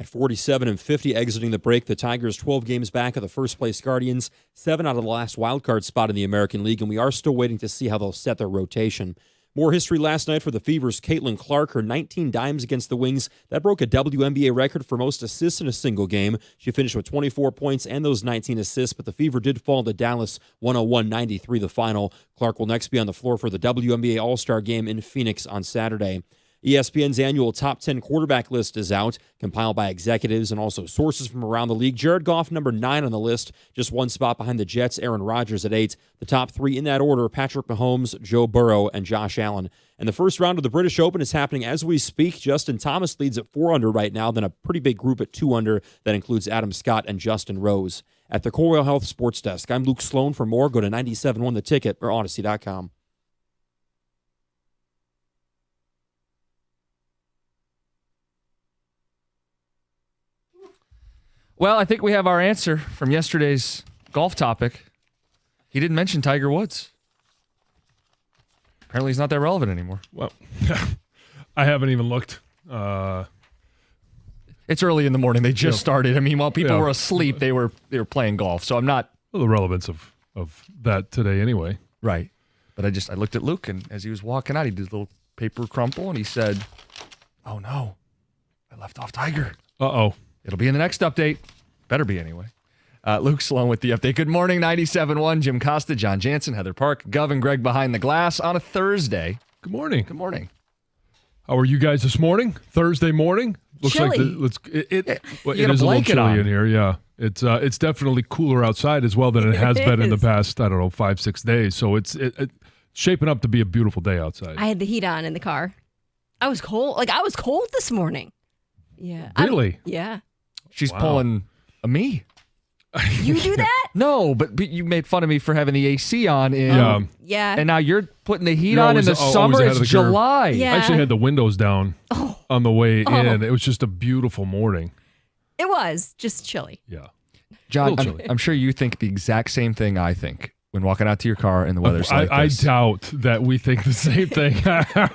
At 47-50 exiting the break, the Tigers 12 games back of the first-place Guardians, 7 out of the last wildcard spot in the American League, and we are still waiting to see how they'll set their rotation. More history last night for the Fever's Caitlin Clark, her 19 dimes against the Wings. That broke a WNBA record for most assists in a single game. She finished with 24 points and those 19 assists, but the Fever did fall to Dallas 101-93 the final. Clark will next be on the floor for the WNBA All-Star Game in Phoenix on Saturday. ESPN's annual top 10 quarterback list is out, compiled by executives and also sources from around the league. Jared Goff, number 9 on the list, just one spot behind the Jets, Aaron Rodgers at 8. The top 3 in that order, Patrick Mahomes, Joe Burrow, and Josh Allen. And the first round of the British Open is happening as we speak. Justin Thomas leads at 4 under right now, then a pretty big group at 2 under that includes Adam Scott and Justin Rose. At the Coral Health Sports Desk, I'm Luke Sloan. For more, go to 97.1 The Ticket or Odyssey.com. Well, I think we have our answer from yesterday's golf topic. He didn't mention Tiger Woods. Apparently he's not that relevant anymore. Well, I haven't even looked. It's early in the morning. They just started. I mean, while people were asleep, they were playing golf. So I'm not... Well, the relevance of that today anyway. Right. But I looked at Luke, and as he was walking out, he did a little paper crumple, and he said, "Oh, no. I left off Tiger." Uh-oh. It'll be in the next update. Better be anyway. Luke Sloan with the update. Good morning, 97.1. Jim Costa, John Jansen, Heather Park, Gov, and Greg behind the glass on a Thursday. Good morning. Good morning. How are you guys this morning? Thursday morning? Looks chilly. It is a a little blanket chilly on. in here, yeah. It's definitely cooler outside as well than it has been in the past, 5-6 days. So it's shaping up to be a beautiful day outside. I had the heat on in the car. I was cold. I was cold this morning. Yeah. Really? Yeah. She's pulling a me. You do that? No, but you made fun of me for having the AC on. Yeah. And now you're putting the heat You're on in always- the always summer. ahead of It's the curve. July. Yeah. I actually had the windows down on the way Oh. in. It was just a beautiful morning. It was just chilly. Yeah. John, Little chilly. I'm sure you think the exact same thing I think when walking out to your car and the weather's like I this. doubt that we think the same thing.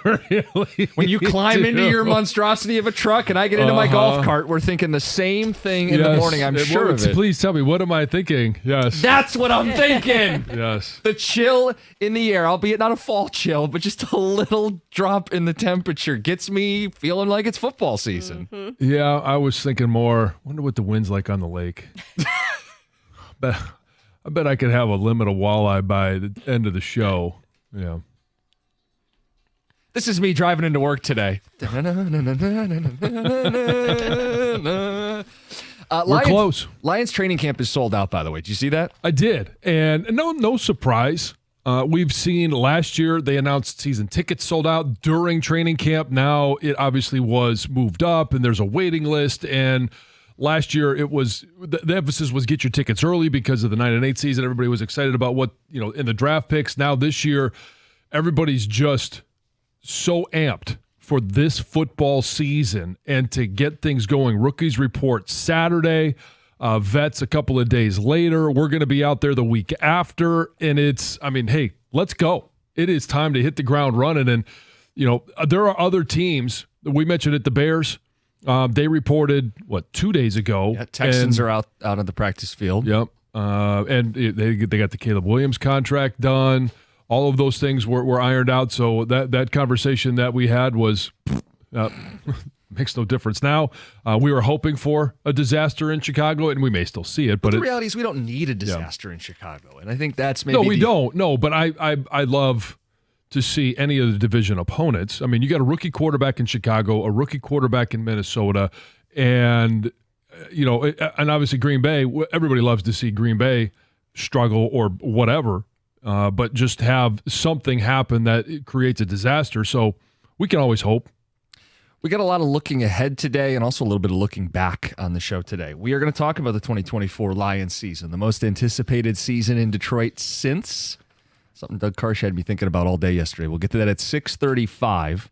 Really, When you climb into do. your monstrosity of a truck and I get into my golf cart, we're thinking the same thing in the Yes. morning. I'm sure of it. Please tell me, what am I thinking? Yes. That's what I'm thinking. Yes. The chill in the air, albeit not a fall chill, but just a little drop in the temperature gets me feeling like it's football season. Yeah, I was thinking more, wonder what the wind's like on the lake. I bet I could have a limit of walleye by the end of the show. Yeah. This is me driving into work today. We're close. Lions training camp is sold out, by the way. Did you see that? I did. And no surprise. We've seen last year they announced season tickets sold out during training camp. Now it obviously was moved up and there's a waiting list. And last year it was the emphasis was get your tickets early because of the 9 and 8 season. Everybody was excited about what, in the draft picks. Now this year, everybody's just so amped for this football season and to get things going. Rookies report Saturday, vets a couple of days later. We're going to be out there the week after. And hey, let's go. It is time to hit the ground running. And, there are other teams. We mentioned it, the Bears. They reported, 2 days ago. Yeah, Texans are out on the practice field. Yep. And they got the Caleb Williams contract done. All of those things were ironed out. So that conversation that we had was makes no difference now. We were hoping for a disaster in Chicago, and we may still see it. But the reality is we don't need a disaster in Chicago. And I think that's maybe No, we don't. No, but I love to see any of the division opponents. I mean, you got a rookie quarterback in Chicago, a rookie quarterback in Minnesota, and and obviously Green Bay. Everybody loves to see Green Bay struggle or whatever, but just have something happen that creates a disaster. So we can always hope. We got a lot of looking ahead today and also a little bit of looking back on the show today. We are going to talk about the 2024 Lions season, the most anticipated season in Detroit since something Doug Karsh had me thinking about all day yesterday. We'll get to that at 6:35.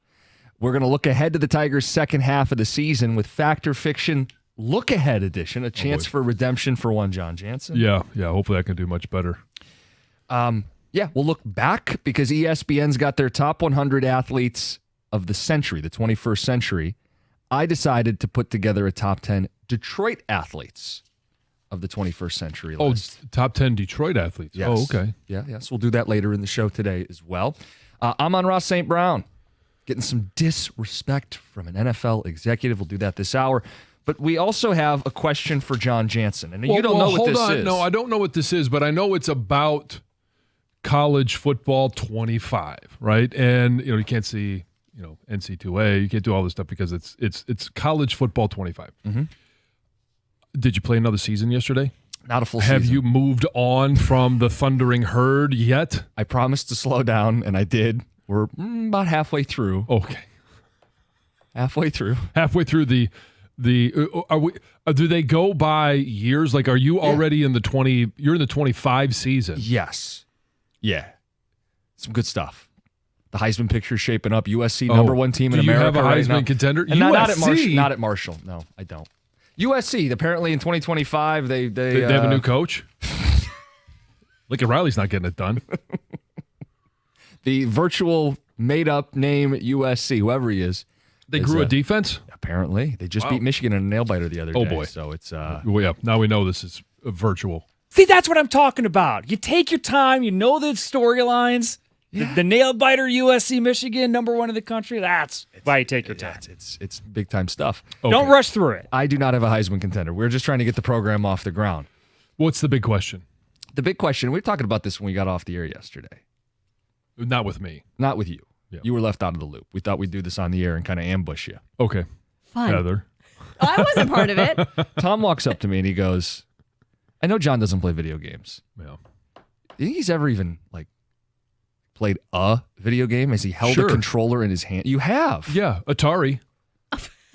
We're going to look ahead to the Tigers' second half of the season with Fact or Fiction Look Ahead Edition, a chance for redemption for one John Jansen. Yeah. Hopefully I can do much better. We'll look back because ESPN's got their top 100 athletes of the century, the 21st century, I decided to put together a top 10 Detroit athletes of the 21st century list. Top 10 Detroit athletes. Yes. Oh, okay. Yes. We'll do that later in the show today as well. Amon-Ra St. Brown getting some disrespect from an NFL executive. We'll do that this hour. But we also have a question for John Jansen. And you don't know what this is. No, I don't know what this is, but I know it's about college football 25, right? And you can't see, NC2A. You can't do all this stuff because it's college football 25. Mm-hmm. Did you play another season yesterday? Not a full season. Have you moved on from the Thundering Herd yet? I promised to slow down, and I did. We're about halfway through. Okay. Halfway through. Halfway through the are we? Do they go by years? Like, are you already in the 20? You're in the 25 season. Yes. Yeah. Some good stuff. The Heisman picture shaping up. USC number one team in America. Do you have a Heisman contender? And not at Marshall. No, I don't. USC. Apparently in 2025 they have a new coach. Lincoln Riley's not getting it done. The virtual made-up name USC, whoever he is. They grew a defense? Apparently. They just beat Michigan in a nail-biter the other day. Oh, boy. So it's... Well, yeah, now we know this is virtual. See, that's what I'm talking about. You take your time. You know the storylines. Yeah. The nail-biter USC, Michigan, number one in the country. That's why you take your time. It's big-time stuff. Okay. Don't rush through it. I do not have a Heisman contender. We're just trying to get the program off the ground. What's the big question? The big question, we were talking about this when we got off the air yesterday. Not with me. Not with you. Yeah. You were left out of the loop. We thought we'd do this on the air and kind of ambush you. Okay. Fun. Heather. I wasn't part of it. Tom walks up to me and he goes, I know John doesn't play video games. Yeah. Do you think he's ever even played a video game? Has he held a controller in his hand? You have. Yeah, Atari.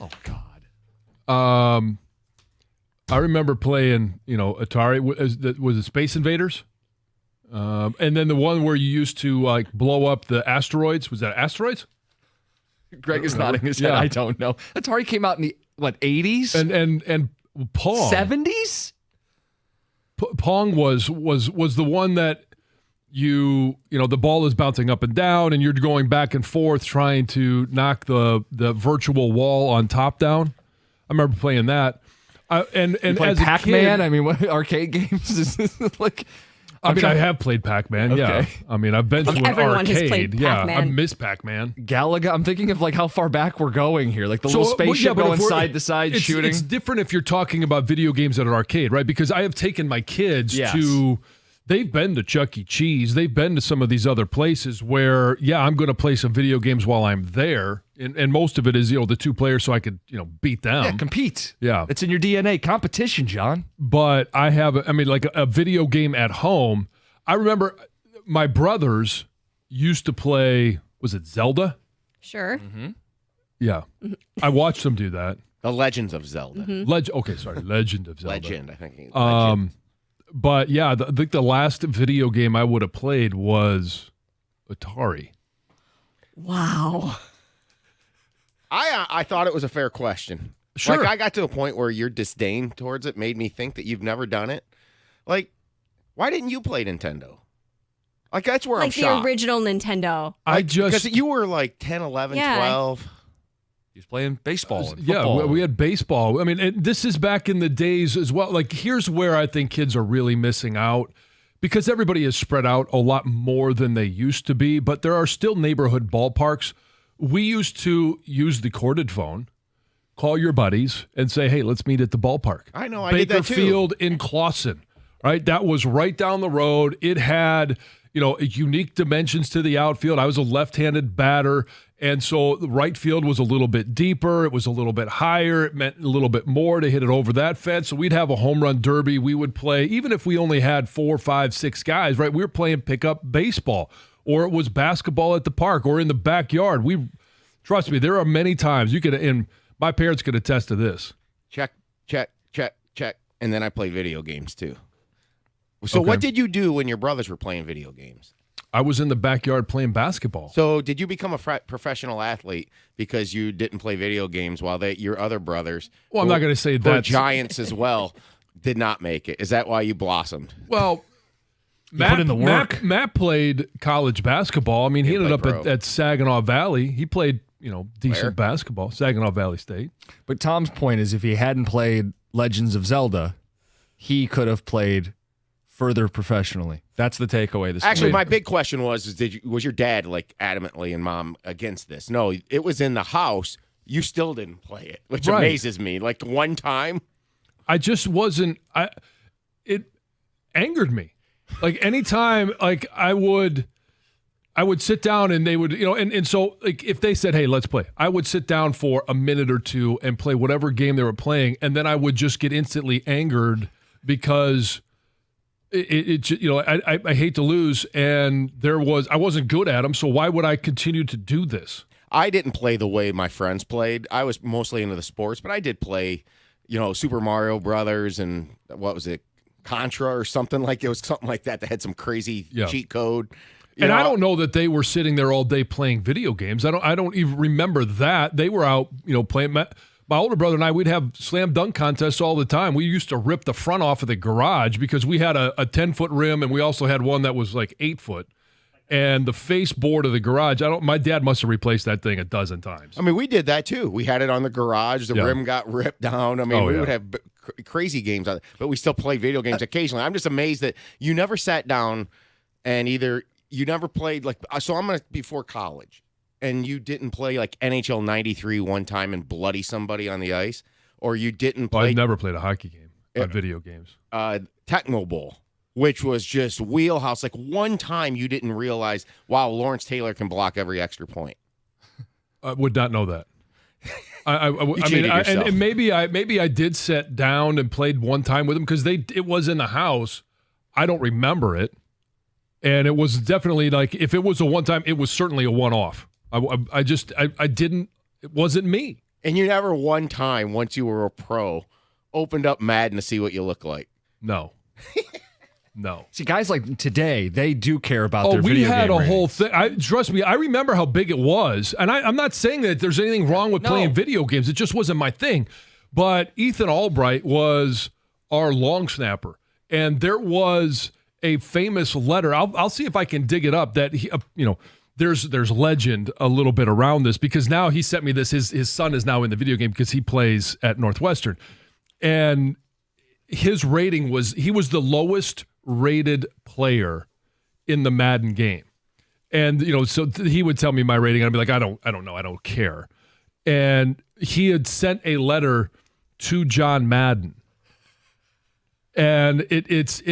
Oh, God. I remember playing, Atari. Was it Space Invaders? And then the one where you used to blow up the asteroids. Was that asteroids? Greg is nodding his head. Yeah. I don't know. Atari came out in the 80s? And Pong. 70s? Pong was the one that the ball is bouncing up and down and you're going back and forth trying to knock the virtual wall on top down. I remember playing that. And as Pac-Man? a kid, I mean, what arcade games is this like? I have played Pac-Man. Okay. Yeah. I mean, I've been to an Everyone arcade. has played yeah, Pac-Man. I miss Pac-Man. Galaga. I'm thinking of how far back we're going here. Like the little spaceship going side to side shooting. It's different if you're talking about video games at an arcade, right? Because I have taken my kids to. They've been to Chuck E. Cheese. They've been to some of these other places where, I'm going to play some video games while I'm there. And most of it is, the two players so I could, beat them. Yeah, compete. Yeah. It's in your DNA. Competition, John. But I have, a video game at home. I remember my brothers used to play, was it Zelda? Sure. Mm-hmm. Yeah. I watched them do that. The Legends of Zelda. Mm-hmm. Legend of Zelda. Legend, I think. Legend. But yeah, I think the last video game I would have played was Atari. Wow. I thought it was a fair question. Sure. I got to a point where your disdain towards it made me think that you've never done it. Why didn't you play Nintendo? That's where I'm the shocked. original Nintendo. Because you were 10, 11, Yeah. 12. He's playing baseball and Yeah, football. we had baseball. This is back in the days as well. Here's where I think kids are really missing out because everybody is spread out a lot more than they used to be, but there are still neighborhood ballparks. We used to use the corded phone, call your buddies, and say, hey, let's meet at the ballpark. I know, I did that too. Baker Field in Clawson, right? That was right down the road. It had, unique dimensions to the outfield. I was a left-handed batter. And so the right field was a little bit deeper. It was a little bit higher. It meant a little bit more to hit it over that fence. So we'd have a home run derby. We would play, even if we only had 4, 5, 6 guys, right? We were playing pickup baseball, or it was basketball at the park or in the backyard. Trust me, there are many times and my parents could attest to this. Check, check, check, check. And then I played video games too. So Okay. what did you do when your brothers were playing video games? I was in the backyard playing basketball. So did you become a professional athlete because you didn't play video games while your other brothers, Well, I'm not going to say who that. were giants as well, did not make it? Is that why you blossomed? Well, put in the work. Matt played college basketball. He ended played up pro. at Saginaw Valley. He played decent Where? basketball. Saginaw Valley State. But Tom's point is if he hadn't played Legends of Zelda, he could have played further professionally. That's the takeaway this Actually, my morning. big question was was your dad like adamantly and mom against this? No, it was in the house. You still didn't play it, which Right. amazes me. Like one time. I just wasn't. It angered me. Like anytime, like I would sit down and they would, and so like if they said, "Hey, let's play," I would sit down for a minute or two and play whatever game they were playing, and then I would just get instantly angered because I hate to lose, and I wasn't good at them, so why would I continue to do this? I didn't play the way my friends played. I was mostly into the sports, but I did play, Super Mario Brothers and what was it, Contra or something like it was something like that had some crazy cheat code. And I don't know that they were sitting there all day playing video games. I don't even remember that. They were out, playing. My older brother and I, we'd have slam dunk contests all the time. We used to rip the front off of the garage because we had a 10-foot rim and we also had one that was like 8 foot. And the face board of the garage, my dad must have replaced that thing a dozen times. I mean, we did that too. We had it on the garage. The rim got ripped down. I mean, we would have crazy games on it, but we still play video games occasionally. I'm just amazed that you never sat down and you never played before college, and you didn't play like NHL 93 one time and bloody somebody on the ice, or you didn't play. I've never played a hockey game on video games. Techno Bowl, which was just wheelhouse. Like one time you didn't realize, wow, Lawrence Taylor can block every extra point. I would not know that. Yourself. And maybe I did sit down and played one time with them because it was in the house. I don't remember it, and it was definitely like if it was a one time, it was certainly a one off. I didn't. It wasn't me. And you never one time, once you were a pro, opened up Madden to see what you look like. No. No. See, guys like today, they do care about their we video had game a whole ratings. thing. Trust me, I remember how big it was. And I'm not saying that there's anything wrong with playing video games. It just wasn't my thing. But Ethan Albright was our long snapper. And there was a famous letter. I'll see if I can dig it up that he, there's legend a little bit around this because now he sent me this. His son is now in the video game because he plays at Northwestern. And his rating he was the lowest rated player in the Madden game. And, so he would tell me my rating. And I'd be like, I don't know. I don't care. And he had sent a letter to John Madden. And it's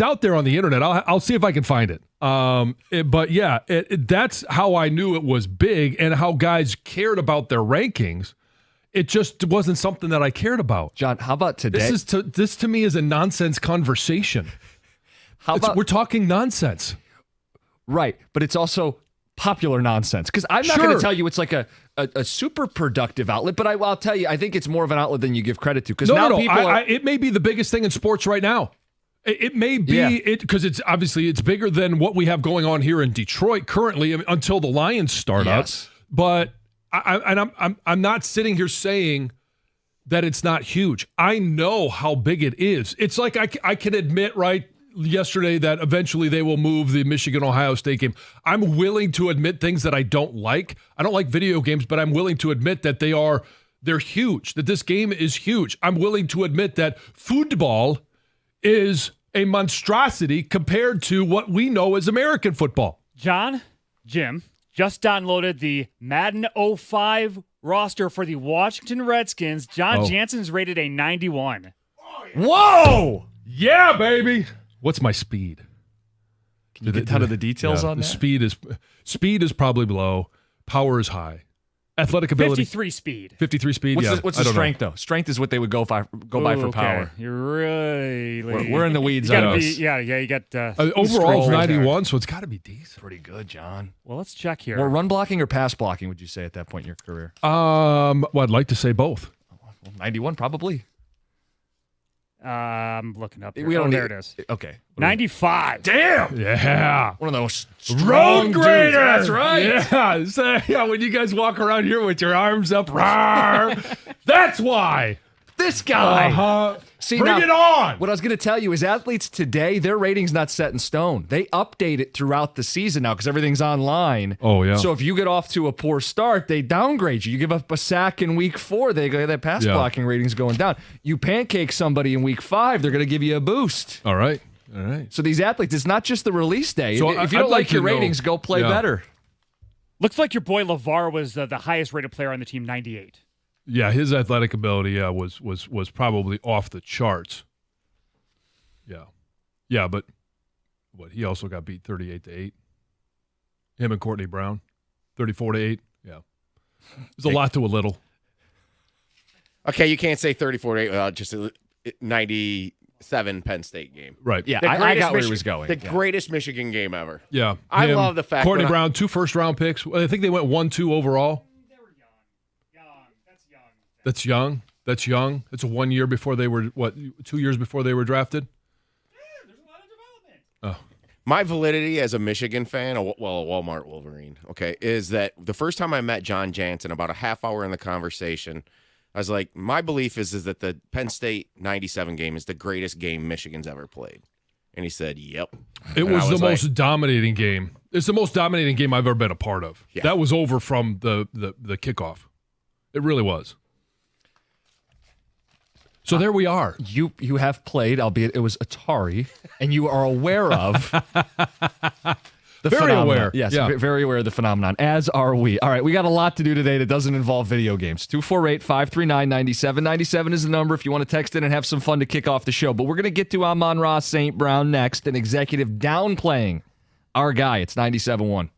out there on the internet. I'll see if I can find it. But yeah, that's how I knew it was big and how guys cared about their rankings. It just wasn't something that I cared about. John, how about today? This to me is a nonsense conversation. We're talking nonsense. Right, but it's also popular nonsense. Because I'm not going to tell you it's like a super productive outlet, but I'll tell you, I think it's more of an outlet than you give credit to. Because it may be the biggest thing in sports right now. It may be because it's obviously it's bigger than what we have going on here in Detroit currently until the Lions start up. But I'm not sitting here saying that it's not huge. I know how big it is. It's like I can admit yesterday that eventually they will move the Michigan-Ohio State game. I'm willing to admit things that I don't like. I don't like video games, but I'm willing to admit that they're huge, that this game is huge. I'm willing to admit that football is a monstrosity compared to what we know as American football. Jim, just downloaded the Madden 05 roster for the Washington Redskins. John Jansen's rated a 91. Whoa! Yeah, baby. What's my speed? Can you get down to the details on that? Speed is probably low. Power is high. Athletic ability. 53 speed. 53 speed. What's the strength though? Strength is what they would go by for power. You're really. We're in the weeds you on gotta this. You got. Overall, 91, so it's got to be decent. Pretty good, John. Well, let's check here. More run blocking or pass blocking? Would you say at that point in your career? Well, I'd like to say both. 91 probably. I'm looking up here. There it is. Okay. 95. Damn. Yeah. One of those road graders. That's right. Yeah. So, when you guys walk around here with your arms up, rawr, that's why. This guy. See, Bring now, it on. What I was going to tell you is athletes today, their rating's not set in stone. They update it throughout the season now because everything's online. Oh, yeah. So if you get off to a poor start, they downgrade you. You give up a sack in week 4, they go, that pass blocking rating's going down. You pancake somebody in week 5, they're going to give you a boost. All right. So these athletes, it's not just the release day. So if you I'd don't like your to know- ratings, go play better. Looks like your boy LeVar was the highest rated player on the team, 98. Yeah, his athletic ability was probably off the charts. Yeah, but he also got beat 38-8. Him and Courtney Brown, 34-8. Yeah, there's a lot to a little. Okay, you can't say 34-8 without just a 97 Penn State game. Right. Yeah, The I greatest got where he was going. The greatest Michigan game ever. Yeah. I Him, love the fact Courtney when Brown, 2 first-round picks. I think they went 1-2 overall. They were young. That's young. That's young. It's 1 year before they were 2 years before they were drafted. There's a lot of development. My validity as a Michigan fan, a Walmart Wolverine, okay, is that the first time I met John Jansen, about a half hour in the conversation, I was like, my belief is that the Penn State 97 game is the greatest game Michigan's ever played. And he said, yep. It And was I the like, most dominating game. It's the most dominating game I've ever been a part of. Yeah. That was over from the kickoff. It really was. So there we are. You have played, albeit it was Atari, and you are aware of the Very phenomenon. aware. Yes, Yeah. very aware of the phenomenon, as are we. All right, we got a lot to do today that doesn't involve video games. 248-539-9797 is the number if you want to text in and have some fun to kick off the show. But we're going to get to Amon-Ra St. Brown next, an executive downplaying our guy. It's 97.1.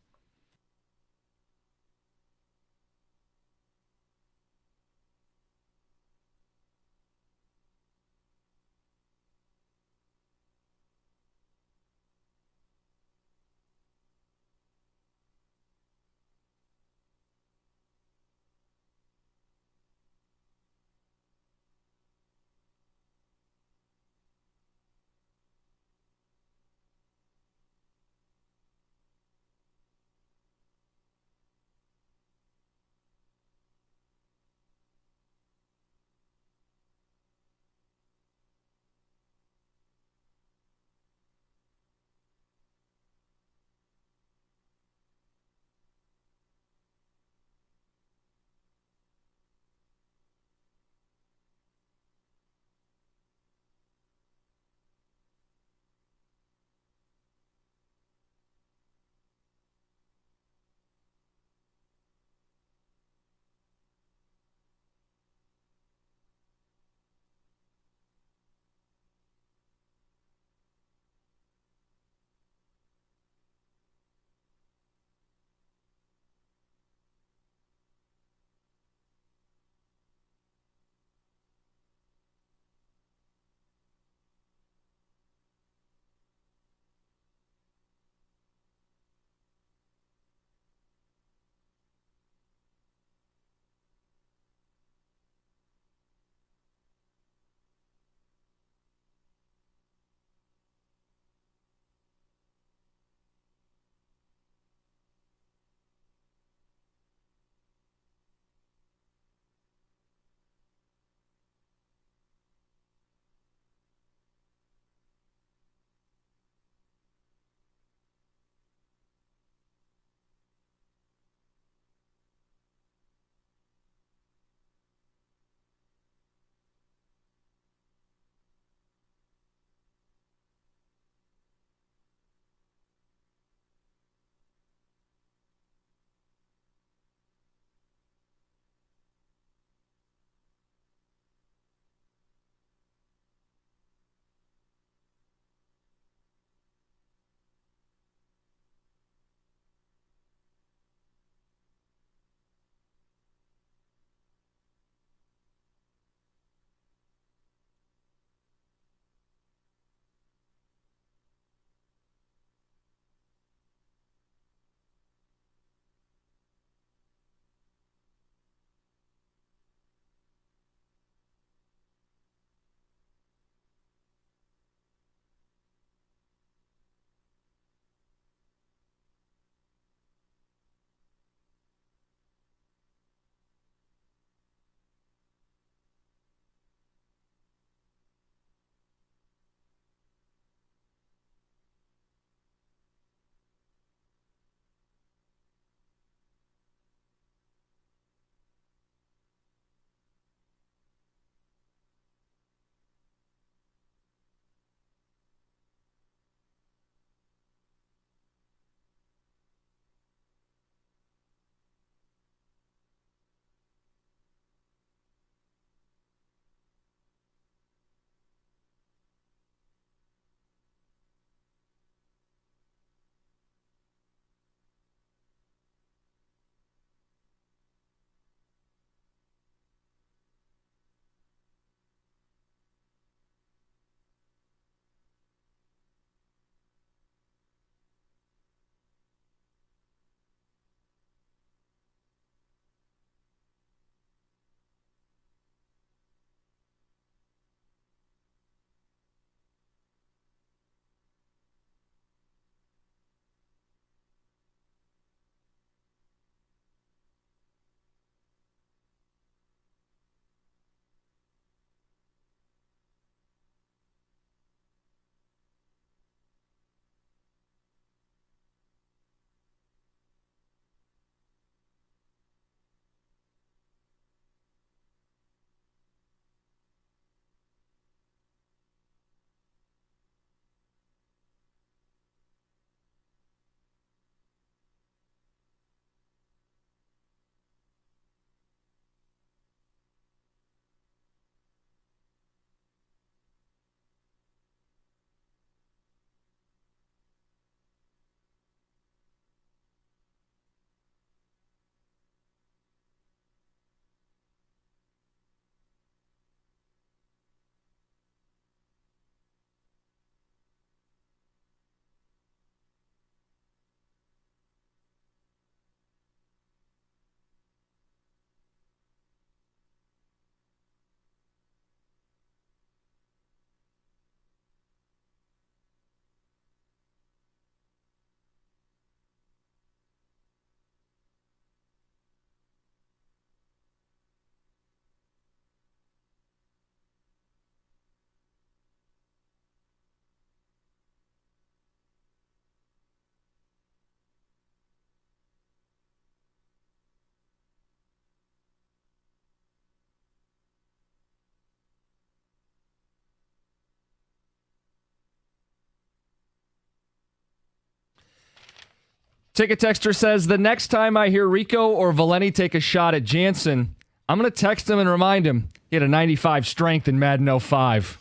Ticket Texter says, the next time I hear Rico or Valeni take a shot at Jansen, I'm going to text him and remind him he had a 95 strength in Madden 05.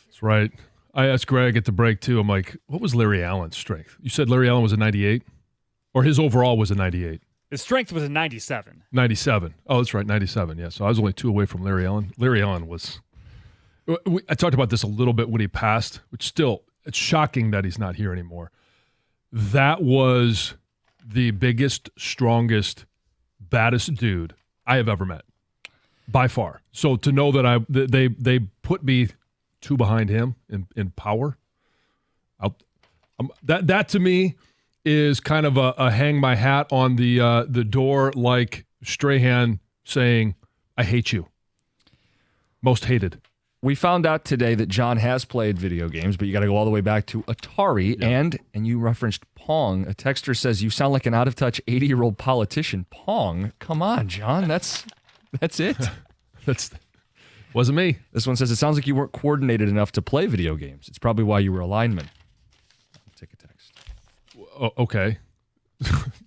That's right. I asked Greg at the break, too. I'm like, what was Larry Allen's strength? You said Larry Allen was a 98? Or his overall was a 98? His strength was a 97. 97. Oh, that's right, 97. Yeah, so I was only 2 away from Larry Allen. Larry Allen was... I talked about this a little bit when he passed, which still, it's shocking that he's not here anymore. That was the biggest, strongest, baddest dude I have ever met, by far. So to know that they put me 2 behind him in power, that to me is kind of a hang my hat on the door, like Strahan saying, "I hate you." Most hated. We found out today that John has played video games, but you got to go all the way back to Atari, and you referenced Pong. A texter says, you sound like an out-of-touch 80-year-old politician. Pong? Come on, John. That's it. Wasn't me. This one says, it sounds like you weren't coordinated enough to play video games. It's probably why you were a lineman. Take a text. Okay.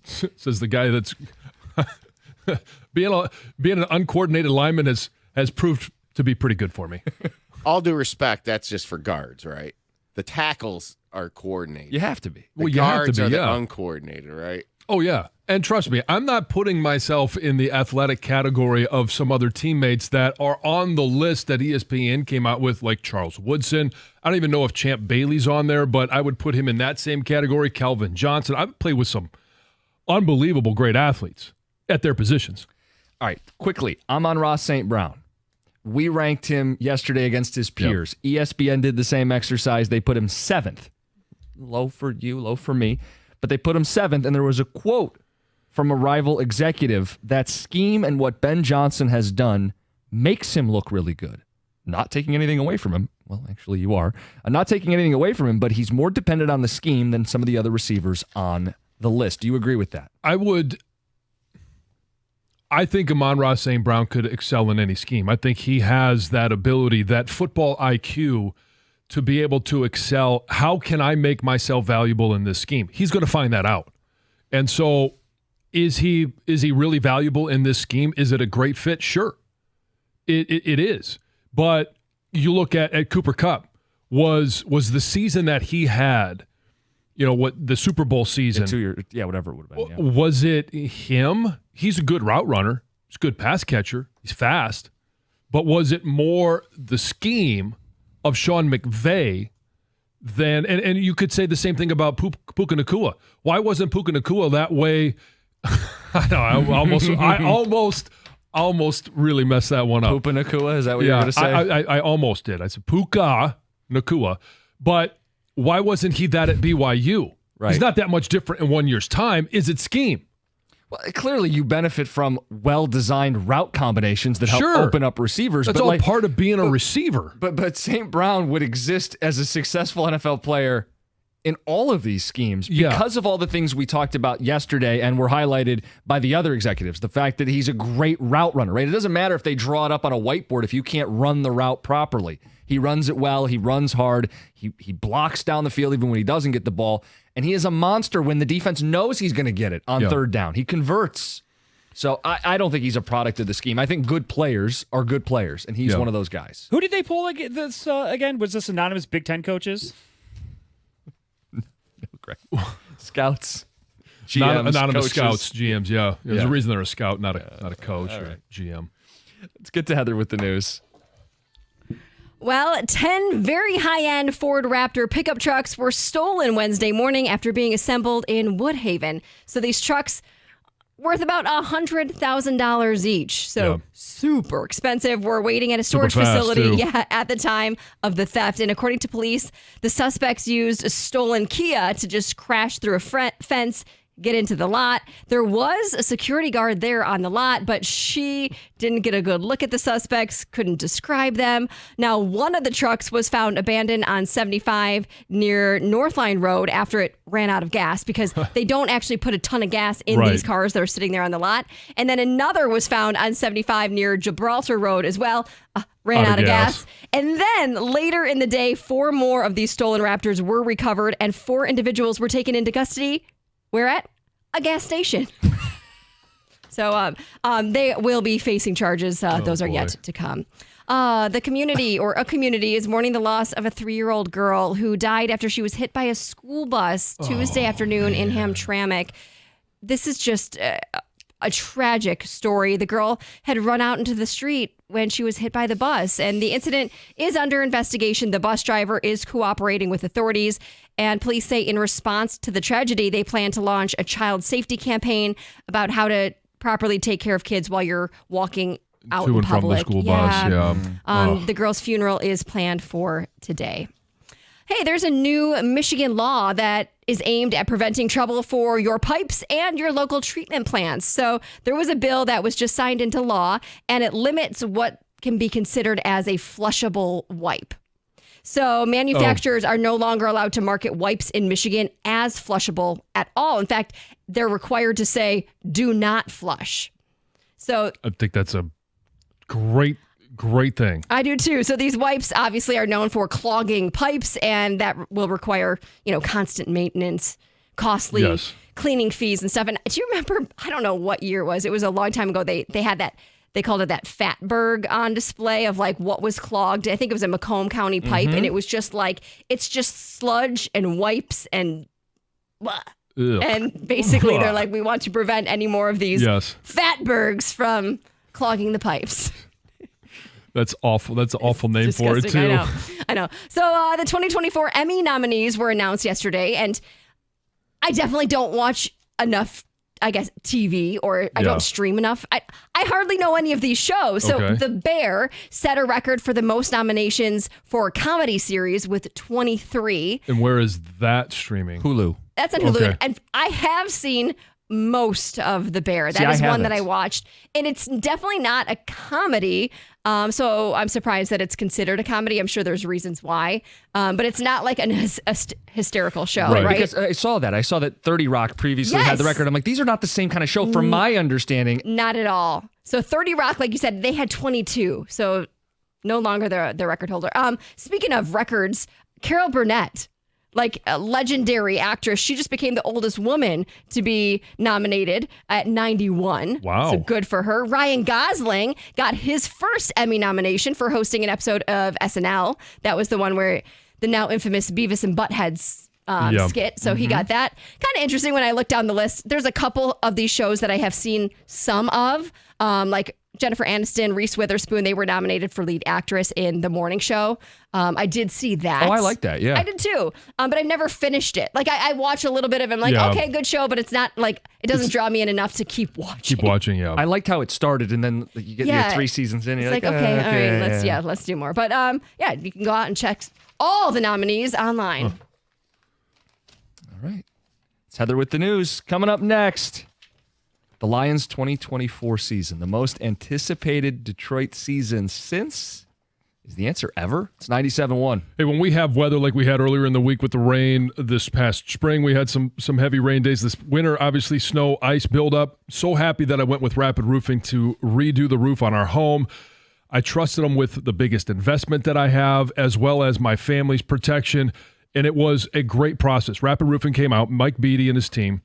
Says the guy that's... being an uncoordinated lineman has proved to be pretty good for me. All due respect, that's just for guards, right? The tackles are coordinated. You have to be. The guards are the uncoordinated, right? Oh, yeah. And trust me, I'm not putting myself in the athletic category of some other teammates that are on the list that ESPN came out with, like Charles Woodson. I don't even know if Champ Bailey's on there, but I would put him in that same category. Calvin Johnson. I've played with some unbelievable great athletes at their positions. All right, quickly, Amon-Ra St. Brown. We ranked him yesterday against his peers. Yep. ESPN did the same exercise. They put him 7th. Low for you, low for me. But they put him 7th, and there was a quote from a rival executive that scheme and what Ben Johnson has done makes him look really good. Not taking anything away from him. Well, actually, you are. Not taking anything away from him, but he's more dependent on the scheme than some of the other receivers on the list. Do you agree with that? I think Amon-Ra St. Brown could excel in any scheme. I think he has that ability, that football IQ to be able to excel. How can I make myself valuable in this scheme? He's going to find that out. And so is he really valuable in this scheme? Is it a great fit? Sure. It is. But you look at Cooper Kupp, was the season that he had, what the Super Bowl season. 2 years, whatever it would have been. Yeah. Was it him? He's a good route runner. He's a good pass catcher. He's fast. But was it more the scheme of Sean McVay than, and you could say the same thing about Puka Nacua. Why wasn't Puka Nacua that way? I know, I almost really messed that one up. Puka Nacua, is that what you were going to say? I almost did. I said Puka Nacua. But why wasn't he that at BYU? Right. He's not that much different in 1 year's time. Is it scheme? Well, clearly you benefit from well-designed route combinations that help open up receivers. That's all part of being a receiver. But St. Brown would exist as a successful NFL player in all of these schemes because of all the things we talked about yesterday and were highlighted by the other executives. The fact that he's a great route runner, right? It doesn't matter if they draw it up on a whiteboard if you can't run the route properly. He runs it well. He runs hard. He blocks down the field even when he doesn't get the ball. And he is a monster when the defense knows he's going to get it on third down. He converts. So I don't think he's a product of the scheme. I think good players are good players, and he's one of those guys. Who did they pull this again? Was this anonymous Big Ten coaches? No, Greg. Scouts, GMs, anonymous coaches. scouts, GMs. Yeah, there's a reason they're a scout, not a coach or a GM. Let's get to Heather with the news. Well, 10 very high-end Ford Raptor pickup trucks were stolen Wednesday morning after being assembled in Woodhaven. So these trucks worth about $100,000 each. So super expensive. Were waiting at a storage facility at the time of the theft. And according to police, the suspects used a stolen Kia to just crash through a fence, get into the lot. There was a security guard there on the lot, but she didn't get a good look at the suspects, couldn't describe them. Now, one of the trucks was found abandoned on 75 near Northline Road after it ran out of gas because they don't actually put a ton of gas in these cars that are sitting there on the lot. And then another was found on 75 near Gibraltar Road as well. Ran out of gas. And then later in the day, 4 more of these stolen Raptors were recovered and 4 individuals were taken into custody. Where at? a gas station. So they will be facing charges. Those are yet to come. A community is mourning the loss of a 3-year-old girl who died after she was hit by a school bus Tuesday afternoon in Hamtramck. This is just a tragic story. The girl had run out into the street when she was hit by the bus, and the incident is under investigation. The bus driver is cooperating with authorities, and police say in response to the tragedy, they plan to launch a child safety campaign about how to properly take care of kids while you're walking out to in and public. from the school bus. Yeah. The girl's funeral is planned for today. Hey, there's a new Michigan law that is aimed at preventing trouble for your pipes and your local treatment plants. So there was a bill that was just signed into law, and it limits what can be considered as a flushable wipe. So manufacturers are no longer allowed to market wipes in Michigan as flushable at all. In fact, they're required to say, do not flush. So I think that's a great thing. I do too. So these wipes obviously are known for clogging pipes, and that will require, constant maintenance, costly cleaning fees and stuff. And do you remember, I don't know what year it was a long time ago, they had that, they called it that Fatberg on display of like what was clogged. I think it was a Macomb County pipe, and it was just like, it's just sludge and wipes and blah. Ugh. And basically they're like, we want to prevent any more of these Fatbergs from clogging the pipes. That's awful. That's an awful name for it, too. I know. So the 2024 Emmy nominees were announced yesterday, and I definitely don't watch enough, I guess, TV, or I don't stream enough. I hardly know any of these shows. So The Bear set a record for the most nominations for a comedy series with 23. And where is that streaming? Hulu. That's on Hulu. Okay. And I have seen most of The Bear. That is one that I watched. And it's definitely not a comedy. So I'm surprised that it's considered a comedy. I'm sure there's reasons why. But it's not like a hysterical show, right? Because I saw that 30 Rock previously had the record. I'm like, these are not the same kind of show from my understanding. Not at all. So 30 Rock, like you said, they had 22. So no longer the record holder. Speaking of records, Carol Burnett, like a legendary actress, she just became the oldest woman to be nominated at 91. Wow. So good for her. Ryan Gosling got his first Emmy nomination for hosting an episode of SNL. That was the one where the now infamous Beavis and Butthead's skit. So he got that. Kind of interesting when I look down the list. There's a couple of these shows that I have seen some of, like Jennifer Aniston, Reese Witherspoon, they were nominated for lead actress in The Morning Show. I did see that. Oh, I like that, yeah. I did too, but I never finished it. Like, I watch a little bit of it. I'm like, okay, good show, but it's not like, it doesn't draw me in enough to keep watching. I liked how it started, and then you get your 3 seasons in. It's like, okay, all right, let's do more. But you can go out and check all the nominees online. All right. It's Heather with the news. Coming up next. The Lions 2024 season, the most anticipated Detroit season since, is the answer ever? It's 97-1. Hey, when we have weather like we had earlier in the week with the rain this past spring, we had some heavy rain days. This winter, obviously, snow, ice buildup. So happy that I went with Rapid Roofing to redo the roof on our home. I trusted them with the biggest investment that I have, as well as my family's protection, and it was a great process. Rapid Roofing came out, Mike Beatty and his team,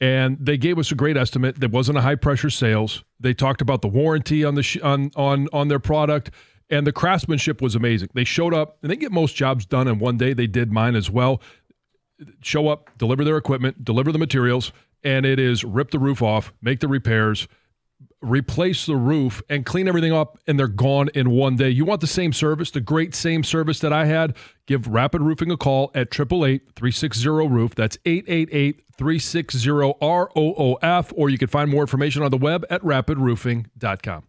and they gave us a great estimate. There wasn't a high-pressure sales. They talked about the warranty on the on their product, and the craftsmanship was amazing. They showed up, and they get most jobs done in one day. They did mine as well. Show up, deliver their equipment, deliver the materials, and it is rip the roof off, make the repairs, replace the roof, and clean everything up, and they're gone in one day. You want the same service, the great same service that I had? Give Rapid Roofing a call at 888-360-ROOF. That's 888-360-ROOF, or you can find more information on the web at rapidroofing.com.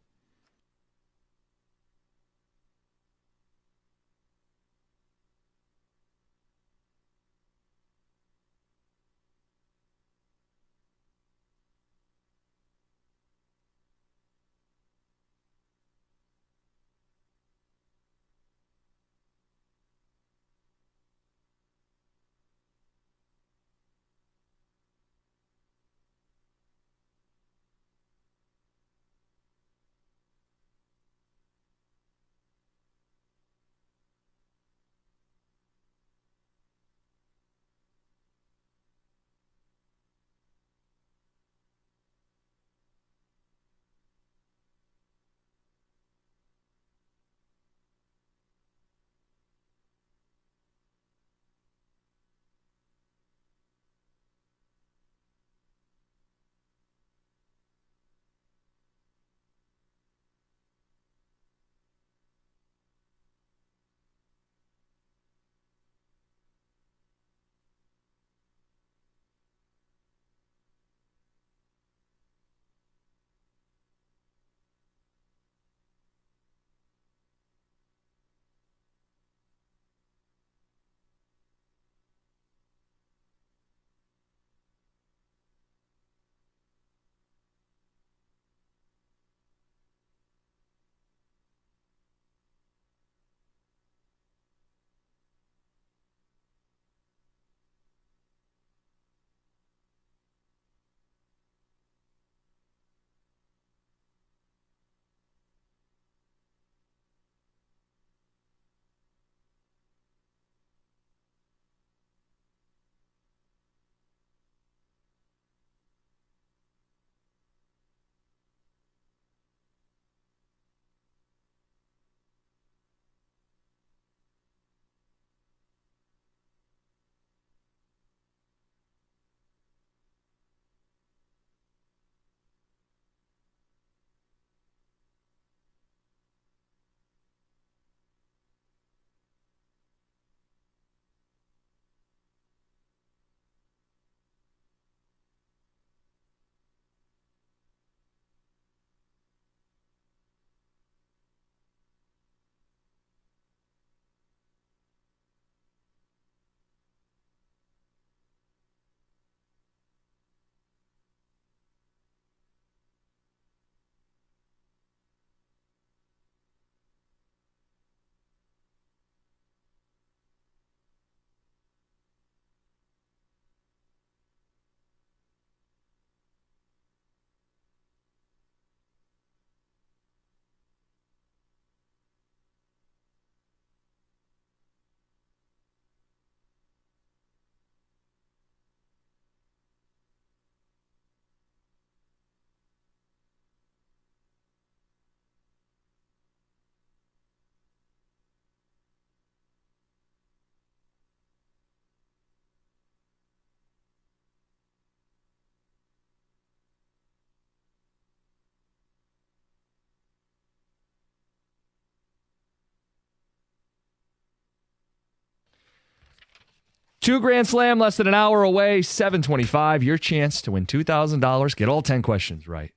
2 Grand Slam, less than an hour away, 7:25. Your chance to win $2,000. Get all 10 questions right.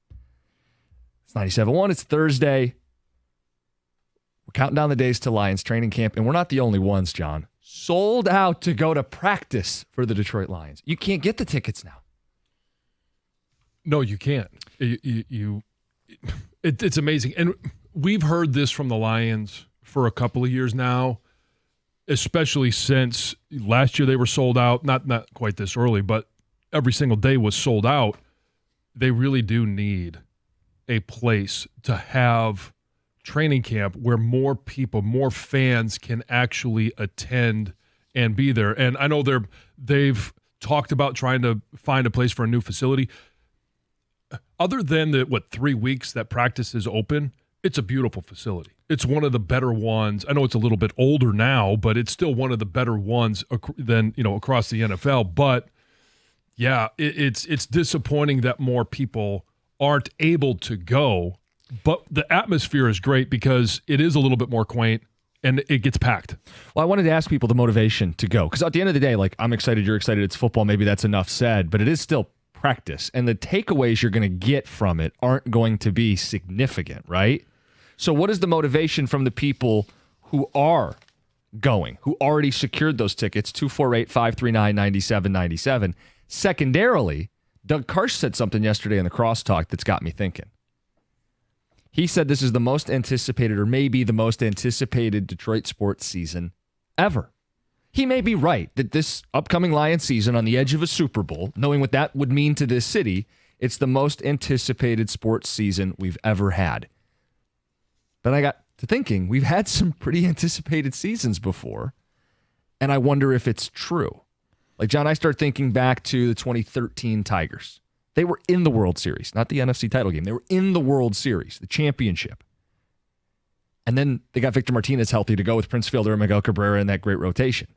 It's 97.1. It's Thursday. We're counting down the days to Lions training camp, and we're not the only ones, John. Sold out to go to practice for the Detroit Lions. You can't get the tickets now. No, you can't. It's amazing. And we've heard this from the Lions for a couple of years now, especially since last year they were sold out. Not quite this early, but every single day was sold out. They really do need a place to have training camp where more people, more fans can actually attend and be there. And I know they've talked about trying to find a place for a new facility. Other than the 3 weeks that practice is open, it's a beautiful facility. It's one of the better ones. I know it's a little bit older now, but it's still one of the better ones than across the NFL. But yeah, it's disappointing that more people aren't able to go. But the atmosphere is great because it is a little bit more quaint and it gets packed. Well, I wanted to ask people the motivation to go, because at the end of the day, I'm excited, you're excited, it's football. Maybe that's enough said, but it is still practice, and the takeaways you're going to get from it aren't going to be significant, right? So what is the motivation from the people who are going, who already secured those tickets? 248-539-9797. Secondarily, Doug Karsh said something yesterday in the crosstalk that's got me thinking. He said this is the most anticipated, or maybe the most anticipated Detroit sports season ever. He may be right that this upcoming Lions season on the edge of a Super Bowl, knowing what that would mean to this city, it's the most anticipated sports season we've ever had. Then I got to thinking, we've had some pretty anticipated seasons before, and I wonder if it's true. John, I start thinking back to the 2013 Tigers. They were in the World Series, not the NFC title game. They were in the World Series, the championship. And then they got Victor Martinez healthy to go with Prince Fielder and Miguel Cabrera in that great rotation.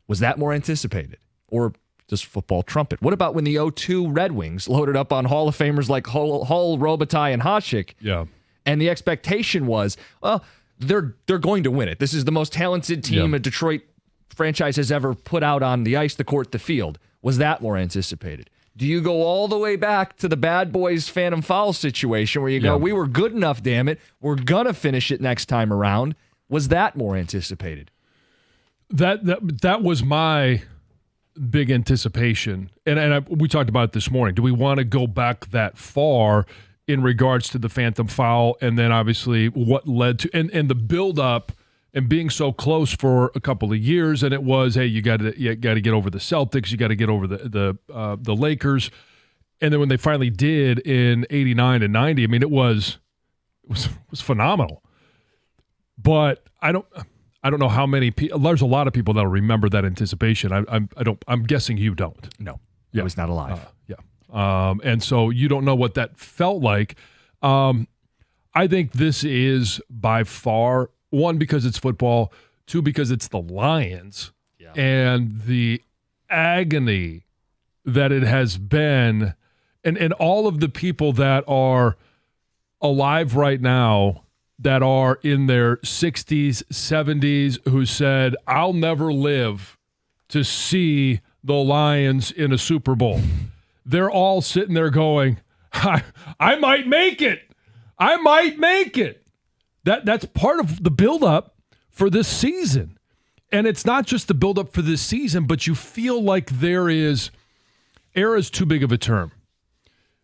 Was that more anticipated? Or just football trumpet? What about when the 0-2 Red Wings loaded up on Hall of Famers like Hull, Robitaille, and Hasek? Yeah. And the expectation was, well, they're going to win it. This is the most talented team a Detroit franchise has ever put out on the ice, the court, the field. Was that more anticipated? Do you go all the way back to the Bad Boys Phantom Foul situation where you go, we were good enough, damn it. We're going to finish it next time around. Was that more anticipated? That was my big anticipation. And we talked about it this morning. Do we want to go back that far in regards to the Phantom Foul and then obviously what led to and the build-up and being so close for a couple of years, and it was, hey, you got to get over the Celtics, you got to get over the Lakers, and then when they finally did in '89 and '90, I mean, it was phenomenal. But I don't know how many people. There's a lot of people that'll remember that anticipation. I'm guessing you don't. No, I was not alive. And so you don't know what that felt like. I think this is by far. One, because it's football. Two, because it's the Lions. Yeah. And the agony that it has been. And all of the people that are alive right now that are in their 60s, 70s, who said, I'll never live to see the Lions in a Super Bowl. They're all sitting there going, I might make it. I might make it. That's part of the buildup for this season. And it's not just the buildup for this season, but you feel like era is too big of a term.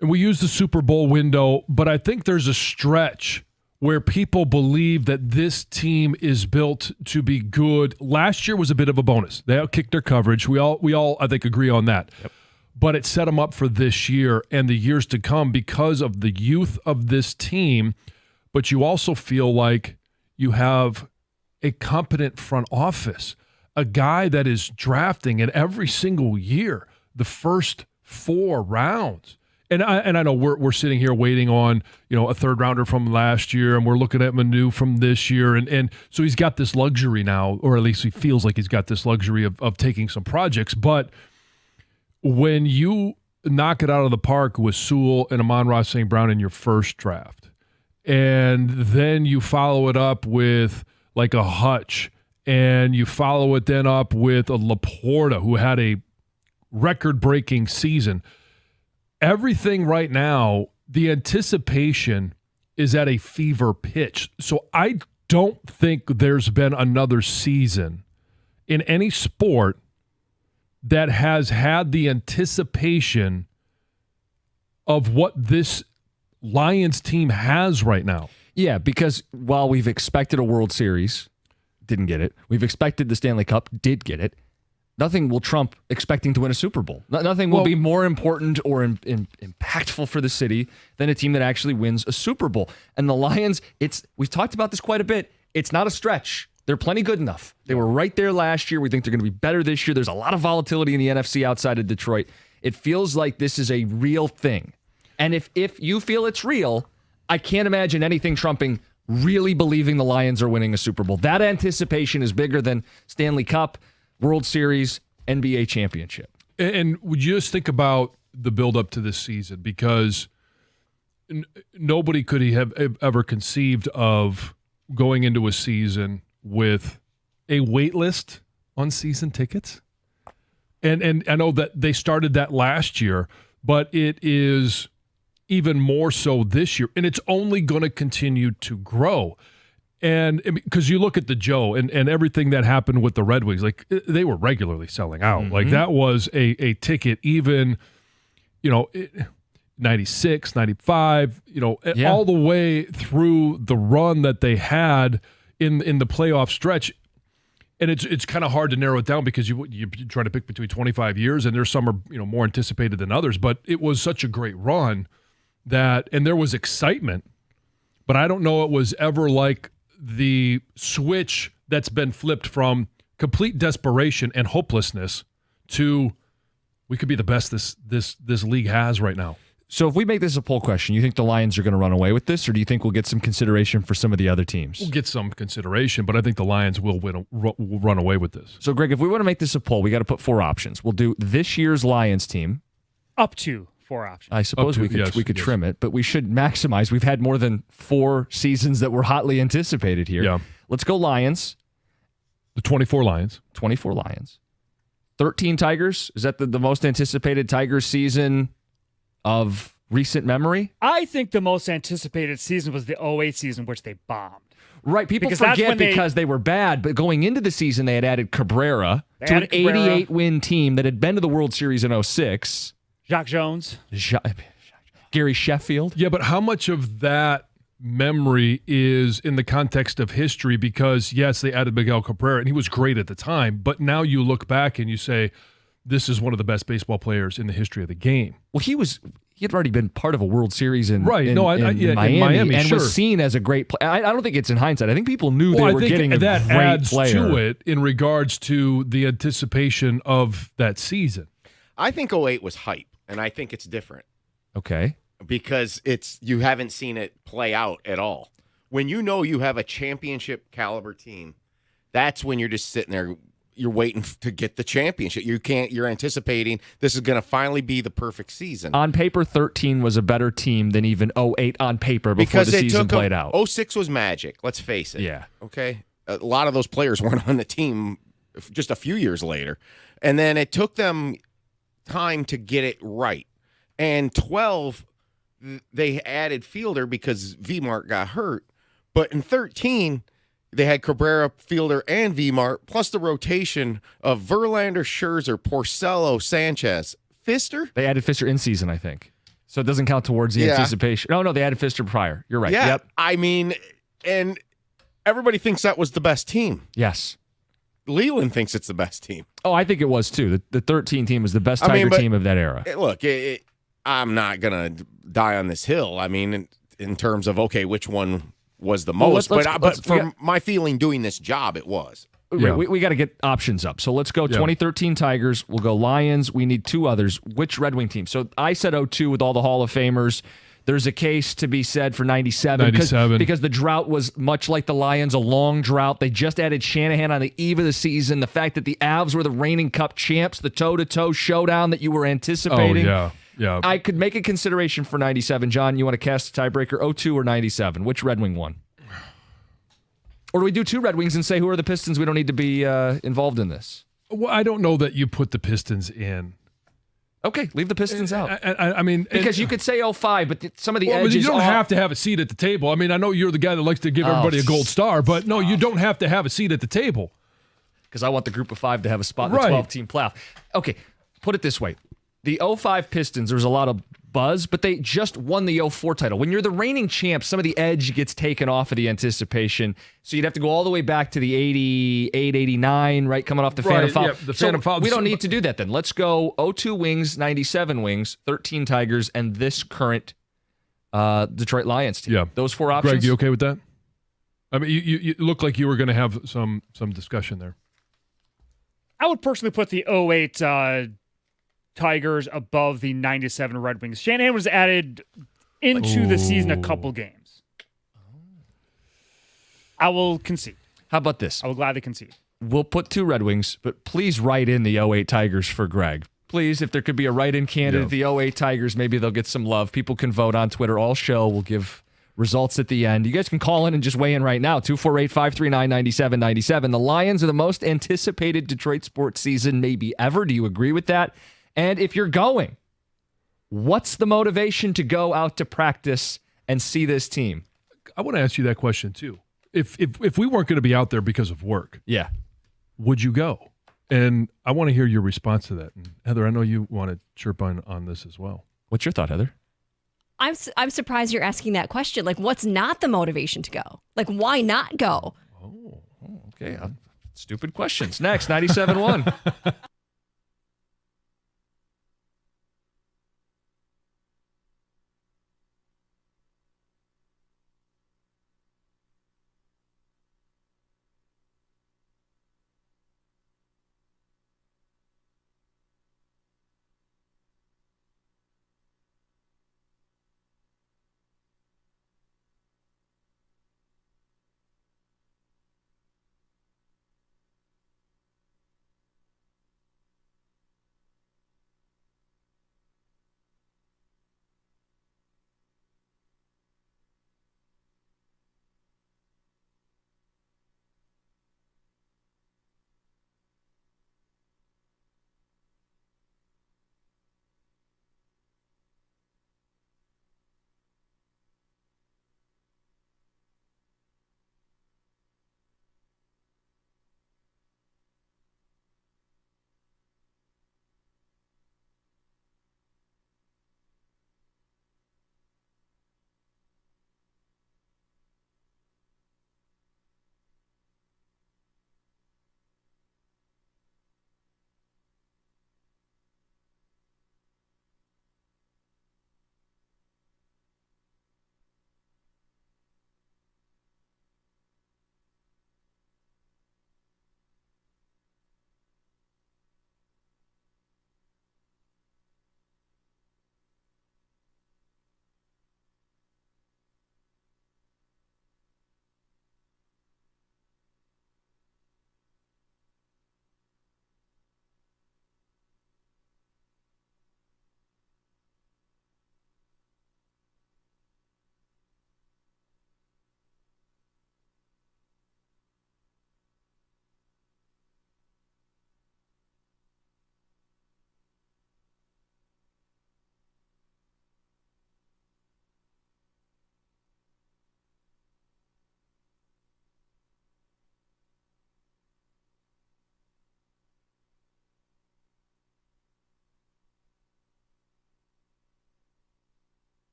And we use the Super Bowl window, but I think there's a stretch where people believe that this team is built to be good. Last year was a bit of a bonus. They outkicked their coverage. We all I think, agree on that. Yep. But it set them up for this year and the years to come because of the youth of this team. But you also feel like you have a competent front office, a guy that is drafting in every single year, the first 4 rounds. And I know we're sitting here waiting on, a third rounder from last year, and we're looking at Manu from this year. And so he's got this luxury now, or at least he feels like he's got this luxury of taking some projects. But when you knock it out of the park with Sewell and Amon-Ra St. Brown in your first draft, and then you follow it up with like a Hutch and you follow it then up with a Laporta who had a record-breaking season. Everything right now, the anticipation is at a fever pitch. So I don't think there's been another season in any sport that has had the anticipation of what this Lions team has right now. Yeah, because while we've expected a World Series, didn't get it. We've expected the Stanley Cup, did get it. Nothing will trump expecting to win a Super Bowl. Nothing will be more important or impactful for the city than a team that actually wins a Super Bowl. And the Lions, we've talked about this quite a bit. It's not a stretch. They're plenty good enough. They were right there last year. We think they're going to be better this year. There's a lot of volatility in the NFC outside of Detroit. It feels like this is a real thing. And if you feel it's real, I can't imagine anything trumping really believing the Lions are winning a Super Bowl. That anticipation is bigger than Stanley Cup, World Series, NBA championship. And would you just think about the buildup to this season? Because nobody could have ever conceived of going into a season with a wait list on season tickets. And I know that they started that last year, but it is even more so this year. And it's only going to continue to grow. And because you look at the Joe and everything that happened with the Red Wings, like they were regularly selling out. Mm-hmm. Like that was a ticket even, 96, 95, all the way through the run that they had in the playoff stretch. And it's kind of hard to narrow it down because you try to pick between 25 years and there's some are more anticipated than others. But it was such a great run and there was excitement. But I don't know it was ever like the switch that's been flipped from complete desperation and hopelessness to we could be the best this league has right now. So if we make this a poll question, you think the Lions are going to run away with this, or do you think we'll get some consideration for some of the other teams? We'll get some consideration, but I think the Lions will run away with this. So, Greg, if we want to make this a poll, we got to put 4 options. We'll do this year's Lions team. Up to 4 options. I suppose we could trim it, but we should maximize. We've had more than 4 seasons that were hotly anticipated here. Yeah. Let's go Lions. The 24 Lions. 24 Lions. 13 Tigers. Is that the most anticipated Tigers season of recent memory? I think the most anticipated season was the 2008 season, which they bombed. Right, people forget because they were bad, but going into the season, they had added Cabrera to an 88-win team that had been to the World Series in 2006. Jacques Jones. Gary Sheffield. Yeah, but how much of that memory is in the context of history? Because, yes, they added Miguel Cabrera, and he was great at the time, but now you look back and you say, this is one of the best baseball players in the history of the game. Well, he had already been part of a World Series in Miami, and sure. was seen as a great player. I don't think it's in hindsight. I think people knew they were getting a that great adds player. To it in regards to the anticipation of that season. I think 2008 was hype, and I think it's different. Okay. Because you haven't seen it play out at all. When you know you have a championship caliber team, that's when you're just sitting there. You're waiting to get the championship. You're anticipating this is going to finally be the perfect season. On paper, 13 was a better team than even 08 on paper before the season played out. 06 was magic, let's face it. Yeah. Okay? A lot of those players weren't on the team just a few years later. And then it took them time to get it right. And 12, they added Fielder because V-Mart got hurt. But in 13, they had Cabrera, Fielder, and V-Mart, plus the rotation of Verlander, Scherzer, Porcello, Sanchez. Fister? They added Fister in season, I think. So it doesn't count towards the anticipation. No, they added Fister prior. You're right. Yeah, yep. I mean, and everybody thinks that was the best team. Yes. Leland thinks it's the best team. Oh, I think it was too. The 13 team was the best Tiger team of that era. Look, I'm not going to die on this hill. I mean, in terms of, okay, which one was the most, but for my feeling doing this job, it was. Yeah. We got to get options up. So let's go 2013 Tigers. We'll go Lions. We need 2 others. Which Red Wing team? So I said 02 with all the Hall of Famers. There's a case to be said for 97. Because the drought was much like the Lions, a long drought. They just added Shanahan on the eve of the season. The fact that the Avs were the reigning Cup champs, the toe-to-toe showdown that you were anticipating. Oh, yeah. I could make a consideration for 97. John, you want to cast a tiebreaker? 02 or 97? Which Red Wing won? Or do we do 2 Red Wings and say who are the Pistons? We don't need to be involved in this. Well, I don't know that you put the Pistons in. Okay, leave the Pistons out. I mean, because you could say 05, but some of the edges. You don't have to have a seat at the table. I mean, I know you're the guy that likes to give everybody a gold star, but no, you don't have to have a seat at the table. Because I want the group of 5 to have a spot in the 12-team playoff. Okay, put it this way. The 05 Pistons, there was a lot of buzz, but they just won the 04 title. When you're the reigning champ, some of the edge gets taken off of the anticipation. So you'd have to go all the way back to the 88, 89, right? Coming off the Phantom Foul. Yeah, the Phantom Foul. We don't need to do that then. Let's go 02 Wings, 97 Wings, 13 Tigers, and this current Detroit Lions team. Yeah. Those 4 options. Greg, you okay with that? I mean, you look like you were going to have some discussion there. I would personally put the 08 Tigers above the 97 Red Wings. Shanahan was added into the season a couple games. I will concede. How about this? I will gladly concede. We'll put 2 Red Wings, but please write in the 08 Tigers for Greg. Please, if there could be a write-in candidate, the 08 Tigers, maybe they'll get some love. People can vote on Twitter all show. We'll give results at the end. You guys can call in and just weigh in right now. 248-539-9797. The Lions are the most anticipated Detroit sports season maybe ever. Do you agree with that? And if you're going, what's the motivation to go out to practice and see this team? I want to ask you that question too. If we weren't going to be out there because of work, would you go? And I want to hear your response to that. And Heather, I know you want to chirp on this as well. What's your thought, Heather? I'm surprised you're asking that question. Like, what's not the motivation to go? Like, why not go? Oh okay. Stupid questions. Next, 97.1.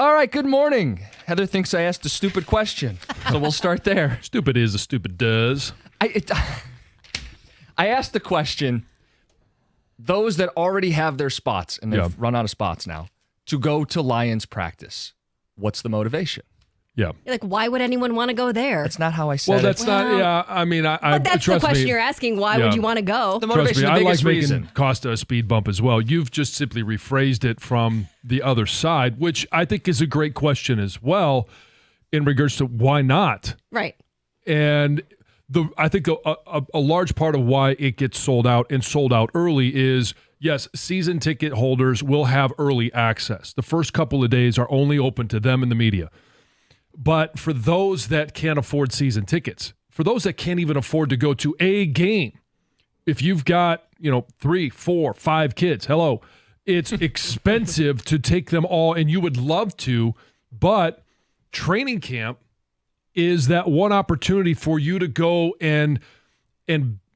All right, good morning. Heather thinks I asked a stupid question, so we'll start there. Stupid is a stupid does. I asked the question, those that already have their spots, and they've run out of spots now, to go to Lions practice, what's the motivation? Yeah. You're like, why would anyone want to go there? That's not how I said Well, it. that's not. Yeah, I mean, But that's the trust question me, you're asking. Why would you want to go? The Trust motivation, me, the I biggest like reason. making Costa a speed bump as well. You've just simply rephrased it from the other side, which I think is a great question as well in regards to why not. Right. And I think a large part of why it gets sold out and sold out early is, yes, season ticket holders will have early access. The first couple of days are only open to them and the media. But for those that can't afford season tickets, for those that can't even afford to go to a game, if you've got, 3, 4, 5 kids, hello, it's expensive to take them all, and you would love to, but training camp is that one opportunity for you to go and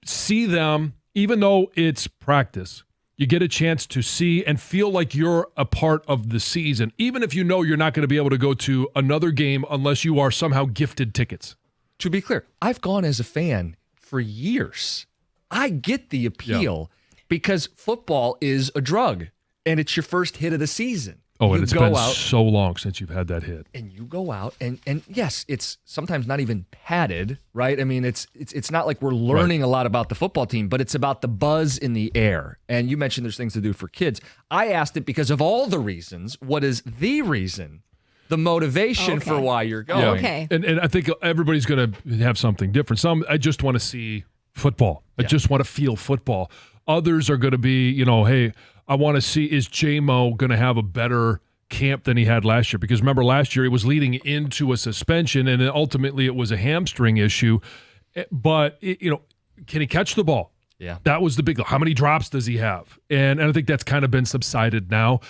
see them, even though it's practice. You get a chance to see and feel like you're a part of the season, even if you know you're not going to be able to go to another game unless you are somehow gifted tickets. To be clear, I've gone as a fan for years. I get the appeal because football is a drug, and it's your first hit of the season. Oh, and You it's go been out, so long since you've had that hit. and you go out, and yes, it's sometimes not even padded, right? I mean, it's not like we're learning a lot about the football team, but it's about the buzz in the air. And you mentioned there's things to do for kids. I asked it because of all the reasons. What is the reason? The motivation for why you're going. Yeah. Okay. And I think everybody's going to have something different. Some, I just want to see football. I just want to feel football. Others are going to be, hey, I want to see, is J-Mo going to have a better camp than he had last year? Because remember, last year he was leading into a suspension, and then ultimately it was a hamstring issue. But, can he catch the ball? Yeah. That was the big, how many drops does he have? And I think that's kind of been subsided now.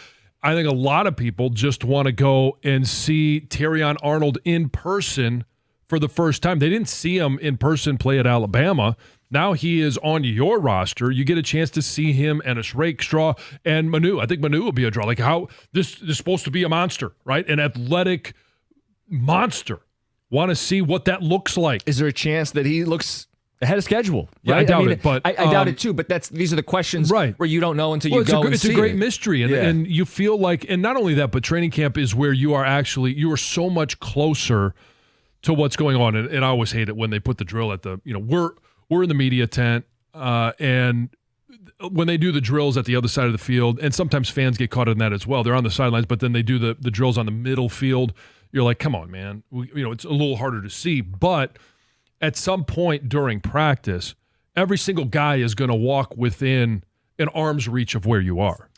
I think a lot of people just want to go and see Terrion Arnold in person for the first time. They didn't see him in person play at Alabama. Now he is on your roster. You get a chance to see him and a Rakestraw and Manu. I think Manu will be a draw. Like how this is supposed to be a monster, right? An athletic monster. Want to see what that looks like. Is there a chance that he looks ahead of schedule? Yeah, right? I doubt it, but I doubt it too. But these are the questions where you don't know until you go and see it's a great it. mystery, and you feel like, and not only that, but training camp is where you are so much closer to what's going on. And I always hate it when they put the drill at the, we're in the media tent, and when they do the drills at the other side of the field, and sometimes fans get caught in that as well. They're on the sidelines, but then they do the drills on the middle field. You're like, come on, man. It's a little harder to see, but at some point during practice, every single guy is going to walk within an arm's reach of where you are.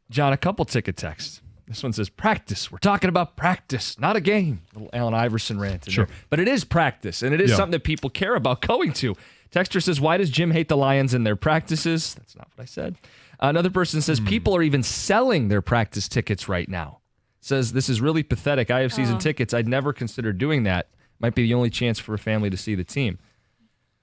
John, a couple ticket texts. This one says, practice. We're talking about practice, not a game. Little Allen Iverson rant in there. But it is practice, and it is something that people care about going to. Texter says, why does Jim hate the Lions in their practices? That's not what I said. Another person says, people are even selling their practice tickets right now. Says, this is really pathetic. I have season tickets. I'd never consider doing that. Might be the only chance for a family to see the team.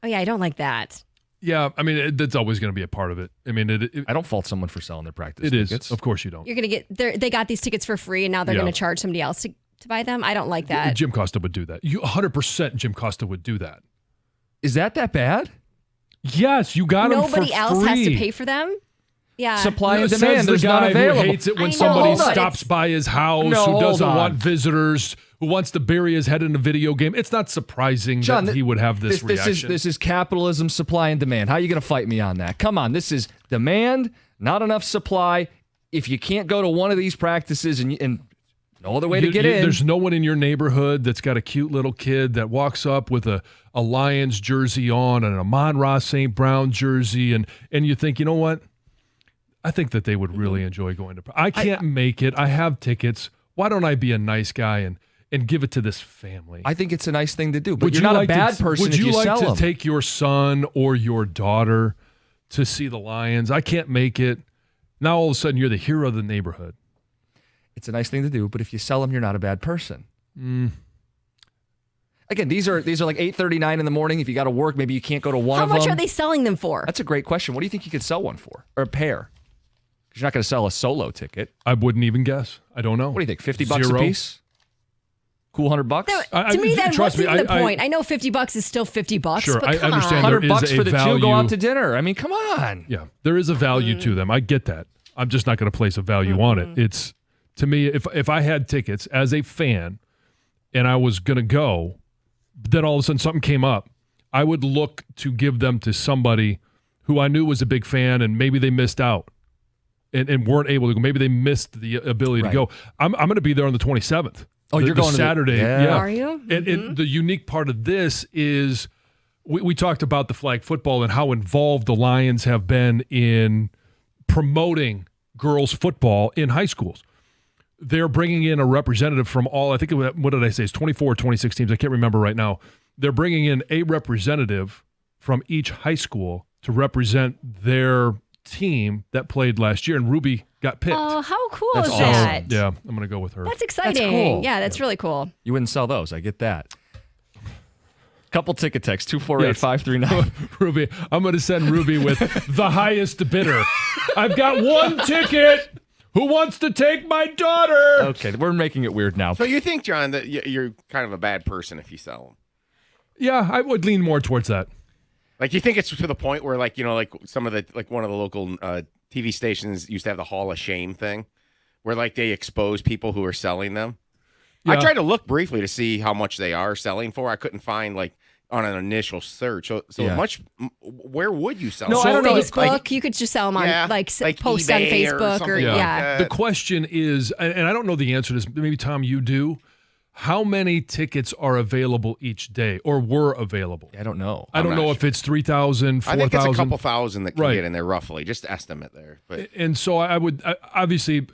Oh, yeah, I don't like that. Yeah, I mean, that's always going to be a part of it. I mean, I don't fault someone for selling their practice tickets. It is. Of course you don't. You're going to get, they got these tickets for free, and now they're going to charge somebody else to buy them. I don't like that. Jim Costa would do that. 100% Jim Costa would do that. Is that bad? Yes, you got them for free. Nobody else has to pay for them? Yeah. Supply and Says demand. the There's guy not available. who hates it when I know, somebody hold on. stops by his house, who hold doesn't on. want visitors, who wants to bury his head in a video game. It's not surprising John, that he would have this reaction. This is capitalism, supply and demand. How are you going to fight me on that? Come on, this is demand, not enough supply. If you can't go to one of these practices and no other way to get in. There's no one in your neighborhood that's got a cute little kid that walks up with a Lions jersey on and an Amon-Ra St. Brown jersey, and you think, you know what? I think that they would really enjoy going to. I can't make it. I have tickets. Why don't I be a nice guy and give it to this family? I think it's a nice thing to do, but you're not a bad person if you sell them. Would you like to take your son or your daughter to see the Lions? I can't make it. Now all of a sudden you're the hero of the neighborhood. It's a nice thing to do, but if you sell them, you're not a bad person. Again, these are like 8:39 in the morning. If you got to work, maybe you can't go to one of them. How much are they selling them for? That's a great question. What do you think you could sell one for, or a pair? You're not going to sell a solo ticket. I wouldn't even guess. I don't know. What do you think? $50 Zero? a piece? Cool $100? To me, then trust what's me, even the point? I know $50 is still $50, Sure, but I come understand on. there is $100 a for the value. two go out to dinner. I mean, come on. Yeah, there is a value to them. I get that. I'm just not going to place a value on it. It's, to me, if I had tickets as a fan and I was going to go, then all of a sudden something came up, I would look to give them to somebody who I knew was a big fan and maybe they missed out and weren't able to go. Maybe they missed the ability to go. I'm going to be there on the 27th. Oh, you're going Saturday. Yeah. Are you? And the unique part of this is we talked about the flag football and how involved the Lions have been in promoting girls football in high schools. They're bringing in a representative from all, I think, what did I say? It's 24 or 26 teams. I can't remember right now. They're bringing in a representative from each high school to represent their team that played last year, and Ruby got picked. Oh, how cool That's is awesome. that? Yeah, I'm going to go with her. That's exciting. cool. Yeah, that's really cool. You wouldn't sell those. I get that. Couple ticket texts, 248-539. Ruby, I'm going to send Ruby with the highest bidder. I've got one ticket. Who wants to take my daughter? Okay, we're making it weird now. So you think, John, that you're kind of a bad person if you sell them? Yeah, I would lean more towards that. Like, you think it's to the point where, like, you know, like some of the, like one of the local TV stations used to have the Hall of Shame thing, where like they expose people who are selling them. Yeah. I tried to look briefly to see how much they are selling for. I couldn't find like on an initial search. So Yeah. much. Where would you sell? No, them? I don't know. Facebook, you could just sell them on like post on eBay or Facebook or something like yeah. The question is, and I don't know the answer to this, maybe Tom, you do. How many tickets are available each day or were available? I don't know. I don't I'm know not if it's 3,000, I think it's a 4,000. couple thousand that can Right. get in there roughly. Just estimate there. But And so I would, obviously,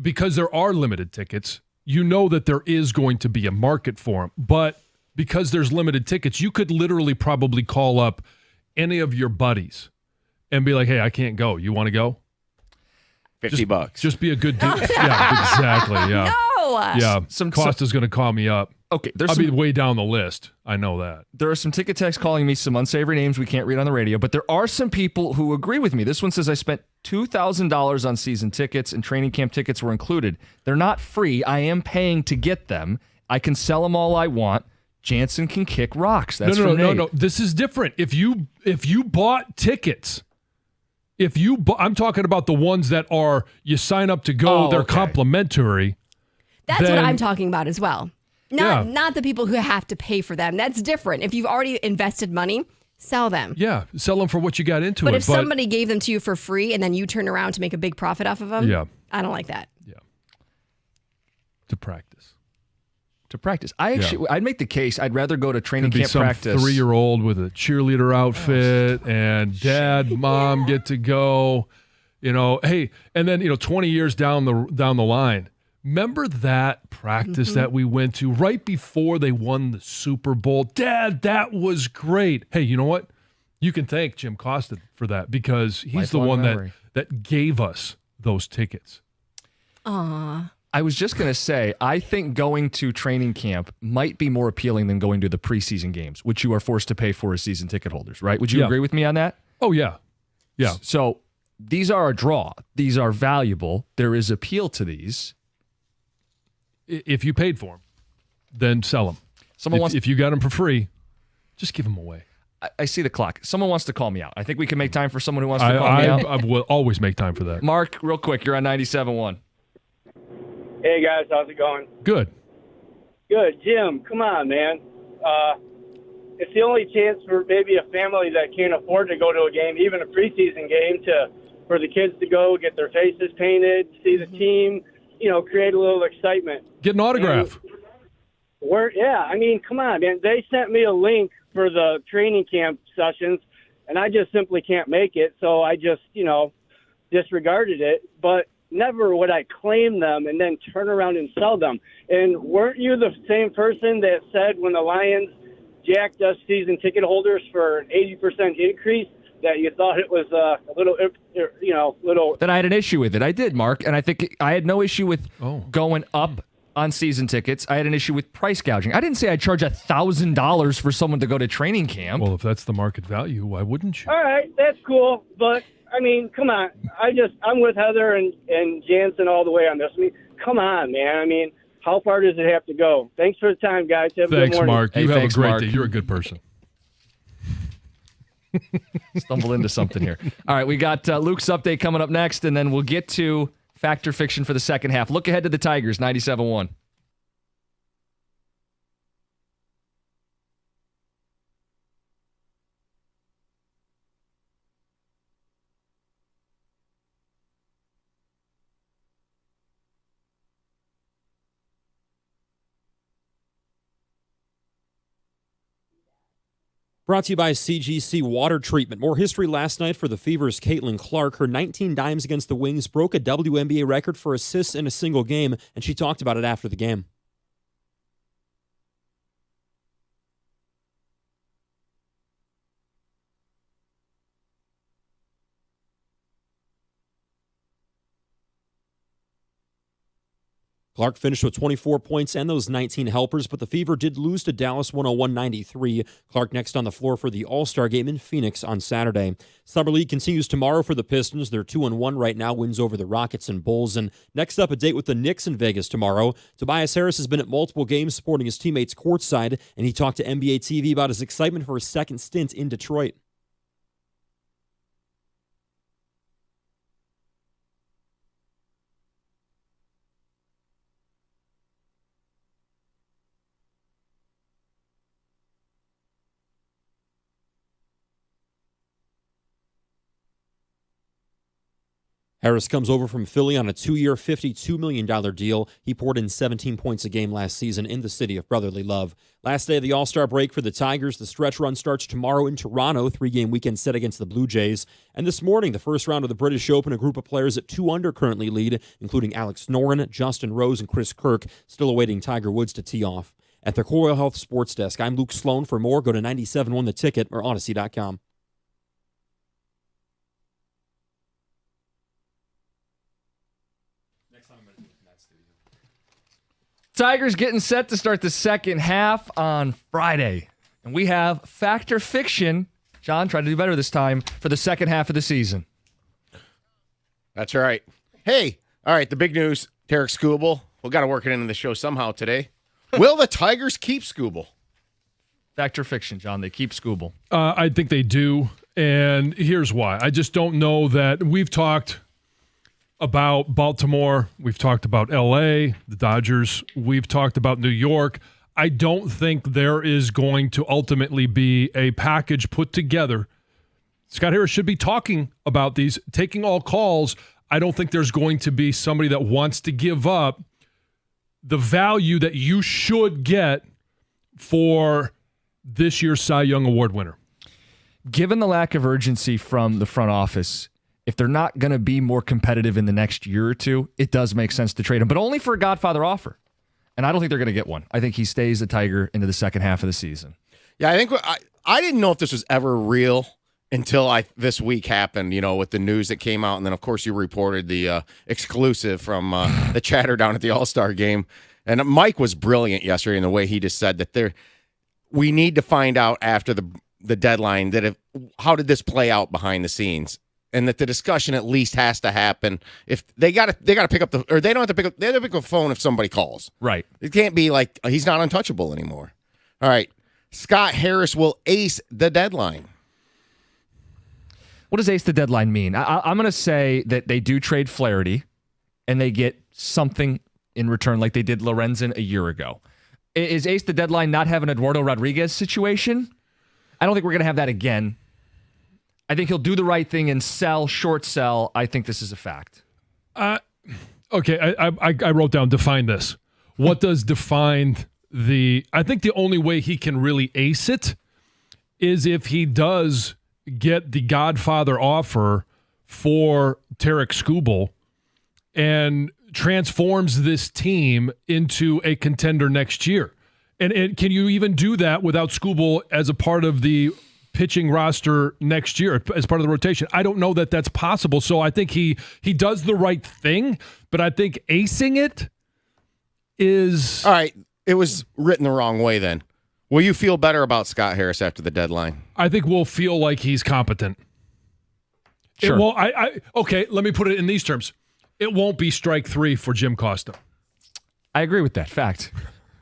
because there are limited tickets, you know that there is going to be a market for them. But because there's limited tickets, you could literally probably call up any of your buddies and be like, hey, I can't go. You want to go? $50. Just be a good dude. Yeah, exactly. Yeah. No. Yeah. Costa's going to call me up. Okay, I'll be way down the list. I know that. There are some ticket texts calling me some unsavory names we can't read on the radio, but there are some people who agree with me. This one says I spent $2,000 on season tickets and training camp tickets were included. They're not free. I am paying to get them. I can sell them all I want. Jansen can kick rocks. That's from Nate. No. This is different. If you bought tickets, I'm talking about the ones that are you sign up to go. They're complimentary. That's what then- I'm talking about as well. Not the people who have to pay for them. That's different. If you've already invested money, sell them. Yeah, sell them for what you got into But it. if somebody gave them to you for free and then you turn around to make a big profit off of them, I don't like that. Yeah. To practice. I'd make the case I'd rather go to training Could be camp some practice. 3-year-old with a cheerleader outfit and dad, mom get to go. You know, hey, and then 20 years down the line. Remember that practice that we went to right before they won the Super Bowl? Dad, that was great. Hey, you know what? You can thank Jim Costa for that because he's the Lifelong one memory. that gave us those tickets. Aw. I was just going to say, I think going to training camp might be more appealing than going to the preseason games, which you are forced to pay for as season ticket holders, right? Would you agree with me on that? Oh, yeah. Yeah. So these are a draw. These are valuable. There is appeal to these. If you paid for them, then sell them. If you got them for free, just give them away. I see the clock. Someone wants to call me out. I think we can make time for someone who wants to call me out. I will always make time for that. Mark, real quick, you're on 97.1. Hey, guys. How's it going? Good. Good. Jim, come on, man. It's the only chance for maybe a family that can't afford to go to a game, even a preseason game, for the kids to go get their faces painted, see the team, create a little excitement. Get an autograph. Come on, man. They sent me a link for the training camp sessions, and I just simply can't make it, so I just, disregarded it. But never would I claim them and then turn around and sell them. And weren't you the same person that said when the Lions jacked us season ticket holders for an 80% increase that you thought it was a little... That I had an issue with it. I did, Mark, and I think I had no issue with going up on season tickets. I had an issue with price gouging. I didn't say I'd charge $1,000 for someone to go to training camp. Well, if that's the market value, why wouldn't you? All right, that's cool, but I mean, come on. I'm with Heather and Jansen all the way on this. I mean, come on, man. I mean, how far does it have to go? Thanks for the time, guys. Have a good morning. Mark. You Hey, have thanks, a great Mark. day. You're a good person. Stumbled into something here. All right, we got Luke's update coming up next, and then we'll get to Fact or Fiction for the second half. Look ahead to the Tigers, 97-1. Brought to you by CGC Water Treatment. More history last night for the Fever's Caitlin Clark. Her 19 dimes against the Wings broke a WNBA record for assists in a single game, and she talked about it after the game. Clark finished with 24 points and those 19 helpers, but the Fever did lose to Dallas 101-93. Clark next on the floor for the All-Star game in Phoenix on Saturday. Summer League continues tomorrow for the Pistons. They're 2-1 right now, wins over the Rockets and Bulls. And next up, a date with the Knicks in Vegas tomorrow. Tobias Harris has been at multiple games supporting his teammates courtside, and he talked to NBA TV about his excitement for his second stint in Detroit. Harris comes over from Philly on a 2-year, $52 million deal. He poured in 17 points a game last season in the city of brotherly love. Last day of the All-Star break for the Tigers. The stretch run starts tomorrow in Toronto, 3-game weekend set against the Blue Jays. And this morning, the first round of the British Open, a group of players at 2 under currently lead, including Alex Noren, Justin Rose, and Chris Kirk, still awaiting Tiger Woods to tee off. At the Coral Health Sports Desk, I'm Luke Sloan. For more, go to 97.1 The Ticket or Odyssey.com. Tigers getting set to start the second half on Friday. And we have Fact or Fiction. John, try to do better this time for the second half of the season. That's right. Hey, all right, the big news, Tarek Skubal. We got to work it into the show somehow today. Will the Tigers keep Skubal? Fact or Fiction, John? They keep Skubal. I think they do, and here's why. I just don't know that we've talked about Baltimore. We've talked about L.A., the Dodgers. We've talked about New York. I don't think there is going to ultimately be a package put together. Scott Harris should be talking about these, taking all calls. I don't think there's going to be somebody that wants to give up the value that you should get for this year's Cy Young Award winner. Given the lack of urgency from the front office, if they're not going to be more competitive in the next year or two, it does make sense to trade him, but only for a Godfather offer. And I don't think they're going to get one. I think he stays a Tiger into the second half of the season. Yeah, I think I didn't know if this was ever real until this week happened, with the news that came out. And then, of course, you reported the exclusive from the chatter down at the All-Star game. And Mike was brilliant yesterday in the way he just said that we need to find out after the deadline that how did this play out behind the scenes. And that the discussion at least has to happen. If they got to pick up they don't have to pick up. They have to pick up the phone if somebody calls. Right. It can't be like he's not untouchable anymore. All right, Scott Harris will ace the deadline. What does ace the deadline mean? I'm going to say that they do trade Flaherty, and they get something in return, like they did Lorenzen a year ago. Is ace the deadline not have an Eduardo Rodriguez situation? I don't think we're going to have that again. I think he'll do the right thing and short sell. I think this is a fact. Okay, I wrote down define this. What does define I think the only way he can really ace it is if he does get the Godfather offer for Tarek Skubal and transforms this team into a contender next year. And can you even do that without Skubal as a part of the pitching roster next year as part of the rotation? I don't know that that's possible. So I think he does the right thing, but I think acing it is... All right, it was written the wrong way then. Will you feel better about Scott Harris after the deadline? I think we'll feel like he's competent. It won't. Okay, let me put it in these terms. It won't be strike 3 for Jim Costa. I agree with that. Fact.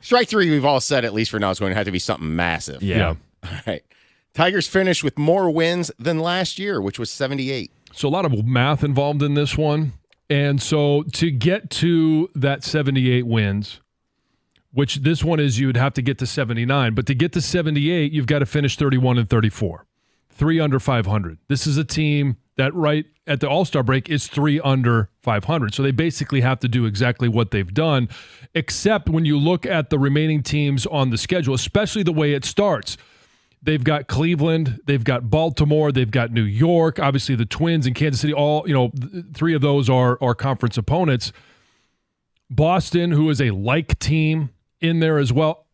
Strike 3, we've all said, at least for now, is going to have to be something massive. Yeah. All right. Tigers finished with more wins than last year, which was 78. So a lot of math involved in this one. And so to get to that 78 wins, which this one is, you would have to get to 79. But to get to 78, you've got to finish 31-34. 3 under 500. This is a team that right at the All-Star break is 3 under 500. So they basically have to do exactly what they've done, except when you look at the remaining teams on the schedule, especially the way it starts. They've got Cleveland, they've got Baltimore, they've got New York, obviously the Twins and Kansas City, all, 3 of those are conference opponents. Boston, who is a like team in there as well.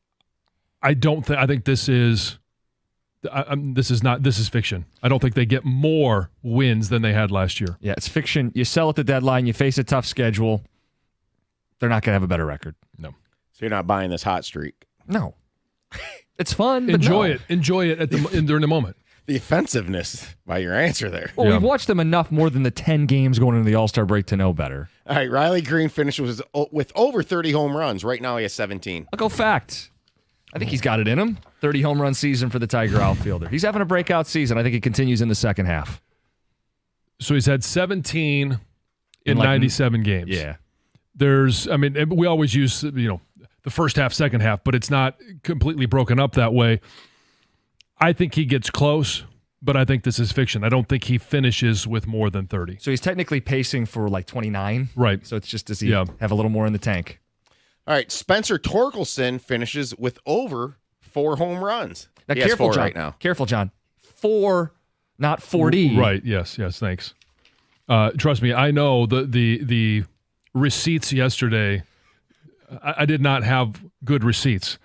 I think this is fiction. I don't think they get more wins than they had last year. Yeah, it's fiction. You sell at the deadline, you face a tough schedule. They're not going to have a better record. No. So you're not buying this hot streak. No. It's fun. But Enjoy no. it. Enjoy it during the moment. The offensiveness by your answer there. Well, we've watched them enough more than the 10 games going into the All-Star break to know better. All right, Riley Green finished with over 30 home runs. Right now he has 17. I'll go fact. I think he's got it in him. 30 home run season for the Tiger outfielder. He's having a breakout season. I think it continues in the second half. So he's had 17 in 97 games. Yeah. We always use, the first half, second half, but it's not completely broken up that way. I think he gets close, but I think this is fiction. I don't think he finishes with more than 30. So he's technically pacing for like 29. Right. So it's just, does he have a little more in the tank? All right, Spencer Torkelson finishes with over 4 home runs. Now, He has careful, 4 John. right now. Careful, John. 4, not 40. Right. Yes. Thanks. Trust me, I know the receipts yesterday. I did not have good receipts.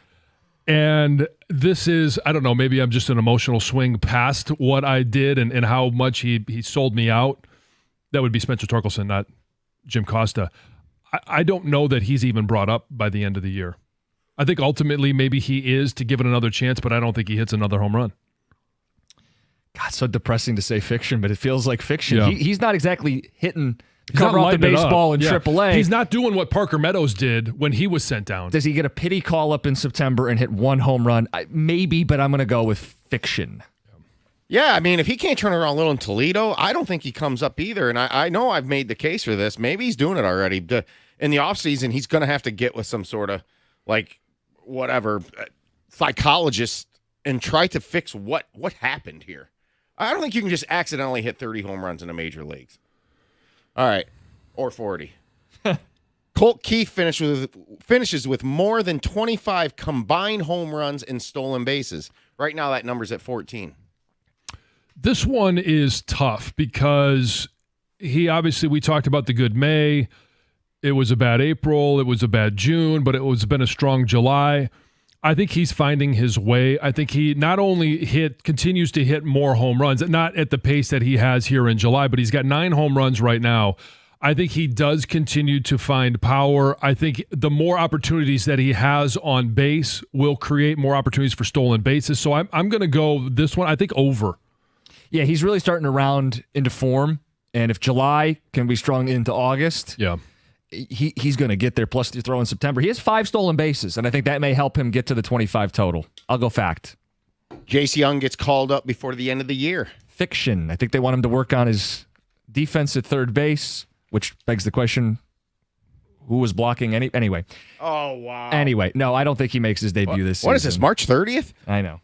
And this is, I don't know, maybe I'm just an emotional swing past what I did and how much he sold me out. That would be Spencer Torkelson, not Jim Costa. I don't know that he's even brought up by the end of the year. I think ultimately maybe he is to give it another chance, but I don't think he hits another home run. God, so depressing to say fiction, but it feels like fiction. Yeah. He's not exactly hitting He's cover not off the lighting it up. baseball in AAA. He's not doing what Parker Meadows did when he was sent down. Does he get a pity call up in September and hit 1 home run? Maybe, but I'm going to go with fiction. Yeah, I mean, if he can't turn around a little in Toledo, I don't think he comes up either. And I know I've made the case for this. Maybe he's doing it already. In the offseason, he's going to have to get with some sort of, psychologist and try to fix what happened here. I don't think you can just accidentally hit 30 home runs in the major leagues. All right. Or 40. Colt Keith finishes with more than 25 combined home runs and stolen bases. Right now, that number's at 14. This one is tough because we talked about the good May. It was a bad April. It was a bad June, but been a strong July. I think he's finding his way. I think he not only continues to hit more home runs, not at the pace that he has here in July, but he's got 9 home runs right now. I think he does continue to find power. I think the more opportunities that he has on base will create more opportunities for stolen bases. So I'm going to go this one, I think, over. Yeah, he's really starting to round into form. And if July can be strong into August, he's going to get there. Plus, you throw in September. He has 5 stolen bases, and I think that may help him get to the 25 total. I'll go fact. Jace Young gets called up before the end of the year. Fiction. I think they want him to work on his defense at third base, which begs the question, who was blocking anyway? Oh, wow. Anyway, no, I don't think he makes his debut this season. What is this, March 30th? I know.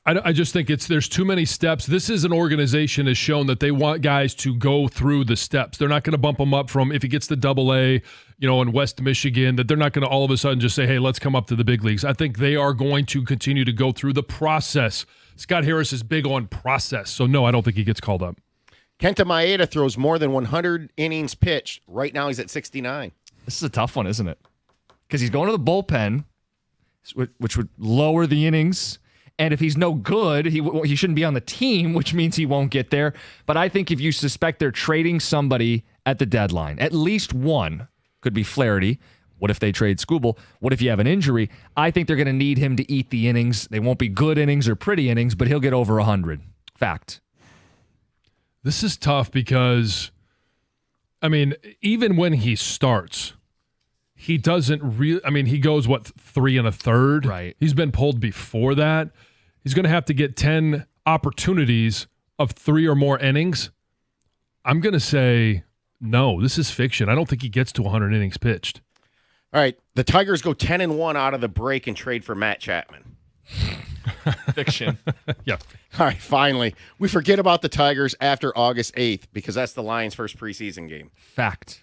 I just think there's too many steps. This is an organization has shown that they want guys to go through the steps. They're not going to bump him up from if he gets to AA, in West Michigan, that they're not going to all of a sudden just say, hey, let's come up to the big leagues. I think they are going to continue to go through the process. Scott Harris is big on process. So, no, I don't think he gets called up. Kenta Maeda throws more than 100 innings pitched. Right now he's at 69. This is a tough one, isn't it? Because he's going to the bullpen, which would lower the innings. And if he's no good, he shouldn't be on the team, which means he won't get there. But I think if you suspect they're trading somebody at the deadline, at least one, could be Flaherty. What if they trade Skubal? What if you have an injury? I think they're going to need him to eat the innings. They won't be good innings or pretty innings, but he'll get over 100. Fact. This is tough because, I mean, even when he starts, he doesn't really, I mean, he goes, 3 1/3? Right. He's been pulled before that. He's going to have to get 10 opportunities of 3 or more innings. I'm going to say no, this is fiction. I don't think he gets to 100 innings pitched. All right, the Tigers go 10-1 out of the break and trade for Matt Chapman. Fiction. Yeah. All right, finally, we forget about the Tigers after August 8th because that's the Lions' first preseason game. Fact.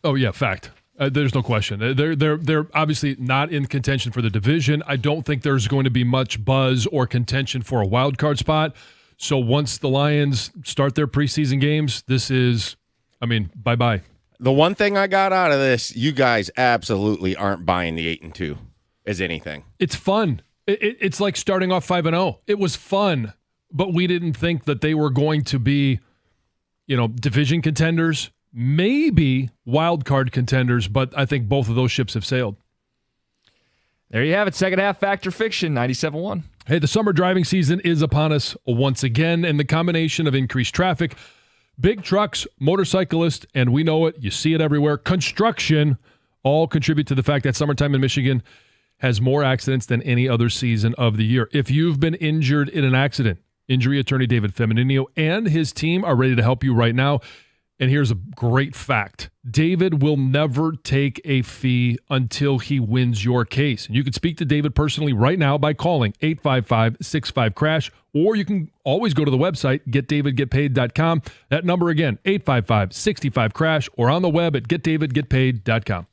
Oh yeah, fact. There's no question. They're obviously not in contention for the division. I don't think there's going to be much buzz or contention for a wild card spot. So once the Lions start their preseason games, this is, I mean, bye-bye. The one thing I got out of this, you guys absolutely aren't buying the 8-2 as anything. It's fun. It's like starting off 5-0. It was fun, but we didn't think that they were going to be, division contenders, maybe wild card contenders, but I think both of those ships have sailed. There you have it. Second half Factor Fiction, 97.1. Hey, the summer driving season is upon us once again, and the combination of increased traffic, big trucks, motorcyclists, and we know it, you see it everywhere, construction, all contribute to the fact that summertime in Michigan has more accidents than any other season of the year. If you've been injured in an accident, injury attorney David Feminino and his team are ready to help you right now. And here's a great fact. David will never take a fee until he wins your case. And you can speak to David personally right now by calling 855-65-CRASH, or you can always go to the website, getdavidgetpaid.com. That number again, 855-65-CRASH, or on the web at getdavidgetpaid.com.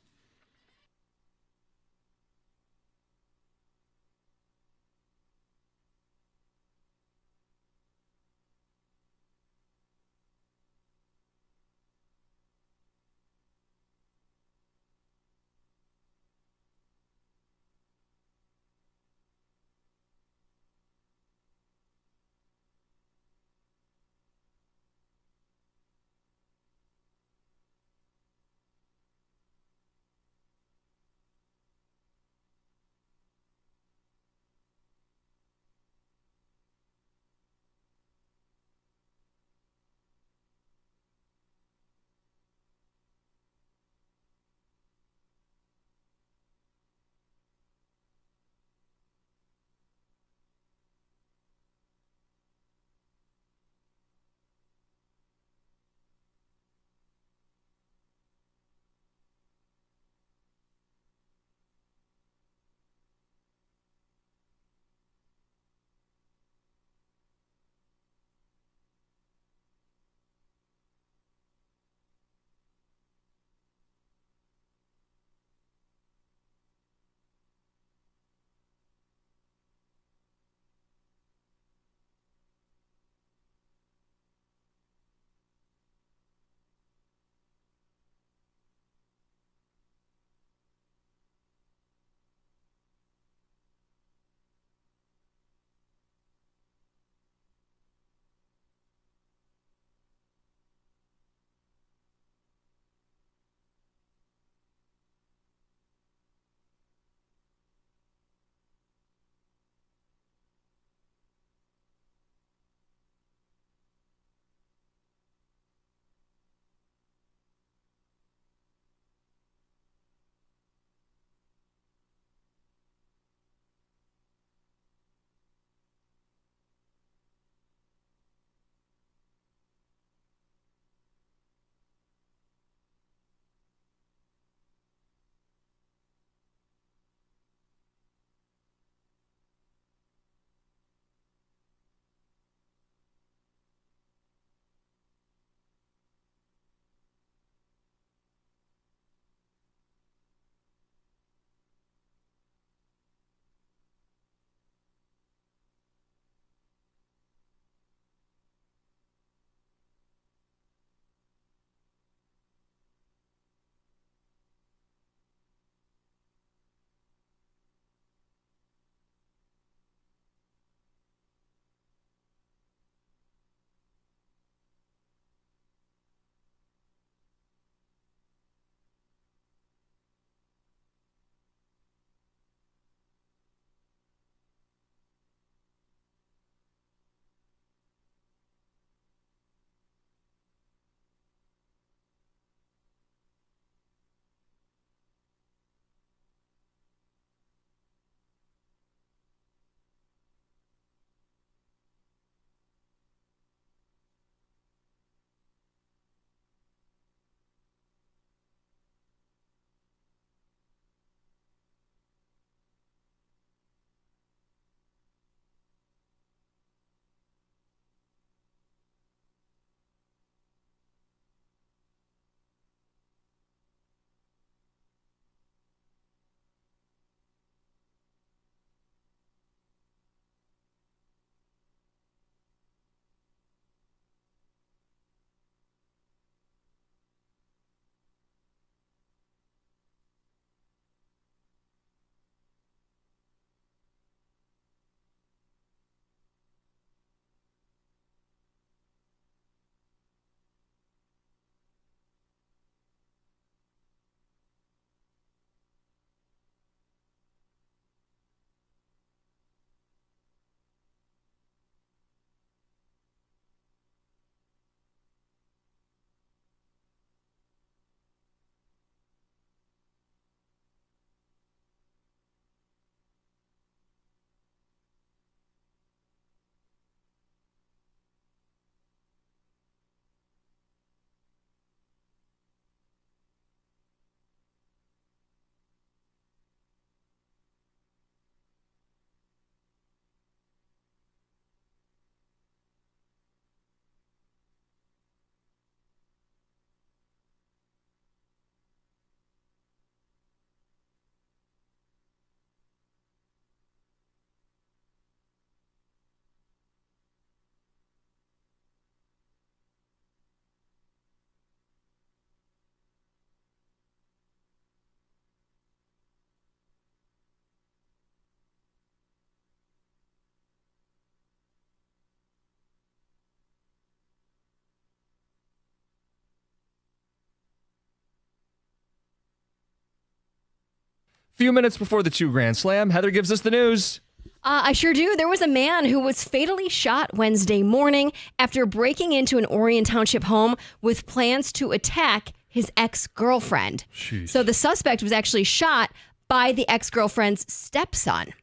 Few minutes before the 2 Grand Slam, Heather gives us the news. I sure do. There was a man who was fatally shot Wednesday morning after breaking into an Orion Township home with plans to attack his ex-girlfriend. Jeez. So the suspect was actually shot by the ex-girlfriend's stepson.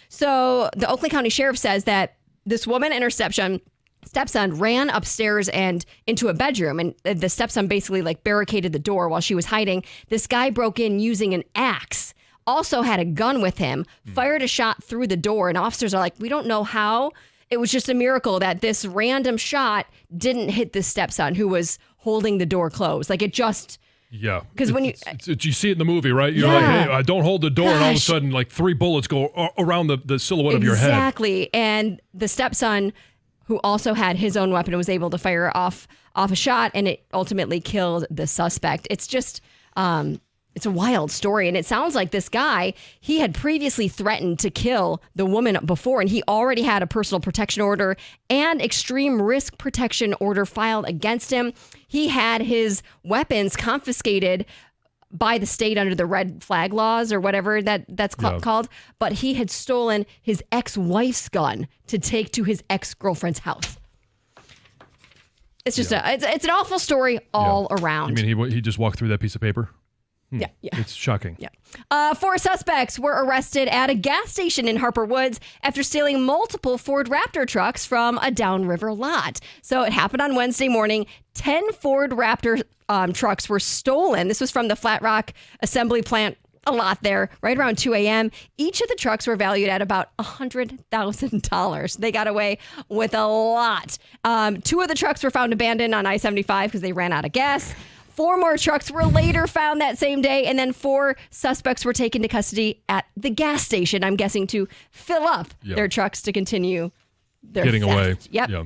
So the Oakland County Sheriff says that this woman and her stepson ran upstairs and into a bedroom, and the stepson basically like barricaded the door while she was hiding. This guy broke in using an axe, also had a gun with him, fired a shot through the door, and officers are like, we don't know how. It was just a miracle that this random shot didn't hit the stepson who was holding the door closed. Like it just... Yeah. Because when you see it in the movie, right? You're like, hey, don't hold the door. And all of a sudden, like 3 bullets go around the silhouette of your head. Exactly. And the stepson, who also had his own weapon, was able to fire off a shot, and it ultimately killed the suspect. It's just... it's a wild story, and it sounds like this guy, he had previously threatened to kill the woman before, and he already had a personal protection order and extreme risk protection order filed against him. He had his weapons confiscated by the state under the red flag laws or whatever that's called, but he had stolen his ex-wife's gun to take to his ex-girlfriend's house. It's just it's an awful story all around. You mean he just walked through that piece of paper? Yeah. It's shocking. Yeah. 4 suspects were arrested at a gas station in Harper Woods after stealing multiple Ford Raptor trucks from a downriver lot. So it happened on Wednesday morning. 10 Ford Raptor trucks were stolen. This was from the Flat Rock Assembly Plant, a lot there, right around 2 a.m. Each of the trucks were valued at about $100,000. They got away with a lot. 2 of the trucks were found abandoned on I-75 because they ran out of gas. 4 more trucks were later found that same day, and then 4 suspects were taken to custody at the gas station, I'm guessing to fill up their trucks to continue their getting theft. away. Yep. Yeah.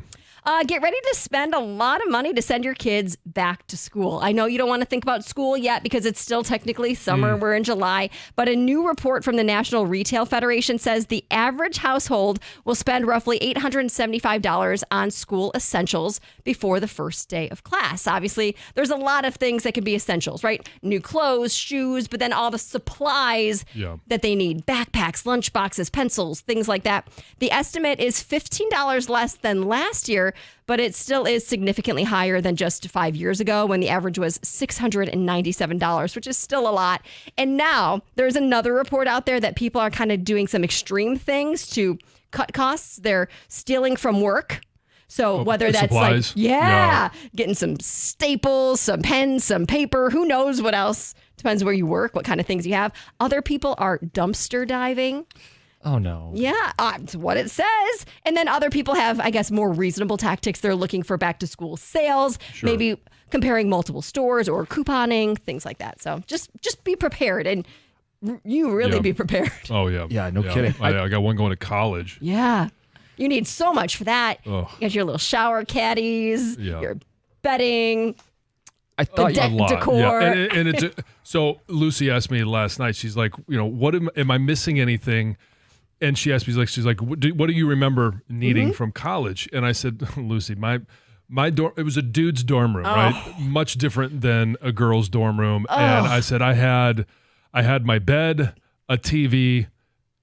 Get ready to spend a lot of money to send your kids back to school. I know you don't want to think about school yet because it's still technically summer. We're in July. But a new report from the National Retail Federation says the average household will spend roughly $875 on school essentials before the first day of class. Obviously, there's a lot of things that can be essentials, right? New clothes, shoes, but then all the supplies that they need. Backpacks, lunch boxes, pencils, things like that. The estimate is $15 less than last year, but it still is significantly higher than just 5 years ago when the average was $697, which is still a lot. And now there's another report out there that people are kind of doing some extreme things to cut costs. They're stealing from work. So whether that's supplies. like, getting some staples, some pens, some paper, who knows what else. Depends where you work, what kind of things you have. Other people are dumpster diving. Oh, no. Yeah, it's what it says. And then other people have, I guess, more reasonable tactics. They're looking for back to school sales, maybe comparing multiple stores or couponing, things like that. So just be prepared, and you really be prepared. Oh, yeah. Yeah, no kidding. I got one going to college. Yeah. You need so much for that. Ugh. You got your little shower caddies, your bedding. I thought decor. Yeah. And it's so Lucy asked me last night. She's like, what am I missing anything? And she asked me, she's like, what do you remember needing from college? And I said, Lucy, my dorm, it was a dude's dorm room, right? Much different than a girl's dorm room. And I said, I had my bed, a TV,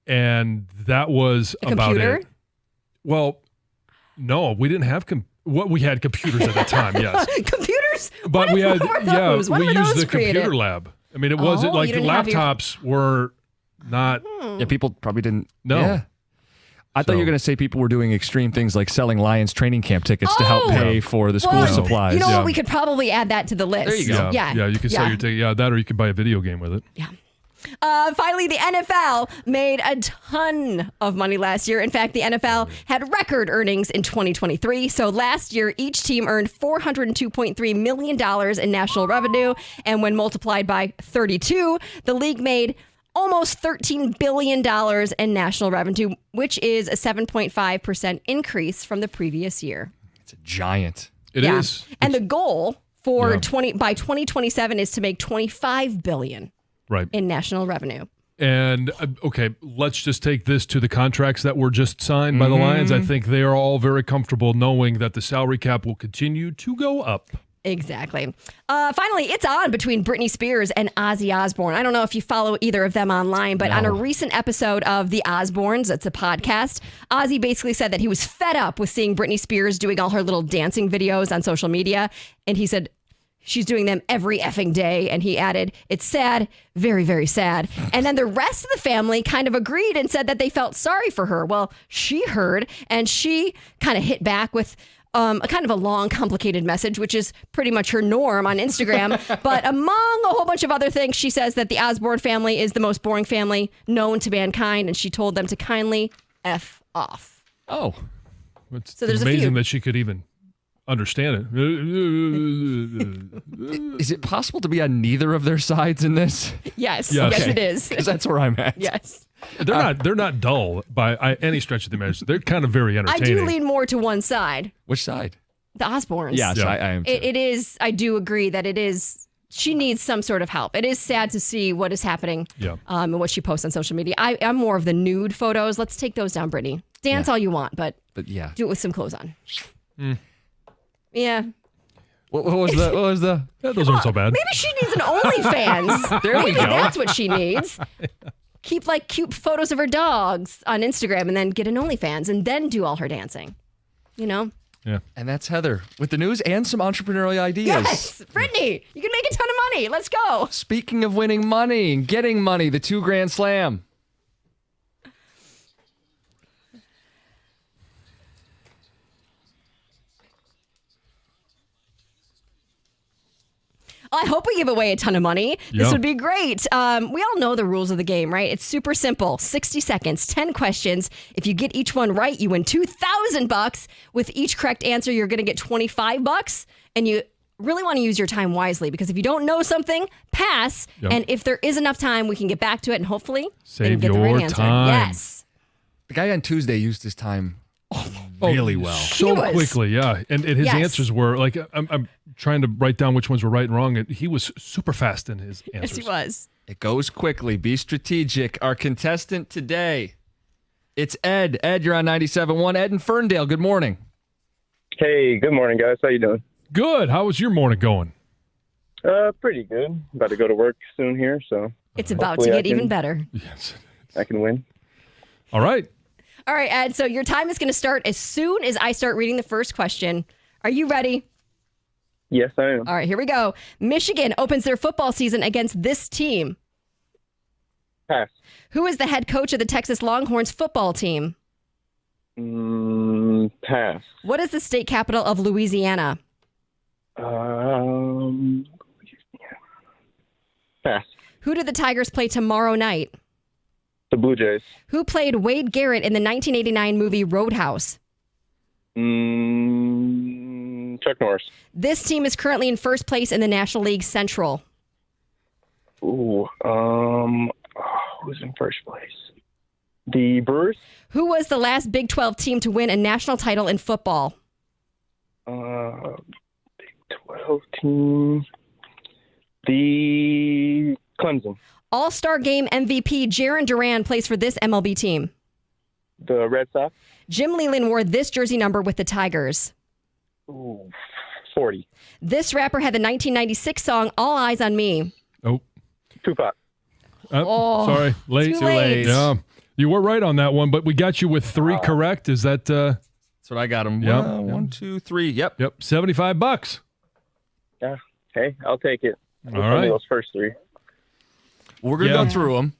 and that was about it. Well, no, we didn't have we had computers at the time, yes. Computers? But we had, we used the created? computer lab. I mean, it wasn't like the laptops were not. Yeah, people probably didn't. No. Yeah. I thought you were going to say people were doing extreme things like selling Lions training camp tickets to help pay for the school supplies. You know what? We could probably add that to the list. There you go. Yeah, you can sell your ticket. Yeah, that or you could buy a video game with it. Yeah. Finally, the NFL made a ton of money last year. In fact, the NFL had record earnings in 2023. So last year, each team earned $402.3 million in national revenue. And when multiplied by 32, the league made almost $13 billion in national revenue, which is a 7.5% increase from the previous year. It's a giant. It is. And the goal for by 2027 is to make $25 billion. Right. In national revenue. And, okay, let's just take this to the contracts that were just signed by the Lions. I think they are all very comfortable knowing that the salary cap will continue to go up. Exactly. Finally, it's on between Britney Spears and Ozzy Osbourne. I don't know if you follow either of them online, but on a recent episode of The Osbournes, it's a podcast, Ozzy basically said that he was fed up with seeing Britney Spears doing all her little dancing videos on social media. And he said, she's doing them every effing day. And he added, it's sad, very, very sad. And then the rest of the family kind of agreed and said that they felt sorry for her. Well, she heard and she kind of hit back with a kind of a long, complicated message, which is pretty much her norm on Instagram. But among a whole bunch of other things, she says that the Osbourne family is the most boring family known to mankind. And she told them to kindly F off. Oh. It's So there's a amazing few. that she could even understand it. Is it possible to be on neither of their sides in this? Yes. Yes. Yes, Okay. it is. Because that's where I'm at. Yes. They're not dull by any stretch of the imagination. They're kind of very I entertaining. do lean more to one side. Which side? The Osbournes. Yes, Yeah. I am too. It is. I do agree that it is. She needs some sort of help. It is sad to see what is happening Yeah. and what she posts on social media. I'm more of the nude photos. Let's take those down, Brittany. Dance all you want, but But yeah. do it with some clothes on. Yeah. What was the? Yeah, those aren't so bad. Maybe she needs an OnlyFans. There we Maybe go. that's what she needs. Keep like cute photos of her dogs on Instagram and then get an OnlyFans and then do all her dancing. You know? Yeah. And that's Heather with the news and some entrepreneurial ideas. Yes. Brittany, you can make a ton of money. Let's go. Speaking of winning money and getting money, the 2 Grand Slam. I hope we give away a ton of money. This Yeah. would be great. We all know the rules of the game, right? It's super simple. 60 seconds, 10 questions. If you get each one right, you win $2,000. With each correct answer, you're going to get $25. And you really want to use your time wisely because if you don't know something, pass. Yep. And if there is enough time, we can get back to it and hopefully Save get the your right answer. time. Yes. The guy on Tuesday used his time really well. So He was. quickly, yeah. And his Yes. answers were like, I'm trying to write down which ones were right and wrong. And he was super fast in his answers. Yes, he was. It goes quickly. Be strategic. Our contestant today, it's Ed. Ed, you're on 97.1. Ed in Ferndale, good morning. Hey, good morning, guys. How you doing? Good. How was your morning going? Pretty good. About to go to work soon here, so It's about to Hopefully I get even can- better. Yes. I can win. All right. All right, Ed. So your time is going to start as soon as I start reading the first question. Are you ready? Yes, I am. All right, here we go. Michigan opens their football season against this team. Pass. Who is the head coach of the Texas Longhorns football team? Pass. What is the state capital of Louisiana? Pass. Who do the Tigers play tomorrow night? The Blue Jays. Who played Wade Garrett in the 1989 movie Roadhouse? Chuck Norris. This team is currently in first place in the National League Central. Ooh. Who's in first place? The Brewers. Who was the last Big 12 team to win a national title in football? Big 12 team. The Clemson. All-Star Game MVP Jaron Duran plays for this MLB team. The Red Sox. Jim Leland wore this jersey number with the Tigers. Ooh, 40. This rapper had the 1996 song All Eyes on Me. Oh. Tupac. Oh, Sorry. Late. too late. Yeah. You were right on that one, but we got you with 3 correct. Is that That's what I got him. Yep. 1, 2, 3. Yep. yep, $75. Yeah. Hey, I'll take it. All right. Those first 3. We're going to Yeah. go through them.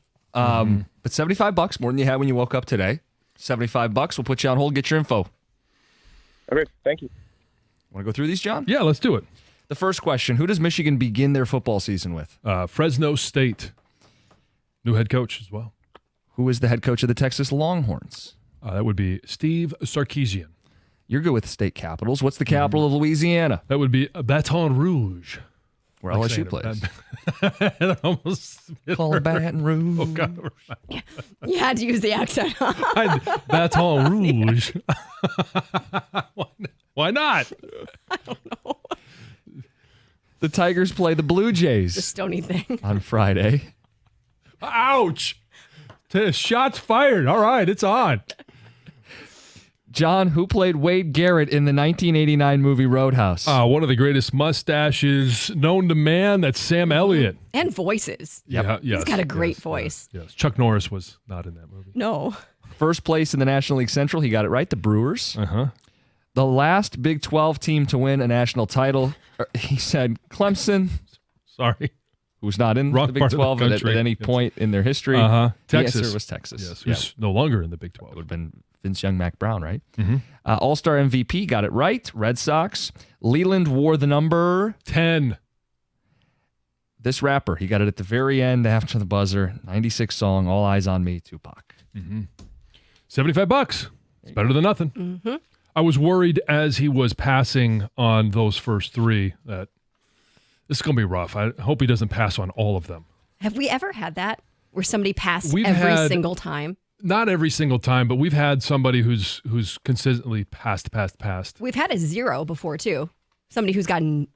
But $75, more than you had when you woke up today. $75. We'll put you on hold, get your info. Okay, thank you. Want to go through these, John? Yeah, let's do it. The first question, who does Michigan begin their football season with? Fresno State. New head coach as well. Who is the head coach of the Texas Longhorns? That would be Steve Sarkisian. You're good with state capitals. What's the capital of Louisiana? That would be Baton Rouge. Where Like LSU saying plays. it. Almost. Call it Baton Rouge. Oh, God. You had to use the accent. Baton Rouge. Why not? The Tigers play the Blue the Jays stony thing. on Friday. Ouch. Shots fired. All right, it's on. John, who played Wade Garrett in the 1989 movie Roadhouse? One of the greatest mustaches known to man. That's Sam Elliott. And voices. Yeah, yes, He's got a great voice. Yes. Chuck Norris was not in that movie. No. First place in the National League Central. He got it right. The Brewers. Uh-huh. The last Big 12 team to win a national title. He said Clemson. Sorry. Who's not in Wrong the Big part of the 12 at country. any point in their history. Texas. The answer was Texas. Yes, who's no longer in the Big 12. It would have been Vince Young, Mac Brown, right? Mm-hmm. All-Star MVP got it right. Red Sox. Leland wore the number 10. This rapper, he got it at the very end after the buzzer. 96 song, All Eyes on Me, Tupac. Mm-hmm. $75. It's better than nothing. Mm-hmm. I was worried as he was passing on those first three that this is going to be rough. I hope he doesn't pass on all of them. Have we ever had that where somebody passed We've every had- single time? Not every single time, but we've had somebody who's consistently passed. We've had a 0 before, too. Somebody who's gotten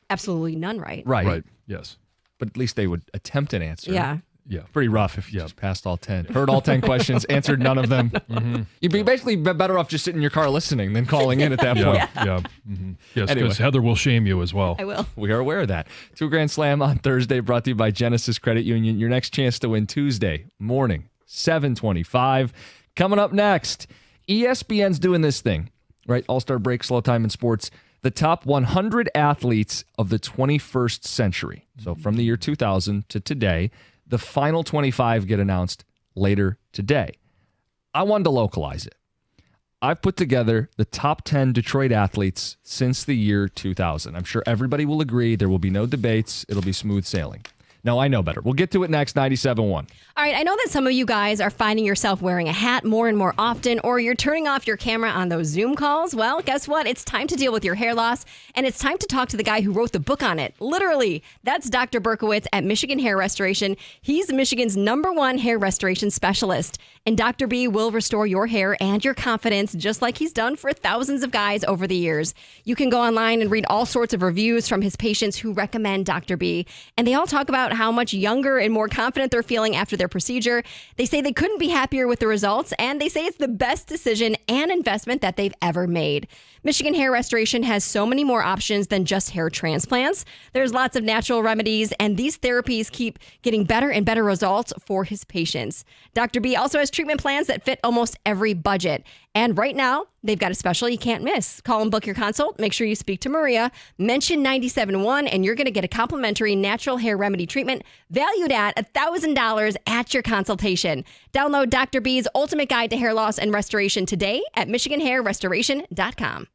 absolutely none right. Right. Yes. But at least they would attempt an answer. Yeah. Yeah. Pretty rough if you just passed all 10. Heard all 10 questions, answered none of them. Mm-hmm. You'd be basically better off just sitting in your car listening than calling in at that point. Yeah. Mm-hmm. Yes, because Anyway. Heather will shame you as well. I will. We are aware of that. Two Grand Slam on Thursday, brought to you by Genesis Credit Union. Your next chance to win Tuesday morning, 7:25. Coming up next, ESPN's doing this thing, right? All-Star break, slow time in sports. The top 100 athletes of the 21st century. So from the year 2000 to today, the final 25 get announced later today. I wanted to localize it. I've put together the top 10 Detroit athletes since the year 2000. I'm sure everybody will agree. There will be no debates. It'll be smooth sailing. No, I know better. We'll get to it next, 97.1. All right, I know that some of you guys are finding yourself wearing a hat more and more often, or you're turning off your camera on those Zoom calls. Well, guess what? It's time to deal with your hair loss, and it's time to talk to the guy who wrote the book on it. Literally, that's Dr. Berkowitz at Michigan Hair Restoration. He's Michigan's #1 hair restoration specialist, and Dr. B will restore your hair and your confidence just like he's done for thousands of guys over the years. You can go online and read all sorts of reviews from his patients who recommend Dr. B, and they all talk about how much younger and more confident they're feeling after their procedure. They say they couldn't be happier with the results, and they say it's the best decision and investment that they've ever made. Michigan Hair Restoration has so many more options than just hair transplants. There's lots of natural remedies, and these therapies keep getting better and better results for his patients. Dr. B also has treatment plans that fit almost every budget. And right now, they've got a special you can't miss. Call and book your consult. Make sure you speak to Maria. Mention 97.1, and you're going to get a complimentary natural hair remedy treatment valued at $1,000 at your consultation. Download Dr. B's Ultimate Guide to Hair Loss and Restoration today at MichiganHairRestoration.com.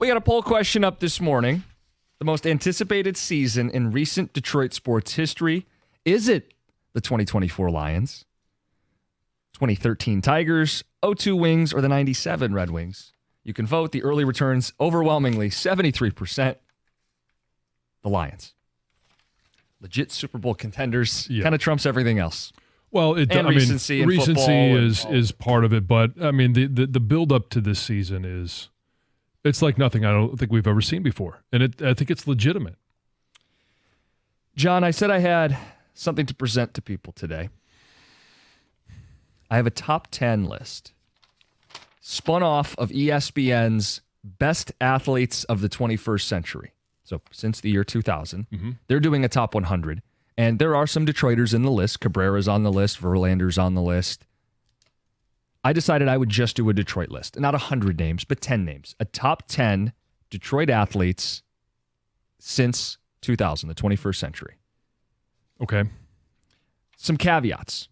We got a poll question up this morning. The most anticipated season in recent Detroit sports history. Is it the 2024 Lions, 2013 Tigers, 02 Wings, or the 97 Red Wings? You can vote. The early returns, overwhelmingly 73%, the Lions. Legit Super Bowl contenders. Kind of trumps everything else. Well, recency is part of it, but I mean the build up to this season it's like nothing I don't think we've ever seen before, and I think it's legitimate. John, I said I had something to present to people today. I have a top 10 list spun off of ESPN's best athletes of the 21st century. So since the year 2000, they're doing a top 100. And there are some Detroiters in the list. Cabrera's on the list. Verlander's on the list. I decided I would just do a Detroit list. Not 100 names, but 10 names. A top 10 Detroit athletes since 2000, the 21st century. Okay. Some caveats.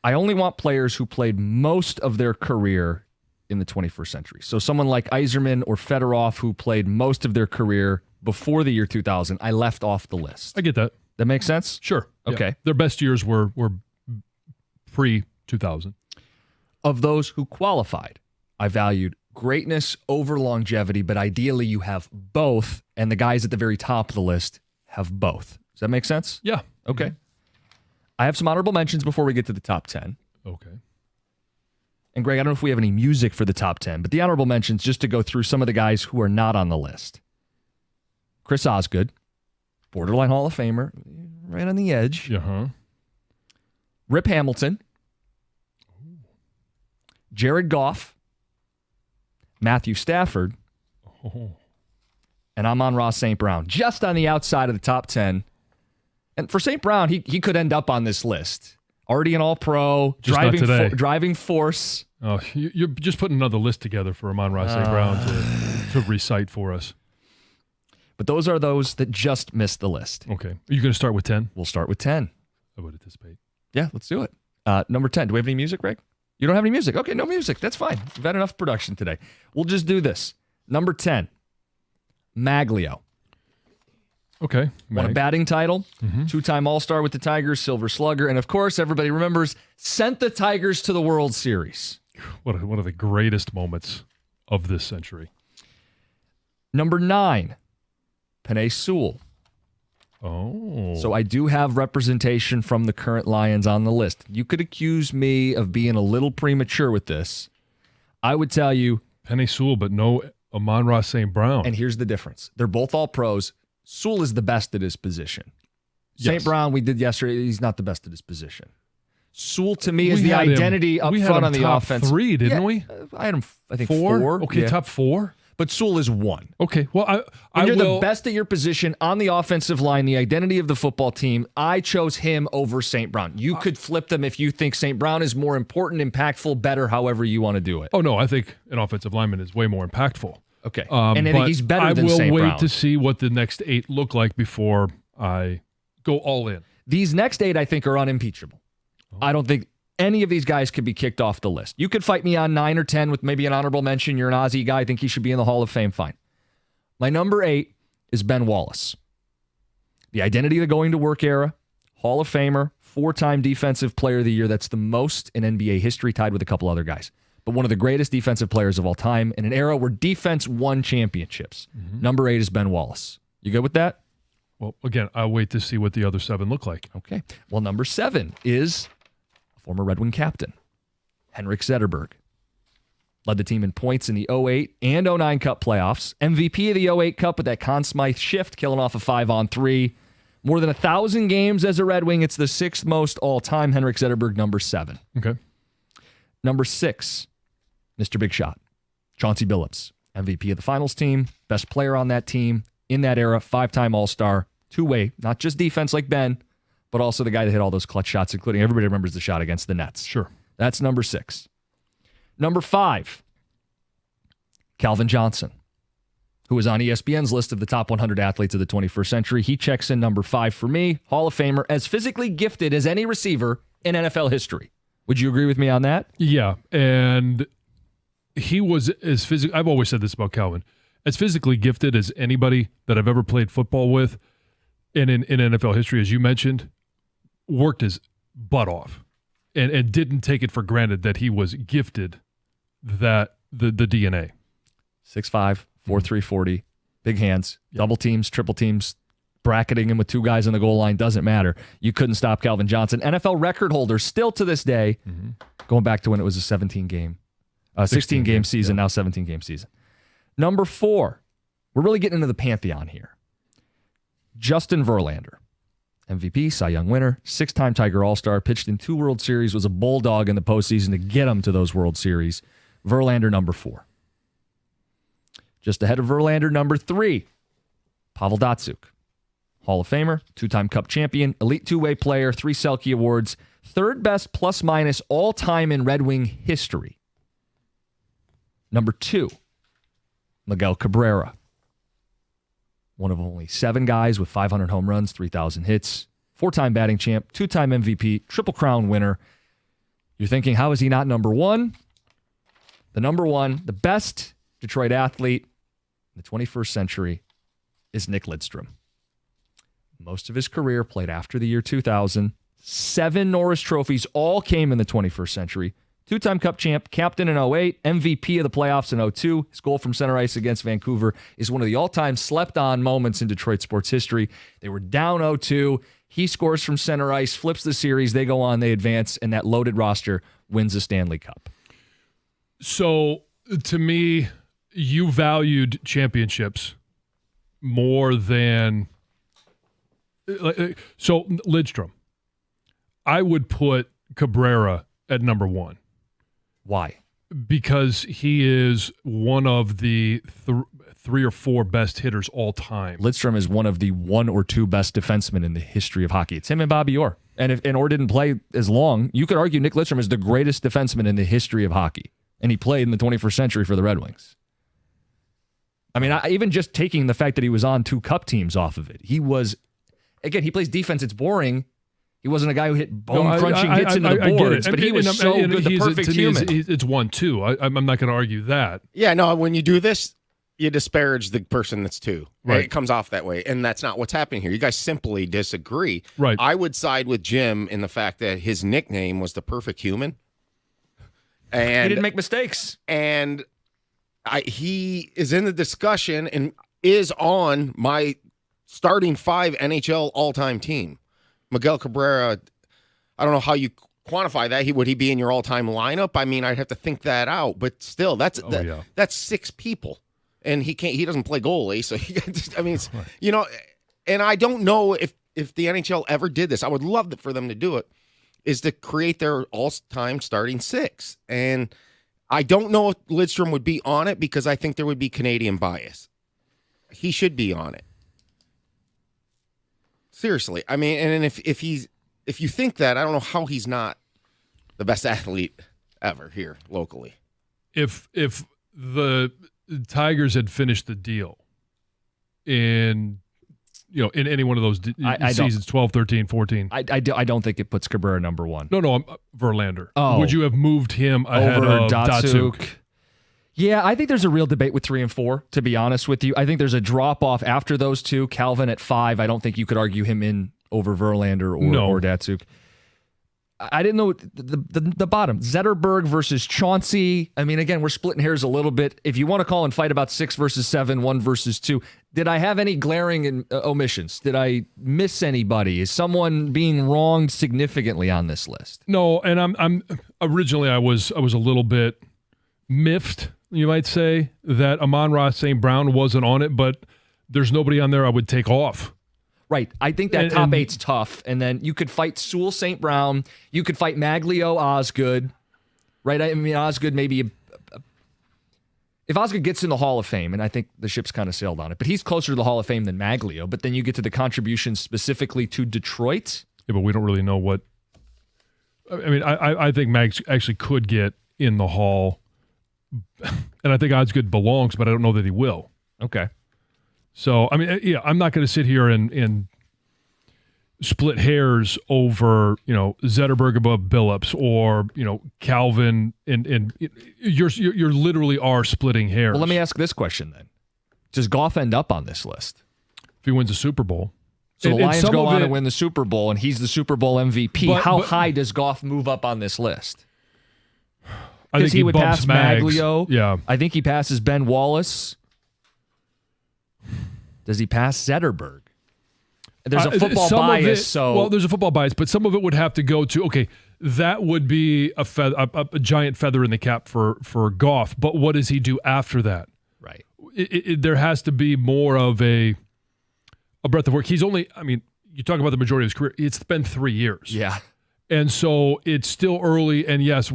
I only want players who played most of their career in the 21st century. So someone like Yzerman or Fedorov who played most of their career before the year 2000, I left off the list. I get that. That makes sense? Sure. Okay. Yeah. Their best years were pre-2000. Of those who qualified, I valued greatness over longevity, but ideally you have both, and the guys at the very top of the list have both. Does that make sense? Yeah. Okay. Mm-hmm. I have some honorable mentions before we get to the top 10. Okay. And Greg, I don't know if we have any music for the top 10, but the honorable mentions, just to go through some of the guys who are not on the list. Chris Osgood, borderline Hall of Famer, right on the edge. Uh-huh. Rip Hamilton. Jared Goff. Matthew Stafford. And Amon-Ra St. Brown, just on the outside of the top 10. And for St. Brown, he could end up on this list. Already an all-pro, driving force. Oh, you're just putting another list together for Amon-Ra St. Brown to recite for us. But those are those that just missed the list. Okay. Are you going to start with 10? We'll start with 10. I would anticipate. Yeah, let's do it. Number 10. Do we have any music, Greg? You don't have any music? Okay, no music. That's fine. We've had enough production today. We'll just do this. Number 10, Maglio. Okay. Won a batting title, two-time All-Star with the Tigers, Silver Slugger, and of course, everybody remembers, sent the Tigers to the World Series. One of the greatest moments of this century. Number 9, Penei Sewell. Oh. So I do have representation from the current Lions on the list. You could accuse me of being a little premature with this. I would tell you... Penei Sewell, but no Amon-Ra St. Brown. And here's the difference. They're both all pros. Sewell is the best at his position. St. Brown, we did yesterday, he's not the best at his position. Sewell, to me, is the identity up front on the offense. 3, didn't we? I had him, I think, 4. 4. Okay, top 4. But Sewell is 1. Okay, well, you're the best at your position on the offensive line, the identity of the football team. I chose him over St. Brown. You could flip them if you think St. Brown is more important, impactful, better, however you want to do it. Oh, no, I think an offensive lineman is way more impactful. Okay, and I think he's better than St. Brown. I will wait to see what the next 8 look like before I go all in. These next 8, I think, are unimpeachable. I don't think any of these guys could be kicked off the list. You could fight me on 9 or 10 with maybe an honorable mention. You're an Aussie guy. I think he should be in the Hall of Fame. Fine. My number 8 is Ben Wallace. The identity of the going to work era, Hall of Famer, 4-time Defensive Player of the Year. That's the most in NBA history, tied with a couple other guys. But one of the greatest defensive players of all time in an era where defense won championships. Number 8 is Ben Wallace. You good with that? Well, again, I'll wait to see what the other 7 look like. Okay. Well, number 7 is former Red Wing captain, Henrik Zetterberg. Led the team in points in the 08 and 09 Cup playoffs. MVP of the 08 Cup with that Conn Smythe shift, killing off a 5-on-3. More than 1,000 games as a Red Wing. It's the 6th most all-time. Henrik Zetterberg, number 7. Okay. Number 6, Mr. Big Shot, Chauncey Billups. MVP of the finals team, best player on that team in that era, 5-time All-Star, two-way, not just defense like Ben, but also the guy that hit all those clutch shots, including everybody remembers the shot against the Nets. Sure. That's number 6. Number 5, Calvin Johnson, who is on ESPN's list of the top 100 athletes of the 21st century. He checks in number 5 for me, Hall of Famer, as physically gifted as any receiver in NFL history. Would you agree with me on that? Yeah, and he was as physically. I've always said this about Calvin, as physically gifted as anybody that I've ever played football with, and in NFL history, as you mentioned, worked his butt off, and didn't take it for granted that he was gifted that the DNA. 6'5", 4'3", 40, big hands, double teams, triple teams, bracketing him with two guys on the goal line, doesn't matter. You couldn't stop Calvin Johnson. NFL record holder still to this day, going back to when it was a 16-game season, now 17-game season. Number 4, we're really getting into the pantheon here. Justin Verlander, MVP, Cy Young winner, 6-time Tiger All-Star, pitched in 2 World Series, was a bulldog in the postseason to get him to those World Series. Verlander, number 4. Just ahead of Verlander, number 3, Pavel Datsyuk. Hall of Famer, 2-time Cup champion, elite two-way player, 3 Selke Awards, third best plus-minus all-time in Red Wing history. Number 2, Miguel Cabrera. One of only 7 guys with 500 home runs, 3,000 hits, 4-time batting champ, 2-time MVP, Triple Crown winner. You're thinking, how is he not number 1? The number 1, the best Detroit athlete in the 21st century is Nick Lidstrom. Most of his career played after the year 2000. 7 Norris trophies, all came in the 21st century. 2-time Cup champ, captain in 08, MVP of the playoffs in 02. His goal from center ice against Vancouver is one of the all-time slept-on moments in Detroit sports history. They were down 0-2. He scores from center ice, flips the series. They go on, they advance, and that loaded roster wins the Stanley Cup. So, to me, you valued championships more than... So, Lidstrom, I would put Cabrera at number 1. Why? Because he is one of the 3 or 4 best hitters all time. Lidstrom is one of the 1 or 2 best defensemen in the history of hockey. It's him and Bobby Orr. And if Orr didn't play as long, you could argue Nick Lidstrom is the greatest defenseman in the history of hockey. And he played in the 21st century for the Red Wings. I mean, even just taking the fact that he was on 2 Cup teams off of it, he was... Again, he plays defense. It's boring. He wasn't a guy who hit bone-crunching hits into the boards, but he was so good, the perfect human. It's 1-2. I'm not going to argue that. Yeah, no, when you do this, you disparage the person that's 2. Right. It comes off that way, and that's not what's happening here. You guys simply disagree. Right. I would side with Jim in the fact that his nickname was the perfect human. And he didn't make mistakes. And he is in the discussion and is on my starting 5 NHL all-time team. Miguel Cabrera, I don't know how you quantify that. Would he be in your all-time lineup? I mean, I'd have to think that out. But still, that's 6 people, and he doesn't play goalie, so and I don't know if the NHL ever did this. I would love for them to do it. Is to create their all-time starting 6, and I don't know if Lidstrom would be on it because I think there would be Canadian bias. He should be on it. Seriously, I mean, and if you think that, I don't know how he's not the best athlete ever here locally. If the Tigers had finished the deal in any one of those seasons, 12, 13, 14. I don't think it puts Cabrera number 1. No, I'm Verlander. Oh. Would you have moved him ahead over of Datsyuk? Yeah, I think there's a real debate with 3 and 4, to be honest with you. I think there's a drop-off after those 2. Calvin at 5. I don't think you could argue him in over Verlander or Datsyuk. I didn't know the bottom. Zetterberg versus Chauncey. I mean, again, we're splitting hairs a little bit. If you want to call and fight about 6 versus 7, 1 versus 2, did I have any glaring omissions? Did I miss anybody? Is someone being wronged significantly on this list? No, and I'm originally I was a little bit miffed, you might say, that Amon-Ra St. Brown wasn't on it, but there's nobody on there I would take off. Right. I think that top 8's tough, and then you could fight Sewell St. Brown. You could fight Maglio Osgood, right? I mean, Osgood maybe... If Osgood gets in the Hall of Fame, and I think the ship's kind of sailed on it, but he's closer to the Hall of Fame than Maglio, but then you get to the contributions specifically to Detroit. Yeah, but we don't really know what... I mean, I think Mags actually could get in the Hall, and I think Osgood belongs, but I don't know that he will. Okay. So, I mean, yeah, I'm not going to sit here and split hairs over, Zetterberg above Billups or, Calvin, and you're literally are splitting hairs. Well, let me ask this question then. Does Goff end up on this list? If he wins a Super Bowl. So the Lions go on and and win the Super Bowl, and he's the Super Bowl MVP. How high does Goff move up on this list? I think he would bumps pass Mags. Maglio. Yeah. I think he passes Ben Wallace. Does he pass Zetterberg? There's a football bias. Well, there's a football bias, but some of it would have to go to, okay, that would be a giant feather in the cap for Goff, but what does he do after that? Right. There has to be more of a breadth of work. He's only, you talk about the majority of his career, it's been 3 years. Yeah. And so it's still early. And yes,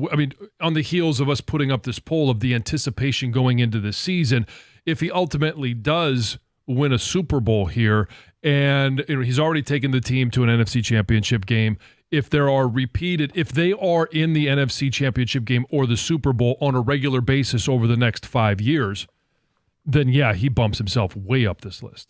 on the heels of us putting up this poll of the anticipation going into this season, if he ultimately does win a Super Bowl here, and he's already taken the team to an NFC Championship game, if they are in the NFC Championship game or the Super Bowl on a regular basis over the next 5 years, then yeah, he bumps himself way up this list.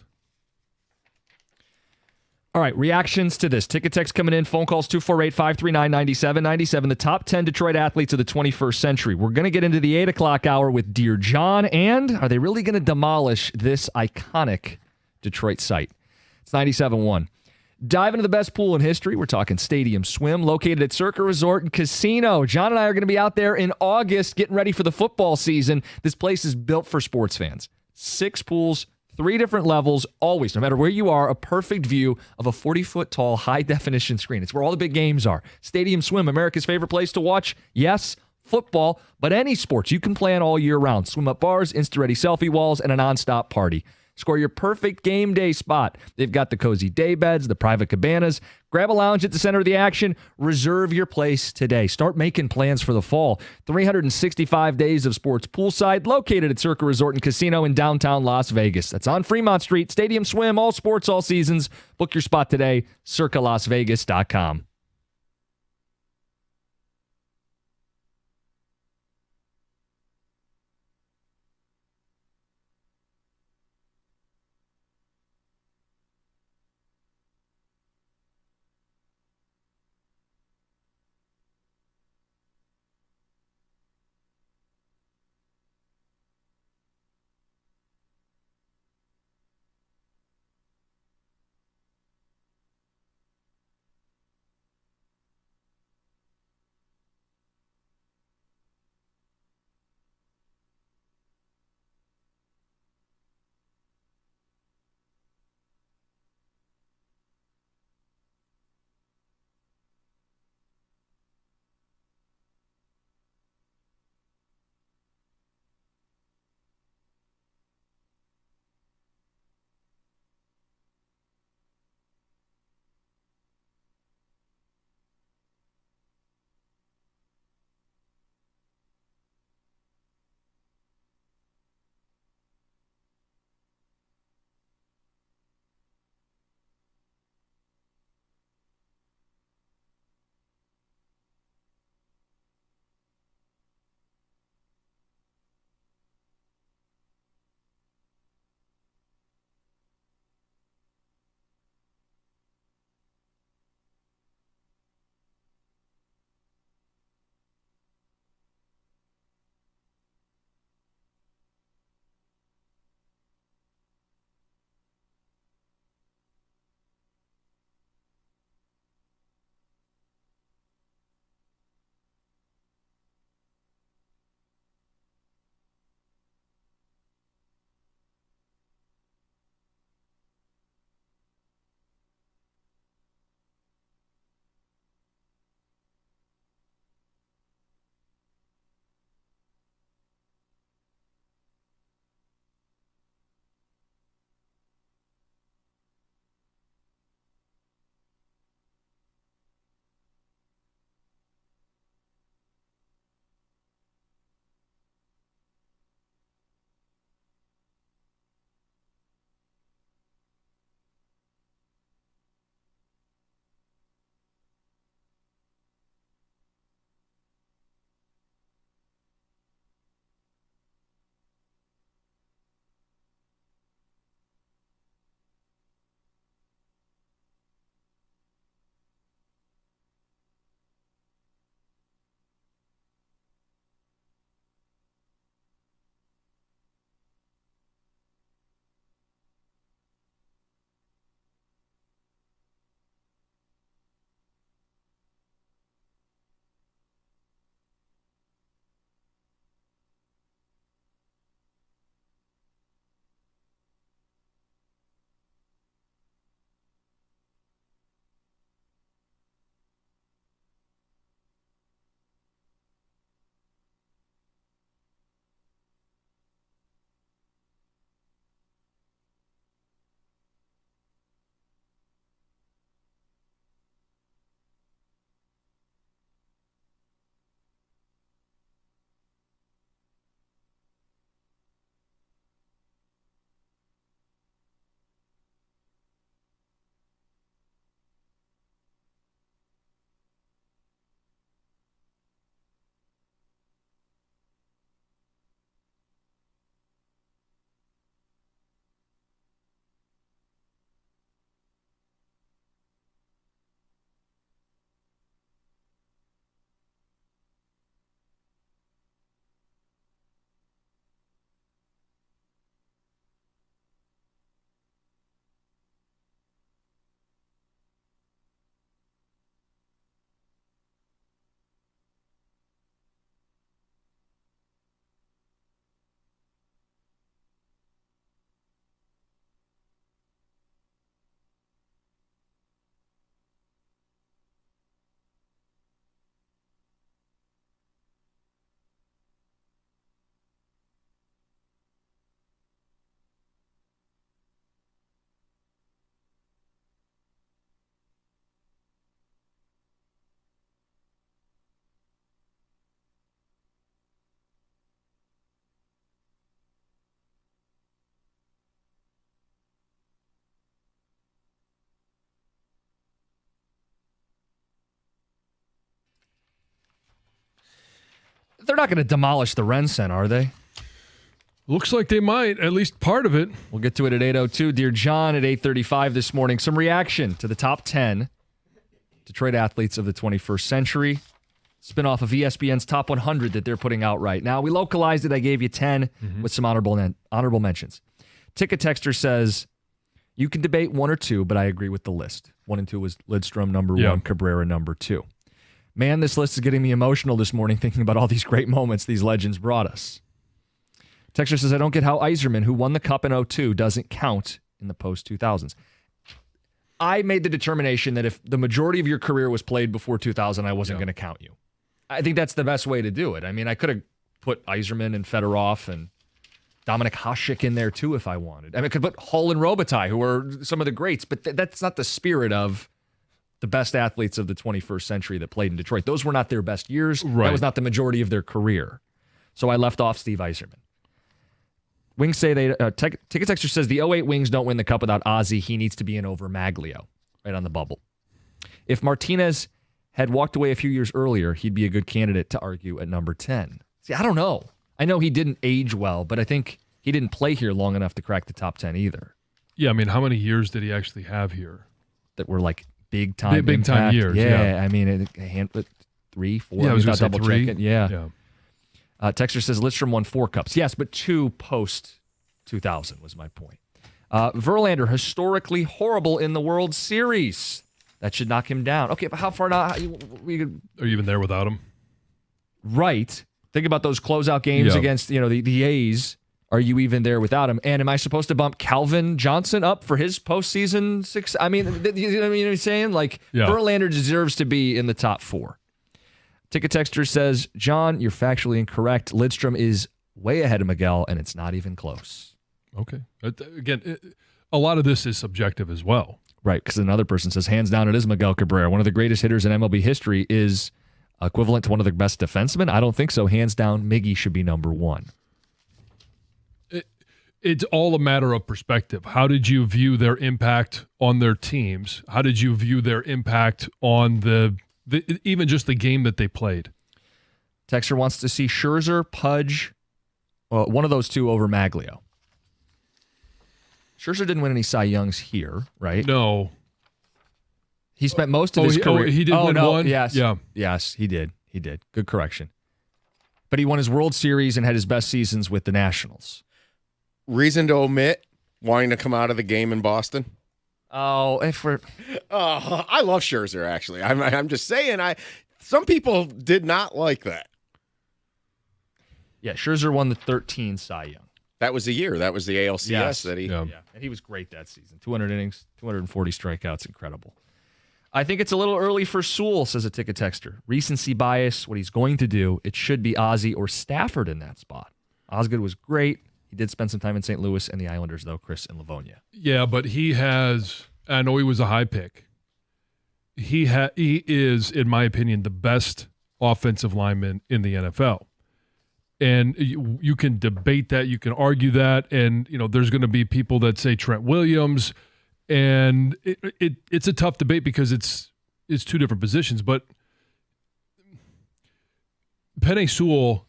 All right, reactions to this. Ticket text coming in, phone calls 248-539-9797. The top 10 Detroit athletes of the 21st century. We're going to get into the 8 o'clock hour with Dear John, and are they really going to demolish this iconic Detroit site? It's 97.1. Dive into the best pool in history. We're talking Stadium Swim, located at Circa Resort and Casino. John and I are going to be out there in August getting ready for the football season. This place is built for sports fans. 6 pools, 3 different levels, always, no matter where you are, a perfect view of a 40-foot tall, high-definition screen. It's where all the big games are. Stadium Swim, America's favorite place to watch. Yes, football, but any sports you can plan all year round. Swim-up bars, Insta-ready selfie walls, and a nonstop party. Score your perfect game day spot. They've got the cozy day beds, the private cabanas. Grab a lounge at the center of the action. Reserve your place today. Start making plans for the fall. 365 days of sports poolside, located at Circa Resort and Casino in downtown Las Vegas. That's on Fremont Street. Stadium Swim, all sports, all seasons. Book your spot today, circalasvegas.com. They're not going to demolish the Ren Center, are they? Looks like they might, at least part of it. We'll get to it at 8:02. Dear John, at 8:35 this morning, some reaction to the top 10 Detroit athletes of the 21st century. Spin-off of ESPN's Top 100 that they're putting out right now. We localized it. I gave you 10 with some honorable mentions. Ticket Texter says, you can debate one or two, but I agree with the list. 1 and 2 was Lidstrom, number 1, Cabrera, number 2. Man, this list is getting me emotional this morning thinking about all these great moments these legends brought us. Texter says, I don't get how Yzerman, who won the Cup in 2002, doesn't count in the post-2000s. I made the determination that if the majority of your career was played before 2000, I wasn't going to count you. I think that's the best way to do it. I mean, I could have put Yzerman and Fedorov and Dominik Hasek in there too if I wanted. I mean, I could put Hull and Robitaille, who are some of the greats, but that's not the spirit of the best athletes of the 21st century that played in Detroit. Those were not their best years. Right. That was not the majority of their career. So I left off Steve Yzerman. Wings say Ticket Texter says the 08 Wings don't win the Cup without Ozzie. He needs to be in over Maglio, right on the bubble. If Martinez had walked away a few years earlier, he'd be a good candidate to argue at number 10. See, I don't know. I know he didn't age well, but I think he didn't play here long enough to crack the top 10 either. Yeah, I mean, how many years did he actually have here? That were like big time years. Yeah, I mean, a handful, 3, 4. Yeah, I was going to say double 3. Checking. Yeah. Texter says Lidstrom won 4 cups. Yes, but 2 post-2000 was my point. Verlander, historically horrible in the World Series. That should knock him down. Okay, but how far now? Are you even there without him? Right. Think about those closeout games against the A's. Are you even there without him? And am I supposed to bump Calvin Johnson up for his postseason 6? I mean, you know what I'm saying? Verlander deserves to be in the top 4. Ticket Texter says, John, you're factually incorrect. Lidstrom is way ahead of Miguel, and it's not even close. Okay. Again, a lot of this is subjective as well. Right, because another person says, hands down, it is Miguel Cabrera. One of the greatest hitters in MLB history is equivalent to one of the best defensemen? I don't think so. Hands down, Miggy should be number 1. It's all a matter of perspective. How did you view their impact on their teams? How did you view their impact on the even just the game that they played? Texter wants to see Scherzer, Pudge, one of those two over Maglio. Scherzer didn't win any Cy Youngs here, right? No. He spent most of his career. He did win one? Yes. Yeah. Yes, he did. He did. Good correction. But he won his World Series and had his best seasons with the Nationals. Reason to omit wanting to come out of the game in Boston? Oh, I love Scherzer, actually. I'm just saying, some people did not like that. Yeah, Scherzer won the 13 Cy Young. That was the year. That was the ALCS that he... Yeah, and he was great that season. 200 innings, 240 strikeouts, incredible. I think it's a little early for Sewell, says a ticket texter. Recency bias, what he's going to do, it should be Ozzie or Stafford in that spot. Osgood was great. He did spend some time in St. Louis and the Islanders, though, Chris and Livonia. Yeah, but he has... I know he was a high pick. He is, in my opinion, the best offensive lineman in the NFL. And you can debate that, you can argue that, and there's going to be people that say Trent Williams, and it's a tough debate because it's two different positions. But Penei Sewell,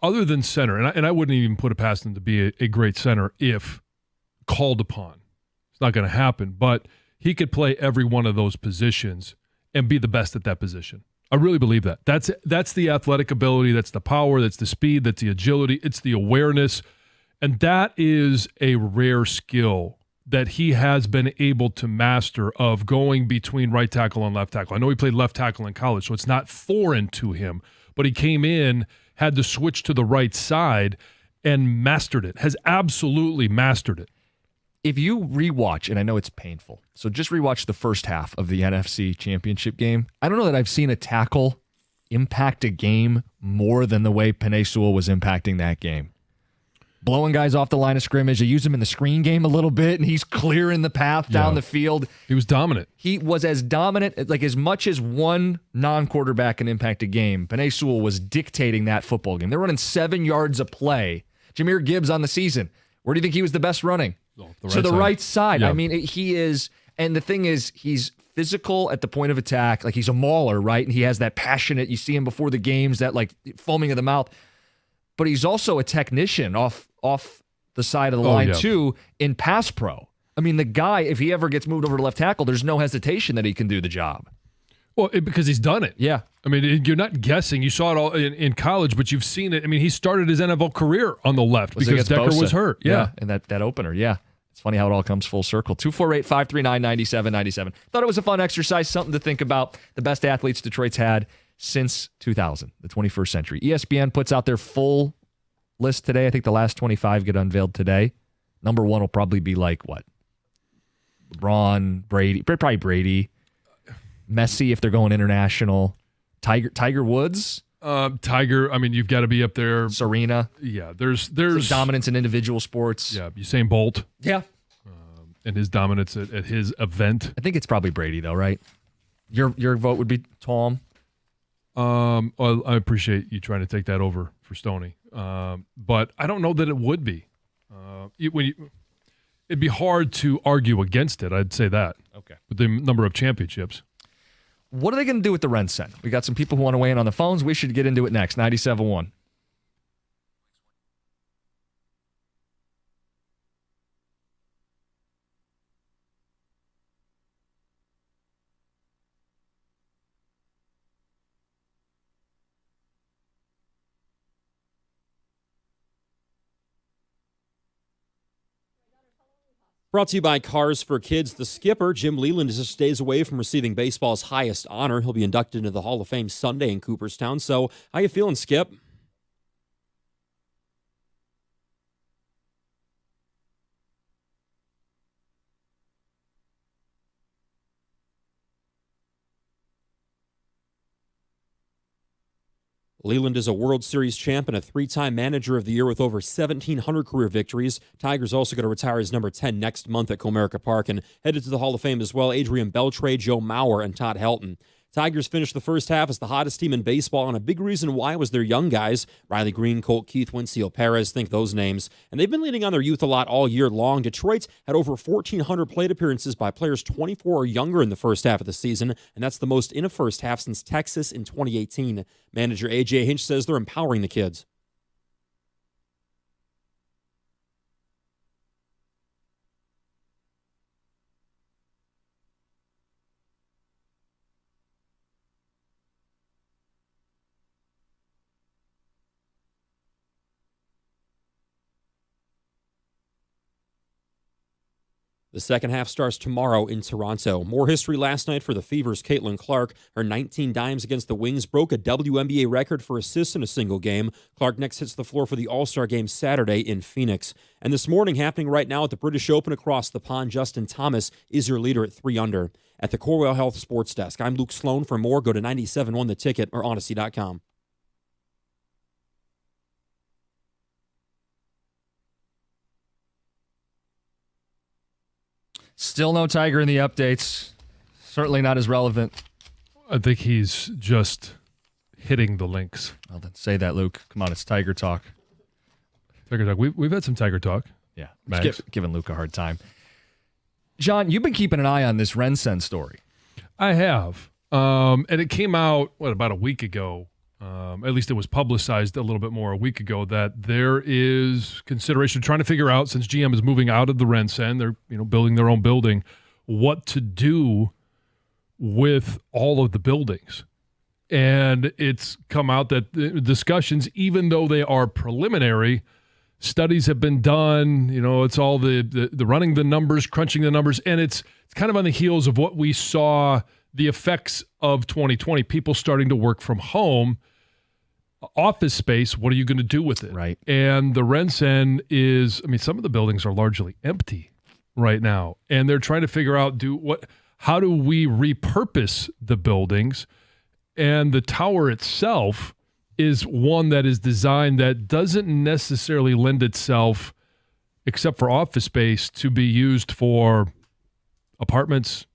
other than center, and I wouldn't even put it past him to be a great center if called upon. It's not going to happen, but he could play every one of those positions and be the best at that position. I really believe that. That's the athletic ability, that's the power, that's the speed, that's the agility, it's the awareness. And that is a rare skill that he has been able to master, of going between right tackle and left tackle. I know he played left tackle in college, so it's not foreign to him, but he came in, had to switch to the right side, and mastered it, has absolutely mastered it. If you rewatch, and I know it's painful, so just rewatch the first half of the NFC Championship game. I don't know that I've seen a tackle impact a game more than the way Penei Sewell was impacting that game. Blowing guys off the line of scrimmage. They use him in the screen game a little bit, and he's clearing the path down the field. He was dominant. He was as dominant, like as much as one non-quarterback can impact a game, Penei Sewell was dictating that football game. They're running 7 yards a play. Jahmyr Gibbs on the season. Where do you think he was the best running? The right right side. Yeah. I mean, he is, and the thing is, he's physical at the point of attack. Like, he's a mauler, right? And he has that passionate, you see him before the games, that like foaming of the mouth. But he's also a technician off the side of the line too in pass pro. I mean, the guy, if he ever gets moved over to left tackle, there's no hesitation that he can do the job. Well, because he's done it. Yeah. I mean, you're not guessing. You saw it all in college, but you've seen it. I mean, he started his NFL career on the left because Decker was hurt. Yeah. And that opener. Yeah. It's funny how it all comes full circle. 248-539-9797. Thought it was a fun exercise, something to think about. The best athletes Detroit's had since 2000, the 21st century. ESPN puts out their full list today. I think the last 25 get unveiled today. Number one will probably be like what? LeBron, Brady, probably Brady, Messi if they're going international, Tiger Woods. Tiger, I mean, you've got to be up there. Serena. Yeah, there's dominance in individual sports. Yeah, Usain Bolt. Yeah. And his dominance at his event. I think it's probably Brady though, right? Your vote would be Tom. Well, I appreciate you trying to take that over for Stoney. But I don't know that it would be. It'd be hard to argue against it. I'd say that. Okay. With the number of championships. What are they going to do with the Ren St? We got some people who want to weigh in on the phones. We should get into it next. 97.1. Brought to you by Cars for Kids. The skipper, Jim Leland, just days away from receiving baseball's highest honor. He'll be inducted into the Hall of Fame Sunday in Cooperstown. So, how you feeling, Skip? Leland is a World Series champ and a three-time Manager of the Year with over 1,700 career victories. Tigers also going to retire his number 10 next month at Comerica Park. And headed to the Hall of Fame as well, Adrian Beltre, Joe Mauer, and Todd Helton. Tigers finished the first half as the hottest team in baseball, and a big reason why was their young guys. Riley Green, Colt Keith, Wincio Perez, think those names. And they've been leaning on their youth a lot all year long. Detroit's had over 1,400 plate appearances by players 24 or younger in the first half of the season, and that's the most in a first half since Texas in 2018. Manager A.J. Hinch says they're empowering the kids. The second half starts tomorrow in Toronto. More history last night for the Fever's Caitlin Clark. Her 19 dimes against the Wings broke a WNBA record for assists in a single game. Clark next hits the floor for the All-Star Game Saturday in Phoenix. And this morning, happening right now at the British Open across the pond, Justin Thomas is your leader at 3 under. At the Corewell Health Sports Desk, I'm Luke Sloan. For more, go to 97.1 The Ticket or Odyssey.com. Still no Tiger in the updates. Certainly not as relevant. I think he's just hitting the links. Well, then say that, Luke. Come on, it's Tiger talk. Tiger talk. We've had some Tiger talk. Yeah, giving Luke a hard time. John, you've been keeping an eye on this Ren St story. I have. And it came out, about a week ago? At least it was publicized a little bit more a week ago that there is consideration trying to figure out, since GM is moving out of the Ren St, they're building their own building, what to do with all of the buildings. And it's come out that the discussions, even though they are preliminary, studies have been done. It's all the running the numbers, crunching the numbers, and it's kind of on the heels of what we saw, the effects of 2020, people starting to work from home. Office space, what are you going to do with it? Right. And the Ren St is, some of the buildings are largely empty right now. And they're trying to figure out how do we repurpose the buildings? And the tower itself is one that is designed that doesn't necessarily lend itself, except for office space, to be used for apartments,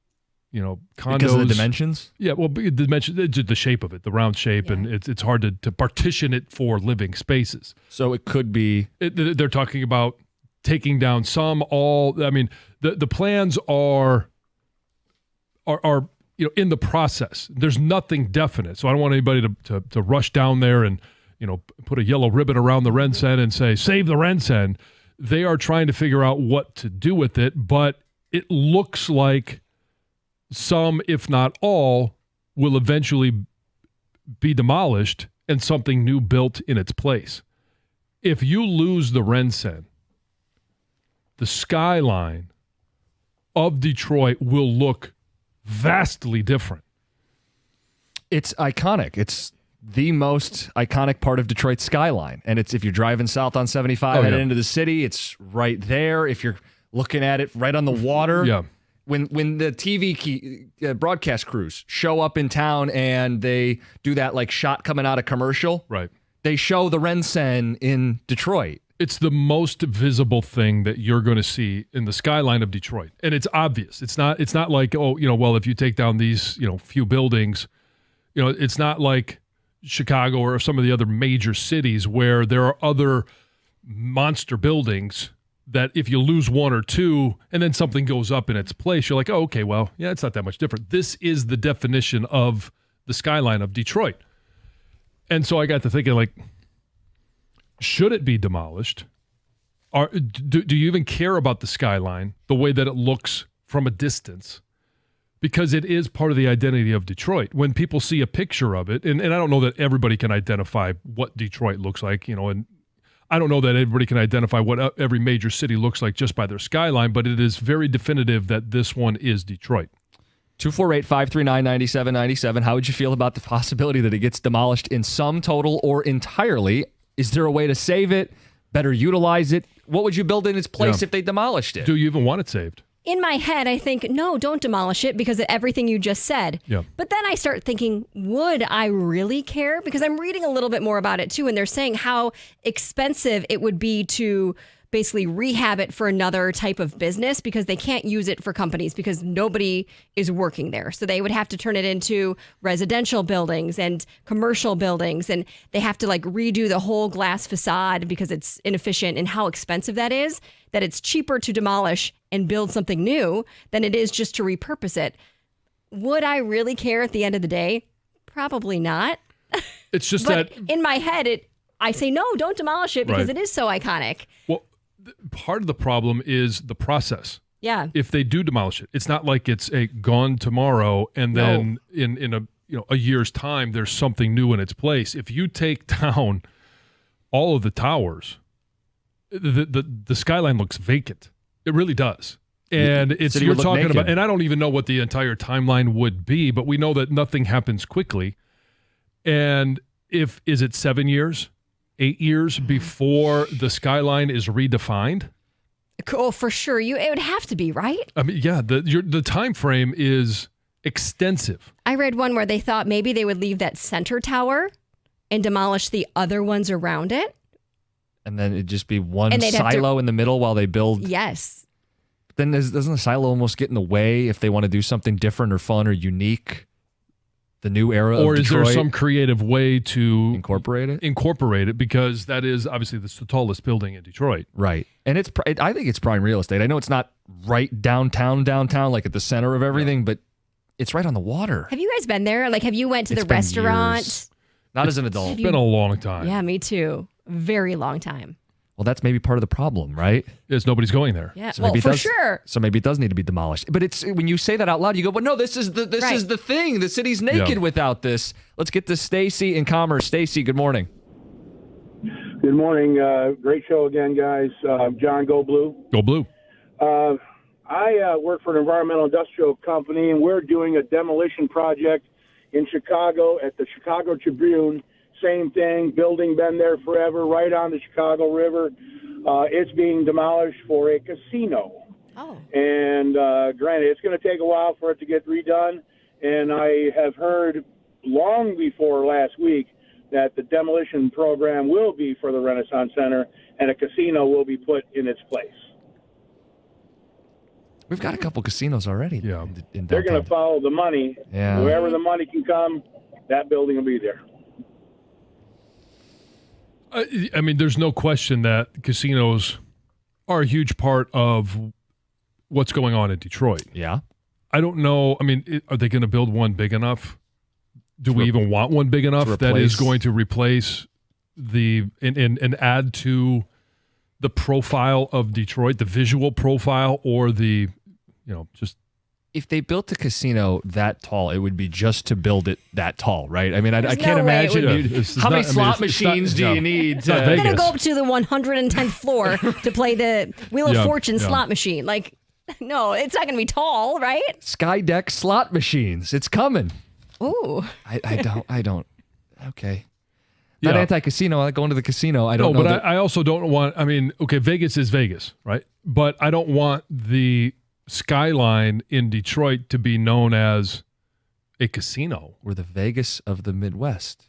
condos. Because of the dimensions? Yeah, well, the shape of it, the round shape, and it's hard to partition it for living spaces. So it could be... They're talking about taking down some, all... the plans are in the process. There's nothing definite. So I don't want anybody to rush down there and, put a yellow ribbon around the RenCen and say, save the RenCen. They are trying to figure out what to do with it, but it looks like some, if not all, will eventually be demolished and something new built in its place. If you lose the RenCen, the skyline of Detroit will look vastly different. It's iconic. It's the most iconic part of Detroit's skyline. And it's if you're driving south on 75 heading into the city, it's right there. If you're looking at it right on the water. Yeah. When the TV broadcast crews show up in town and they do that like shot coming out of commercial, right? They show the RenCen in Detroit. It's the most visible thing that you're going to see in the skyline of Detroit, and it's obvious. It's not like if you take down these few buildings, it's not like Chicago or some of the other major cities where there are other monster buildings that if you lose one or two and then something goes up in its place, you're like, oh, okay, well, yeah, it's not that much different. This is the definition of the skyline of Detroit. And so I got to thinking, like, should it be demolished? Do you even care about the skyline, the way that it looks from a distance? Because it is part of the identity of Detroit. When people see a picture of it, and I don't know that everybody can identify what Detroit looks like, and I don't know that everybody can identify what every major city looks like just by their skyline, but it is very definitive that this one is Detroit. 248-539-9797. How would you feel about the possibility that it gets demolished in some, total, or entirely? Is there a way to save it, better utilize it? What would you build in its place if they demolished it? Do you even want it saved? In my head, I think, no, don't demolish it because of everything you just said. Yeah. But then I start thinking, would I really care? Because I'm reading a little bit more about it too, and they're saying how expensive it would be to basically rehab it for another type of business because they can't use it for companies because nobody is working there. So they would have to turn it into residential buildings and commercial buildings, and they have to like redo the whole glass facade because it's inefficient, and how expensive that is, that it's cheaper to demolish and build something new than it is just to repurpose it. Would I really care at the end of the day? Probably not. It's just but that in my head, I say, no, don't demolish it because it is so iconic. Well, part of the problem is the process. Yeah. If they do demolish it, it's not like it's gone tomorrow and then in a year's time there's something new in its place. If you take down all of the towers, the skyline looks vacant. It really does. And it's you're talking about, and I don't even know what the entire timeline would be, but we know that nothing happens quickly. And is it 7 years? 8 years before the skyline is redefined? Oh, for sure. It would have to be, right? I mean, yeah, the time frame is extensive. I read one where they thought maybe they would leave that center tower and demolish the other ones around it. And then it'd just be one silo in the middle while they build. Yes. Then doesn't the silo almost get in the way if they want to do something different or fun or unique? The new era or of Detroit? Is there some creative way to incorporate it? Because that is obviously the tallest building in Detroit. Right. And I think it's prime real estate. I know it's not right downtown, like at the center of everything, but it's right on the water. Have you guys been there? Like, have you went to the restaurant? Years. Not as an adult. It's been a long time. Yeah, me too. Very long time. Well, that's maybe part of the problem, right? Is nobody's going there. Yeah, so well, for sure. So maybe it does need to be demolished. But it's when you say that out loud, you go, "Well, no, this is the thing. The city's naked without this." Let's get to Stacy in Commerce. Stacy, good morning. Good morning. Great show again, guys. John, go blue. Go blue. I work for an environmental industrial company, and we're doing a demolition project in Chicago at the Chicago Tribune. Same thing, building been there forever, right on the Chicago River. It's being demolished for a casino. Oh. And granted, it's going to take a while for it to get redone. And I have heard long before last week that the demolition program will be for the Renaissance Center and a casino will be put in its place. We've got a couple casinos already. Yeah. They're going to follow the money. Yeah. Wherever the money can come, that building will be there. I mean, there's no question that casinos are a huge part of what's going on in Detroit. Yeah. I don't know. I mean, are they going to build one big enough? Do we even want one big enough that is going to replace and add to the profile of Detroit, the visual profile, or the, just. If they built a casino that tall, it would be just to build it that tall, right? I mean, I can't imagine. How many slot machines do you need? I'm going to go up to the 110th floor to play the Wheel of Fortune slot machine. Like, no, it's not going to be tall, right? Skydeck slot machines. It's coming. Ooh. I don't. Okay. Not anti-casino. I like going to the casino. I don't know. No, but I also don't want, okay, Vegas is Vegas, right? But I don't want the skyline in Detroit to be known as a casino. We're the Vegas of the Midwest.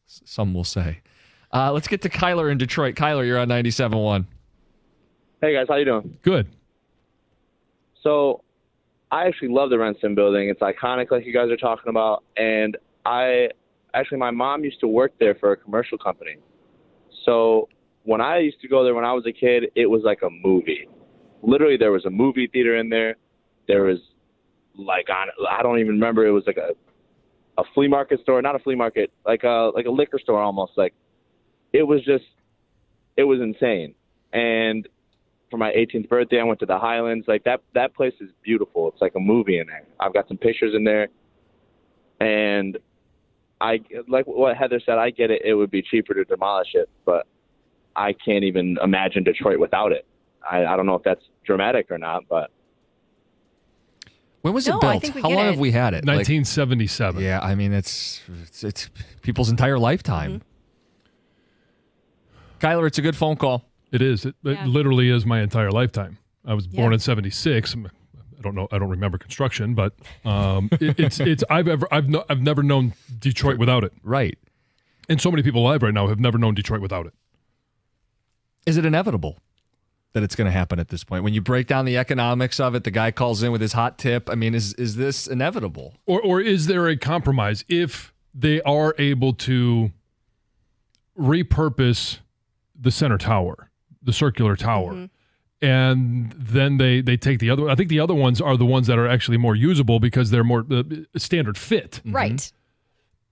Some will say. Let's get to Kyler in Detroit. Kyler, you're on 97.1. Hey, guys. How you doing? Good. So I actually love the St building. It's iconic like you guys are talking about. And my mom used to work there for a commercial company. So when I used to go there when I was a kid, it was like a movie. Literally, there was a movie theater in there. There was I don't even remember. It was like a flea market store, not a flea market, like a liquor store almost. Like it was insane. And for my 18th birthday, I went to the Highlands. Like that place is beautiful. It's like a movie in there. I've got some pictures in there. And I like what Heather said. I get it. It would be cheaper to demolish it, but I can't even imagine Detroit without it. I don't know if that's dramatic or not, but. When was it built? How long have we had it? 1977. Yeah, I mean, it's people's entire lifetime. Mm-hmm. Kyler, it's a good phone call. It is. It literally is my entire lifetime. I was born in 76. I don't know. I don't remember construction, but I've never known Detroit without it. Right. And so many people alive right now have never known Detroit without it. Is it inevitable that it's going to happen at this point? When you break down the economics of it, the guy calls in with his hot tip. I mean, is this inevitable? Or is there a compromise if they are able to repurpose the center tower, the circular tower, and then they take the other? I think the other ones are the ones that are actually more usable because they're more standard fit. Right.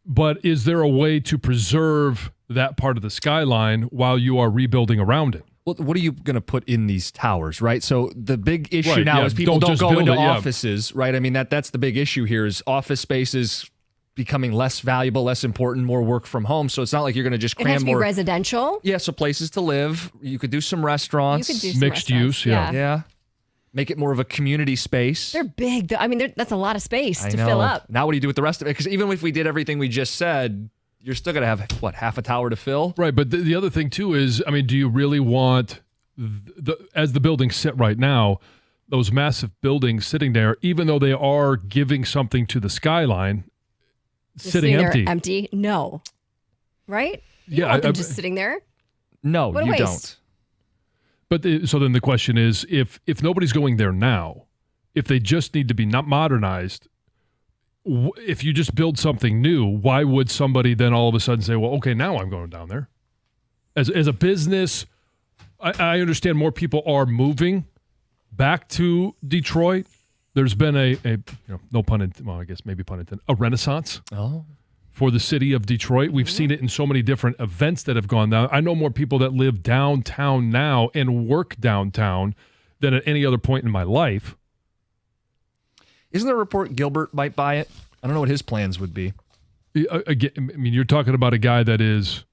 But is there a way to preserve that part of the skyline while you are rebuilding around it? Well, what are you going to put in these towers, right? So the big issue now is people don't go into offices, right? I mean, that's the big issue here is office spaces becoming less valuable, less important, more work from home. So it's not like you're going to just cram more. It has to be residential. Yeah, so places to live. You could do some restaurants. You could do some mixed use, Yeah. Make it more of a community space. They're big. I mean, that's a lot of space to fill up. Now what do you do with the rest of it? Because even if we did everything we just said, you're still going to have, half a tower to fill? Right, but the other thing, too, is, do you really want, as the buildings sit right now, those massive buildings sitting there, even though they are giving something to the skyline, sitting empty? Empty? No. Right? You want them just sitting there? No, you don't. But so then the question is, if nobody's going there now, if they just need to be not modernized, if you just build something new, why would somebody then all of a sudden say, well, okay, now I'm going down there? As a business, I understand more people are moving back to Detroit. There's been a no pun intended, well, I guess maybe pun intended, a renaissance for the city of Detroit. We've seen it in so many different events that have gone down. I know more people that live downtown now and work downtown than at any other point in my life. Isn't there a report Gilbert might buy it? I don't know what his plans would be. Again, you're talking about a guy that is,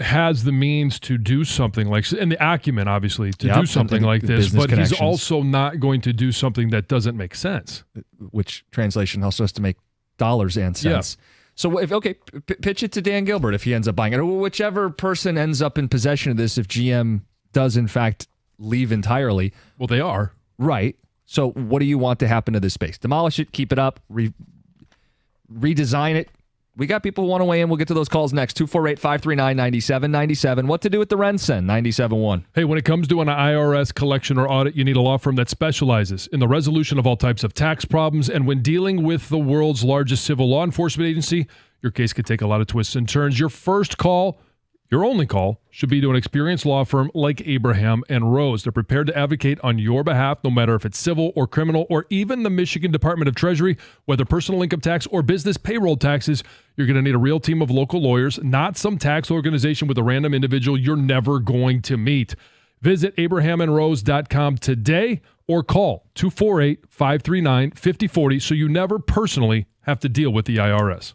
has the means to do something like, and the acumen, obviously, to do something like this, but he's also not going to do something that doesn't make sense. Which translation also has to make dollars and cents. Yeah. So, pitch it to Dan Gilbert if he ends up buying it, or whichever person ends up in possession of this if GM does, in fact, leave entirely. Well, they are. Right. So what do you want to happen to this space? Demolish it, keep it up, redesign it. We got people who want to weigh in. We'll get to those calls next. 248-539-9797. What to do with the Rensen? 97.1. Hey, when it comes to an IRS collection or audit, you need a law firm that specializes in the resolution of all types of tax problems. And when dealing with the world's largest civil law enforcement agency, your case could take a lot of twists and turns. Your first call Your only call should be to an experienced law firm like Abraham and Rose. They're prepared to advocate on your behalf, no matter if it's civil or criminal or even the Michigan Department of Treasury, whether personal income tax or business payroll taxes. You're going to need a real team of local lawyers, not some tax organization with a random individual you're never going to meet. Visit abrahamandrose.com today or call 248-539-5040 so you never personally have to deal with the IRS.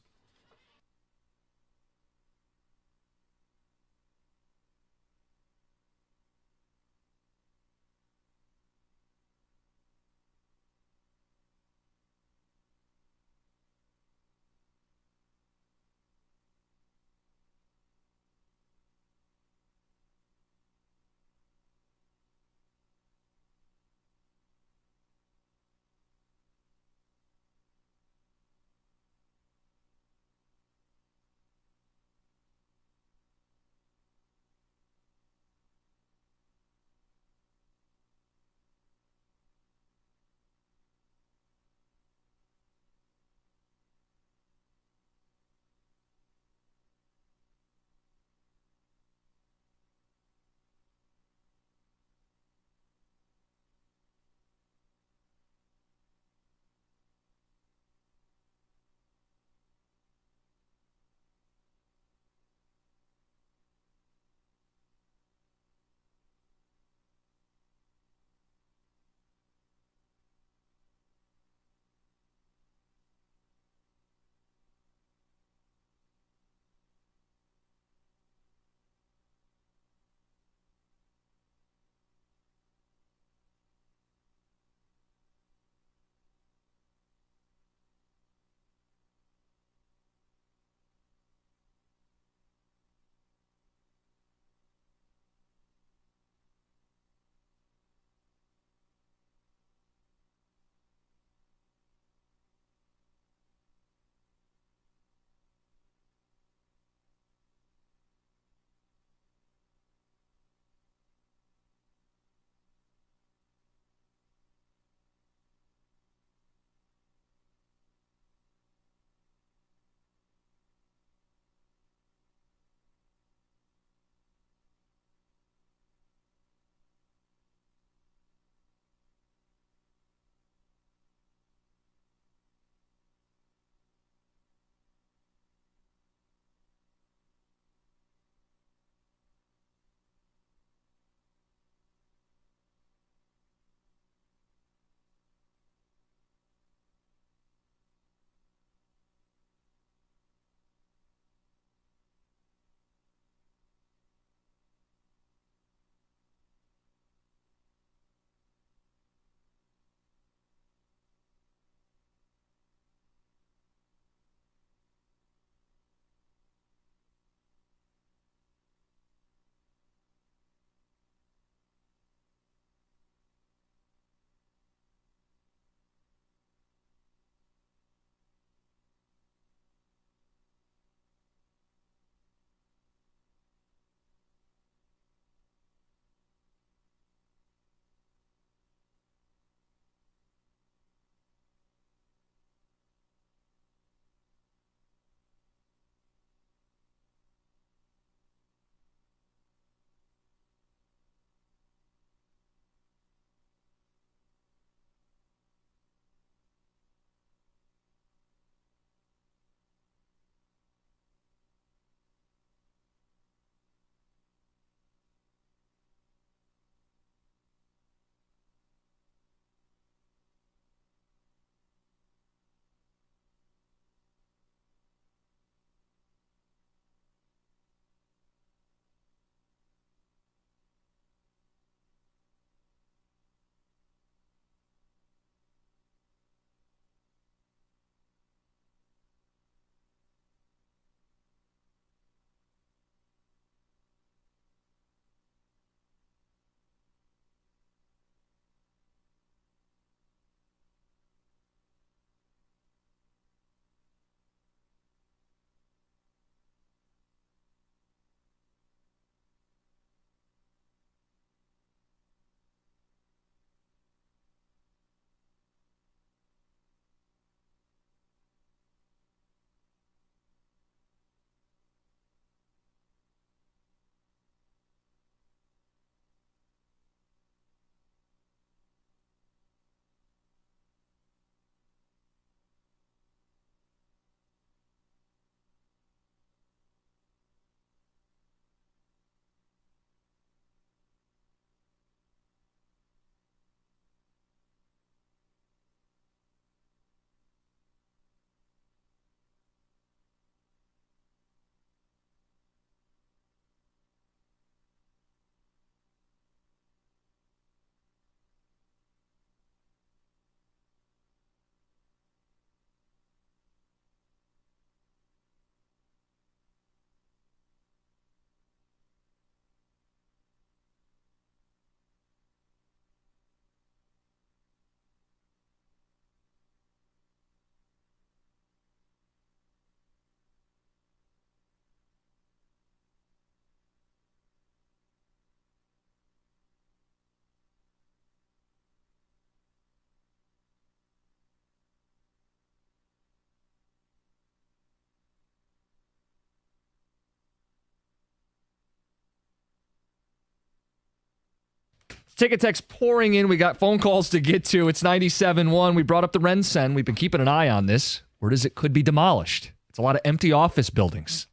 Ticket text pouring in. We got phone calls to get to. It's 97.1. We brought up the Ren St. We've been keeping an eye on this. Word is it could be demolished. It's a lot of empty office buildings.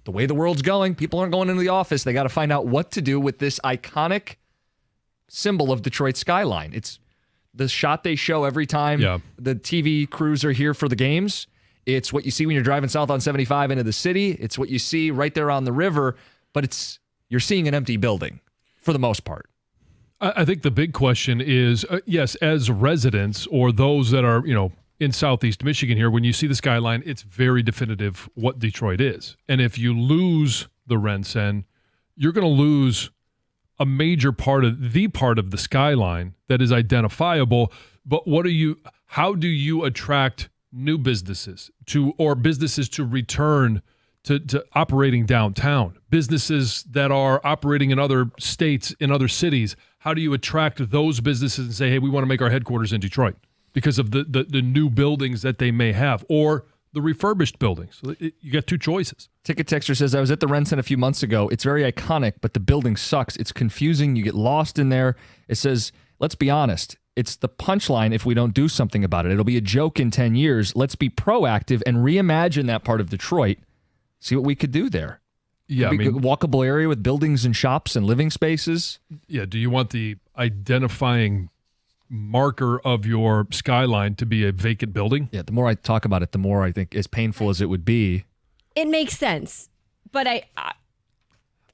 The way the world's going, people aren't going into the office. They got to find out what to do with this iconic symbol of Detroit skyline. It's the shot they show every time the TV crews are here for the games. It's what you see when you're driving south on 75 into the city. It's what you see right there on the river. But you're seeing an empty building for the most part. I think the big question is, yes, as residents or those that are, in Southeast Michigan here, when you see the skyline, it's very definitive what Detroit is. And if you lose the Ren St, you're going to lose a major part of the skyline that is identifiable. But how do you attract new businesses or businesses to return to operating downtown? Businesses that are operating in other states, in other cities, how do you attract those businesses and say, hey, we want to make our headquarters in Detroit because of the new buildings that they may have or the refurbished buildings? So you got two choices. Ticket Texter says, I was at the Ren St a few months ago. It's very iconic, but the building sucks. It's confusing. You get lost in there. It says, let's be honest. It's the punchline if we don't do something about it. It'll be a joke in 10 years. Let's be proactive and reimagine that part of Detroit. See what we could do there. Yeah, a walkable area with buildings and shops and living spaces. Yeah, do you want the identifying marker of your skyline to be a vacant building? Yeah, the more I talk about it, the more I think, as painful as it would be. It makes sense, but you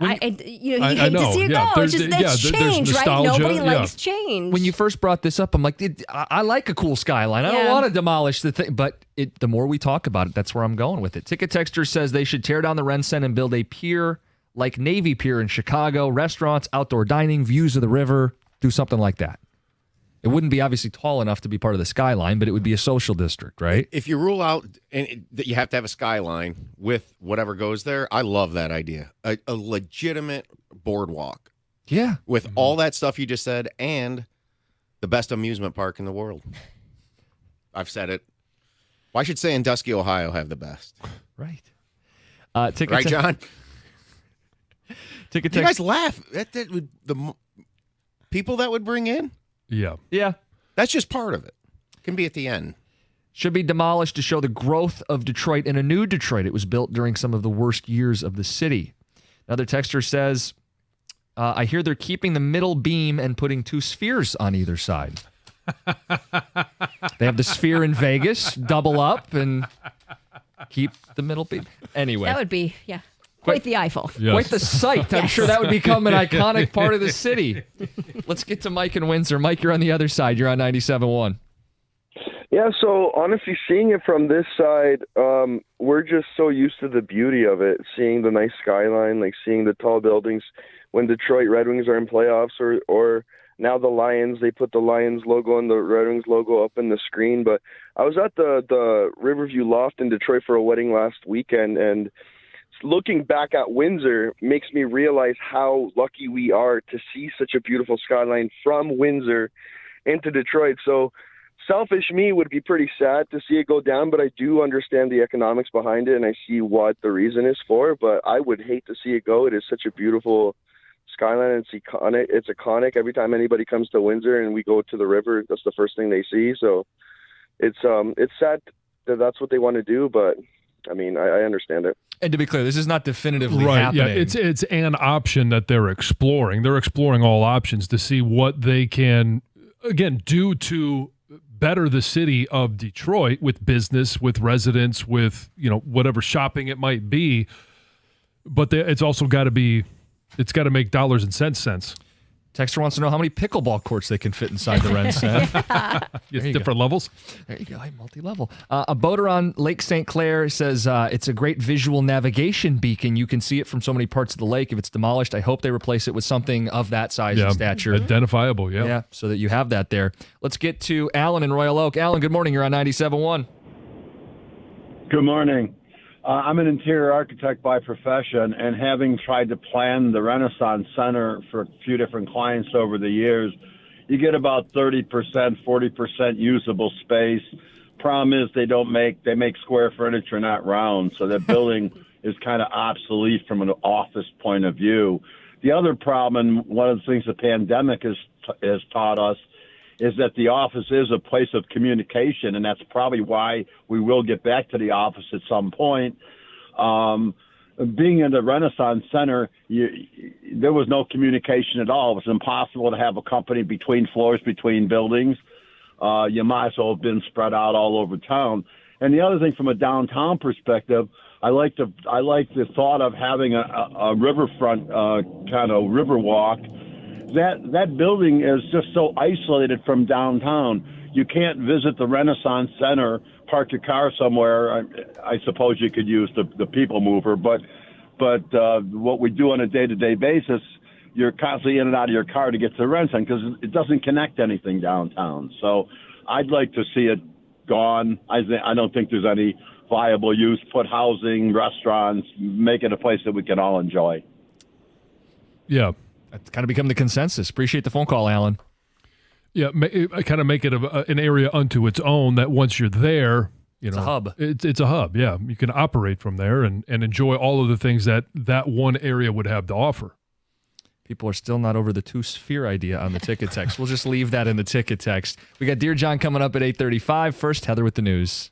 hate I know. to see it go. It's just that's change, right? Nobody likes change. When you first brought this up, I'm like, I like a cool skyline. I don't want to demolish the thing, but the more we talk about it, that's where I'm going with it. Ticket Texter says they should tear down the Ren St and build a pier like Navy Pier in Chicago, restaurants, outdoor dining, views of the river, do something like that. It wouldn't be obviously tall enough to be part of the skyline, but it would be a social district, right? If you rule out that you have to have a skyline with whatever goes there, I love that idea. A legitimate boardwalk. Yeah. With all that stuff you just said and the best amusement park in the world. I've said it. Well, I should say Sandusky, Ohio have the best. Right. Right, John? Ticket you guys laugh. The people that would bring in? Yeah. That's just part of it. Can be at the end. Should be demolished to show the growth of Detroit in a new Detroit. It was built during some of the worst years of the city. Another texter says, I hear they're keeping the middle beam and putting two spheres on either side. They have the sphere in Vegas, double up, and keep the middle beam. Anyway. That would be, quite the Eiffel. Yes. Quite the sight. I'm sure that would become an iconic part of the city. Let's get to Mike in Windsor. Mike, you're on the other side. You're on 97.1. Yeah, so honestly, seeing it from this side, we're just so used to the beauty of it, seeing the nice skyline, like seeing the tall buildings. When Detroit Red Wings are in playoffs or now the Lions, they put the Lions logo and the Red Wings logo up in the screen. But I was at the Riverview Loft in Detroit for a wedding last weekend, and looking back at Windsor makes me realize how lucky we are to see such a beautiful skyline from Windsor into Detroit. So selfish me would be pretty sad to see it go down, but I do understand the economics behind it, and I see what the reason is for, but I would hate to see it go. It is such a beautiful skyline. It's iconic. It's iconic. Every time anybody comes to Windsor and we go to the river, that's the first thing they see. So it's sad that that's what they want to do, but I mean, I understand it. And to be clear, this is not definitively right, happening. Yeah, it's an option that they're exploring. They're exploring all options to see what they can, again, do to better the city of Detroit with business, with residents, with whatever shopping it might be. But it's also got to make dollars and cents sense. Texter wants to know how many pickleball courts they can fit inside the Ren St. Different levels. There you go, multi-level. A boater on Lake St. Clair says it's a great visual navigation beacon. You can see it from so many parts of the lake. If it's demolished, I hope they replace it with something of that size and stature. Identifiable, Yeah, so that you have that there. Let's get to Alan in Royal Oak. Alan, good morning. You're on 97.1. Good morning. I'm an interior architect by profession, and having tried to plan the Renaissance Center for a few different clients over the years, you get about 30%, 40% usable space. Problem is they make square furniture, not round, so that building is kind of obsolete from an office point of view. The other problem, and one of the things the pandemic has taught us, is that the office is a place of communication, and that's probably why we will get back to the office at some point. Being in the Renaissance Center, there was no communication at all. It was impossible to have a company between floors, between buildings. You might as well have been spread out all over town. And the other thing, from a downtown perspective, I like the thought of having a riverfront kind of river walk. That building is just so isolated from downtown. You can't visit the Renaissance Center, park your car somewhere. I suppose you could use the people mover, but what we do on a day-to-day basis, you're constantly in and out of your car to get to the Renaissance because it doesn't connect anything downtown. So I'd like to see it gone. I don't think there's any viable use. Put housing, restaurants, make it a place that we can all enjoy. Yeah. That's kind of become the consensus. Appreciate the phone call, Alan. Yeah, kind of make it an area unto its own that once you're there, it's a hub. It's a hub, yeah. You can operate from there and enjoy all of the things that one area would have to offer. People are still not over the two-sphere idea on the ticket text. We'll just leave that in the ticket text. We got Dear John coming up at 8:35. First, Heather with the news.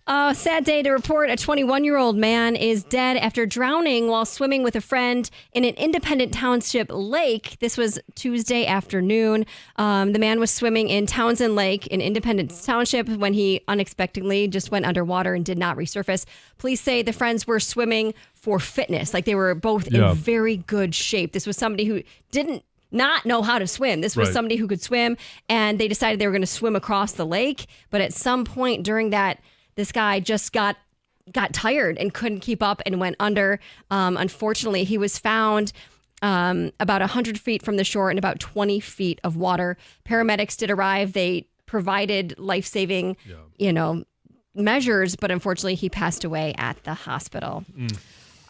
Sad day to report. A 21-year-old man is dead after drowning while swimming with a friend in an Independent Township lake. This was Tuesday afternoon. The man was swimming in Townsend Lake in Independence Township when he unexpectedly just went underwater and did not resurface. Police say the friends were swimming for fitness. Like, they were both in very good shape. This was somebody who didn't not know how to swim. This was somebody who could swim, and they decided they were going to swim across the lake. But at some point during that, this guy just got tired and couldn't keep up and went under. Unfortunately, he was found about 100 feet from the shore in about 20 feet of water. Paramedics did arrive. They provided life-saving, measures, but unfortunately, he passed away at the hospital.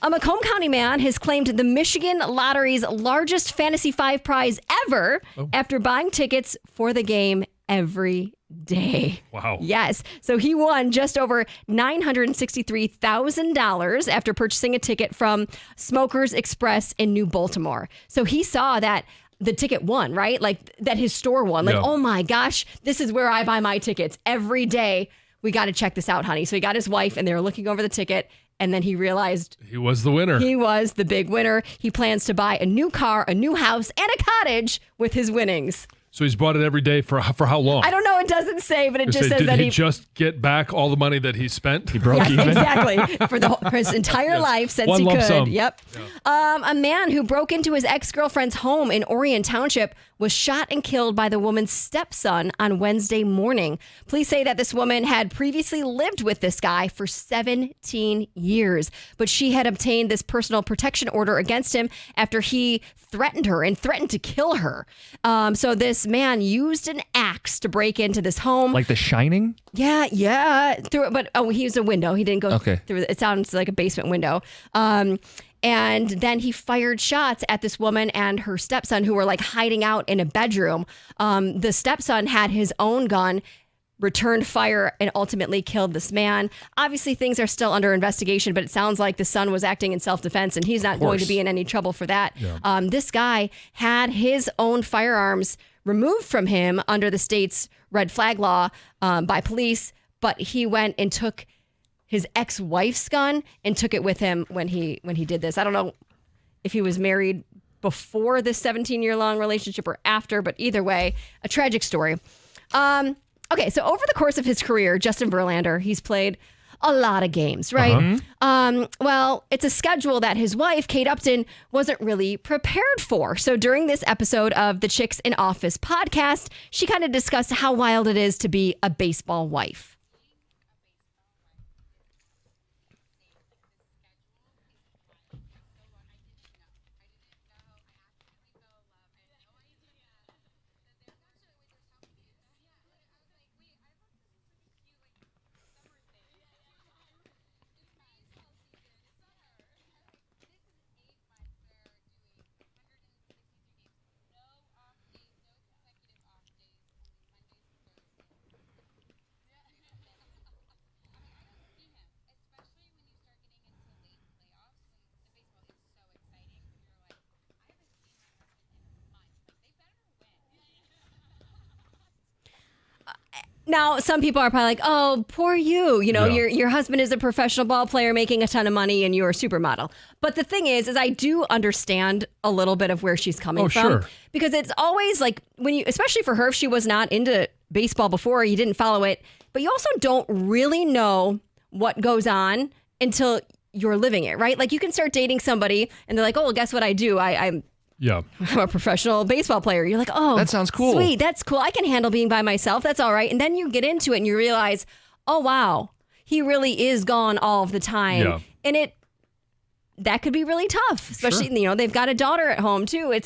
A Macomb County man has claimed the Michigan Lottery's largest Fantasy 5 prize ever after buying tickets for the game every day. Wow. Yes. So he won just over $963,000 after purchasing a ticket from Smokers Express in New Baltimore. So he saw that the ticket won, right? Like, that his store won. Like, oh my gosh, this is where I buy my tickets every day. We got to check this out, honey. So he got his wife, and they were looking over the ticket. And then he realized he was the winner. He was the big winner. He plans to buy a new car, a new house, and a cottage with his winnings. So he's bought it every day for how long? I don't know. It doesn't say, but it just says that he just get back all the money that he spent? He broke even? Exactly. For his entire life since One he lump could. sum. Yep. A man who broke into his ex-girlfriend's home in Orion Township was shot and killed by the woman's stepson on Wednesday morning. Police say that this woman had previously lived with this guy for 17 years, but she had obtained this personal protection order against him after he threatened her and threatened to kill her. So this man used an axe to break into this home. Like The Shining? Yeah. But he used a window. He didn't go through. It sounds like a basement window. And then he fired shots at this woman and her stepson, who were like hiding out in a bedroom. The stepson had his own gun, returned fire, and ultimately killed this man. Obviously, things are still under investigation, but it sounds like the son was acting in self-defense, and he's not going to be in any trouble for that. Yeah. This guy had his own firearms removed from him under the state's red flag law by police, but he went and took his ex-wife's gun and took it with him when he did this. I don't know if he was married before this 17-year-long relationship or after, but either way, a tragic story. Okay, so over the course of his career, Justin Verlander, he's played a lot of games, right? Well, it's a schedule that his wife, Kate Upton, wasn't really prepared for. So during this episode of the Chicks in Office podcast, she kind of discussed how wild it is to be a baseball wife. Now, some people are probably like, oh, poor you. You know, your husband is a professional ball player making a ton of money and you're a supermodel. But the thing is I do understand a little bit of where she's coming from. Sure. Because it's always like when you, especially for her, if she was not into baseball before, you didn't follow it, but you also don't really know what goes on until you're living it, right? Like you can start dating somebody and they're like, oh, well, guess what I do? I'm a professional baseball player. You're like, oh, that sounds cool. Sweet. That's cool. I can handle being by myself. That's all right. And then you get into it and you realize, oh, wow, he really is gone all of the time. Yeah. And that could be really tough, especially, they've got a daughter at home too.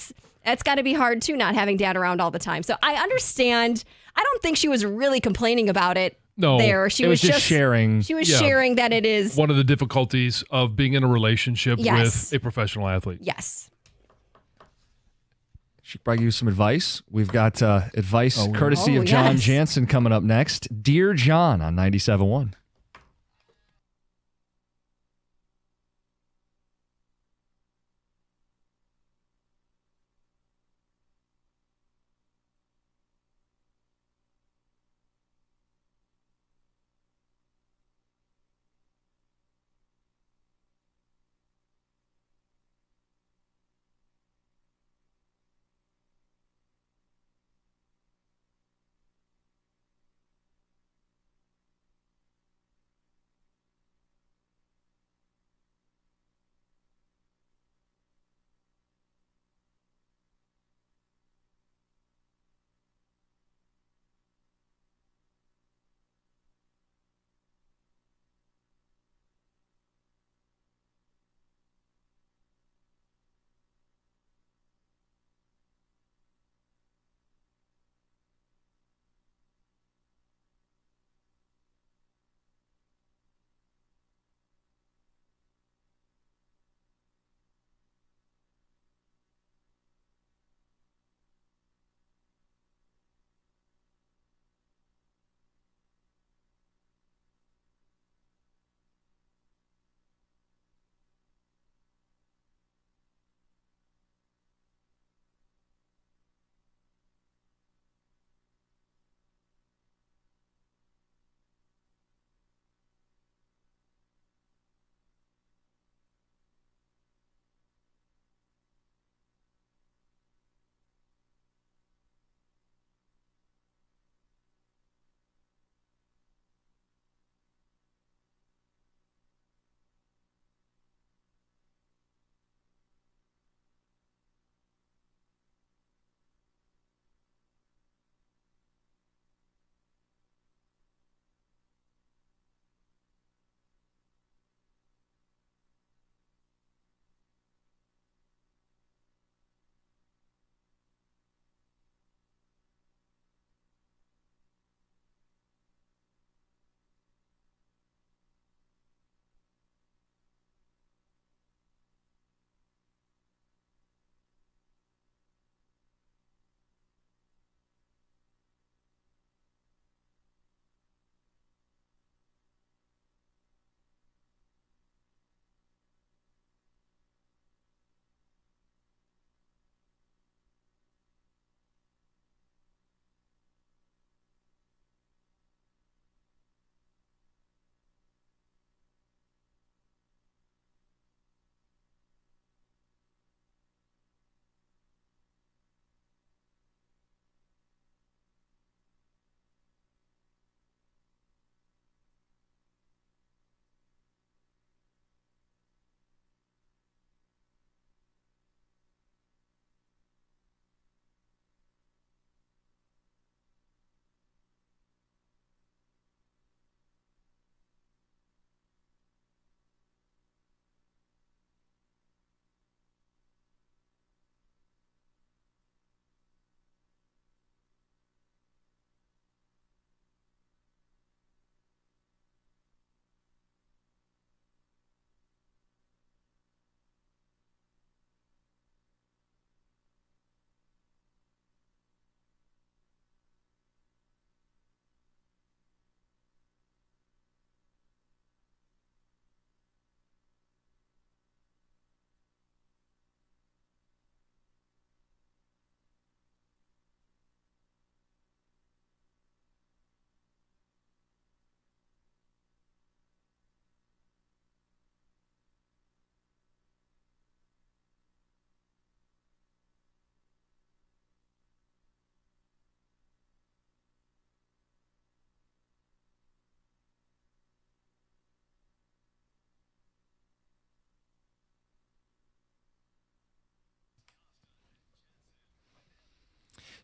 That's got to be hard too, not having dad around all the time. So I understand. I don't think she was really complaining about it. No, she was just sharing. She was sharing that it is one of the difficulties of being in a relationship with a professional athlete. Yes. She brought you some advice. We've got advice courtesy of John Jansen coming up next. Dear John on 97.1.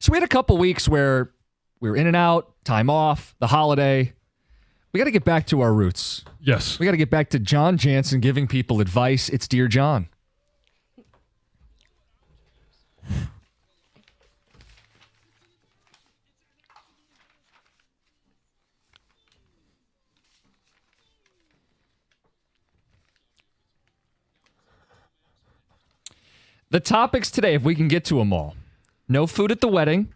So we had a couple weeks where we were in and out, time off, the holiday. We got to get back to our roots. Yes. We got to get back to John Jansen giving people advice. It's Dear John. The topics today, if we can get to them all. No food at the wedding.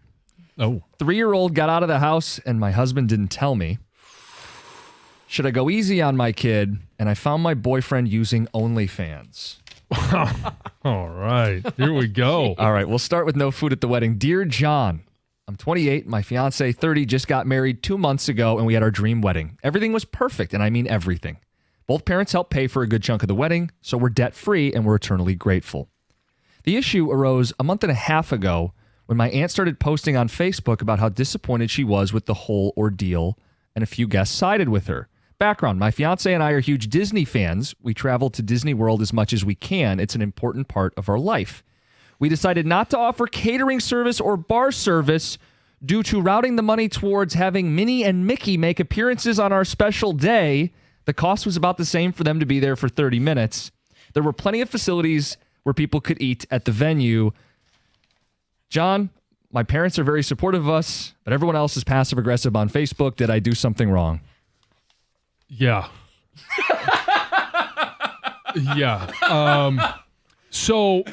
Oh. 3-year-old got out of the house and my husband didn't tell me. Should I go easy on my kid? And I found my boyfriend using OnlyFans. All right. Here we go. All right. We'll start with no food at the wedding. Dear John, I'm 28. My fiance, 30, just got married 2 months ago and we had our dream wedding. Everything was perfect, and I mean everything. Both parents helped pay for a good chunk of the wedding, so we're debt-free and we're eternally grateful. The issue arose a month and a half ago when my aunt started posting on Facebook about how disappointed she was with the whole ordeal, and a few guests sided with her. Background, my fiance and I are huge Disney fans. We travel to Disney World as much as we can. It's an important part of our life. We decided not to offer catering service or bar service due to routing the money towards having Minnie and Mickey make appearances on our special day. The cost was about the same for them to be there for 30 minutes. There were plenty of facilities where people could eat at the venue. John, my parents are very supportive of us, but everyone else is passive-aggressive on Facebook. Did I do something wrong? Yeah. Yeah. So,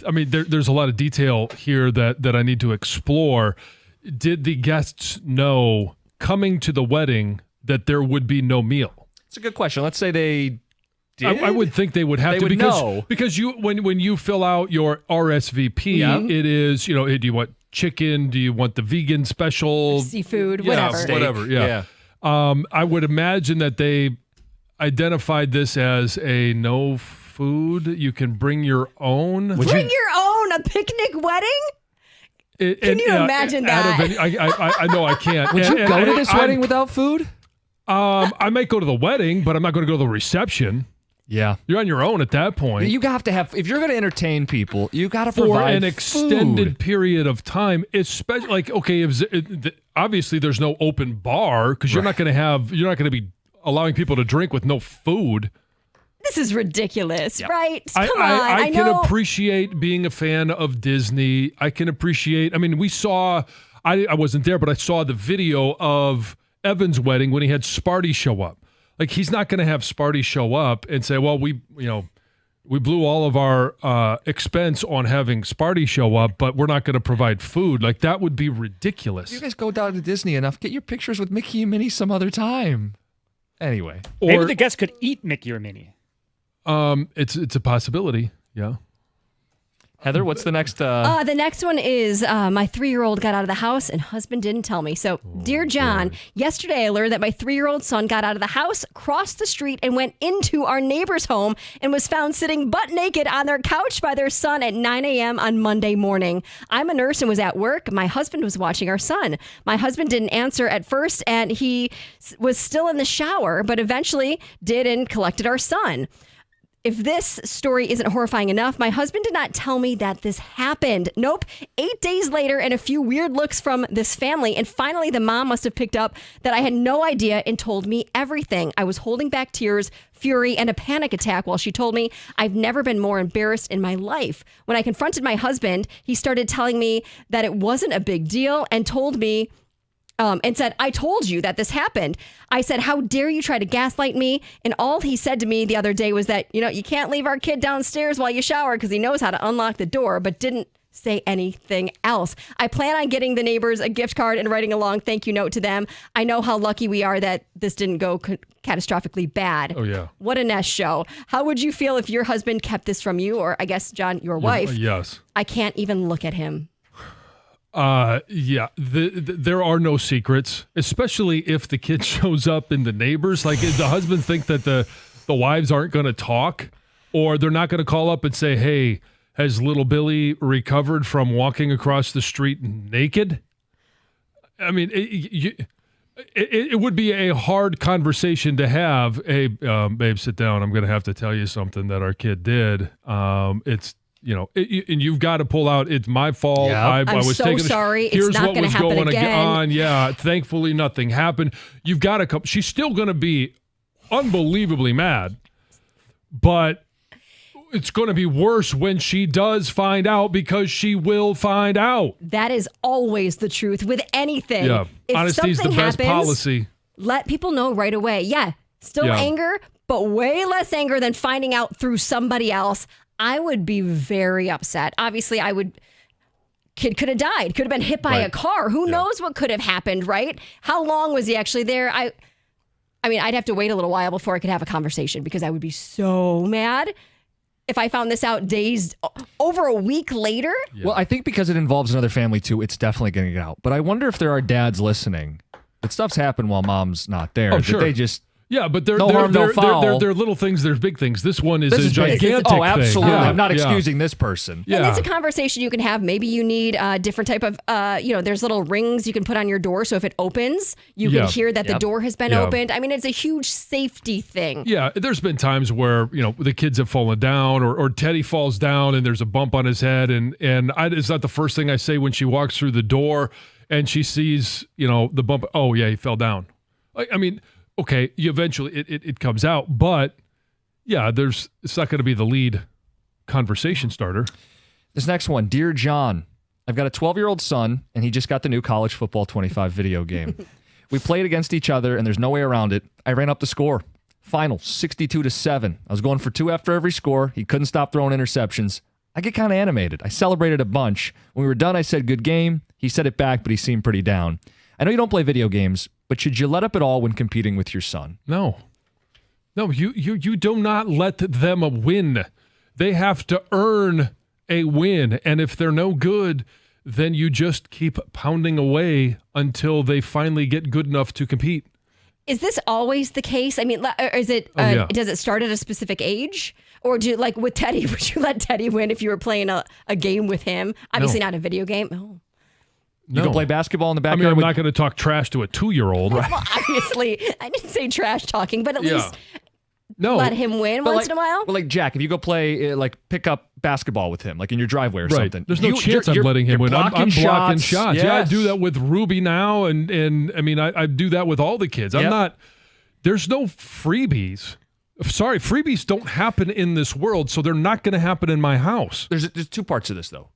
I mean, there's a lot of detail here that I need to explore. Did the guests know coming to the wedding that there would be no meal? It's a good question. Let's say they did. I would think they would have They to would know. because you when you fill out your RSVP, it is, do you want chicken? Do you want the vegan special? Seafood, Yeah, whatever. whatever. Yeah. I would imagine that they identified this as a no food. You can bring your own. Bring your own, a picnic wedding? Can you imagine that? I know I can't. Would you go to this wedding without food? I might go to the wedding, but I'm not going to go to the reception. Yeah. You're on your own at that point. You have to have, if you're going to entertain people, you got to for provide an extended food. period of time, especially like, okay, obviously there's no open bar because you're not going to be allowing people to drink with no food. This is ridiculous, right? I Come on. I can know. appreciate being a fan of Disney. I can appreciate, we saw, I wasn't there, but I saw the video of Evan's wedding when he had Sparty show up. Like, he's not going to have Sparty show up and say, well, we blew all of our expense on having Sparty show up, but we're not going to provide food. Like, that would be ridiculous. You guys go down to Disney enough. Get your pictures with Mickey and Minnie some other time. Anyway. Maybe the guests could eat Mickey or Minnie. It's a possibility. Yeah. Heather, what's the next? The next one is my 3-year-old got out of the house and husband didn't tell me. So, dear John, yesterday I learned that my 3-year-old son got out of the house, crossed the street, and went into our neighbor's home and was found sitting butt naked on their couch by their son at 9 a.m. on Monday morning. I'm a nurse and was at work. My husband was watching our son. My husband didn't answer at first, and he was still in the shower, but eventually did and collected our son. If this story isn't horrifying enough, my husband did not tell me that this happened. Nope. 8 days later and a few weird looks from this family, and finally the mom must have picked up that I had no idea and told me everything. I was holding back tears, fury, and a panic attack while she told me I've never been more embarrassed in my life. When I confronted my husband, he started telling me that it wasn't a big deal and told me and said, I told you that this happened. I said, how dare you try to gaslight me? And all he said to me the other day was that, you can't leave our kid downstairs while you shower because he knows how to unlock the door, but didn't say anything else. I plan on getting the neighbors a gift card and writing a long thank you note to them. I know how lucky we are that this didn't go catastrophically bad. Oh, yeah. What a nest show. How would you feel if your husband kept this from you, or I guess, John, your wife? Yes. I can't even look at him. Yeah, there are no secrets, especially if the kid shows up in the neighbors. Like, the husbands think that the wives aren't going to talk, or they're not going to call up and say, hey, has little Billy recovered from walking across the street naked? I mean, it would be a hard conversation to have. Hey, babe, sit down. I'm going to have to tell you something that our kid did. and you've got to pull out. It's my fault. Yep. I I'm was so taking sorry. It's Here's not what gonna was happen going again. on. Yeah, thankfully nothing happened. You've got to come. She's still going to be unbelievably mad, but it's going to be worse when she does find out, because she will find out. That is always the truth with anything. Yeah, If honesty is the something best happens, policy. let people know right away. Yeah, still anger, but way less anger than finding out through somebody else. I would be very upset. Obviously, kid could have died, could have been hit by a car. Who knows what could have happened, right? How long was he actually there? I mean, I'd have to wait a little while before I could have a conversation, because I would be so mad if I found this out over a week later. Yeah. Well, I think because it involves another family too, it's definitely going to get out. But I wonder if there are dads listening. That stuff's happened while mom's not there. Oh, sure. They just but they're little things. There's big things. This one is a gigantic thing. Oh, absolutely. Yeah. I'm not excusing this person. And it's a conversation you can have. Maybe you need a different type of, there's little rings you can put on your door. So if it opens, you can hear that the door has been opened. I mean, it's a huge safety thing. Yeah, there's been times where, the kids have fallen down, or Teddy falls down and there's a bump on his head. And it's not the first thing I say when she walks through the door and she sees, the bump. Oh, yeah, he fell down. Okay, eventually it comes out, but it's not going to be the lead conversation starter. This next one, Dear John, I've got a 12-year-old son, and he just got the new College Football 25 video game. We played against each other, and there's no way around it. I ran up the score. Final, 62-7. I was going for 2 after every score. He couldn't stop throwing interceptions. I get kind of animated. I celebrated a bunch. When we were done, I said, good game. He said it back, but he seemed pretty down. I know you don't play video games, but should you let up at all when competing with your son? No, you do not let them win. They have to earn a win. And if they're no good, then you just keep pounding away until they finally get good enough to compete. Is this always the case? I mean, is it? Does it start at a specific age? Or do you, like with Teddy, would you let Teddy win if you were playing a game with him? Obviously not a video game. Oh. You can play basketball in the backyard. I'm not going to talk trash to a 2-year-old. Well, obviously, I didn't say trash talking, but at least let him win once in a while. Well, like Jack, if you go play, pick up basketball with him, like in your driveway or something. There's no chance I'm letting him win. I'm blocking shots. Yes. Yeah, I do that with Ruby now, and I mean, I do that with all the kids. I'm not. There's no freebies. Sorry, freebies don't happen in this world, so they're not going to happen in my house. There's 2 parts to this, though.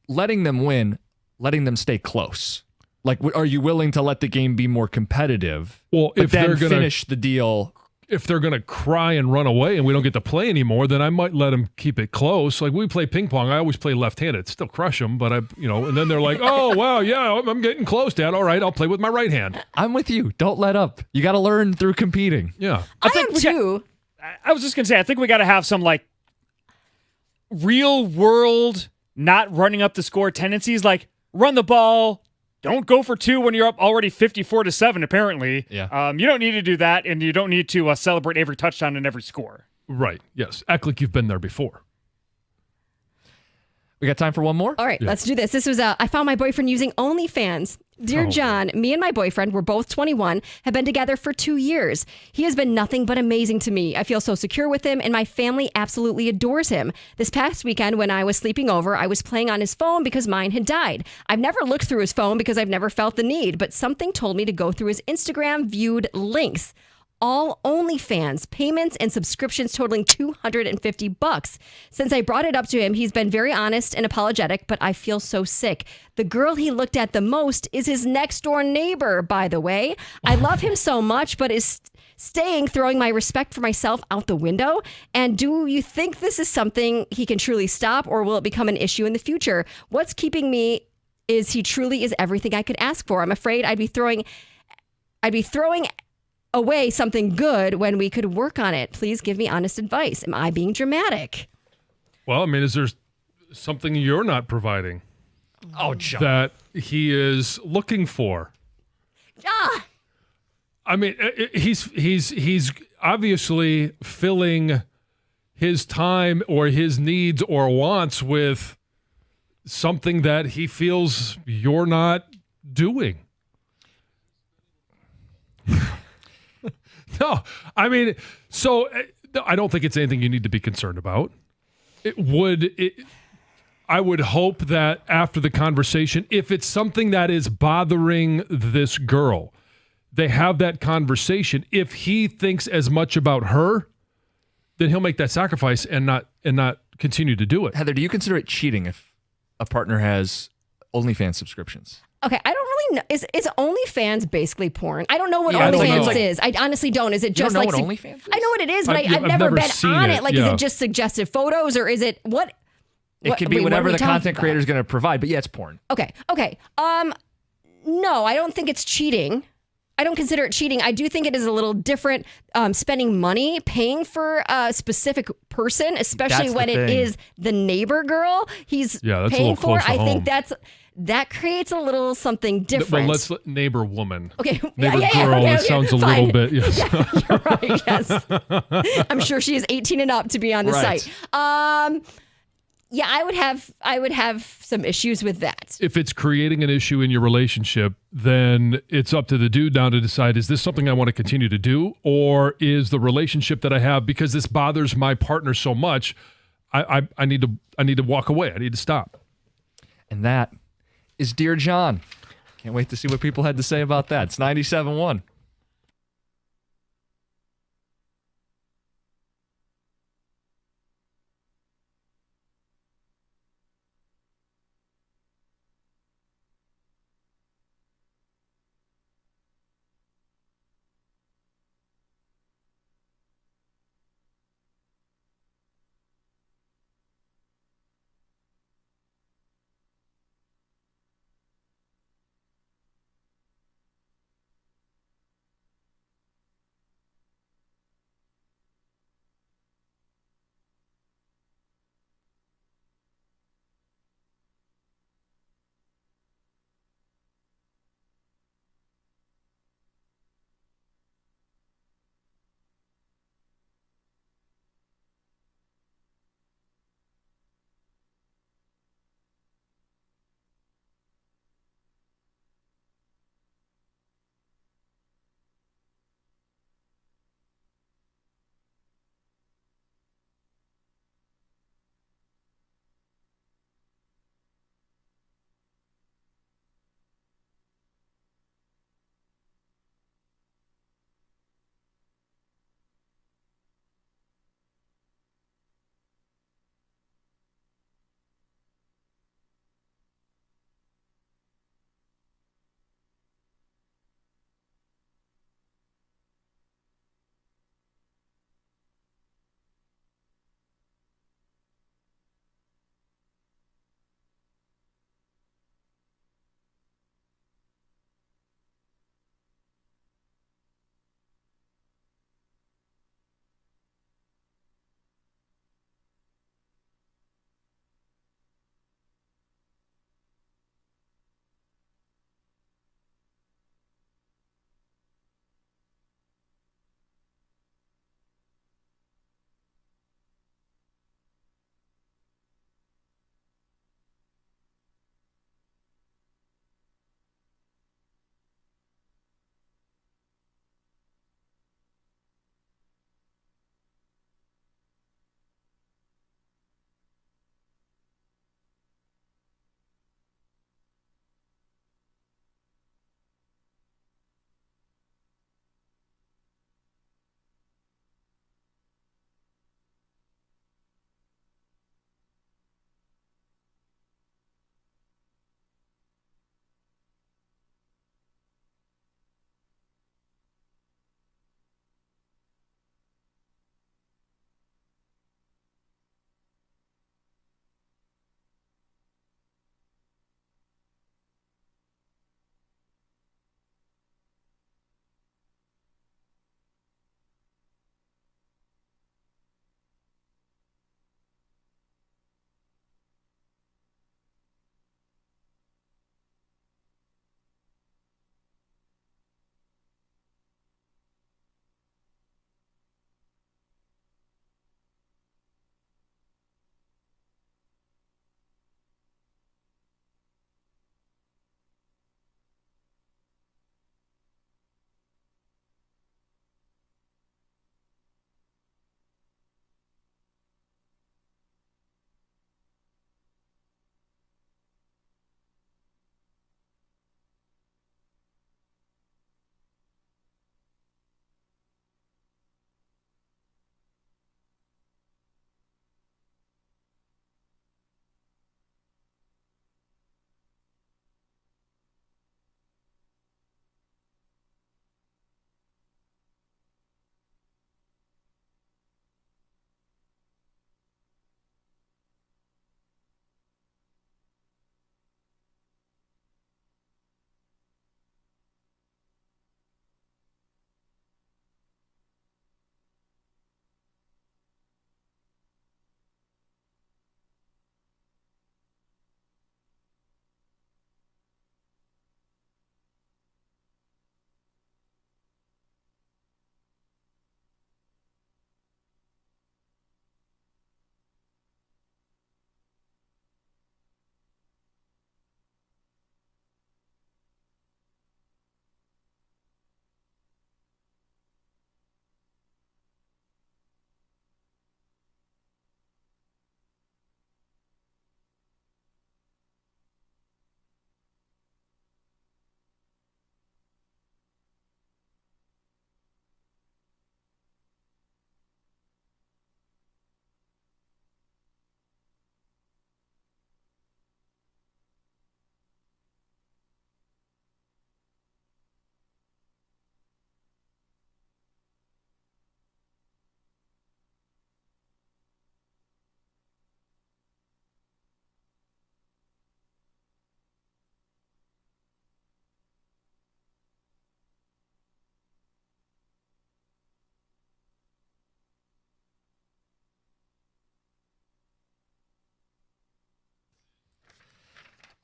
Letting them win, letting them stay close. Like, are you willing to let the game be more competitive? Well, if then they're going to finish the deal. If they're going to cry and run away and we don't get to play anymore, then I might let them keep it close. Like we play ping pong, I always play left-handed. Still crush them, but and then they're like, "Oh, wow, yeah, I'm getting close, Dad. All right, I'll play with my right hand." I'm with you. Don't let up. You got to learn through competing. Yeah. I am too. I was just going to say, I think we got to have some like real world not running up the score tendencies, like run the ball. Don't go for 2 when you're up already 54-7, apparently. Yeah. You don't need to do that, and you don't need to celebrate every touchdown and every score. Right. Yes. Act like you've been there before. We got time for one more? All right, let's do this. This was I found my boyfriend using OnlyFans. Dear John, me and my boyfriend, we're both 21, have been together for 2 years. He has been nothing but amazing to me. I feel so secure with him, and my family absolutely adores him. This past weekend, when I was sleeping over, I was playing on his phone because mine had died. I've never looked through his phone because I've never felt the need, but something told me to go through his Instagram viewed links. All OnlyFans payments and subscriptions totaling $250. Since I brought it up to him, he's been very honest and apologetic, but I feel so sick. The girl he looked at the most is his next door neighbor, by the way. I love him so much, but is throwing my respect for myself out the window. And do you think this is something he can truly stop, or will it become an issue in the future? What's keeping me is he truly is everything I could ask for. I'm afraid I'd be throwing away something good when we could work on it. Please give me honest advice. Am I being dramatic? Well, I mean, is there something you're not providing? Oh, John. That he is looking for? Ah! I mean, he's obviously filling his time or his needs or wants with something that he feels you're not doing. No, I mean, so I don't think it's anything you need to be concerned about. I would hope that after the conversation, if it's something that is bothering this girl, they have that conversation. If he thinks as much about her, then he'll make that sacrifice and not continue to do it. Heather, do you consider it cheating if a partner has OnlyFans subscriptions? Okay, I don't really know. Is OnlyFans basically porn? I don't know what Yeah, I don't OnlyFans know. is. I honestly don't. Is it You don't just know like what OnlyFans is? I know what it is, but I've I've never been seen on it. it. Like, Yeah. is it just suggestive photos or is it what? It could be wait, what are whatever we the talking content about? creator is going to provide, but yeah, it's porn. Okay. No, I don't think it's cheating. I don't consider it cheating. I do think it is a little different spending money, paying for a specific person, especially That's the when it thing. is the neighbor girl he's Yeah, that's a paying little for. close to I think home. that creates a little something different. Well, let's let neighbor woman. Okay. Neighbor yeah, girl, okay, it sounds a fine. little bit. Yes. You're right. Yes. I'm sure she is 18 and up to be on the Right. site. Yeah, I would have some issues with that. If it's creating an issue in your relationship, then it's up to the dude now to decide, is this something I want to continue to do? Or is the relationship that I have, because this bothers my partner so much, I need to walk away. I need to stop. And that is Dear John. Can't wait to see what people had to say about that. It's 97.1.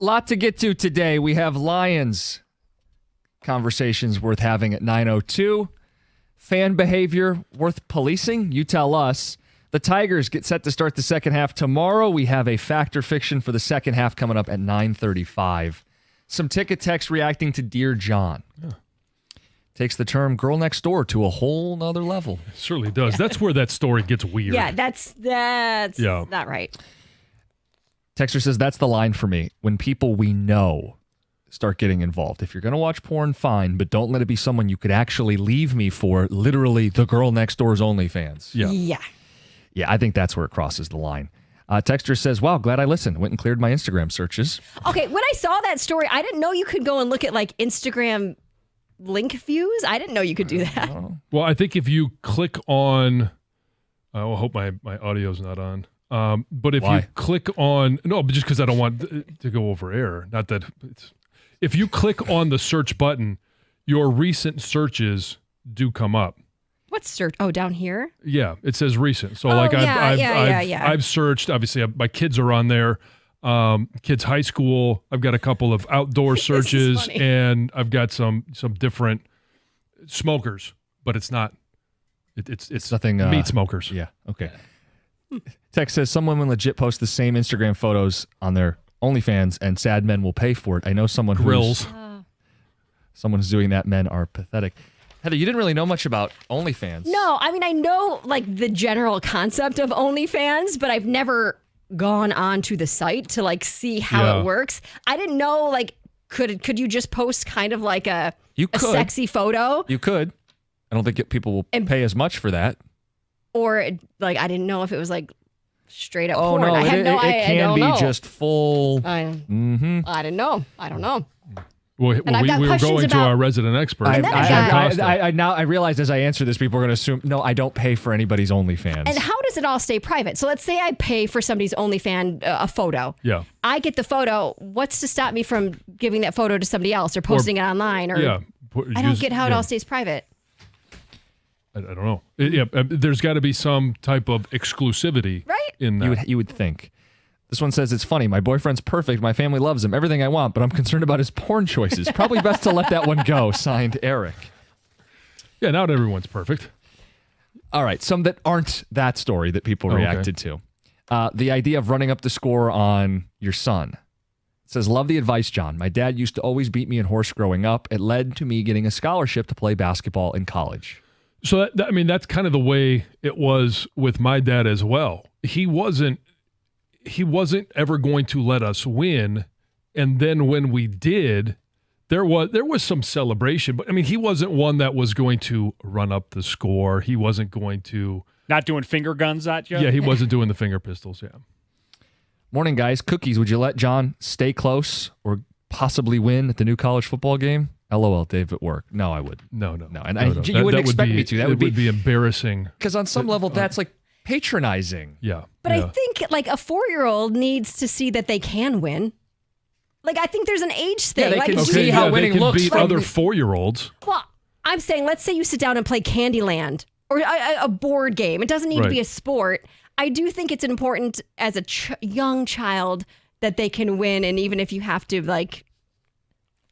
Lot to get to today. We have Lions conversations worth having at 9:02. Fan behavior worth policing? You tell us. The Tigers get set to start the second half tomorrow. We have a fact or fiction for the second half coming up at 9:35. Some ticket text reacting to Dear John. Yeah. Takes the term girl next door to a whole nother level. It certainly does. That's where that story gets weird. Yeah, that's not right. Texter says, that's the line for me. When people we know start getting involved. If you're going to watch porn, fine, but don't let it be someone you could actually leave me for, literally the girl next door's OnlyFans. Yeah. Yeah, I think that's where it crosses the line. Texter says, wow, glad I listened. Went and cleared my Instagram searches. Okay, when I saw that story, I didn't know you could go and look at like Instagram link views. I didn't know you could do that. Well, I think if you click on, I hope my audio's not on. But if you click on, no, but just because I don't want to go over air. Not that it's, if you click on the search button, your recent searches do come up. What search? Oh, down here? Yeah, it says recent. So I've searched, obviously my kids are on there. Kids high school. I've got a couple of outdoor searches and I've got some different smokers, but it's not, it's nothing meat smokers. Yeah. Okay. Text says some women legit post the same Instagram photos on their OnlyFans and sad men will pay for it. I know someone Grills. Someone's doing that. Men are pathetic. Heather, you didn't really know much about OnlyFans. No, I mean, I know like the general concept of OnlyFans, but I've never gone on to the site to like see how it works. I didn't know like could you just post kind of like a sexy photo? You could. I don't think people will pay as much for that. Or like I didn't know if it was like straight up porn. No, it can be just full. I didn't know. I don't know. Well, we were going to our resident expert. I realize as I answer this, people are going to assume, no, I don't pay for anybody's OnlyFans. And how does it all stay private? So let's say I pay for somebody's OnlyFans a photo. Yeah. I get the photo. What's to stop me from giving that photo to somebody else or posting it online? Or I don't get how it all stays private. I don't know. There's got to be some type of exclusivity in that. You would think. This one says, it's funny. My boyfriend's perfect. My family loves him. Everything I want, but I'm concerned about his porn choices. Probably best to let that one go. Signed, Eric. Yeah, not everyone's perfect. All right. Some that aren't that story that people reacted to. The idea of running up the score on your son. It says, love the advice, John. My dad used to always beat me in horse growing up. It led to me getting a scholarship to play basketball in college. So, that's kind of the way it was with my dad as well. He wasn't ever going to let us win. And then when we did, there was some celebration. But, he wasn't one that was going to run up the score. He wasn't going to... Not doing finger guns at you? Yeah, he wasn't doing the finger pistols, yeah. Morning, guys. Cookies, would you let John stay close or possibly win at the new college football game? LOL, Dave at work. No, I would. No. And you wouldn't expect me to. That would be embarrassing. Because on some level, that's like patronizing. Yeah. But I think like a 4-year-old needs to see that they can win. Like I think there's an age thing. Yeah, they can see how winning looks. They can beat other 4-year-olds. Well, I'm saying let's say you sit down and play Candyland or a board game. It doesn't need to be a sport. I do think it's important as a young child that they can win, and even if you have to like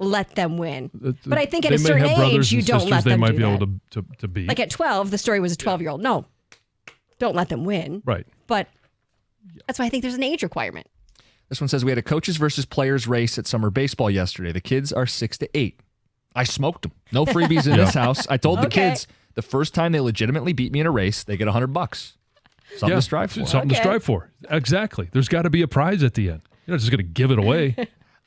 let them win. But I think at a certain age, you don't let them do that. They might be able to beat. Like at 12, the story was a 12-year-old. No, don't let them win. Right. But that's why I think there's an age requirement. This one says, we had a coaches versus players race at summer baseball yesterday. The kids are 6 to 8. I smoked them. No freebies in this house. I told the kids the first time they legitimately beat me in a race, they get $100. Something to strive for. Something to strive for. Exactly. There's got to be a prize at the end. You're not just going to give it away.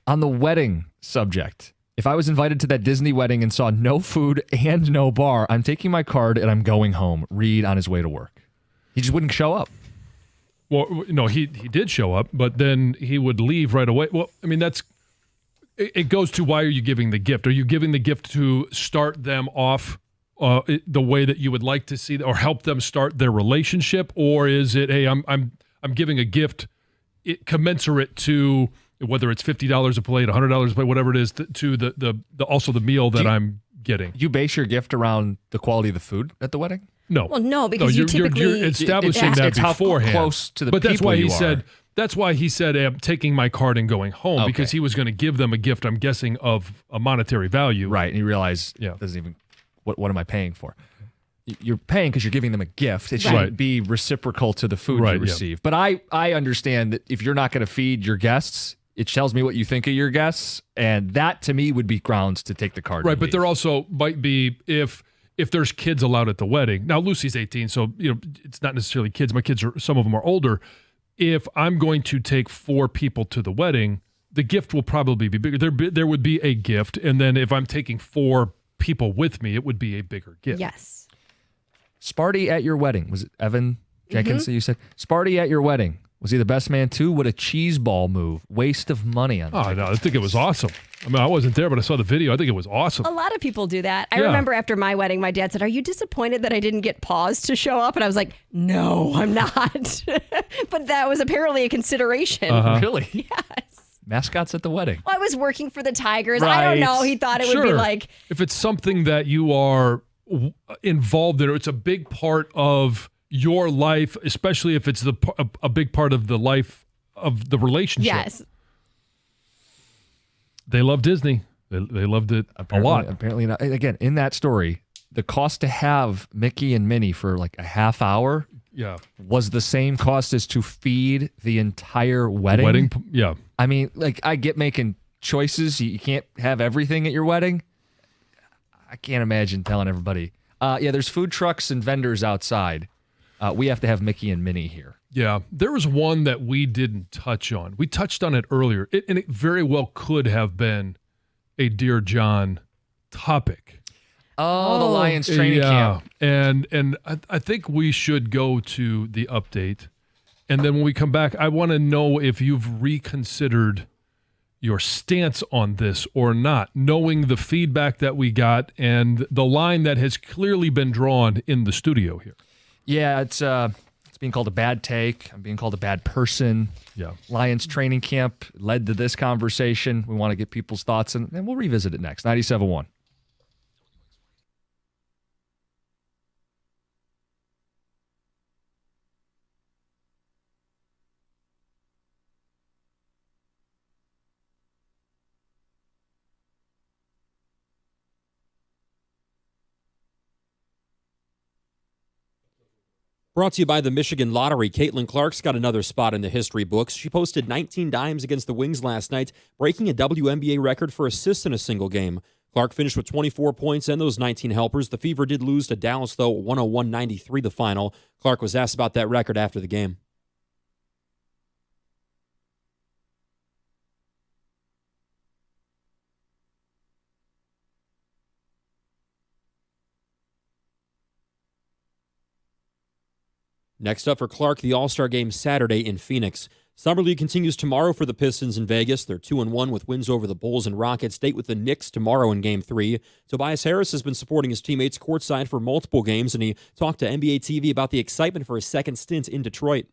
On the wedding subject, if I was invited to that Disney wedding and saw no food and no bar, I'm taking my card and I'm going home. Reed on his way to work. He just wouldn't show up. Well, no, he did show up, but then he would leave right away. Well, it goes to why are you giving the gift? Are you giving the gift to start them off the way that you would like to see, or help them start their relationship? Or is it, hey, I'm giving a gift commensurate to whether it's $50 a plate, $100 a plate, whatever it is, to the also the meal that I'm getting. You base your gift around the quality of the food at the wedding? No. Well, no, because you typically... You're establishing that beforehand. How close to the But that's people why he you said, That's why he said, I'm taking my card and going home, because he was going to give them a gift, I'm guessing, of a monetary value. Right. And he realized, doesn't even, what am I paying for? You're paying because you're giving them a gift. It shouldn't be reciprocal to the food you receive. But I understand that if you're not going to feed your guests, it tells me what you think of your guests. And that, to me, would be grounds to take the card. Right. But there also might be, if there's kids allowed at the wedding. Now, Lucy's 18, so it's not necessarily kids. My kids some of them are older. If I'm going to take 4 people to the wedding, the gift will probably be bigger. There would be a gift, and then if I'm taking 4 people with me, it would be a bigger gift. Yes. Sparty at your wedding. Was it Evan Jenkins that you said? Sparty at your wedding. Was he the best man too? What a cheese ball move. Waste of money on that. Oh, no, I think it was awesome. I mean, I wasn't there, but I saw the video. I think it was awesome. A lot of people do that. I remember after my wedding, my dad said, "Are you disappointed that I didn't get Paws to show up?" And I was like, "No, I'm not." But that was apparently a consideration. Really? Yes. Mascots at the wedding. Well, I was working for the Tigers. I don't know. He thought it would be like... If it's something that you are involved in, or it's a big part of your life, especially if it's a big part of the life of the relationship. Yes. They love Disney. They loved it a lot. Apparently not. Again, in that story, the cost to have Mickey and Minnie for like a half hour was the same cost as to feed the entire wedding. Yeah. I mean, like, I get making choices. You can't have everything at your wedding. I can't imagine telling everybody. There's food trucks and vendors outside. We have to have Mickey and Minnie here. Yeah, there was one that we didn't touch on. We touched on it earlier, and it very well could have been a Dear John topic. Oh, the Lions training camp. And I think we should go to the update, and then when we come back, I want to know if you've reconsidered your stance on this or not, knowing the feedback that we got and the line that has clearly been drawn in the studio here. Yeah, it's being called a bad take. I'm being called a bad person. Yeah. Lions training camp led to this conversation. We want to get people's thoughts, and we'll revisit it next. 97.1. Brought to you by the Michigan Lottery. Caitlin Clark's got another spot in the history books. She posted 19 dimes against the Wings last night, breaking a WNBA record for assists in a single game. Clark finished with 24 points and those 19 helpers. The Fever did lose to Dallas, though, 101-93 the final. Clark was asked about that record after the game. Next up for Clark, the All-Star Game Saturday in Phoenix. Summer League continues tomorrow for the Pistons in Vegas. They're 2-1 with wins over the Bulls and Rockets. Date with the Knicks tomorrow in Game 3. Tobias Harris has been supporting his teammates courtside for multiple games, and he talked to NBA TV about the excitement for his second stint in Detroit.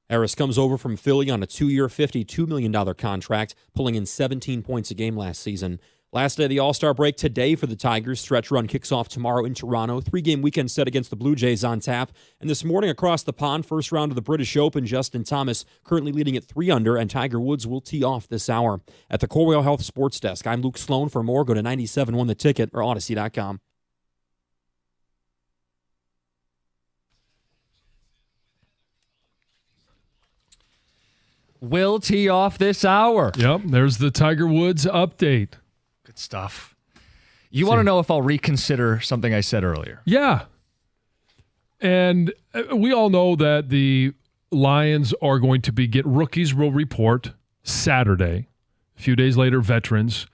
Harris comes over from Philly on a 2-year, $52 million contract, pulling in 17 points a game last season. Last day of the All-Star break today for the Tigers. Stretch run kicks off tomorrow in Toronto. 3-game weekend set against the Blue Jays on tap. And this morning across the pond, first round of the British Open, Justin Thomas currently leading at 3 under, and Tiger Woods will tee off this hour. At the Corwell Health Sports Desk, I'm Luke Sloan. For more, go to 97.1 The Ticket or Odyssey.com. Will tee off this hour. Yep, there's the Tiger Woods update. Good stuff. You want to know if I'll reconsider something I said earlier? Yeah. And we all know that the Lions are going to get rookies will report Saturday. A few days later, veterans.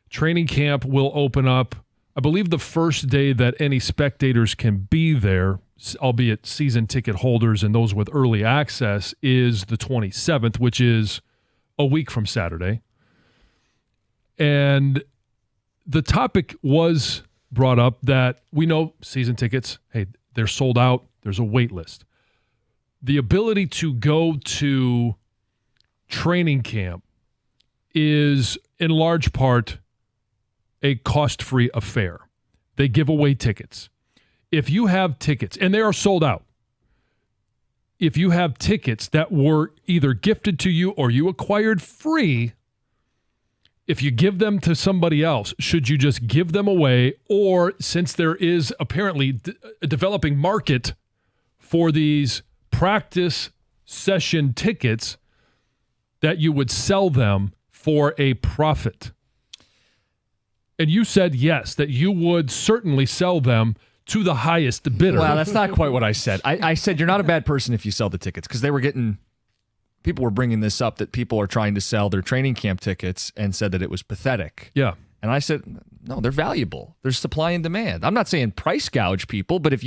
Training camp will open up, I believe, the first day that any spectators can be there, albeit season ticket holders and those with early access, is the 27th, which is a week from Saturday. And the topic was brought up that we know season tickets, hey, they're sold out There's a wait list. The ability to go to training camp is in large part a cost-free affair. They give away tickets. If you have tickets, and they are sold out, if you have tickets that were either gifted to you or you acquired free, if you give them to somebody else, should you just give them away? Or since there is apparently a developing market for these practice session tickets, that you would sell them for a profit? And you said yes, that you would certainly sell them to the highest bidder. Well, that's not quite what I said. I said you're not a bad person if you sell the tickets, because people were bringing this up, that people are trying to sell their training camp tickets and said that it was pathetic. Yeah. And I said, no, they're valuable. There's supply and demand. I'm not saying price gouge people, but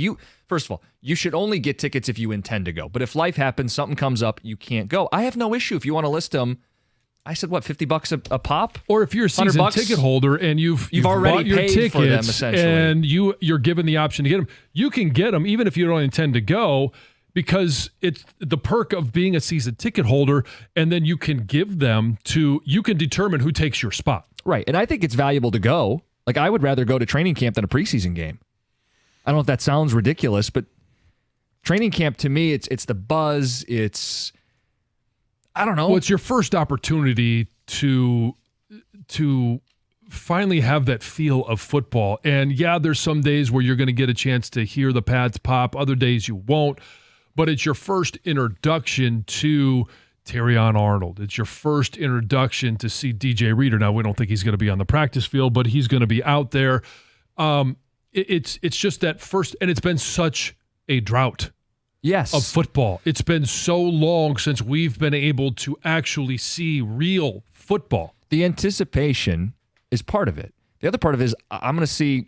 first of all, you should only get tickets if you intend to go. But if life happens, something comes up, you can't go. I have no issue if you want to list them. I said, what, $50 a pop? Or if you're a season ticket holder and you've already bought your paid tickets for them, essentially, and you're given the option to get them, you can get them even if you don't intend to go, because it's the perk of being a season ticket holder, and then you can give them you can determine who takes your spot. Right, and I think it's valuable to go. Like, I would rather go to training camp than a preseason game. I don't know if that sounds ridiculous, but training camp to me, it's the buzz, I don't know. Well, it's your first opportunity to finally have that feel of football. And yeah, there's some days where you're going to get a chance to hear the pads pop. Other days you won't. But it's your first introduction to Terrion Arnold. It's your first introduction to see DJ Reader. Now, we don't think he's going to be on the practice field, but he's going to be out there. It's just that first, and it's been such a drought. Yes. Of football. It's been so long since we've been able to actually see real football. The anticipation is part of it. The other part of it is I'm going to see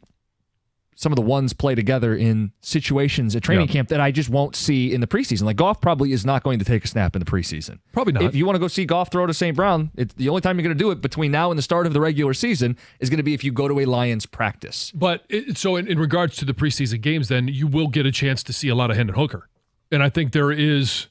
some of the ones play together in situations at training camp that I just won't see in the preseason. Like, Goff probably is not going to take a snap in the preseason. Probably not. If you want to go see Goff throw to St. Brown, the only time you're going to do it between now and the start of the regular season is going to be if you go to a Lions practice. But so in regards to the preseason games, then you will get a chance to see a lot of Hendon Hooker. And I think there's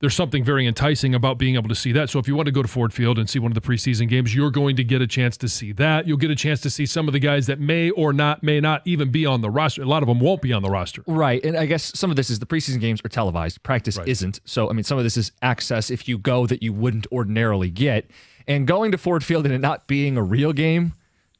something very enticing about being able to see that. So if you want to go to Ford Field and see one of the preseason games, you're going to get a chance to see that. You'll get a chance to see some of the guys that may not even be on the roster. A lot of them won't be on the roster. Right. And I guess some of this is the preseason games are televised. Practice isn't. So, I mean, some of this is access if you go that you wouldn't ordinarily get. And going to Ford Field and it not being a real game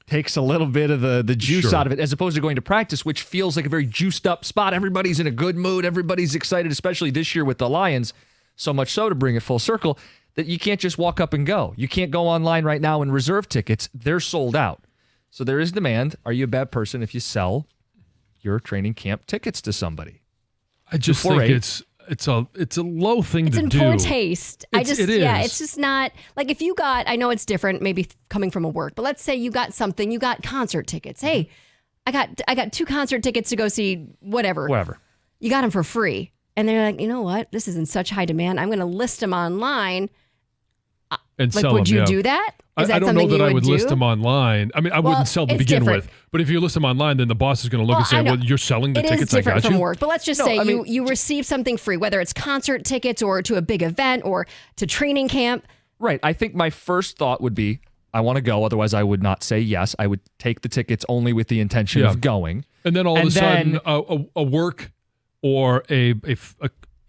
takes a little bit of the juice out of it, as opposed to going to practice, which feels like a very juiced up spot. Everybody's in a good mood. Everybody's excited, especially this year with the Lions. So much so, to bring it full circle, that you can't just walk up and go. You can't go online right now and reserve tickets. They're sold out. So there is demand. Are you a bad person if you sell your training camp tickets to somebody? I just think it's a low thing to do. It's in poor taste. It is. It's just not, like, if you got, I know it's different maybe coming from a work, but let's say you got concert tickets. Hey, I got 2 concert tickets to go see whatever. You got them for free. And they're like, you know what? This is in such high demand. I'm going to list them online. And sell them, would you do that? Is that I don't something know that you I would do? list them online. I mean, I wouldn't sell to begin with. But if you list them online, then the boss is going to look and say, well, you're selling the tickets, I got you. It is different from work. But let's just say you receive something free, whether it's concert tickets or to a big event or to training camp. Right. I think my first thought would be, I want to go. Otherwise, I would not say yes. I would take the tickets only with the intention of going. And then all of a sudden, a work or a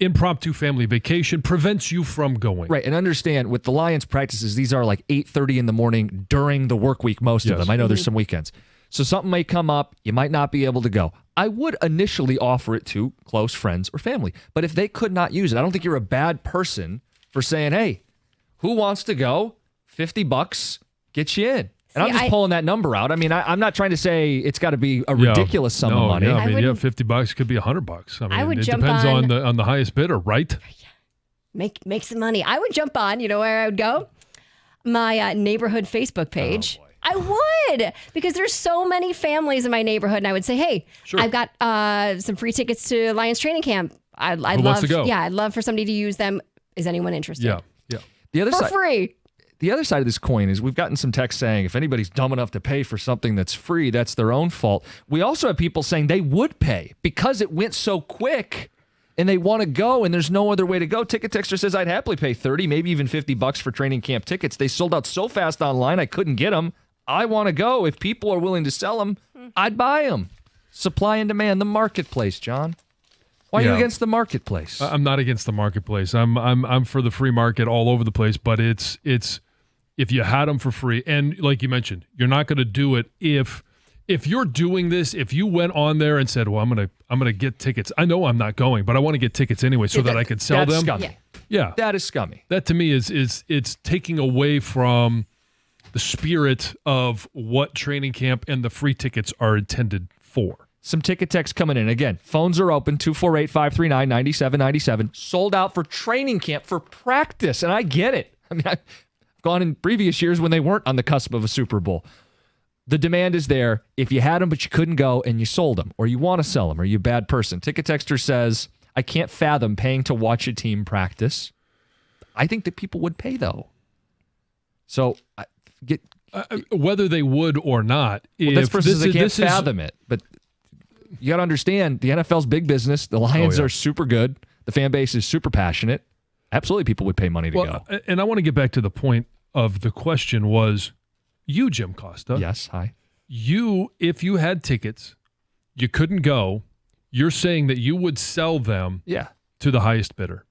impromptu family vacation prevents you from going. Right, and understand with the Lions practices, these are like 8:30 in the morning during the work week, most of them. I know there's some weekends. So something may come up, you might not be able to go. I would initially offer it to close friends or family. But if they could not use it, I don't think you're a bad person for saying, hey, who wants to go? $50, get you in. And I'm just pulling that number out. I mean, I'm not trying to say it's got to be a ridiculous sum of money. Yeah, I mean, $50 could be $100. I mean, it jump depends on the highest bidder, right? Make some money. I would jump on. You know where I would go? My neighborhood Facebook page. I would, because there's so many families in my neighborhood, and I would say, hey, I've got some free tickets to Lions training camp. I'd love to go. Yeah, I'd love for somebody to use them. Is anyone interested? Yeah. The other for free. The other side of this coin is we've gotten some text saying if anybody's dumb enough to pay for something that's free, that's their own fault. We also have people saying they would pay because it went so quick. and they want to go and there's no other way to go. Ticket Texter says, I'd happily pay $30, maybe even $50 for training camp tickets. They sold out so fast online, I couldn't get them. I want to go. If people are willing to sell them, I'd buy them. Supply and demand, the marketplace, John. Why are you against the marketplace? I'm not against the marketplace. I'm for the free market all over the place, but it's if you had them for free, and like you mentioned, you're not going to do it if you're doing this, if you went on there and said, well, I'm gonna get tickets. I know I'm not going, but I want to get tickets anyway so that I can sell them. Scummy. Yeah. That is scummy. That to me is it's taking away from the spirit of what training camp and the free tickets are intended for. Some ticket text coming in. Again, phones are open, 248-539-9797. Sold out for training camp, for practice, and I get it. I mean, I've gone in previous years when they weren't on the cusp of a Super Bowl. The demand is there. If you had them but you couldn't go and you sold them, or you want to sell them, or you're a bad person. Ticket Texter says, I can't fathom paying to watch a team practice. I think that people would pay, though. So, whether they would or not. Well, this person says they can't fathom it, but you got to understand, the NFL's big business. The Lions are super good. The fan base is super passionate. Absolutely, people would pay money to go. And I want to get back to the point of the question was, you, Jim Costa. Yes, hi. You, if you had tickets, you couldn't go, you're saying that you would sell them to the highest bidder.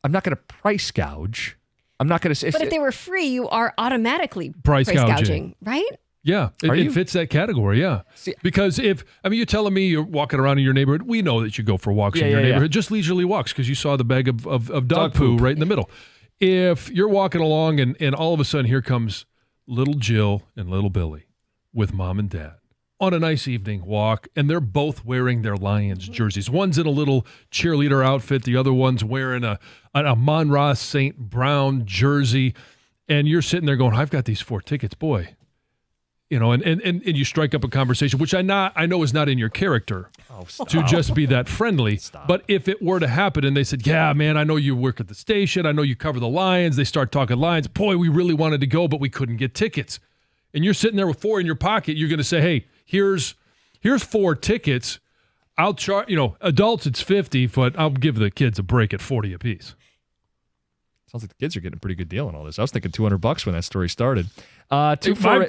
I'm not going to price gouge. I'm not going to say. But if they were free, you are automatically price gouging, right? Yeah, it fits that category, yeah. See, because you're telling me you're walking around in your neighborhood. We know that you go for walks in your neighborhood, just leisurely walks, because you saw the bag of dog poo right in the middle. If you're walking along and all of a sudden here comes little Jill and little Billy with mom and dad on a nice evening walk, and they're both wearing their Lions jerseys. One's in a little cheerleader outfit. The other one's wearing an Amon-Ra St. brown jersey. And you're sitting there going, I've got these 4 tickets, boy. You know, and you strike up a conversation, which I know is not in your character to just be that friendly. But if it were to happen and they said, yeah, man, I know you work at the station. I know you cover the Lions. They start talking Lions. Boy, we really wanted to go, but we couldn't get tickets. And you're sitting there with 4 in your pocket. You're going to say, hey, here's 4 tickets. I'll charge, adults it's $50, but I'll give the kids a break at $40 apiece. Sounds like the kids are getting a pretty good deal on all this. I was thinking $200 when that story started. My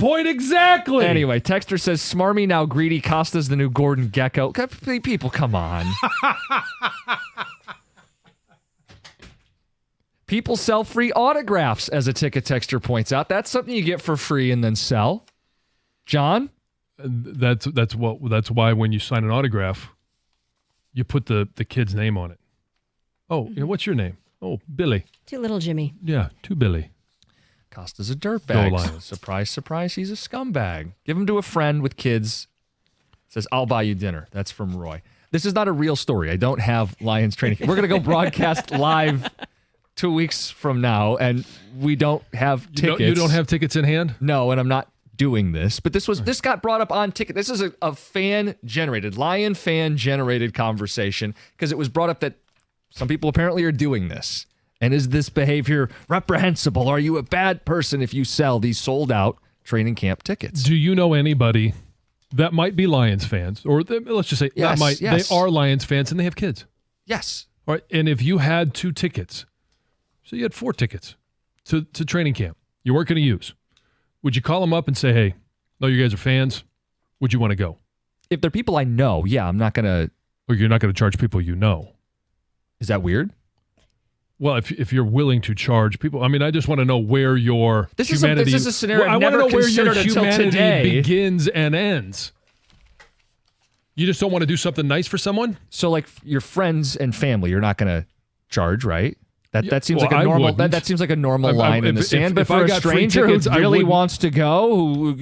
point exactly. Anyway, Texter says, smarmy now greedy. Costa's the new Gordon Gekko. People, come on. People sell free autographs, as a ticket texter points out. That's something you get for free and then sell. John? That's why when you sign an autograph, you put the kid's name on it. Oh, what's your name? Oh, Billy. To little Jimmy. Yeah, to Billy. Costa's a dirtbag. Surprise, surprise, he's a scumbag. Give him to a friend with kids. Says, I'll buy you dinner. That's from Roy. This is not a real story. I don't have Lions training. We're going to go broadcast live 2 weeks from now, and we don't have tickets. You don't have tickets in hand? No, and I'm not doing this. But this got brought up on ticket. This is a fan-generated, Lion fan-generated conversation, because it was brought up that some people apparently are doing this. And is this behavior reprehensible? Are you a bad person if you sell these sold-out training camp tickets? Do you know anybody that might be Lions fans, or let's just say they are Lions fans and they have kids? Yes. All right. And if you had 2 tickets, so you had 4 tickets to training camp you weren't going to use, would you call them up and say, hey, no, you guys are fans. Would you want to go? If they're people I know, yeah, I'm not going to. Or you're not going to charge people you know. Is that weird? Well, if you're willing to charge people, I just want to know where your humanity. This is a scenario I've never considered until today. Humanity begins and ends. You just don't want to do something nice for someone? So, like your friends and family, you're not going to charge, right? That seems like a normal. That seems like a normal line in the sand. But for a stranger who really wants to go,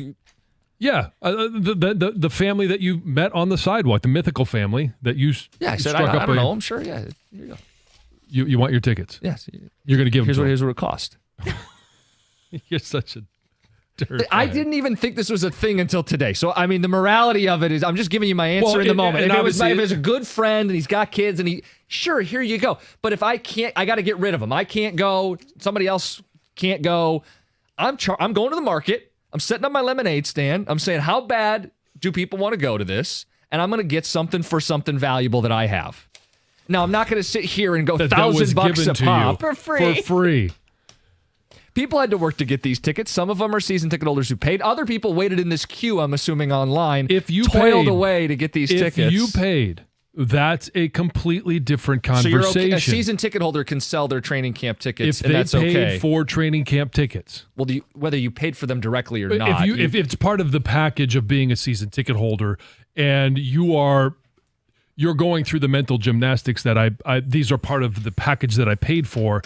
the family that you met on the sidewalk, the mythical family that you I said, I don't know. I'm sure. Yeah, here you go. You want your tickets? Yes. You're going to give them. Here's what it cost. You're such a dirt. I didn't even think this was a thing until today. So, the morality of it is I'm just giving you my answer in the moment. If it was a good friend and he's got kids and sure, here you go. But if I can't, I got to get rid of him. I can't go. Somebody else can't go. I'm going to the market. I'm setting up my lemonade stand. I'm saying, how bad do people want to go to this? And I'm going to get something for something valuable that I have. Now, I'm not going to sit here and go that was $1,000 given a to pop. you For free. For free. People had to work to get these tickets. Some of them are season ticket holders who paid. Other people waited in this queue, I'm assuming, online. If you toiled paid, away to get these tickets. If you paid, that's a completely different so conversation. a season ticket holder can sell their training camp tickets, if and they that's paid okay. for training camp tickets. Well, whether you paid for them directly or not. If it's part of the package of being a season ticket holder, and you're going through the mental gymnastics that these are part of the package that I paid for,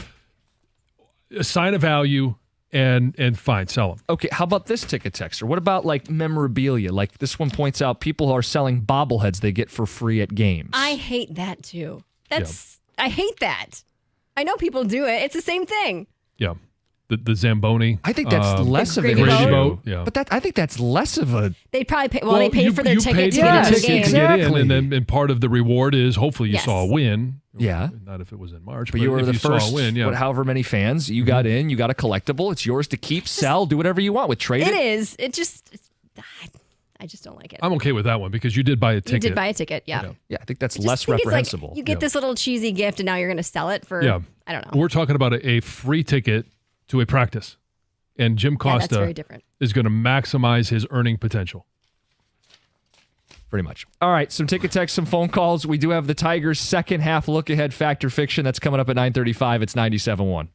assign a value and fine, sell them. Okay, how about this ticket texter? What about like memorabilia? Like this one points out people are selling bobbleheads they get for free at games. I hate that too. I hate that. I know people do it. It's the same thing. Yeah. The Zamboni. I think that's less of an Gravy issue. boat, yeah. But I think that's less of a. They probably pay. Well, they paid for their ticket to you get paid into for the the ticket game. to get Exactly. in, and part of the reward is hopefully you Yes. saw a win. Yeah. Not if it was in March, But you were if the you first, saw a win, yeah. however many fans, you got in, you got a collectible. It's yours to keep, sell, do whatever you want with trade. It is. I just don't like it. I'm okay with that one because you did buy a ticket. You did buy a ticket, yeah. Yeah, I think that's I just less think it's like reprehensible. you get this little cheesy gift, and now you're going to sell it for. Yeah. I don't know. We're talking about a free ticket to a practice. And Jim Yeah, that's Costa very different. is going to maximize his earning potential. Pretty much. All right, some ticket text, some phone calls. We do have the Tigers' second half look ahead Fact or Fiction. That's coming up at 9:35. It's 97.1.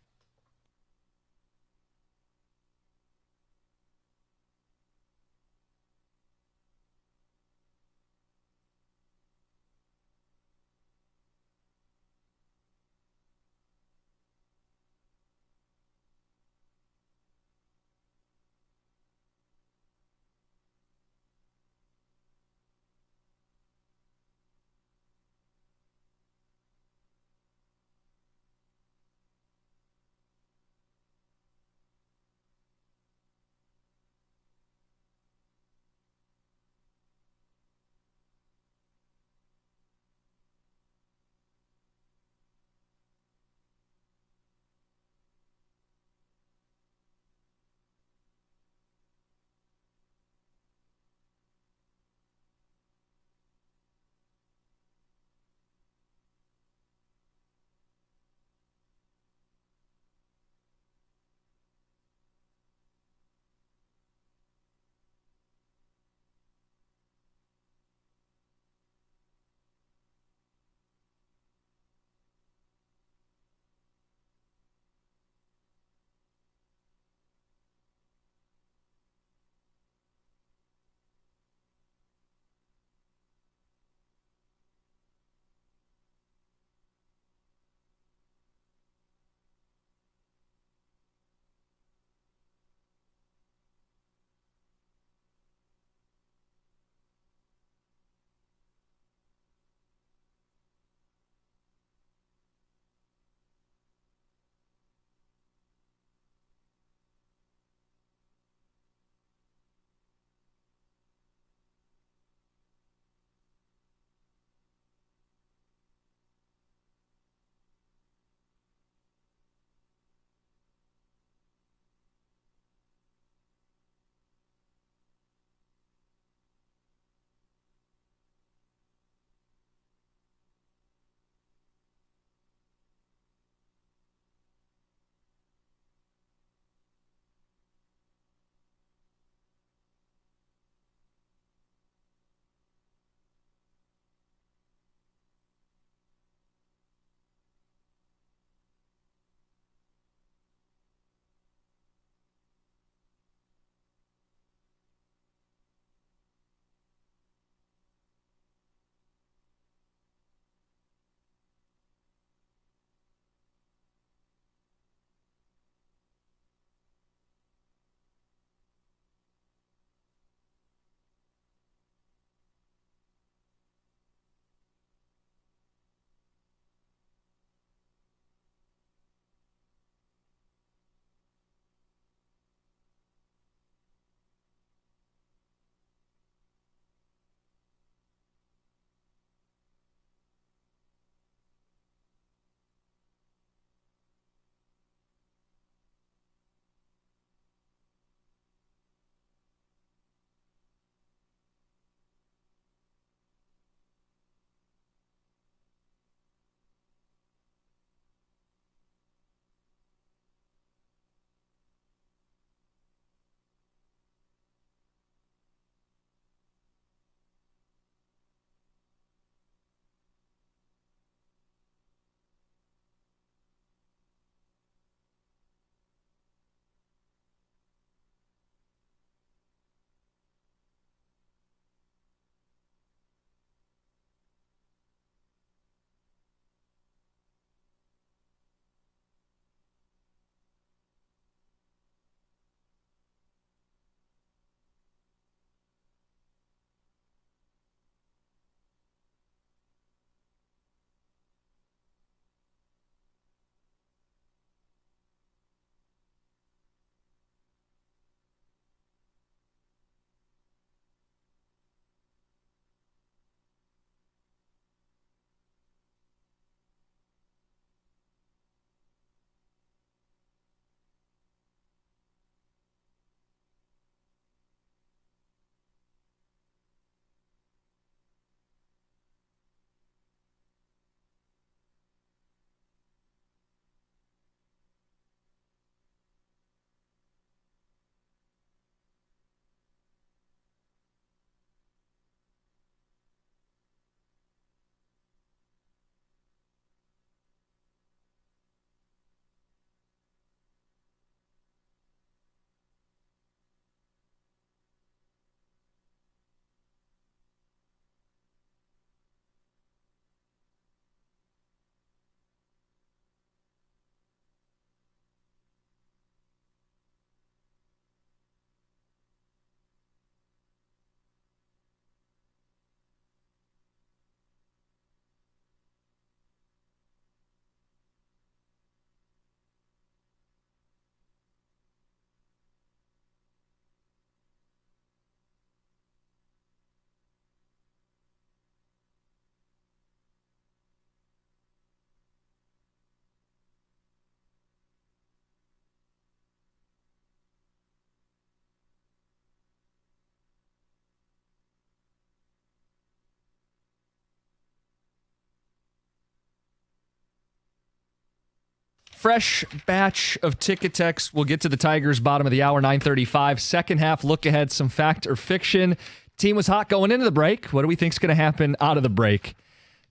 Fresh batch of ticket texts. We'll get to the Tigers bottom of the hour, 9:35. Second half, look ahead, some fact or fiction. Team was hot going into the break. What do we think's going to happen out of the break?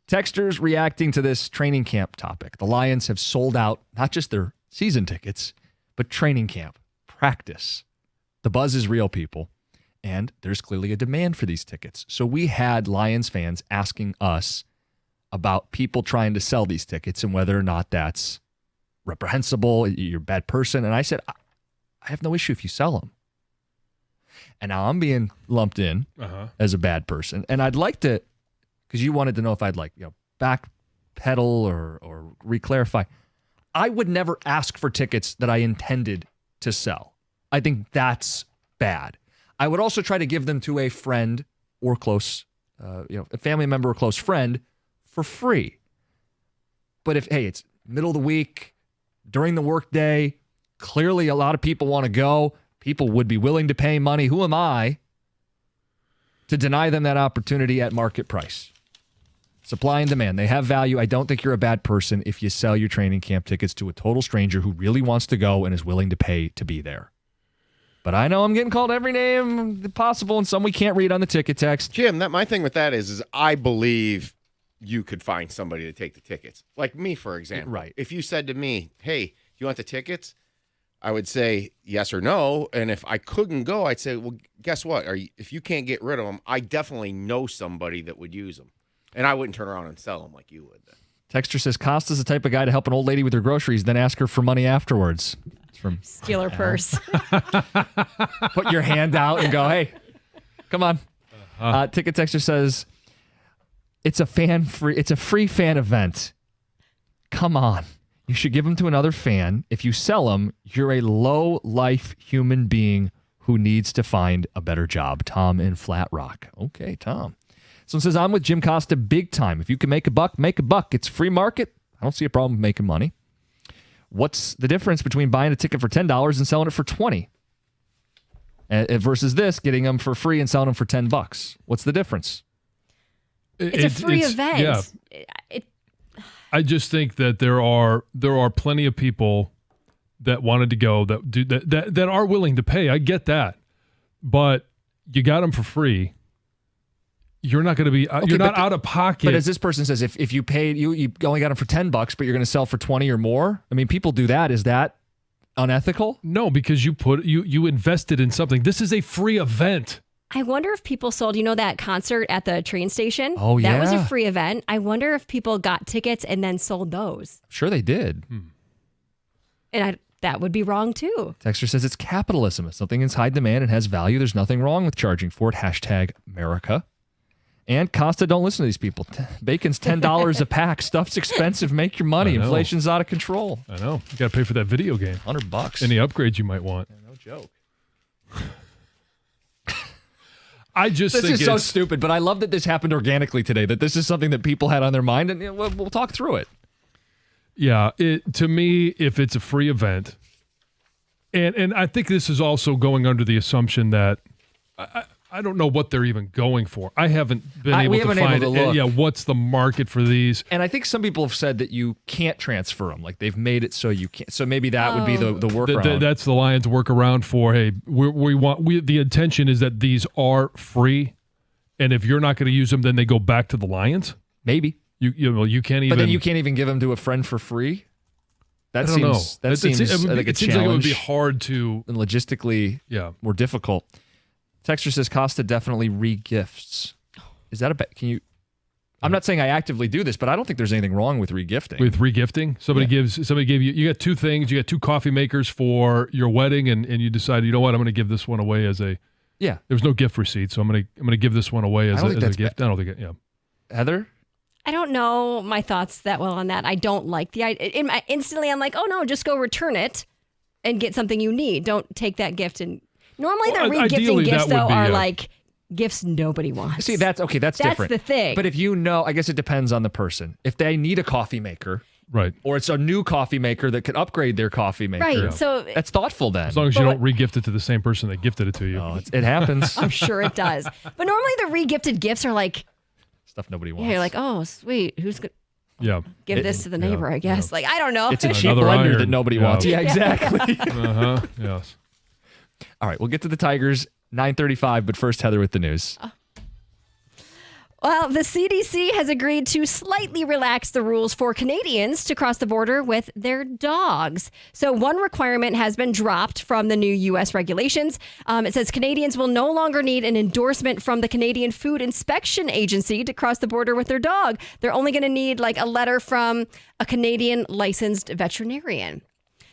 Texters reacting to this training camp topic. The Lions have sold out not just their season tickets, but training camp, practice. The buzz is real, people, and there's clearly a demand for these tickets. So we had Lions fans asking us about people trying to sell these tickets and whether or not that's reprehensible, you're a bad person. And I said, I have no issue if you sell them. And now I'm being lumped in as a bad person. And I'd like to, because you wanted to know if I'd backpedal or re-clarify. I would never ask for tickets that I intended to sell. I think that's bad. I would also try to give them to a friend or close, a family member or close friend for free. But if, hey, it's middle of the week, during the workday, clearly a lot of people want to go. People would be willing to pay money. Who am I to deny them that opportunity at market price? Supply and demand. They have value. I don't think you're a bad person if you sell your training camp tickets to a total stranger who really wants to go and is willing to pay to be there. But I know I'm getting called every name possible and some we can't read on the ticket text. Jim, my thing with that is I believe you could find somebody to take the tickets. Like me, for example. Right. If you said to me, hey, you want the tickets? I would say yes or no. And if I couldn't go, I'd say, well, guess what? If you can't get rid of them, I definitely know somebody that would use them. And I wouldn't turn around and sell them like you would. Texter says, Costa's the type of guy to help an old lady with her groceries, then ask her for money afterwards. It's from Steal her purse. Put your hand out and go, hey, come on. Ticket Texter says, it's a free fan event. Come on. You should give them to another fan. If you sell them, you're a low-life human being who needs to find a better job. Tom in Flat Rock. Okay, Tom. Someone says, I'm with Jim Costa big time. If you can make a buck, make a buck. It's free market. I don't see a problem with making money. What's the difference between buying a ticket for $10 and selling it for $20? Versus this, getting them for free and selling them for $10. What's the difference? It's a free event. Yeah. I just think that there are plenty of people that wanted to go that are willing to pay. I get that, but you got them for free. You're not going to be. You're not out of pocket. But as this person says, if you paid, you only got them for $10, but you're going to sell for 20 or more. I mean, people do that. Is that unethical? No, because you invested in something. This is a free event. I wonder if people sold, that concert at the train station? Oh, yeah. That was a free event. I wonder if people got tickets and then sold those. Sure they did. And that would be wrong, too. Texter says it's capitalism. If something is high demand and has value, there's nothing wrong with charging for it. # America. And Costa, don't listen to these people. Bacon's $10 a pack. Stuff's expensive. Make your money. Inflation's out of control. I know. You got to pay for that video game. $100. Any upgrades you might want. Yeah, no joke. This is so stupid, but I love that this happened organically today, that this is something that people had on their mind, and we'll talk through it. Yeah, to me, if it's a free event, and I think this is also going under the assumption that I don't know what they're even going for. I haven't been able to find what's the market for these. And I think some people have said that you can't transfer them. Like they've made it so you can't. So maybe that would be the workaround. That's the Lions' workaround for, hey, the intention is that these are free, and if you're not going to use them, then they go back to the Lions? Maybe. You can't even. But then you can't even give them to a friend for free? That seems like a challenge. It seems like it would be hard to. And logistically more difficult. Texter says Costa definitely re-gifts. Is that I'm not saying I actively do this, but I don't think there's anything wrong with re-gifting. With re-gifting? Somebody gave you got two things. You got two coffee makers for your wedding, and you decide, you know what, I'm going to give this one away as a. Yeah. There's no gift receipt, so I'm going to give this one away as a gift. I don't think Heather? I don't know my thoughts that well on that. I don't like the idea. Instantly, I'm like, oh no, just go return it and get something you need. Don't take that gift and. Normally, the re-gifting gifts, though, are like gifts nobody wants. See, that's different. That's the thing. But if I guess it depends on the person. If they need a coffee maker, right, or it's a new coffee maker that can upgrade their coffee maker, right? So that's thoughtful then. As long as you don't re-gift it to the same person that gifted it to you. Oh, it happens. I'm sure it does. But normally, the re-gifted gifts are like stuff nobody wants. You're like, oh, sweet. Who's good? give this to the neighbor, I guess. Like, I don't know. It's a cheap Another blender iron. that nobody wants. Yeah, exactly. Yes. All right, we'll get to the Tigers, 9:35, but first, Heather with the news. Well, the CDC has agreed to slightly relax the rules for Canadians to cross the border with their dogs. So one requirement has been dropped from the new U.S. regulations. It says Canadians will no longer need an endorsement from the Canadian Food Inspection Agency to cross the border with their dog. They're only going to need like a letter from a Canadian licensed veterinarian.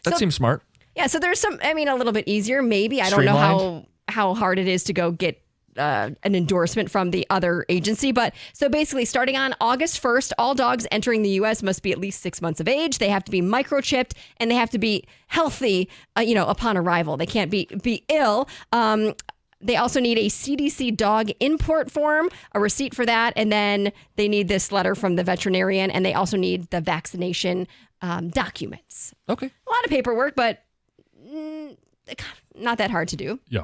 That seems smart. Yeah, so there's a little bit easier, maybe. I don't know how hard it is to go get an endorsement from the other agency. But so basically, starting on August 1st, all dogs entering the U.S. must be at least 6 months of age. They have to be microchipped and they have to be healthy, upon arrival. They can't be ill. They also need a CDC dog import form, a receipt for that, and then they need this letter from the veterinarian, and they also need the vaccination documents. Okay. A lot of paperwork, but not that hard to do. Yeah.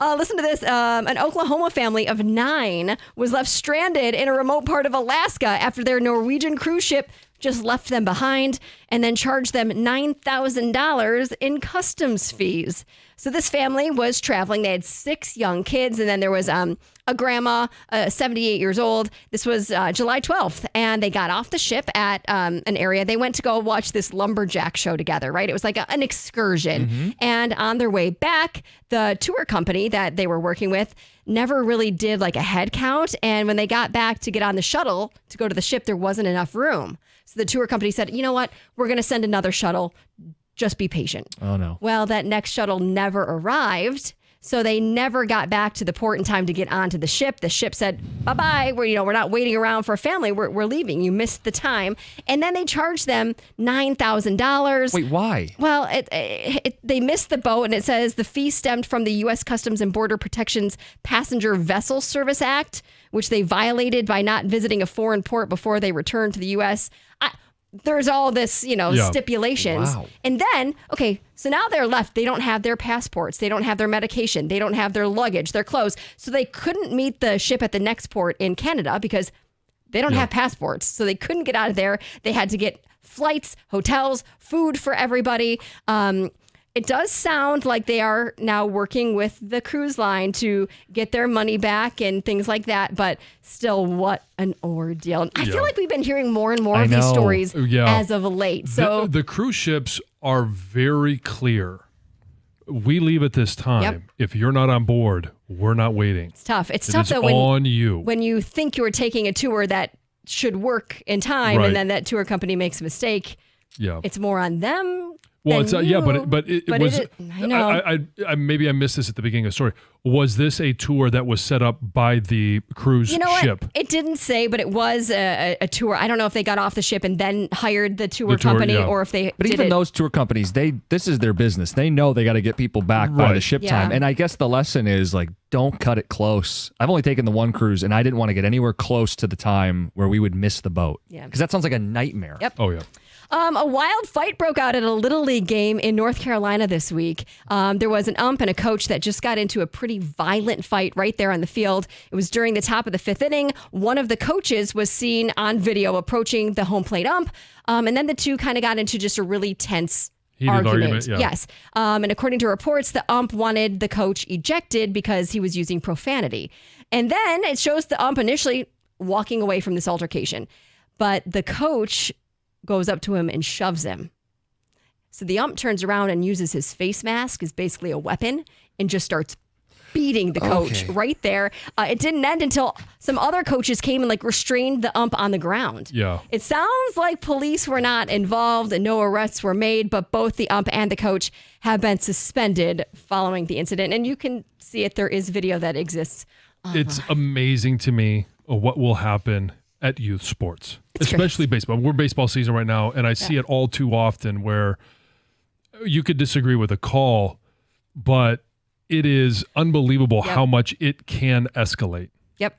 Listen to this. An Oklahoma family of 9 was left stranded in a remote part of Alaska after their Norwegian cruise ship just left them behind and then charged them $9,000 in customs fees. So this family was traveling. They had 6 young kids, and then there was a grandma, 78 years old. This was July 12th, and they got off the ship at an area. They went to go watch this lumberjack show together, right? It was like an excursion. Mm-hmm. And on their way back, the tour company that they were working with never really did like a head count. And when they got back to get on the shuttle to go to the ship, there wasn't enough room. So the tour company said, you know what? We're going to send another shuttle. Just be patient. Oh, no. Well, that next shuttle never arrived. So they never got back to the port in time to get onto the ship. The ship said, bye-bye. We're not waiting around for a family. We're leaving. You missed the time. And then they charged them $9,000. Wait, why? Well, they missed the boat, and it says the fee stemmed from the U.S. Customs and Border Protection's Passenger Vessel Service Act, which they violated by not visiting a foreign port before they returned to the U.S. There's all this, stipulations. Wow. And then, so now they're left. They don't have their passports. They don't have their medication. They don't have their luggage, their clothes. So they couldn't meet the ship at the next port in Canada because they don't have passports. So they couldn't get out of there. They had to get flights, hotels, food for everybody. It does sound like they are now working with the cruise line to get their money back and things like that. But still, what an ordeal. I feel like we've been hearing more and more of these stories as of late. So the cruise ships are very clear. We leave at this time. Yep. If you're not on board, we're not waiting. It's tough. It's tough that on you. When you think you're taking a tour that should work in time and then that tour company makes a mistake, it's more on them. Well, it's you. but it was. I know. I maybe I missed this at the beginning of the story. Was this a tour that was set up by the cruise ship? It didn't say, but it was a tour. I don't know if they got off the ship and then hired the tour company, or if they. But even those tour companies, this is their business. They know they got to get people back by the ship time. And I guess the lesson is don't cut it close. I've only taken the one cruise, and I didn't want to get anywhere close to the time where we would miss the boat. Yeah, because that sounds like a nightmare. Yep. Oh yeah. A wild fight broke out at a Little League game in North Carolina this week. There was an ump and a coach that just got into a pretty violent fight right there on the field. It was during the top of the 5th inning. One of the coaches was seen on video approaching the home plate ump, and then the two kind of got into just a really tense argument. Yes. And according to reports, the ump wanted the coach ejected because he was using profanity. And then it shows the ump initially walking away from this altercation. But the coach goes up to him and shoves him. So the ump turns around and uses his face mask as basically a weapon and just starts beating the coach right there. It didn't end until some other coaches came and restrained the ump on the ground. Yeah. It sounds like police were not involved and no arrests were made, but both the ump and the coach have been suspended following the incident. And you can see it. There is video that exists. It's amazing to me what will happen at youth sports, especially baseball. We're baseball season right now, and I see it all too often where you could disagree with a call, but it is unbelievable how much it can escalate. Yep.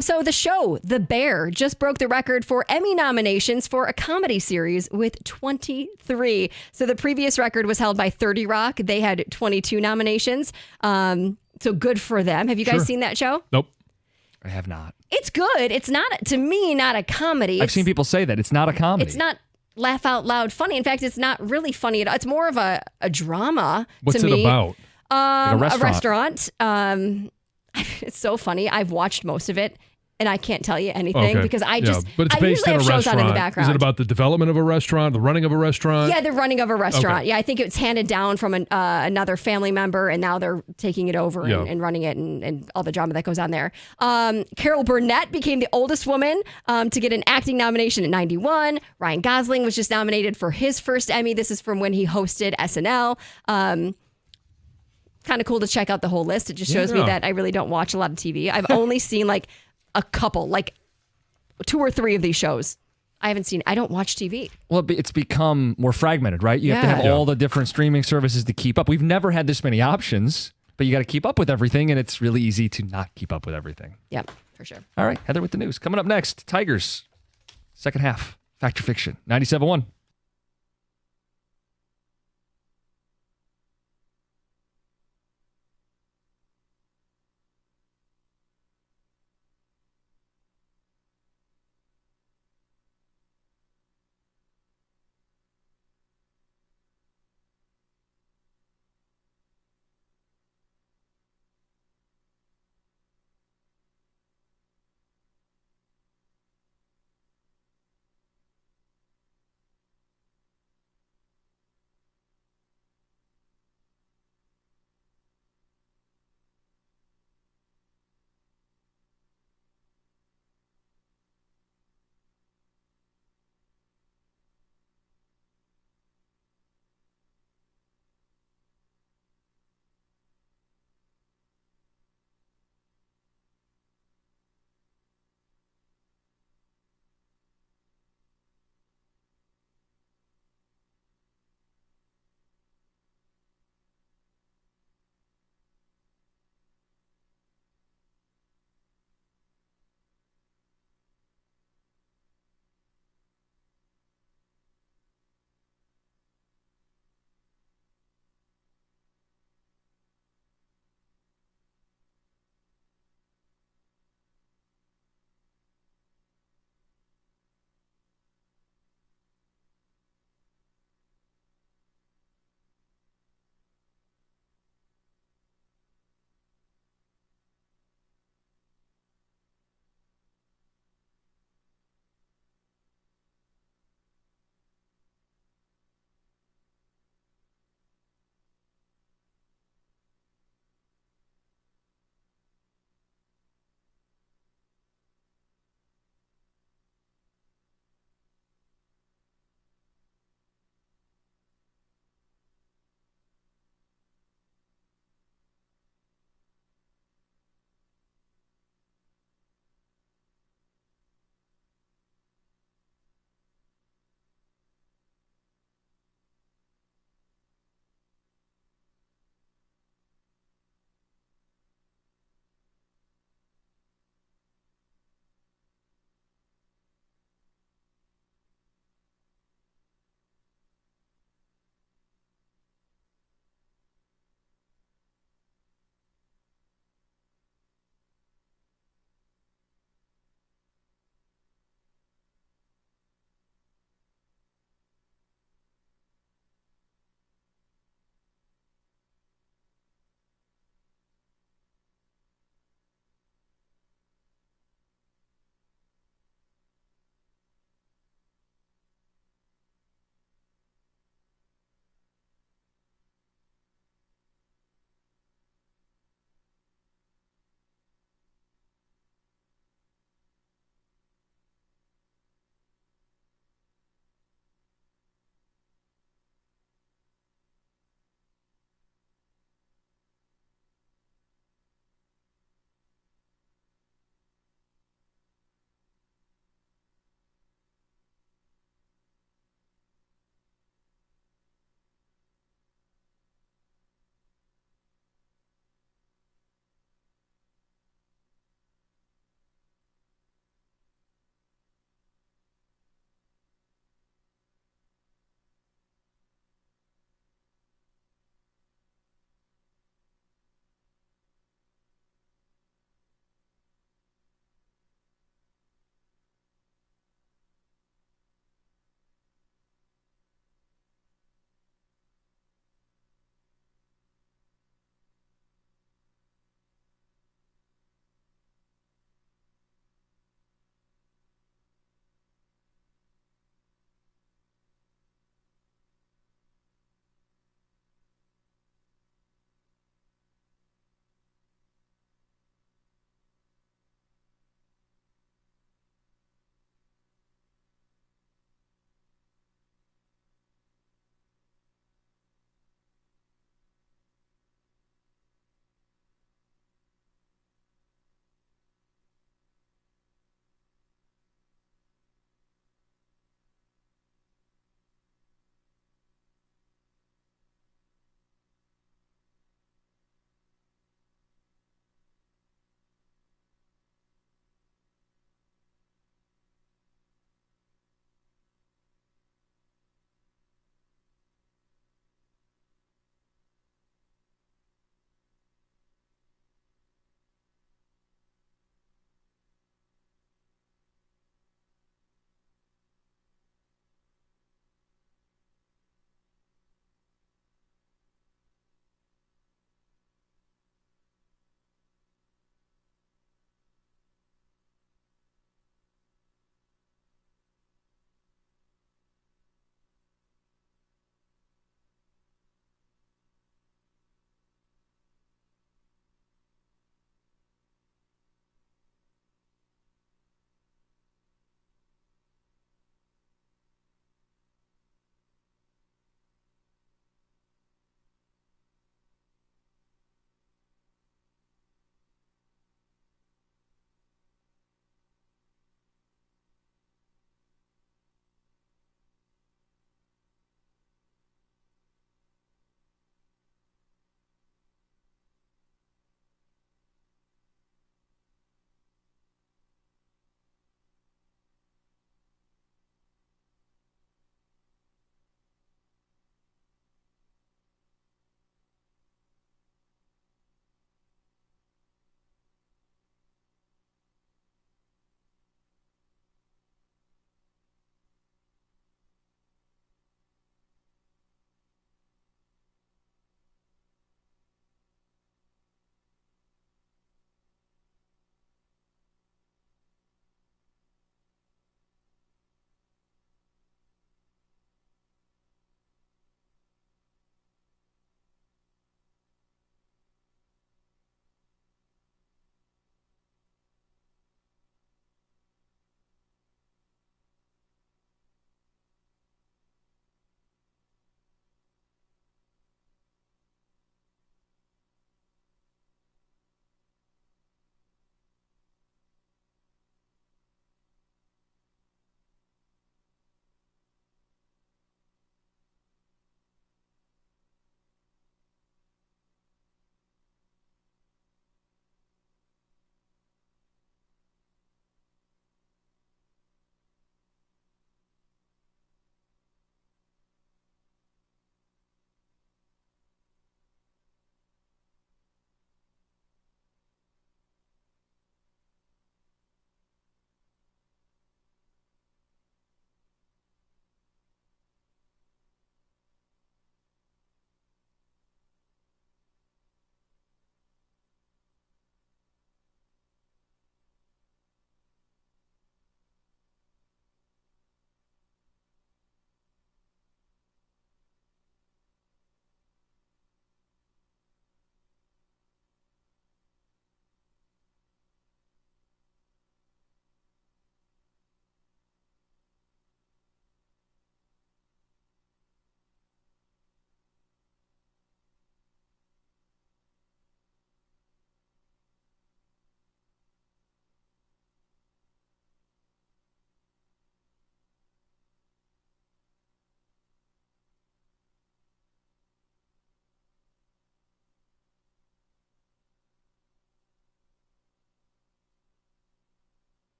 So the show, The Bear, just broke the record for Emmy nominations for a comedy series with 23. So the previous record was held by 30 Rock. They had 22 nominations. So good for them. Have you guys seen that show? Nope. I have not. It's good. It's not, to me, not a comedy. I've seen people say that. It's not a comedy. It's not laugh out loud funny. In fact, it's not really funny at all. It's more of a drama What's to it me. about? Like a restaurant. It's so funny. I've watched most of it, and I can't tell you anything because I But it's based usually in a have shows on in the restaurant. background. Is it about the development of a restaurant, the running of a restaurant? Yeah, the running of a restaurant. Okay. Yeah, I think it's handed down from another family member, and now they're taking it over and running it, and all the drama that goes on there. Carol Burnett became the oldest woman to get an acting nomination at 91. Ryan Gosling was just nominated for his first Emmy. This is from when he hosted SNL. Kind of cool to check out the whole list. It just shows me that I really don't watch a lot of TV. I've only seen like a couple, like 2 or 3 of these shows. I don't watch TV. Well, it's become more fragmented, right? You have to have all the different streaming services to keep up. We've never had this many options, but you got to keep up with everything, and it's really easy to not keep up with everything. Yep, for sure. All right, Heather with the news. Coming up next, Tigers, second half, Fact or Fiction, 97.1.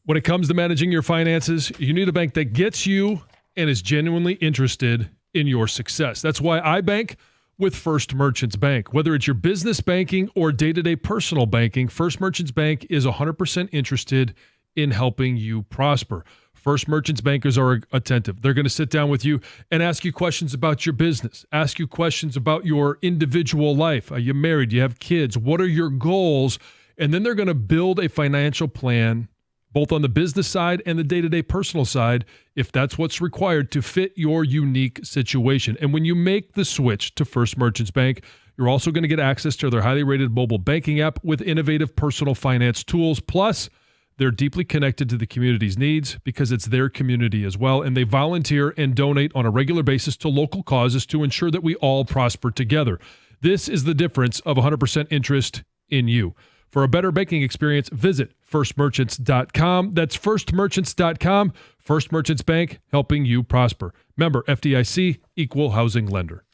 When it comes to managing your finances, you need a bank that gets you and is genuinely interested in your success. That's why I bank with First Merchants Bank. Whether it's your business banking or day-to-day personal banking, First Merchants Bank is 100% interested in helping you prosper. First Merchants bankers are attentive. They're going to sit down with you and ask you questions about your business, ask you questions about your individual life. Are you married? Do you have kids? What are your goals? And then they're going to build a financial plan both on the business side and the day-to-day personal side, if that's what's required to fit your unique situation. And when you make the switch to First Merchants Bank, you're also going to get access to their highly rated mobile banking app with innovative personal finance tools. Plus, they're deeply connected to the community's needs because it's their community as well, and they volunteer and donate on a regular basis to local causes to ensure that we all prosper together. This is the difference of 100% interest in you. For a better banking experience, visit firstmerchants.com. That's firstmerchants.com. First Merchants Bank, helping you prosper. Member FDIC, equal housing lender.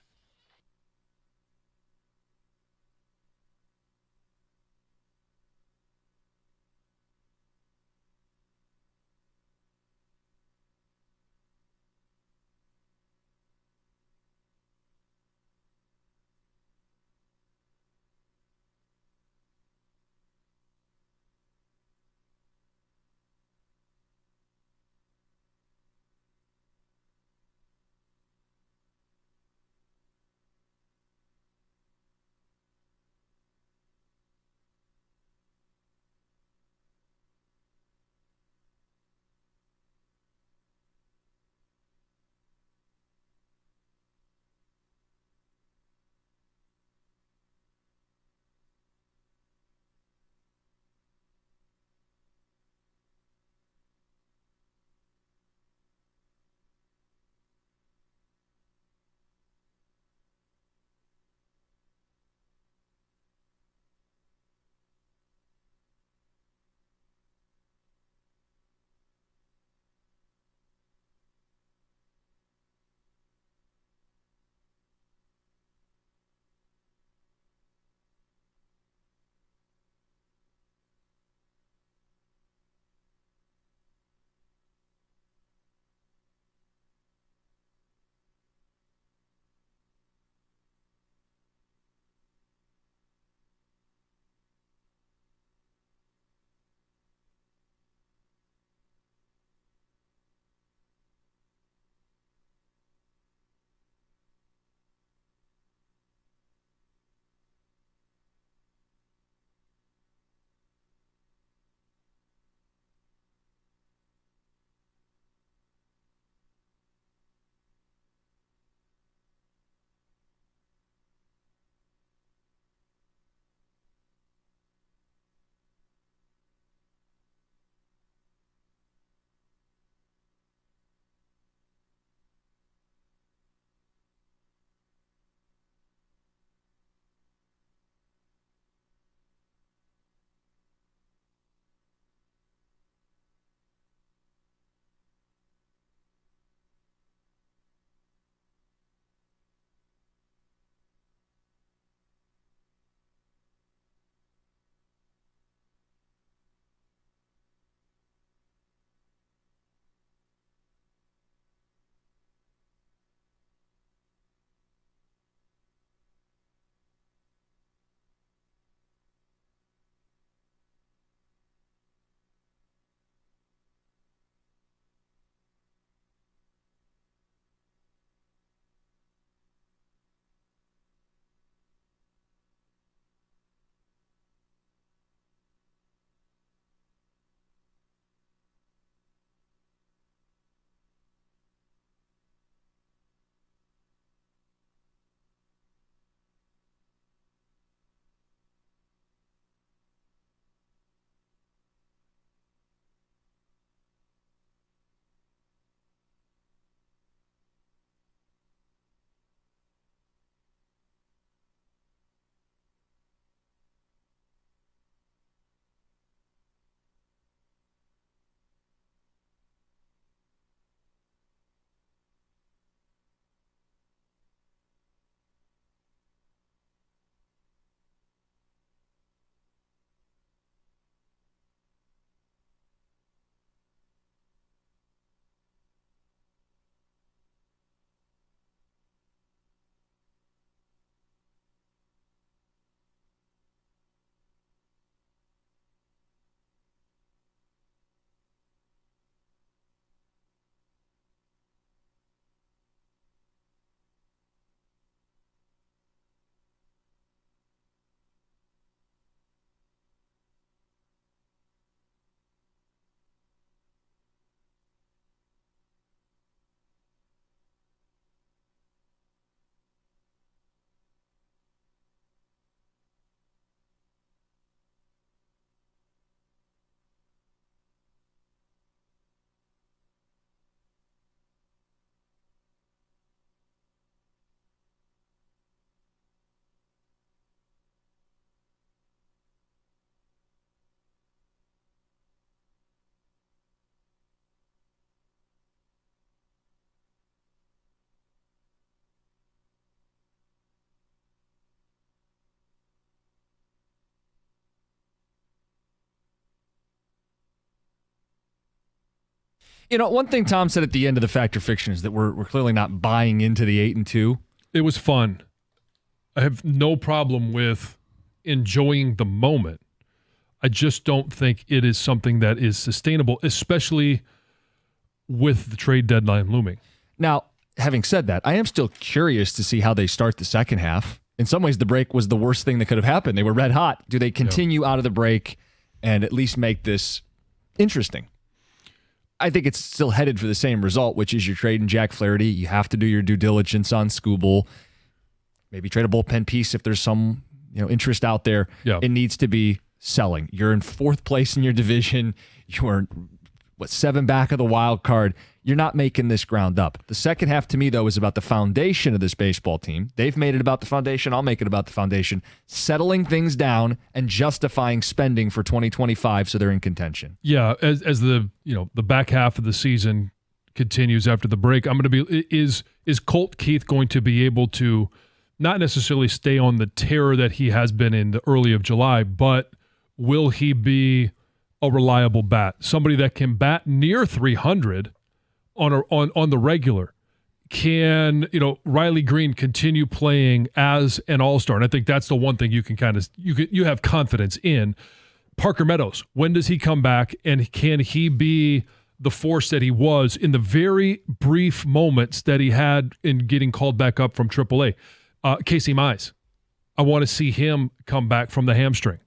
One thing Tom said at the end of the Fact or Fiction is that we're clearly not buying into the 8-2. It was fun. I have no problem with enjoying the moment. I just don't think it is something that is sustainable, especially with the trade deadline looming. Now, having said that, I am still curious to see how they start the second half. In some ways, the break was the worst thing that could have happened. They were red hot. Do they continue out of the break and at least make this interesting? I think it's still headed for the same result, which is you're trading Jack Flaherty. You have to do your due diligence on Skubal. Maybe trade a bullpen piece if there's some interest out there. Yeah. It needs to be selling. You're in fourth place in your division. You are 7 back of the wild card. You're not making this ground up. The second half to me, though, is about the foundation of this baseball team. They've made it about the foundation. I'll make it about the foundation. Settling things down and justifying spending for 2025 so they're in contention. Yeah, as the back half of the season continues after the break, I'm going to be is Colt Keith going to be able to not necessarily stay on the tear that he has been in the early of July, but will he be a reliable bat? Somebody that can bat near 300 on the regular. Can Riley Green continue playing as an all-star? And I think that's the one thing you can you have confidence in. Parker Meadows, when does he come back, and can he be the force that he was in the very brief moments that he had in getting called back up from AAA? Casey Mize, I want to see him come back from the hamstring.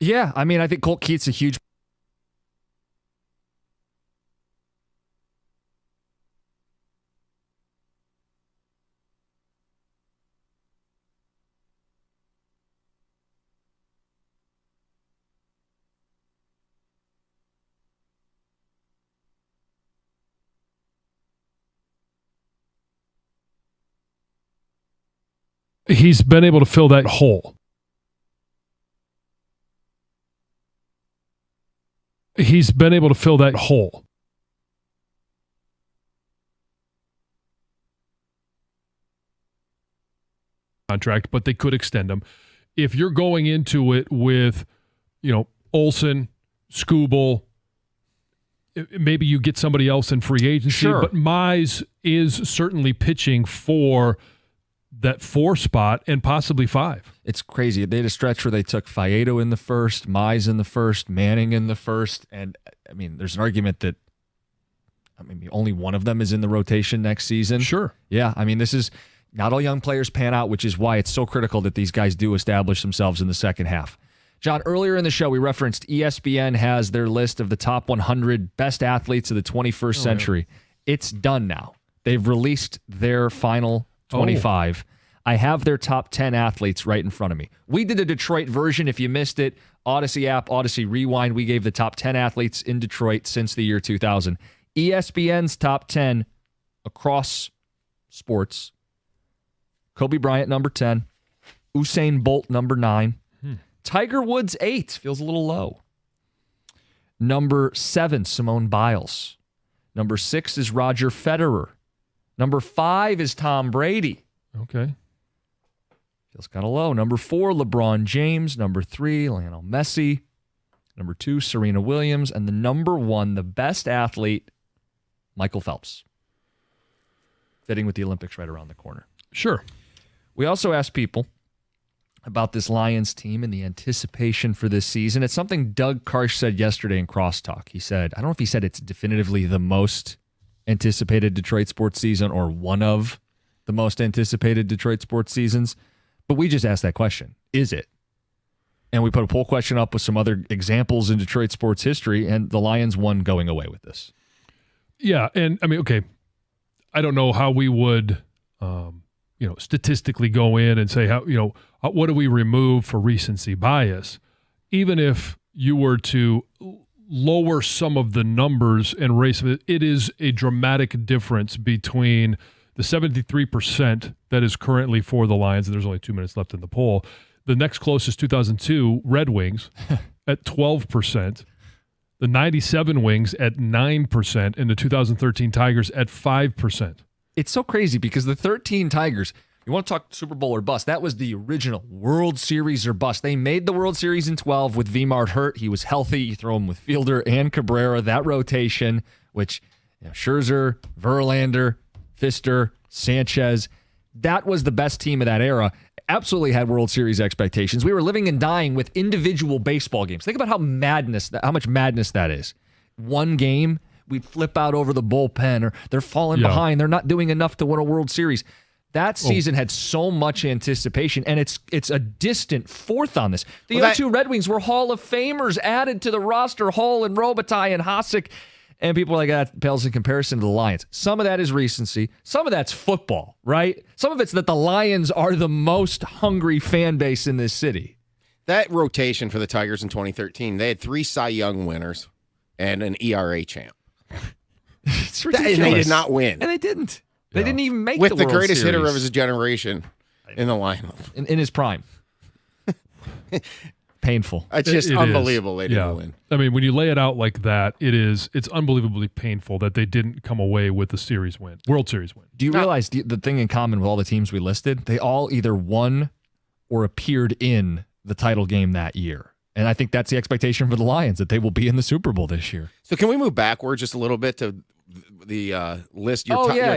Yeah, I think Colt Keith's a huge. He's been able to fill that hole. Contract, but they could extend him. If you're going into it with, Olsen, Skubal, maybe you get somebody else in free agency, sure. But Mize is certainly pitching for that 4 spot and possibly 5. It's crazy. They had a stretch where they took Faedo in the first, Mize in the first, Manning in the first, and there's an argument that only one of them is in the rotation next season. Sure. Yeah, this is not all young players pan out, which is why it's so critical that these guys do establish themselves in the second half. John, earlier in the show, we referenced ESPN has their list of the top 100 best athletes of the 21st century. Yeah. It's done now. They've released their final 25. I have their top 10 athletes right in front of me. We did a Detroit version. If you missed it, Odyssey app, Odyssey Rewind, we gave the top 10 athletes in Detroit since the year 2000. ESPN's top 10 across sports. Kobe Bryant, number 10. Usain Bolt, number 9. Tiger Woods, 8. Feels a little low. Number 7, Simone Biles. Number 6 is Roger Federer. Number 5 is Tom Brady. Okay. Feels kind of low. Number 4, LeBron James. Number 3, Lionel Messi. Number 2, Serena Williams. And the number 1, the best athlete, Michael Phelps. Fitting with the Olympics right around the corner. Sure. We also asked people about this Lions team and the anticipation for this season. It's something Doug Karsh said yesterday in Crosstalk. He said, I don't know if he said it's definitively the most anticipated Detroit sports season or one of the most anticipated Detroit sports seasons, but we just asked that question. Is it? And we put a poll question up with some other examples in Detroit sports history, and the Lions won going away with this. Yeah, and okay, I don't know how we would statistically go in and say what do we remove for recency bias. Even if you were to lower some of the numbers and race, it is a dramatic difference between the 73% that is currently for the Lions, and there's only 2 minutes left in the poll. The next closest, 2002, Red Wings at 12%. The 97 Wings at 9%, and the 2013 Tigers at 5%. It's so crazy because the 13 Tigers, You want to talk Super Bowl or bust? That was the original World Series or bust. They made the World Series in 12 with Vmart hurt. He was healthy. You throw him with Fielder and Cabrera. That rotation, which Scherzer, Verlander, Fister, Sanchez, that was the best team of that era. Absolutely had World Series expectations. We were living and dying with individual baseball games. Think about how much madness that is. One game, we'd flip out over the bullpen, or they're falling behind. They're not doing enough to win a World Series. That season had so much anticipation, and it's a distant fourth on this. The other two Red Wings were Hall of Famers added to the roster, Hall and Robitaille and Hasek, and people are like, that pales in comparison to the Lions. Some of that is recency. Some of that's football, right? Some of it's that the Lions are the most hungry fan base in this city. That rotation for the Tigers in 2013, they had 3 Cy Young winners and an ERA champ. It's ridiculous. And they did not win. And they didn't. They didn't even make with the the World greatest Series. hitter of his generation in the lineup. In his prime. Painful. It's just unbelievable they didn't win. I mean, when you lay it out like that, it's unbelievably painful that they didn't come away with the series win, World Series win. Do you realize the thing in common with all the teams we listed? They all either won or appeared in the title game that year. And I think that's the expectation for the Lions, that they will be in the Super Bowl this year. So can we move backward just a little bit to the list, your top 10,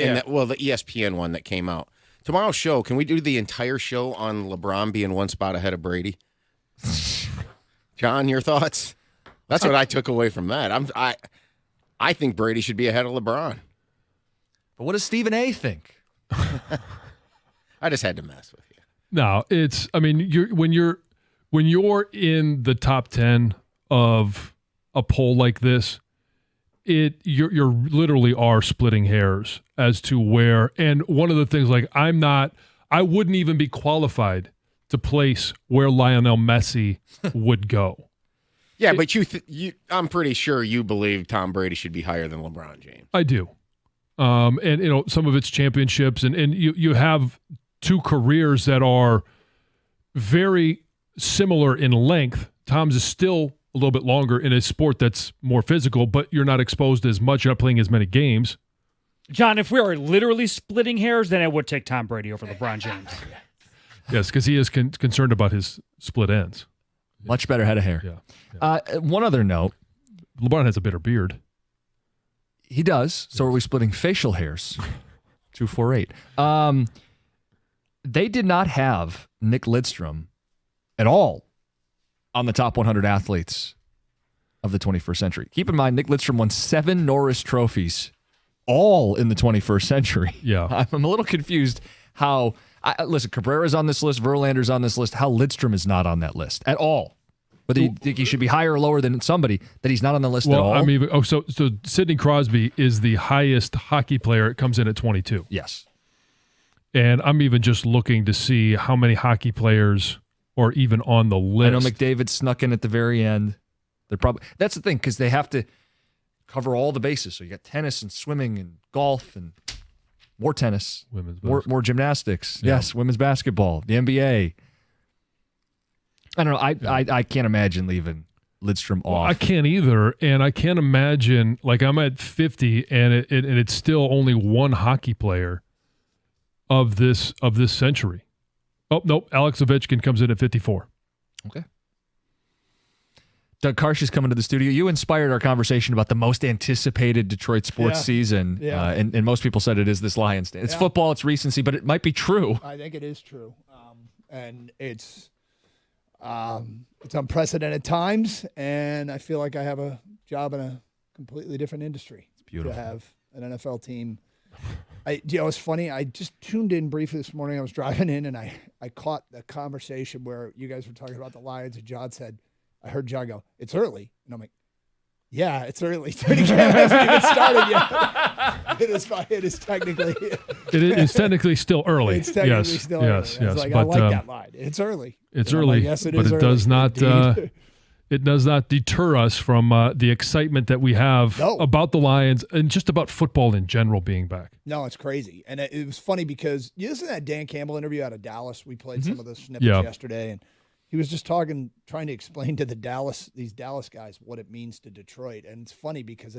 and the ESPN one that came out. Tomorrow's show, can we do the entire show on LeBron being one spot ahead of Brady? John, your thoughts? That's what I took away from that. I think Brady should be ahead of LeBron. But what does Stephen A. think? I just had to mess with you. No, when you're in the top 10 of a poll like this, you're literally are splitting hairs as to where. And one of the things, I wouldn't even be qualified to place where Lionel Messi would go. Yeah, but I'm pretty sure you believe Tom Brady should be higher than LeBron James. I do. And some of it's championships, and you have 2 careers that are very similar in length. Tom's is still a little bit longer in a sport that's more physical, but you're not exposed as much. You're not playing as many games. John, if we are literally splitting hairs, then I would take Tom Brady over LeBron James. Yes, because he is concerned about his split ends. Much better head of hair. Yeah. One other note. LeBron has a bitter beard. He does. So are we splitting facial hairs? 248. They did not have Nick Lidstrom at all on the top 100 athletes of the 21st century. Keep in mind, Nick Lidstrom won 7 Norris trophies, all in the 21st century. Yeah. I'm a little confused how... listen, Cabrera's on this list, Verlander's on this list, how Lidstrom is not on that list at all. Whether you think he should be higher or lower than somebody, that he's not on the list at all. So Sidney Crosby is the highest hockey player. It comes in at 22. Yes. And I'm even just looking to see how many hockey players are even on the list. I know McDavid snuck in at the very end. That's the thing, because they have to cover all the bases. So you got tennis and swimming and golf and more tennis, more gymnastics. Yeah. Yes, women's basketball, the NBA. I don't know. I can't imagine leaving Lidstrom off. Well, I can't either, and I can't imagine. I'm at 50, and it's still only one hockey player of this century. Oh nope, Alex Ovechkin comes in at 54. Okay. Doug Karsh is coming to the studio. You inspired our conversation about the most anticipated Detroit sports season. Yeah. And most people said it is this Lions. It's football, it's recency, but it might be true. I think it is true. And it's unprecedented times, and I feel like I have a job in a completely different industry. It's beautiful. To have an NFL team. It's funny. I just tuned in briefly this morning. I was driving in, and I caught the conversation where you guys were talking about the Lions, and John said, I heard John go, "It's early." And I'm like, yeah, it's early. Training camp hasn't even started yet. It is technically. It's technically still early. It's technically still early. Yes. I like that line. It's early. It's early. Yes, it but is it early. does not. It does not deter us from the excitement that we have about the Lions and just about football in general being back. No, it's crazy. And it was funny because you listen to that Dan Campbell interview out of Dallas. We played some of the snippets yesterday, and he was just trying to explain to these Dallas guys what it means to Detroit. And it's funny because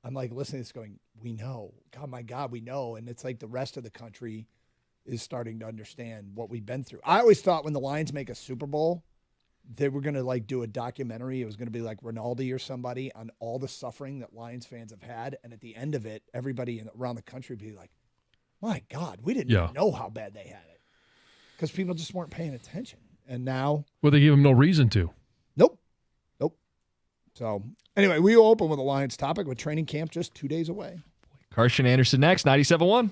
I'm like listening to this going, we know. God, my God, we know. And it's like the rest of the country is starting to understand what we've been through. I always thought when the Lions make a Super Bowl, they were going to like do a documentary. It was going to be like Rinaldi or somebody on all the suffering that Lions fans have had. And at the end of it, everybody around the country would be like, my God, we didn't even know how bad they had it. Because people just weren't paying attention. And now. Well, they gave them no reason to. Nope. So anyway, we will open with a Lions topic with training camp just 2 days away. Carson Anderson next, 97.1.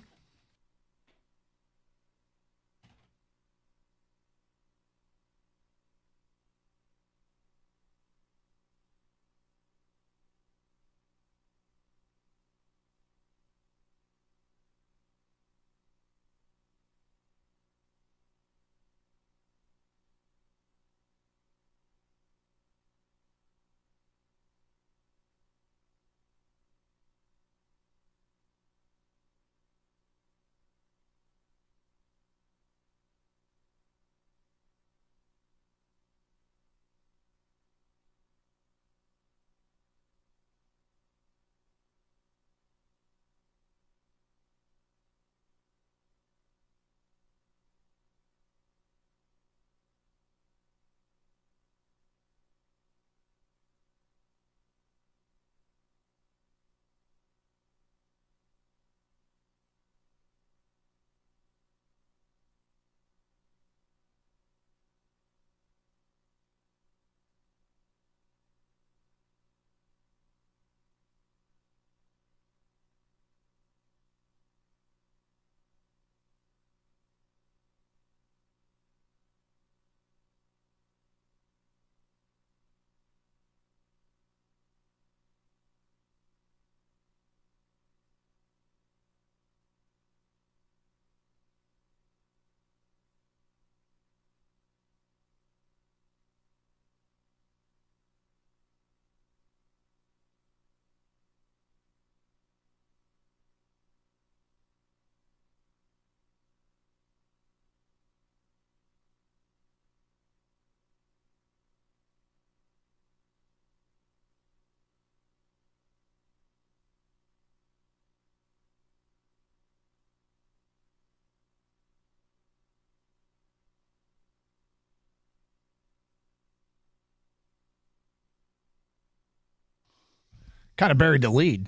Kind of buried the lead.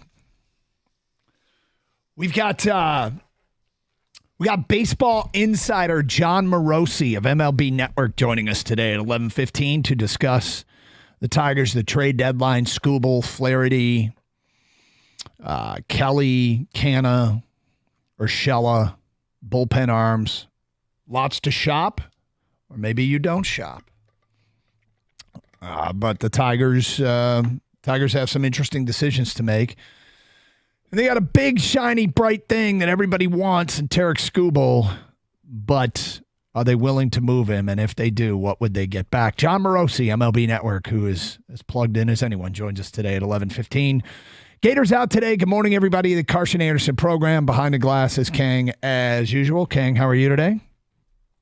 We got baseball insider John Morosi of MLB Network joining us today at 11:15 to discuss the Tigers, the trade deadline, Skubal, Flaherty, Kelly, Canna, Urshela, bullpen arms. Lots to shop, or maybe you don't shop. But the Tigers have some interesting decisions to make. And they got a big, shiny, bright thing that everybody wants in Tarek Skubal, but are they willing to move him? And if they do, what would they get back? John Morosi, MLB Network, who is as plugged in as anyone, joins us today at 11:15. Gators out today. Good morning, everybody. The Carson Anderson program. Behind the glass is Kang as usual. Kang, how are you today?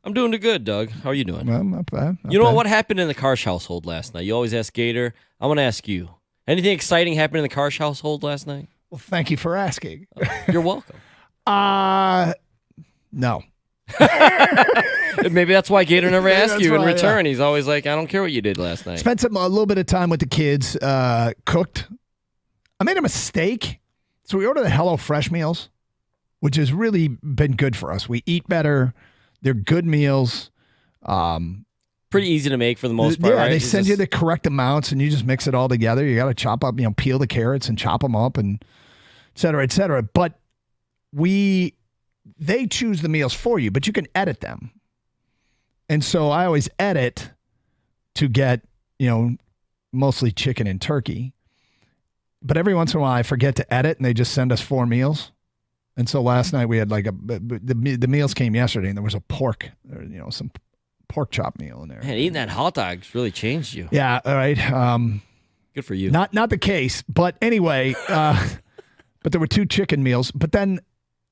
I'm doing good, Doug. How are you doing? Well, not bad. You know what happened in the Karsh household last night? You always ask Gator. I want to ask you. Anything exciting happened in the Karsh household last night? Well, thank you for asking. You're welcome. No. Maybe that's why Gator never asked you in return. Yeah. He's always like, I don't care what you did last night. Spent a little bit of time with the kids. Cooked. I made a mistake. So we ordered the HelloFresh meals, which has really been good for us. We eat better. They're good meals. Pretty easy to make for the most part, yeah, right? they send you the correct amounts, and you just mix it all together. You got to chop up, peel the carrots and chop them up, and et cetera, et cetera. But they choose the meals for you, but you can edit them. And so I always edit to get, mostly chicken and turkey. But every once in a while, I forget to edit, and they just send us 4 meals. And so last night we had the meals came yesterday, and there was a pork, some pork chop meal in there. Man, eating that hot dog's really changed you. Yeah, all right. Good for you. Not the case, but anyway, but there were 2 chicken meals. But then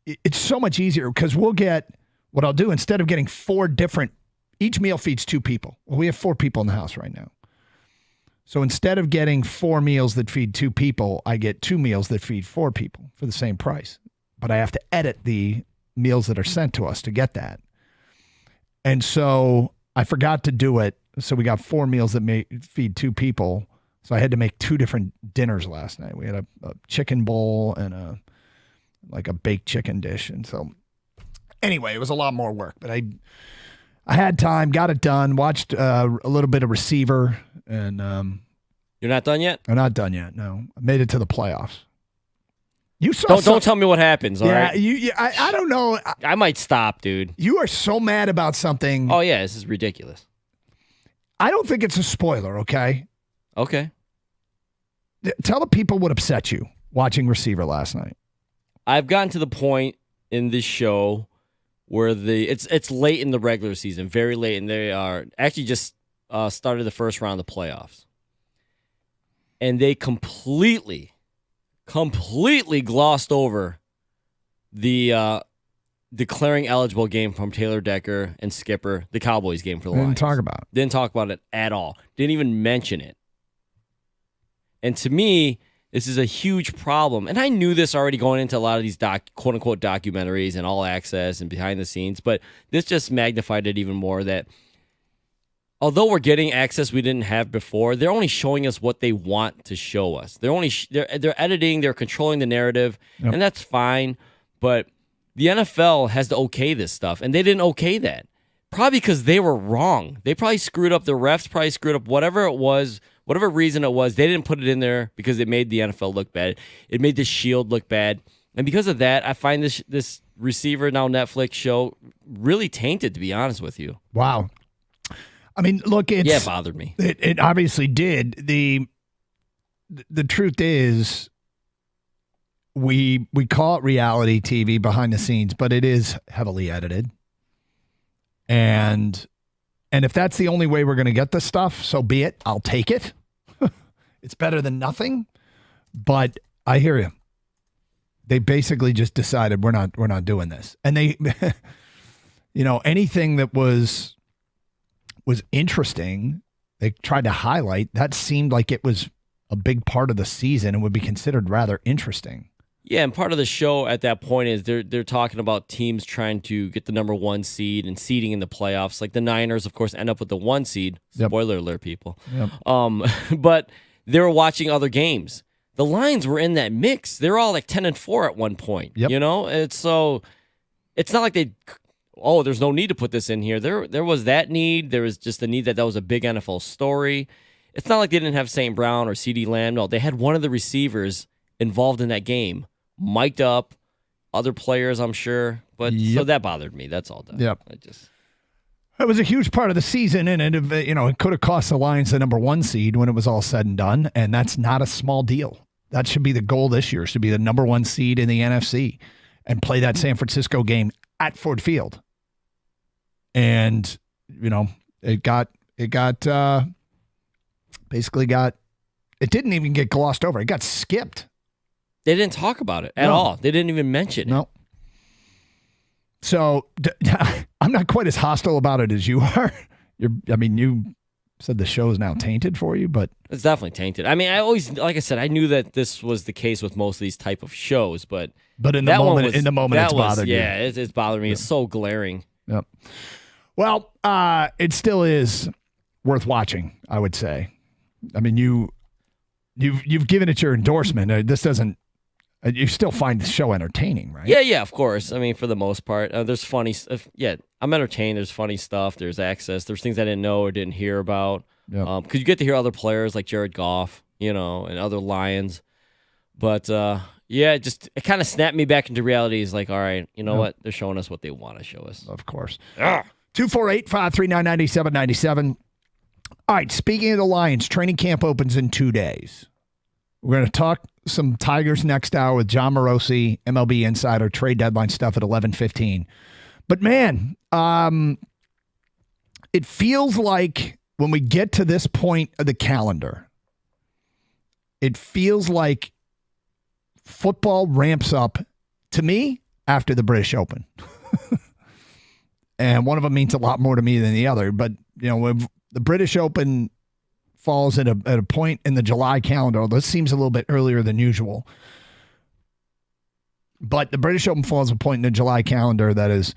it's so much easier because we'll get, what I'll do, instead of getting 4 different, each meal feeds 2 people. Well, we have 4 people in the house right now. So instead of getting 4 meals that feed 2 people, I get 2 meals that feed 4 people for the same price. But I have to edit the meals that are sent to us to get that. And so I forgot to do it. So we got 4 meals that may feed 2 people. So I had to make 2 different dinners last night. We had a chicken bowl and a baked chicken dish. And so anyway, it was a lot more work, but I had time, got it done, watched a little bit of receiver, and You're not done yet? I'm not done yet. No, I made it to the playoffs. You saw? Don't tell me what happens. All right. I don't know. I might stop, dude. You are so mad about something. Oh yeah, this is ridiculous. I don't think it's a spoiler. Okay. Okay. Tell the people what upset you watching receiver last night. I've gotten to the point in this show where it's late in the regular season, very late, and they are actually just started the first round of the playoffs, and they completely glossed over the declaring eligible game from Taylor Decker and Skipper, the Cowboys game for the Lions. Didn't talk about it at all. Didn't even mention it. And to me, this is a huge problem. And I knew this already going into a lot of these quote-unquote documentaries and all access and behind the scenes, but this just magnified it even more that although we're getting access we didn't have before, they're only showing us what they want to show us. They're editing, they're controlling the narrative, and that's fine. But the NFL has to okay this stuff, and they didn't okay that. Probably because they were wrong. They probably screwed up. The refs probably screwed up whatever it was, whatever reason it was. They didn't put it in there because it made the NFL look bad. It made the Shield look bad. And because of that, I find this receiver, now Netflix show, really tainted, to be honest with you. Wow. I mean, look, it bothered me. It obviously did. The truth is, we call it reality TV behind the scenes, but it is heavily edited. And if that's the only way we're going to get this stuff, so be it. I'll take it. It's better than nothing. But I hear you. They basically just decided we're not doing this. And they, anything that was interesting, they tried to highlight. That seemed like it was a big part of the season and would be considered rather interesting. Yeah, and part of the show at that point is they're talking about teams trying to get the number 1 seed and seeding in the playoffs. Like the Niners, of course, end up with the 1 seed. Spoiler alert, people. Yep. But they were watching other games. The Lions were in that mix. They were all like 10-4 at one point. Yep. It's not like there's no need to put this in here. There was that need. There was just the need that was a big NFL story. It's not like they didn't have St. Brown or CeeDee Lamb. No, they had one of the receivers involved in that game, mic'd up, other players, I'm sure. But so that bothered me. That's all done. Yep. It was a huge part of the season, and it could have cost the Lions the number 1 seed when it was all said and done, and that's not a small deal. That should be the goal this year, should be the number 1 seed in the NFC and play that San Francisco game at Ford Field. And, it didn't even get glossed over. It got skipped. They didn't talk about it at all. They didn't even mention it. No. So I'm not quite as hostile about it as you are. You said the show is now tainted for you, but it's definitely tainted. I mean, like I said, I knew that this was the case with most of these type of shows, but in the moment, it's bothered you. Yeah, it's bothering me. It's so glaring. Yep. Well, it still is worth watching, I would say. I mean, you've given it your endorsement. This doesn't. You still find the show entertaining, right? Yeah, of course. I mean, for the most part, there's funny stuff. Yeah, I'm entertained. There's funny stuff. There's access. There's things I didn't know or didn't hear about. Yep. Because you get to hear other players like Jared Goff, and other Lions. But it kind of snapped me back into reality. It's like, all right, you know what? They're showing us what they want to show us. Of course. 248-539-9797. All right, speaking of the Lions, training camp opens in 2 days. We're going to talk some Tigers next hour with John Morosi, MLB Insider, trade deadline stuff at 11:15. But man, it feels like when we get to this point of the calendar, it feels like football ramps up, to me, after the British Open. And one of them means a lot more to me than the other. But, when the British Open falls at a point in the July calendar, although this seems a little bit earlier than usual, But the British Open falls a point in the July calendar that is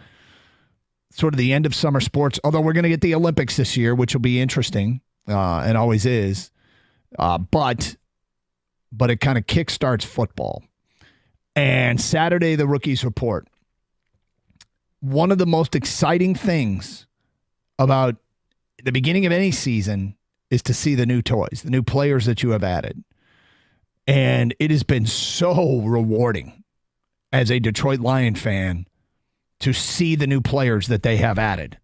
sort of the end of summer sports, although we're going to get the Olympics this year, which will be interesting, and always is. But it kind of kickstarts football. And Saturday, the rookies report. One of the most exciting things about the beginning of any season is to see the new toys, the new players that you have added. And it has been so rewarding as a Detroit Lion fan to see the new players that they have added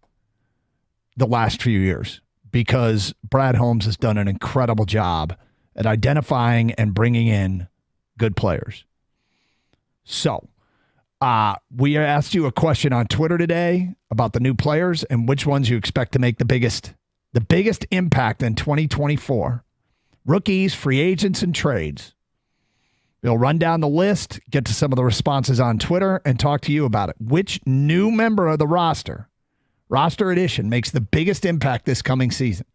the last few years, because Brad Holmes has done an incredible job at identifying and bringing in good players. So we asked you a question on Twitter today about the new players and which ones you expect to make the biggest impact in 2024. Rookies, free agents, and trades. We'll run down the list, get to some of the responses on Twitter, and talk to you about it. Which new member of the roster edition, makes the biggest impact this coming season?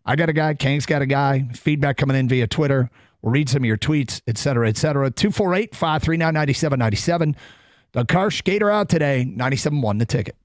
I got a guy. Kang's got a guy. Feedback coming in via Twitter. We'll read some of your tweets, et cetera, et cetera. 248-539-9797. The car skater out today, 97.1 The Ticket.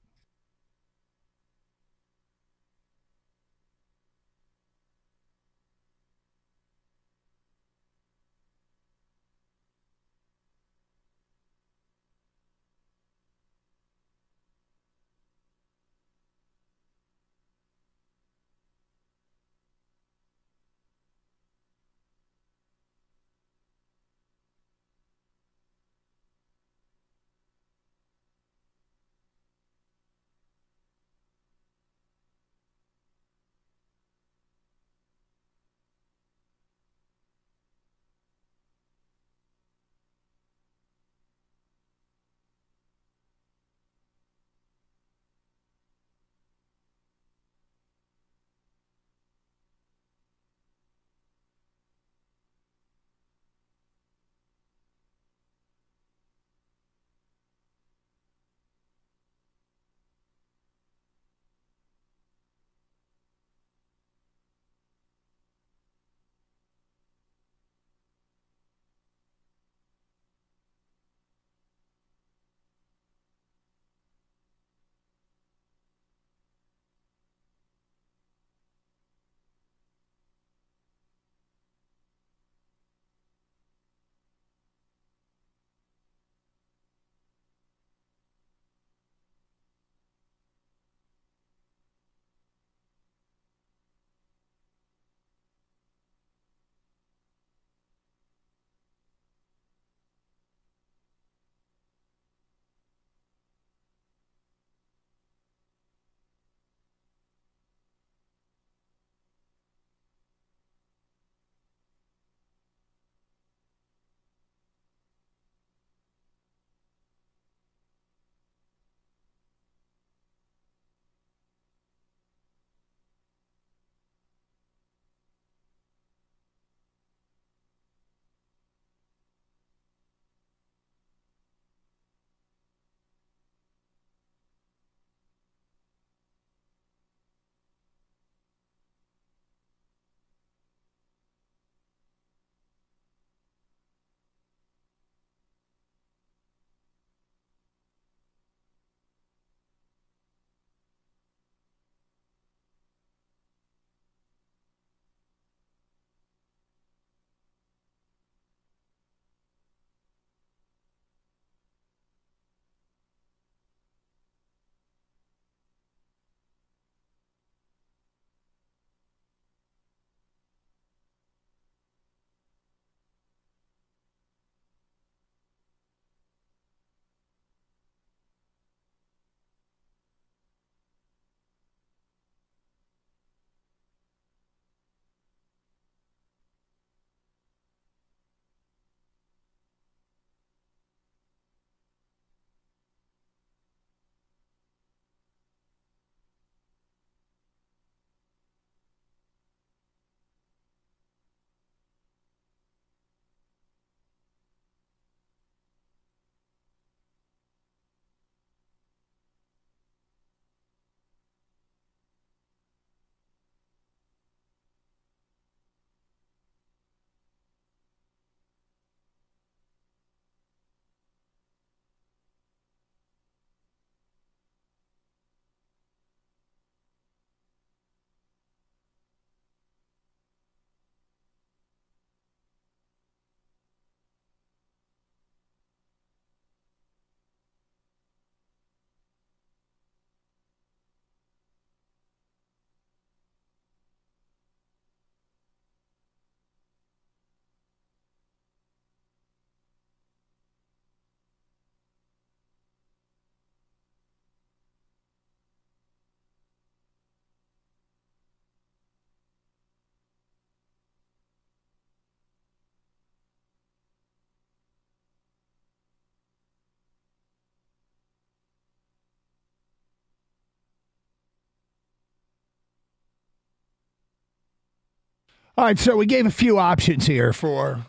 All right, so we gave a few options here for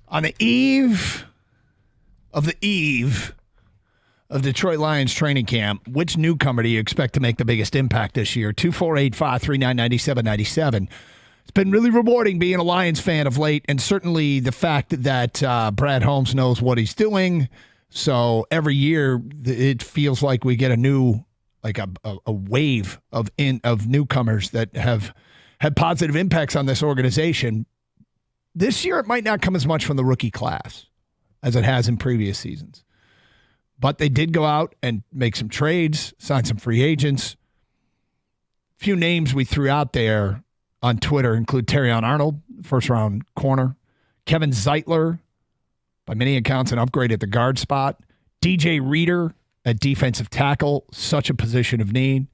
on the eve of Detroit Lions training camp. Which newcomer do you expect to make the biggest impact this year? 248-539-9797. It's been really rewarding being a Lions fan of late, and certainly the fact that Brad Holmes knows what he's doing. So every year it feels like we get a new, like a wave of newcomers that have had positive impacts on this organization. This year, it might not come as much from the rookie class as it has in previous seasons. But they did go out and make some trades, sign some free agents. A few names we threw out there on Twitter include Terrion Arnold, first-round corner. Kevin Zeitler, by many accounts, an upgrade at the guard spot. DJ Reader at defensive tackle, such a position of need.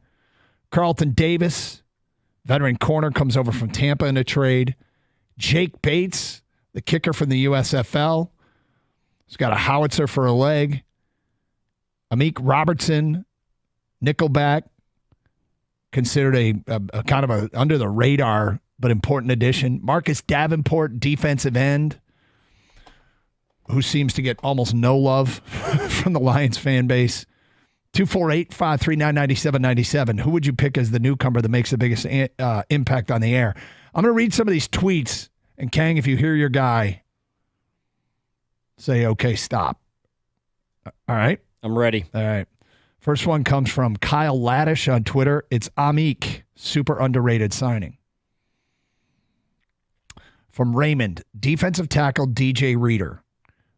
Carlton Davis, veteran corner, comes over from Tampa in a trade. Jake Bates, the kicker from the USFL. He's got a howitzer for a leg. Amik Robertson, nickelback, considered a kind of a under the radar but important addition. Marcus Davenport, defensive end, who seems to get almost no love from the Lions fan base. 248-539-9797. Who would you pick as the newcomer that makes the biggest impact on the air? I'm going to read some of these tweets, and Kang, if you hear your guy, say, okay, stop. All right? I'm ready. All right. First one comes from Kyle Laddish on Twitter. It's Amik, super underrated signing. From Raymond, defensive tackle DJ Reader.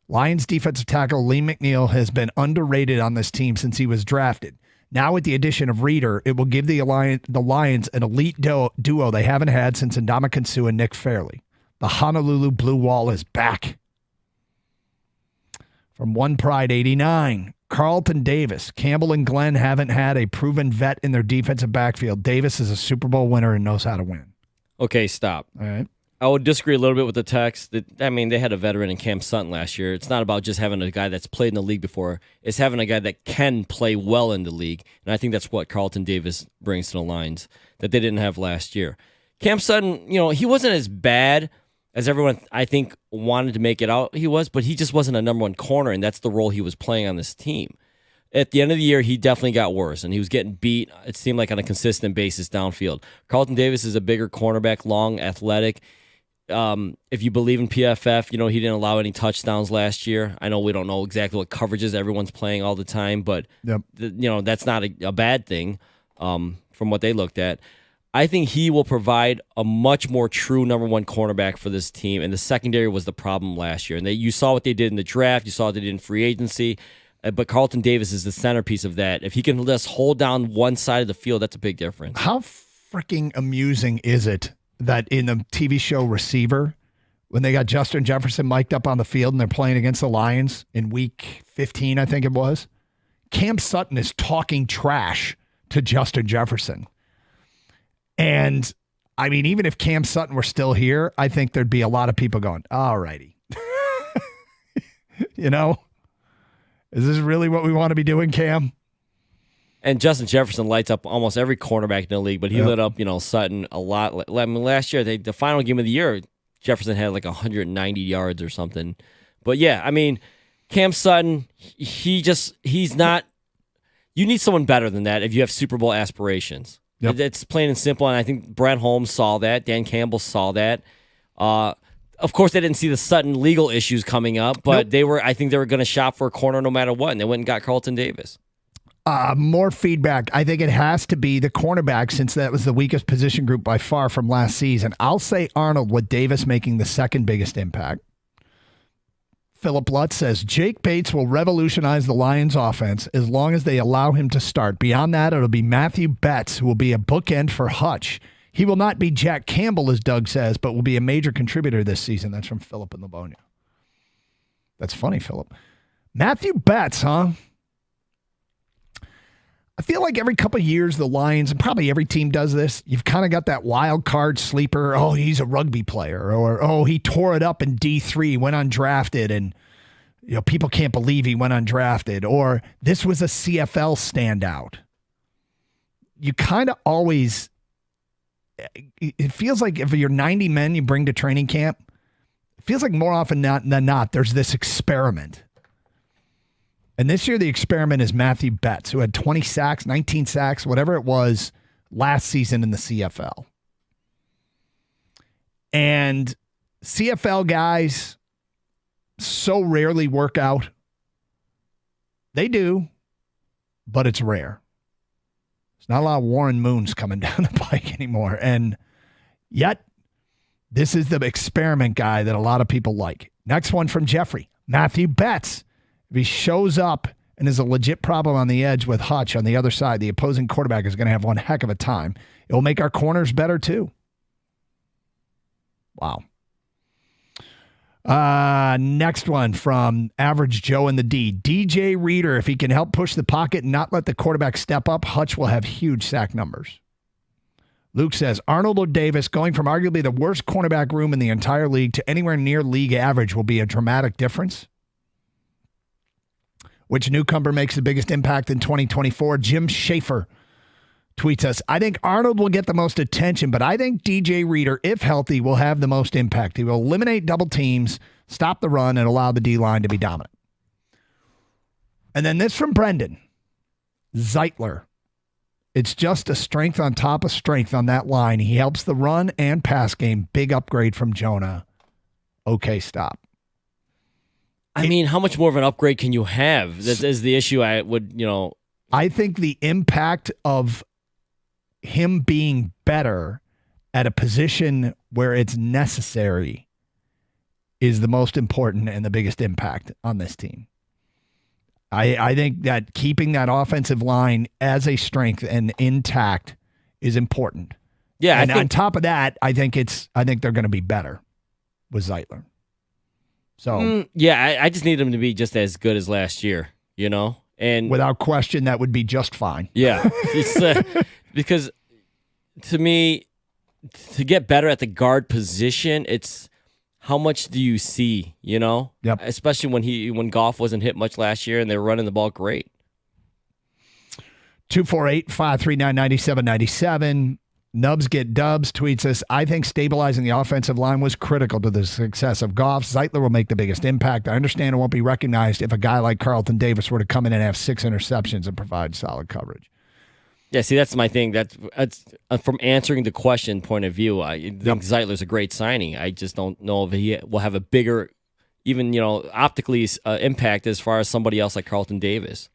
Lions defensive tackle Lee McNeil has been underrated on this team since he was drafted. Now with the addition of Reader, it will give the Lions an elite duo they haven't had since Ndamukong Suh and Nick Fairley. The Honolulu Blue Wall is back. From One Pride 89, Carlton Davis. Campbell and Glenn haven't had a proven vet in their defensive backfield. Davis is a Super Bowl winner and knows how to win. Okay, stop. All right. I would disagree a little bit with the text. I mean, they had a veteran in Cam Sutton last year. It's not about just having a guy that's played in the league before. It's having a guy that can play well in the league. And I think that's what Carlton Davis brings to the Lions that they didn't have last year. Cam Sutton, he wasn't as bad as everyone, I think, wanted to make it out he was, but he just wasn't a number one corner, and that's the role he was playing on this team. At the end of the year, he definitely got worse, and he was getting beat, it seemed like, on a consistent basis downfield. Carlton Davis is a bigger cornerback, long, athletic. If you believe in PFF, he didn't allow any touchdowns last year. I know we don't know exactly what coverages everyone's playing all the time, but that's not a bad thing from what they looked at. I think he will provide a much more true number one cornerback for this team, and the secondary was the problem last year. And you saw what they did in the draft. You saw what they did in free agency. But Carlton Davis is the centerpiece of that. If he can just hold down one side of the field, that's a big difference. How freaking amusing is it that in the TV show Receiver, when they got Justin Jefferson mic'd up on the field and they're playing against the Lions in week 15, I think it was, Cam Sutton is talking trash to Justin Jefferson. And, I mean, even if Cam Sutton were still here, I think there'd be a lot of people going, all righty. Is this really what we want to be doing, Cam? And Justin Jefferson lights up almost every cornerback in the league, but he lit up, Sutton a lot. I mean, last year, the final game of the year, Jefferson had like 190 yards or something. But yeah, I mean, Cam Sutton, he's not. You need someone better than that if you have Super Bowl aspirations. Yep. It's plain and simple, and I think Brad Holmes saw that. Dan Campbell saw that. Of course, they didn't see the Sutton legal issues coming up, but I think they were going to shop for a corner no matter what, and they went and got Carlton Davis. More feedback. I think it has to be the cornerback since that was the weakest position group by far from last season. I'll say Arnold with Davis making the second biggest impact. Philip Lutz says, Jake Bates will revolutionize the Lions offense as long as they allow him to start. Beyond that, it'll be Matthew Betts, who will be a bookend for Hutch. He will not be Jack Campbell, as Doug says, but will be a major contributor this season. That's from Philip in Livonia. That's funny, Philip. Matthew Betts, huh? I feel like every couple of years, the Lions, and probably every team does this, you've kind of got that wild card sleeper. Oh, he's a rugby player. Or, oh, he tore it up in D3, went undrafted, and people can't believe he went undrafted. Or this was a CFL standout. You kind of always it feels like if you're 90 men you bring to training camp, it feels like more often than not, there's this experiment. And this year the experiment is Matthew Betts, who had 20 sacks, 19 sacks, whatever it was last season in the CFL. And CFL guys so rarely work out. They do, but it's rare. There's not a lot of Warren Moons coming down the pike anymore. And yet, this is the experiment guy that a lot of people like. Next one from Jeffrey. Matthew Betts. If he shows up and is a legit problem on the edge with Hutch on the other side, the opposing quarterback is going to have one heck of a time. It will make our corners better too. Wow. Next one from Average Joe in the D. DJ Reader, if he can help push the pocket and not let the quarterback step up, Hutch will have huge sack numbers. Luke says, Arnold or Davis going from arguably the worst cornerback room in the entire league to anywhere near league average will be a dramatic difference. Which newcomer makes the biggest impact in 2024? Jim Schaefer tweets us, I think Arnold will get the most attention, but I think DJ Reader, if healthy, will have the most impact. He will eliminate double teams, stop the run, and allow the D-line to be dominant. And then this from Brendan. Zeitler. It's just a strength on top of strength on that line. He helps the run and pass game. Big upgrade from Jonah. Okay, stop. I mean, how much more of an upgrade can you have? That is the issue. I think the impact of him being better at a position where it's necessary is the most important and the biggest impact on this team. I think that keeping that offensive line as a strength and intact is important. Yeah, and on top of that, I think they're going to be better with Zeitler. So I just need him to be just as good as last year, and without question, that would be just fine. Yeah, because to me, to get better at the guard position, it's how much do you see, Yep. Especially when Goff wasn't hit much last year and they were running the ball great. 248-539-9797. Nubs Get Dubs tweets us, I think stabilizing the offensive line was critical to the success of Goff. Zeitler will make the biggest impact. I understand it won't be recognized if a guy like Carlton Davis were to come in and have 6 interceptions and provide solid coverage. Yeah, see, that's my thing. That's from answering the question point of view. I think Zeitler's a great signing. I just don't know if he will have a bigger, even optically impact as far as somebody else like Carlton Davis.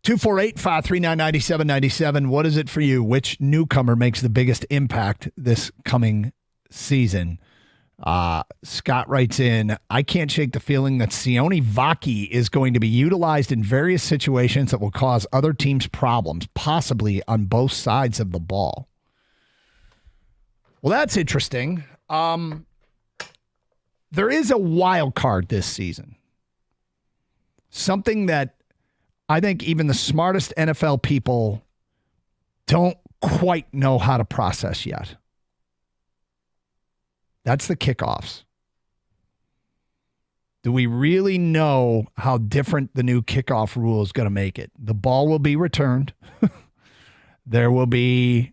248-539-9797. What is it for you? Which newcomer makes the biggest impact this coming season? Scott writes in, I can't shake the feeling that Sione Vaki is going to be utilized in various situations that will cause other teams problems, possibly on both sides of the ball. Well, that's interesting. There is a wild card this season. Something that I think even the smartest NFL people don't quite know how to process yet. That's the kickoffs. Do we really know how different the new kickoff rule is going to make it? The ball will be returned. There will be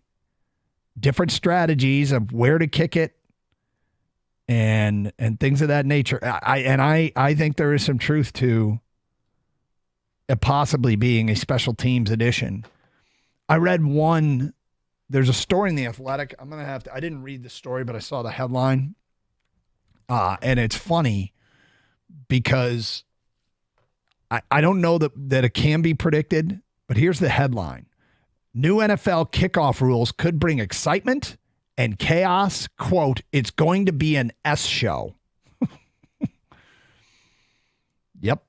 different strategies of where to kick it and things of that nature. I think there is some truth to it possibly being a special teams edition. I read there's a story in The Athletic. I didn't read the story, but I saw the headline. And it's funny because I don't know that it can be predicted, but here's the headline. New NFL kickoff rules could bring excitement and chaos. Quote, it's going to be an S show. Yep.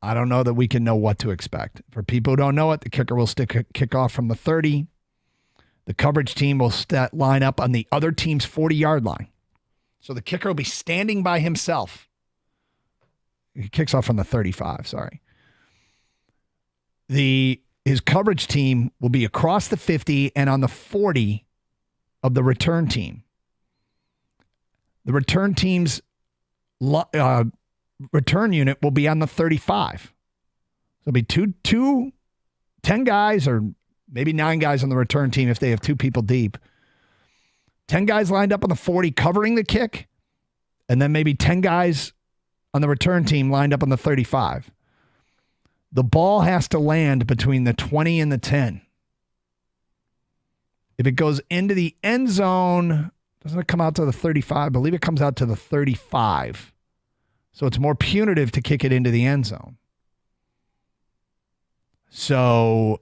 I don't know that we can know what to expect. For people who don't know it, the kicker will kick off from the 30. The coverage team will line up on the other team's 40-yard line. So the kicker will be standing by himself. He kicks off from the 35, sorry. His coverage team will be across the 50 and on the 40 of the return team. The return team's return unit will be on the 35. So it'll be 10 guys or maybe 9 guys on the return team if they have 2 people deep 10 guys lined up on the 40 covering the kick, and then maybe 10 guys on the return team lined up on the 35. The ball has to land between the 20 and the 10. If it goes into the end zone, doesn't it come out to the 35? I believe it comes out to the 35. So it's more punitive to kick it into the end zone. So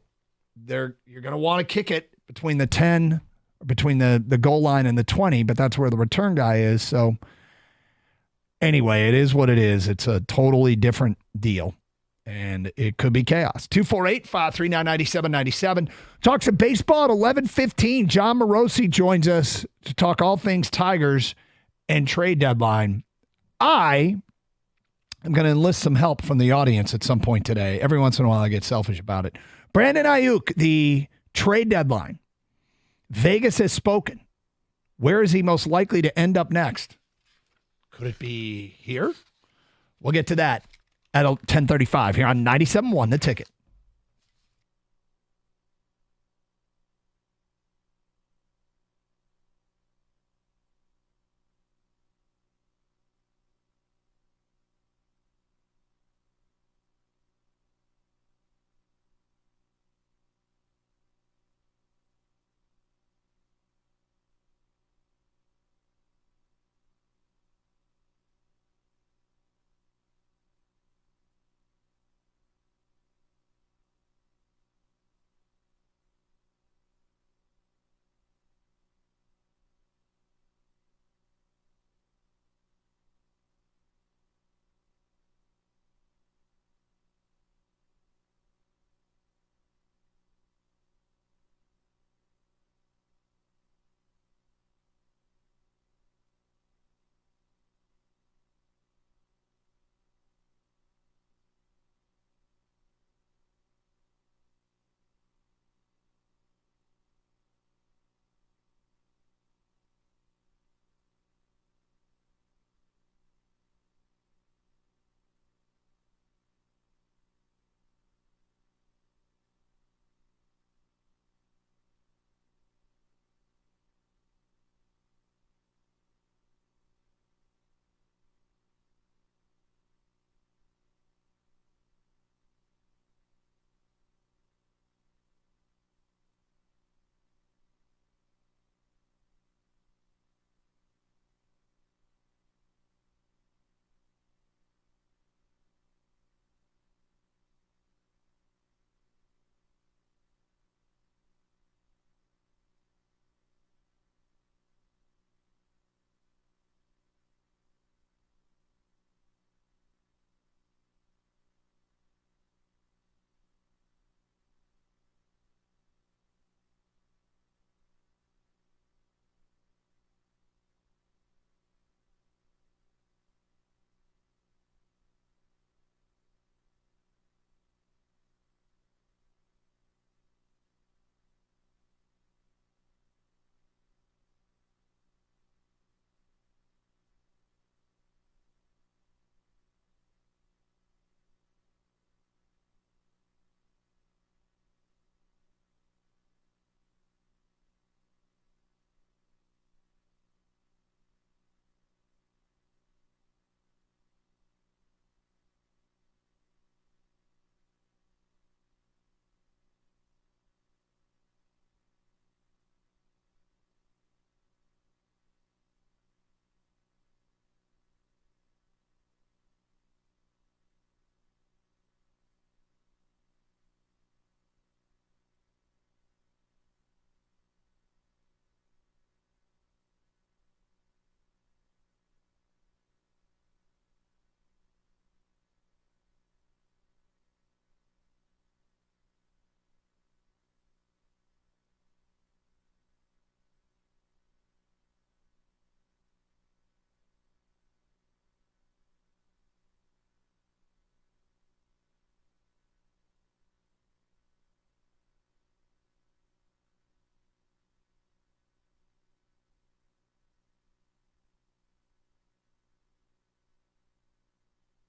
you're going to want to kick it between the 10, between the goal line and the 20, but that's where the return guy is. So anyway, it is what it is. It's a totally different deal, and it could be chaos. 248-539-9797. Talks of baseball at 11:15. John Morosi joins us to talk all things Tigers and trade deadline. I'm going to enlist some help from the audience at some point today. Every once in a while, I get selfish about it. Brandon Ayuk, the trade deadline. Vegas has spoken. Where is he most likely to end up next? Could it be here? We'll get to that at 10:35 here on 97.1 The Ticket.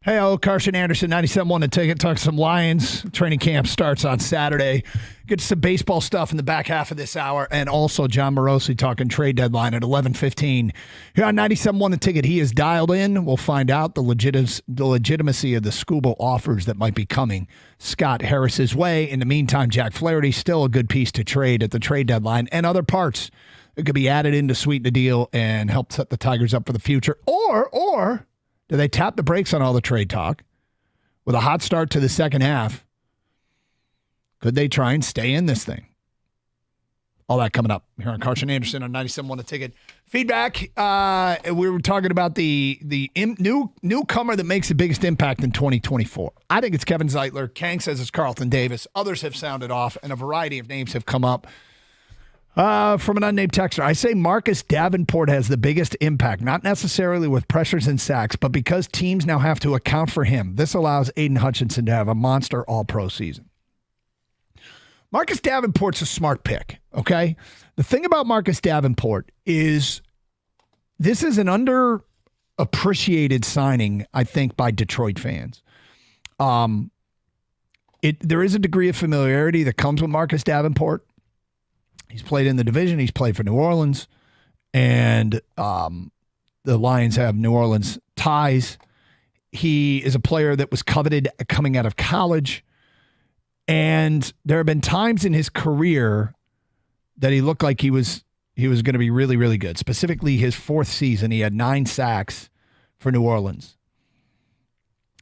Hey, Carson Anderson, 97.1 The Ticket. Talk some Lions. Training camp starts on Saturday. Get some baseball stuff in the back half of this hour. And also John Morosi talking trade deadline at 11:15. Here on 97.1 The Ticket, he is dialed in. We'll find out the legitimacy of the Scooble offers that might be coming Scott Harris's way. In the meantime, Jack Flaherty, still a good piece to trade at the trade deadline. And other parts that could be added in to sweeten the deal and help set the Tigers up for the future. Or do they tap the brakes on all the trade talk with a hot start to the second half? Could they try and stay in this thing? All that coming up here on Carson Anderson on 97.1 The Ticket. Feedback. We were talking about the newcomer that makes the biggest impact in 2024. I think it's Kevin Zeitler. Kang says it's Carlton Davis. Others have sounded off, and a variety of names have come up. From an unnamed texter, I say Marcus Davenport has the biggest impact, not necessarily with pressures and sacks, but because teams now have to account for him. This allows Aiden Hutchinson to have a monster all-pro season. Marcus Davenport's a smart pick, okay? The thing about Marcus Davenport is this is an underappreciated signing, I think, by Detroit fans. There is a degree of familiarity that comes with Marcus Davenport. He's played in the division. He's played for New Orleans. And the Lions have New Orleans ties. He is a player that was coveted coming out of college. And there have been times in his career that he looked like he was going to be really, really good. Specifically, his fourth season, he had 9 sacks for New Orleans.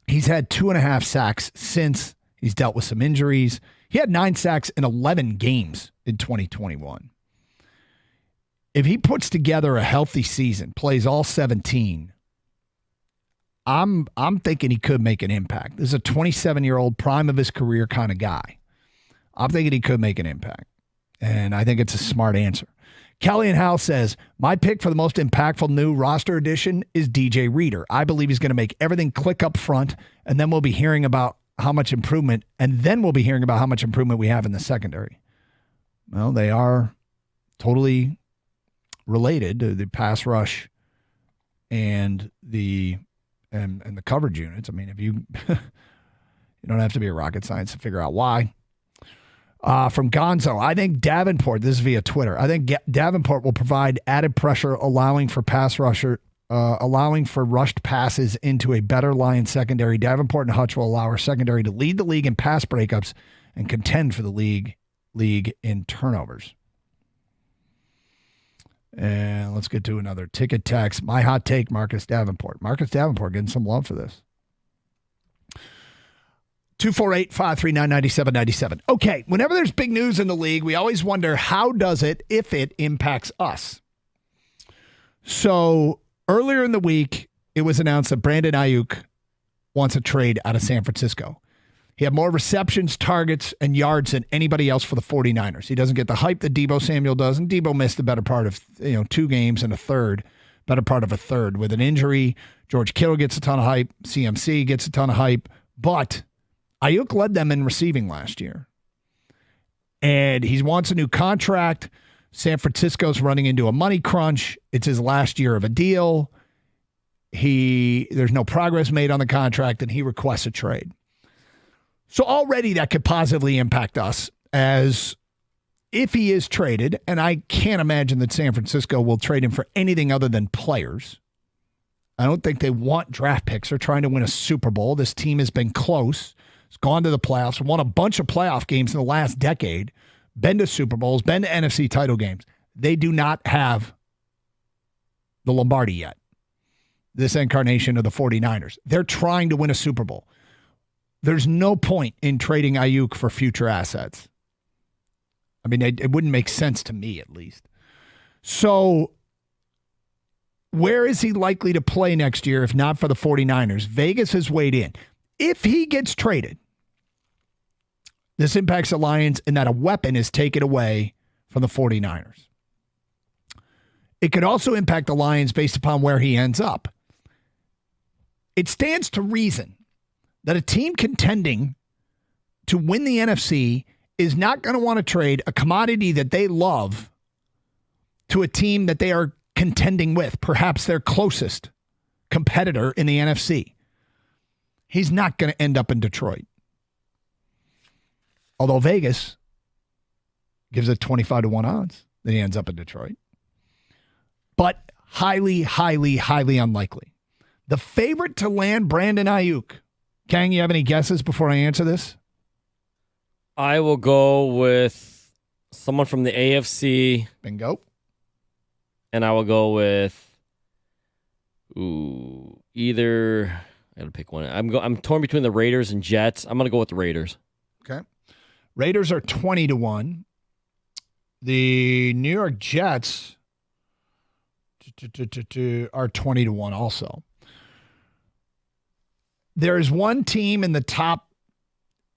He's had 2.5 sacks since. He's dealt with some injuries. He had 9 sacks in 11 games in 2021. If he puts together a healthy season, plays all 17, I'm thinking he could make an impact. This is a 27-year-old prime of his career kind of guy. I'm thinking he could make an impact. And I think it's a smart answer. Kelly and Hal says, my pick for the most impactful new roster addition is DJ Reader. I believe he's going to make everything click up front, and then we'll be hearing about how much improvement we have in the secondary. Well, they are totally related to the pass rush and the coverage units. I mean, if you you don't have to be a rocket science to figure out why. From Gonzo, I think Davenport, this is via Twitter, I think Davenport will provide added pressure, allowing for rushed passes into a better Lions secondary. Davenport and Hutch will allow our secondary to lead the league in pass breakups and contend for the league in turnovers. And let's get to another ticket text. My hot take, Marcus Davenport. Marcus Davenport getting some love for this. 248-539-9797. Okay, whenever there's big news in the league, we always wonder how does it, if it impacts us. So earlier in the week, it was announced that Brandon Ayuk wants a trade out of San Francisco. He had more receptions, targets, and yards than anybody else for the 49ers. He doesn't get the hype that Deebo Samuel does, and Deebo missed the better part of 2 games and better part of a third with an injury. George Kittle gets a ton of hype. CMC gets a ton of hype. But Ayuk led them in receiving last year. And he wants a new contract. San Francisco's running into a money crunch. It's his last year of a deal. There's no progress made on the contract, and he requests a trade. So already that could positively impact us, as if he is traded, and I can't imagine that San Francisco will trade him for anything other than players. I don't think they want draft picks. They're trying to win a Super Bowl. This team has been close. It's gone to the playoffs, won a bunch of playoff games in the last decade, been to Super Bowls, been to NFC title games. They do not have the Lombardi yet, this incarnation of the 49ers. They're trying to win a Super Bowl. There's no point in trading Ayuk for future assets. I mean, it wouldn't make sense to me, at least. So where is he likely to play next year if not for the 49ers? Vegas has weighed in. If he gets traded, this impacts the Lions in that a weapon is taken away from the 49ers. It could also impact the Lions based upon where he ends up. It stands to reason that a team contending to win the NFC is not going to want to trade a commodity that they love to a team that they are contending with, perhaps their closest competitor in the NFC. he's not going to end up in Detroit. Although Vegas gives it 25-1 odds that he ends up in Detroit. But highly, highly, highly unlikely. The favorite to land Brandon Ayuk. Kang, you have any guesses before I answer this? I will go with someone from the AFC. Bingo. And I will go with either. I got to pick one. I'm torn between the Raiders and Jets. I'm going to go with the Raiders. Okay. Raiders are 20-1. The New York Jets are 20-1 also. There is one team in the top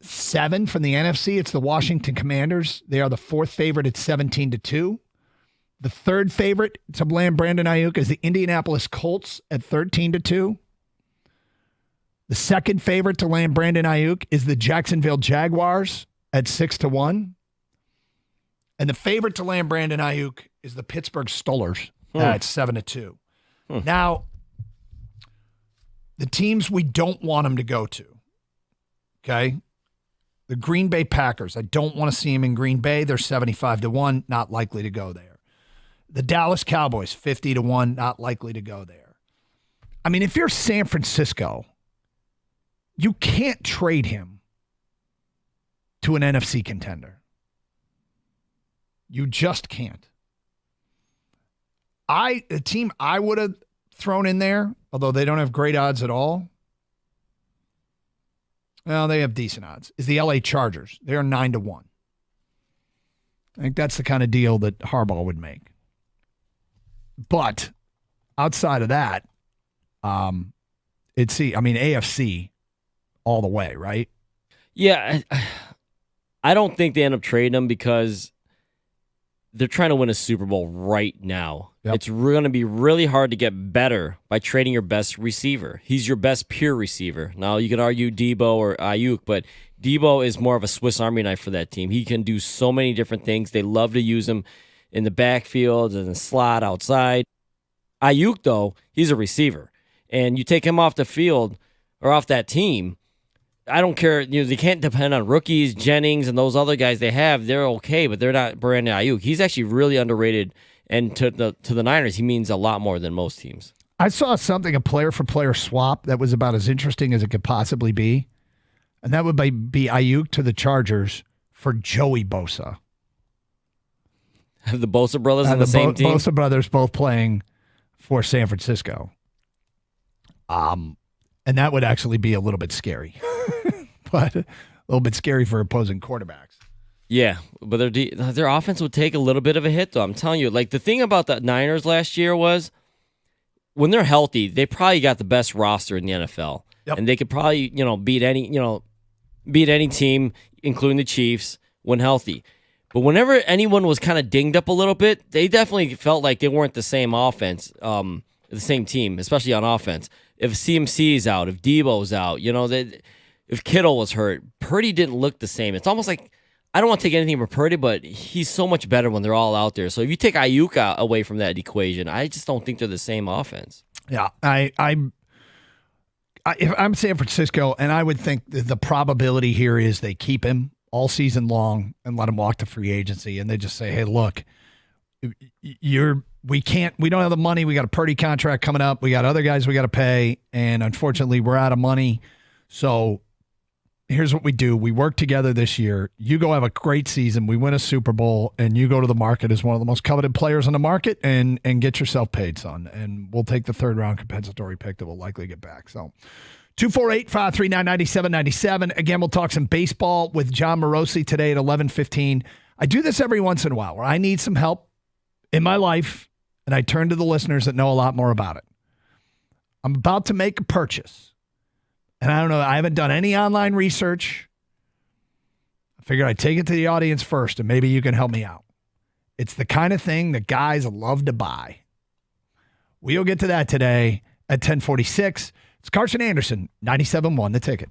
7 from the NFC. It's the Washington Commanders. They are the 4th favorite at 17-2. The 3rd favorite to land Brandon Ayuk is the Indianapolis Colts at 13-2. The 2nd favorite to land Brandon Ayuk is the Jacksonville Jaguars at 6-1. And the favorite to land Brandon Ayuk is the Pittsburgh Steelers at 7-2. Now, the teams we don't want him to go to, okay? The Green Bay Packers. I don't want to see him in Green Bay. They're 75-1, not likely to go there. The Dallas Cowboys, 50-1, not likely to go there. I mean, if you're San Francisco, you can't trade him to an NFC contender. You just can't. The team I would have thrown in there, although they don't have great odds at all. Well, they have decent odds. Is the LA Chargers. They are 9-1. I think that's the kind of deal that Harbaugh would make. But outside of that, AFC all the way, right? Yeah, I don't think they end up trading him because they're trying to win a Super Bowl right now. Yep. It's going to be really hard to get better by trading your best receiver. He's your best pure receiver. Now, you can argue Debo or Ayuk, but Debo is more of a Swiss Army knife for that team. He can do so many different things. They love to use him in the backfield and the slot outside. Ayuk, though, he's a receiver. And you take him off the field or off that team, I don't care. They can't depend on rookies, Jennings, and those other guys they have. They're okay, but they're not Brandon Ayuk. He's actually really underrated, and to the Niners, he means a lot more than most teams. I saw something, a player-for-player swap, that was about as interesting as it could possibly be, and that would be Ayuk to the Chargers for Joey Bosa. Have the Bosa brothers on the same team? Bosa brothers both playing for San Francisco. And that would actually be a little bit scary. But a little bit scary for opposing quarterbacks. Yeah, but their offense would take a little bit of a hit, though. I'm telling you, like the thing about the Niners last year was when they're healthy, they probably got the best roster in the NFL, and they could probably beat any team, including the Chiefs, when healthy. But whenever anyone was kind of dinged up a little bit, they definitely felt like they weren't the same offense, the same team, especially on offense. If CMC is out, if Debo's out, if Kittle was hurt, Purdy didn't look the same. It's almost like, I don't want to take anything from Purdy, but he's so much better when they're all out there. So if you take Ayuk away from that equation, I just don't think they're the same offense. Yeah, if I'm San Francisco, and I would think the probability here is they keep him all season long and let him walk to free agency, and they just say, hey, look, we don't have the money. We got a Purdy contract coming up. We got other guys we got to pay, and unfortunately, we're out of money. So here's what we do. We work together this year. You go have a great season. We win a Super Bowl, and you go to the market as one of the most coveted players on the market and get yourself paid, son. And we'll take the 3rd-round compensatory pick that we'll likely get back. So 248-539-9797. Again, we'll talk some baseball with John Morosi today at 11:15. I do this every once in a while where I need some help in my life, and I turn to the listeners that know a lot more about it. I'm about to make a purchase. And I don't know, I haven't done any online research. I figured I'd take it to the audience first, and maybe you can help me out. It's the kind of thing that guys love to buy. We'll get to that today at 10:46. It's Carson Anderson, 97.1 The Ticket.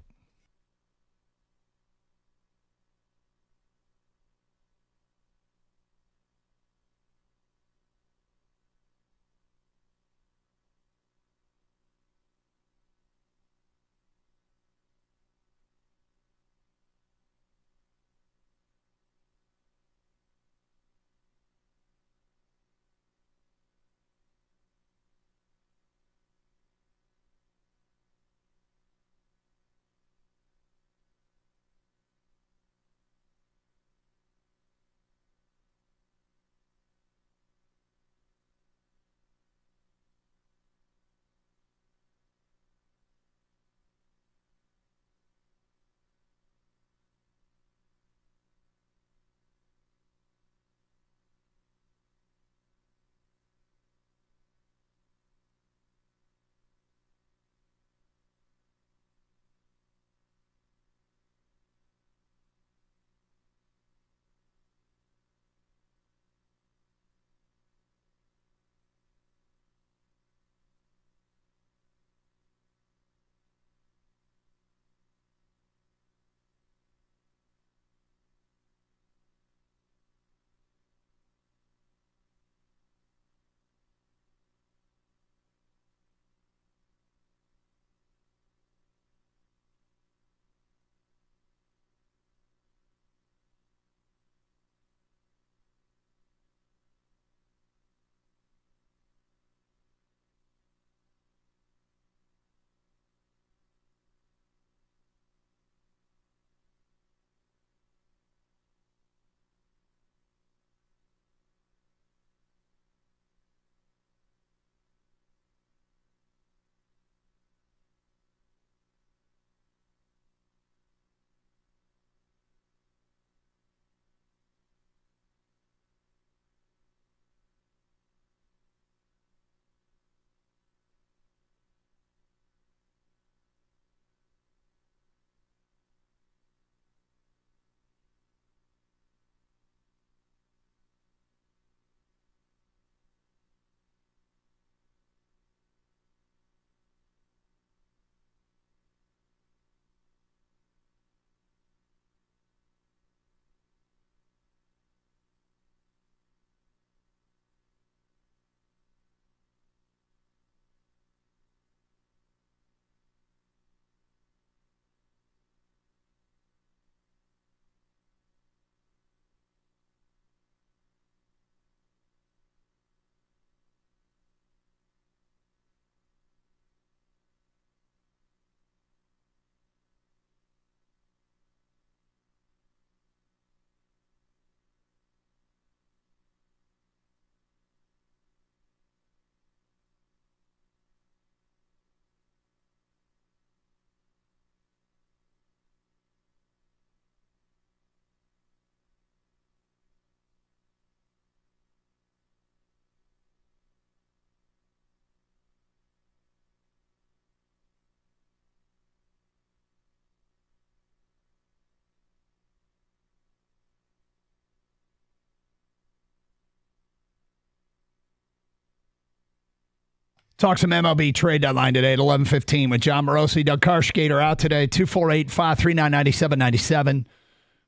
Talk some MLB trade deadline today at 11:15 with John Morosi. Doug Karshgater out today, 248-539-9797.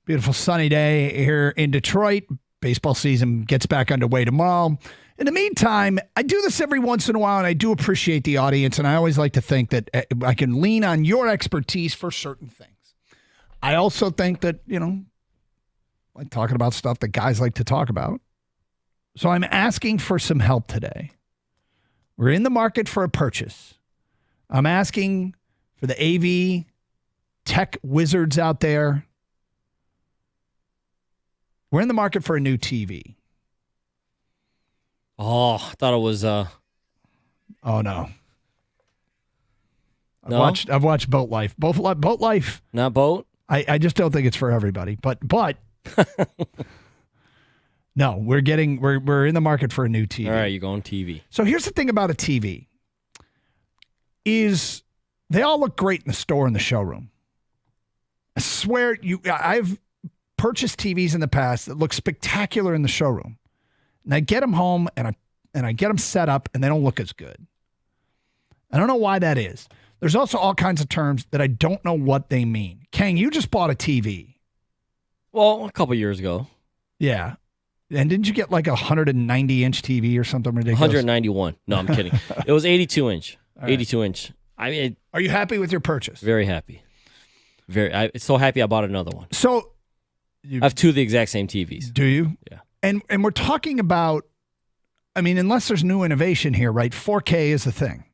Beautiful sunny day here in Detroit. Baseball season gets back underway tomorrow. In the meantime, I do this every once in a while, and I do appreciate the audience, and I always like to think that I can lean on your expertise for certain things. I also think that, like talking about stuff that guys like to talk about. So I'm asking for some help today. We're in the market for a purchase. I'm asking for the AV tech wizards out there. We're in the market for a new TV. Oh, I thought it was. Oh no. No? I've watched Boat Life. Boat Life. Not Boat. I just don't think it's for everybody. But no, we're in the market for a new TV. All right, you're going TV. So here's the thing about a TV. Is they all look great in the store and the showroom. I swear I've purchased TVs in the past that look spectacular in the showroom. And I get them home and I get them set up and they don't look as good. I don't know why that is. There's also all kinds of terms that I don't know what they mean. Kang, you just bought a TV. Well, a couple years ago. Yeah. And didn't you get like a 190-inch TV or something ridiculous? 191. No, I'm kidding. It was 82-inch. Right. 82-inch. I mean, are you happy with your purchase? Very happy. So happy I bought another one. So I have two of the exact same TVs. Do you? Yeah. And we're talking about, I mean, unless there's new innovation here, right? 4K is the thing.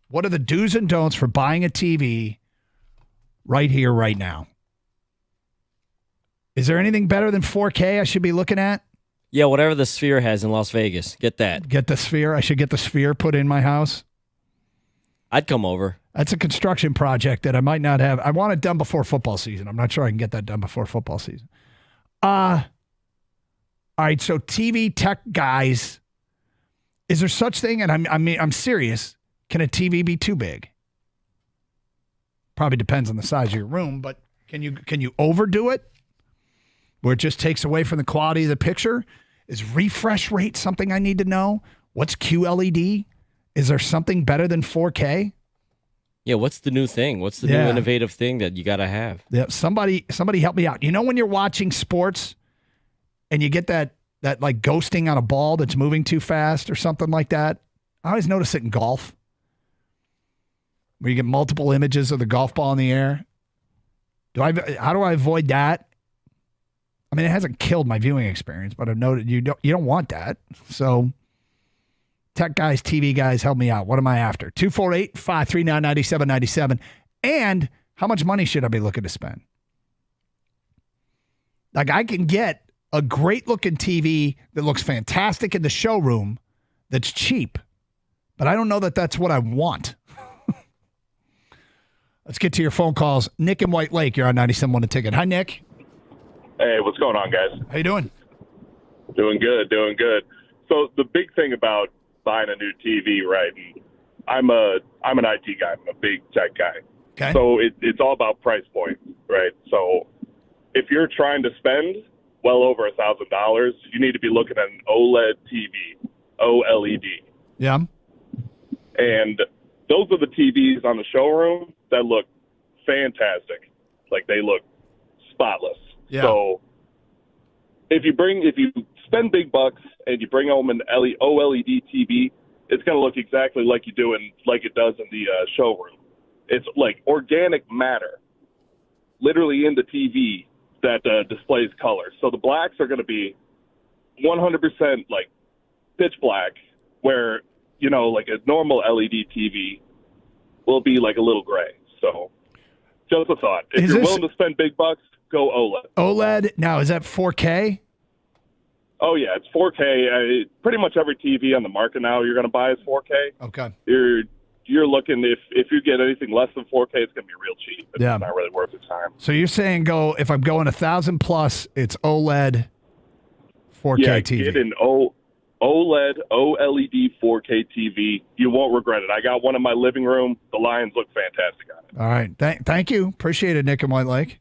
What are the do's and don'ts for buying a TV right here, right now? Is there anything better than 4K I should be looking at? Yeah, whatever the Sphere has in Las Vegas. Get that. Get the Sphere? I should get the Sphere put in my house? I'd come over. That's a construction project that I might not have. I want it done before football season. I'm not sure I can get that done before football season. All right, so TV tech guys, is there such thing? And I'm serious. Can a TV be too big? Probably depends on the size of your room, but can you overdo it? Where it just takes away from the quality of the picture? Is refresh rate something I need to know? What's QLED? Is there something better than 4K? Yeah, what's the new thing? What's the new innovative thing that you got to have? Yeah, somebody help me out. You know when you're watching sports and you get that like ghosting on a ball that's moving too fast or something like that? I always notice it in golf, where you get multiple images of the golf ball in the air. How do I avoid that? I mean, it hasn't killed my viewing experience, but I've noted you don't want that. So tech guys, TV guys, help me out. What am I after? 248-539-9797. And how much money should I be looking to spend? Like, I can get a great looking TV that looks fantastic in the showroom that's cheap, but I don't know that that's what I want. Let's get to your phone calls. Nick in White Lake, you're on 97.1 A Ticket. Hi, Nick. Hey, what's going on, guys? How you doing? Doing good. So the big thing about buying a new TV, right? And I'm an IT guy. I'm a big tech guy. Okay. So it's all about price point, right? So if you're trying to spend well over $1,000, you need to be looking at an OLED TV, OLED. Yeah. And those are the TVs on the showroom that look fantastic. Like, they look spotless. Yeah. So if you spend big bucks and you bring home an OLED TV, it's going to look exactly like it does in the showroom. It's like organic matter, literally in the TV that displays color. So the blacks are going to be 100% like pitch black, where like a normal LED TV will be like a little gray. So just a thought. If you're willing to spend big bucks, go OLED. OLED. Now, is that 4K? Oh yeah, it's 4K. Pretty much every TV on the market now you're going to buy is 4K. Okay. You're looking, if you get anything less than 4K, it's going to be real cheap. It's not really worth the time. So you're saying if I'm going 1,000 plus, it's OLED 4K TV. Get an OLED 4K TV. You won't regret it. I got one in my living room. The Lions look fantastic on it. All right. Thank you. Appreciate it, Nick and White Lake.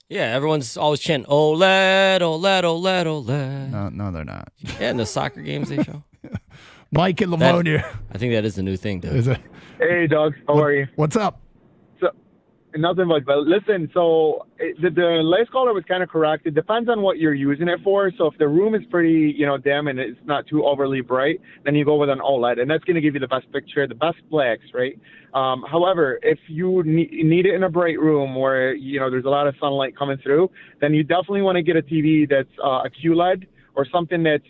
Yeah, everyone's always chanting OLED, OLED, OLED, OLED. No, they're not. Yeah, in the soccer games they show. Mike and Livonia. I think that is the new thing, dude. Is it? Hey, Doug. How are you? What's up? Nothing much, but listen, so the last caller was kind of correct. It depends on what you're using it for. So if the room is pretty, dim and it's not too overly bright, then you go with an OLED, and that's going to give you the best picture, the best blacks, right? However, if you need it in a bright room where, there's a lot of sunlight coming through, then you definitely want to get a TV that's a QLED or something that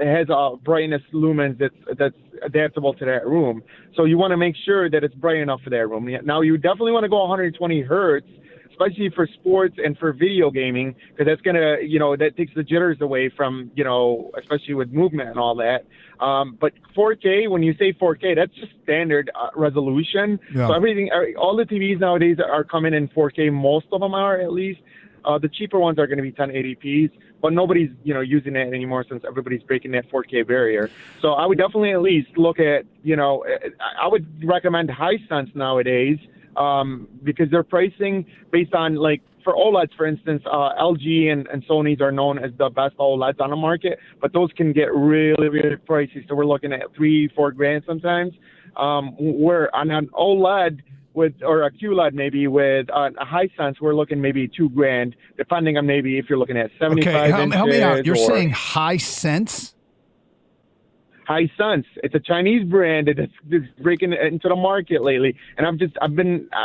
has a brightness lumens that's adaptable to that room. So you want to make sure that it's bright enough for that room. Now, you definitely want to go 120 hertz, especially for sports and for video gaming, because that's going to, that takes the jitters away from, especially with movement and all that. But 4K, when you say 4K, that's just standard resolution. Yeah. So all the TVs nowadays are coming in 4K. Most of them are, at least. The cheaper ones are going to be 1080p's, but nobody's, using that anymore since everybody's breaking that 4K barrier. So I would definitely at least look at, I would recommend Hisense nowadays, because they're pricing based on, like, for OLEDs, for instance, LG and Sony's are known as the best OLEDs on the market, but those can get really, really pricey. So we're looking at $3-4 grand sometimes. Where on an OLED, or a QLED maybe with a Hisense, we're looking maybe $2 grand, depending on maybe if you're looking at 75 inches. Help me out. You're saying Hisense? Hisense. It's a Chinese brand that's breaking into the market lately. And I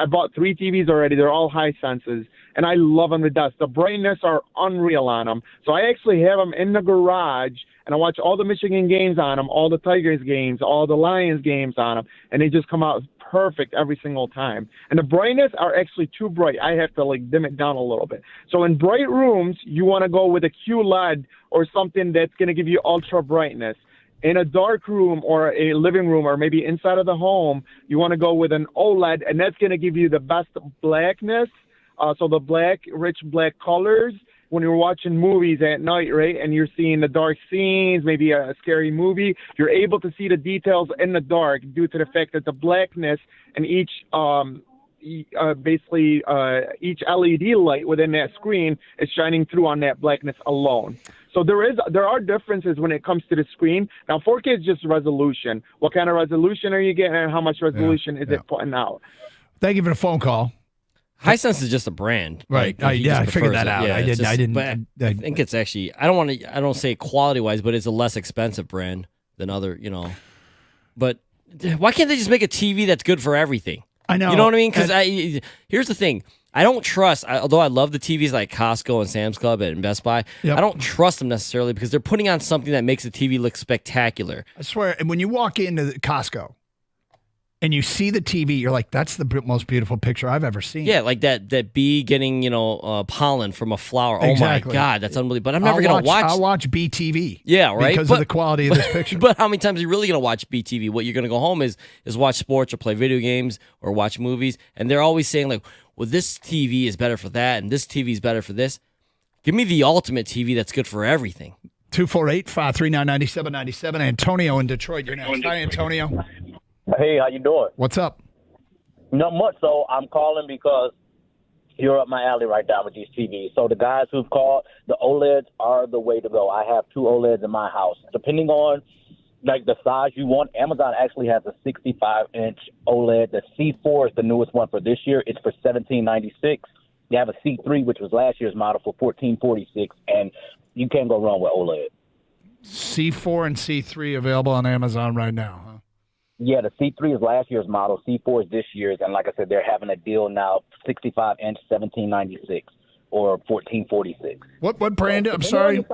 bought 3 TVs already. They're all Hisenses, and I love them to death. The brightness are unreal on them. So I actually have them in the garage, and I watch all the Michigan games on them, all the Tigers games, all the Lions games on them, and they just come out perfect every single time. And the brightness are actually too bright. I have to dim it down a little bit. So in bright rooms, you want to go with a QLED or something that's going to give you ultra brightness. In a dark room or a living room or maybe inside of the home, you want to go with an OLED, and that's going to give you the best blackness. So the rich black colors. When you're watching movies at night, right, and you're seeing the dark scenes, maybe a scary movie, you're able to see the details in the dark due to the fact that the blackness in each each LED light within that screen is shining through on that blackness alone. So there are differences when it comes to the screen. Now, 4K is just resolution. What kind of resolution are you getting, and how much resolution is it putting out? Thank you for the phone call. Hisense is just a brand, right? I figured that out. Yeah, I didn't. I think it's actually. I don't say quality wise, but it's a less expensive brand than other. But why can't they just make a TV that's good for everything? I know. You know what I mean? Because here's the thing. I don't trust, although I love the TVs like Costco and Sam's Club and Best Buy, I don't trust them necessarily because they're putting on something that makes the TV look spectacular. I swear, and when you walk into Costco and you see the TV, you're like, that's the most beautiful picture I've ever seen. Yeah, like that bee getting, pollen from a flower. Exactly. Oh, my God, that's unbelievable. But I'm never going to watch. I'll watch BTV. Yeah, right? Because of the quality of this picture. But how many times are you really going to watch BTV? What you're going to go home is watch sports or play video games or watch movies. And they're always saying, like, well, this TV is better for that and this TV is better for this. Give me the ultimate TV that's good for everything. 248-539-9797. Antonio in Detroit. You're next. Hi, Antonio. Hey, how you doing? What's up? Not much. So I'm calling because you're up my alley right now with these TVs. So the guys who've called, the OLEDs are the way to go. I have 2 OLEDs in my house. Depending on the size you want, Amazon actually has a 65-inch OLED. The C4 is the newest one for this year. It's for $17.96. You have a C3, which was last year's model, for $14.46, and you can't go wrong with OLED. C4 and C3 available on Amazon right now, huh? Yeah, the C3 is last year's model. C4 is this year's, and like I said, they're having a deal now: 65-inch, 1796 or 1446. What brand? I'm sorry.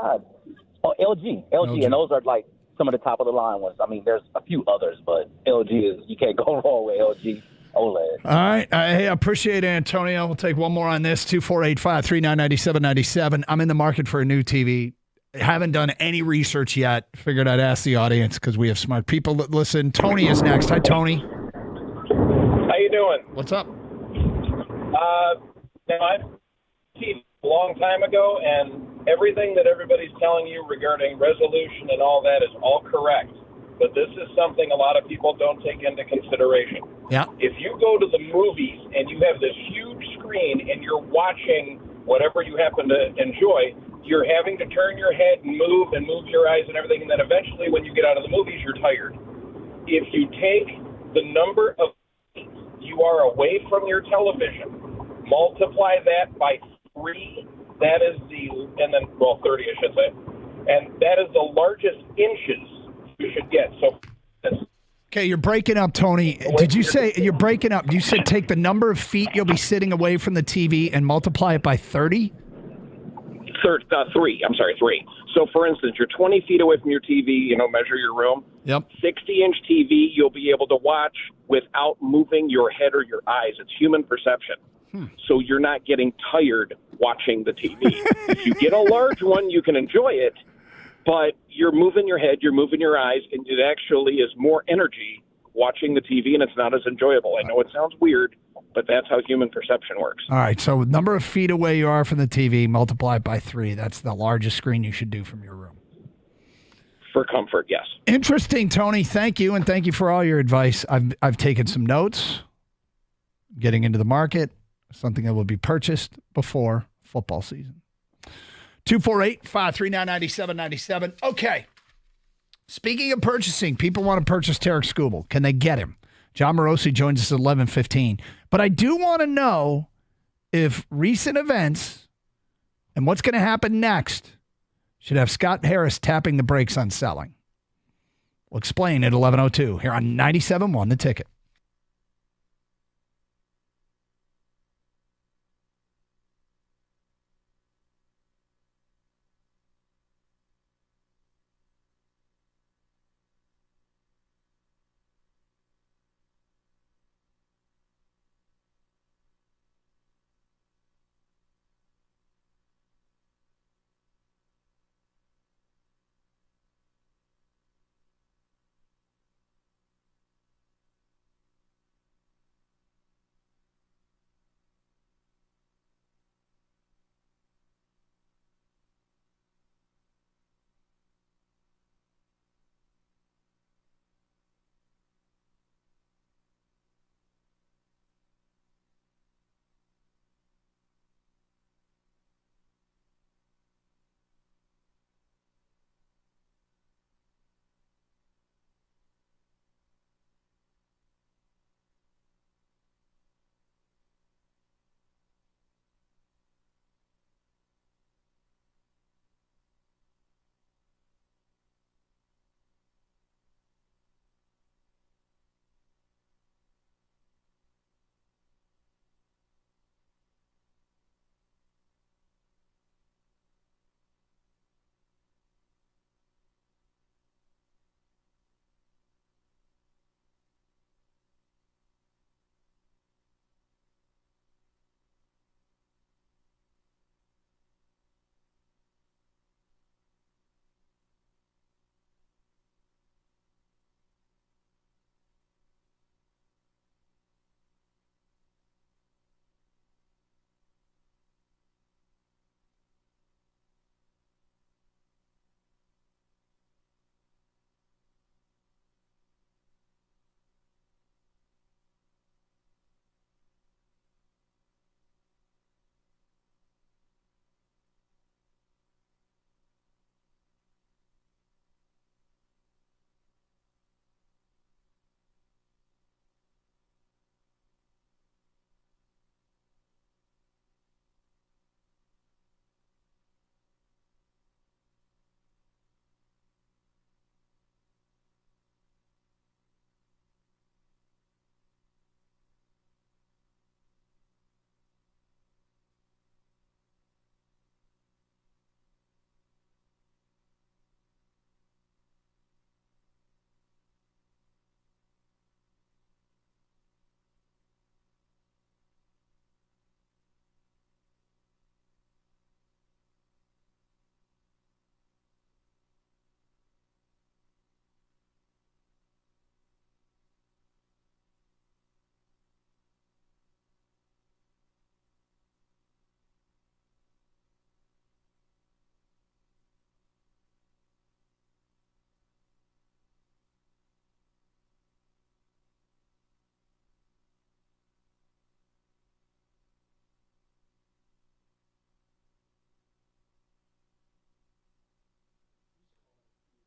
Oh, LG, and those are like some of the top of the line ones. I mean, there's a few others, but LG is, you can't go wrong with LG OLED. All right. Hey, I appreciate it, Antonio. We'll take one more on this. 248-539-9797. I'm in the market for a new TV. Haven't done any research yet. Figured I'd ask the audience because we have smart people that listen. Tony is next. Hi, Tony. How you doing? What's up? Now, I've seen a long time ago, and everything that everybody's telling you regarding resolution and all that is all correct. But this is something a lot of people don't take into consideration. Yeah. If you go to the movies and you have this huge screen and you're watching whatever you happen to enjoy, you're having to turn your head and move your eyes and everything, and then eventually when you get out of the movies, you're tired. If you take the number of feet you are away from your television, multiply that by 3, that is 30, I should say, and that is the largest inches you should get. So, okay, you're breaking up, Tony. Did you say you're breaking up? You said take the number of feet you'll be sitting away from the TV and multiply it by 30? 3. I'm sorry, 3. So, for instance, you're 20 feet away from your TV, measure your room. Yep. 60-inch TV you'll be able to watch without moving your head or your eyes. It's human perception. So you're not getting tired watching the TV. If you get a large one, you can enjoy it, but you're moving your head, you're moving your eyes, and it actually is more energy watching the TV, and it's not as enjoyable. I know it sounds weird, but that's how human perception works. All right, so number of feet away you are from the TV, multiply it by 3. That's the largest screen you should do from your room. For comfort, yes. Interesting, Tony. Thank you, and thank you for all your advice. I've taken some notes. Getting into the market, something that will be purchased before football season. 248-539-9797. Okay. Speaking of purchasing, people want to purchase Tarek Skubal. Can they get him? John Morosi joins us at 11:15. But I do want to know if recent events and what's going to happen next should have Scott Harris tapping the brakes on selling. We'll explain at 11:02 here on 97.1 The Ticket.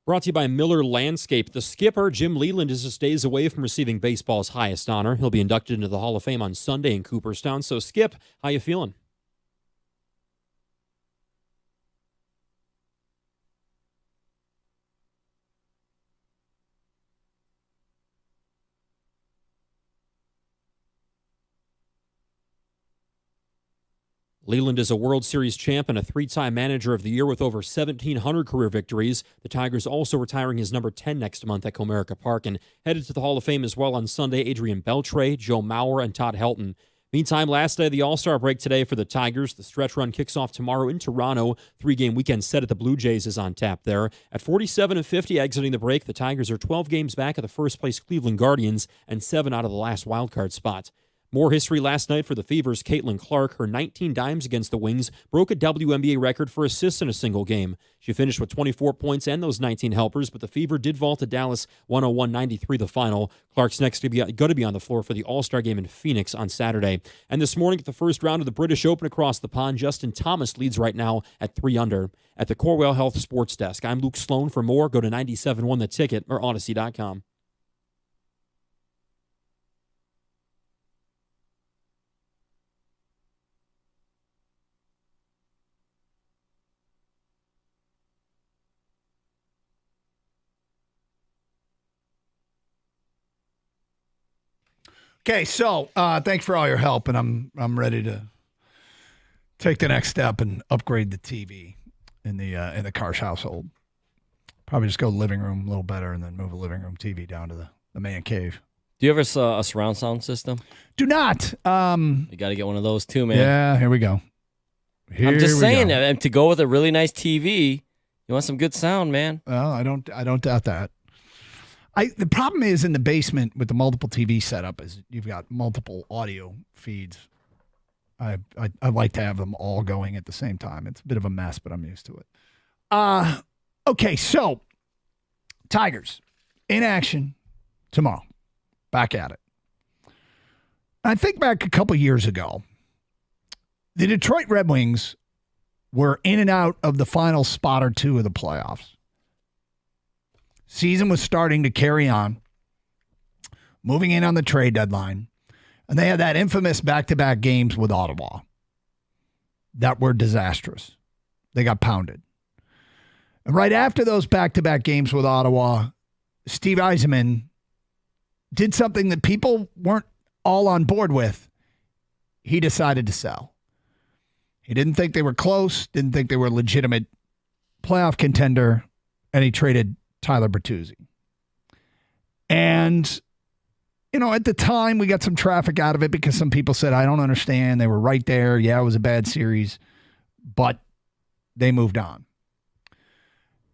Brought to you by Miller Landscape. The skipper, Jim Leland, is just days away from receiving baseball's highest honor. He'll be inducted into the Hall of Fame on Sunday in Cooperstown. So, Skip, how you feeling? Leland is a World Series champ and a three-time Manager of the Year with over 1,700 career victories. The Tigers also retiring his number 10 next month at Comerica Park. And headed to the Hall of Fame as well on Sunday, Adrian Beltre, Joe Mauer, and Todd Helton. Meantime, last day of the All-Star break today for the Tigers. The stretch run kicks off tomorrow in Toronto. Three-game weekend set at the Blue Jays is on tap there. At 47-50 exiting the break, the Tigers are 12 games back of the first-place Cleveland Guardians and 7 out of the last wildcard spot. More history last night for the Fever's Caitlin Clark. Her 19 dimes against the Wings broke a WNBA record for assists in a single game. She finished with 24 points and those 19 helpers, but the Fever did vault to Dallas 101-93 the final. Clark's next going to be on the floor for the All-Star game in Phoenix on Saturday. And this morning at the first round of the British Open across the pond, Justin Thomas leads right now at 3 under. At the Corewell Health Sports Desk, I'm Luke Sloan. For more, go to 97.1 The Ticket or Odyssey.com. Okay, so thanks for all your help, and I'm ready to take the next step and upgrade the TV in the Karsh household. Probably just go living room a little better, and then move a living room TV down to the man cave. Do you have a surround sound system? Do not. You got to get one of those too, man. Yeah, here we go. I'm just saying, to go with a really nice TV, you want some good sound, man. Well, I don't doubt that. The problem is in the basement with the multiple TV setup is you've got multiple audio feeds. I like to have them all going at the same time. It's a bit of a mess, but I'm used to it. Okay, so Tigers in action tomorrow. Back at it. I think back a couple years ago, the Detroit Red Wings were in and out of the final spot or two of the playoffs. Season was starting to carry on, moving in on the trade deadline, and they had that infamous back-to-back games with Ottawa that were disastrous. They got pounded. And right after those back-to-back games with Ottawa, Steve Yzerman did something that people weren't all on board with. He decided to sell. He didn't think they were close, didn't think they were a legitimate playoff contender, and he traded Tyler Bertuzzi. And, at the time we got some traffic out of it because some people said, I don't understand. They were right there. Yeah, it was a bad series, but they moved on.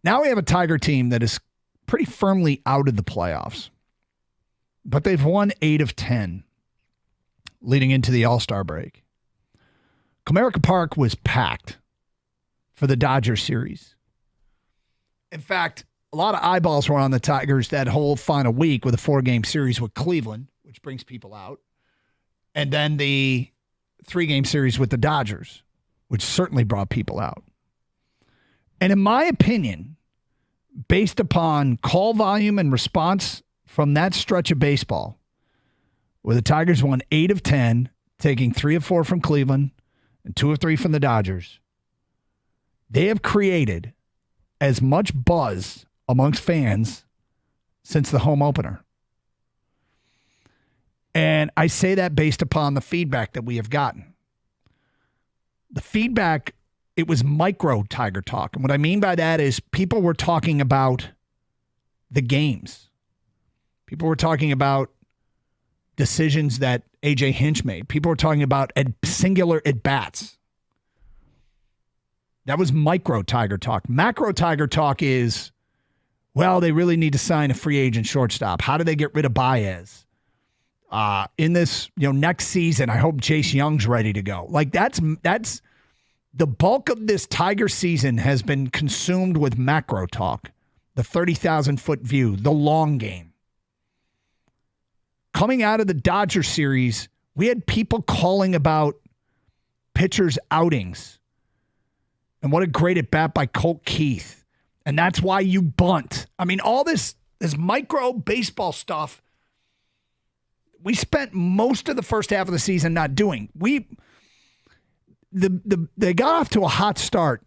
Now we have a Tiger team that is pretty firmly out of the playoffs, but they've won 8 of 10 leading into the All-Star break. Comerica Park was packed for the Dodgers series. In fact, a lot of eyeballs were on the Tigers that whole final week with a 4-game series with Cleveland, which brings people out. And then the 3-game series with the Dodgers, which certainly brought people out. And in my opinion, based upon call volume and response from that stretch of baseball, where the Tigers won 8 of 10, taking 3 of 4 from Cleveland and 2 of 3 from the Dodgers, they have created as much buzz amongst fans since the home opener. And I say that based upon the feedback that we have gotten. The feedback, it was micro Tiger talk. And what I mean by that is people were talking about the games. People were talking about decisions that A.J. Hinch made. People were talking about singular at-bats. That was micro Tiger talk. Macro Tiger talk is, well, they really need to sign a free agent shortstop. How do they get rid of Baez? In this, next season, I hope Chase Young's ready to go. Like that's the bulk of this Tiger season has been consumed with macro talk, the 30,000-foot view, the long game. Coming out of the Dodger series, we had people calling about pitchers' outings and what a great at-bat by Colt Keith And that's why you bunt. I mean, all this micro baseball stuff, we spent most of the first half of the season not doing. They got off to a hot start,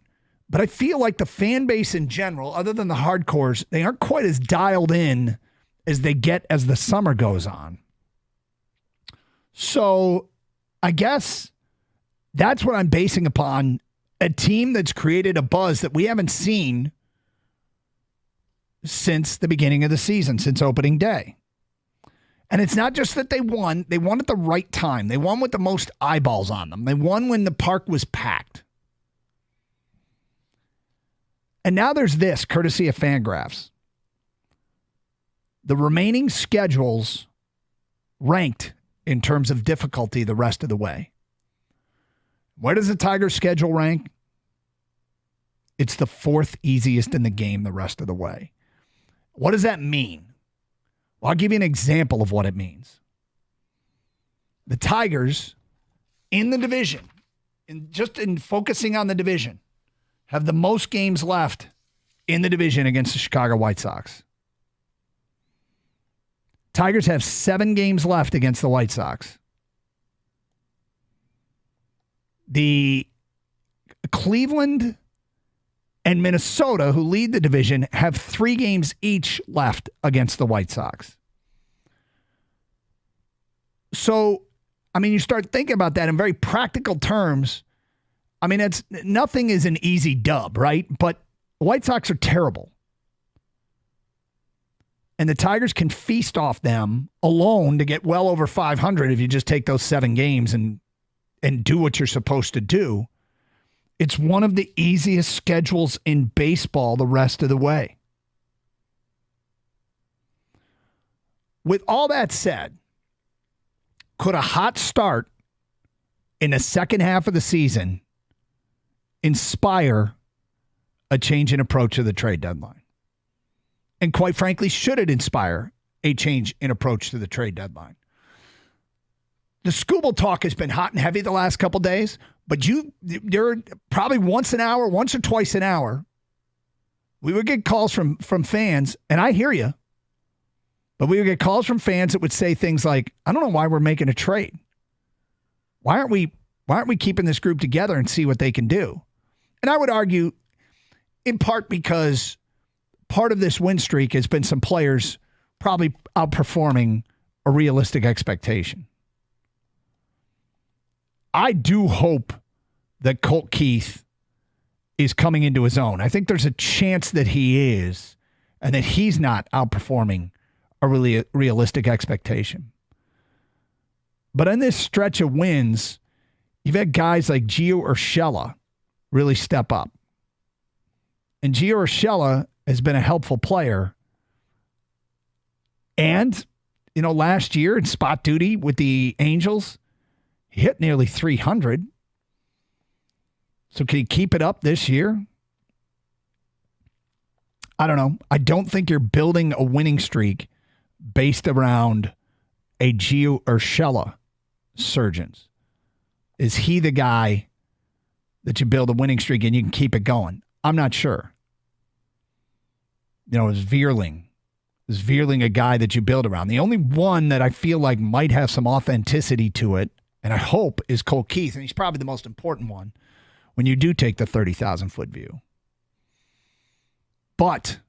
but I feel like the fan base in general, other than the hardcores, they aren't quite as dialed in as they get as the summer goes on. So I guess that's what I'm basing upon, a team that's created a buzz that we haven't seen since the beginning of the season, since opening day. And it's not just that they won at the right time. They won with the most eyeballs on them. They won when the park was packed. And now there's this, courtesy of Fangraphs. The remaining schedules ranked in terms of difficulty the rest of the way. Where does the Tigers' schedule rank? It's the 4th easiest in the game the rest of the way. What does that mean? Well, I'll give you an example of what it means. The Tigers in the division, in focusing on the division, have the most games left in the division against the Chicago White Sox. Tigers have 7 games left against the White Sox. The Cleveland and Minnesota, who lead the division, have 3 games each left against the White Sox. So, I mean, you start thinking about that in very practical terms. I mean, nothing is an easy dub, right? But the White Sox are terrible. And the Tigers can feast off them alone to get well over 500 if you just take those 7 games and do what you're supposed to do. It's one of the easiest schedules in baseball the rest of the way. With all that said, could a hot start in the second half of the season inspire a change in approach to the trade deadline? And quite frankly, should it inspire a change in approach to the trade deadline? The Scooble talk has been hot and heavy the last couple days, but you're probably once or twice an hour, we would get calls from fans, and I hear you, but we would get calls from fans that would say things like, I don't know why we're making a trade. Why aren't we keeping this group together and see what they can do? And I would argue, in part because part of this win streak has been some players probably outperforming a realistic expectation. I do hope that Colt Keith is coming into his own. I think there's a chance that he is, and that he's not outperforming a really realistic expectation. But in this stretch of wins, you've had guys like Gio Urshela really step up. And Gio Urshela has been a helpful player. And, last year in spot duty with the Angels, he hit nearly 300. So can he keep it up this year? I don't know. I don't think you're building a winning streak based around a Gio Urshela surgeons. Is he the guy that you build a winning streak and you can keep it going? I'm not sure. Is Veerling. Is Veerling a guy that you build around? The only one that I feel like might have some authenticity to it, and I hope, is Colt Keith, and he's probably the most important one when you do take the 30,000-foot view. But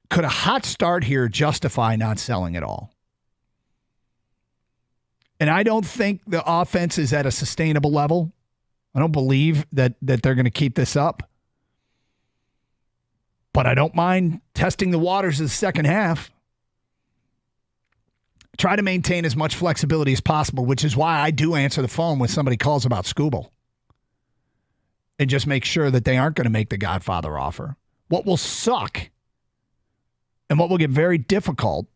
could a hot start here justify not selling it all? And I don't think the offense is at a sustainable level. I don't believe that they're going to keep this up. But I don't mind testing the waters of the second half. Try to maintain as much flexibility as possible, which is why I do answer the phone when somebody calls about Scooble. And just make sure that they aren't going to make the Godfather offer. What will suck and what will get very difficult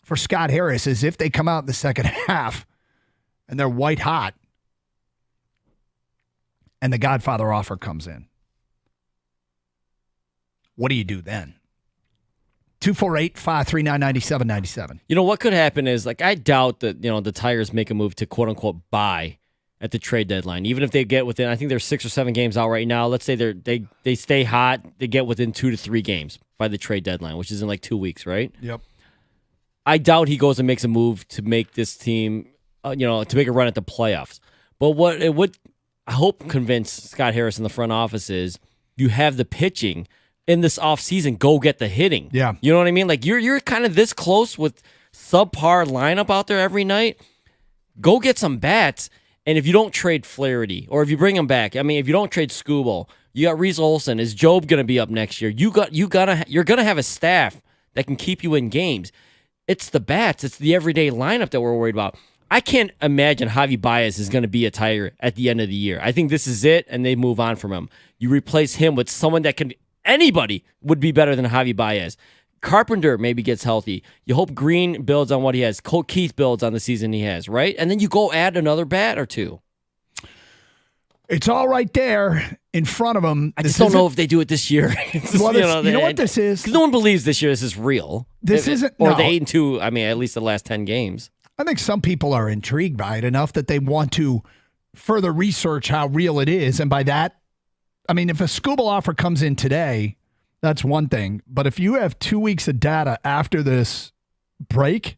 for Scott Harris is if they come out in the second half and they're white hot and the Godfather offer comes in. What do you do then? 248-539-9797. What could happen is, I doubt that, the Tigers make a move to quote-unquote buy at the trade deadline. Even if they get within, I think there's 6 or 7 games out right now. Let's say they stay hot, they get within 2 to 3 games by the trade deadline, which is in like 2 weeks, right? Yep. I doubt he goes and makes a move to make this team, to make a run at the playoffs. But what it would, I hope, convince Scott Harris in the front office is you have the pitching in this offseason, go get the hitting. Yeah. You know what I mean? Like you're kind of this close with subpar lineup out there every night. Go get some bats. And if you don't trade Flaherty, or if you bring him back, I mean, if you don't trade Skubal, you got Reese Olson. Is Job going to be up next year? You're gonna have a staff that can keep you in games. It's the bats. It's the everyday lineup that we're worried about. I can't imagine Javi Baez is going to be a Tiger at the end of the year. I think this is it, and they move on from him. You replace him with someone that can. Anybody would be better than Javi Baez. Carpenter maybe gets healthy. You hope Green builds on what he has. Colt Keith builds on the season he has, right? And then you go add another bat or two. It's all right there in front of them. I just don't know if they do it this year. Well, you know what this is? Because no one believes this year this is real. This isn't. Or no. the 8-2. I mean, at least the last 10 games. I think some people are intrigued by it enough that they want to further research how real it is. And by that, I mean, if a Skubal offer comes in today, that's one thing. But if you have 2 weeks of data after this break,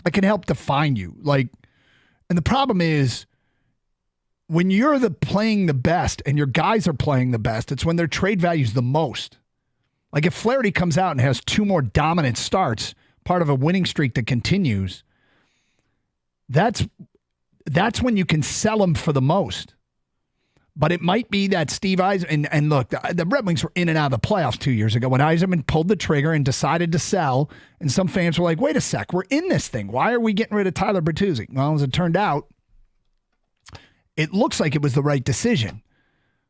it can help define you. And the problem is when you're playing the best and your guys are playing the best, it's when their trade value's the most. Like if Flaherty comes out and has 2 more dominant starts, part of a winning streak that continues, that's when you can sell him for the most. But it might be that Steve Yzerman, and look, the Red Wings were in and out of the playoffs 2 years ago when Yzerman pulled the trigger and decided to sell, and some fans were like, wait a sec, we're in this thing. Why are we getting rid of Tyler Bertuzzi? Well, as it turned out, it looks like it was the right decision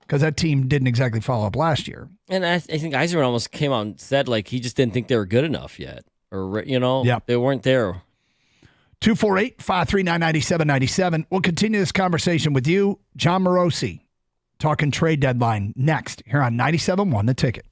because that team didn't exactly follow up last year. And I think Yzerman almost came out and said like he just didn't think they were good enough yet. Or, they weren't there. 248-539-9797. We'll continue this conversation with you, John Morosi, talking trade deadline next here on 97.1 The Ticket.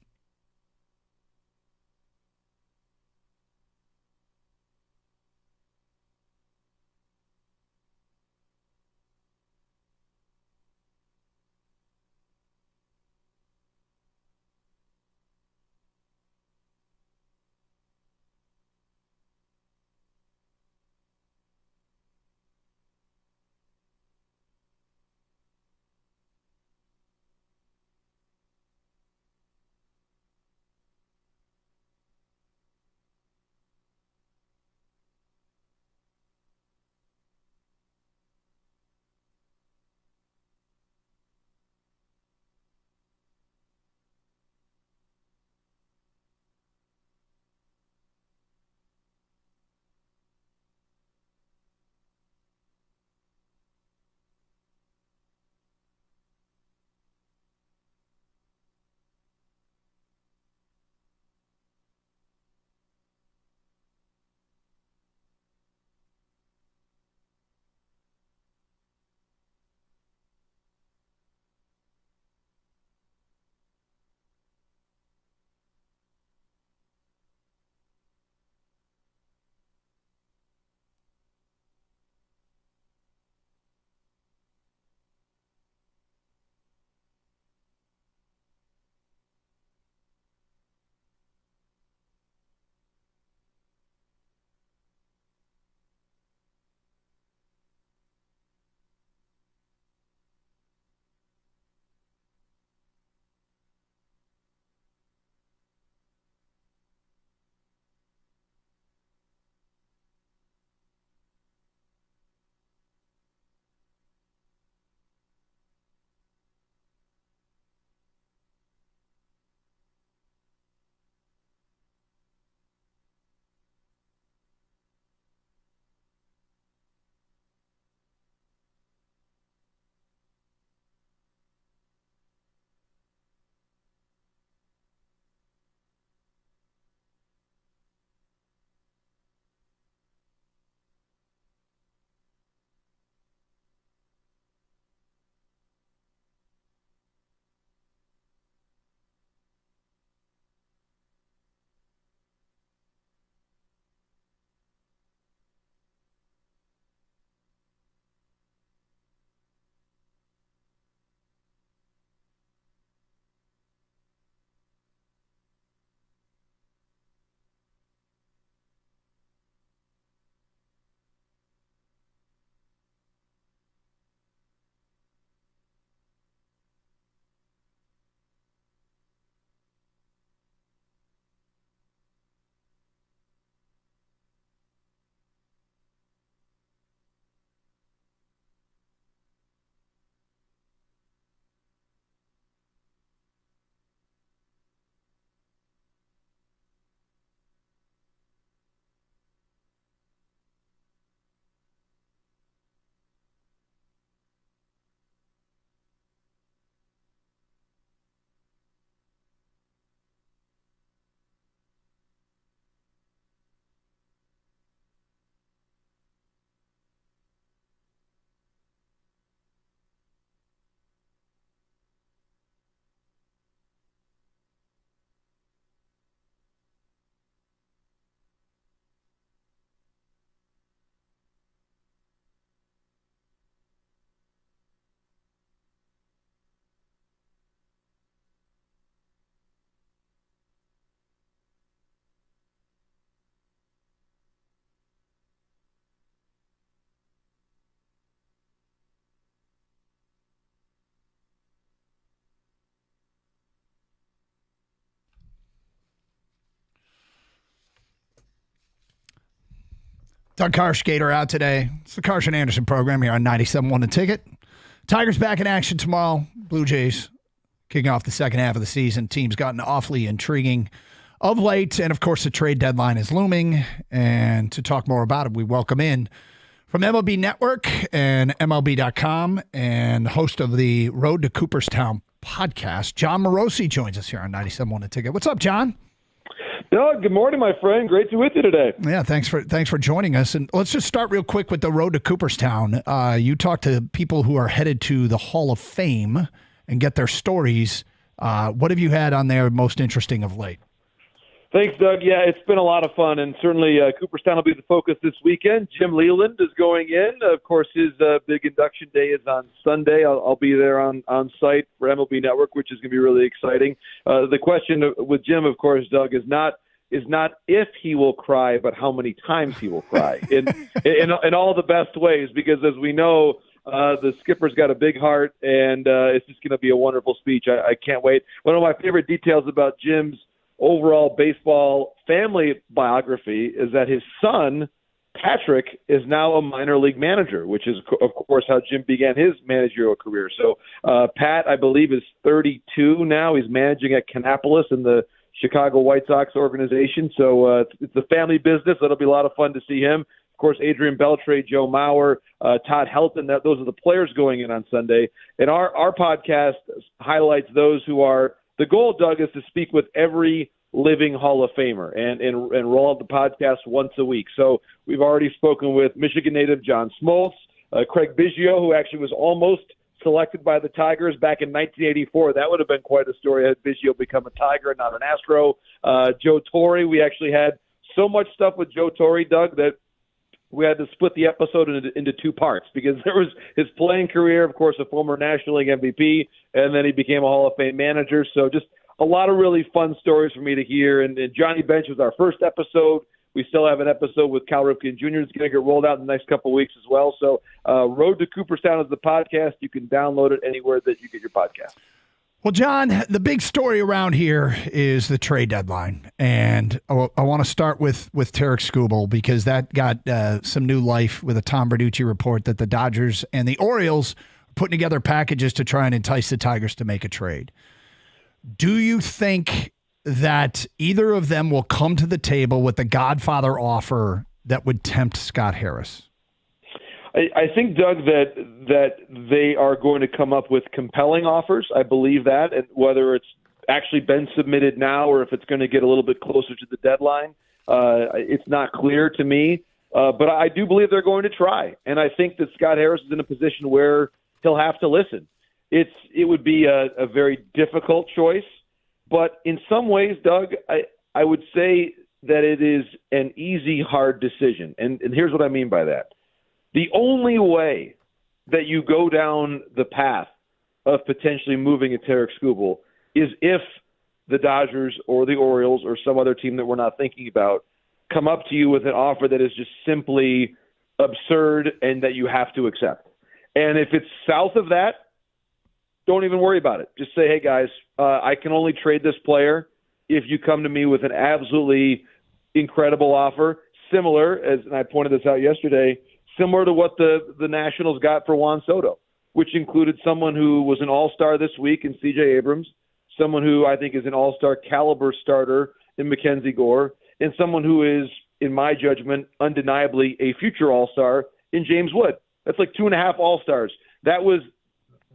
Doug Karsch, Gator out today. It's the Karsch and Anderson program here on 97.1 The Ticket. Tigers back in action tomorrow. Blue Jays kicking off the second half of the season. Team's gotten awfully intriguing of late. And, of course, the trade deadline is looming. And to talk more about it, we welcome in from MLB Network and MLB.com and host of the Road to Cooperstown podcast, John Morosi joins us here on 97.1 The Ticket. What's up, John? Doug, good morning, my friend. Great to be with you today. Yeah, thanks for joining us. And let's just start real quick with the Road to Cooperstown. You talk to people who are headed to the Hall of Fame and get their stories. What have you had on there most interesting of late? Thanks, Doug. Yeah, it's been a lot of fun, and certainly Cooperstown will be the focus this weekend. Jim Leland is going in. Of course, his big induction day is on Sunday. I'll be there on site for MLB Network, which is going to be really exciting. The question with Jim, of course, Doug, is not if he will cry, but how many times he will cry in all the best ways, because as we know, the skipper's got a big heart, and it's just going to be a wonderful speech. I can't wait. One of my favorite details about Jim's overall baseball family biography is that his son, Patrick, is now a minor league manager, which is, of course, how Jim began his managerial career. So Pat, I believe, is 32 now. He's managing at Kannapolis in the Chicago White Sox organization. So it's a family business. It'll be a lot of fun to see him. Of course, Adrian Beltre, Joe Mauer, Todd Helton, those are the players going in on Sunday. And our podcast highlights those who are – the goal, Doug, is to speak with every living Hall of Famer and roll out the podcast once a week. So we've already spoken with Michigan native John Smoltz, Craig Biggio, who actually was almost selected by the Tigers back in 1984. That would have been quite a story had Biggio become a Tiger and not an Astro. Joe Torre, we actually had so much stuff with Joe Torre, Doug, that we had to split the episode into two parts, because there was his playing career, of course, a former National League MVP, and then he became a Hall of Fame manager. So just a lot of really fun stories for me to hear. And Johnny Bench was our first episode. We still have an episode with Cal Ripken Jr. that's going to get rolled out in the next couple of weeks as well. So Road to Cooperstown is the podcast. You can download it anywhere that you get your podcast. Well, John, the big story around here is the trade deadline. And I want to start with Tarik Skubal, because that got some new life with a Tom Verducci report that the Dodgers and the Orioles are putting together packages to try and entice the Tigers to make a trade. Do you think that either of them will come to the table with the Godfather offer that would tempt Scott Harris? I think, Doug, that they are going to come up with compelling offers. I believe that, and whether it's actually been submitted now or if it's going to get a little bit closer to the deadline, it's not clear to me. But I do believe they're going to try, and I think that Scott Harris is in a position where he'll have to listen. It would be a very difficult choice, but in some ways, Doug, I would say that it is an easy, hard decision, and here's what I mean by that. The only way that you go down the path of potentially moving a Tarik Skubal is if the Dodgers or the Orioles or some other team that we're not thinking about come up to you with an offer that is just simply absurd and that you have to accept. And if it's south of that, don't even worry about it. Just say, hey, guys, I can only trade this player if you come to me with an absolutely incredible offer, similar, and I pointed this out yesterday, similar to what the Nationals got for Juan Soto, which included someone who was an all-star this week in C.J. Abrams, someone who I think is an all-star caliber starter in Mackenzie Gore, and someone who is, in my judgment, undeniably a future all-star in James Wood. That's like 2.5 all-stars. That was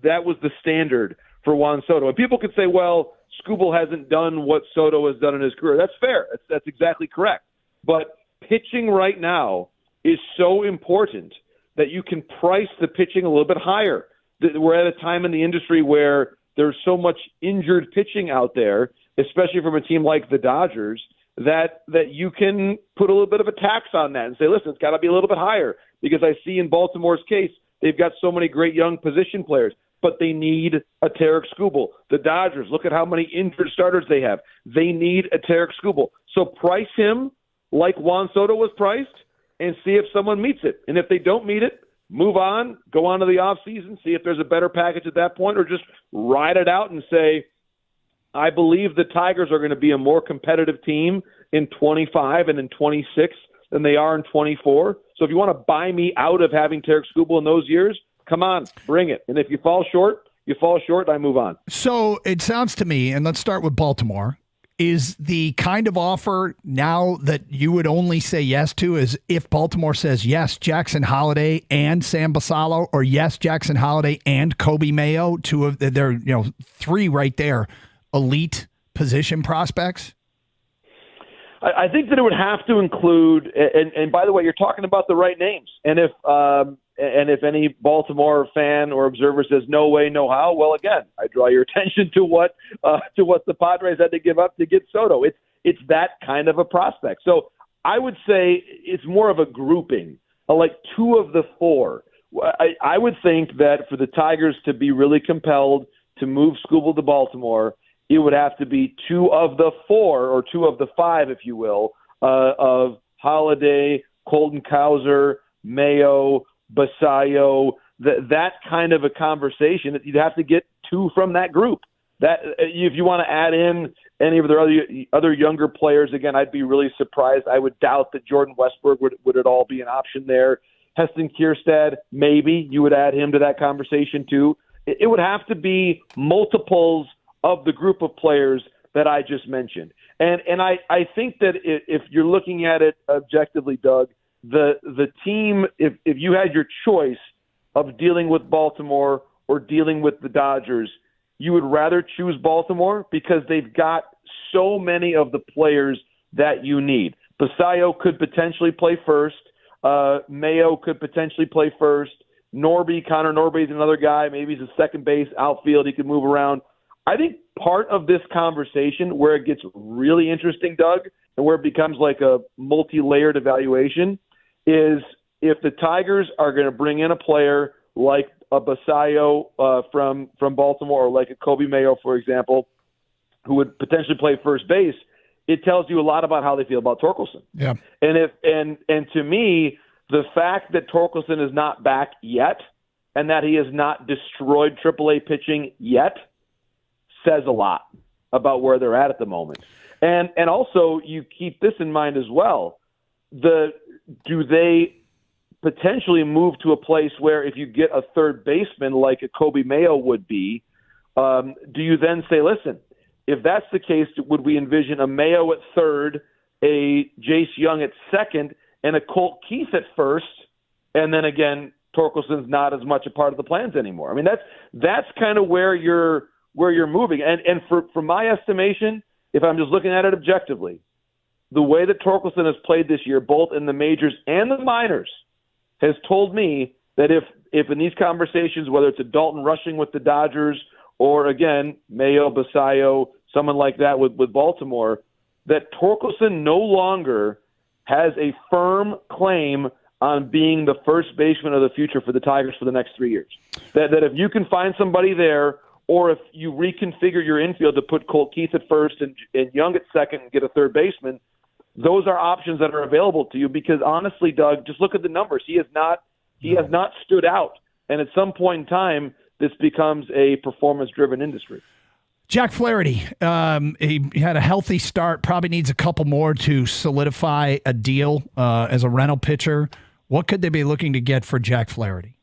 the standard for Juan Soto. And people could say, well, Skubal hasn't done what Soto has done in his career. That's fair. That's exactly correct. But pitching right now is so important that you can price the pitching a little bit higher. We're at a time in the industry where there's so much injured pitching out there, especially from a team like the Dodgers, that you can put a little bit of a tax on that and say, listen, it's got to be a little bit higher, because I see in Baltimore's case, they've got so many great young position players, but they need a Tarik Skubal. The Dodgers, look at how many injured starters they have. They need a Tarik Skubal. So price him like Juan Soto was priced, and see if someone meets it. And if they don't meet it, move on, go on to the offseason, see if there's a better package at that point, or just ride it out and say, I believe the Tigers are going to be a more competitive team in 25 and in 26 than they are in 24. So if you want to buy me out of having Tarek Skubal in those years, come on, bring it. And if you fall short, I move on. So it sounds to me, and let's start with Baltimore, is the kind of offer now that you would only say yes to is if Baltimore says yes, Jackson Holiday and Sam Basallo, or yes, Jackson Holiday and Kobe Mayo, two of their, three right there, elite position prospects? I think that it would have to include, and by the way, you're talking about the right names. And if any Baltimore fan or observer says no way, no how, well, again, I draw your attention to what the Padres had to give up to get Soto. It's that kind of a prospect. So I would say it's more of a grouping, like two of the four. I would think that for the Tigers to be really compelled to move Skubal to Baltimore, it would have to be two of the four, or two of the five, if you will, of Holiday, Colton Cowser, Mayo, Basallo, that kind of a conversation. You'd have to get two from that group. That if you want to add in any of their other younger players, again, I'd be really surprised. I would doubt that Jordan Westburg would at all be an option there. Heston Kierstad, maybe you would add him to that conversation too. It would have to be multiples of the group of players that I just mentioned. And I think that if you're looking at it objectively, Doug, the team, if you had your choice of dealing with Baltimore or dealing with the Dodgers, you would rather choose Baltimore because they've got so many of the players that you need. Basallo could potentially play first. Mayo could potentially play first. Connor Norby is another guy. Maybe he's a second base, outfield. He could move around. I think part of this conversation where it gets really interesting, Doug, and where it becomes like a multi-layered evaluation is if the Tigers are going to bring in a player like a Basallo from Baltimore, or like a Kobe Mayo, for example, who would potentially play first base, it tells you a lot about how they feel about Torkelson. Yeah. And to me, the fact that Torkelson is not back yet and that he has not destroyed AAA pitching yet says a lot about where they're at the moment. And also you keep this in mind as well. Do they potentially move to a place where if you get a third baseman like a Kobe Mayo would be, do you then say, listen, if that's the case, would we envision a Mayo at third, a Jace Young at second, and a Colt Keith at first, and then again, Torkelson's not as much a part of the plans anymore? I mean, that's kind of where you're moving. And for my estimation, if I'm just looking at it objectively, the way that Torkelson has played this year, both in the majors and the minors, has told me that if in these conversations, whether it's a Dalton Rushing with the Dodgers or, again, Mayo, Basallo, someone like that with Baltimore, that Torkelson no longer has a firm claim on being the first baseman of the future for the Tigers for the next 3 years. That if you can find somebody there, or if you reconfigure your infield to put Colt Keith at first and Young at second and get a third baseman, those are options that are available to you because, honestly, Doug, just look at the numbers. He has not stood out. And at some point in time, this becomes a performance-driven industry. Jack Flaherty, he had a healthy start, probably needs a couple more to solidify a deal as a rental pitcher. What could they be looking to get for Jack Flaherty?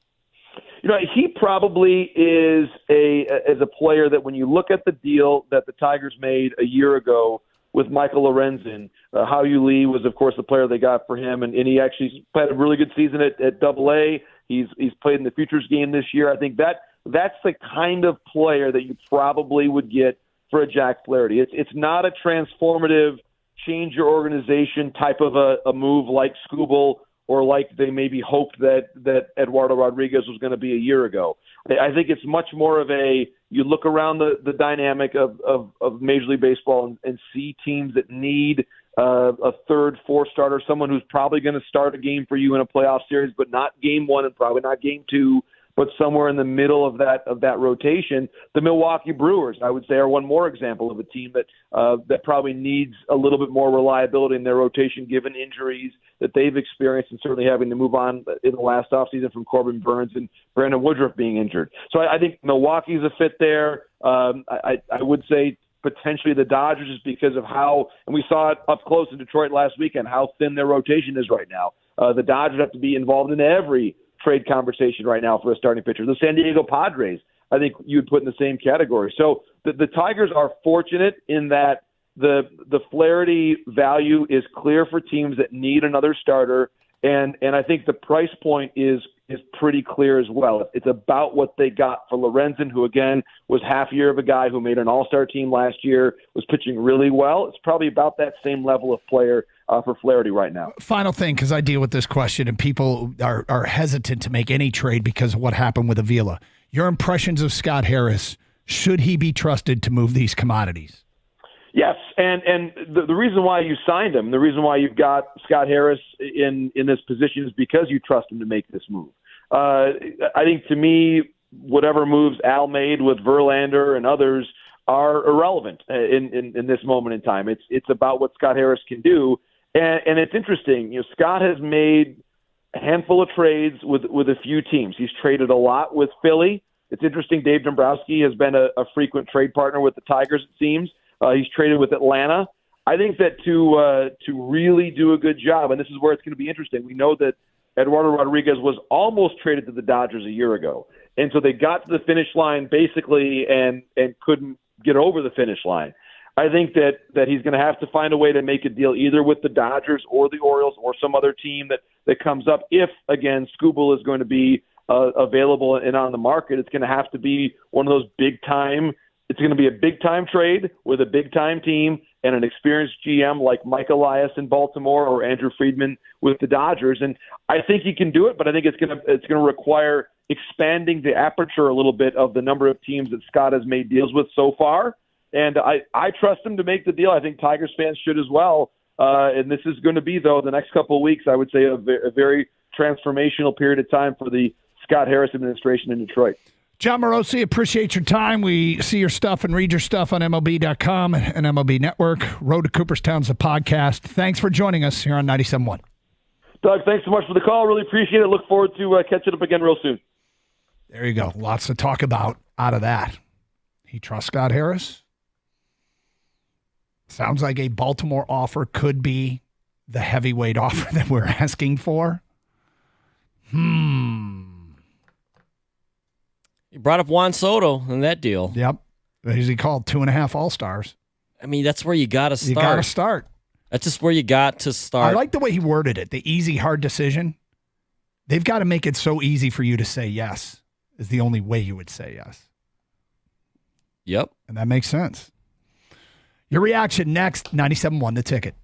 He probably is a player that when you look at the deal that the Tigers made a year ago with Michael Lorenzen, Hao-Yu Lee was, of course, the player they got for him, and he actually had a really good season at Double-A. He's played in the Futures game this year. I think that's the kind of player that you probably would get for a Jack Flaherty. It's not a transformative, change your organization type of a move like Skubal or like they maybe hoped that Eduardo Rodriguez was going to be a year ago. I think it's much more of you look around the dynamic of Major League Baseball and see teams that need a third, fourth starter, someone who's probably going to start a game for you in a playoff series, but not game one and probably not game two, but somewhere in the middle of that rotation. The Milwaukee Brewers, I would say, are one more example of a team that probably needs a little bit more reliability in their rotation given injuries that they've experienced and certainly having to move on in the last offseason from Corbin Burns and Brandon Woodruff being injured. So I think Milwaukee's a fit there. I would say potentially the Dodgers just because of how, and we saw it up close in Detroit last weekend, how thin their rotation is right now. The Dodgers have to be involved in every trade conversation right now for a starting pitcher. The San Diego Padres, I think you'd put in the same category. So the Tigers are fortunate in that the Flaherty value is clear for teams that need another starter, and I think the price point is pretty clear as well. It's about what they got for Lorenzen, who again was half year of a guy who made an all-star team last year, was pitching really well. It's probably about that same level of player for Flaherty right now. Final thing, because I deal with this question and people are hesitant to make any trade because of what happened with Avila. Your impressions of Scott Harris, should he be trusted to move these commodities? Yes, and the reason why you signed him, the reason why you've got Scott Harris in this position is because you trust him to make this move. I think to me, whatever moves Al made with Verlander and others are irrelevant in this moment in time. It's about what Scott Harris can do, and it's interesting. You know, Scott has made a handful of trades with a few teams. He's traded a lot with Philly. It's interesting. Dave Dombrowski has been a frequent trade partner with the Tigers, it seems. He's traded with Atlanta. I think that to really do a good job, and this is where it's going to be interesting. We know that Eduardo Rodriguez was almost traded to the Dodgers a year ago, and so they got to the finish line basically and couldn't get over the finish line. I think that he's going to have to find a way to make a deal either with the Dodgers or the Orioles or some other team that comes up. If, again, Skubal is going to be available and on the market, it's going to have to be one of those big-time. It's going to be a big-time trade with a big-time team and an experienced GM like Mike Elias in Baltimore or Andrew Friedman with the Dodgers. And I think he can do it, but I think it's going to require expanding the aperture a little bit of the number of teams that Scott has made deals with so far. And I trust him to make the deal. I think Tigers fans should as well. And this is going to be, though, the next couple of weeks, I would say, a very transformational period of time for the Scott Harris administration in Detroit. John Morosi, appreciate your time. We see your stuff and read your stuff on MLB.com and MLB Network. Road to Cooperstown's a podcast. Thanks for joining us here on 97.1. Doug, thanks so much for the call. Really appreciate it. Look forward to catching up again real soon. There you go. Lots to talk about out of that. He trusts Scott Harris. Sounds like a Baltimore offer could be the heavyweight offer that we're asking for. You brought up Juan Soto in that deal. Yep. As he called 2.5 All-Stars. I mean, that's where you got to start. You got to start. That's just where you got to start. I like the way he worded it. The easy, hard decision. They've got to make it so easy for you to say yes is the only way you would say yes. Yep. And that makes sense. Your reaction next, 97.1 The Ticket.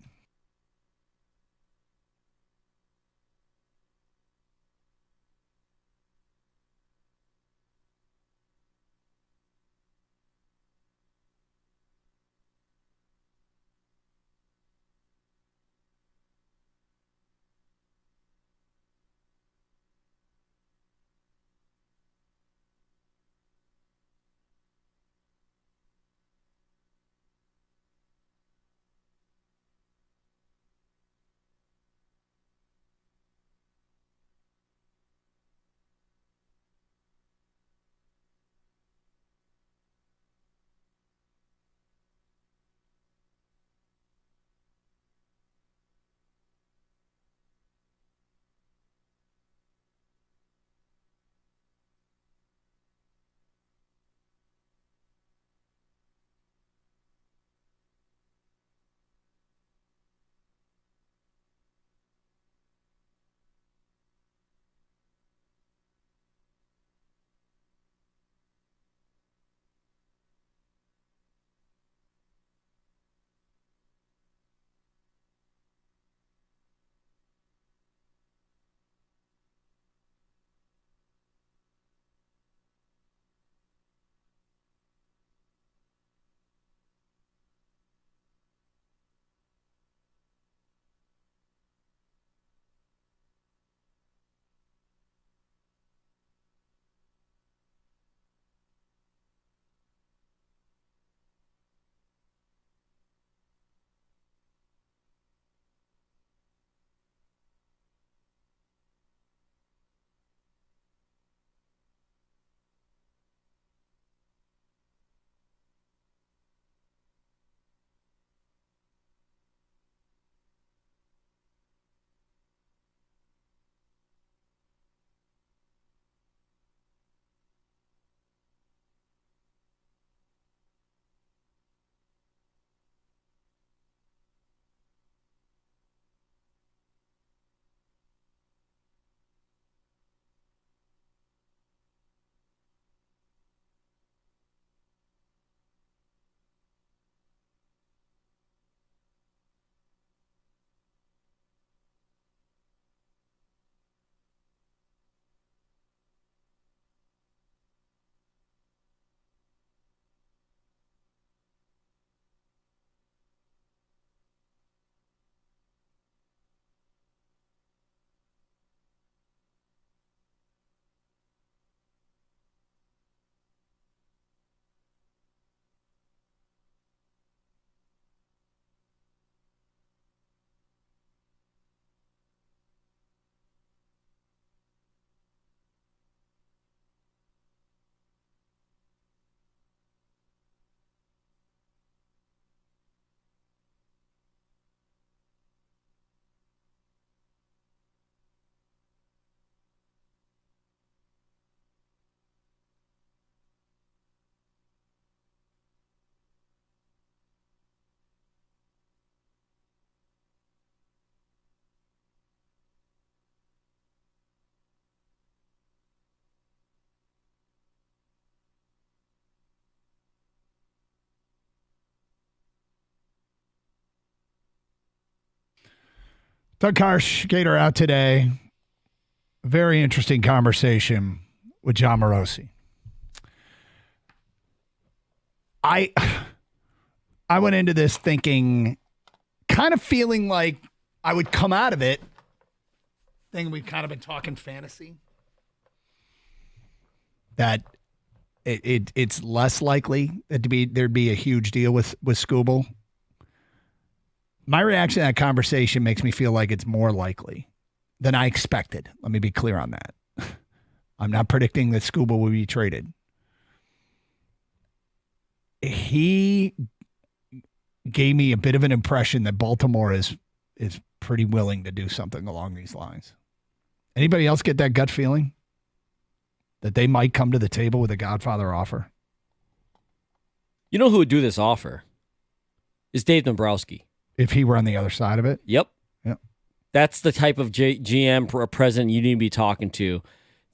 Doug Karsh, Gator out today. Very interesting conversation with John Morosi. I went into this thinking, kind of feeling like I would come out of it, thinking we've kind of been talking fantasy, that it's less likely that there'd be a huge deal with Skubal. My reaction to that conversation makes me feel like it's more likely than I expected. Let me be clear on that. I'm not predicting that Skubal will be traded. He gave me a bit of an impression that Baltimore is pretty willing to do something along these lines. Anybody else get that gut feeling that they might come to the table with a Godfather offer? You know who would do this offer? Is Dave Dombrowski. If he were on the other side of it? Yep. Yep. That's the type of GM or president you need to be talking to.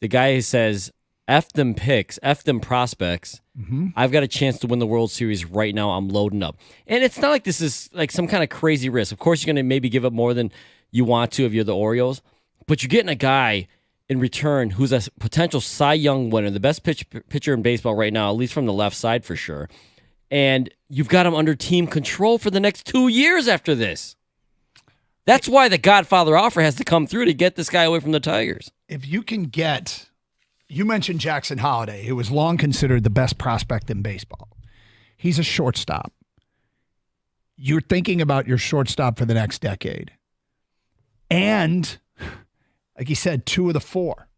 The guy who says, F them picks, F them prospects. Mm-hmm. I've got a chance to win the World Series right now. I'm loading up. And it's not like this is like some kind of crazy risk. Of course, you're going to maybe give up more than you want to if you're the Orioles. But you're getting a guy in return who's a potential Cy Young winner, the best pitcher in baseball right now, at least from the left side for sure. And you've got him under team control for the next 2 years after this. That's why the Godfather offer has to come through to get this guy away from the Tigers. If you can get, you mentioned Jackson Holliday, who was long considered the best prospect in baseball. He's a shortstop. You're thinking about your shortstop for the next decade. And, like he said, 2 of the 4.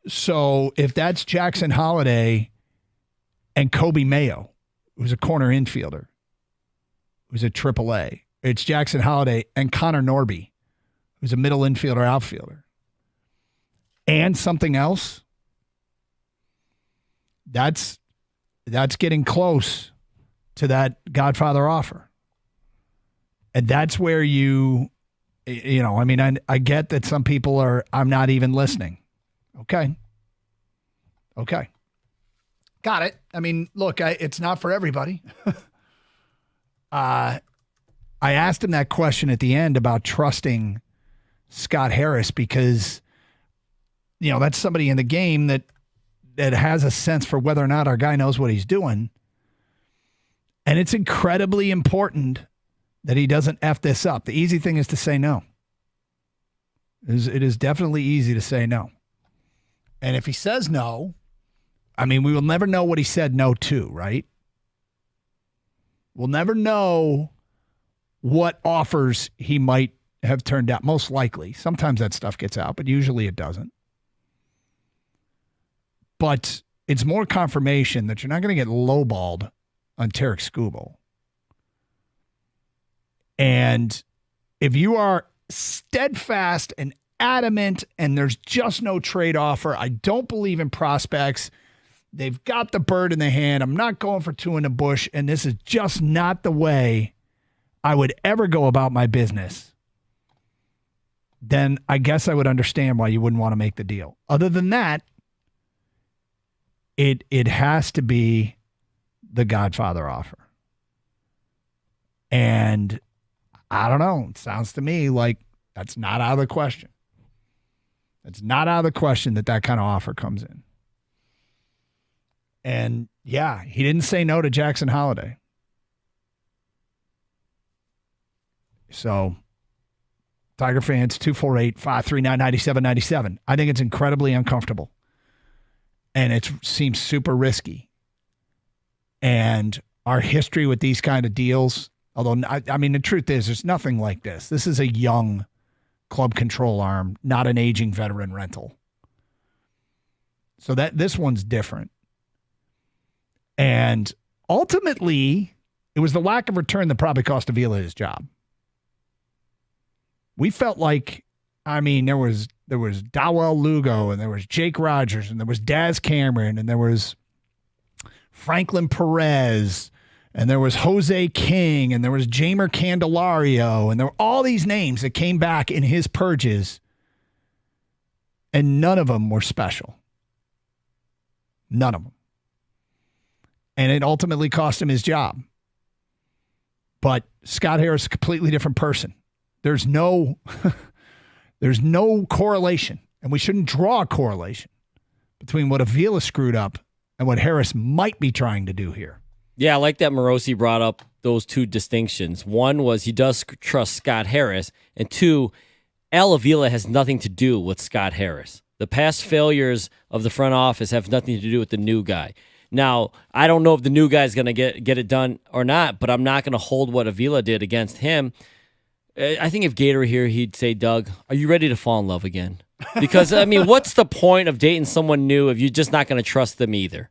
So if that's Jackson Holliday and Kobe Mayo, who's a corner infielder, who's a AAA, it's Jackson Holliday and Connor Norby, who's a middle infielder, outfielder, and something else, that's getting close to that Godfather offer. And that's where I get that some people are, I'm not even listening. Okay. Got it. I mean, look, it's not for everybody. I asked him that question at the end about trusting Scott Harris because, that's somebody in the game that has a sense for whether or not our guy knows what he's doing. And it's incredibly important that he doesn't F this up. The easy thing is to say no. It is definitely easy to say no. And if he says no, we will never know what he said no to, right? We'll never know what offers he might have turned down. Most likely. Sometimes that stuff gets out, but usually it doesn't. But it's more confirmation that you're not going to get lowballed on Tarek Skubal. And if you are steadfast and adamant and there's just no trade offer, I don't believe in prospects. They've got the bird in the hand. I'm not going for 2 in the bush, and this is just not the way I would ever go about my business, then I guess I would understand why you wouldn't want to make the deal. Other than that, it has to be the Godfather offer. And I don't know. It sounds to me like that's not out of the question. It's not out of the question that kind of offer comes in. And yeah, he didn't say no to Jackson Holliday. So, Tiger fans, 248-539-9797. I think it's incredibly uncomfortable. And it seems super risky. And our history with these kind of deals, although, the truth is, there's nothing like this. This is a young club control arm, not an aging veteran rental. So this one's different. And ultimately, it was the lack of return that probably cost Avila his job. We felt like, there was Dawel Lugo, and there was Jake Rogers, and there was Daz Cameron, and there was Franklin Perez, and there was Jose King, and there was Jamer Candelario, and there were all these names that came back in his purges, and none of them were special. None of them. And it ultimately cost him his job. But Scott Harris is a completely different person. there's no there's no correlation, and we shouldn't draw a correlation between what Avila screwed up and what Harris might be trying to do here. Yeah, I like that Morosi brought up those two distinctions. One was he does trust Scott Harris, and two, Al Avila has nothing to do with Scott Harris. The past failures of the front office have nothing to do with the new guy. Now, I don't know if the new guy's going to get it done or not, but I'm not going to hold what Avila did against him. I think if Gator were here, he'd say, Doug, are you ready to fall in love again? Because, I mean, what's the point of dating someone new if you're just not going to trust them either?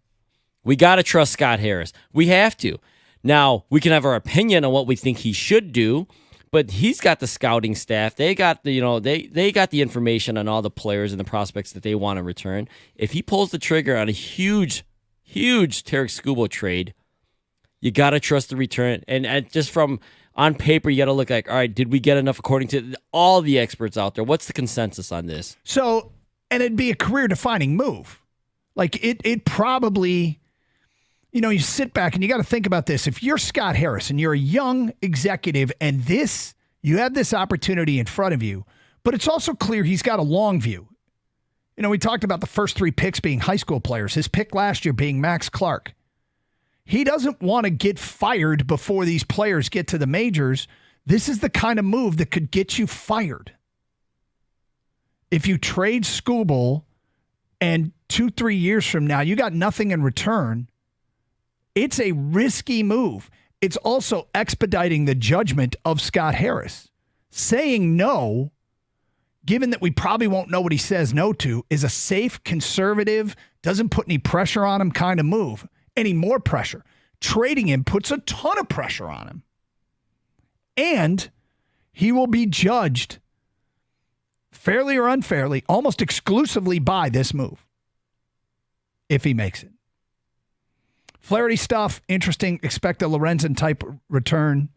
We got to trust Scott Harris. We have to. Now, we can have our opinion on what we think he should do, but he's got the scouting staff. They got the, they got the information on all the players and the prospects that they want to return. If he pulls the trigger on a huge Tarek Skubal trade, you got to trust the return. And just from on paper, you got to look like, all right, did we get enough according to all the experts out there? What's the consensus on this? So, and it'd be a career-defining move. Like, it probably, you sit back and you got to think about this. If you're Scott Harris and you're a young executive and you have this opportunity in front of you, but it's also clear he's got a long view. We talked about the first 3 picks being high school players, his pick last year being Max Clark. He doesn't want to get fired before these players get to the majors. This is the kind of move that could get you fired. If you trade Skubal and 2-3 years from now, you got nothing in return, it's a risky move. It's also expediting the judgment of Scott Harris. Saying no, given that we probably won't know what he says no to, is a safe, conservative, doesn't put any pressure on him kind of move. Any more pressure. Trading him puts a ton of pressure on him. And he will be judged fairly or unfairly, almost exclusively by this move, if he makes it. Flaherty stuff, interesting. Expect a Lorenzen type return.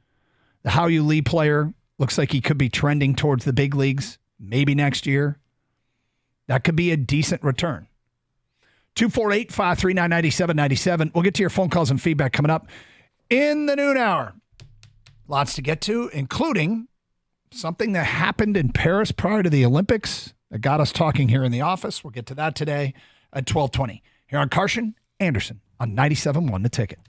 The How You Lee player looks like he could be trending towards the big leagues, maybe next year. That could be a decent return. 248-539-9797. We'll get to your phone calls and feedback coming up in the noon hour. Lots to get to, including something that happened in Paris prior to the Olympics that got us talking here in the office. We'll get to that today at 12:20 here on Carson Anderson on 97.1 The Ticket.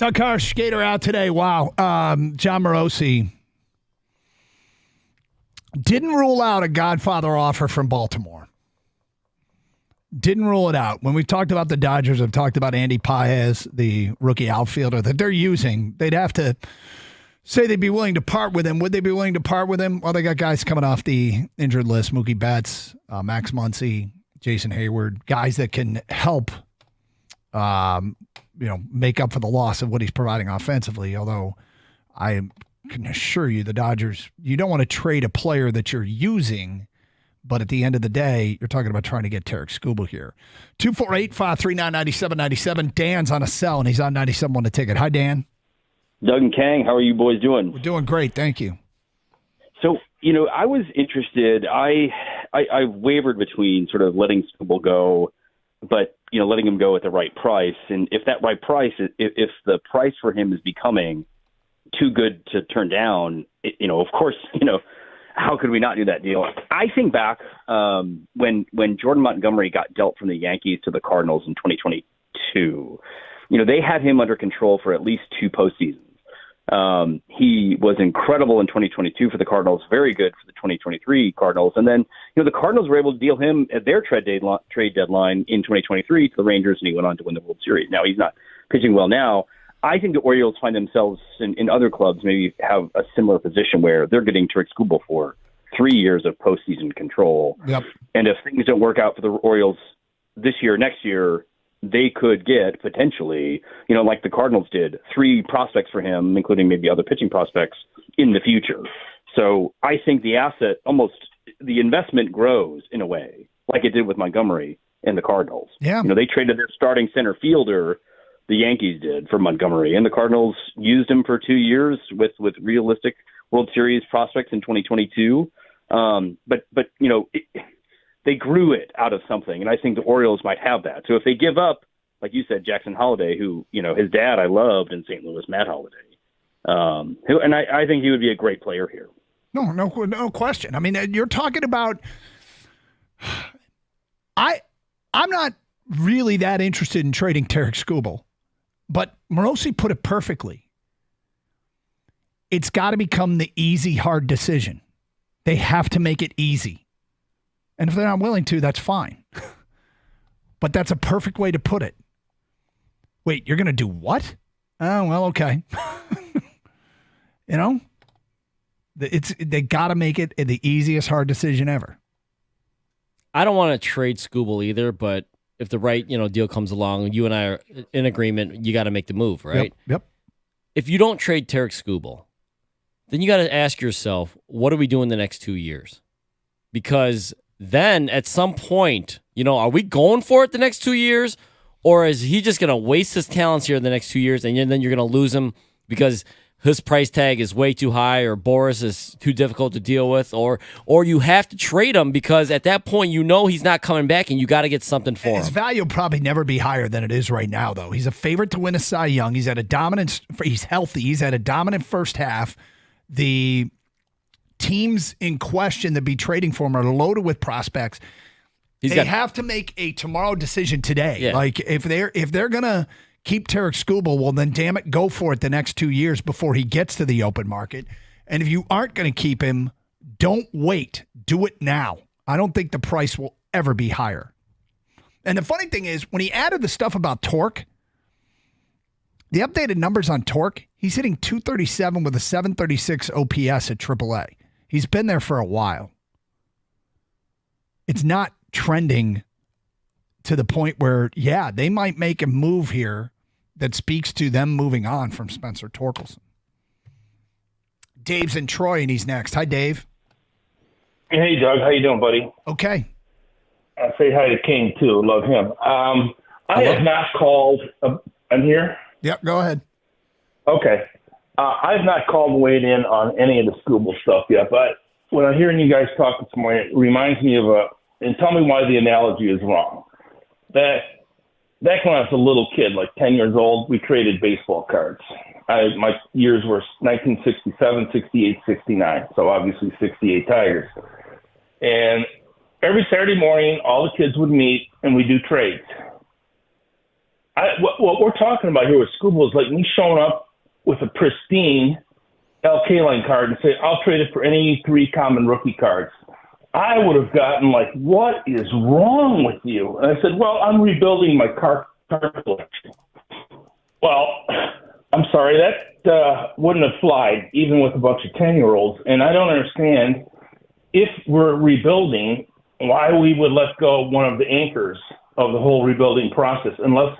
Doug Carr, skater out today. Wow. John Morosi didn't rule out a Godfather offer from Baltimore. Didn't rule it out. When we've talked about the Dodgers, I've talked about Andy Paez, the rookie outfielder that they're using. They'd have to say they'd be willing to part with him. Would they be willing to part with him? Well, they got guys coming off the injured list, Mookie Betts, Max Muncy, Jason Hayward, guys that can help make up for the loss of what he's providing offensively. Although I can assure you the Dodgers, you don't want to trade a player that you're using, but at the end of the day, you're talking about trying to get Tarek Skubal here. 248-539-9797. Dan's on a cell, and he's on 97 The Ticket. Hi, Dan. Doug and Kang, how are you boys doing? We're doing great, thank you. So, I was interested. I wavered between sort of letting Skubal go, but, letting him go at the right price. And if that right price, if the price for him is becoming too good to turn down, of course, how could we not do that deal? I think back when Jordan Montgomery got dealt from the Yankees to the Cardinals in 2022, they had him under control for at least 2 postseasons. He was incredible in 2022 for the Cardinals, very good for the 2023 Cardinals. And then, the Cardinals were able to deal him at their trade deadline in 2023 to the Rangers, and he went on to win the World Series. Now, he's not pitching well now. I think the Orioles find themselves in other clubs maybe have a similar position where they're getting Tarek Skubal for 3 years of postseason control. Yep. And if things don't work out for the Orioles this year, next year, they could get potentially, like the Cardinals did, 3 prospects for him, including maybe other pitching prospects in the future. So I think the asset, almost the investment grows in a way, like it did with Montgomery and the Cardinals. Yeah. They traded their starting center fielder, the Yankees did, for Montgomery, and the Cardinals used him for 2 years with realistic World Series prospects in 2022. They grew it out of something, and I think the Orioles might have that. So if they give up, like you said, Jackson Holliday, who, his dad I loved in St. Louis, Matt Holliday, I think he would be a great player here. No question. I mean, you're talking about I'm not really that interested in trading Tarek Skubal, but Morosi put it perfectly. It's got to become the easy, hard decision. They have to make it easy. And if they're not willing to, that's fine. But that's a perfect way to put it. Wait, you're going to do what? Oh, well, okay. They got to make it the easiest hard decision ever. I don't want to trade Skubal either, but if the right deal comes along, you and I are in agreement, you got to make the move, right? Yep. If you don't trade Tarek Skubal, then you got to ask yourself, what do we do in the next 2 years? Because then at some point, are we going for it the next 2 years? Or is he just going to waste his talents here in the next 2 years and then you're going to lose him because his price tag is way too high or Boris is too difficult to deal with? Or you have to trade him because at that point he's not coming back and you got to get something for him. His value will probably never be higher than it is right now, though. He's a favorite to win a Cy Young. He's healthy. He's had a dominant first half. The teams in question that be trading for him are loaded with prospects. They have to make a tomorrow decision today. Yeah. Like if they're gonna keep Tarek Skubal, well then damn it, go for it the next 2 years before he gets to the open market. And if you aren't gonna keep him, don't wait. Do it now. I don't think the price will ever be higher. And the funny thing is, when he added the stuff about torque, the updated numbers on torque, he's hitting 237 with a 736 OPS at AAA. He's been there for a while. It's not trending to the point where, they might make a move here that speaks to them moving on from Spencer Torkelson. Dave's in Troy, and he's next. Hi, Dave. Hey, Doug. How you doing, buddy? Okay. I say hi to King, too. Love him. I have not called. I'm here? Yep, go ahead. Okay. I've not called and weighed in on any of the Skubal stuff yet, but when I'm hearing you guys talk this morning, it reminds me of and tell me why the analogy is wrong. Back when I was a little kid, like 10 years old, we traded baseball cards. My years were 1967, 68, 69, so obviously 68 Tigers. And every Saturday morning, all the kids would meet and we do trades. What we're talking about here with Scooble is like me showing up with a pristine L-K-Line card and say, I'll trade it for any 3 common rookie cards. I would have gotten like, what is wrong with you? And I said, well, I'm rebuilding my card collection. Well, I'm sorry, that wouldn't have flied even with a bunch of 10-year-olds. And I don't understand, if we're rebuilding, why we would let go of one of the anchors of the whole rebuilding process, unless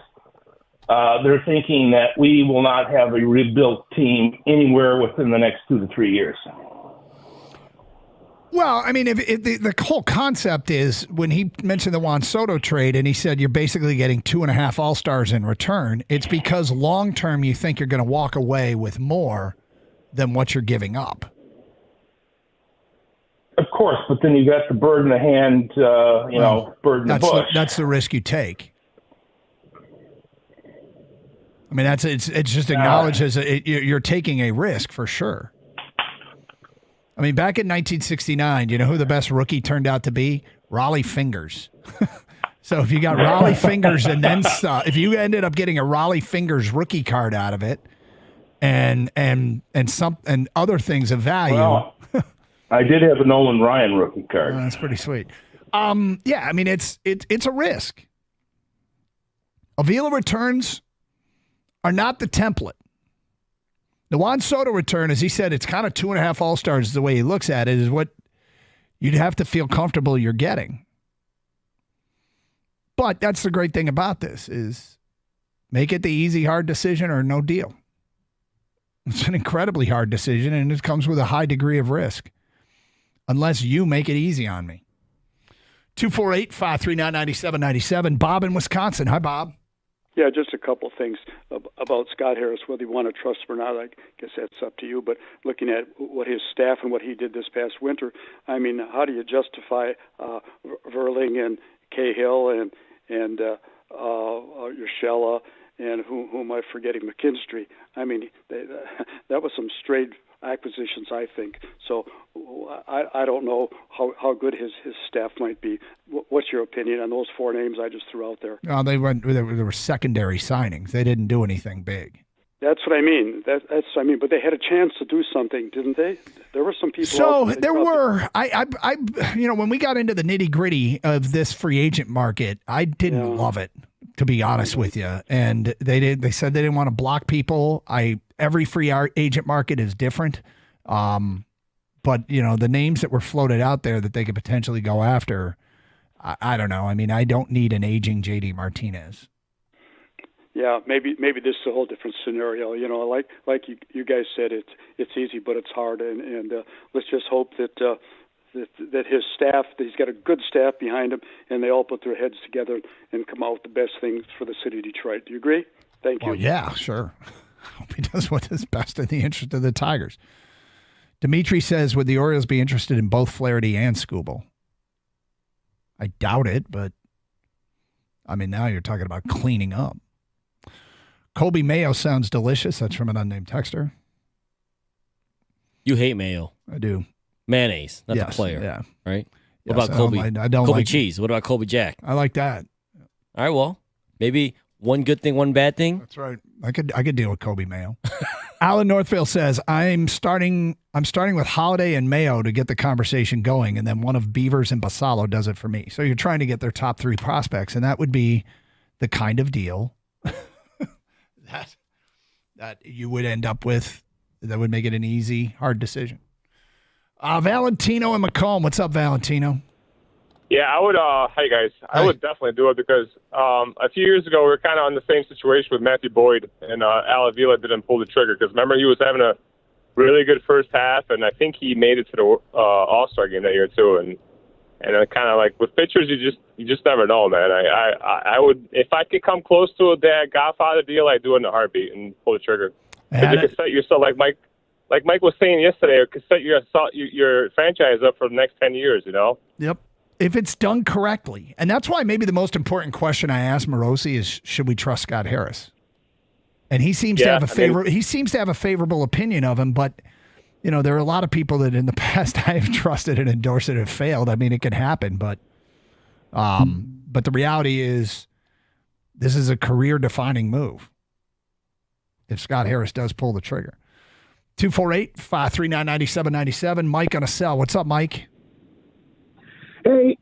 they're thinking that we will not have a rebuilt team anywhere within the next 2 to 3 years. Well, I mean, if the whole concept is, when he mentioned the Juan Soto trade and he said you're basically getting 2.5 All-Stars in return, it's because long-term you think you're going to walk away with more than what you're giving up. Of course, but then you got the bird in the hand, bird in the bush. That's the risk you take. I mean, it's just acknowledged as you're taking a risk for sure. I mean, back in 1969, you know who the best rookie turned out to be? Raleigh Fingers. So if you got Raleigh Fingers and then if you ended up getting a Raleigh Fingers rookie card out of it, and other things of value. Well, I did have a Nolan Ryan rookie card. That's pretty sweet. Yeah, I mean, it's a risk. Avila returns are not the template. The Juan Soto return, as he said, it's kind of 2.5 All-Stars. The way he looks at it is what you'd have to feel comfortable you're getting. But that's the great thing about this, is make it the easy, hard decision or no deal. It's an incredibly hard decision, and it comes with a high degree of risk. Unless you make it easy on me. 248-539-9797. Bob in Wisconsin. Hi, Bob. Yeah, just a couple things about Scott Harris, whether you want to trust him or not. I guess that's up to you. But looking at what his staff and what he did this past winter, I mean, how do you justify Verling and Cahill and Urshela and who am I forgetting, McKinstry? I mean, that was some straight acquisitions, I think. So I don't know how good his staff might be. What's your opinion on those 4 names I just threw out there? They were secondary signings. They didn't do anything big. That's what I mean. That's what I mean. But they had a chance to do something, didn't they? There were some people. So there were. I when we got into the nitty gritty of this free agent market, I didn't love it, to be honest with you. And they said they didn't want to block people. Every free agent market is different. But the names that were floated out there that they could potentially go after, I don't know. I mean, I don't need an aging JD Martinez. Yeah, maybe this is a whole different scenario. Like you guys said, it's easy, but it's hard, and let's just hope that his staff, that he's got a good staff behind him, and they all put their heads together and come out with the best things for the city of Detroit. Do you agree? Thank you. Well, yeah, sure. I hope he does what is best in the interest of the Tigers. Dimitri says, would the Orioles be interested in both Flaherty and Scooble? I doubt it, but I mean, now you're talking about cleaning up. Colby Mayo sounds delicious. That's from an unnamed texter. You hate mayo. I do. Mayonnaise, not the player. Yeah. Right? Yes, What about Colby? I don't Colby like cheese. What about Colby Jack? I like that. All right, well, maybe one good thing, one bad thing. That's right. I could deal with Colby Mayo. Alan Northville says, I'm starting with Holiday and Mayo to get the conversation going, and then one of Beavers and Basallo does it for me. So you're trying to get their top 3 prospects, and that would be the kind of deal that you would end up with that would make it an easy, hard decision. Valentino and Macomb. What's up, Valentino? Yeah, I would. Hey guys, I would definitely do it because a few years ago we were kind of in the same situation with Matthew Boyd, and Al Avila didn't pull the trigger because remember he was having a really good first half, and I think he made it to the All-Star game that year too. And kind of like with pitchers, you just never know, man. I would, if I could come close to that Godfather deal, I'd do it in a heartbeat and pull the trigger. Because you could set yourself like Mike was saying yesterday, it could set your franchise up for the next 10 years. Yep. If it's done correctly. And that's why maybe the most important question I asked Morosi is, should we trust Scott Harris? And he seems to have a favorable opinion of him, but there are a lot of people that in the past I have trusted and endorsed it have failed. I mean, it can happen, but the reality is This is a career-defining move if Scott Harris does pull the trigger. 248-539-9797. Mike on a cell. What's up, Mike? Hey,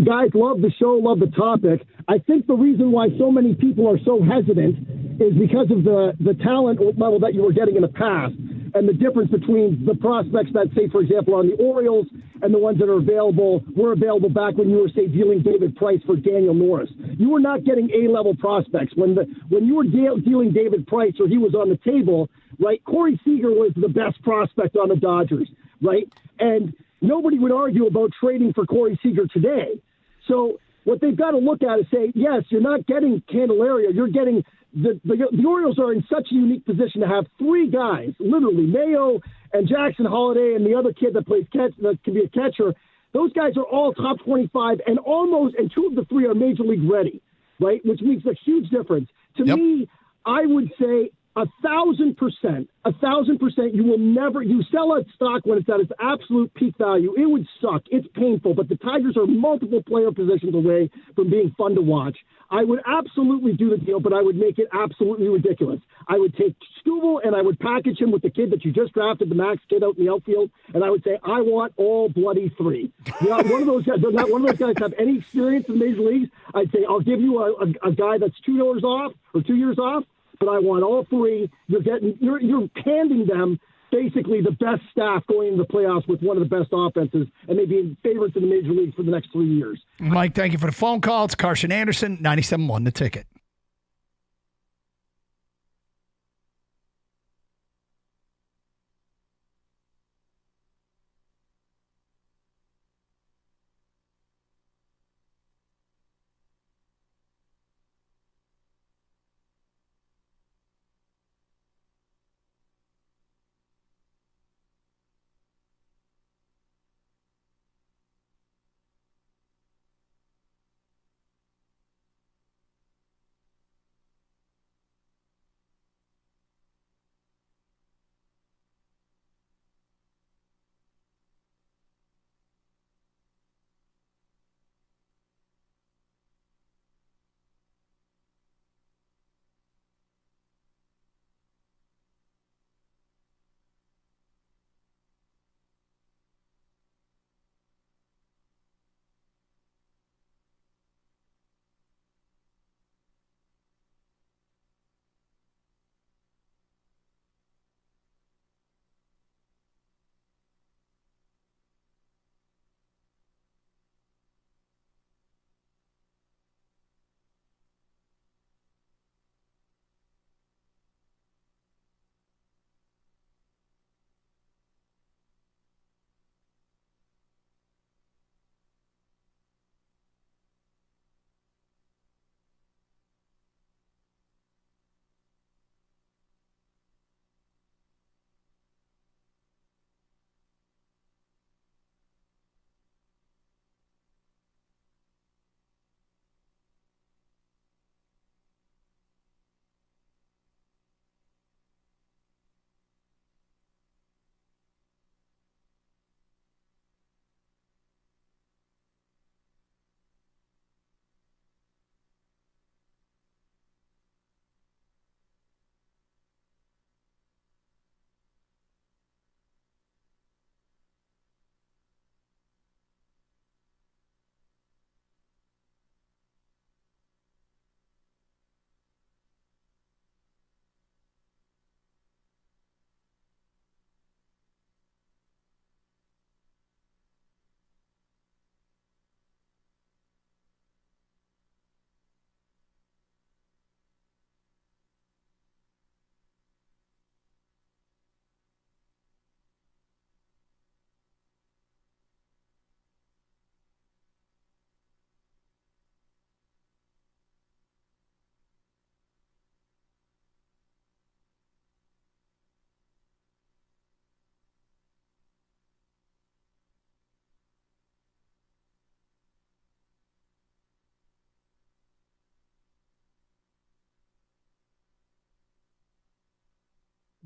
guys, love the show, love the topic. I think the reason why so many people are so hesitant is because of the talent level that you were getting in the past and the difference between the prospects that, say, for example, on the Orioles and the ones that were available back when you were, say, dealing David Price for Daniel Norris. You were not getting A-level prospects. When you were dealing David Price or he was on the table, right, Corey Seager was the best prospect on the Dodgers, right? And nobody would argue about trading for Corey Seager today. So what they've got to look at is say, yes, you're not getting Candelaria. You're getting the Orioles are in such a unique position to have three guys, literally Mayo and Jackson Holiday and the other kid that plays catch that can be a catcher. Those guys are all top 25 and two of the three are major league ready, right? Which makes a huge difference. To me, I would say 1,000%, you will never, you sell a stock when it's at its absolute peak value. It would suck. It's painful, but the Tigers are multiple player positions away from being fun to watch. I would absolutely do the deal, but I would make it absolutely ridiculous. I would take Stubble and I would package him with the kid that you just drafted, the Max kid out in the outfield, and I would say, I want all bloody three. Not one of those guys, not one of those guys have any experience in major leagues. I'd say, I'll give you a guy that's 2 years off or 2 years off, but I want all three. You're handing them basically the best staff going into the playoffs with one of the best offenses, and they'd be favorites in the major leagues for the next 3 years. Mike, thank you for the phone call. It's Carson Anderson, 97.1 The Ticket.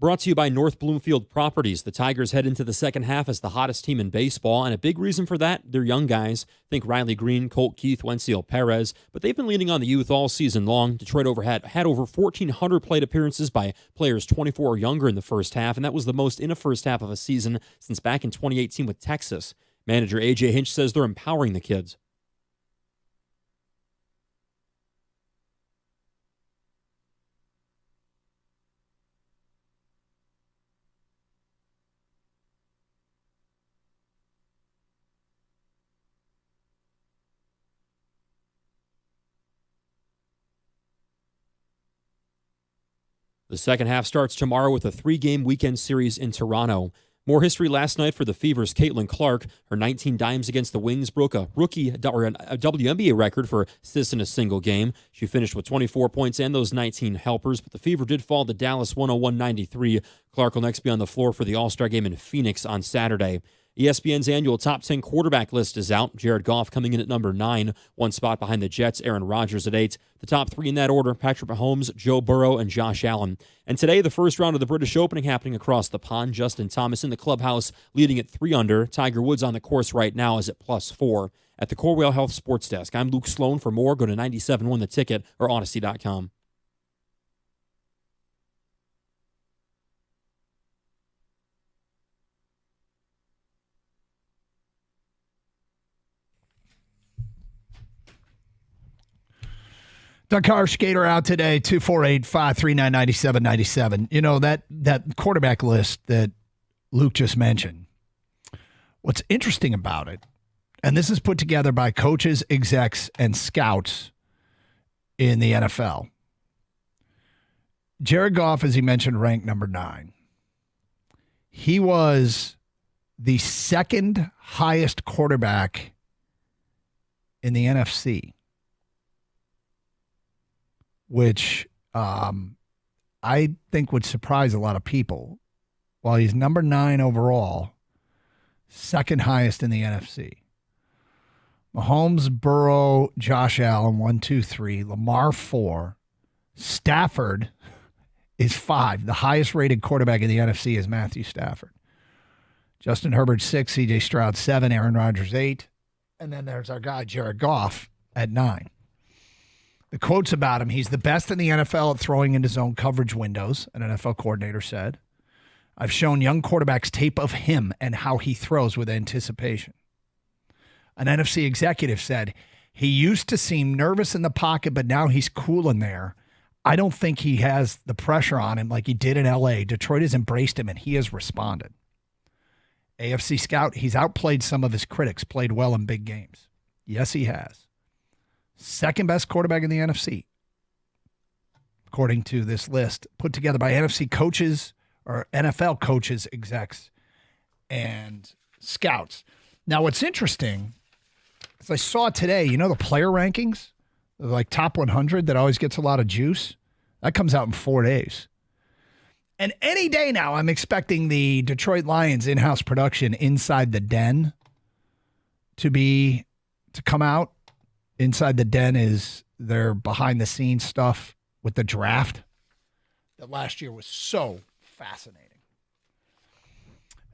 Brought to you by North Bloomfield Properties. The Tigers head into the second half as the hottest team in baseball, and a big reason for that, they're young guys. Think Riley Green, Colt Keith, Wenzel Perez, but they've been leaning on the youth all season long. Detroit had over 1,400 plate appearances by players 24 or younger in the first half, and that was the most in a first half of a season since back in 2018 with Texas. Manager A.J. Hinch says they're empowering the kids. The second half starts tomorrow with a 3-game weekend series in Toronto. More history last night for the Fever's Caitlin Clark. Her 19 dimes against the Wings broke a WNBA record for assists in a single game. She finished with 24 points and those 19 helpers, but the Fever did fall to Dallas 101-93. Clark will next be on the floor for the All-Star game in Phoenix on Saturday. ESPN's annual top 10 quarterback list is out. Jared Goff coming in at number 9, one spot behind the Jets, Aaron Rodgers at 8. The top 3 in that order, Patrick Mahomes, Joe Burrow, and Josh Allen. And today, the first round of the British Opening happening across the pond. Justin Thomas in the clubhouse leading at 3 under. Tiger Woods on the course right now is at +4. At the Corewell Health Sports Desk, I'm Luke Sloan. For more, go to 97.1 The Ticket or Odyssey.com. Dakar skater out today, 248-539-9797. You know, that quarterback list that Luke just mentioned, what's interesting about it, and this is put together by coaches, execs, and scouts in the NFL. Jared Goff, as he mentioned, ranked number 9. He was the second highest quarterback in the NFC, which I think would surprise a lot of people. While he's number 9 overall, second highest in the NFC. Mahomes, Burrow, Josh Allen, 1, 2, 3. Lamar, 4. Stafford is 5. The highest rated quarterback in the NFC is Matthew Stafford. Justin Herbert, 6. C.J. Stroud, 7. Aaron Rodgers, 8. And then there's our guy, Jared Goff, at 9. The quotes about him, he's the best in the NFL at throwing into zone coverage windows, an NFL coordinator said. I've shown young quarterbacks tape of him and how he throws with anticipation. An NFC executive said, he used to seem nervous in the pocket, but now he's cool in there. I don't think he has the pressure on him like he did in L.A. Detroit has embraced him, and he has responded. AFC scout, he's outplayed some of his critics, played well in big games. Yes, he has. Second best quarterback in the NFC, according to this list put together by NFC coaches or NFL coaches, execs, and scouts. Now, what's interesting is I saw today, you know, the player rankings, like top 100 that always gets a lot of juice. That comes out in 4 days. And any day now, I'm expecting the Detroit Lions in-house production Inside the Den to come out. Inside the Den is their behind-the-scenes stuff with the draft that last year was so fascinating.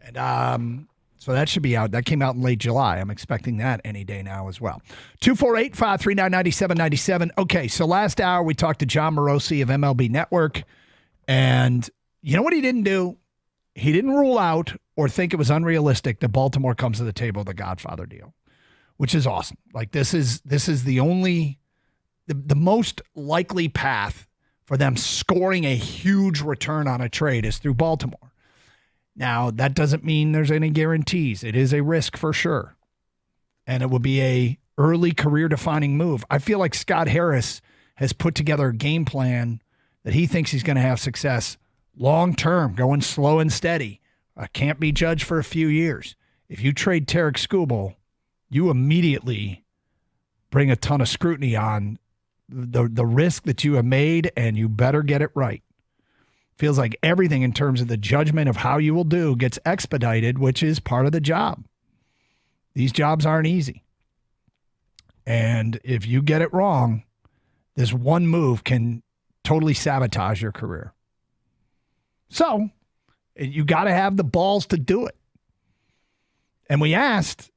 And so that should be out. That came out in late July. I'm expecting that any day now as well. 248-539-9797. Okay, so last hour we talked to John Morosi of MLB Network, and you know what he didn't do? He didn't rule out or think it was unrealistic that Baltimore comes to the table with a Godfather deal, which is awesome. Like this is the most likely path for them scoring a huge return on a trade is through Baltimore. Now, that doesn't mean there's any guarantees. It is a risk for sure. And it will be a early career-defining move. I feel like Scott Harris has put together a game plan that he thinks he's going to have success long-term, going slow and steady. Can't be judged for a few years. If you trade Tarek Skubal, you immediately bring a ton of scrutiny on the risk that you have made, and you better get it right. Feels like everything in terms of the judgment of how you will do gets expedited, which is part of the job. These jobs aren't easy. And if you get it wrong, this one move can totally sabotage your career. So You got to have the balls to do it. And we asked,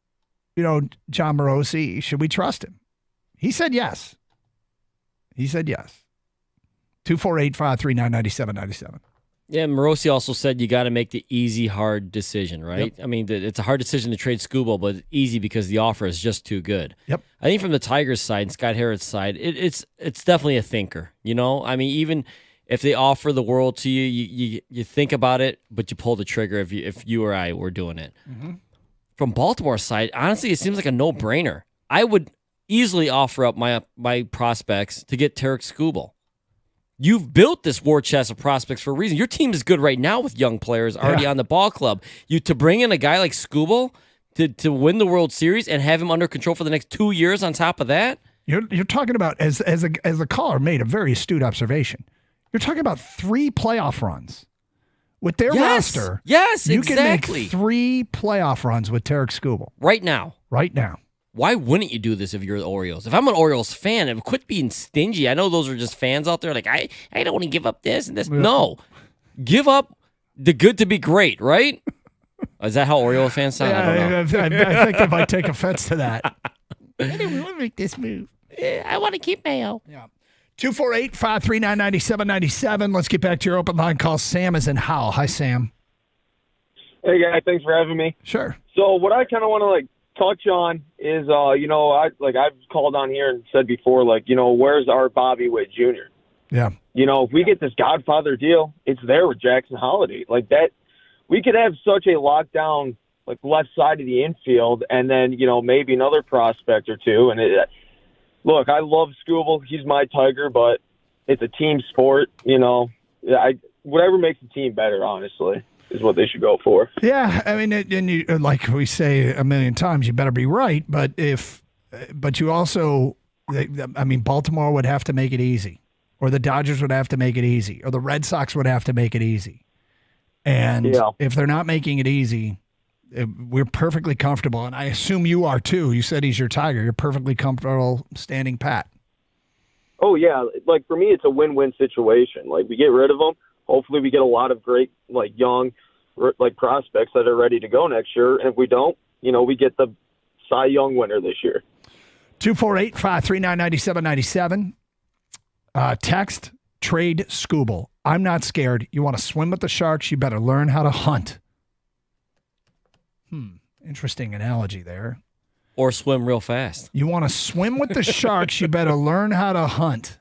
John Morosi, should we trust him? He said yes. 248-539-9797. Yeah, Morosi also said you got to make the easy, hard decision, right? Yep. I mean, it's a hard decision to trade Skubal, but it's easy because the offer is just too good. Yep. I think from the Tigers' side and Scott Harrett's side, it's definitely a thinker. I mean, even if they offer the world to you, you think about it, but you pull the trigger if you or I were doing it. Mm-hmm. From Baltimore's side, honestly, it seems like a no-brainer. I would easily offer up my prospects to get Tarek Skubal. You've built this war chest of prospects for a reason. Your team is good right now with young players already on the ball club. To bring in a guy like Skubal to win the World Series and have him under control for the next 2 years on top of that? You're talking about, as the caller made a very astute observation, you're talking about 3 playoff runs. With their roster, you can make 3 playoff runs with Tarek Skubal. Right now. Why wouldn't you do this if you're the Orioles? If I'm an Orioles fan, quit being stingy. I know those are just fans out there like, I don't want to give up this and this. Yeah. No. Give up the good to be great, right? Is that how Orioles fans sound? Yeah, I don't know. I think they might take offense to that. I don't want to make this move. I want to keep Mayo. Yeah. 248-539-9797. Let's get back to your open line call. Sam is in Howell. Hi, Sam. Hey, guys. Thanks for having me. Sure. So what I kind of want to, touch on is, I've called on here and said before, where's our Bobby Witt Jr.? Yeah. If we get this Godfather deal, it's there with Jackson Holiday. Like that, we could have such a lockdown, left side of the infield, and then, maybe another prospect or two. And look, I love Skubal. He's my Tiger, but it's a team sport, whatever makes the team better, honestly, is what they should go for. Yeah, I mean, and you, like we say a million times, you better be right. But you also, Baltimore would have to make it easy, or the Dodgers would have to make it easy, or the Red Sox would have to make it easy. And if they're not making it easy, we're perfectly comfortable, and I assume you are too. You said he's your Tiger. You're perfectly comfortable standing pat. Oh yeah, for me, it's a win-win situation. We get rid of him. Hopefully we get a lot of great, young, prospects that are ready to go next year. And if we don't, we get the Cy Young winner this year. 248-539-9797. Text, trade Skubal. I'm not scared. You want to swim with the sharks, you better learn how to hunt. Interesting analogy there. Or swim real fast. You want to swim with the sharks, you better learn how to hunt.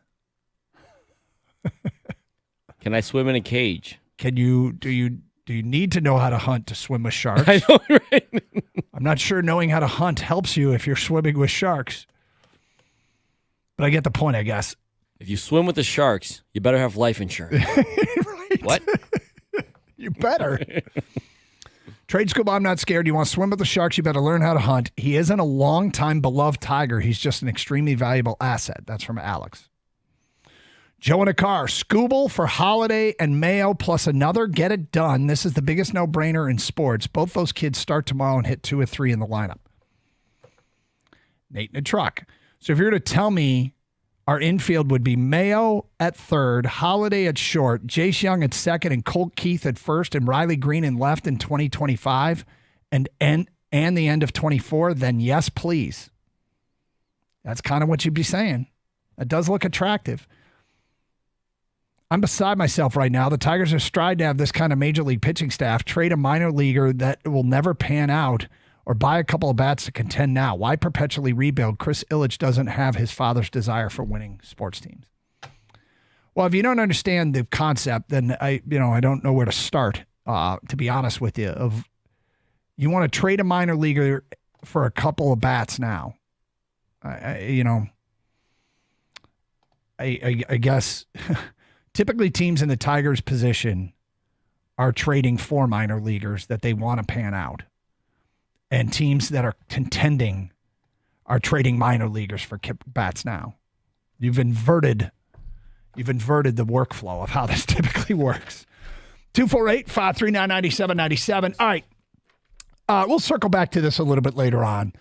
Can I swim in a cage? Do you need to know how to hunt to swim with sharks? I know, right? I'm not sure knowing how to hunt helps you if you're swimming with sharks. But I get the point, I guess. If you swim with the sharks, you better have life insurance. Right. What? You better. Trade Skubal, I'm not scared. You want to swim with the sharks, you better learn how to hunt. He isn't a long-time beloved Tiger. He's just an extremely valuable asset. That's from Alex. Joe in a car. Skubal for Holiday and Mayo plus another. Get it done. This is the biggest no-brainer in sports. Both those kids start tomorrow and hit 2 or 3 in the lineup. Nate in a truck. So if you're to tell me our infield would be Mayo at third, Holiday at short, Jace Young at second, and Colt Keith at first, and Riley Green in left in 2025, and the end of 24, then yes, please. That's kind of what you'd be saying. It does look attractive. I'm beside myself right now. The Tigers are strived to have this kind of major league pitching staff, trade a minor leaguer that will never pan out, or buy a couple of bats to contend now. Why perpetually rebuild? Chris Ilitch doesn't have his father's desire for winning sports teams. Well, if you don't understand the concept, then I don't know where to start, to be honest with you. You want to trade a minor leaguer for a couple of bats now. I guess typically teams in the Tigers' position are trading for minor leaguers that they want to pan out. And teams that are contending are trading minor leaguers for bats now. You've inverted the workflow of how this typically works. 248-539-9797. All right. We'll circle back to this a little bit later on.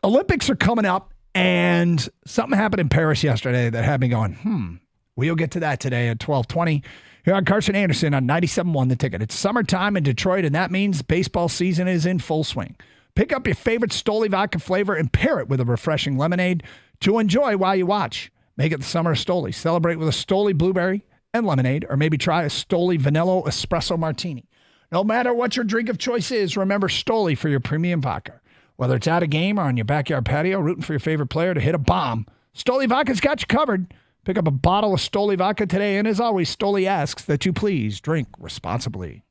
Olympics are coming up, and something happened in Paris yesterday that had me going, We'll get to that today at 12:20. Here on Carson Anderson on 97.1 The Ticket. It's summertime in Detroit, and that means baseball season is in full swing. Pick up your favorite Stoli vodka flavor and pair it with a refreshing lemonade to enjoy while you watch. Make it the summer of Stoli. Celebrate with a Stoli blueberry and lemonade, or maybe try a Stoli vanilla espresso martini. No matter what your drink of choice is, remember Stoli for your premium vodka. Whether it's at a game or on your backyard patio, rooting for your favorite player to hit a bomb, Stoli Vodka's got you covered. Pick up a bottle of Stoli Vodka today, and as always, Stoli asks that you please drink responsibly.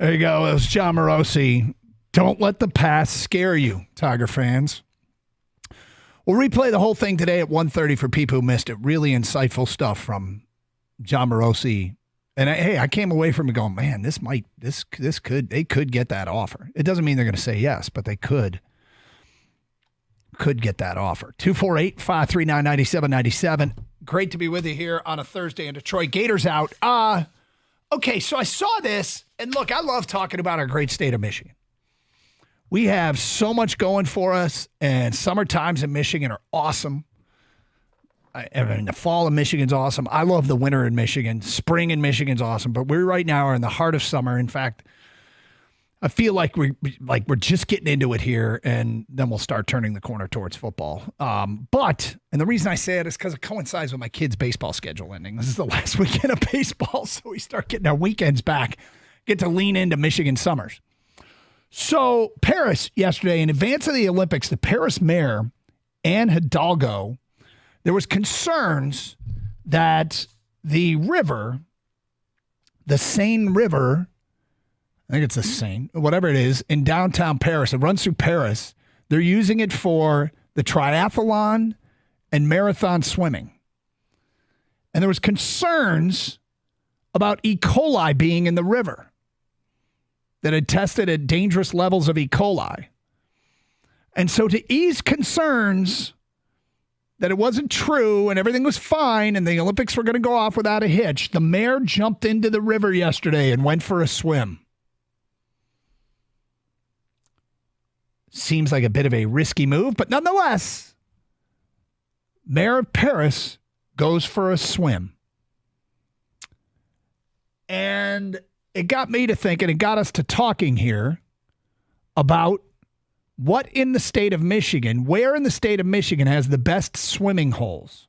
There you go. It was John Morosi. Don't let the past scare you, Tiger fans. We'll replay the whole thing today at 1:30 for people who missed it. Really insightful stuff from John Morosi. And I came away from it going, man, they could get that offer. It doesn't mean they're going to say yes, but they could get that offer. 248-539-9797. Great to be with you here on a Thursday in Detroit. Gators out. Okay, so I saw this, and look, I love talking about our great state of Michigan. We have so much going for us, and summer times in Michigan are awesome. The fall in Michigan's awesome. I love the winter in Michigan. Spring in Michigan's awesome, but we right now are in the heart of summer. In fact, I feel like we're just getting into it here, and then we'll start turning the corner towards football. And the reason I say it is because it coincides with my kids' baseball schedule ending. This is the last weekend of baseball, so we start getting our weekends back, get to lean into Michigan summers. So Paris yesterday, in advance of the Olympics, the Paris mayor, Anne Hidalgo, there was concerns that the river, the Seine River, I think it's the Seine, whatever it is, in downtown Paris, it runs through Paris, they're using it for the triathlon and marathon swimming. And there was concerns about E. coli being in the river, that had tested at dangerous levels of E. coli. And so to ease concerns that it wasn't true and everything was fine and the Olympics were going to go off without a hitch, the mayor jumped into the river yesterday and went for a swim. Seems like a bit of a risky move, but nonetheless, Mayor of Paris goes for a swim. And it got me to thinking, it got us to talking here about what in the state of Michigan, where in the state of Michigan has the best swimming holes?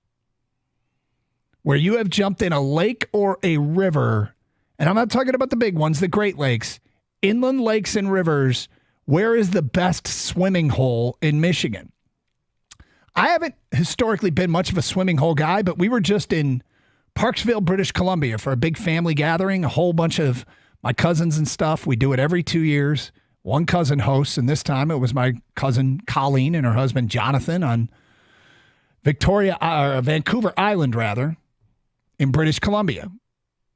Where you have jumped in a lake or a river, and I'm not talking about the big ones, the Great Lakes, inland lakes and rivers, where is the best swimming hole in Michigan? I haven't historically been much of a swimming hole guy, but we were just in Parksville, British Columbia for a big family gathering, a whole bunch of my cousins and stuff. We do it every 2 years. One cousin hosts, and this time it was my cousin Colleen and her husband Jonathan on Vancouver Island, rather, in British Columbia.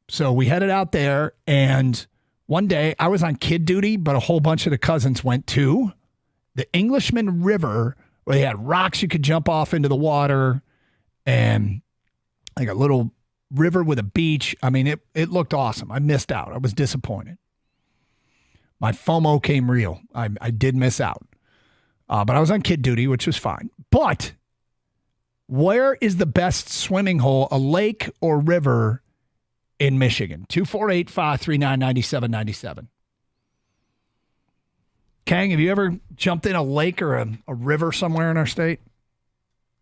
So we headed out there, and one day I was on kid duty, but a whole bunch of the cousins went to the Englishman River, where they had rocks you could jump off into the water and like a little river with a beach. I mean, it looked awesome. I missed out. I was disappointed. My FOMO came real. I did miss out. But I was on kid duty, which was fine. But where is the best swimming hole, a lake or river in Michigan? 248-539-9797. Kang, have you ever jumped in a lake or a river somewhere in our state?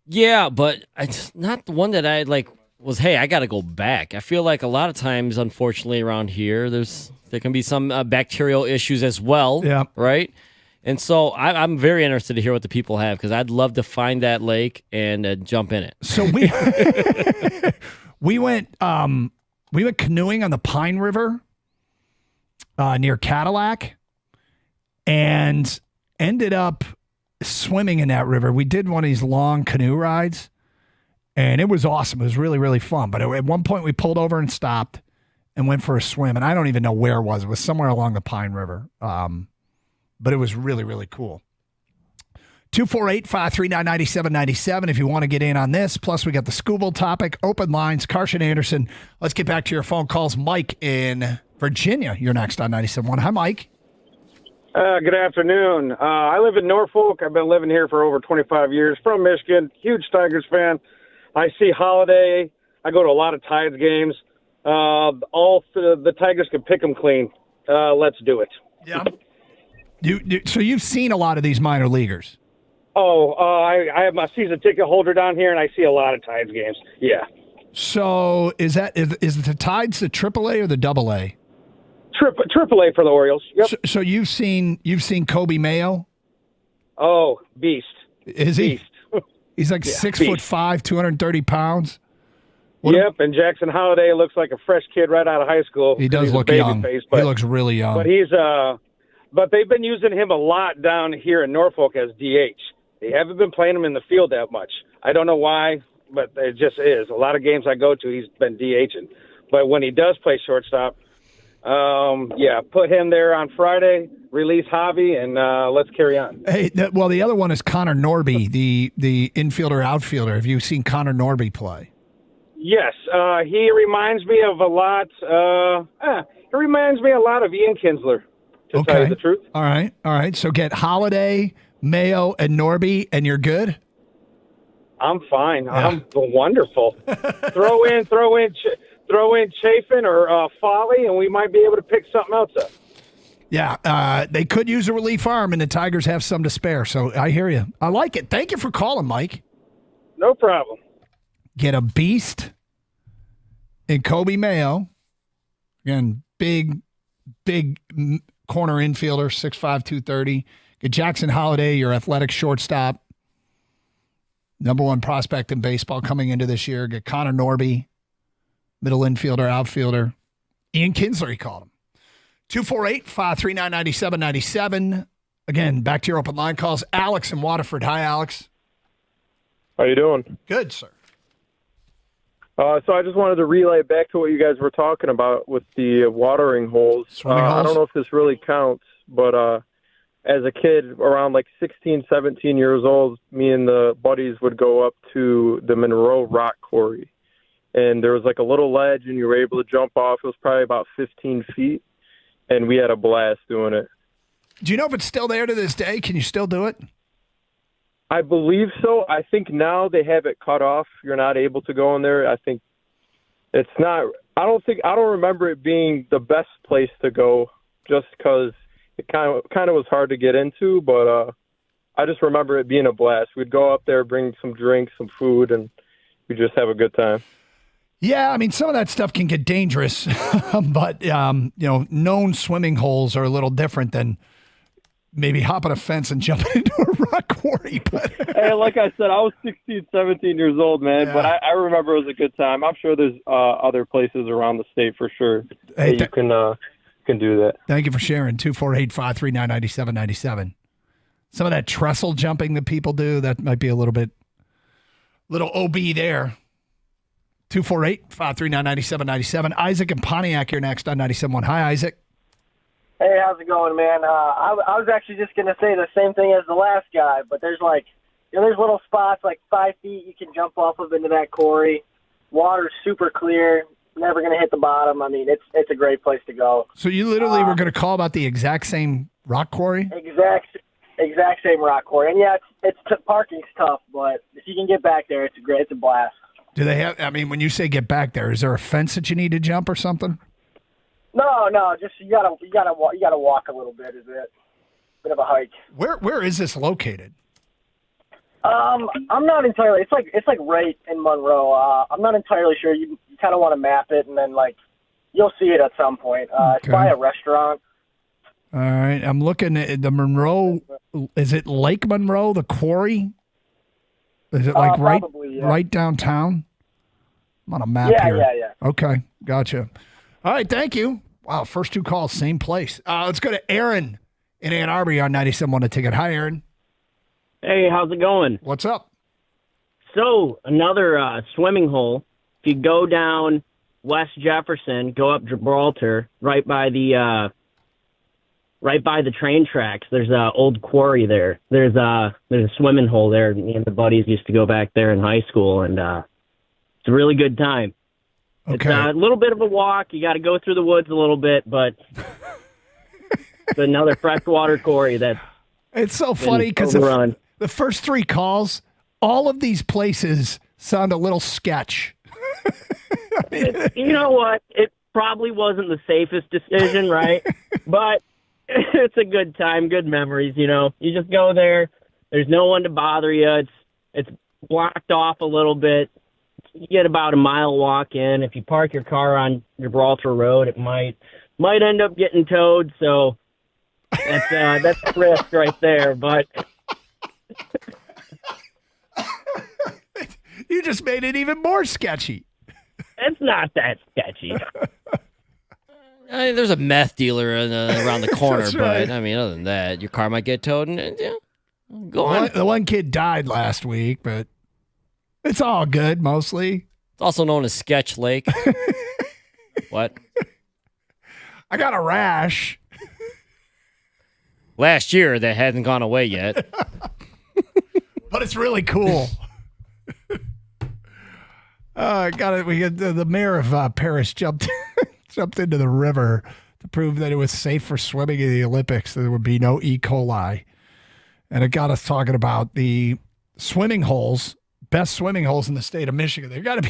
Yeah, but it's not the one that I was, hey, I got to go back. I feel like a lot of times, unfortunately, around here, there can be some bacterial issues as well. Yeah. Right? And so I'm very interested to hear what the people have, because I'd love to find that lake and jump in it. So we went canoeing on the Pine River near Cadillac and ended up swimming in that river. We did one of these long canoe rides, and it was awesome. It was really, really fun. But at one point, we pulled over and stopped and went for a swim, and I don't even know where it was. It was somewhere along the Pine River, but it was really, really cool. 248-539-9797 if you want to get in on this. Plus, we got the Scooble topic, open lines, Carson Anderson. Let's get back to your phone calls. Mike in Virginia, you're next on 97.1. Hi, Mike. Good afternoon. I live in Norfolk. I've been living here for over 25 years. From Michigan, huge Tigers fan. I see Holiday. I go to a lot of Tides games. The Tigers can pick them clean. Let's do it. Yeah. So you've seen a lot of these minor leaguers. I have my season ticket holder down here, and I see a lot of Tides games. Yeah. So is the Tides the AAA or the AA? AAA for the Orioles. Yep. So you've seen Kobe Mayo? Oh, beast. Is he? Beast. He's like 6'5", 230 pounds. Yep, and Jackson Holiday looks like a fresh kid right out of high school. He does look young. He looks really young. But but they've been using him a lot down here in Norfolk as DH. They haven't been playing him in the field that much. I don't know why, but it just is. A lot of games I go to, he's been DHing. But when he does play shortstop, put him there on Friday, release Javi, and let's carry on. Hey, the other one is Connor Norby, the infielder outfielder. Have you seen Connor Norby play? Yes, he reminds me of a lot. He reminds me a lot of Ian Kinsler, to tell you the truth. All right. So get Holiday, Mayo, and Norby, and you're good. I'm fine. Yeah. I'm wonderful. throw in Chafin or Folly, and we might be able to pick something else up. Yeah, they could use a relief arm, and the Tigers have some to spare. So I hear you. I like it. Thank you for calling, Mike. No problem. Get a beast in Kobe Mayo. Again, big corner infielder, 6'5", 230. Get Jackson Holiday, your athletic shortstop. Number one prospect in baseball coming into this year. Get Connor Norby, middle infielder, outfielder. Ian Kinsler, he called him. 248-539-9797. Again, back to your open line calls. Alex in Waterford. Hi, Alex. How you doing? Good, sir. So I just wanted to relay back to what you guys were talking about with the watering holes. I don't know if this really counts, but as a kid, around like 16, 17 years old, me and the buddies would go up to the Monroe Rock Quarry. And there was like a little ledge, and you were able to jump off. It was probably about 15 feet, and we had a blast doing it. Do you know if it's still there to this day? Can you still do it? I believe so. I think now they have it cut off. You're not able to go in there. I think it's not. I don't remember it being the best place to go, just because it kind of was hard to get into. But I just remember it being a blast. We'd go up there, bring some drinks, some food, and we just have a good time. Yeah, I mean, some of that stuff can get dangerous, but known swimming holes are a little different than maybe hopping a fence and jumping into a rock quarry. But hey, like I said, I was 16, 17 years old, man, but I remember it was a good time. I'm sure there's other places around the state for sure that you can do that. Thank you for sharing. 248-539-9797. Some of that trestle jumping that people do, that might be a little OB there. 248-539-9797. Isaac and Pontiac here next on 97.1. Hi, Isaac. Hey, how's it going, man? I was actually just going to say the same thing as the last guy, but there's there's little spots like 5 feet you can jump off of into that quarry. Water's super clear, never going to hit the bottom. I mean, it's a great place to go. So you literally were going to call about the exact same rock quarry? Exact same rock quarry. And yeah, parking's tough, but if you can get back there, it's a blast. Do they have? I mean, when you say get back there, is there a fence that you need to jump or something? No, just you gotta walk a little bit. Is it? Bit of a hike. Where is this located? I'm not entirely. It's like right in Monroe. I'm not entirely sure. You kind of want to map it, and then you'll see it at some point. It's by a restaurant. All right, I'm looking at the Monroe. Is it Lake Monroe, the quarry? Is it probably, yeah. right downtown? I'm on a map here. Yeah. Okay, gotcha. All right, thank you. Wow, first two calls, same place. Let's go to Aaron in Ann Arbor on 97.1 The Ticket. Hi, Aaron. Hey, how's it going? What's up? So, another swimming hole. If you go down West Jefferson, go up Gibraltar, right by the train tracks, there's an old quarry there. There's a swimming hole there. Me and the buddies used to go back there in high school, and it's a really good time. Okay. It's a little bit of a walk. You got to go through the woods a little bit, but it's another freshwater quarry that's It's so funny because the first three calls, all of these places sound a little sketch. You know what? It probably wasn't the safest decision, right? But it's a good time, good memories, you know. You just go there. There's no one to bother you. It's blocked off a little bit. You get about a mile walk in. If you park your car on Gibraltar Road, it might end up getting towed. So that's a risk right there. But you just made it even more sketchy. It's not that sketchy. I mean, there's a meth dealer around the corner, That's right. but I mean, other than that, your car might get towed, and Go on. The one kid died last week, but it's all good mostly. It's also known as Sketch Lake. What? I got a rash. Last year, that hasn't gone away yet. But it's really cool. The mayor of Paris jumped into the river to prove that it was safe for swimming in the Olympics. There would be no E. coli. And it got us talking about the swimming holes, best swimming holes in the state of Michigan. There's got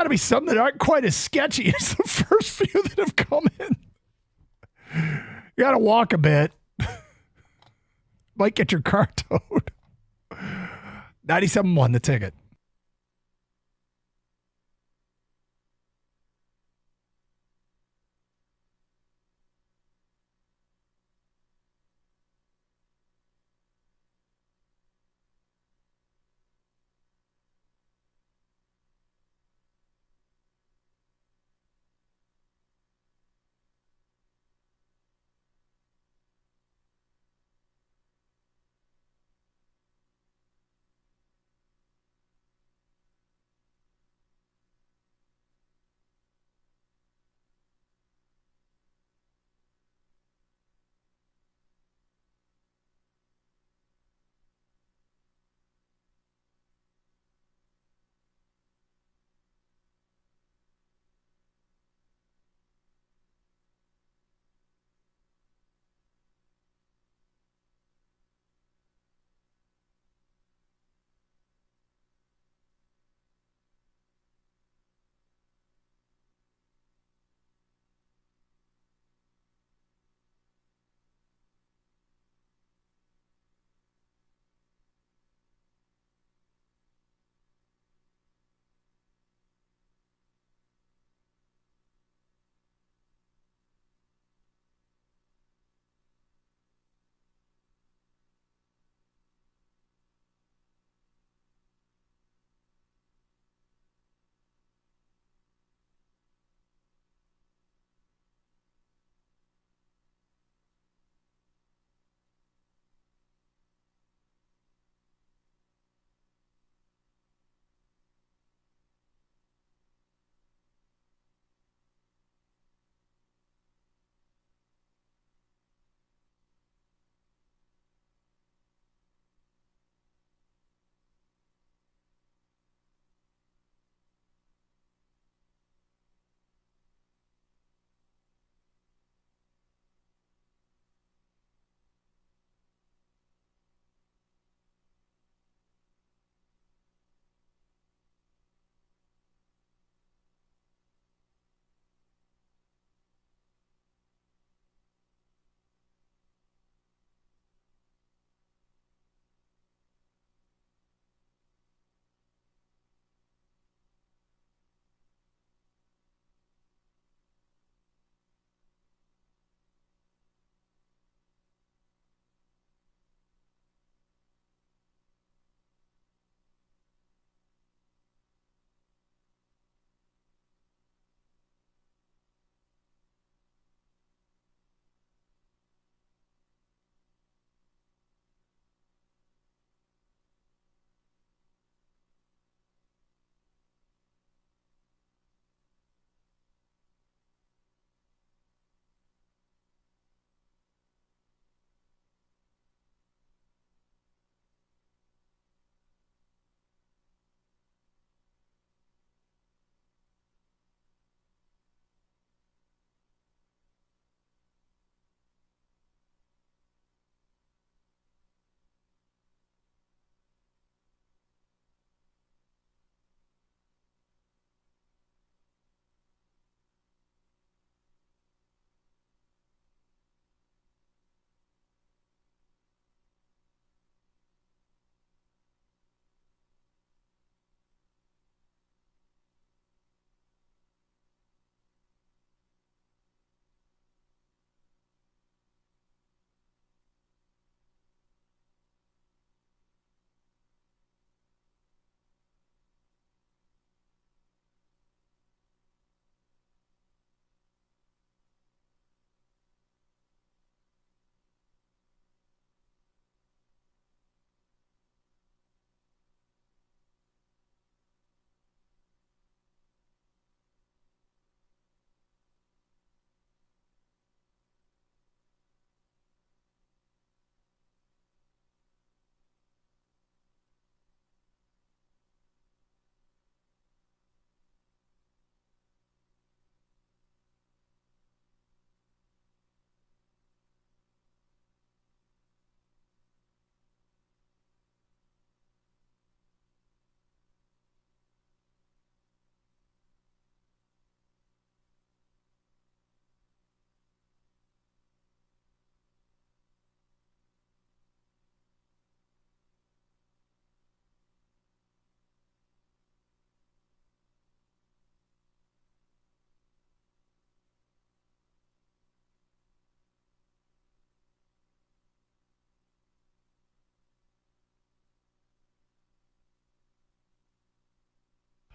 to be some that aren't quite as sketchy as the first few that have come in. You got to walk a bit. Might get your car towed. 97.1 the ticket.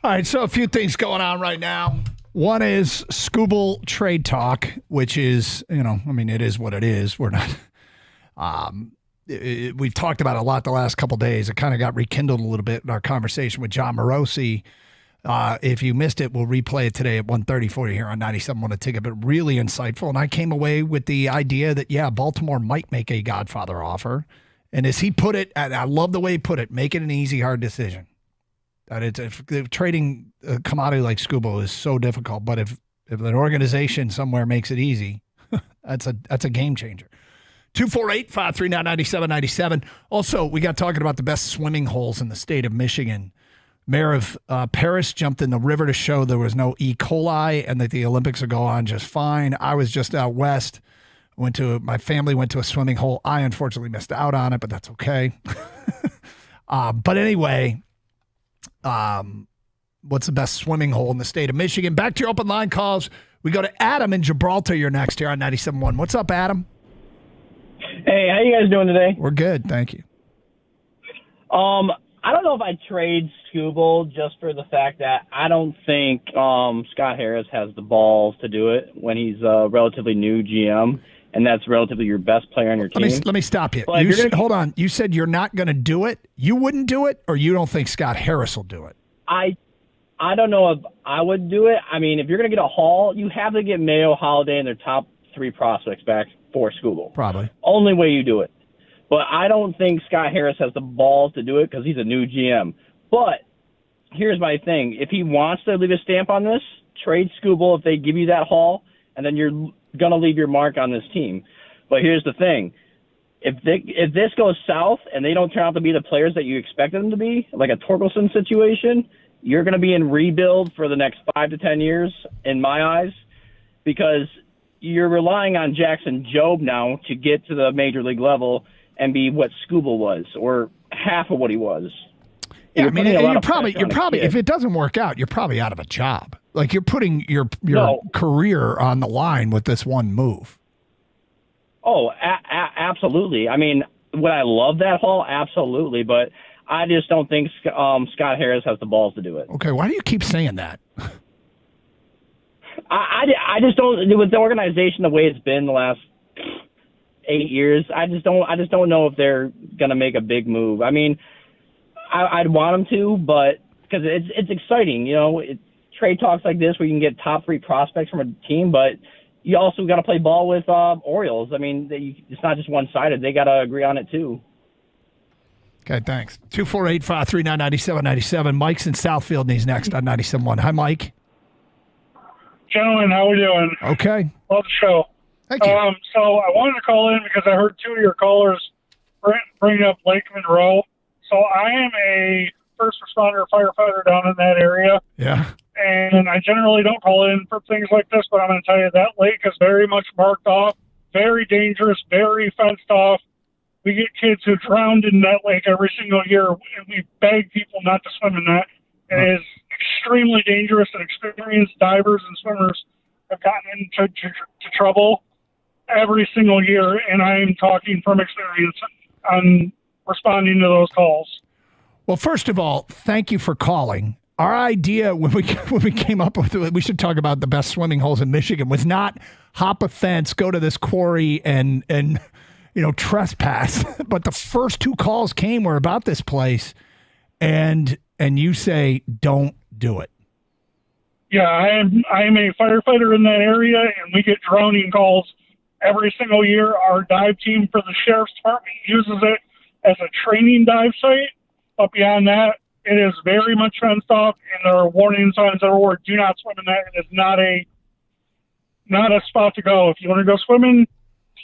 All right, so a few things going on right now. One is Scooble trade talk, which is, it is what it is. We're not, we've talked about it a lot the last couple of days. It kind of got rekindled a little bit in our conversation with John Morosi. If you missed it, we'll replay it today at 1:30 for you here on 97.1 A Ticket, but really insightful. And I came away with the idea that, Baltimore might make a Godfather offer. And as he put it, and I love the way he put it, make it an easy, hard decision. That trading a commodity like Scooble is so difficult, but if an organization somewhere makes it easy, that's a game changer. 248-539-9797. Also, we got talking about the best swimming holes in the state of Michigan. Mayor of Paris jumped in the river to show there was no E. coli and that the Olympics would go on just fine. I was just out west. My family went to a swimming hole. I unfortunately missed out on it, but that's okay. But anyway, what's the best swimming hole in the state of Michigan? Back to your open line calls. We go to Adam in Gibraltar. You're next here on 97.1. What's up, Adam? Hey, how you guys doing today? We're good, thank you. I don't know if I trade Scooble just for the fact that I don't think Scott Harris has the balls to do it when he's a relatively new GM, and that's relatively your best player on your team. Let me stop you. Hold on. You said you're not going to do it. You wouldn't do it, or you don't think Scott Harris will do it? I don't know if I would do it. I mean, if you're going to get a haul, you have to get Mayo, Holiday, and their top 3 prospects back for Scooble. Probably. Only way you do it. But I don't think Scott Harris has the balls to do it because he's a new GM. But here's my thing. If he wants to leave a stamp on this, trade Scooble if they give you that haul, and then you're going to leave your mark on this team. But here's the thing. If this goes south and they don't turn out to be the players that you expected them to be, like a Torkelson situation, you're going to be in rebuild for the next 5 to 10 years, in my eyes, because you're relying on Jackson Jobe now to get to the major league level and be what Scooble was, or half of what he was. Yeah, you're probably if it doesn't work out, you're probably out of a job. Like, you're putting your career on the line with this one move. Oh, absolutely. I mean, would I love that haul? Absolutely, but I just don't think Scott Harris has the balls to do it. Okay, why do you keep saying that? I just don't, with the organization the way it's been the last 8 years, I just don't know if they're gonna make a big move. I mean, I'd want them to, but because it's exciting, trade talks like this where you can get top 3 prospects from a team, but you also got to play ball with Orioles. I mean, it's not just one-sided. They got to agree on it too. Okay, thanks. 248-539-9797. Mike's in Southfield, and he's next on 97.1. Hi, Mike. Gentlemen, how we doing? Okay. Love the show. Thank you. So I wanted to call in because I heard 2 of your callers bring up Lake Monroe. So I am a first responder firefighter down in that area. Yeah. And I generally don't call in for things like this, but I'm going to tell you that lake is very much marked off, very dangerous, very fenced off. We get kids who drowned in that lake every single year, and we beg people not to swim in that. It is extremely dangerous, and experienced divers and swimmers have gotten into trouble every single year, and I am talking from experience on responding to those calls. Well, first of all, thank you for calling. Our idea when we came up with it, we should talk about the best swimming holes in Michigan, was not hop a fence, go to this quarry and trespass. But the first 2 calls were about this place, and you say don't do it. Yeah, I am a firefighter in that area, and we get drowning calls every single year. Our dive team for the sheriff's department uses it as a training dive site. But beyond that, it is very much fenced off, and there are warning signs everywhere. Do not swim in that. It is not a spot to go. If you want to go swimming,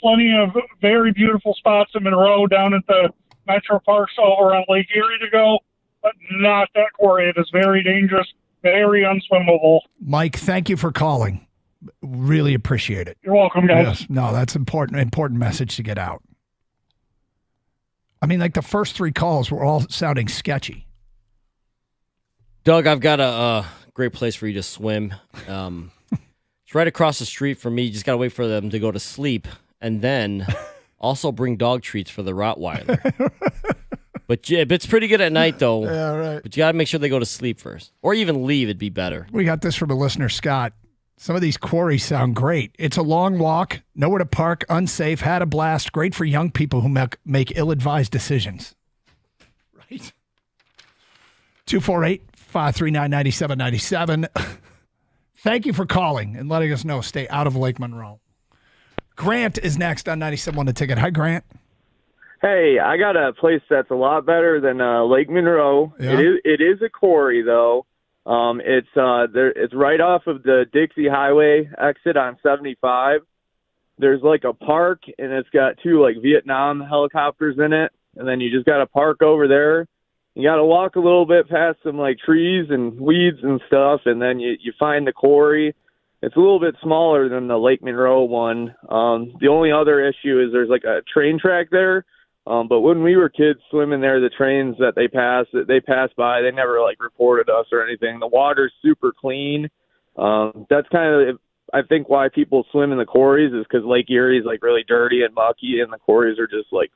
plenty of very beautiful spots in Monroe down at the Metro Parks over on Lake Erie to go, but not that quarry. It is very dangerous, very unswimmable. Mike, thank you for calling. Really appreciate it. You're welcome, guys. Yes. No, that's important message to get out. I mean, like the first 3 calls were all sounding sketchy. Doug, I've got a great place for you to swim. It's right across the street from me. You just got to wait for them to go to sleep, and then also bring dog treats for the Rottweiler. But it's pretty good at night, though. Yeah, right. But you got to make sure they go to sleep first. Or even leave, it'd be better. We got this from a listener, Scott. Some of these quarries sound great. It's a long walk, nowhere to park, unsafe, had a blast, great for young people who make ill-advised decisions. Right? 248-539-9797. Thank you for calling and letting us know. Stay out of Lake Monroe. Grant is next on 97.1 The Ticket. Hi, Grant. Hey, I got a place that's a lot better than Lake Monroe. Yeah. It is a quarry though. It's right off of the Dixie Highway exit on 75. There's like a park, and it's got 2 like Vietnam helicopters in it. And then you just got to park over there. You got to walk a little bit past some like trees and weeds and stuff, and then you find the quarry. It's a little bit smaller than the Lake Monroe one. The only other issue is there's like a train track there. But when we were kids swimming there, the trains that they passed by, they never like reported us or anything. The water's super clean. That's kind of, I think, why people swim in the quarries is because Lake Erie is like really dirty and mucky, and the quarries are just like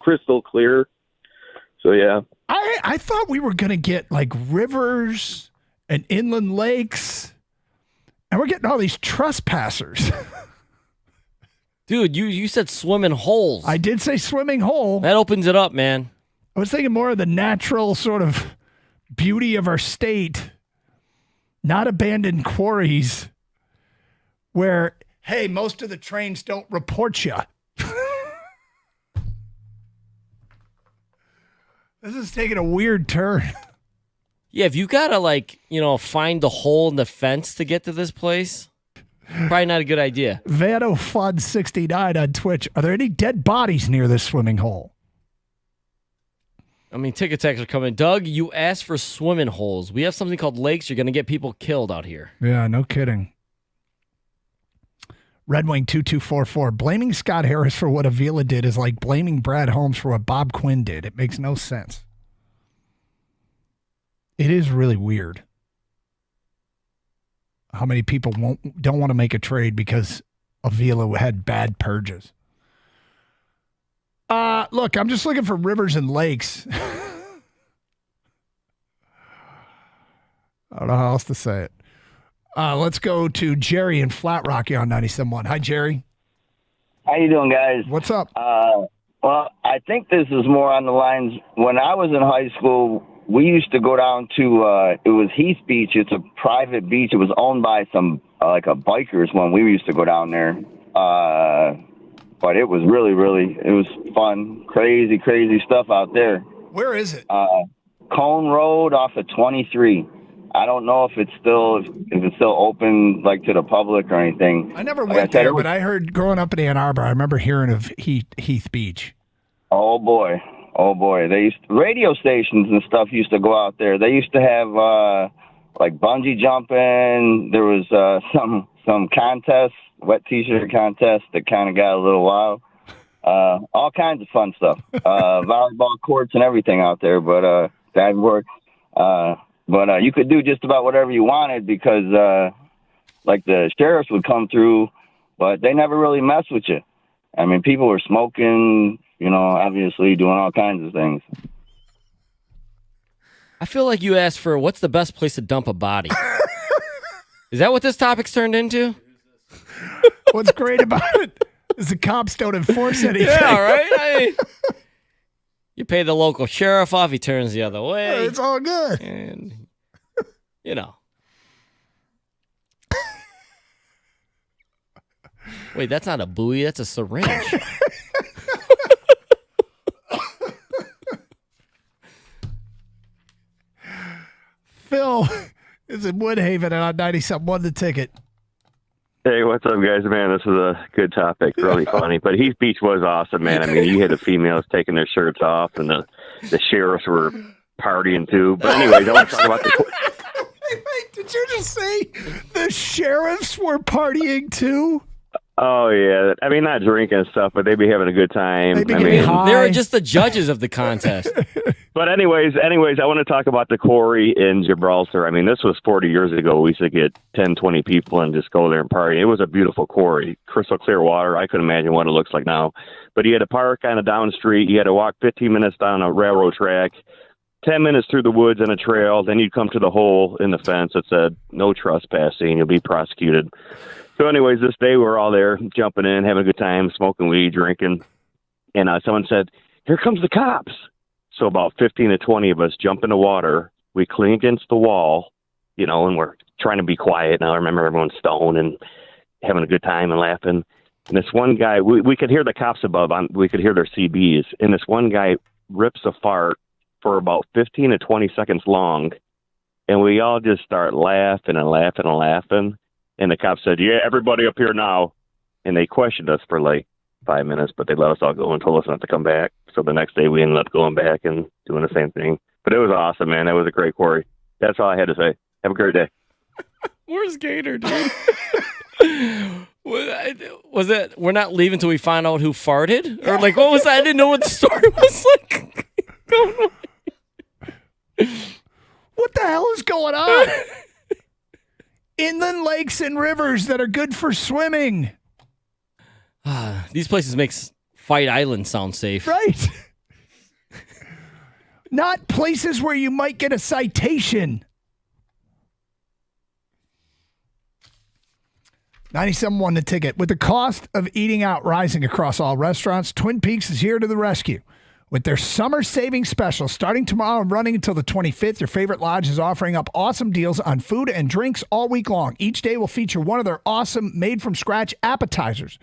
crystal clear. So yeah, I thought we were gonna get like rivers and inland lakes, and we're getting all these trespassers. Dude, you said swimming holes. I did say swimming hole. That opens it up, man. I was thinking more of the natural sort of beauty of our state, not abandoned quarries where, hey, most of the trains don't report you. This is taking a weird turn. Yeah, if you gotta find the hole in the fence to get to this place, probably not a good idea. Vano Fun 69 on Twitch. Are there any dead bodies near this swimming hole? I mean, ticket texts are coming. Doug, you asked for swimming holes. We have something called lakes. You're going to get people killed out here. Yeah, no kidding. Red Wing 2244. Blaming Scott Harris for what Avila did is like blaming Brad Holmes for what Bob Quinn did. It makes no sense. It is really weird how many people don't want to make a trade because Avila had bad purges. Look, I'm just looking for rivers and lakes. I don't know how else to say it. Let's go to Jerry in Flat Rock on 97.1. Hi, Jerry. How you doing, guys? What's up? Well, I think this is more on the lines. When I was in high school, we used to go down to, it was Heath Beach. It's a private beach. It was owned by some, like a bikers when we used to go down there. But it was really, it was fun. Crazy stuff out there. Where is it? Cone Road off of 23. I don't know if it's still open like to the public or anything. I never went there, but I heard growing up in Ann Arbor, I remember hearing of Heath Beach. Oh boy. Radio stations and stuff used to go out there. They used to have like bungee jumping. There was some contests, wet t-shirt contests that kind of got a little wild. All kinds of fun stuff. Volleyball courts and everything out there, but that worked. But you could do just about whatever you wanted because like the sheriffs would come through, but they never really mess with you. I mean, people were smoking, obviously doing all kinds of things. I feel like you asked for what's the best place to dump a body. Is that what this topic's turned into? What's great about it is the cops don't enforce anything. Yeah, right? You pay the local sheriff off, he turns the other way. It's all good. And, Wait, that's not a buoy, that's a syringe. Phil is in Woodhaven and on 97.1 The Ticket. Hey, what's up, guys? Man, this was a good topic. Really funny. But Heath Beach was awesome, man. I mean, you had the females taking their shirts off, and the sheriffs were partying too. But anyways, I want to talk about the... Wait, did you just say the sheriffs were partying too? Oh yeah, I mean not drinking and stuff, but they'd be having a good time. They'd be I getting mean, high. They were just the judges of the contest. but anyways, I want to talk about the quarry in Gibraltar. I mean, this was 40 years ago. We used to get 10, 20 people and just go there and party. It was a beautiful quarry, crystal clear water. I couldn't imagine what it looks like now. But you had to park on a down street. You had to walk 15 minutes down a railroad track, 10 minutes through the woods and a trail. Then you'd come to the hole in the fence that said no trespassing. You'll be prosecuted. So anyways, this day we're all there jumping in, having a good time, smoking weed, drinking. And someone said, "Here comes the cops." So about 15 to 20 of us jump in the water. We cling against the wall, and we're trying to be quiet. Now I remember everyone's stoned and having a good time and laughing. And this one guy, we could hear the cops above. We could hear their CBs. And this one guy rips a fart for about 15 to 20 seconds long. And we all just start laughing and laughing and laughing. And the cops said, "Yeah, everybody up here now." And they questioned us for like 5 minutes, but they let us all go and told us not to come back. So the next day we ended up going back and doing the same thing. But it was awesome, man. That was a great quarry. That's all I had to say. Have a great day. Where's Gator, dude? Was it we're not leaving till we find out who farted? Or like, what was that? I didn't know what the story was like. What the hell is going on? Inland lakes and rivers that are good for swimming. These places make Fight Island sound safe. Right. Not places where you might get a citation. 97 won the ticket. With the cost of eating out rising across all restaurants, Twin Peaks is here to the rescue. With their summer savings special starting tomorrow and running until the 25th, your favorite lodge is offering up awesome deals on food and drinks all week long. Each day will feature one of their awesome made-from-scratch appetizers,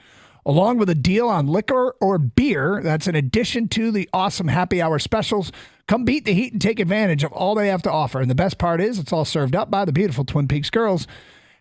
along with a deal on liquor or beer. That's in addition to the awesome happy hour specials. Come beat the heat and take advantage of all they have to offer. And the best part is it's all served up by the beautiful Twin Peaks girls.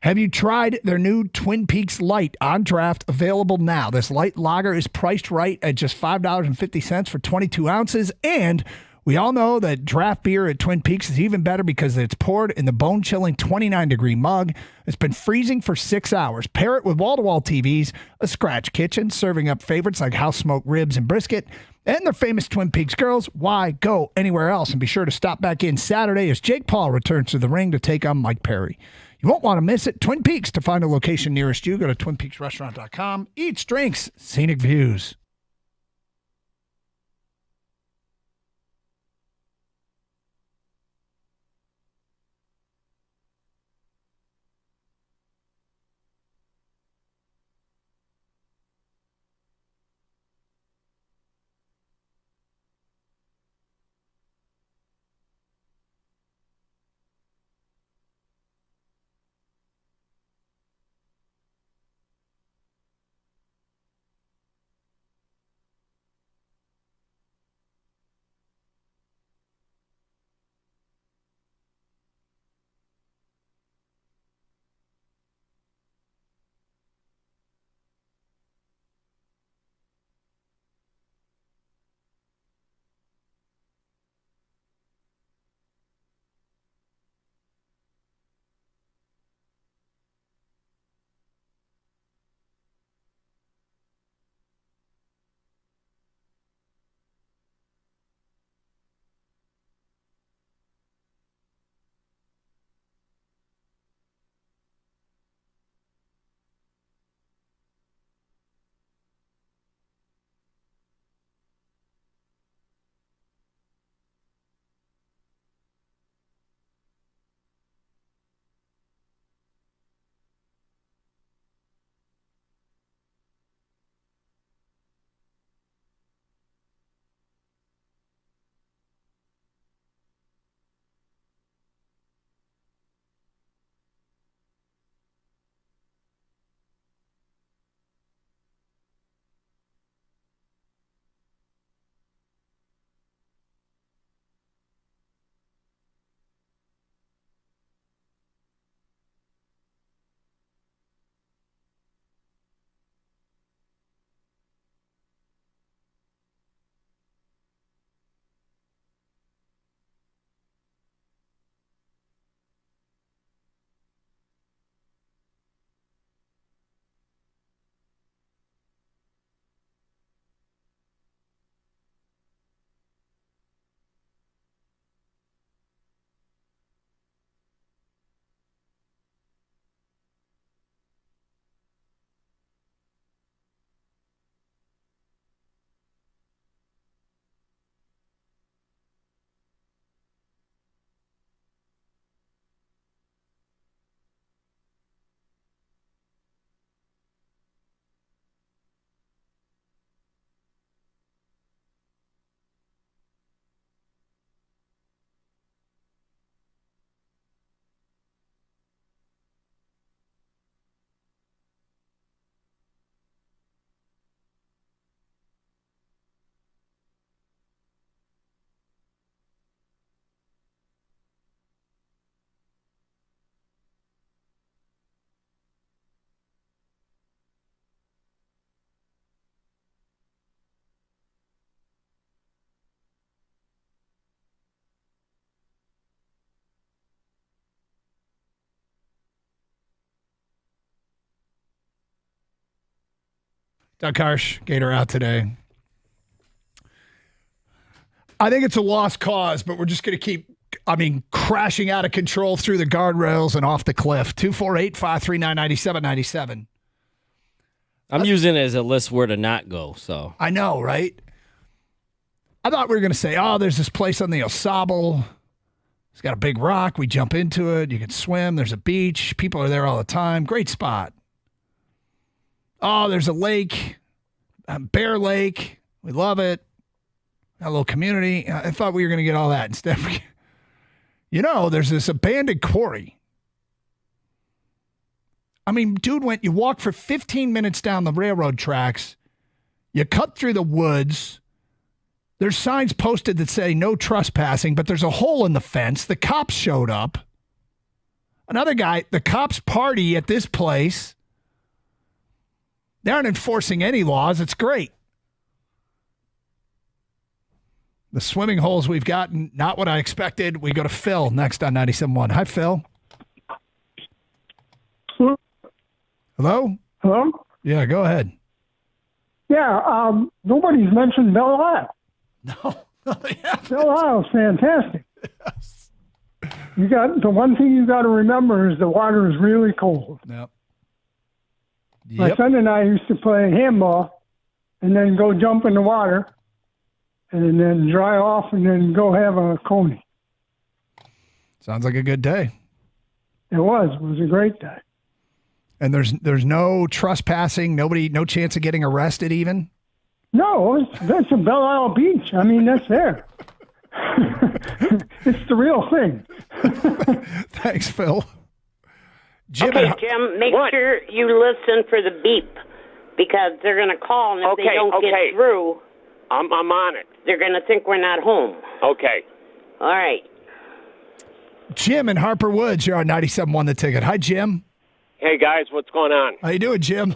Have you tried their new Twin Peaks Light on draft, available now? This light lager is priced right at just $5.50 for 22 ounces. And we all know that draft beer at Twin Peaks is even better because it's poured in the bone-chilling 29-degree mug. It's been freezing for 6 hours. Pair it with wall-to-wall TVs, a scratch kitchen, serving up favorites like house-smoked ribs and brisket, and their famous Twin Peaks girls. Why go anywhere else? And be sure to stop back in Saturday as Jake Paul returns to the ring to take on Mike Perry. You won't want to miss it. Twin Peaks. To find a location nearest you, go to twinpeaksrestaurant.com. Eats, drinks, scenic views. Doug Harsh, Gator out today. I think it's a lost cause, but we're just going to keep, crashing out of control through the guardrails and off the cliff. 248-539-9797. I'm using it as a list where to not go, so. I know, right? I thought we were going to say, there's this place on the Osable. It's got a big rock. We jump into it. You can swim. There's a beach. People are there all the time. Great spot. Oh, there's a lake, Bear Lake. We love it. A little community. I thought we were going to get all that. Instead, there's this abandoned quarry. Dude you walk for 15 minutes down the railroad tracks. You cut through the woods. There's signs posted that say no trespassing, but there's a hole in the fence. The cops showed up. Another guy, the cops party at this place. They aren't enforcing any laws. It's great. The swimming holes we've gotten, not what I expected. We go to Phil next on 97.1. Hi, Phil. Hello? Hello? Yeah, go ahead. Yeah, nobody's mentioned Belle Isle. No. Belle Isle's fantastic. Yes. The one thing you got to remember is the water is really cold. Yep. My son and I used to play handball and then go jump in the water and then dry off and then go have a coney. Sounds like a good day. It was a great day. And there's no trespassing, no chance of getting arrested even? No, that's a Belle Isle Beach. That's there. It's the real thing. Thanks, Phil. Jim, make sure you listen for the beep because they're going to call, and if they don't get through, I'm on it. They're going to think we're not home. Okay. All right. Jim in Harper Woods, you're on 97.1 The Ticket. Hi, Jim. Hey, guys, what's going on? How you doing, Jim?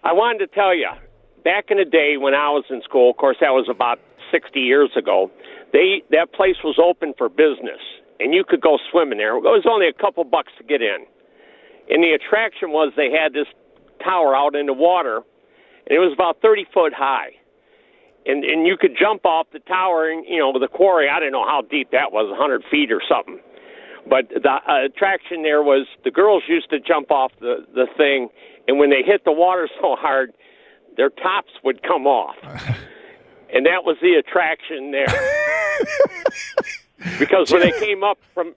I wanted to tell you, back in the day when I was in school, of course, that was about 60 years ago, that place was open for business, and you could go swimming there. It was only a couple bucks to get in. And the attraction was they had this tower out in the water, and it was about 30 foot high. And you could jump off the tower, and, the quarry, I didn't know how deep that was, 100 feet or something. But the attraction there was the girls used to jump off the thing, and when they hit the water so hard, their tops would come off. And that was the attraction there. Because when they came up from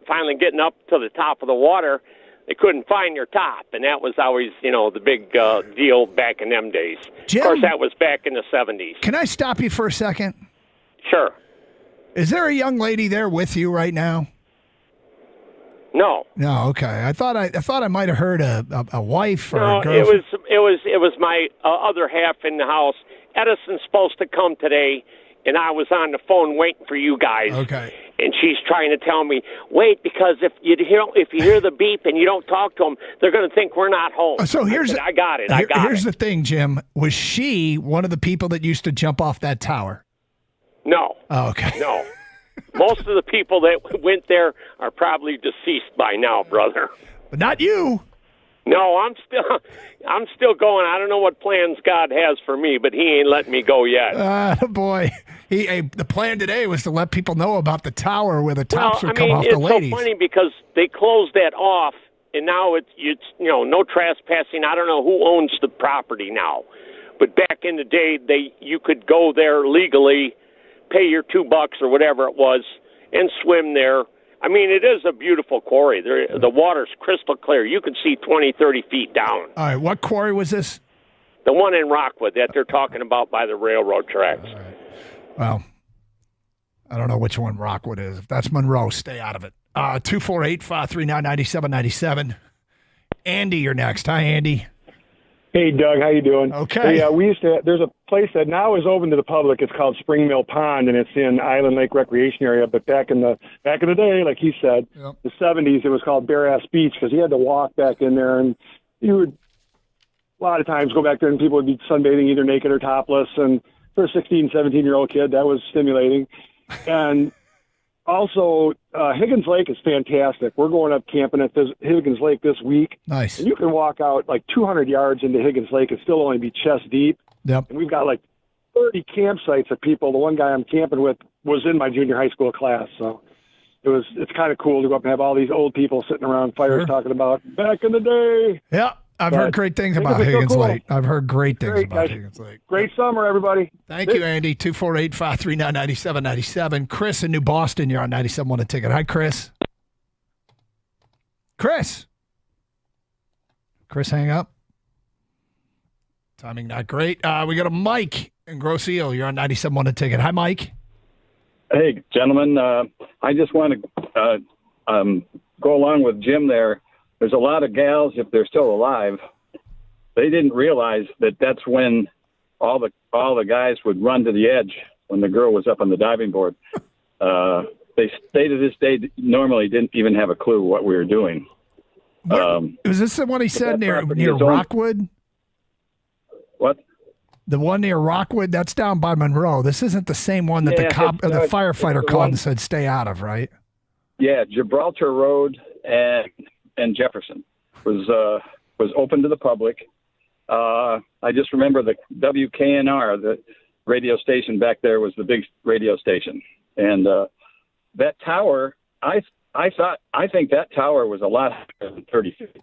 finally getting up to the top of the water, they couldn't find your top. And that was always, the big deal back in them days. Jim, of course, that was back in the 70s. Can I stop you for a second? Sure. Is there a young lady there with you right now? No. No, okay. I thought I might have heard a wife or no, a girlfriend. it was my other half in the house. Edison's supposed to come today, and I was on the phone waiting for you guys. Okay. And she's trying to tell me, wait, because if you hear the beep and you don't talk to them, they're going to think we're not home. So I got it. Here's the thing, Jim. Was she one of the people that used to jump off that tower? No. Oh, okay. No. Most of the people that went there are probably deceased by now, brother. But not you. No, I'm still going. I don't know what plans God has for me, but He ain't letting me go yet. Boy, the plan today was to let people know about the tower where the tops would come off the ladies. It's so funny because they closed that off, and now it's no trespassing. I don't know who owns the property now, but back in the day, you could go there legally, pay your $2 or whatever it was, and swim there. I mean, it is a beautiful quarry. The water's crystal clear. You can see 20, 30 feet down. All right, what quarry was this? The one in Rockwood that they're talking about by the railroad tracks. All right. Well, I don't know which one Rockwood is. If that's Monroe, stay out of it. 248-539-9797. Andy, you're next. Hi, Andy. Hey, Doug, how you doing? Okay. Yeah, there's a place that now is open to the public. It's called Spring Mill Pond, and it's in Island Lake Recreation Area. But back in the day, like he said, the 70s, it was called Bare Ass Beach because you had to walk back in there, and you would a lot of times go back there, and people would be sunbathing either naked or topless. And for a 16, 17-year-old kid, that was stimulating. And Also, Higgins Lake is fantastic. We're going up camping at Higgins Lake this week. Nice. And you can walk out like 200 yards into Higgins Lake and still only be chest deep. Yep. And we've got like 30 campsites of people. The one guy I'm camping with was in my junior high school class. So it's kind of cool to go up and have all these old people sitting around fires talking about back in the day. Yeah. I've heard great things about Higgins Lake. I've heard great things about Higgins Lake. Great summer, everybody. Thank you, Andy. 248-539-9797. Chris in New Boston, you're on 97.1 A Ticket. Hi, Chris. Chris, hang up. Timing not great. We got a Mike in Grosse Ile. You're on 97.1 A Ticket. Hi, Mike. Hey, gentlemen. I just want to go along with Jim there. There's a lot of gals, if they're still alive, they didn't realize that that's when all the guys would run to the edge when the girl was up on the diving board. They to this day normally didn't even have a clue what we were doing. Was this the one he said near Rockwood? What? The one near Rockwood, that's down by Monroe. This isn't the same one that the firefighter called and said stay out of, right? Yeah, Gibraltar Road and Jefferson was open to the public. I just remember the WKNR, the radio station back there, was the big radio station, and that tower. I think that tower was a lot higher than 30 feet.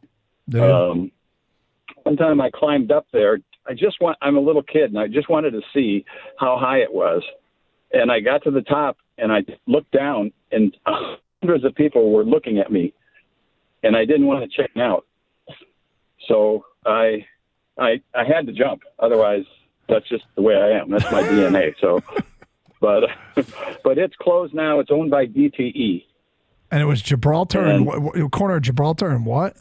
One time I climbed up there. I'm a little kid, and I just wanted to see how high it was, and I got to the top, and I looked down, and hundreds of people were looking at me. And I didn't want to check out, so I had to jump. Otherwise, that's just the way I am. That's my DNA. So, but it's closed now. It's owned by DTE. And it was Gibraltar and corner of Gibraltar and what?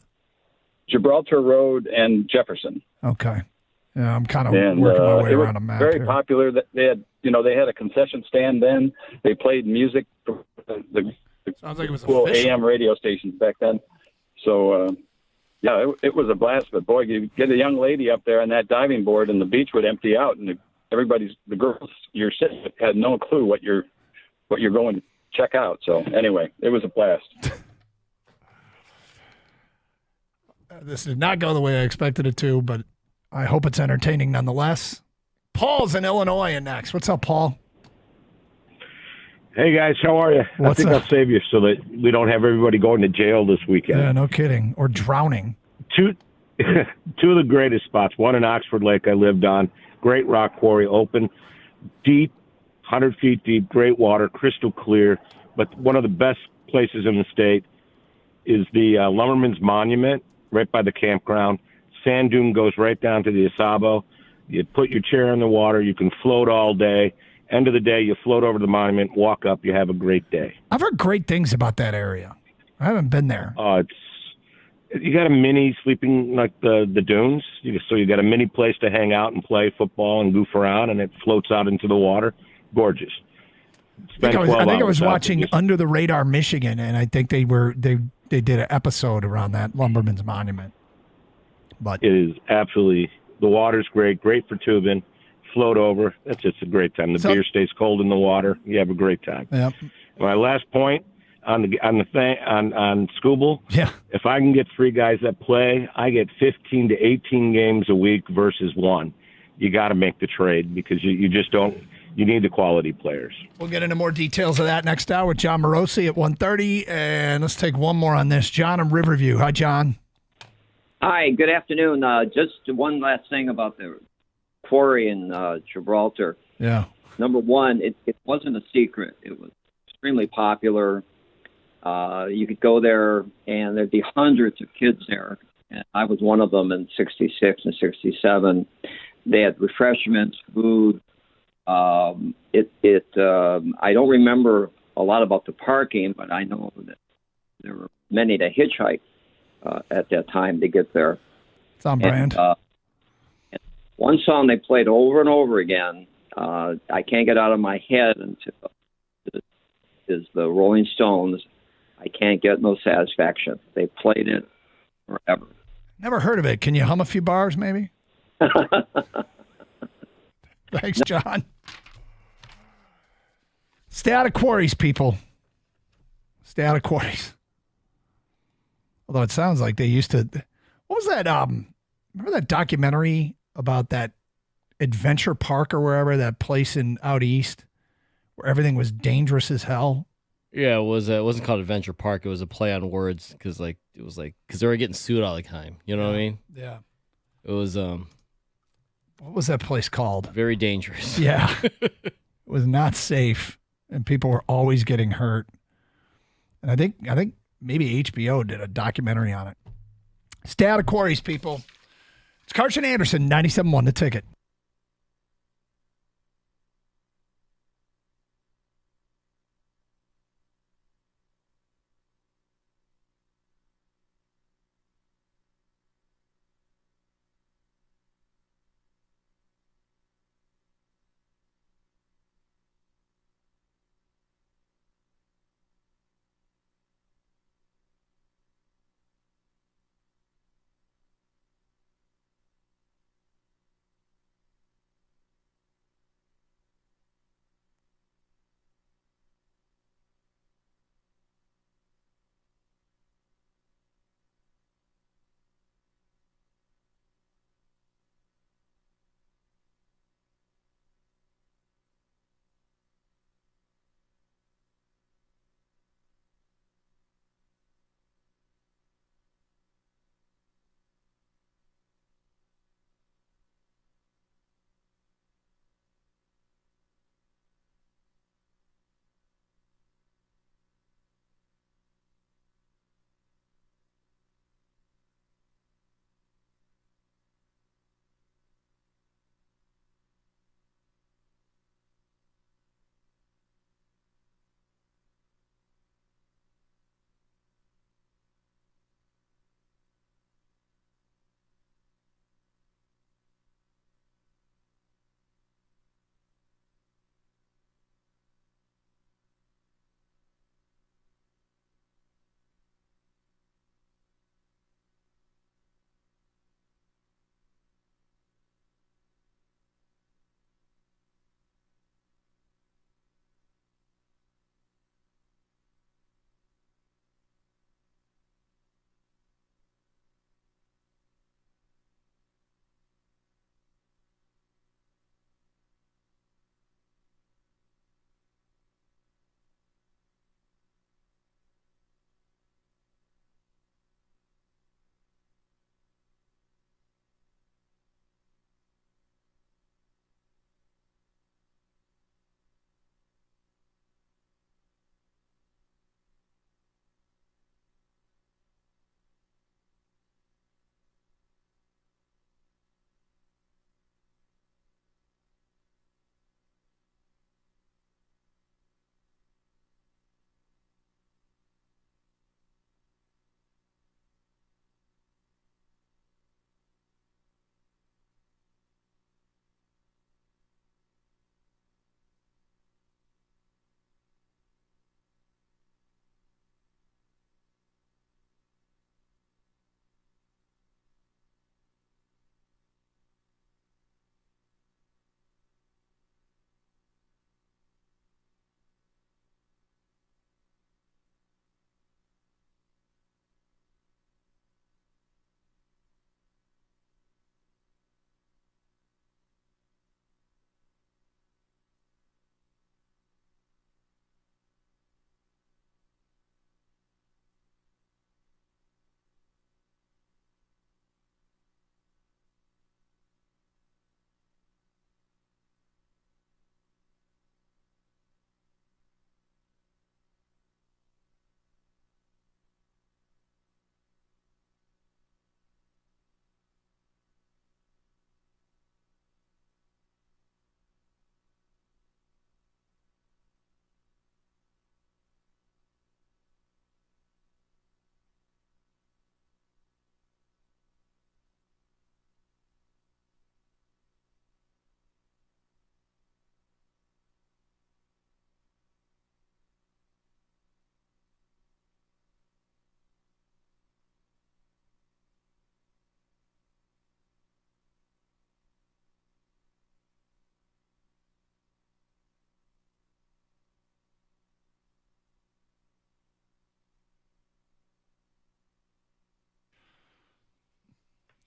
Gibraltar Road and Jefferson. Okay. Yeah, I'm kind of working my way around a map. Very here. popular. That they had a concession stand then. They played music for the sounds like it was cool AM radio stations back then. So, it was a blast. But boy, you get a young lady up there on that diving board, and the beach would empty out, and the girls you're sitting with had no clue what you're going to check out. So anyway, it was a blast. This did not go the way I expected it to, but I hope it's entertaining nonetheless. Paul's in Illinois and next. What's up, Paul? Hey, guys, how are you? I think I'll save you so that we don't have everybody going to jail this weekend. Yeah, no kidding. Or drowning. Two of the greatest spots. One in Oxford Lake I lived on. Great rock quarry, open, deep, 100 feet deep, great water, crystal clear. But one of the best places in the state is the Lumberman's Monument right by the campground. Sand dune goes right down to the Asabo. You put your chair in the water. You can float all day. End of the day, you float over to the monument, walk up, you have a great day. I've heard great things about that area. I haven't been there. You got a mini sleeping like the dunes. So you got a mini place to hang out and play football and goof around, and it floats out into the water. Gorgeous. I think I was watching Under the Radar Michigan, and I think they did an episode around that Lumberman's Monument. But it is absolutely, the water's great for tubing. Float over. That's just a great time. The beer stays cold in the water. You have a great time. Yep. My last point on Scooble. Yeah. If I can get 3 guys that play, I get 15 to 18 games a week versus 1. You got to make the trade because you just don't. You need the quality players. We'll get into more details of that next hour with John Morosi at 1:30, and let's take one more on this. John in Riverview. Hi, John. Hi. Good afternoon. Just one last thing about the quarry in Gibraltar. Yeah. Number one, it wasn't a secret. It was extremely popular. You could go there, and there'd be hundreds of kids there. And I was one of them in '66 and '67. They had refreshments, food. I don't remember a lot about the parking, but I know that there were many that hitchhiked at that time to get there. It's on brand. One song they played over and over again, I can't get out of my head until is the Rolling Stones, I Can't Get No Satisfaction. They played it forever. Never heard of it. Can you hum a few bars, maybe? Thanks, John. Stay out of quarries, people. Stay out of quarries. Although it sounds like they used to. What was that? Remember that documentary about that adventure park or wherever, that place in out east where everything was dangerous as hell? Yeah, it was. It wasn't called Adventure Park. It was a play on words because because they were getting sued all the time. You know what I mean? Yeah. It was What was that place called? very dangerous. Yeah. It was not safe, and people were always getting hurt. And I think maybe HBO did a documentary on it. Stay out of quarries, people. It's Carson Anderson, 97.1 The Ticket.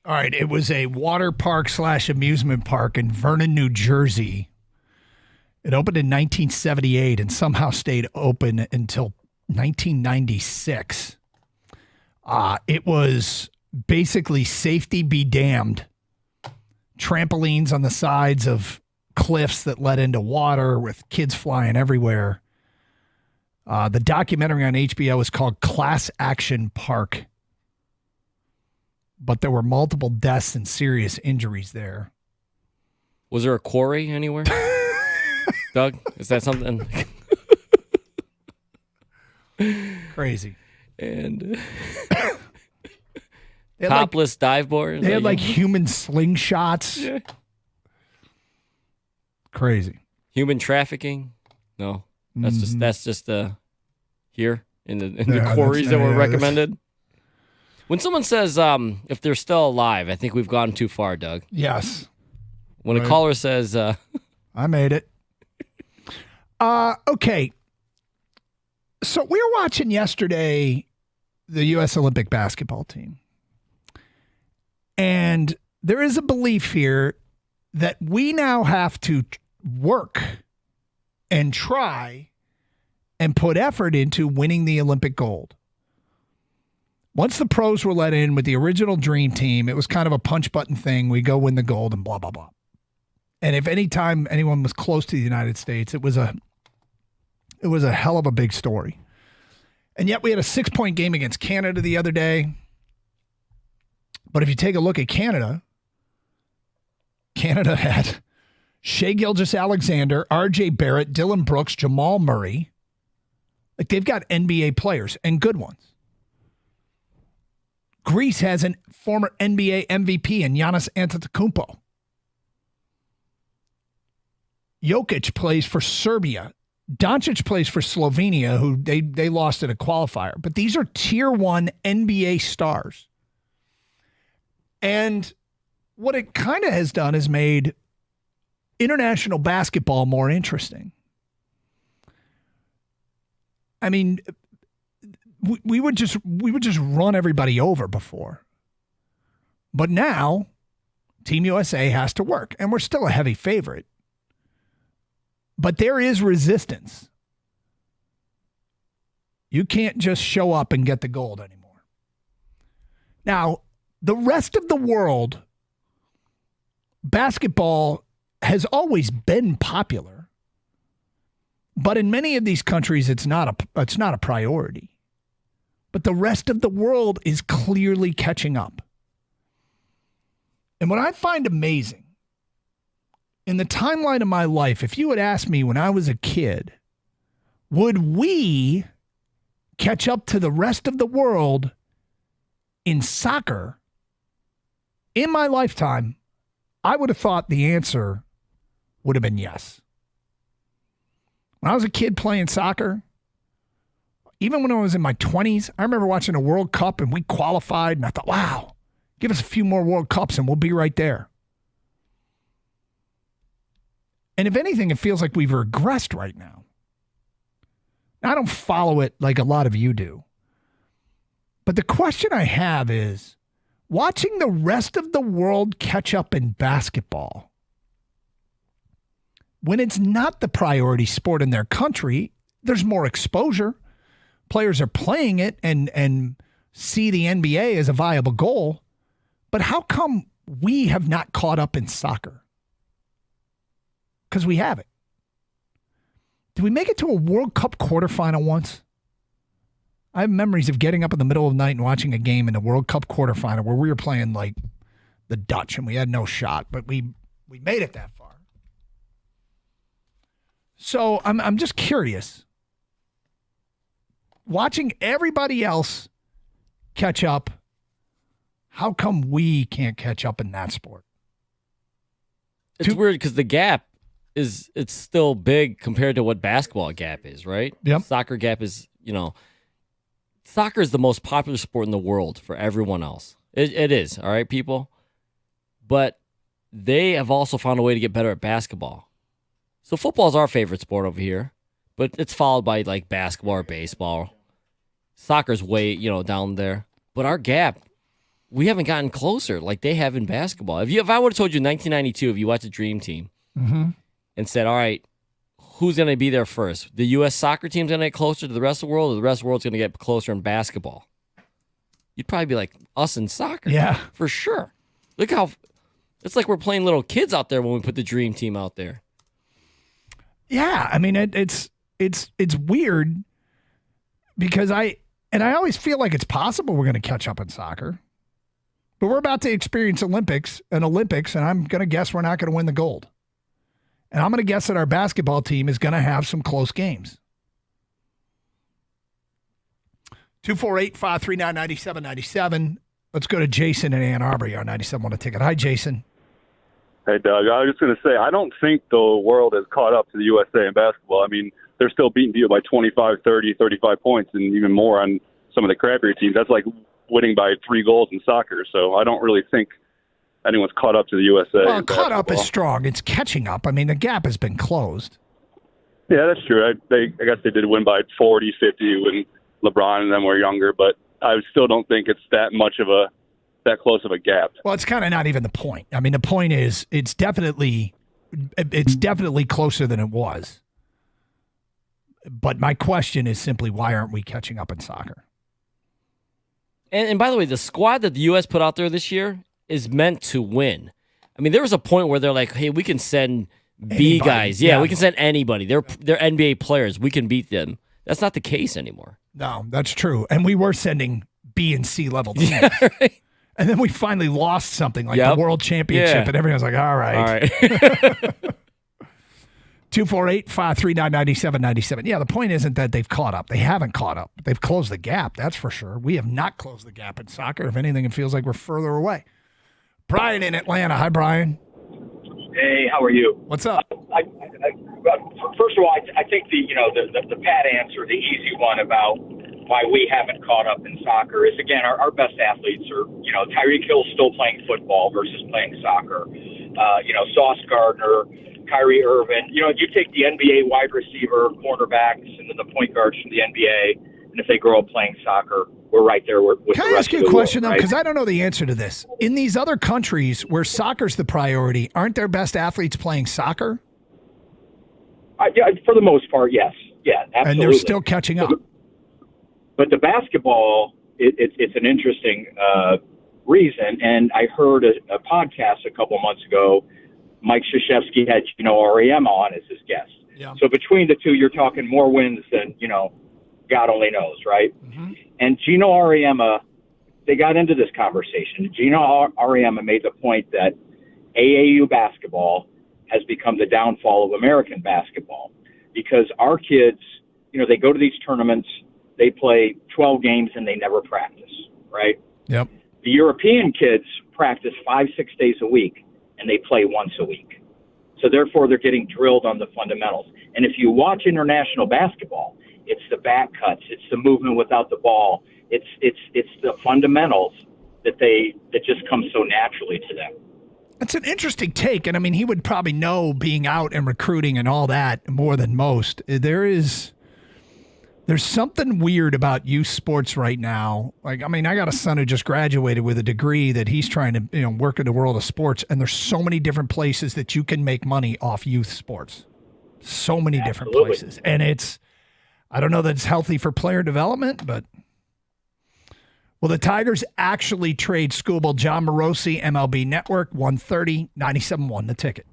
All right, it was a water park / amusement park in Vernon, New Jersey. It opened in 1978 and somehow stayed open until 1996. It was basically safety be damned. Trampolines on the sides of cliffs that led into water with kids flying everywhere. The documentary on HBO is called Class Action Park. But there were multiple deaths and serious injuries there. Was there a quarry anywhere? Doug, is that something? Crazy. And topless dive board. They had like human slingshots. Yeah. Crazy. Human trafficking? No, that's just here in the quarries that were recommended. When someone says if they're still alive, I think we've gone too far, Doug. Yes. When a caller says, I made it. Okay. So we were watching yesterday the U.S. Olympic basketball team. And there is a belief here that we now have to work and try and put effort into winning the Olympic gold. Once the pros were let in with the original dream team, it was kind of a punch button thing. We go win the gold and blah, blah, blah. And if any time anyone was close to the United States, it was a hell of a big story. And yet we had a 6-point game against Canada the other day. But if you take a look at Canada had Shai Gilgeous-Alexander, R.J. Barrett, Dylan Brooks, Jamal Murray. Like, they've got NBA players and good ones. Greece has a former NBA MVP in Giannis Antetokounmpo. Jokic plays for Serbia. Doncic plays for Slovenia, who they lost at a qualifier. But these are tier 1 NBA stars. And what it kind of has done is made international basketball more interesting. I mean, we would just run everybody over before. But now Team USA has to work, and we're still a heavy favorite. But there is resistance. You can't just show up and get the gold anymore. Now, the rest of the world, basketball has always been popular. But in many of these countries, it's not a priority. But the rest of the world is clearly catching up. And what I find amazing, in the timeline of my life, if you had asked me when I was a kid, would we catch up to the rest of the world in soccer in my lifetime, I would have thought the answer would have been yes. When I was a kid playing soccer, even when I was in my 20s, I remember watching a World Cup and we qualified, and I thought, wow, give us a few more World Cups and we'll be right there. And if anything, it feels like we've regressed right now. I don't follow it like a lot of you do. But the question I have is, watching the rest of the world catch up in basketball, when it's not the priority sport in their country, there's more exposure. Players are playing it and see the NBA as a viable goal. But how come we have not caught up in soccer? Because we haven't. Did we make it to a World Cup quarterfinal once? I have memories of getting up in the middle of the night and watching a game in the World Cup quarterfinal where we were playing like the Dutch and we had no shot, but we made it that far. So I'm just curious. Watching everybody else catch up, how come we can't catch up in that sport? It's weird because the gap it's still big compared to what basketball gap is, right? Yep. Soccer gap is, soccer is the most popular sport in the world for everyone else. It is, all right, people? But they have also found a way to get better at basketball. So football is our favorite sport over here, but it's followed by like basketball or baseball. Soccer's way, down there. But our gap we haven't gotten closer like they have in basketball. If I would have told you in 1992, if you watched the Dream Team and said, all right, who's going to be there first? The U.S. soccer team's going to get closer to the rest of the world, or the rest of the world's going to get closer in basketball? You'd probably be like, us in soccer. Yeah. For sure. Look how, it's like we're playing little kids out there when we put the Dream Team out there. Yeah, I mean, it's weird because I always feel like it's possible we're going to catch up in soccer. But we're about to experience an Olympics, and I'm going to guess we're not going to win the gold. And I'm going to guess that our basketball team is going to have some close games. 248-539-9797. Let's go to Jason in Ann Arbor. You're on 97 on a ticket. Hi, Jason. Hey, Doug. I was just going to say, I don't think the world has caught up to the USA in basketball. I mean, they're still beating you by 25, 30, 35 points, and even more on some of the crappier teams. That's like winning by 3 goals in soccer. So I don't really think anyone's caught up to the USA. Well, caught up is strong. It's catching up. I mean, the gap has been closed. Yeah, that's true. I guess they did win by 40, 50 when LeBron and them were younger, but I still don't think it's that close of a gap. Well, it's kind of not even the point. I mean, the point is it's definitely closer than it was. But my question is simply, why aren't we catching up in soccer? And by the way, the squad that the U.S. put out there this year is meant to win. I mean, there was a point where they're like, hey, we can send B guys. Yeah, we can send anybody. They're NBA players. We can beat them. That's not the case anymore. No, that's true. And we were sending B and C level teams. Yeah, right. And then we finally lost something like the World Championship, and everyone's like, all right. 248-539-9797. Yeah, the point isn't that they've caught up. They haven't caught up. They've closed the gap, that's for sure. We have not closed the gap in soccer. If anything, it feels like we're further away. Brian in Atlanta. Hi, Brian. Hey, how are you? What's up? First of all, I think the pat answer, the easy one about why we haven't caught up in soccer is, again, our best athletes are, Tyreek Hill's still playing football versus playing soccer. Sauce Gardner, Kyrie Irving. You take the NBA wide receiver, cornerbacks, and then the point guards from the NBA, and if they grow up playing soccer, we're right there with the rest of the world. Can I ask you a question, though? Because I don't know the answer to this. In these other countries where soccer's the priority, aren't their best athletes playing soccer? Yeah, for the most part, yes. Yeah, absolutely. And they're still catching up. But the basketball, it's an interesting reason. And I heard a podcast a couple months ago. Mike Krzyzewski had Gino Auriemma on as his guest. Yeah. So between the two, you're talking more wins than, God only knows, right? Mm-hmm. And Gino Auriemma, they got into this conversation. Gino Auriemma made the point that AAU basketball has become the downfall of American basketball because our kids, they go to these tournaments, they play 12 games and they never practice, right? Yep. The European kids practice 5-6 days a week and they play once a week. So therefore they're getting drilled on the fundamentals. And if you watch international basketball, it's the back cuts, it's the movement without the ball, it's the fundamentals that just come so naturally to them. That's an interesting take. And I mean, he would probably know being out and recruiting and all that more than most. There's something weird about youth sports right now. Like, I mean, I got a son who just graduated with a degree that he's trying to, work in the world of sports. And there's so many different places that you can make money off youth sports. So many different places. And I don't know that it's healthy for player development, but will the Tigers actually trade Scooble? John Morosi, MLB Network, 130, 97.1 the ticket.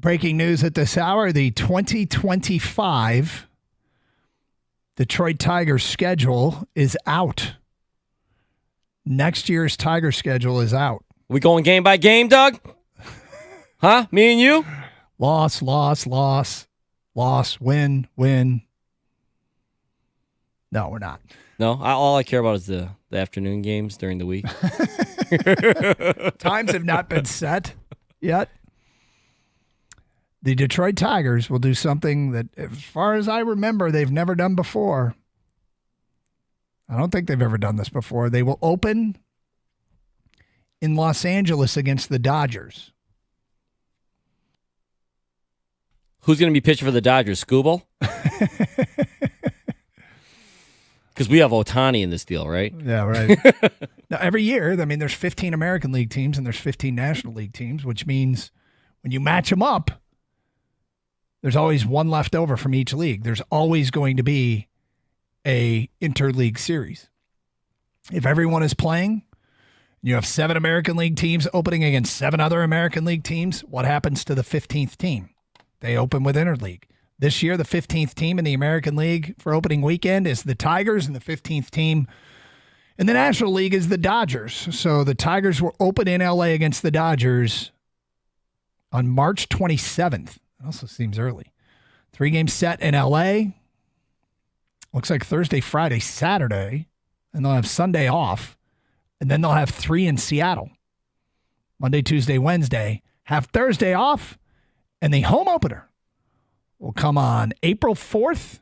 Breaking news at this hour, the 2025 Detroit Tigers schedule is out. Next year's Tiger schedule is out. We going game by game, Doug? Huh? Me and you? Loss, win. No, we're not. No, all I care about is the afternoon games during the week. Times have not been set yet. The Detroit Tigers will do something that, as far as I remember, they've never done before. I don't think they've ever done this before. They will open in Los Angeles against the Dodgers. Who's going to be pitching for the Dodgers? Scooble? Because we have Ohtani in this deal, right? Yeah, right. Now, every year, I mean, there's 15 American League teams and there's 15 National League teams, which means when you match them up, there's always one left over from each league. There's always going to be a interleague series. If everyone is playing, you have 7 American League teams opening against 7 other American League teams, what happens to the 15th team? They open with interleague. This year, the 15th team in the American League for opening weekend is the Tigers, and the 15th team in the National League is the Dodgers. So the Tigers will open in L.A. against the Dodgers on March 27th. That also seems early. 3 games set in L.A. Looks like Thursday, Friday, Saturday, and they'll have Sunday off, and then they'll have 3 in Seattle. Monday, Tuesday, Wednesday, have Thursday off, and the home opener will come on April 4th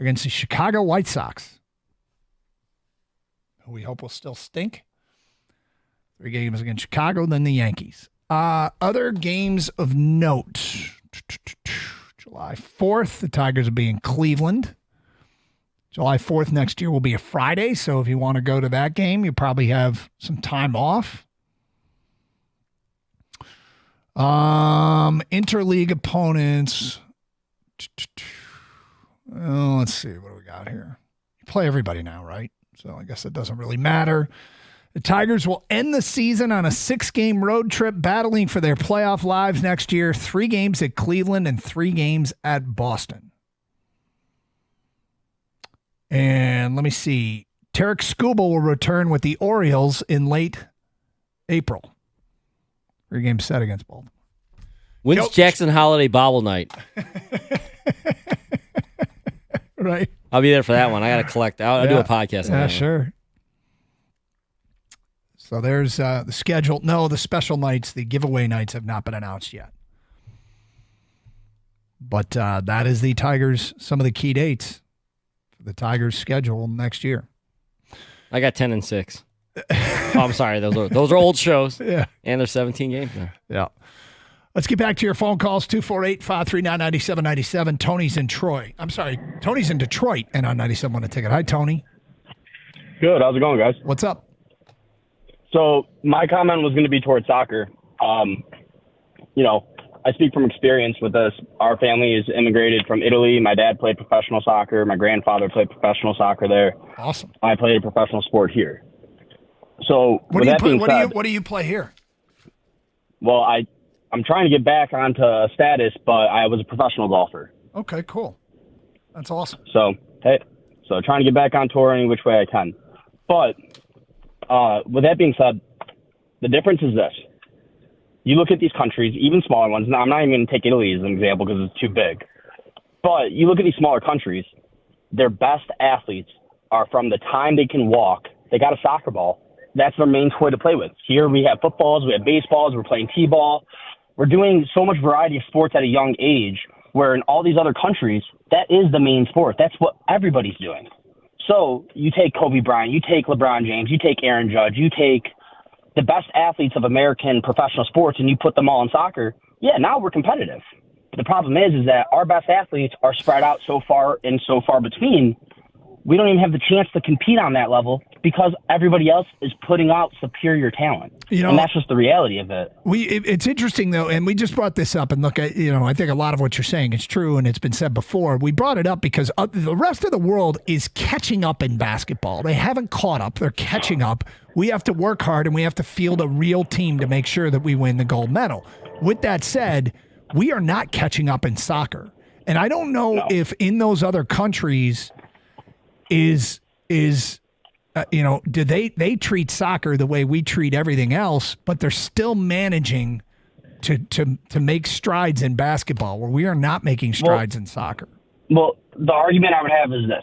against the Chicago White Sox, who we hope will still stink. 3 games against Chicago, then the Yankees. Other games of note. July 4th, the Tigers will be in Cleveland. July 4th next year will be a Friday, so if you want to go to that game, you probably have some time off. Interleague opponents. Oh, let's see. What do we got here? You play everybody now, right? So I guess it doesn't really matter. The Tigers will end the season on a 6-game road trip, battling for their playoff lives next year. 3 games at Cleveland and 3 games at Boston. And let me see. Tarek Skubal will return with the Orioles in late April. 3 games set against Baltimore. When's Jackson Holiday Bobble Night? Right. I'll be there for that one. I got to collect. I'll do a podcast on that. Yeah, sure. So there's the schedule. No, the special nights, the giveaway nights have not been announced yet. But that is the Tigers, some of the key dates for the Tigers schedule next year. I got 10 and 6. I'm sorry. Those are old shows. Yeah. And there's 17 games now. Yeah. Let's get back to your phone calls, 248-539-9797. Tony's in Troy. I'm sorry, Tony's in Detroit and on 97 on a ticket. Hi, Tony. Good. How's it going, guys? What's up? So my comment was going to be towards soccer. I speak from experience with this. Our family is immigrated from Italy. My dad played professional soccer. My grandfather played professional soccer there. Awesome. I played a professional sport here. So what do you play here? Well, I'm trying to get back onto a status, but I was a professional golfer. Okay, cool. That's awesome. So trying to get back on tour any which way I can. But with that being said, the difference is this. You look at these countries, even smaller ones. Now, I'm not even going to take Italy as an example because it's too big. But you look at these smaller countries, their best athletes are from the time they can walk. They got a soccer ball. That's their main toy to play with. Here we have footballs, we have baseballs, we're playing t-ball. We're doing so much variety of sports at a young age, where in all these other countries, that is the main sport. That's what everybody's doing. So you take Kobe Bryant, you take LeBron James, you take Aaron Judge, you take the best athletes of American professional sports, and you put them all in soccer. Yeah, now we're competitive. But the problem is that our best athletes are spread out so far and so far between, we don't even have the chance to compete on that level because everybody else is putting out superior talent. And that's just the reality of it. It's interesting, though, and we just brought this up, and look, I think a lot of what you're saying is true, and it's been said before. We brought it up because the rest of the world is catching up in basketball. They haven't caught up. They're catching up. We have to work hard, and we have to field a real team to make sure that we win the gold medal. With that said, we are not catching up in soccer. And I don't know if in those other countries do they treat soccer the way we treat everything else, but they're still managing to make strides in basketball where we are not making strides in soccer. Well, the argument I would have is this.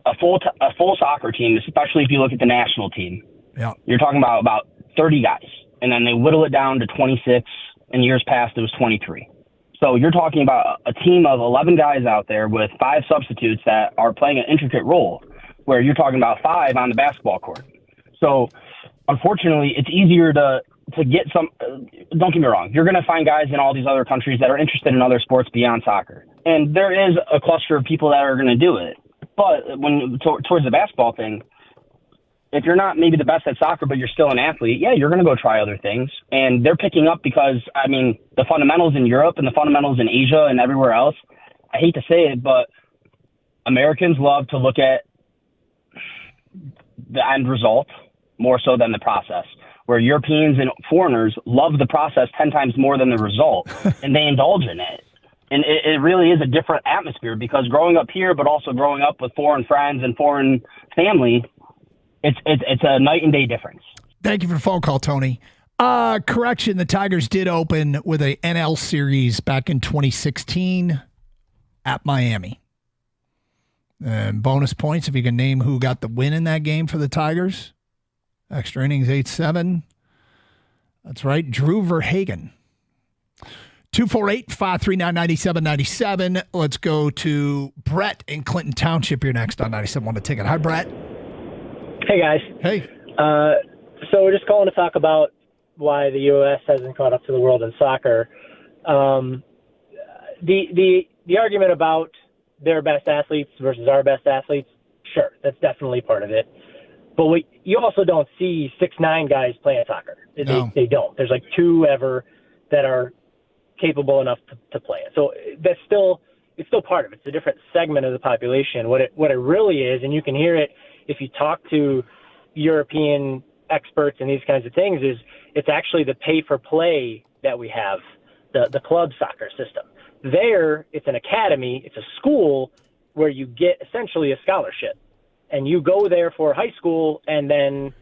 A full soccer team, especially if you look at the national team, you're talking about 30 guys, and then they whittle it down to 26. In years past, it was 23. So you're talking about a team of 11 guys out there with 5 substitutes that are playing an intricate role, where you're talking about 5 on the basketball court. So unfortunately, it's easier to get some. Don't get me wrong. You're going to find guys in all these other countries that are interested in other sports beyond soccer. And there is a cluster of people that are going to do it. But when towards the basketball thing, if you're not maybe the best at soccer, but you're still an athlete, you're going to go try other things. And they're picking up because, I mean, the fundamentals in Europe and the fundamentals in Asia and everywhere else, I hate to say it, but Americans love to look at the end result more so than the process, where Europeans and foreigners love the process 10 times more than the result, and they indulge in it. And it really is a different atmosphere because growing up here, but also growing up with foreign friends and foreign family, it's a night and day difference. Thank you for the phone call, Tony. Correction, the Tigers did open with a NL series back in 2016 at Miami. And bonus points if you can name who got the win in that game for the Tigers. Extra innings 8-7. That's right, Drew Verhagen. 248-539-9797. Let's go to Brett in Clinton Township. You're next on 97.1 The Ticket. Hi, Brett. Hey, guys. Hey. So we're just calling to talk about why the U.S. hasn't caught up to the world in soccer. The argument about their best athletes versus our best athletes, sure, that's definitely part of it. But you also don't see 6'9" guys playing soccer. No. They don't. There's like 2 ever that are capable enough to play it. So it's still part of it. It's a different segment of the population. What it really is, and you can hear it if you talk to European experts and these kinds of things, is it's actually the pay for play that we have, the club soccer system. There, it's an academy, it's a school where you get essentially a scholarship. And you go there for high school and then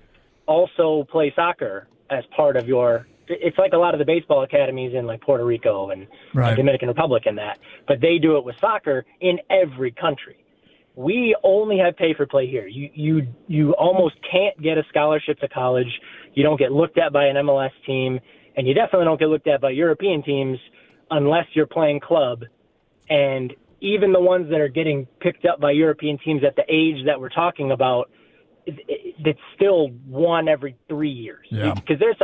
also play soccer as part of your – it's like a lot of the baseball academies in like Puerto Rico and Dominican Republic and that. But they do it with soccer in every country. We only have pay-for-play here. You almost can't get a scholarship to college. You don't get looked at by an MLS team. And you definitely don't get looked at by European teams unless you're playing club. And even the ones that are getting picked up by European teams at the age that we're talking about, it's still 1 every 3 years. Yeah. Because they're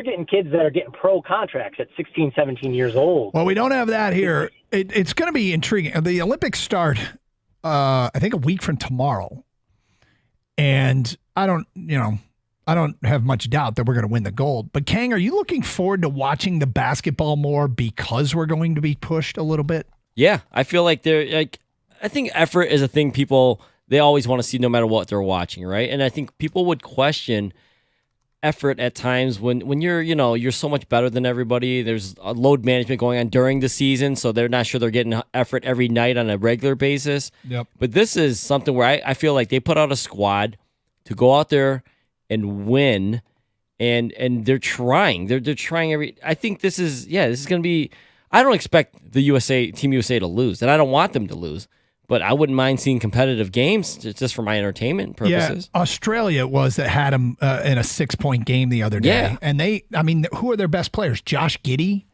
getting kids that are getting pro contracts at 16, 17 years old. Well, we don't have that here. It's going to be intriguing. The Olympics start, I think, a week from tomorrow. And I don't have much doubt that we're going to win the gold. But Kang, are you looking forward to watching the basketball more because we're going to be pushed a little bit? Yeah, I feel like I think effort is a thing they always want to see no matter what they're watching, right? And I think people would question effort at times when you're so much better than everybody. There's a load management going on during the season, so they're not sure they're getting effort every night on a regular basis. Yep. But this is something where I feel like they put out a squad to go out there and win, and they're trying. They're trying I think this is going to be. I don't expect the Team USA to lose, and I don't want them to lose. But I wouldn't mind seeing competitive games just for my entertainment purposes. Yeah, Australia had them in a 6-point game the other day. Yeah. And who are their best players? Josh Giddey,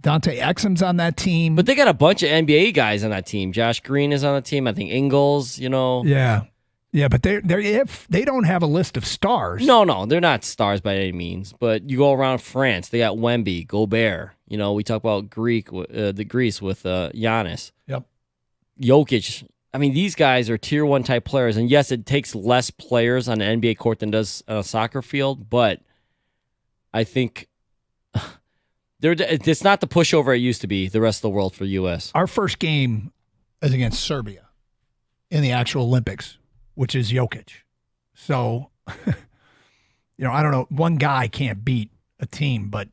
Dante Exum's on that team. But they got a bunch of NBA guys on that team. Josh Green is on the team. I think Ingles, Yeah. Yeah, but they don't have a list of stars. No, they're not stars by any means. But you go around France, they got Wemby, Gobert. We talk about Greece with Giannis. Yep. Jokic. I mean, these guys are tier 1 type players. And yes, it takes less players on an NBA court than does on a soccer field. But I think it's not the pushover it used to be, the rest of the world for the U.S. Our first game is against Serbia in the actual Olympics, which is Jokic. So, I don't know. One guy can't beat a team, but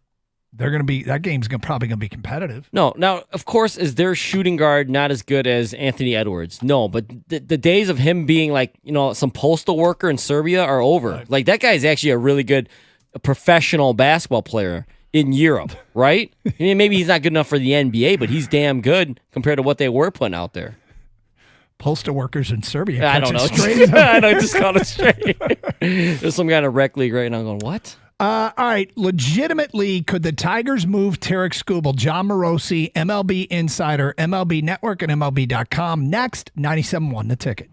that game's probably gonna be competitive. No, now of course is their shooting guard not as good as Anthony Edwards? No, but the days of him being like some postal worker in Serbia are over. Right. Like that guy is actually a really good professional basketball player in Europe, right? I mean, maybe he's not good enough for the NBA, but he's damn good compared to what they were putting out there. Postal workers in Serbia. I don't know. I know, just call it straight. There's some kind of rec league right now going, what? All right. Legitimately, could the Tigers move Tarek Skubal, John Morosi, MLB Insider, MLB Network, and MLB.com? Next, 97.1 The Ticket.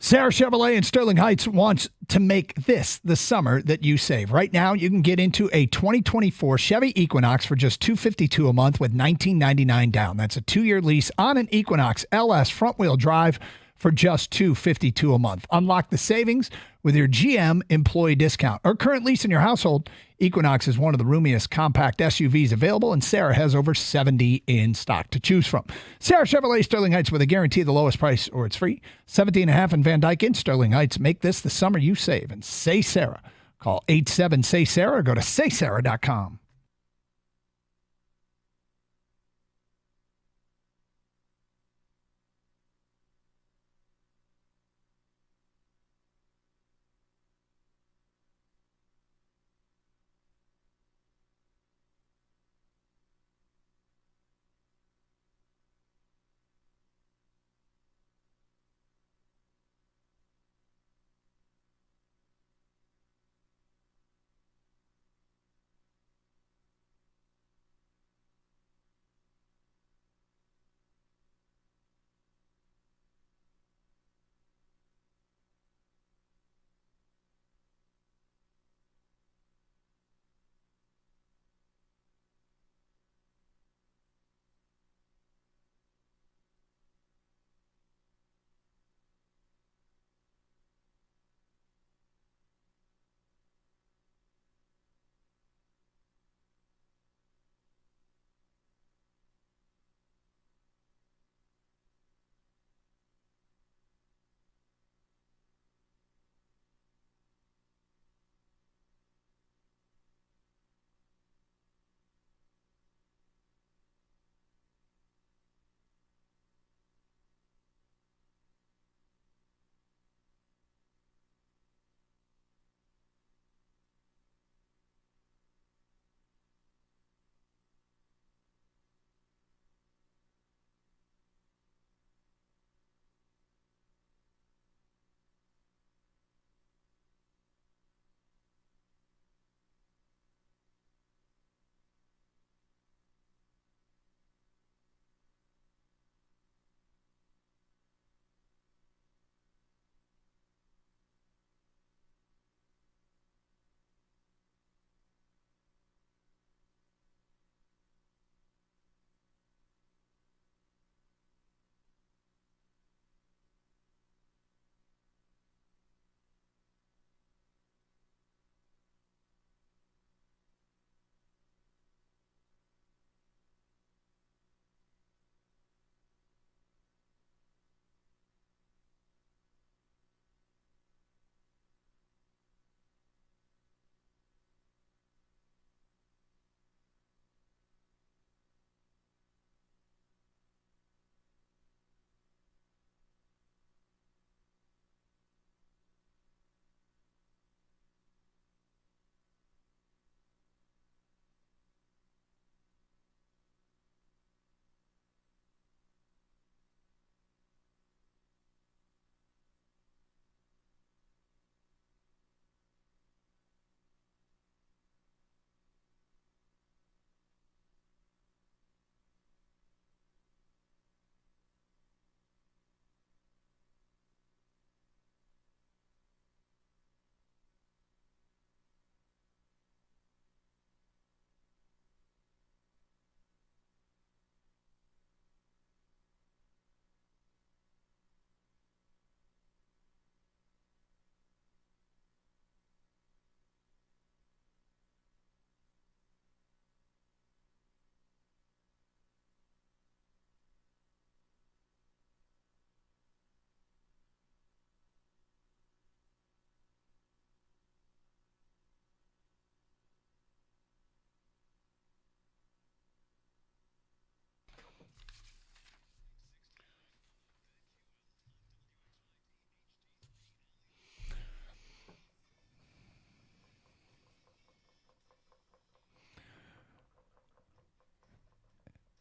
Sarah Chevrolet in Sterling Heights wants to make this the summer that you save. Right now, you can get into a 2024 Chevy Equinox for just $252 a month with $19.99 down. That's a 2-year lease on an Equinox LS front-wheel drive for just $252 a month. Unlock the savings with your GM employee discount or current lease in your household. Equinox is one of the roomiest compact SUVs available, and Sarah has over 70 in stock to choose from. Sarah Chevrolet Sterling Heights with a guarantee of the lowest price or it's free. 17.5 in Van Dyke in Sterling Heights. Make this the summer you save and say Sarah. Call 87-SAY-SARAH or go to saysarah.com.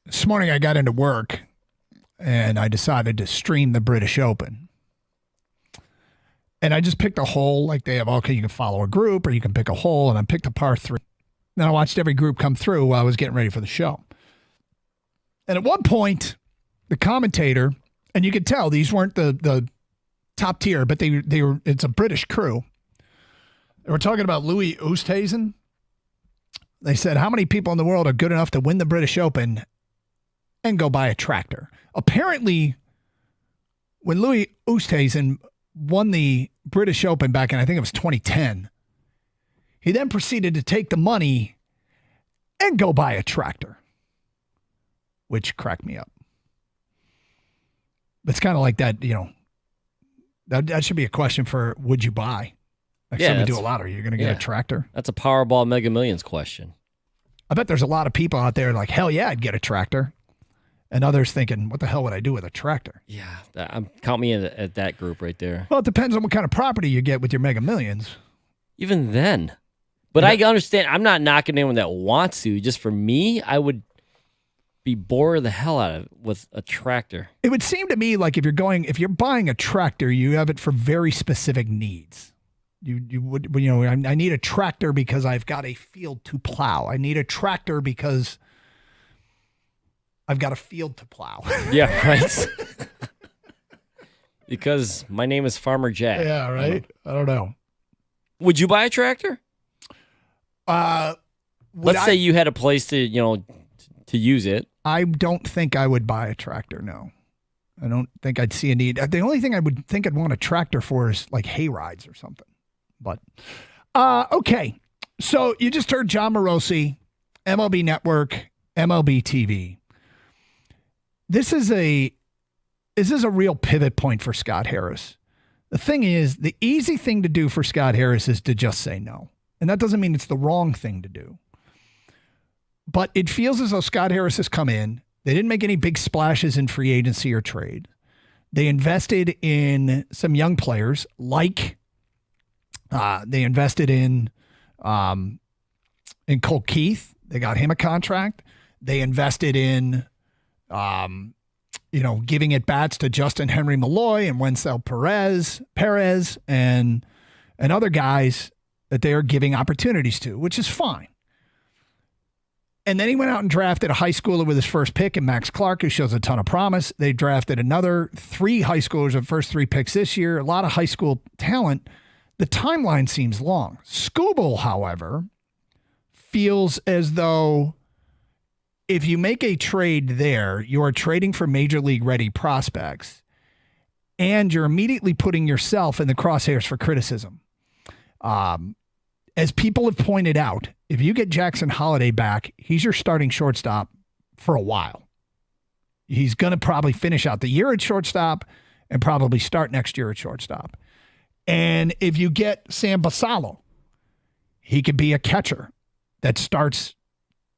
This morning I got into work and I decided to stream the British Open. And I just picked a hole like they have. Okay, you can follow a group or you can pick a hole, and I picked a par 3. Then I watched every group come through while I was getting ready for the show. And at one point, the commentator, and you could tell these weren't the top tier, but it's a British crew. They were talking about Louis Oosthuizen. They said, how many people in the world are good enough to win the British Open and go buy a tractor? Apparently, when Louis Oosthuizen won the British Open back in, I think it was 2010, he then proceeded to take the money and go buy a tractor, which cracked me up. It's kind of like that, that should be a question for would you buy? Like somebody do a lottery, you're going to get a tractor? That's a Powerball Mega Millions question. I bet there's a lot of people out there like, hell yeah, I'd get a tractor. And others thinking, what the hell would I do with a tractor? Yeah, count me in at that group right there. Well, it depends on what kind of property you get with your Mega Millions. Even then. But I understand, I'm not knocking anyone that wants to. Just for me, I would be bored the hell out of it with a tractor. It would seem to me like if you're buying a tractor, you have it for very specific needs. I need a tractor because I've got a field to plow. I need a tractor because I've got a field to plow. Yeah, right. Because my name is Farmer Jack. Yeah, right. I don't know. Would you buy a tractor? Let's say you had a place to use it. I don't think I would buy a tractor. No, I don't think I'd see a need. The only thing I would think I'd want a tractor for is like hay rides or something. But okay, so you just heard John Morosi, MLB Network, MLB TV. This is a real pivot point for Scott Harris. The thing is, the easy thing to do for Scott Harris is to just say no. And that doesn't mean it's the wrong thing to do. But it feels as though Scott Harris has come in. They didn't make any big splashes in free agency or trade. They invested in some young players, like they invested in Cole Keith. They got him a contract. They invested in, giving at bats to Justin Henry Malloy and Wenzel Perez and other guys that they are giving opportunities to, which is fine. And then he went out and drafted a high schooler with his first pick in Max Clark, who shows a ton of promise. They drafted another 3 high schoolers of first 3 picks this year, a lot of high school talent. The timeline seems long. Skubal, however, feels as though if you make a trade there, you are trading for major league ready prospects, and you're immediately putting yourself in the crosshairs for criticism. As people have pointed out, if you get Jackson Holliday back, he's your starting shortstop for a while. He's going to probably finish out the year at shortstop and probably start next year at shortstop. And if you get Sam Basallo, he could be a catcher that starts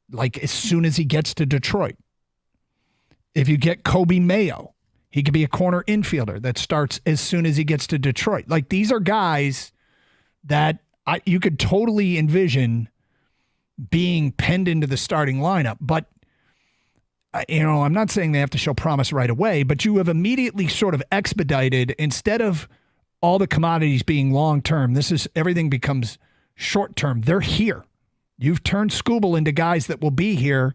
like as soon as he gets to Detroit. If you get Kobe Mayo, he could be a corner infielder that starts as soon as he gets to Detroit. Like, these are guys that you could totally envision being penned into the starting lineup. But, I'm not saying they have to show promise right away, but you have immediately sort of expedited, instead of all the commodities being long-term, everything becomes short-term. They're here. You've turned Skubal into guys that will be here.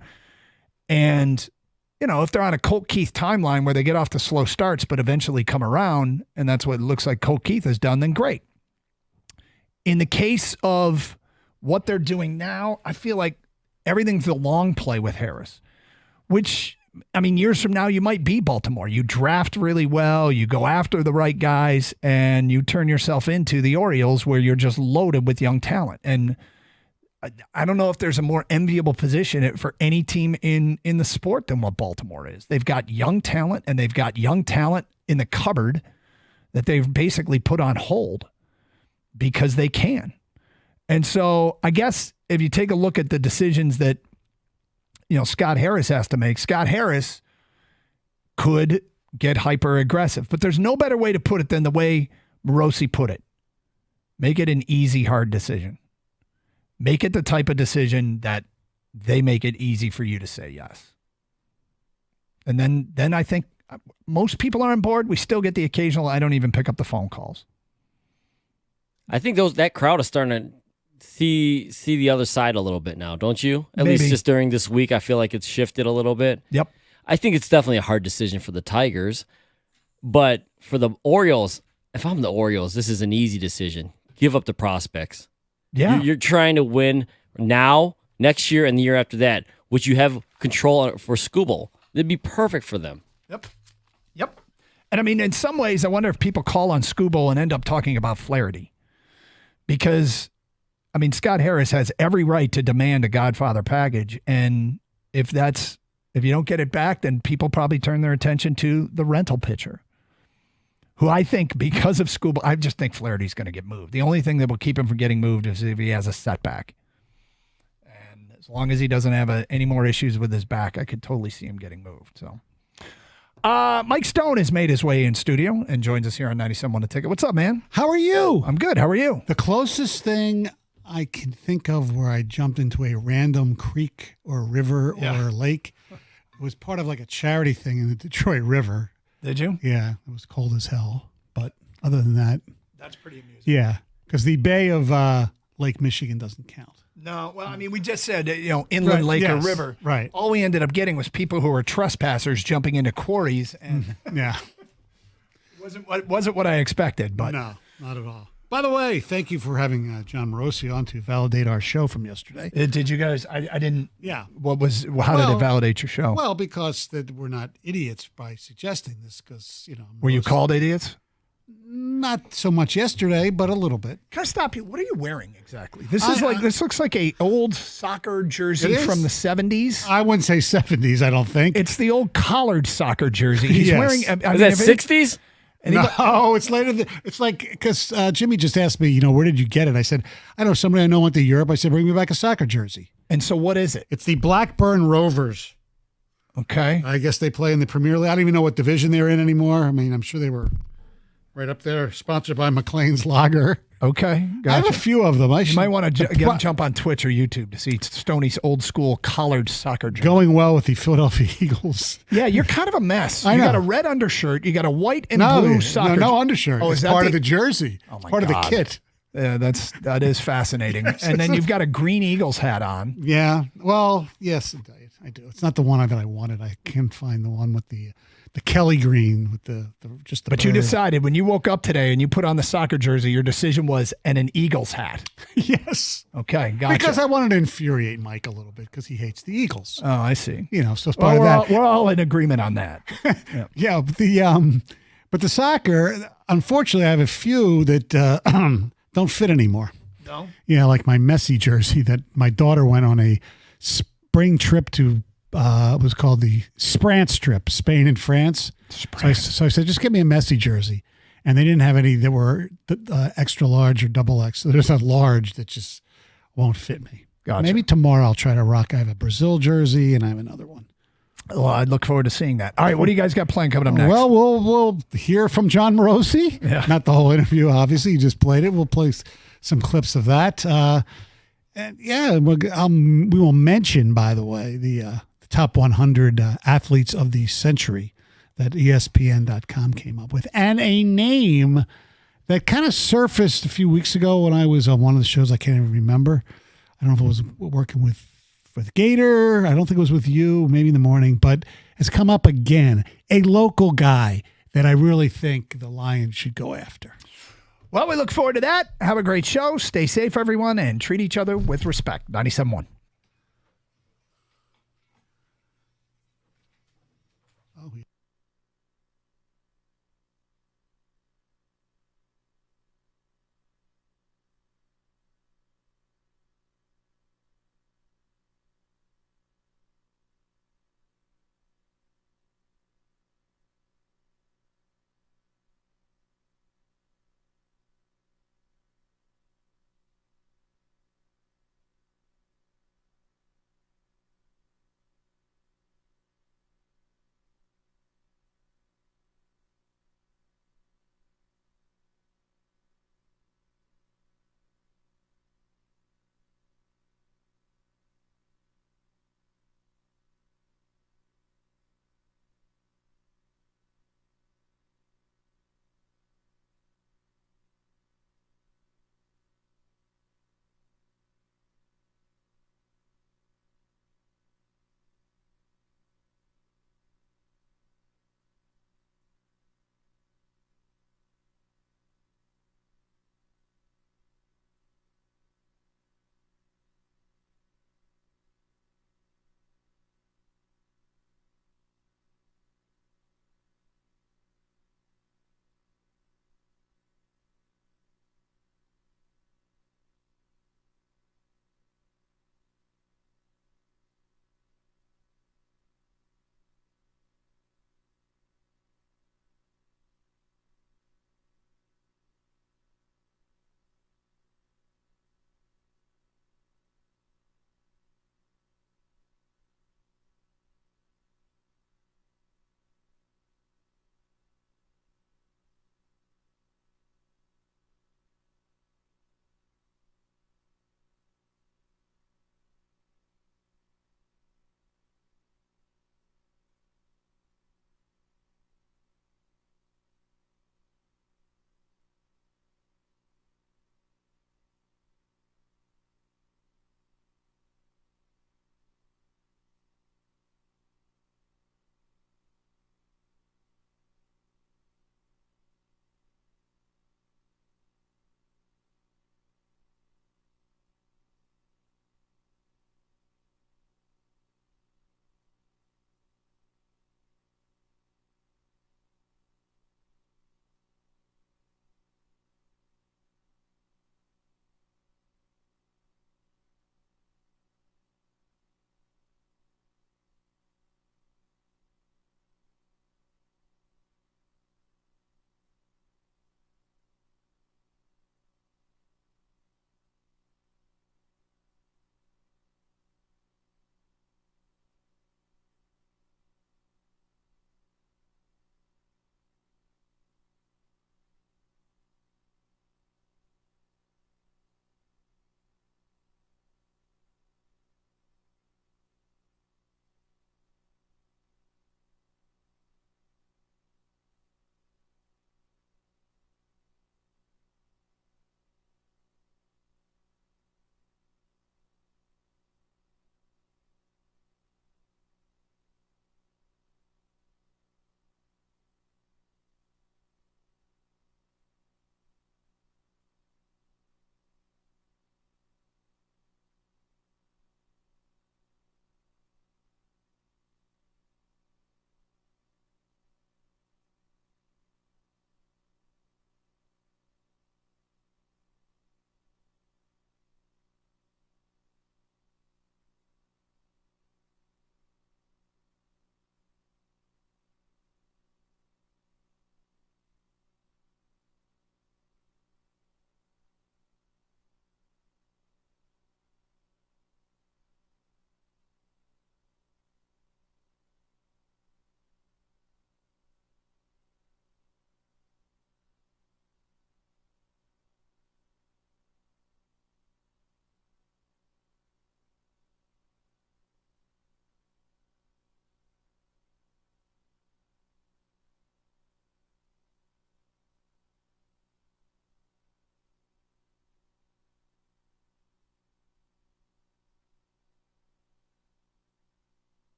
And, if they're on a Colt Keith timeline where they get off to slow starts but eventually come around, and that's what it looks like Colt Keith has done, then great. In the case of what they're doing now, I feel like everything's a long play with Harris, which, years from now, you might be Baltimore. You draft really well, you go after the right guys, and you turn yourself into the Orioles, where you're just loaded with young talent. And I don't know if there's a more enviable position for any team in the sport than what Baltimore is. They've got young talent, and they've got young talent in the cupboard that they've basically put on hold because they can. And so I guess if you take a look at the decisions that, Scott Harris has to make, Scott Harris could get hyper aggressive, but there's no better way to put it than the way Morosi put it. Make it an easy, hard decision. Make it the type of decision that they make it easy for you to say yes. And then I think most people are on board. We still get the occasional, I don't even pick up the phone calls. I think that crowd is starting to see the other side a little bit now, don't you? At Maybe. least just during this week, I feel like it's shifted a little bit. Yep. I think it's definitely a hard decision for the Tigers, but for the Orioles, if I'm the Orioles, this is an easy decision. Give up the prospects. Yeah. You're trying to win now, next year, and the year after that, which you have control for Skubal. It'd be perfect for them. Yep. And I mean, in some ways, I wonder if people call on Skubal and end up talking about Flaherty. Because, I mean, Scott Harris has every right to demand a Godfather package. And if you don't get it back, then people probably turn their attention to the rental pitcher, who I think, because of Skubal, I just think Flaherty's going to get moved. The only thing that will keep him from getting moved is if he has a setback. And as long as he doesn't have any more issues with his back, I could totally see him getting moved. So, Mike Stone has made his way in studio and joins us here on 97.1 The Ticket. What's up, man? How are you? I'm good. How are you? The closest thing I can think of where I jumped into a random creek or river or lake was part of like a charity thing in the Detroit River. Did you? Yeah, it was cold as hell. But other than that, that's pretty amusing. Yeah, because the Bay of Lake Michigan doesn't count. No, well, I mean, we just said, inland lake or river. Right. All we ended up getting was people who were trespassers jumping into quarries, and wasn't what I expected. But no, not at all. By the way, thank you for having John Morosi on to validate our show from yesterday. Did you guys? I didn't. Yeah. How did it validate your show? Well, because that we're not idiots by suggesting this. Because were you called idiots? Not so much yesterday, but a little bit. Can I stop you? What are you wearing exactly? This looks like a old soccer jersey from the 70s. I wouldn't say 70s. I don't think it's the old collared soccer jersey. He's wearing. Is that 60s? No, it's later. It's like, because Jimmy just asked me, where did you get it? I said, I know somebody I know went to Europe. I said, bring me back a soccer jersey. And so what is it? It's the Blackburn Rovers. Okay. I guess they play in the Premier League. I don't even know what division they're in anymore. I mean, I'm sure they were right up there, sponsored by McLean's Lager. Okay, gotcha. I have a few of them. You might want to jump on Twitch or YouTube to see Stoney's old school collared soccer jersey. Going well with the Philadelphia Eagles. Yeah, you're kind of a mess. I know. You got a red undershirt. You got a white and blue soccer. No undershirt. Oh, it's part of the jersey. Oh my part God. of the kit. Yeah, that is fascinating. Yes, and then you've got a green Eagles hat on. Yeah. Well, yes, I do. It's not the one that I wanted. I can't find the one with the Kelly green with the But you decided when you woke up today and you put on the soccer jersey, your decision was an Eagles hat. Yes. Okay, gotcha. Because I wanted to infuriate Mike a little bit because he hates the Eagles. Oh, I see. So part of that. We're all in agreement on that. Yeah. But the soccer, unfortunately, I have a few that don't fit anymore. No? Yeah, like my Messi jersey that my daughter went on a spring trip to. It was called the Sprance trip, Spain and France. So I said, just get me a Messi jersey. And they didn't have any that were extra large or double X. So there's a large that just won't fit me. Gotcha. Maybe tomorrow I'll try to rock. I have a Brazil jersey and I have another one. Well, I'd look forward to seeing that. All right, what do you guys got planned coming up next? Well, we'll hear from John Morosi. Yeah. Not the whole interview, obviously. You just played it. We'll play some clips of that. And yeah, we will mention, by the way, the top 100 athletes of the century that ESPN.com came up with, and a name that kind of surfaced a few weeks ago when I was on one of the shows. I can't even remember. I don't know if it was working with Gator. I don't think it was with you, maybe in the morning, but has come up again. A local guy that I really think the Lions should go after. Well, we look forward to that. Have a great show. Stay safe, everyone, and treat each other with respect. 97.1.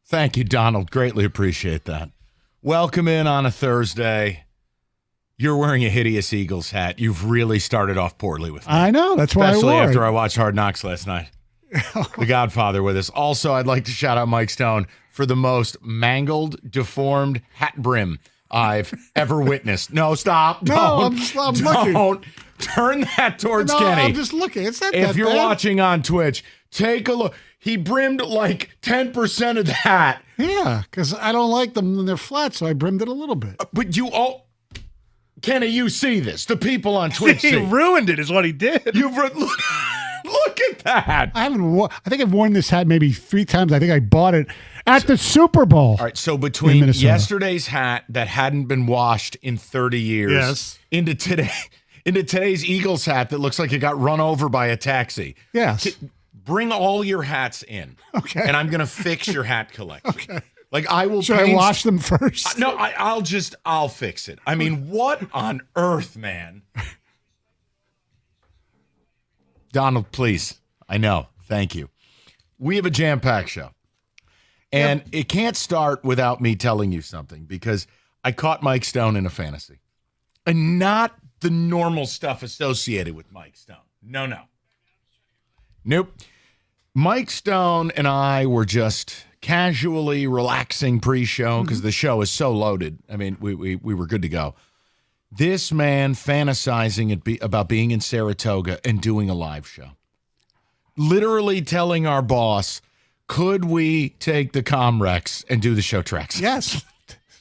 Thank you, Donald. Greatly appreciate that. Welcome in on a Thursday. You're wearing a hideous Eagles hat. You've really started off poorly with me. I know. That's why Especially I wore after it. I watched Hard Knocks last night. The Godfather with us. Also, I'd like to shout out Mike Stone for the most mangled, deformed hat brim I've ever witnessed. No, stop. No, Don't. I'm looking. Don't. Turn that towards No, Kenny. I'm just looking. It's not If that you're bad. watching on Twitch, take a look. He brimmed like 10% of the hat. Yeah, because I don't like them when they're flat, so I brimmed it a little bit. But you all... Kenny, you see this. The people on Twitch He see. ruined it, is what he did. Look at that. I think I've worn this hat maybe 3 times. I think I bought it at the Super Bowl. All right, so between yesterday's hat that hadn't been washed in 30 years Yes. into today's Eagles hat that looks like it got run over by a taxi. Yes. Bring all your hats in. Okay. And I'm going to fix your hat collection. Okay. Like I will Should I wash them first? No, I'll fix it. I mean, what on earth, man? Donald, please. I know. Thank you. We have a jam-packed show. And it can't start without me telling you something because I caught Mike Stone in a fantasy. And not the normal stuff associated with Mike Stone. No. Nope. Mike Stone and I were just casually relaxing pre-show because the show is so loaded. I mean, we were good to go. This man fantasizing about being in Saratoga and doing a live show. Literally telling our boss, could we take the Comrex and do the show tracks? Yes.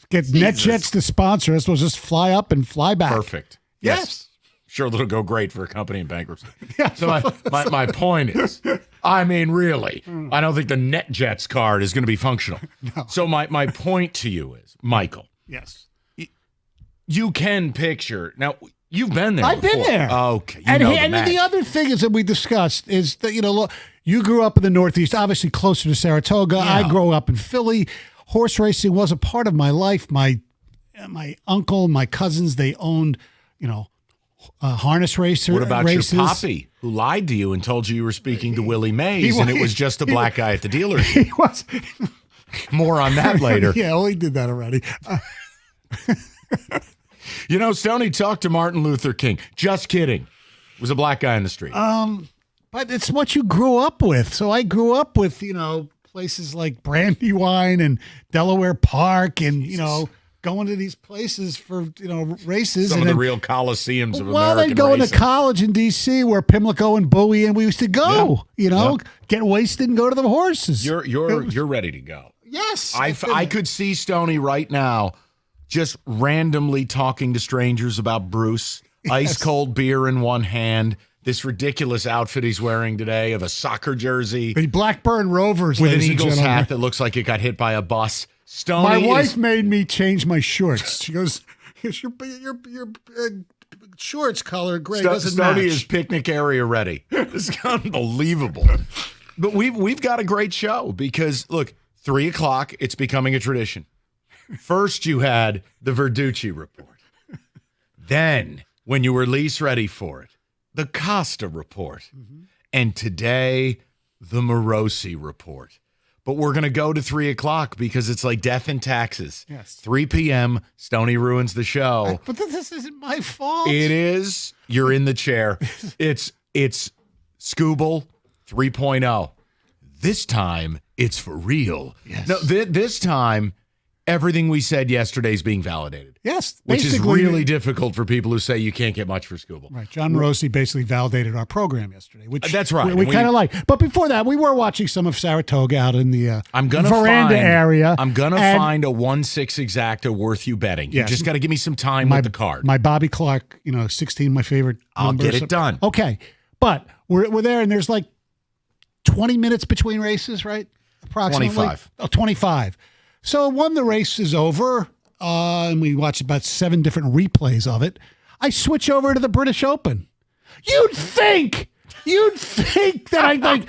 Get NetJets to sponsor us. We'll just fly up and fly back. Perfect. Yes. Sure, it'll go great for a company in bankruptcy. So my point is, I mean, really, I don't think the NetJets card is going to be functional. No. So my point to you is, Michael. Yes. You can picture. Now, you've been there I've before. been there. Okay. And the other thing is that we discussed is that, look, you grew up in the Northeast, obviously closer to Saratoga. Yeah. I grew up in Philly. Horse racing was a part of my life. My uncle, my cousins, they owned, harness races. What about your poppy, who lied to you and told you were speaking to Willie Mays, and it was just a black guy at the dealership? He was. More on that later. Yeah, well, he did that already. Stoney talked to Martin Luther King. Just kidding. It was a black guy in the street. But it's what you grew up with. So I grew up with, places like Brandywine and Delaware Park and, going to these places for, races. Some and of the real coliseums of Well, American then going racing. to college in D.C. where Pimlico and Bowie and we used to go, get wasted and go to the horses. You're ready to go. Yes. I could see Stoney right now just randomly talking to strangers about Bruce, ice cold beer in one hand, this ridiculous outfit he's wearing today of a soccer jersey. The Blackburn Rovers, with an ladies and Eagles gentlemen. hat that looks like it got hit by a bus. Stoney My wife made me change my shorts. She goes, your shorts color gray doesn't Stoney match. is picnic area ready. This is unbelievable. But we've got a great show because, look, 3 o'clock, it's becoming a tradition. First, you had the Verducci report. Then, when you were least ready for it, the Costa report. Mm-hmm. And today, the Morosi report. But we're going to go to 3 o'clock because it's like death and taxes. Yes. 3 p.m., Stoney ruins the show. But this isn't my fault. It is. You're in the chair. It's Scooble 3.0. This time, it's for real. Yes. No, this time, everything we said yesterday is being validated. Yes. Which is basically- really difficult for people who say you can't get much for Scooble. Right. John Morosi basically validated our program yesterday, which That's right. we kind of like. But before that, we were watching some of Saratoga out in the veranda area. I'm going to and find a 1-6 exacta worth you betting. Yes. You just got to give me some time with the card. My Bobby Clark, 16, my favorite I'll number. get it done. Okay. But we're there, and there's like 20 minutes between races, right? Approximately. 25. Oh, 25. So when the race is over, and we watch about 7 different replays of it, I switch over to the British Open. You'd think that I broke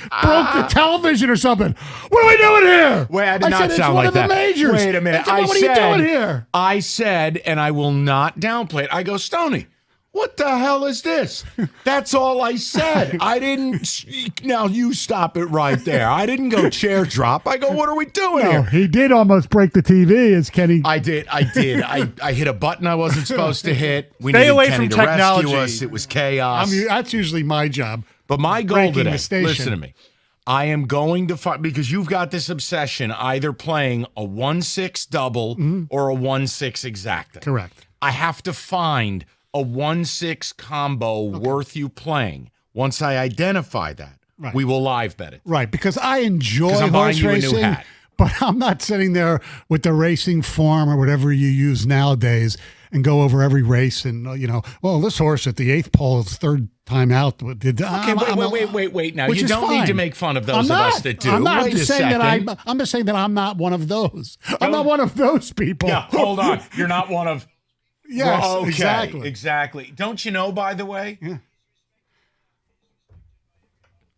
the television or something. What are we doing here? Wait, I did not said, sound it's one like of the that. majors. Wait a minute. What are you doing here? I said, and I will not downplay it. I go, Stoney, What the hell is this? That's all I said. I didn't. Now you stop it right there. I didn't go chair drop. I go, what are we doing No, here? he did almost break the TV, as Kenny. I did. I hit a button I wasn't supposed to hit. We Stay needed away Kenny from to technology. rescue us. It was chaos. That's usually my job. But my goal breaking today, the station. listen to me. I am going to find, because you've got this obsession either playing a 1-6 double or a 1-6 exacta. Correct. I have to find a 1-6 combo worth you playing. Once I identify that, we will live bet it. Right, because I enjoy I'm buying horse you a new racing, hat. but I'm not sitting there with the racing form or whatever you use nowadays and go over every race and, well, this horse at the 8th pole is third time out. Wait. Now, Which you is don't fine. need to make fun of those I'm of not. us that do. I'm not. Wait I'm just a saying second. that I'm just saying that I'm not one of those. I'm not one of those people. Yeah, hold on. You're not one of... Yes, well, okay, exactly. Don't you know, by the way? Yeah.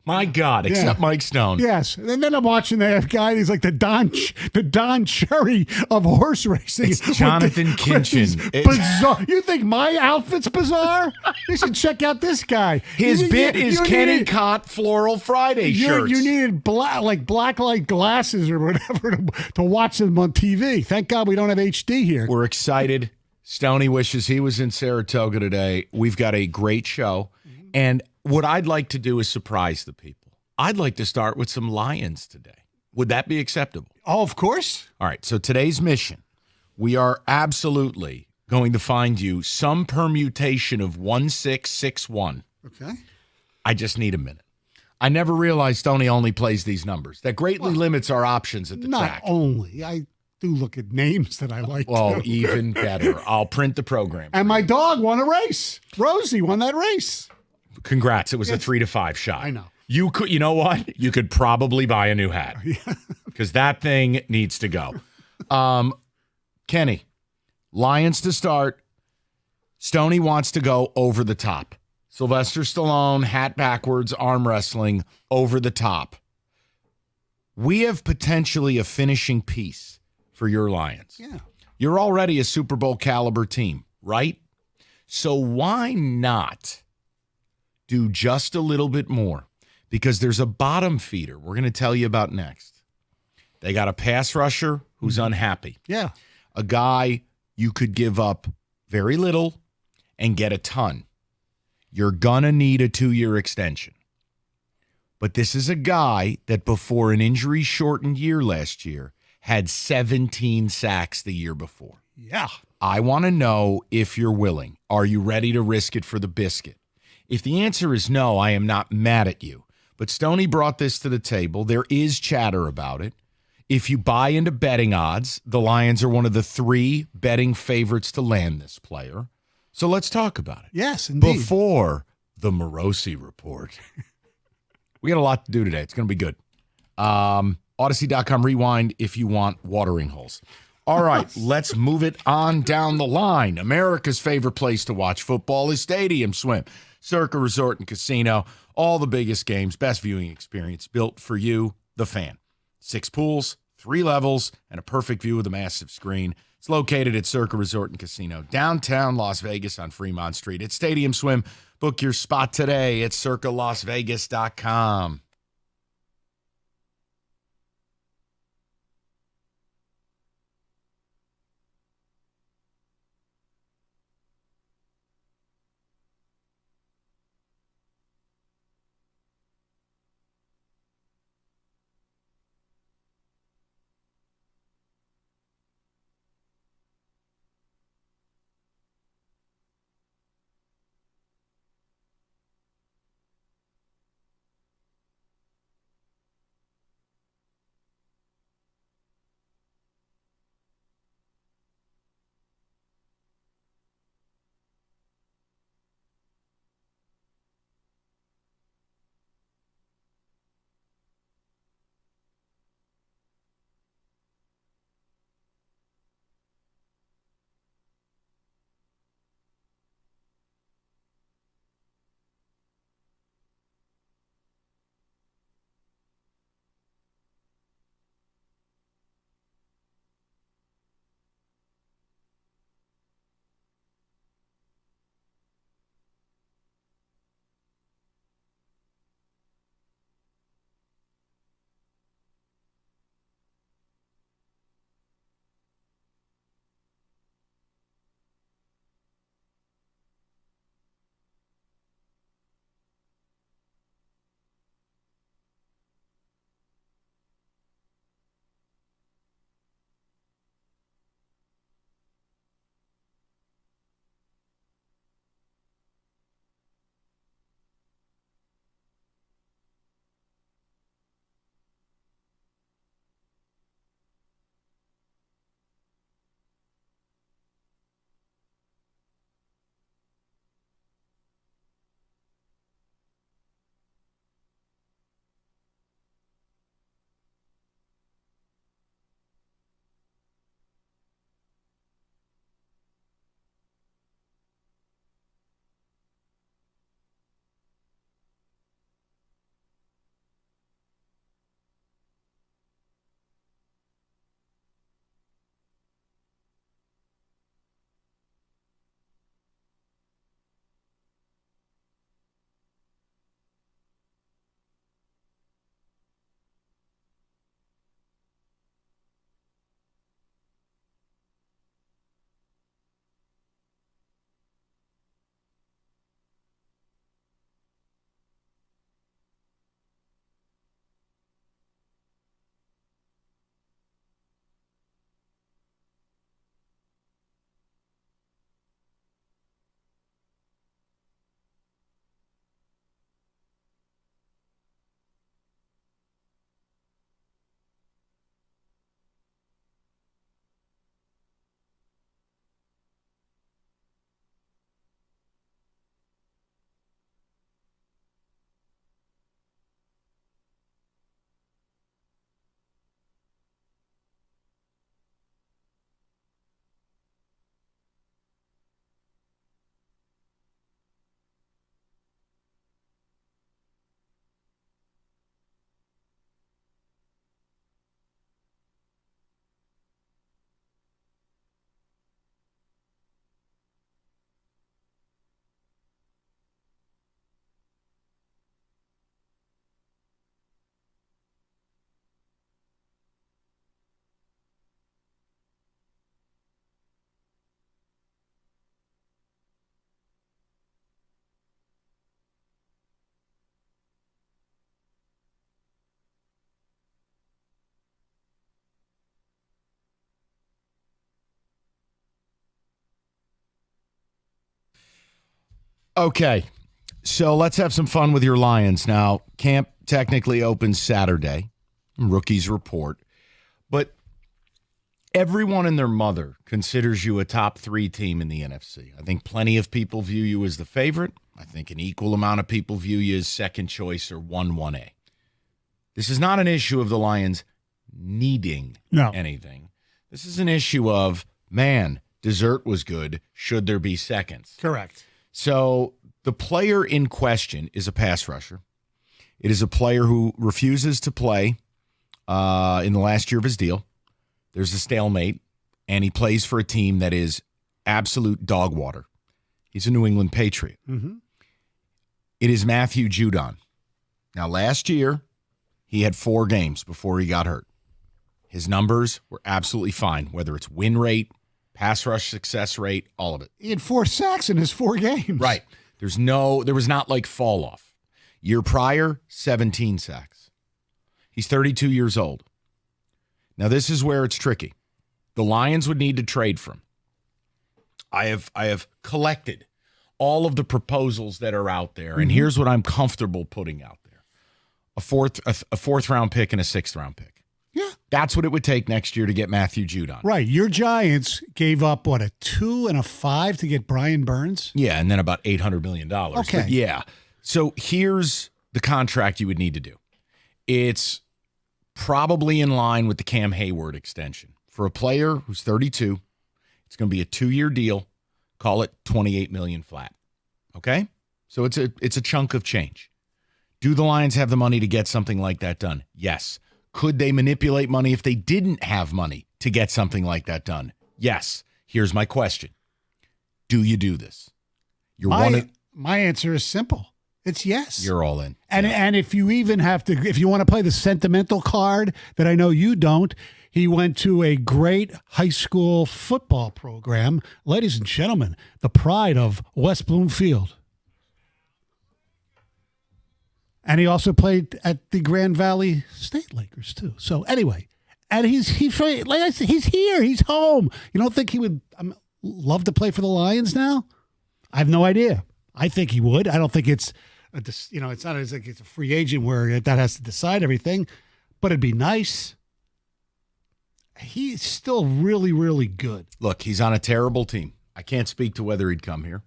My God, except Mike Stone. Yes, and then I'm watching that guy. And he's like the Don Cherry of horse racing. It's Jonathan Kinchin. Bizarre. You think my outfit's bizarre? You should check out this guy. His bit is Kenny Cott Floral Friday shirts. You needed black light glasses or whatever to watch them on TV. Thank God we don't have HD here. We're excited. Stoney wishes he was in Saratoga today. We've got a great show. And what I'd like to do is surprise the people. I'd like to start with some Lions today. Would that be acceptable? Oh, of course. All right. So today's mission, we are absolutely going to find you some permutation of 1661. Okay. I just need a minute. I never realized Stoney only plays these numbers. That greatly limits our options at the track. Not only. I do look at names that I like. Well, too. even better. I'll print the program. And my dog won a race. Rosie won that race. Congrats. It was a 3-5 shot. I know. You could, you know what? You could probably buy a new hat because that thing needs to go. Kenny, Lions to start. Stoney wants to go over the top. Sylvester Stallone, hat backwards, arm wrestling, over the top. We have potentially a finishing piece for your Lions. Yeah. You're already a Super Bowl caliber team, right? So why not do just a little bit more? Because there's a bottom feeder we're going to tell you about next. They got a pass rusher who's unhappy. Yeah. A guy you could give up very little and get a ton. You're going to need a 2-year extension. But this is a guy that before an injury-shortened year last year had 17 sacks the year before. Yeah. I want to know if you're willing. Are you ready to risk it for the biscuit? If the answer is no, I am not mad at you. But Stoney brought this to the table. There is chatter about it. If you buy into betting odds, the Lions are one of the 3 betting favorites to land this player. So let's talk about it. Yes, indeed. Before the Morosi report. We got a lot to do today. It's going to be good. Odyssey.com rewind if you want watering holes. All right, let's move it on down the line. America's favorite place to watch football is Stadium Swim. Circa Resort and Casino. All the biggest games, best viewing experience built for you, the fan. 6 pools, 3 levels, and a perfect view of the massive screen. It's located at Circa Resort and Casino, downtown Las Vegas on Fremont Street. It's Stadium Swim. Book your spot today at circalasvegas.com. Okay, so let's have some fun with your Lions. Now, camp technically opens Saturday. Rookies report. But everyone and their mother considers you a top 3 team in the NFC. I think plenty of people view you as the favorite. I think an equal amount of people view you as second choice or 1A. This is not an issue of the Lions needing anything. This is an issue of, man, dessert was good. Should there be seconds? Correct. So the player in question is a pass rusher. It is a player who refuses to play in the last year of his deal. There's a stalemate, and he plays for a team that is absolute dog water. He's a New England Patriot. Mm-hmm. It is Matthew Judon. Now, last year, he had 4 games before he got hurt. His numbers were absolutely fine, whether it's win rate, pass rush success rate, all of it. He had 4 sacks in his 4 games. Right. There was not like fall off. Year prior, 17 sacks. He's 32 years old. Now, this is where it's tricky. The Lions would need to trade for him. I have collected all of the proposals that are out there, and here's what I'm comfortable putting out there. A fourth round pick and a 6th round pick. Yeah. That's what it would take next year to get Matthew Judon. Right. Your Giants gave up, a 2 and a 5 to get Brian Burns? Yeah, and then about $800 million. Okay. But yeah. So here's the contract you would need to do. It's probably in line with the Cam Hayward extension. For a player who's 32, it's going to be a 2-year deal. Call it $28 million flat. Okay? So it's a chunk of change. Do the Lions have the money to get something like that done? Yes. Could they manipulate money if they didn't have money to get something like that done? Yes. Here's my question. Do you do this? My answer is simple. It's yes. You're all in. And if you even if you want to play the sentimental card that I know you don't, he went to a great high school football program. Ladies and gentlemen, the pride of West Bloomfield. And he also played at the Grand Valley State Lakers, too. So, anyway, and he's like I said, he's here. He's home. You don't think he would love to play for the Lions now? I have no idea. I think he would. I don't think it's not as like it's a free agent where that has to decide everything, but it'd be nice. He's still really, really good. Look, he's on a terrible team. I can't speak to whether he'd come here,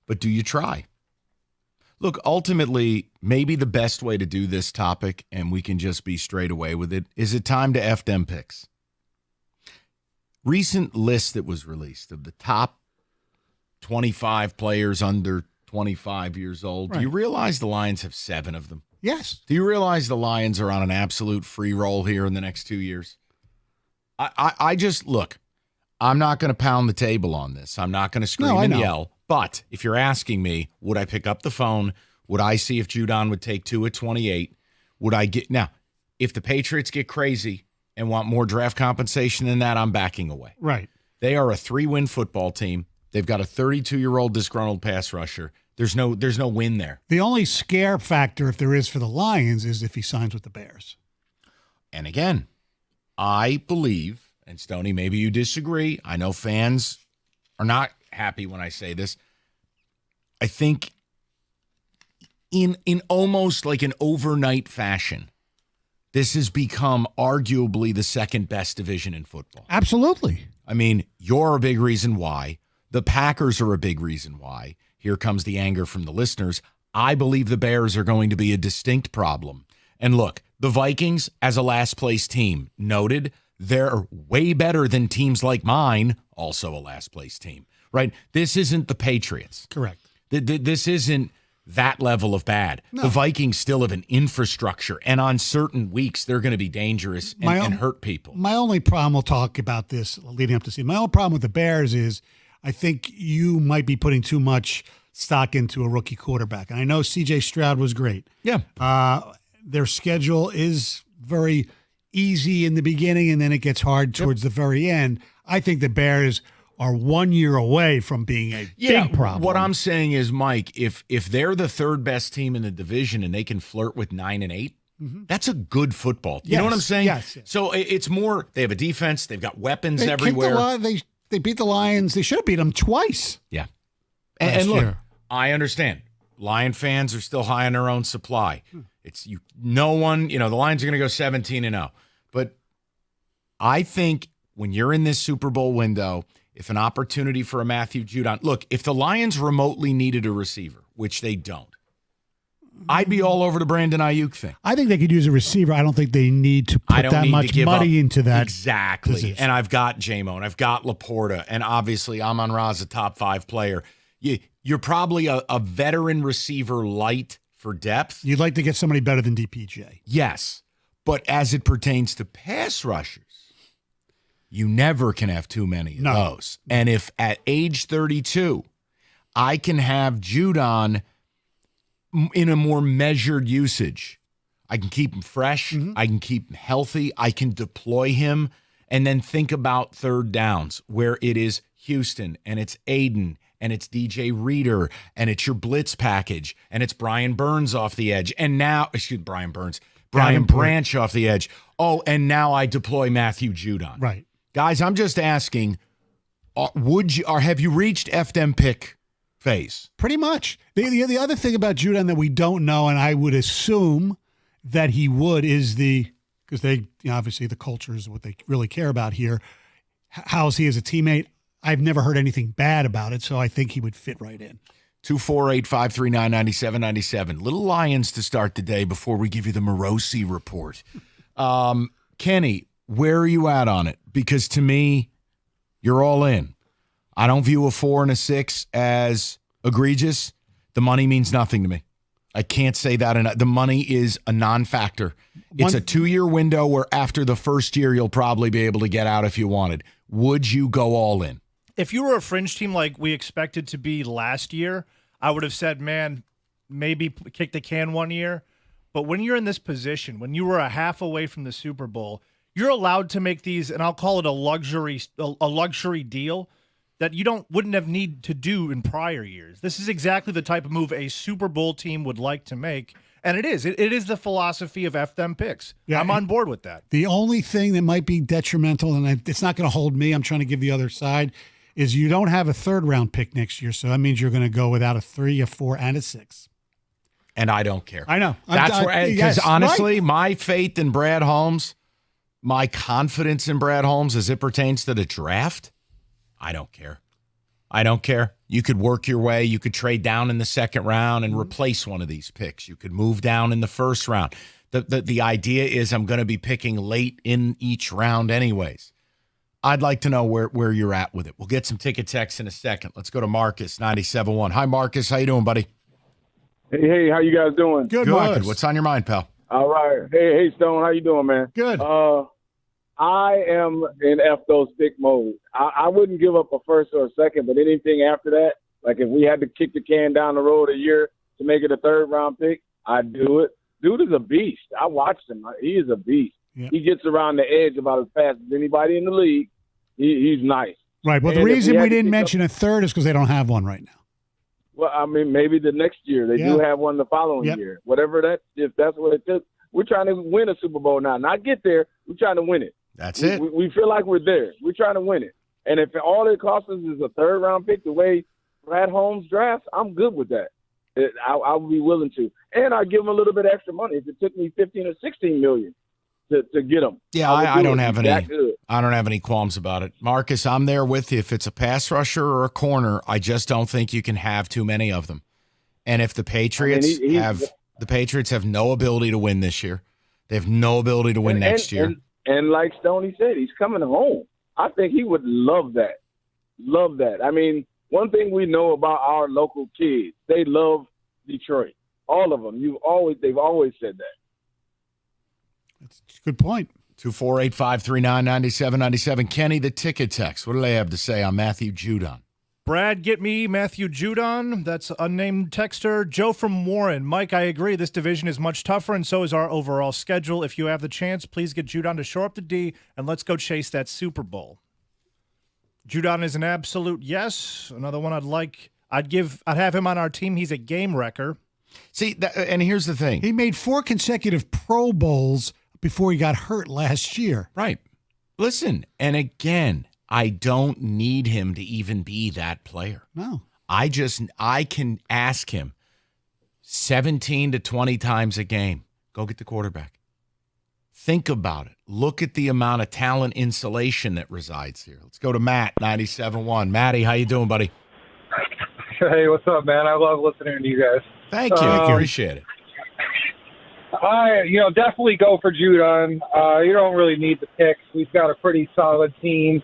but do you try? Look, ultimately, maybe the best way to do this topic, and we can just be straight away with it, is it time to F them picks? Recent list that was released of the top 25 players under 25 years old. Right. Do you realize the Lions have 7 of them? Yes. Do you realize the Lions are on an absolute free roll here in the next 2 years? I just, look, I'm not going to pound the table on this. I'm not going to scream and yell. But if you're asking me, would I pick up the phone? Would I see if Judon would take 2 at 28? Would I get now? If the Patriots get crazy and want more draft compensation than that, I'm backing away. Right. They are a 3-win football team. They've got a 32-year-old disgruntled pass rusher. There's no win there. The only scare factor, if there is for the Lions, is if he signs with the Bears. And again, I believe, and Stoney, maybe you disagree. I know fans are not happy when I say this. I think in almost like an overnight fashion, this has become arguably the second best division in football. Absolutely. I mean, you're a big reason why. The Packers are a big reason why. Here comes the anger from the listeners. I believe the Bears are going to be a distinct problem. And look, the Vikings, as a last place team, noted, they're way better than teams like mine, also a last place team. Right? This isn't the Patriots. Correct. This isn't that level of bad. No. The Vikings still have an infrastructure, and on certain weeks, they're going to be dangerous and hurt people. My only problem, we'll talk about this leading up to season. My only problem with the Bears is I think you might be putting too much stock into a rookie quarterback. And I know C.J. Stroud was great. Yeah. Their schedule is very easy in the beginning, and then it gets hard towards the very end. I think the Bears are 1 year away from being a big problem. What I'm saying is, Mike, if they're the 3rd best team in the division and they can flirt with 9 and 8, that's a good football team. You know what I'm saying? Yes. So it's more, they have a defense, they've got weapons everywhere. They beat the Lions. They should have beat them twice. Yeah. And look, I understand. Lion fans are still high on their own supply. No one, the Lions are going to go 17-0. But I think when you're in this Super Bowl window, if an opportunity for a Matthew Judon, look, if the Lions remotely needed a receiver, which they don't, I'd be all over the Brandon Ayuk thing. I think they could use a receiver. I don't think they need to put that much money into that. Exactly. Position. And I've got J-Mo, and I've got Laporta, and obviously Amon-Ra is a top 5 player. You're probably a veteran receiver light for depth. You'd like to get somebody better than DPJ. Yes. But as it pertains to pass rushers, you never can have too many of those. And if at age 32, I can have Judon in a more measured usage, I can keep him fresh, I can keep him healthy, I can deploy him, and then think about third downs where it is Houston and it's Aiden and it's DJ Reader and it's your blitz package and it's Brian Burns off the edge. And now, Brian Branch off the edge. Oh, and now I deploy Matthew Judon. Right. Guys, I'm just asking, have you reached FDM pick phase? Pretty much. The other thing about Judon that we don't know, and I would assume that he would, is because they obviously the culture is what they really care about here. How's he as a teammate? I've never heard anything bad about it, so I think he would fit right in. 248-539-9797. Little Lions to start the day before we give you the Morosi report. Kenny, where are you at on it? Because to me, you're all in. I don't view a 4 and a 6 as egregious. The money means nothing to me. I can't say that enough. The money is a non-factor. It's a 2-year window where after the first year, you'll probably be able to get out if you wanted. Would you go all in? If you were a fringe team like we expected to be last year, I would have said, man, maybe kick the can 1 year. But when you're in this position, when you were a half away from the Super Bowl, you're allowed to make these, and I'll call it a luxury deal that you wouldn't have need to do in prior years. This is exactly the type of move a Super Bowl team would like to make, and it is. It is the philosophy of FDM picks. Yeah, I'm on board with that. The only thing that might be detrimental, and it's not going to hold me, I'm trying to give the other side, is you don't have a third-round pick next year, so that means you're going to go without a 3, a 4, and a 6. And I don't care. I know. That's where, because yes, honestly, right. My faith in Brad Holmes, my confidence in Brad Holmes as it pertains to the draft, I don't care. I don't care. You could work your way. You could trade down in the second round and replace one of these picks. You could move down in the first round. The idea is I'm going to be picking late in each round anyways. I'd like to know where you're at with it. We'll get some ticket texts in a second. Let's go to Marcus, 97.1. Hi, Marcus. How you doing, buddy? Hey, how you guys doing? Good, Marcus. What's on your mind, pal? All right. Hey, Stone. How you doing, man? Good. I am in F those pick mode. I wouldn't give up a first or a second, but anything after that, like if we had to kick the can down the road a year to make it a third-round pick, I'd do it. Dude is a beast. I watched him. He is a beast. Yep. He gets around the edge about as fast as anybody in the league. He's nice. Right. Well, the reason we didn't mention a third is because they don't have one right now. Well, I mean, maybe the next year. They do have one the following year. Whatever that, if that's what it took. We're trying to win a Super Bowl now. Not get there. We're trying to win it. That's it. We feel like we're there. We're trying to win it. And if all it costs us is a third-round pick the way Brad Holmes drafts, I'm good with that. I would be willing to. And I'd give him a little bit extra money if it took me $15 or $16 million to get him. Yeah, I don't have any qualms about it. Marcus, I'm there with you. If it's a pass rusher or a corner, I just don't think you can have too many of them. And if the Patriots the Patriots have no ability to win this year, they have no ability to win next year. And like Stoney said, he's coming home. I think he would love that. Love that. I mean, one thing we know about our local kids, they love Detroit. All of them. They've always said that. That's a good point. 248-539-9797. Kenny, the ticket text. What do they have to say on Matthew Judon? Brad, get me Matthew Judon. That's unnamed texter. Joe from Warren. Mike, I agree. This division is much tougher, and so is our overall schedule. If you have the chance, please get Judon to shore up the D, and let's go chase that Super Bowl. Judon is an absolute yes. Another one I'd have him on our team. He's a game wrecker. See, and here's the thing. He made 4 consecutive Pro Bowls before he got hurt last year. Right. Listen, and again, I don't need him to even be that player. No. I can ask him 17 to 20 times a game, go get the quarterback. Think about it. Look at the amount of talent insulation that resides here. Let's go to Matt, 97.1. Matty, how you doing, buddy? Hey, what's up, man? I love listening to you guys. Thank you. Appreciate it. I definitely go for Judon. You don't really need the picks. We've got a pretty solid team,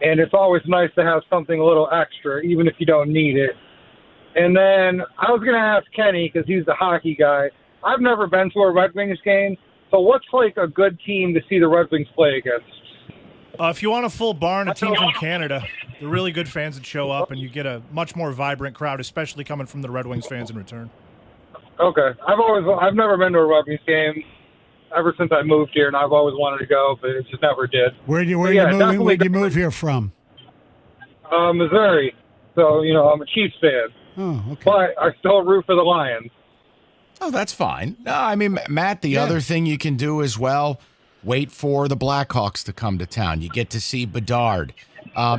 and it's always nice to have something a little extra, even if you don't need it. And then I was going to ask Kenny, because he's the hockey guy. I've never been to a Red Wings game, so what's like a good team to see the Red Wings play against? If you want a full barn, a team from Canada, they're really good fans that show up, and you get a much more vibrant crowd, especially coming from the Red Wings fans in return. Okay. I've never been to a Red Wings game ever since I moved here, and I've always wanted to go, but it just never did. Where'd you move here from? Missouri. So, I'm a Chiefs fan. Oh, okay. But I still root for the Lions. Oh, that's fine. No, I mean, Matt, the other thing you can do as well, wait for the Blackhawks to come to town. You get to see Bedard.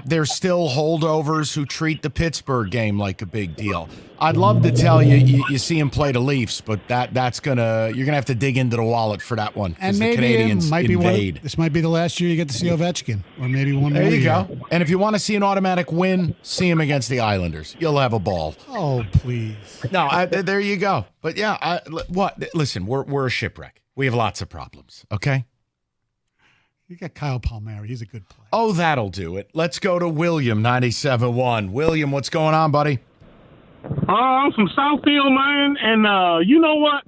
There's still holdovers who treat the Pittsburgh game like a big deal. I'd love to tell you see him play the Leafs, but you're gonna have to dig into the wallet for that one because the Canadians invade. This might be the last year you get to see Ovechkin, or maybe one more. There you year. go. And if you want to see an automatic win, see him against the Islanders. You'll have a ball. Oh, please. No, there you go. But yeah, listen, we're a shipwreck. We have lots of problems. Okay. You got Kyle Palmieri. He's a good player. Oh, that'll do it. Let's go to William, 97.1. William, what's going on, buddy? I'm from Southfield, man, and you know what?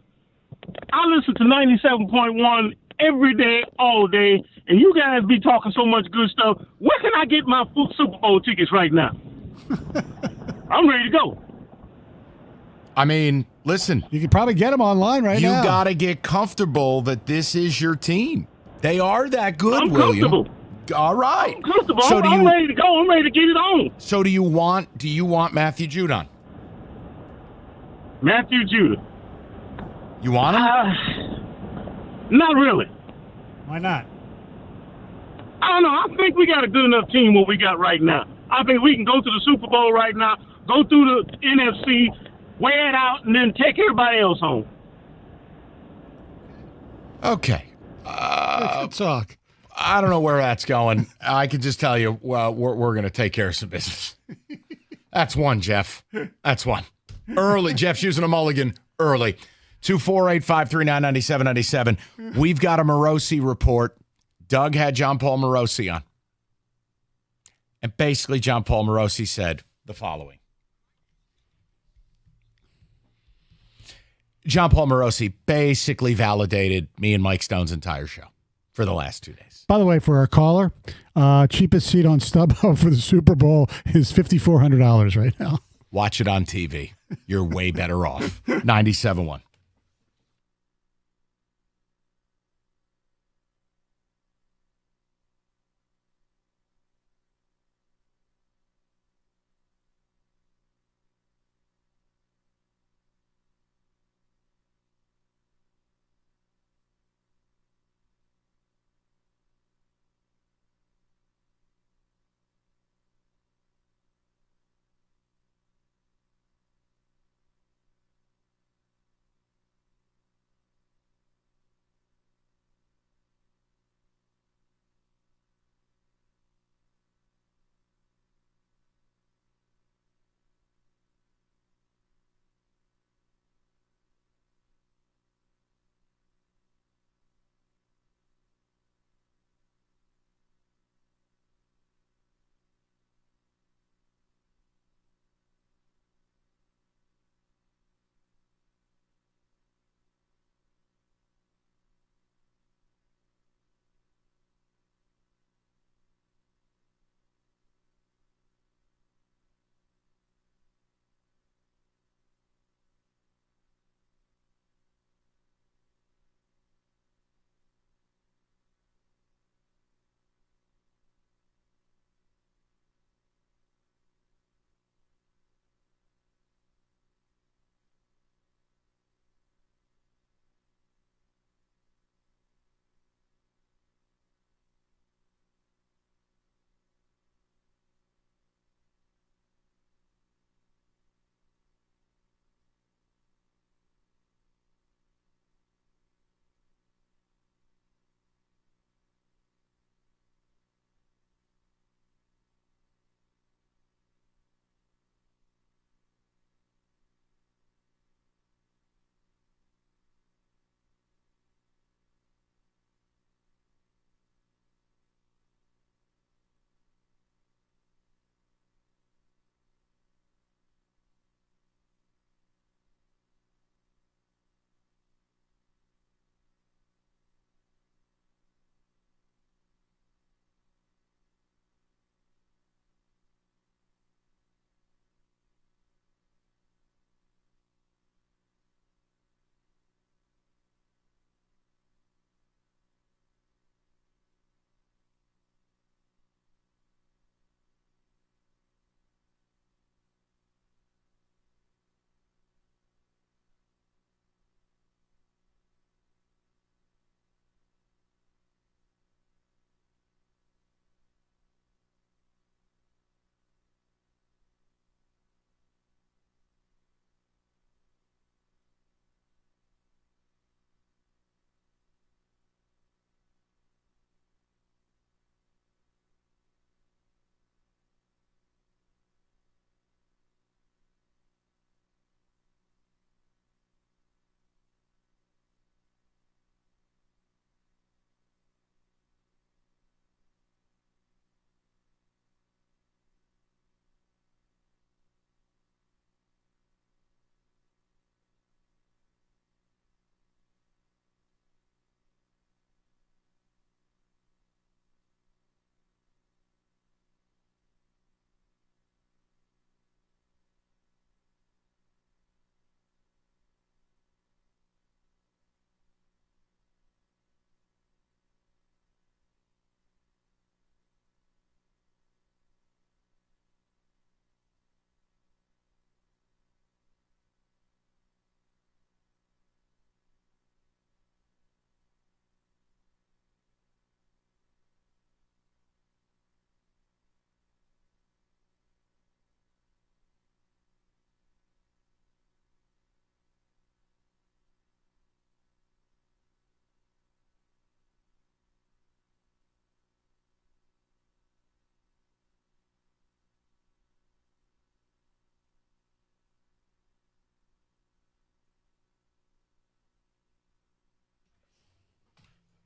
I listen to 97.1 every day, all day, and you guys be talking so much good stuff. Where can I get my Super Bowl tickets right now? I'm ready to go. I mean, listen. You could probably get them online right now. You got to get comfortable that this is your team. They are that good, I'm William. Comfortable. All right. I'm comfortable. So I'm ready to go. I'm ready to get it on. So do you want Matthew Judon? Matthew Judon. You want him? Not really. Why not? I don't know. I think we got a good enough team what we got right now. I think we can go to the Super Bowl right now, go through the NFC, wear it out, and then take everybody else home. Okay. Good talk. I don't know where that's going. I can just tell you, well, we're going to take care of some business. That's one, Jeff. That's one. Early. Jeff's using a mulligan early. 248-539-9797. We've got a Morosi report. Doug had John Paul Morosi on. And basically, John Paul Morosi said the following. John Paul Morosi basically validated me and Mike Stone's entire show for the last 2 days. By the way, for our caller, cheapest seat on StubHub for the Super Bowl is $5,400 right now. Watch it on TV. You're way better off. 97.1.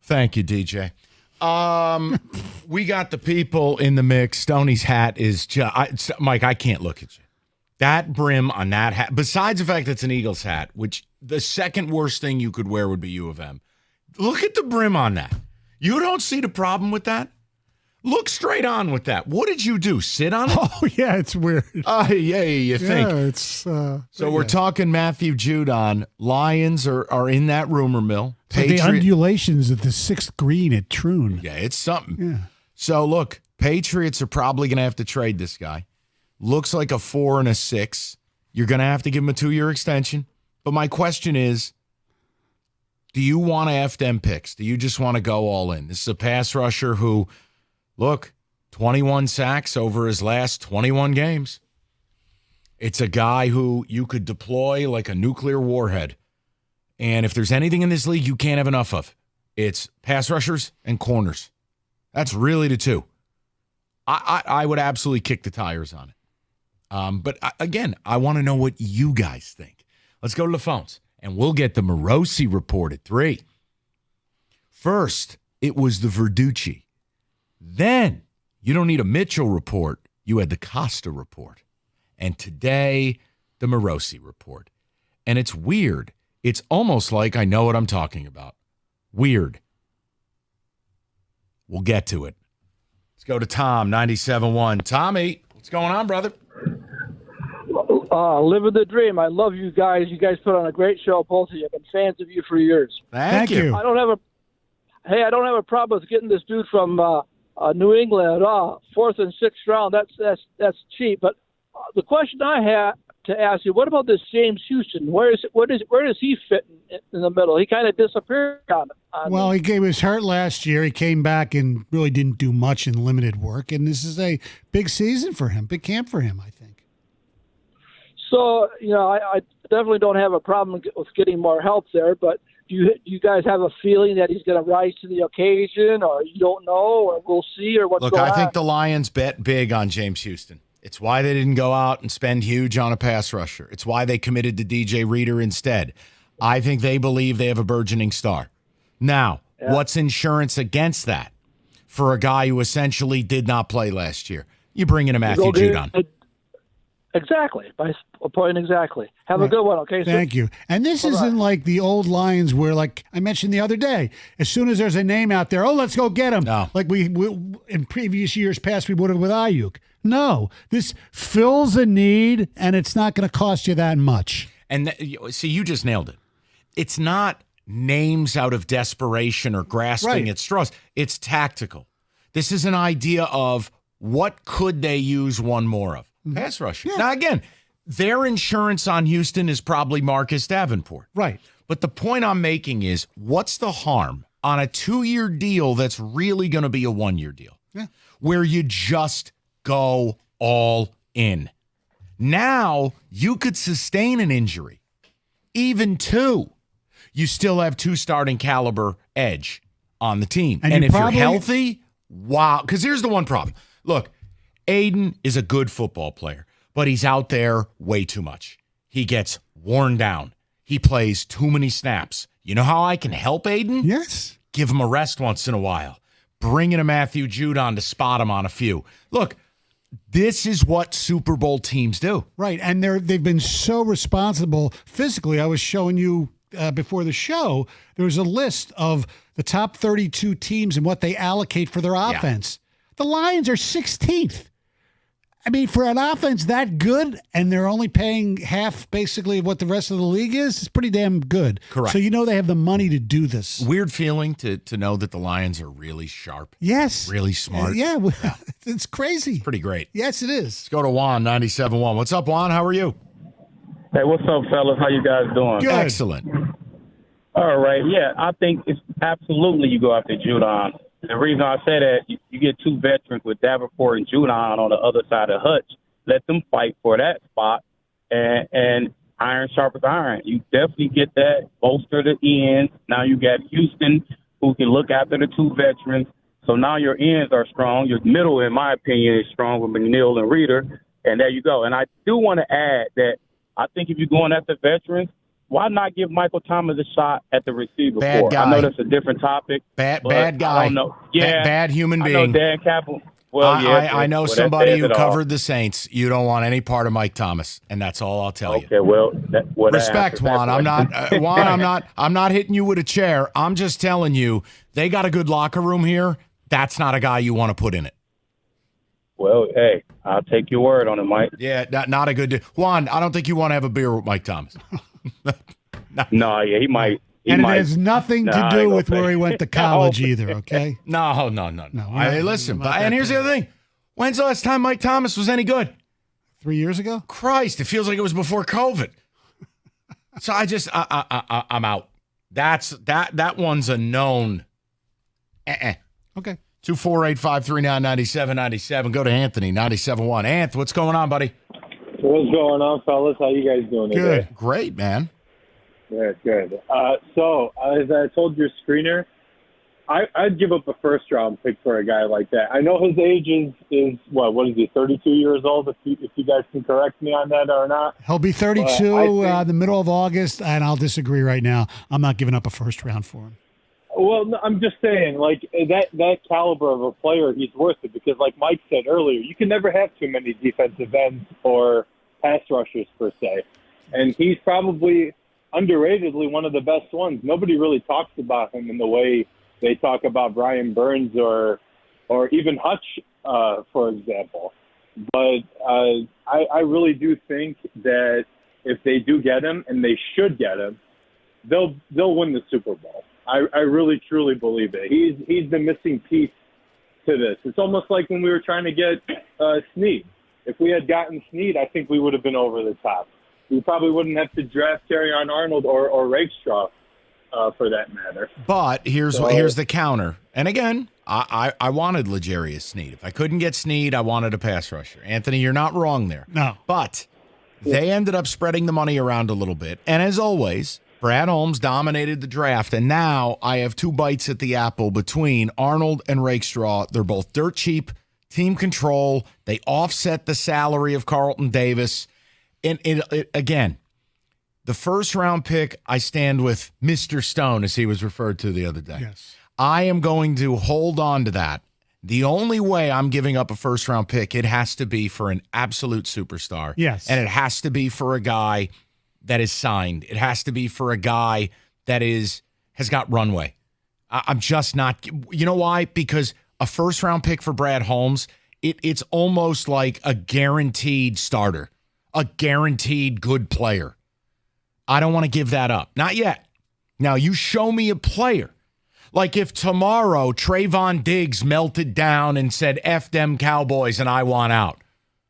Thank you, DJ. We got the people in the mix. Stoney's hat is just Mike. I can't look at you. That brim on that hat. Besides the fact that it's an Eagles hat, which the second worst thing you could wear would be U of M. Look at the brim on that. You don't see the problem with that? Look straight on with that. What did you do? Sit on it? Oh, yeah, it's weird. Yeah, you think. Yeah, it's... so we're talking Matthew Judon. Lions are in that rumor mill. So the undulations of the 6th green at Troon. Yeah, it's something. Yeah. So, look, Patriots are probably going to have to trade this guy. Looks like a 4 and a 6. You're going to have to give him a 2-year extension. But my question is, do you want to F them picks? Do you just want to go all in? This is a pass rusher who... Look, 21 sacks over his last 21 games. It's a guy who you could deploy like a nuclear warhead. And if there's anything in this league you can't have enough of, it's pass rushers and corners. That's really the two. I would absolutely kick the tires on it. But again, I want to know what you guys think. Let's go to the phones, and we'll get the Morosi report at 3. First, it was the Verducci. Then, you don't need a Mitchell report. You had the Costa report. And today, the Morosi report. And it's weird. It's almost like I know what I'm talking about. Weird. We'll get to it. Let's go to Tom, 97.1. Tommy, what's going on, brother? Living the dream. I love you guys. You guys put on a great show, both of you. I've been fans of you for years. Thank you. I don't have a problem with getting this dude from New England, 4th and 6th round. That's cheap. But the question I had to ask you: what about this James Houston? Where does he fit in the middle? He kind of disappeared on Well, he was hurt last year. He came back and really didn't do much in limited work. And this is a big season for him, big camp for him, I think. So I definitely don't have a problem with getting more help there, but. Do you guys have a feeling that he's going to rise to the occasion, or you don't know, or we'll see, or what's going on? Look, I think the Lions bet big on James Houston. It's why they didn't go out and spend huge on a pass rusher. It's why they committed to DJ Reader instead. I think they believe they have a burgeoning star. Now, what's insurance against that for a guy who essentially did not play last year? You bring in a Matthew Judon. Exactly. By point exactly. Have a good one, okay, sir? Thank you. And this isn't like the old Lions where, like I mentioned the other day, as soon as there's a name out there, let's go get him. No. Like we in previous years past, we would have with Ayuk. No. This fills a need, and it's not going to cost you that much. And see, you just nailed it. It's not names out of desperation or grasping at straws. It's tactical. This is an idea of what could they use one more of? Pass rusher. Yeah. Now, again, their insurance on Houston is probably Marcus Davenport. Right. But the point I'm making is, what's the harm on a 2-year deal that's really going to be a 1-year deal? Yeah. Where you just go all in. Now, you could sustain an injury. Even 2. You still have 2 starting caliber edge on the team. And if you're healthy, wow. Because here's the one problem. Look, Aiden is a good football player, but he's out there way too much. He gets worn down. He plays too many snaps. You know how I can help Aiden? Yes. Give him a rest once in a while. Bring in a Matthew Judon to spot him on a few. Look, this is what Super Bowl teams do. Right, and they've been so responsible physically. I was showing you before the show, there was a list of the top 32 teams and what they allocate for their offense. Yeah. The Lions are 16th. I mean, for an offense that good, and they're only paying half, basically, of what the rest of the league is, it's pretty damn good. Correct. So you know they have the money to do this. Weird feeling to know that the Lions are really sharp. Yes. Really smart. Yeah. It's crazy. Pretty great. Yes, it is. Let's go to Juan, 97.1. What's up, Juan? How are you? Hey, what's up, fellas? How you guys doing? Good. Excellent. All right. Yeah, I think it's absolutely you go after Judon. The reason I say that, you get 2 veterans with Davenport and Judon on the other side of Hutch. Let them fight for that spot, and iron sharpens iron. You definitely get that, bolster the ends. Now you got Houston, who can look after the 2 veterans. So now your ends are strong. Your middle, in my opinion, is strong with McNeil and Reader, and there you go. And I do want to add that I think if you're going after veterans, why not give Michael Thomas a shot at the receiver? Bad guy. I know that's a different topic. Bad guy. I don't know. Yeah, bad human being. I know Dan Campbell. Well, I know somebody who covered the Saints. You don't want any part of Mike Thomas, and that's all I'll tell you. Okay, well, respect, Juan. I'm not hitting you with a chair. I'm just telling you they got a good locker room here. That's not a guy you want to put in it. Well, hey, I'll take your word on it, Mike. Yeah, not a good Juan. I don't think you want to have a beer with Mike Thomas. No, yeah, he might. And it has nothing to do with where he went to college either, okay? No. Listen, and here's the other thing. When's the last time Mike Thomas was any good? 3 years ago? Christ, it feels like it was before COVID. So I'm out. That one's a known. Okay. 248-539-9797. Go to Anthony, 97.1. Anth, what's going on, buddy? What's going on, fellas? How you guys doing today? Good. Great, man. Good. So, as I told your screener, I'd give up a first-round pick for a guy like that. I know his age is what is he, 32 years old, if you guys can correct me on that or not. He'll be 32 the middle of August, and I'll disagree right now. I'm not giving up a first round for him. Well, no, I'm just saying, like, that caliber of a player, he's worth it because, like Mike said earlier, you can never have too many defensive ends or pass rushers, per se. And he's probably underratedly one of the best ones. Nobody really talks about him in the way they talk about Brian Burns or even Hutch, for example. But I really do think that if they do get him, and they should get him, they'll win the Super Bowl. I really, truly believe it. He's the missing piece to this. It's almost like when we were trying to get Snead. If we had gotten Snead, I think we would have been over the top. We probably wouldn't have to draft Terrion Arnold or Rakestraw, for that matter. But here's the counter. And again, I wanted L'Jarius Snead. If I couldn't get Snead, I wanted a pass rusher. Anthony, you're not wrong there. No. But they ended up spreading the money around a little bit. And as always, Brad Holmes dominated the draft, and now I have two bites at the apple between Arnold and Rakestraw. They're both dirt cheap, team control. They offset the salary of Carlton Davis. And again, the first-round pick, I stand with Mr. Stone, as he was referred to the other day. Yes. I am going to hold on to that. The only way I'm giving up a first-round pick, it has to be for an absolute superstar. Yes. And it has to be for a guy that is signed. It has to be for a guy that has got runway. I'm just not. You know why? Because a first-round pick for Brad Holmes, it's almost like a guaranteed starter, a guaranteed good player. I don't want to give that up. Not yet. Now, you show me a player. Like if tomorrow Trayvon Diggs melted down and said, F them Cowboys and I want out.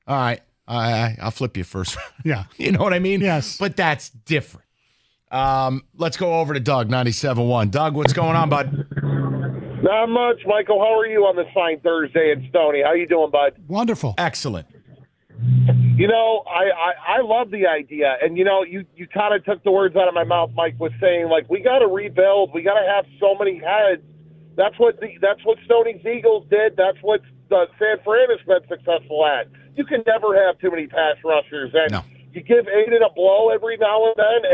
All right. I'll flip you first. Yeah. You know what I mean? Yes. But that's different. Let's go over to Doug, 97.1. Doug, what's going on, bud? Not much, Michael. How are you on this fine Thursday in Stony? How you doing, bud? Wonderful. Excellent. You know, I love the idea. And, you know, you kind of took the words out of my mouth, Mike, was saying, like, we got to rebuild. We got to have so many heads. That's what Stoney's Eagles did. That's what San Fran has been successful at. You can never have too many pass rushers, and you give Aiden a blow every now and then,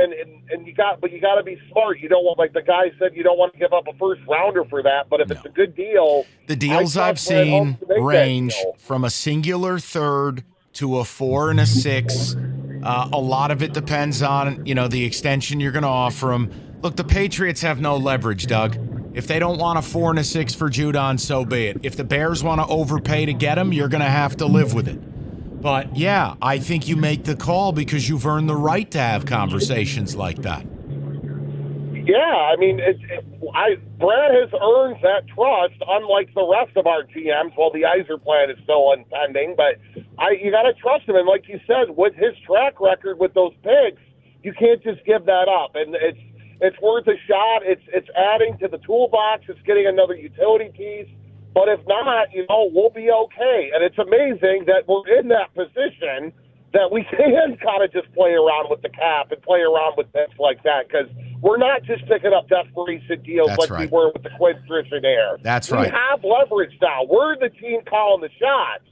and you got to be smart. You don't want, like the guy said, you don't want to give up a first rounder for that. But if it's a good deal, the deals I've seen range from a singular third to a 4 and a 6. A lot of it depends on the extension you're going to offer them. Look, the Patriots have no leverage, Doug. If they don't want a 4 and a 6 for Judon, so be it. If the Bears want to overpay to get him, you're going to have to live with it. But, yeah, I think you make the call because you've earned the right to have conversations like that. Yeah, I mean, Brad has earned that trust, unlike the rest of our GMs. Well, the Iser plan is still impending, but you got to trust him. And like you said, with his track record with those picks, you can't just give that up. And it's worth a shot. It's adding to the toolbox. It's getting another utility piece. But if not, we'll be okay. And it's amazing that we're in that position that we can kind of just play around with the cap and play around with picks like that, because we're not just picking up desperation deals we were with the Quinn Air. That's right. We have leverage now. We're the team calling the shots.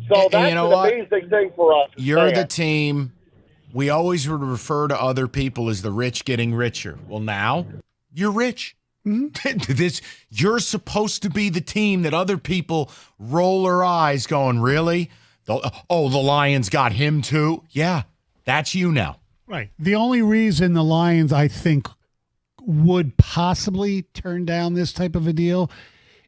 So that's an amazing thing for us. You're the team. we always would refer to other people as the rich getting richer. Well, now you're rich. You're supposed to be the team that other people roll their eyes going, really? The Lions got him too? Yeah, that's you now. Right. The only reason the Lions, I think, would possibly turn down this type of a deal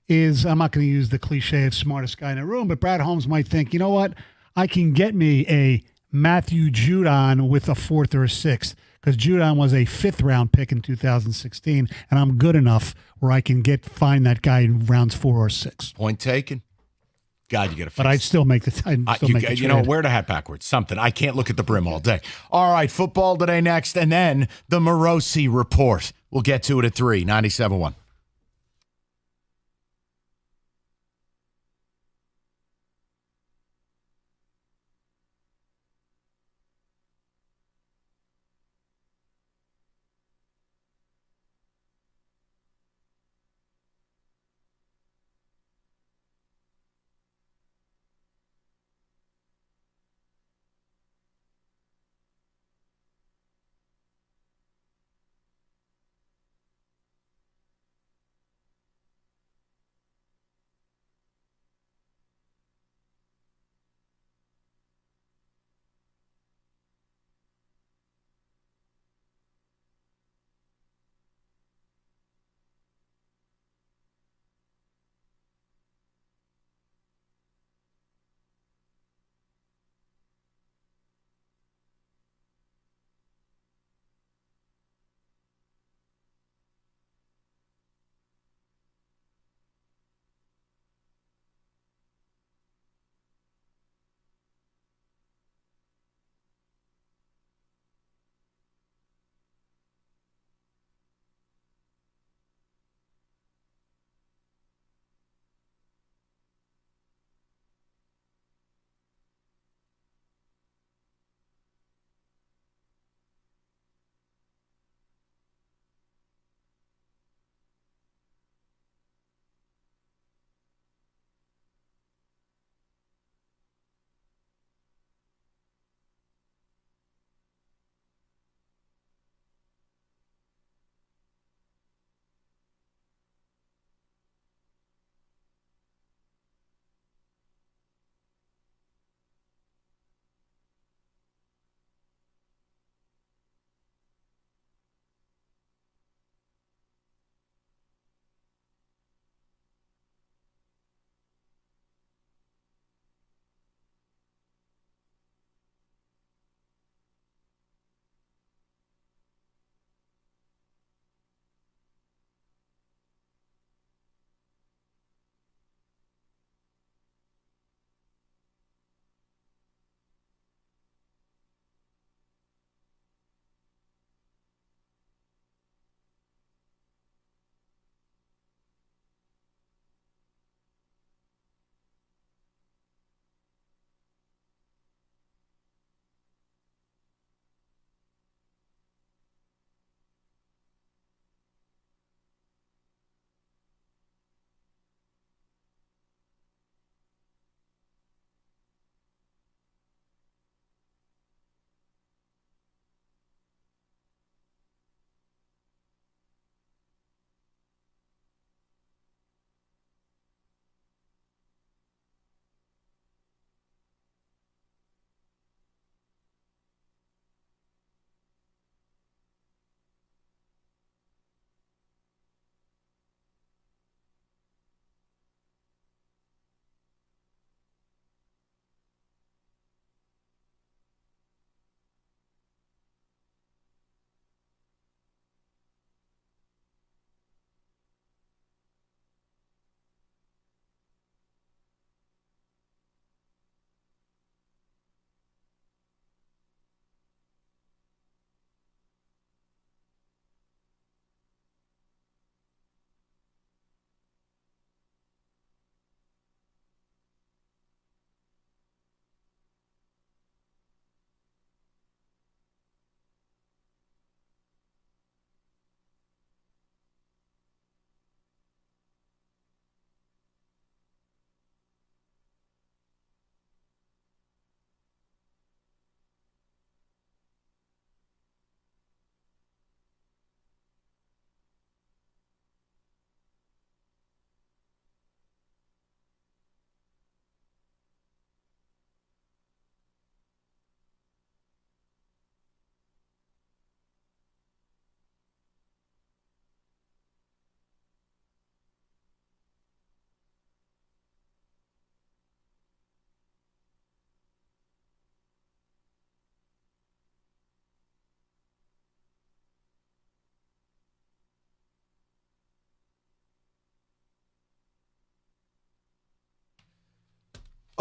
is, I'm not going to use the cliche of smartest guy in the room, but Brad Holmes might think, you know what? I can get me a Matthew Judon with a 4th or a 6th, because Judon was a 5th-round pick in 2016, and I'm good enough where I can find that guy in rounds 4 or 6. Point taken. God, you got to fix But I'd still make the time. Wear the hat backwards. Something. I can't look at the brim all day. All right, football today next, and then the Morosi report. We'll get to it at 3, 97.1.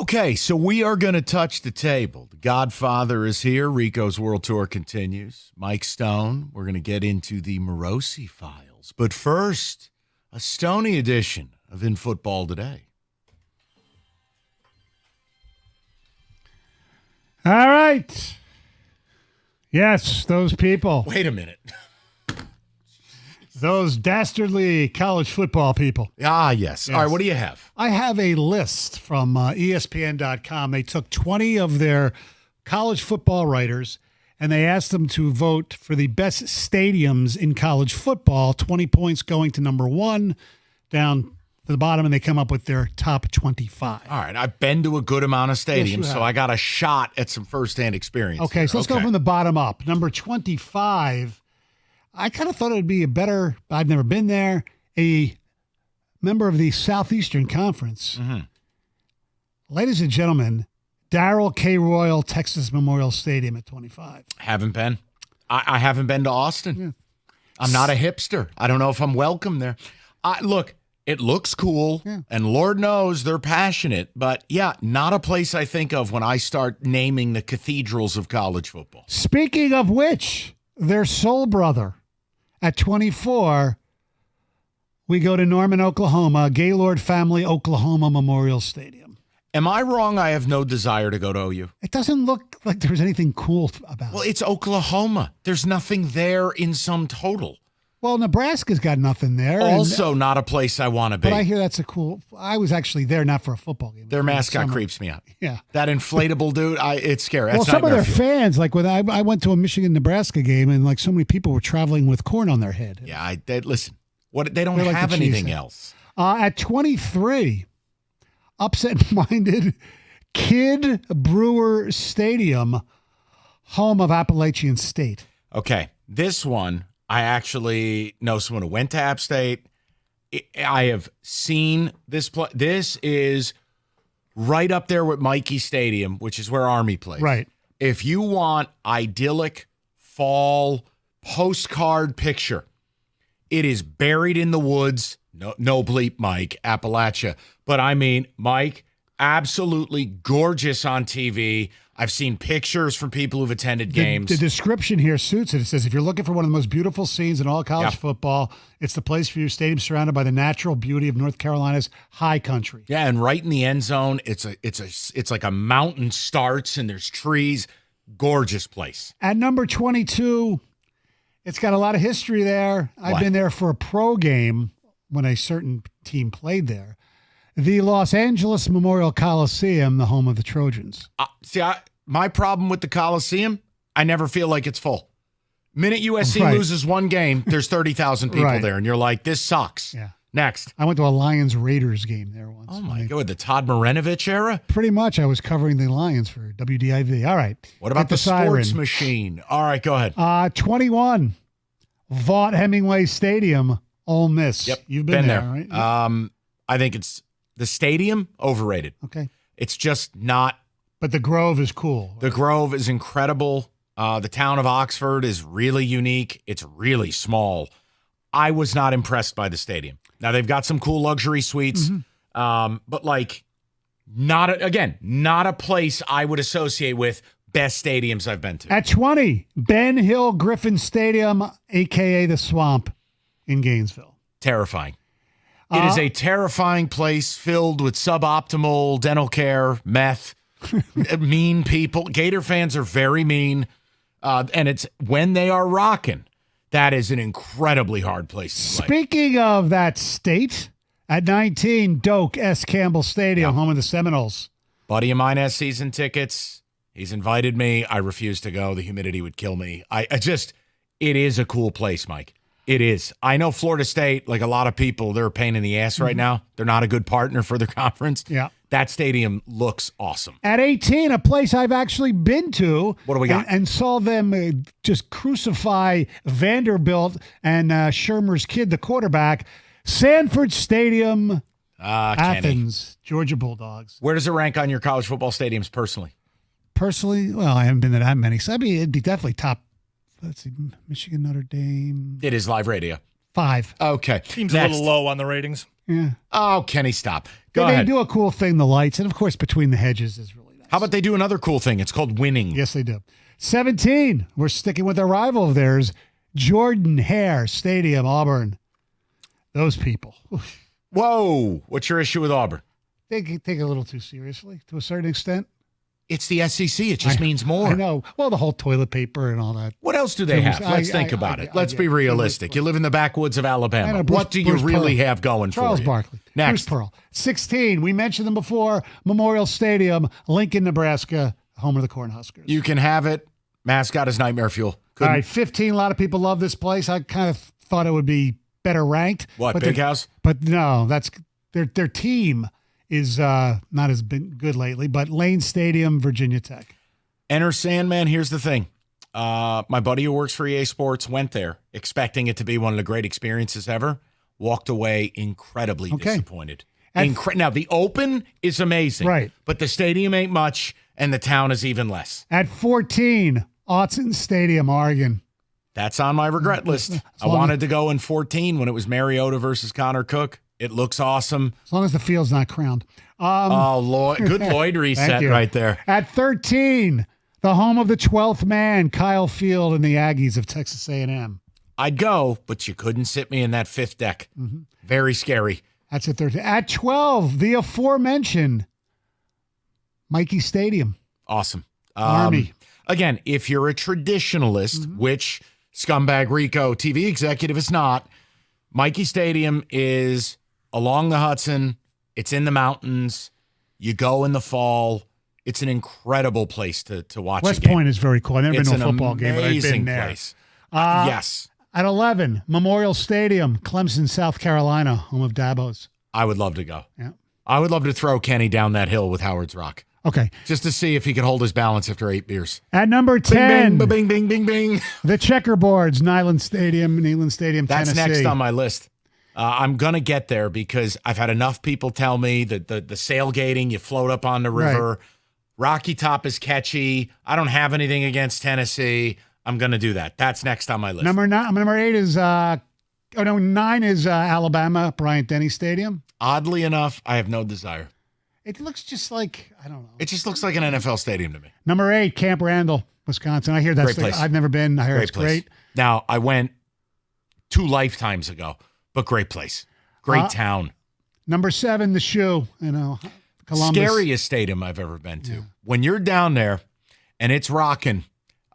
Okay, so we are going to touch the table. The Godfather is here. Rico's World Tour continues. Mike Stone. We're going to get into the Morosi files. But first, a Stoney edition of In Football Today. All right. Yes, those people. Wait a minute. Those dastardly college football people. Ah, yes. All right, what do you have? I have a list from ESPN.com. They took 20 of their college football writers, and they asked them to vote for the best stadiums in college football, 20 points going to number 1, down to the bottom, and they come up with their top 25. All right, I've been to a good amount of stadiums, Yes, so I got a shot at some firsthand experience. Okay, here. so let's go from the bottom up. Number 25, I kind of thought it would be I've never been there, a member of the Southeastern Conference. Mm-hmm. Ladies and gentlemen, Darrell K. Royal Texas Memorial Stadium at 25. Haven't been. I haven't been to Austin. Yeah. I'm not a hipster. I don't know if I'm welcome there. Look, it looks cool, and Lord knows they're passionate, but yeah, not a place I think of when I start naming the cathedrals of college football. Speaking of which, their soul brother at 24, we go to Norman, Oklahoma, Gaylord Family Oklahoma Memorial Stadium. Am I wrong? I have no desire to go to OU. It doesn't look like there's anything cool about it. Well, it's Oklahoma. There's nothing there in sum total. Well, Nebraska's got nothing there. Also not a place I want to be. But I hear that's a cool. I was actually there, not for a football game. Their mascot creeps me out. Yeah. That inflatable dude, it's scary. Well, That's some of their fuel. fans, like when I went to a Michigan-Nebraska game, and like so many people were traveling with corn on their head. Yeah, listen, they don't They're like have the anything Chiefs. else. At 23, upset-minded Kid Brewer Stadium, home of Appalachian State. Okay, this one, I actually know someone who went to App State. I have seen this play. This is right up there with Mikey Stadium, which is where Army plays. Right. If you want idyllic fall postcard picture, it is buried in the woods. No bleep, Mike, Appalachia. But I mean, Mike, absolutely gorgeous on TV. I've seen pictures from people who've attended games. The description here suits it. It says, if you're looking for one of the most beautiful scenes in all college football, it's the place for you. Stadium surrounded by the natural beauty of North Carolina's high country. Yeah, and right in the end zone, it's like a mountain starts and there's trees. Gorgeous place. At number 22, it's got a lot of history there. I've been there for a pro game when a certain team played there. The Los Angeles Memorial Coliseum, the home of the Trojans. My problem with the Coliseum, I never feel like it's full. Minute USC loses one game, there's 30,000 people there, and you're like, this sucks. Yeah. Next. I went to a Lions-Raiders game there once. Oh, my God. The Todd Marinovich era? Pretty much. I was covering the Lions for WDIV. All right. What about the sports machine? All right, go ahead. 21, Vaught Hemingway Stadium, Ole Miss. Yep. You've been there, right? I think it's the stadium, overrated. Okay. It's just not. But the Grove is cool. The Grove is incredible. The town of Oxford is really unique. It's really small. I was not impressed by the stadium. Now, they've got some cool luxury suites, but like not a place I would associate with best stadiums I've been to. At 20, Ben Hill Griffin Stadium, a.k.a. the Swamp in Gainesville. Terrifying. It is a terrifying place filled with suboptimal dental care, meth, mean people. Gator fans are very mean, and it's when they are rocking. That is an incredibly hard place to play. Speaking of that state, at 19, Doak S. Campbell Stadium, home of the Seminoles. Buddy of mine has season tickets. He's invited me. I refuse to go. The humidity would kill me. It is a cool place, Mike. It is. I know Florida State, like a lot of people, they're a pain in the ass right now. They're not a good partner for their conference. Yeah. That stadium looks awesome. At 18, a place I've actually been to. What do we got? And saw them just crucify Vanderbilt and Shermer's kid, the quarterback. Sanford Stadium, Athens, Georgia Bulldogs. Where does it rank on your college football stadiums personally? Personally, well, I haven't been to that many. So I mean, it'd be definitely top. Let's see, Michigan, Notre Dame. It is live radio. 5. Okay. Seems a little low on the ratings. Yeah. Oh, Kenny, stop. Go They ahead. do a cool thing, the lights, and of course, between the hedges is really nice. How about they do another cool thing? It's called winning. Yes, they do. 17. We're sticking with a rival of theirs, Jordan Hare Stadium, Auburn. Those people. Oof. Whoa. What's your issue with Auburn? They take it a little too seriously to a certain extent. It's the SEC. It just means more. I know. Well, the whole toilet paper and all that. What else do they have? Let's think about it. Let's be realistic. You live in the backwoods of Alabama. What do you really have going for you? Charles Barkley. Next. Bruce Pearl. 16. We mentioned them before. Memorial Stadium, Lincoln, Nebraska, home of the Cornhuskers. You can have it. Mascot is Nightmare Fuel. All right, 15. A lot of people love this place. I kind of thought it would be better ranked. What, Big House? But no, that's their team is not as been good lately. But Lane Stadium, Virginia Tech. Enter Sandman. Here's the thing. My buddy who works for EA Sports went there expecting it to be one of the great experiences ever. Walked away incredibly disappointed. Now, the Open is amazing. Right. But the stadium ain't much, and the town is even less. At 14, Autzen Stadium, Oregon. That's on my regret list. I wanted to go in 14 when it was Mariota versus Connor Cook. It looks awesome. As long as the field's not crowned. Lloyd, good Lloyd reset right there. At 13, the home of the 12th man, Kyle Field and the Aggies of Texas A&M. I'd go, but you couldn't sit me in that fifth deck. Mm-hmm. Very scary. That's at 13. At 12, the aforementioned Mikey Stadium. Awesome. Army. Again, if you're a traditionalist, which Scumbag Rico TV executive is not, Mikey Stadium is along the Hudson. It's in the mountains. You go in the fall. It's an incredible place to watch West a game. Point is very cool. I've never been to a football game, but I've amazing been there. place. Yes. At 11, Memorial Stadium, Clemson, South Carolina, home of Dabo's. I would love to go. Yeah. I would love to throw Kenny down that hill with Howard's Rock. Okay. Just to see if he could hold his balance after 8 beers. At number 10, bing, bing, bing, bing, bing. The Checkerboards, Neyland Stadium, That's Tennessee. next on my list. I'm going to get there because I've had enough people tell me that the sailgating, you float up on the river. Right. Rocky Top is catchy. I don't have anything against Tennessee. I'm going to do that. That's next on my list. Number 8 is, 9 is Alabama, Bryant-Denny Stadium. Oddly enough, I have no desire. It looks just like, I don't know. It just looks like an NFL stadium to me. Number 8, Camp Randall, Wisconsin. I hear that's Great place. I've never been. I hear it's place. great. Now, I went 2 lifetimes ago, but great place. Great town. Number 7, the Shoe, Columbus. Scariest stadium I've ever been to. Yeah. When you're down there and it's rocking,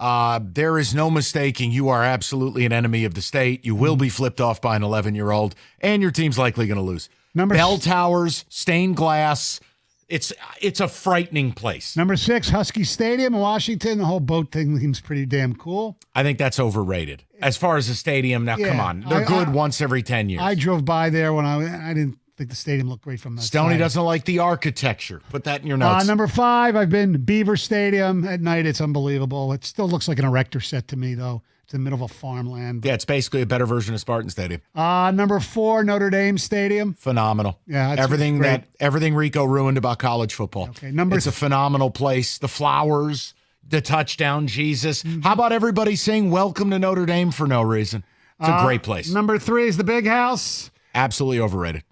there is no mistaking you are absolutely an enemy of the state. You will be flipped off by an 11-year-old, and your team's likely going to lose. Bell towers, stained glass. It's a frightening place. Number 6, Husky Stadium in Washington. The whole boat thing seems pretty damn cool. I think that's overrated. As far as the stadium, now come on. They're good once every 10 years. I drove by there when I didn't think the stadium looked great from that Stoney side. doesn't like the architecture. Put that in your notes. Number 5, I've been to Beaver Stadium. At night, it's unbelievable. It still looks like an erector set to me, though. It's in the middle of a farmland. Yeah, it's basically a better version of Spartan Stadium. Number 4, Notre Dame Stadium. Phenomenal. Yeah, everything Rico ruined about college football. Okay, it's a phenomenal place. The flowers, the touchdown, Jesus. How about everybody saying welcome to Notre Dame for no reason? It's a great place. Number 3 is the Big House. Absolutely overrated.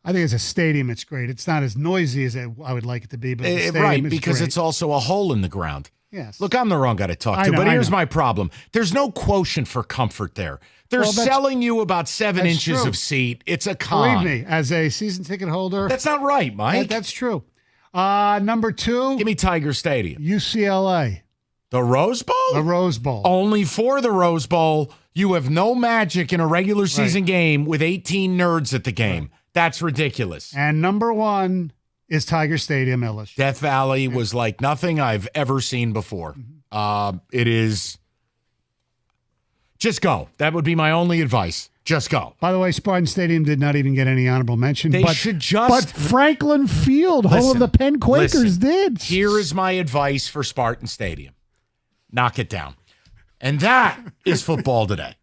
I think as a stadium, it's great. It's not as noisy as I would like it to be, but as a stadium, right, it's because great. it's also a hole in the ground. Yes. Look, I'm the wrong guy to talk to, but here's my problem. There's no quotient for comfort there. They're selling you about 7 inches of seat. It's a con. Believe me, as a season ticket holder. That's not right, Mike. That's true. Number 2. Give me Tiger Stadium. UCLA. The Rose Bowl? The Rose Bowl. Only for the Rose Bowl, you have no magic in a regular season game with 18 nerds at the game. Right. That's ridiculous. And number 1 is Tiger Stadium, LSU. Death Valley was like nothing I've ever seen before. It is. Just go. That would be my only advice. Just go. By the way, Spartan Stadium did not even get any honorable mention. They should just. But Franklin Field, home of the Penn Quakers, did. Here is my advice for Spartan Stadium. Knock it down. And that is football today.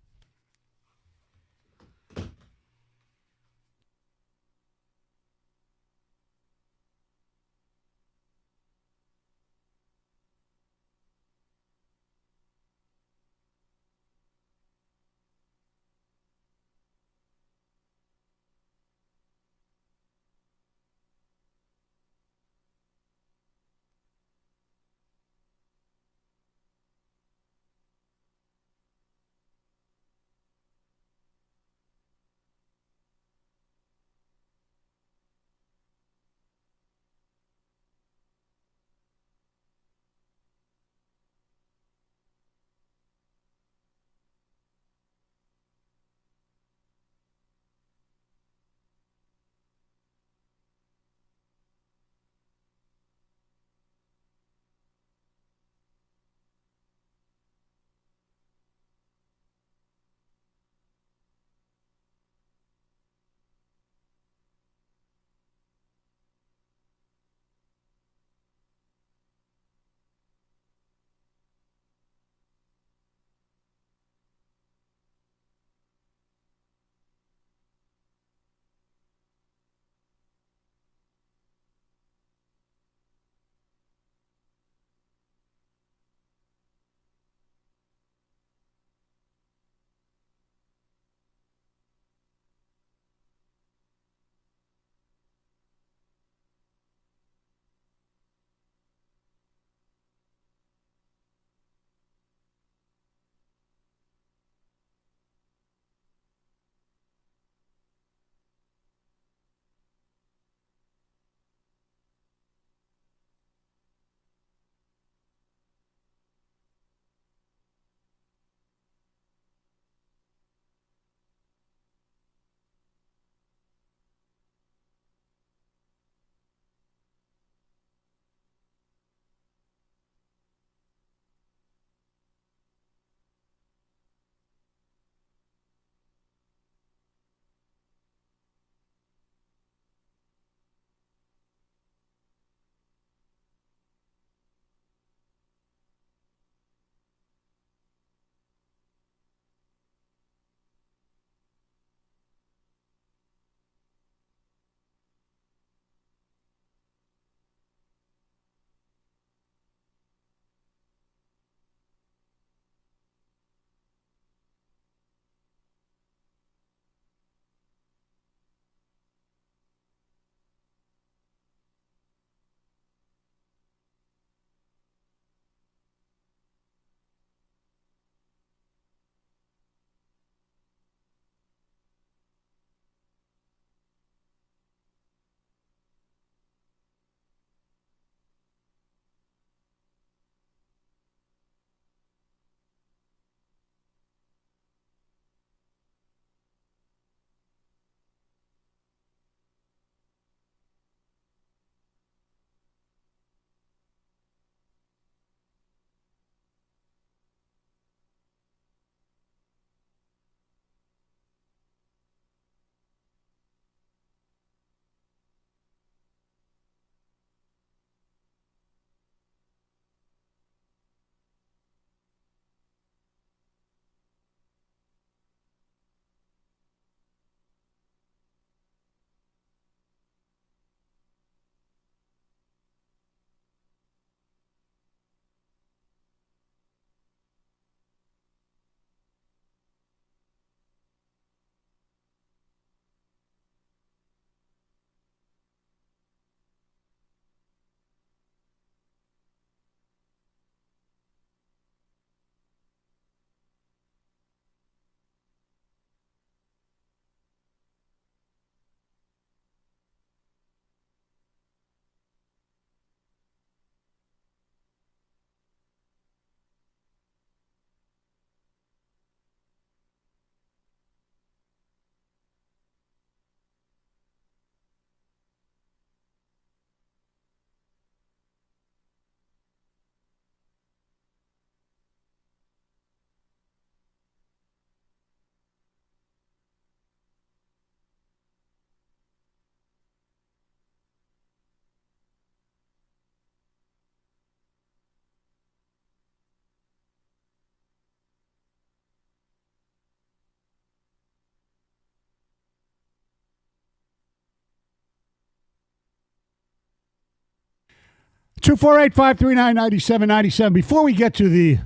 248-539-9797. Before we get to the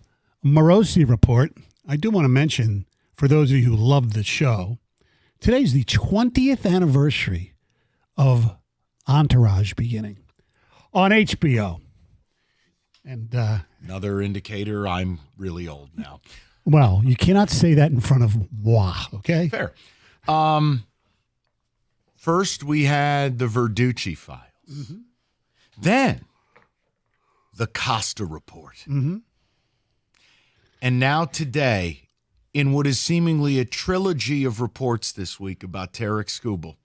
Morosi report, I do want to mention, for those of you who love the show, today's the 20th anniversary of Entourage beginning on HBO. And another indicator I'm really old now. Well, you cannot say that in front of moi, okay? Fair. First, we had the Verducci files. Mm-hmm. Then, the Costa report. Mm-hmm. And now today, in what is seemingly a trilogy of reports this week about Tarek Skubal,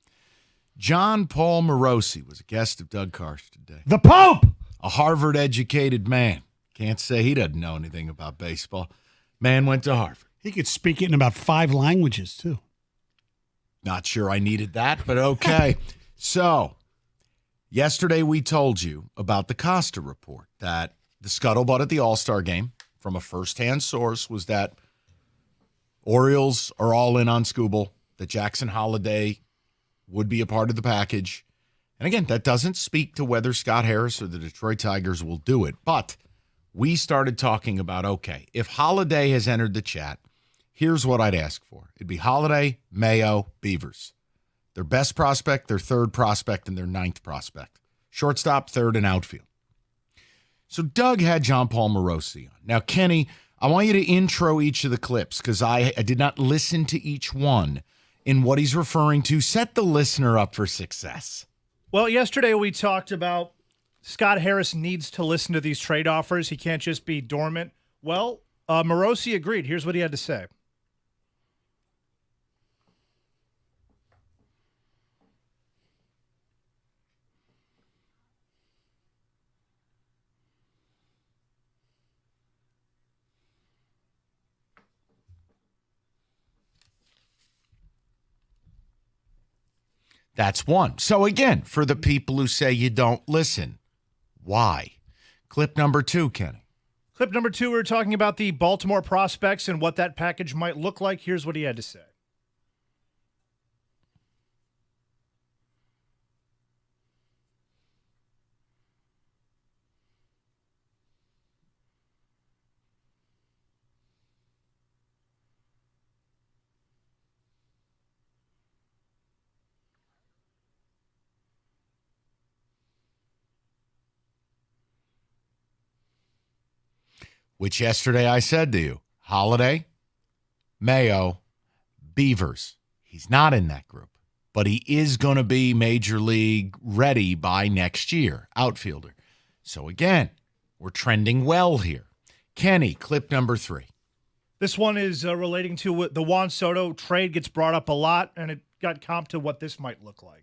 John Paul Morosi was a guest of Doug Karsh today. The Pope! A Harvard-educated man. Can't say he doesn't know anything about baseball. Man went to Harvard. He could speak it in about 5 languages, too. Not sure I needed that, but okay. So, yesterday we told you about the Costa report, that the scuttlebutt at the All-Star game from a first-hand source was that Orioles are all in on Skubal, that Jackson Holliday would be a part of the package. And again, that doesn't speak to whether Scott Harris or the Detroit Tigers will do it, but we started talking about, okay, if Holliday has entered the chat, here's what I'd ask for. It'd be Holliday, Mayo, Beavers. Their best prospect, their third prospect, and their 9th prospect. Shortstop, third, and outfield. So Doug had John Paul Morosi on. Now, Kenny, I want you to intro each of the clips because I did not listen to each one in what he's referring to. Set the listener up for success. Well, yesterday we talked about Scott Harris needs to listen to these trade offers. He can't just be dormant. Well, Morosi agreed. Here's what he had to say. That's one. So again, for the people who say you don't listen, why? Clip number 2, Kenny. Clip number 2, we're talking about the Baltimore prospects and what that package might look like. Here's what he had to say. Which yesterday I said to you, Holliday, Mayo, Beavers. He's not in that group, but he is going to be major league ready by next year, outfielder. So again, we're trending well here. Kenny, clip number 3. This one is relating to the Juan Soto trade. Gets brought up a lot, and it got comped to what this might look like.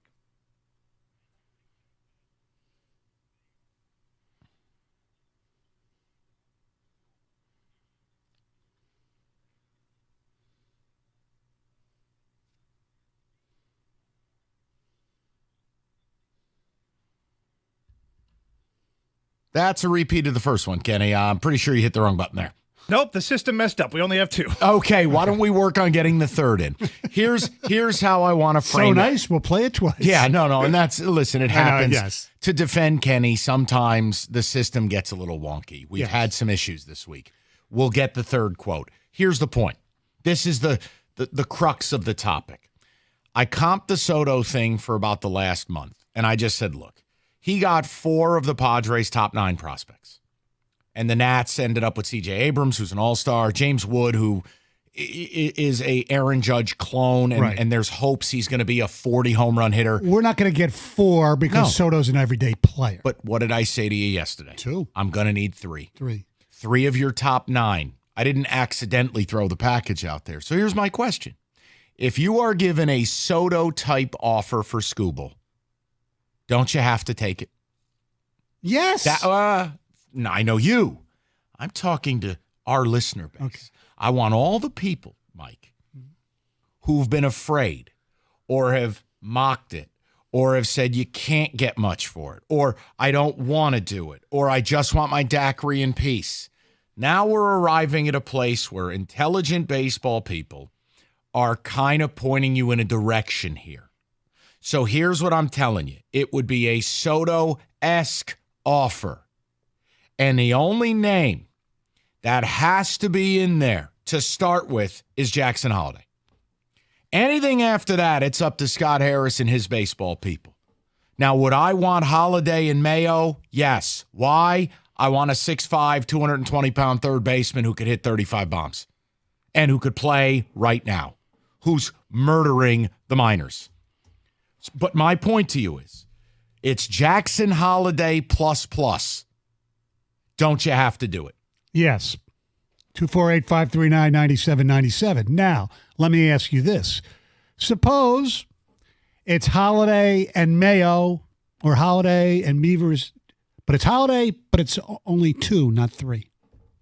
That's a repeat of the first one, Kenny. I'm pretty sure you hit the wrong button there. Nope, the system messed up. We only have 2. Okay, why don't we work on getting the third in? Here's how I want to frame it. So nice, we'll play it twice. Yeah, no, and that's, listen, it happens. Yes. To defend Kenny, sometimes the system gets a little wonky. We've had some issues this week. We'll get the third quote. Here's the point. This is the crux of the topic. I comped the Soto thing for about the last month, and I just said, look, he got 4 of the Padres' top 9 prospects. And the Nats ended up with C.J. Abrams, who's an all-star, James Wood, who is a Aaron Judge clone, and there's hopes he's going to be a 40 home run hitter. We're not going to get 4 because Soto's an everyday player. But what did I say to you yesterday? 2. I'm going to need 3. 3. 3 of your top 9. I didn't accidentally throw the package out there. So here's my question. If you are given a Soto-type offer for Skubal, don't you have to take it? Yes. No, I know you. I'm talking to our listener base. Okay. I want all the people, Mike, who've been afraid or have mocked it or have said you can't get much for it or I don't want to do it or I just want my daiquiri in peace. Now we're arriving at a place where intelligent baseball people are kind of pointing you in a direction here. So here's what I'm telling you. It would be a Soto-esque offer. And the only name that has to be in there to start with is Jackson Holliday. Anything after that, it's up to Scott Harris and his baseball people. Now, would I want Holliday and Mayo? Yes. Why? I want a 6'5", 220-pound third baseman who could hit 35 bombs and who could play right now, who's murdering the minors. But my point to you is, it's Jackson Holliday plus. Don't you have to do it? Yes. 248-539-9797. Now, let me ask you this. Suppose it's Holliday and Mayo or Holliday and Beavers, but it's Holliday, but it's only 2, not 3.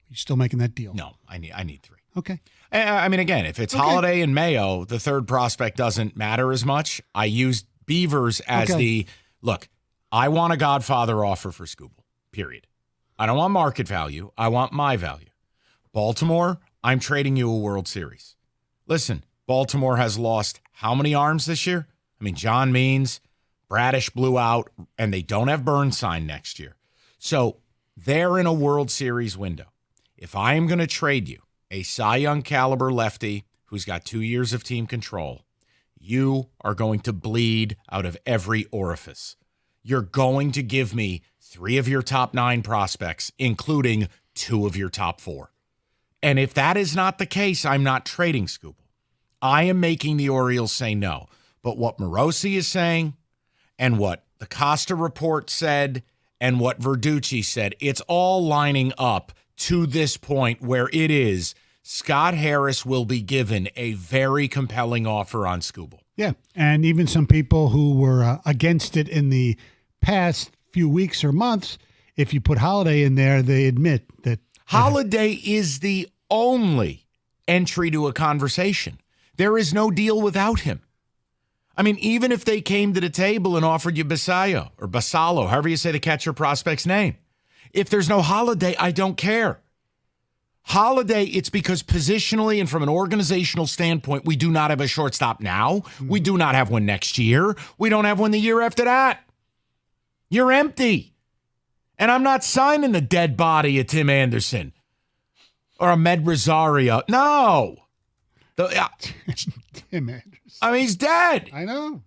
You still making that deal? No, I need 3. Okay. I mean, again, if it's Holliday and Mayo, the third prospect doesn't matter as much. I used Beavers as look, I want a Godfather offer for Skubal, period. I don't want market value. I want my value. Baltimore, I'm trading you a World Series. Listen, Baltimore has lost how many arms this year? I mean, John Means, Bradish blew out, and they don't have Burnside next year. So they're in a World Series window. If I am going to trade you a Cy Young caliber lefty who's got 2 years of team control, you are going to bleed out of every orifice. You're going to give me 3 of your top 9 prospects, including 2 of your top 4. And if that is not the case, I'm not trading Skubal. I am making the Orioles say no. But what Morosi is saying and what the Costa report said and what Verducci said, it's all lining up to this point where it is Scott Harris will be given a very compelling offer on Skubal. Yeah, and even some people who were against it in the past few weeks or months, if you put Holliday in there, they admit that Holliday is the only entry to a conversation. There is no deal without him. I mean, even if they came to the table and offered you Basallo or Basallo, however you say the catcher prospect's name, if there's no Holliday, I don't care. Holliday, it's because positionally and from an organizational standpoint, we do not have a shortstop now. We do not have one next year. We don't have one the year after that. You're empty. And I'm not signing the dead body of Tim Anderson or Ahmed Rosario. No. Tim Anderson. I mean, he's dead. I know.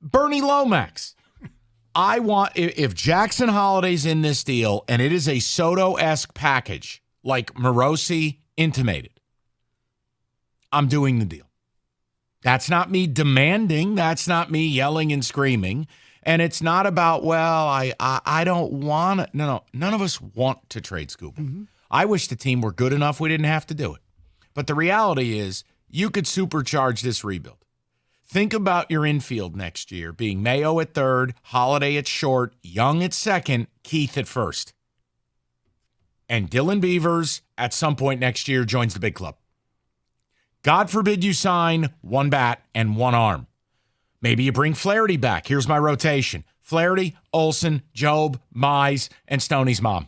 Bernie Lomax. I want, if Jackson Holliday's in this deal and it is a Soto-esque package like Morosi intimated, I'm doing the deal. That's not me demanding. That's not me yelling and screaming. And it's not about, well, I don't want it. No, none of us want to trade Skubal. Mm-hmm. I wish the team were good enough we didn't have to do it. But the reality is you could supercharge this rebuild. Think about your infield next year being Mayo at third, Holliday at short, Young at second, Keith at first. And Dylan Beavers at some point next year joins the big club. God forbid you sign one bat and one arm. Maybe you bring Flaherty back. Here's my rotation. Flaherty, Olsen, Job, Mize, and Stoney's mom.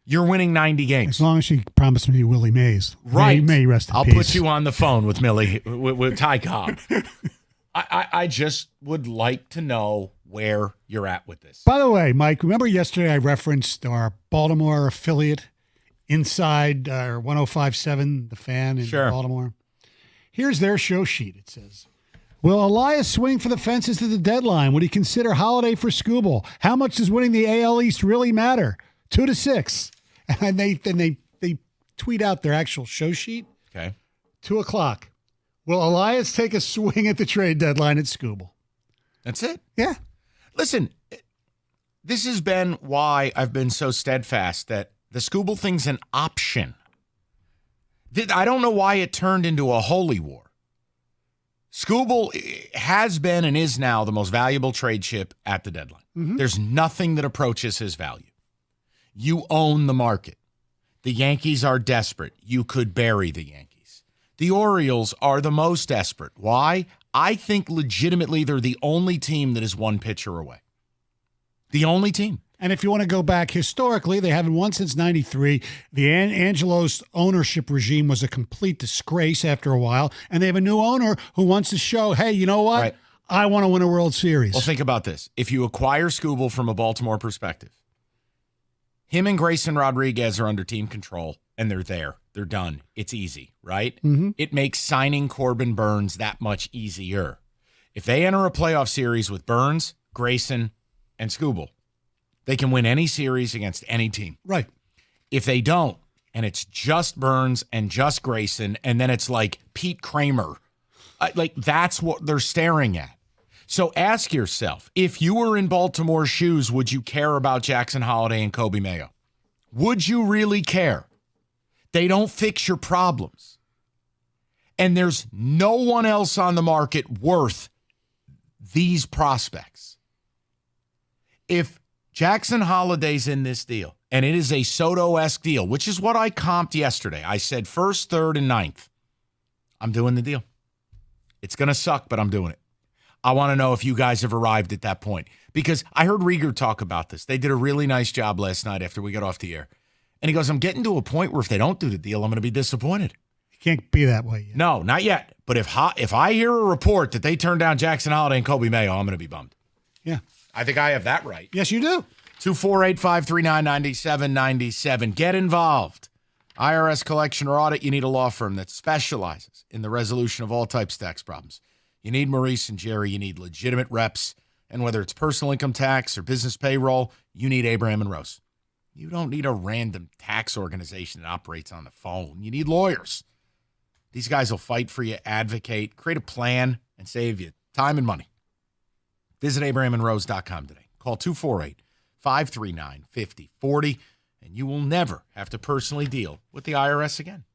You're winning 90 games. As long as she promised me Willie Mays. Right. May rest in I'll peace. put you on the phone with Millie, with Ty Cobb. I just would like to know where you're at with this. By the way, Mike, remember yesterday I referenced our Baltimore affiliate, Inside 105.7, The Fan in Baltimore? Here's their show sheet. It says, will Elias swing for the fences to the deadline? Would he consider Holliday for Skubal? How much does winning the AL East really matter? 2-6. And they tweet out their actual show sheet. Okay. 2:00. Will Elias take a swing at the trade deadline at Skubal? That's it. Yeah. Listen, this has been why I've been so steadfast that the Skubal thing's an option. I don't know why it turned into a holy war. Skubal has been and is now the most valuable trade chip at the deadline. Mm-hmm. There's nothing that approaches his value. You own the market. The Yankees are desperate. You could bury the Yankees. The Orioles are the most desperate. Why? I think legitimately they're the only team that is one pitcher away. The only team. And if you want to go back historically, they haven't won since 93. The Angelos ownership regime was a complete disgrace after a while. And they have a new owner who wants to show, hey, you know what? Right. I want to win a World Series. Well, think about this. If you acquire Skubal from a Baltimore perspective, Him and Grayson Rodriguez are under team control, and they're there. They're done. It's easy, right? Mm-hmm. It makes signing Corbin Burns that much easier. If they enter a playoff series with Burns, Grayson, and Skubal, they can win any series against any team. Right. If they don't, and it's just Burns and just Grayson, and then it's like Pete Kramer, like that's what they're staring at. So ask yourself, if you were in Baltimore's shoes, would you care about Jackson Holiday and Kobe Mayo? Would you really care? They don't fix your problems. And there's no one else on the market worth these prospects. If Jackson Holiday's in this deal, and it is a Soto-esque deal, which is what I comped yesterday. I said first, third, and ninth. I'm doing the deal. It's going to suck, but I'm doing it. I want to know if you guys have arrived at that point. Because I heard Rieger talk about this. They did a really nice job last night after we got off the air. And he goes, I'm getting to a point where if they don't do the deal, I'm going to be disappointed. It can't be that way yet. No, not yet. But if I hear a report that they turned down Jackson Holiday and Kobe Mayo, I'm going to be bummed. Yeah. I think I have that right. Yes, you do. 248-539-9797. Get involved. IRS collection or audit, you need a law firm that specializes in the resolution of all types of tax problems. You need Maurice and Jerry. You need legitimate reps. And whether it's personal income tax or business payroll, you need Abraham and Rose. You don't need a random tax organization that operates on the phone. You need lawyers. These guys will fight for you, advocate, create a plan, and save you time and money. Visit AbrahamandRose.com today. Call 248-539-5040, and you will never have to personally deal with the IRS again.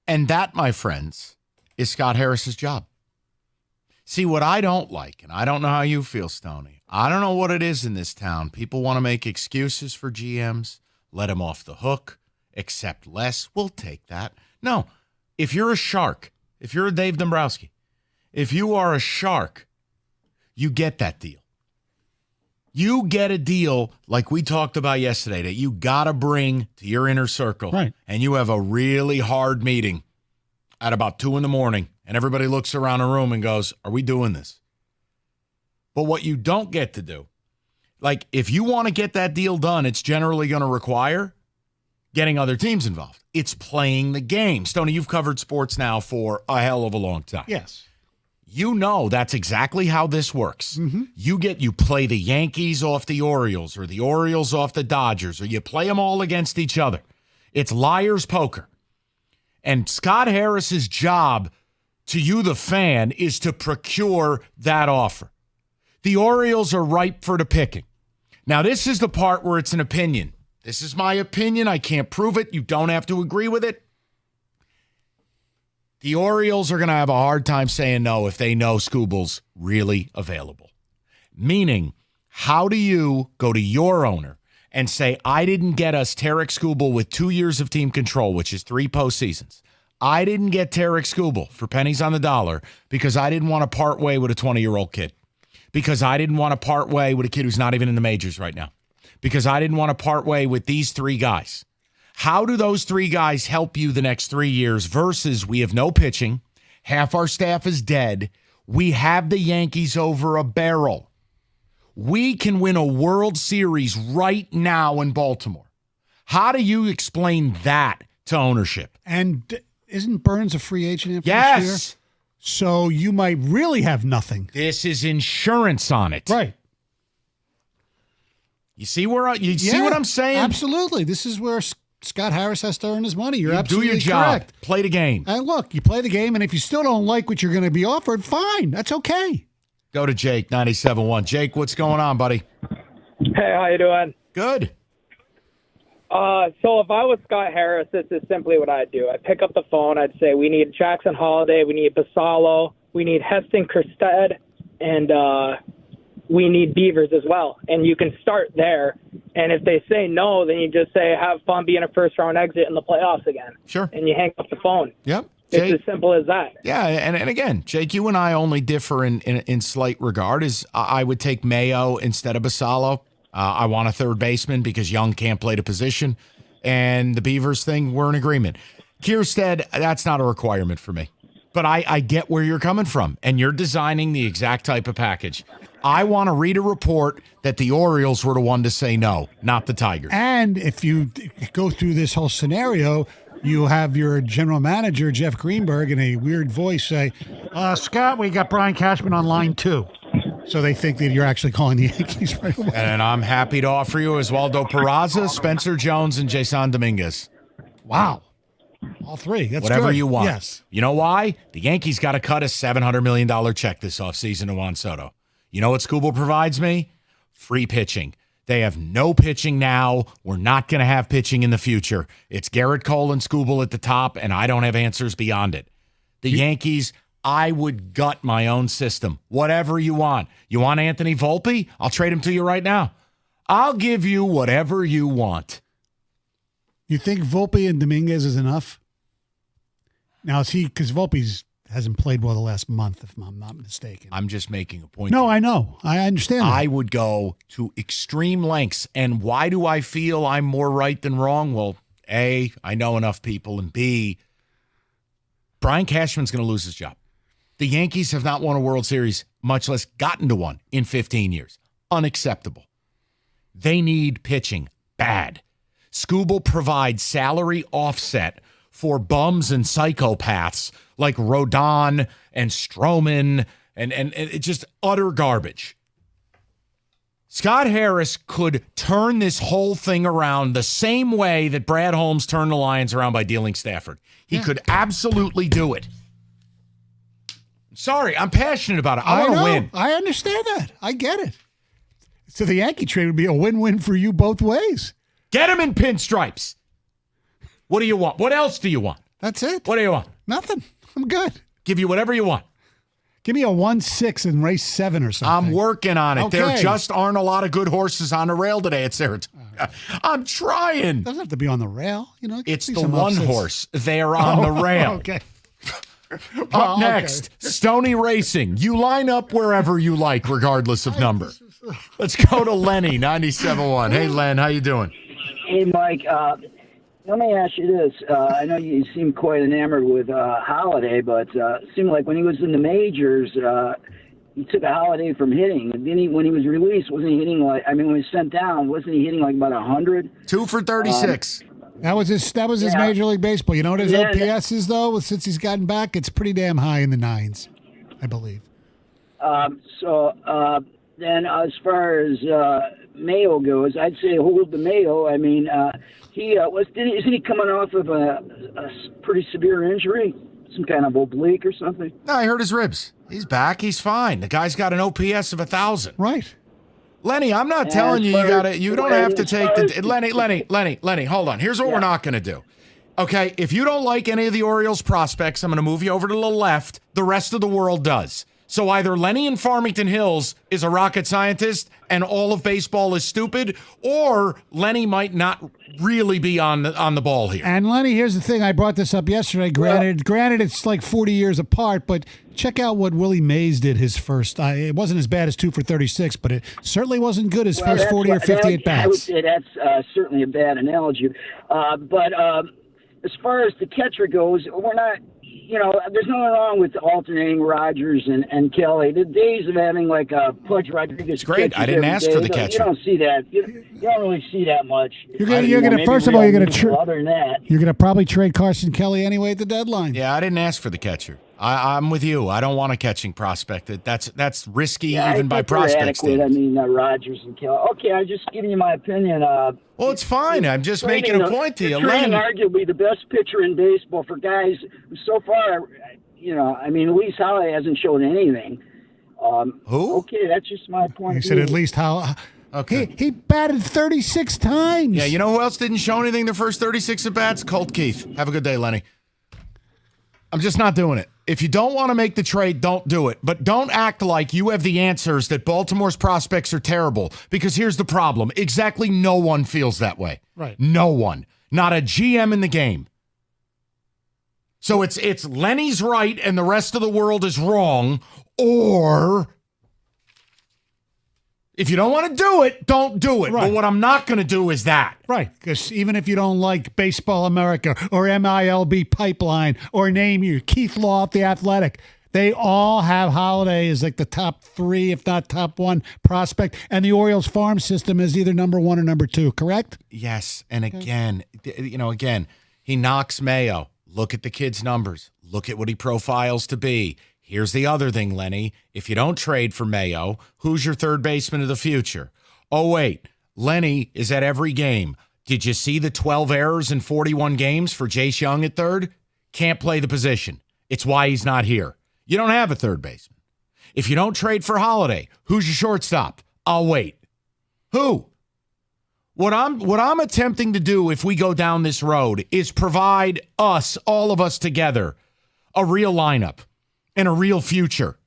And that, my friends, is Scott Harris's job. See, what I don't like, and I don't know how you feel, Stoney, I don't know what it is in this town. People want to make excuses for GMs, let them off the hook, accept less. We'll take that. No, if you're a Shark, if you're a Dave Dombrowski, if you are a Shark, you get that deal. You get a deal like we talked about yesterday that you got to bring to your inner circle. Right. And you have a really hard meeting at about 2 a.m, and everybody looks around the room and goes, are we doing this? But what you don't get to do, like if you want to get that deal done, it's generally going to require getting other teams involved. It's playing the game. Stoney, you've covered sports now for a hell of a long time. Yes. You know that's exactly how this works. Mm-hmm. You play the Yankees off the Orioles or the Orioles off the Dodgers, or you play them all against each other. It's liar's poker. And Scott Harris's job to you, the fan, is to procure that offer. The Orioles are ripe for the picking. Now, this is the part where it's an opinion. This is my opinion. I can't prove it. You don't have to agree with it. The Orioles are going to have a hard time saying no if they know Skubal's really available. Meaning, how do you go to your owner and say, I didn't get us Tarek Skubal with 2 years of team control, which is 3 postseasons. I didn't get Tarek Skubal for pennies on the dollar because I didn't want to part way with a 20-year-old kid. Because I didn't want to part way with a kid who's not even in the majors right now. Because I didn't want to part way with these 3 guys. How do those 3 guys help you the next 3 years versus we have no pitching, half our staff is dead, we have the Yankees over a barrel. We can win a World Series right now in Baltimore. How do you explain that to ownership? And isn't Burns a free agent after yes. this year? So you might really have nothing. This is insurance on it. Right. You see what I'm saying? Absolutely. This is where Scott Harris has to earn his money. You're absolutely do your job. Correct. Play the game. And look, you play the game, and if you still don't like what you're going to be offered, fine. That's okay. Go to Jake, 97.1. Jake, what's going on, buddy? Hey, how you doing? Good. So if I was Scott Harris, this is simply what I'd do. I'd pick up the phone. I'd say, we need Jackson Holiday. We need Basalo. We need Heston Kjerstad. And we need Beavers as well. And you can start there. And if they say no, then you just say, have fun being a first-round exit in the playoffs again. Sure. And you hang up the phone. Yep. Jake, it's as simple as that. Yeah, and again, Jake, you and I only differ in slight regard. Is I would take Mayo instead of Basalo. I want a third baseman because Young can't play the position. And the Beavers thing, we're in agreement. Kjerstad, that's not a requirement for me. But I get where you're coming from, and you're designing the exact type of package. I want to read a report that the Orioles were the one to say no, not the Tigers. And if you go through this whole scenario, you have your general manager, Jeff Greenberg, in a weird voice say, Scott, we got Brian Cashman on line 2. So they think that you're actually calling the Yankees right away. And I'm happy to offer you Oswaldo Peraza, Spencer Jones, and Jason Dominguez. Wow. All 3. That's whatever good. You want. Yes. You know why? The Yankees got to cut a $700 million check this offseason to Juan Soto. You know what Skubal provides me? Free pitching. They have no pitching now. We're not going to have pitching in the future. It's Garrett Cole and Skubal at the top, and I don't have answers beyond it. The Yankees, I would gut my own system. Whatever you want. You want Anthony Volpe? I'll trade him to you right now. I'll give you whatever you want. You think Volpe and Dominguez is enough? Now, is he, because Volpe hasn't played well the last month, if I'm not mistaken. I'm just making a point. No, I know. I understand that. I would go to extreme lengths. And why do I feel I'm more right than wrong? Well, A, I know enough people, and B, Brian Cashman's going to lose his job. The Yankees have not won a World Series, much less gotten to one, in 15 years. Unacceptable. They need pitching bad. Skubal provides salary offset for bums and psychopaths like Rodon and Stroman and it's just utter garbage. Scott Harris could turn this whole thing around the same way that Brad Holmes turned the Lions around by dealing Stafford. He could absolutely do it. Sorry, I'm passionate about it. I want to win. I understand that. I get it. So the Yankee trade would be a win-win for you both ways. Get him in pinstripes. What do you want? What else do you want? That's it. What do you want? Nothing. I'm good. Give you whatever you want. Give me a 1-6 in race 7 or something. I'm working on it. Okay. There just aren't a lot of good horses on the rail today at Saratoga. I'm trying. Doesn't have to be on the rail. You know, It's the one horse. They're on the rail. Okay. Up next, Stony Racing. You line up wherever you like, regardless of number. Let's go to Lenny, 97.1. Hey, Len, how you doing? Hey, Mike. Let me ask you this. I know you seem quite enamored with Holiday, but it seemed like when he was in the majors, he took a holiday from hitting. And then when he was released, wasn't he hitting when he was sent down, wasn't he hitting like about 100? 2 for 36. That was his Major League Baseball. You know what his OPS is, though? Since he's gotten back, it's pretty damn high in the 9s, I believe. Then as far as Mayo goes, I'd say hold the Mayo. I mean, isn't he coming off of a pretty severe injury? Some kind of oblique or something? No, I hurt his ribs. He's back. He's fine. The guy's got an OPS of 1,000. Right. Lenny, I'm not telling you you don't have to take the Lenny, hold on. Here's what we're not going to do. Okay, if you don't like any of the Orioles prospects, I'm going to move you over to the left. The rest of the world does. So either Lenny in Farmington Hills is a rocket scientist and all of baseball is stupid, or Lenny might not really be on the ball here. And Lenny, here's the thing. I brought this up yesterday. Granted, it's like 40 years apart, but check out what Willie Mays did his first. It wasn't as bad as 2 for 36, but it certainly wasn't good his first 40 or 50 at bats. I would say that's certainly a bad analogy. But as far as the catcher goes, we're not. There's nothing wrong with alternating Rogers and Kelly. The days of having like a Pudge Rodriguez. Great. I didn't ask for the catcher. You don't see that. You don't really see that much. You're gonna first of all, you're gonna probably trade Carson Kelly anyway at the deadline. Yeah, I didn't ask for the catcher. I'm with you. I don't want a catching prospect. That's risky even by prospect standards. I mean, Rogers and Kelly. Okay, I'm just giving you my opinion. Well, it's fine. I'm just making a point to you. Trading arguably the best pitcher in baseball for guys who so far, Luis Holiday hasn't shown anything. Who? Okay, that's just my point. You said at least how. Okay. He batted 36 times. Yeah, you know who else didn't show anything their first 36 at bats? Colt Keith. Have a good day, Lenny. I'm just not doing it. If you don't want to make the trade, don't do it. But don't act like you have the answers that Baltimore's prospects are terrible. Because here's the problem. Exactly no one feels that way. Right. No one. Not a GM in the game. So it's Lenny's right and the rest of the world is wrong. Or if you don't want to do it, don't do it. Right. But what I'm not going to do is that. Right, because even if you don't like Baseball America or MILB Pipeline or name you Keith Law at The Athletic, they all have Holiday as like the top 3, if not top 1 prospect, and the Orioles farm system is either number 1 or number 2, correct? Yes, and again, he knocks Mayo. Look at the kid's numbers. Look at what he profiles to be. Here's the other thing, Lenny. If you don't trade for Mayo, who's your third baseman of the future? Oh, wait. Lenny is at every game. Did you see the 12 errors in 41 games for Jace Young at third? Can't play the position. It's why he's not here. You don't have a third baseman. If you don't trade for Holiday, who's your shortstop? I'll wait. Who? What I'm attempting to do if we go down this road is provide us, all of us together, a real lineup. And a real future.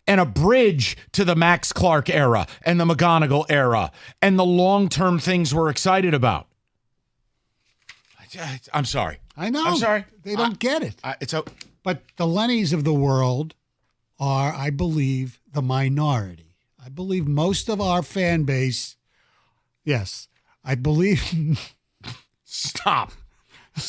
And a bridge to the Max Clark era and the McGonigal era and the long-term things we're excited about. I'm sorry. I know. I'm sorry. They don't get it. But the Lennys of the world are, I believe, the minority. I believe most of our fan base, yes, I believe. Stop.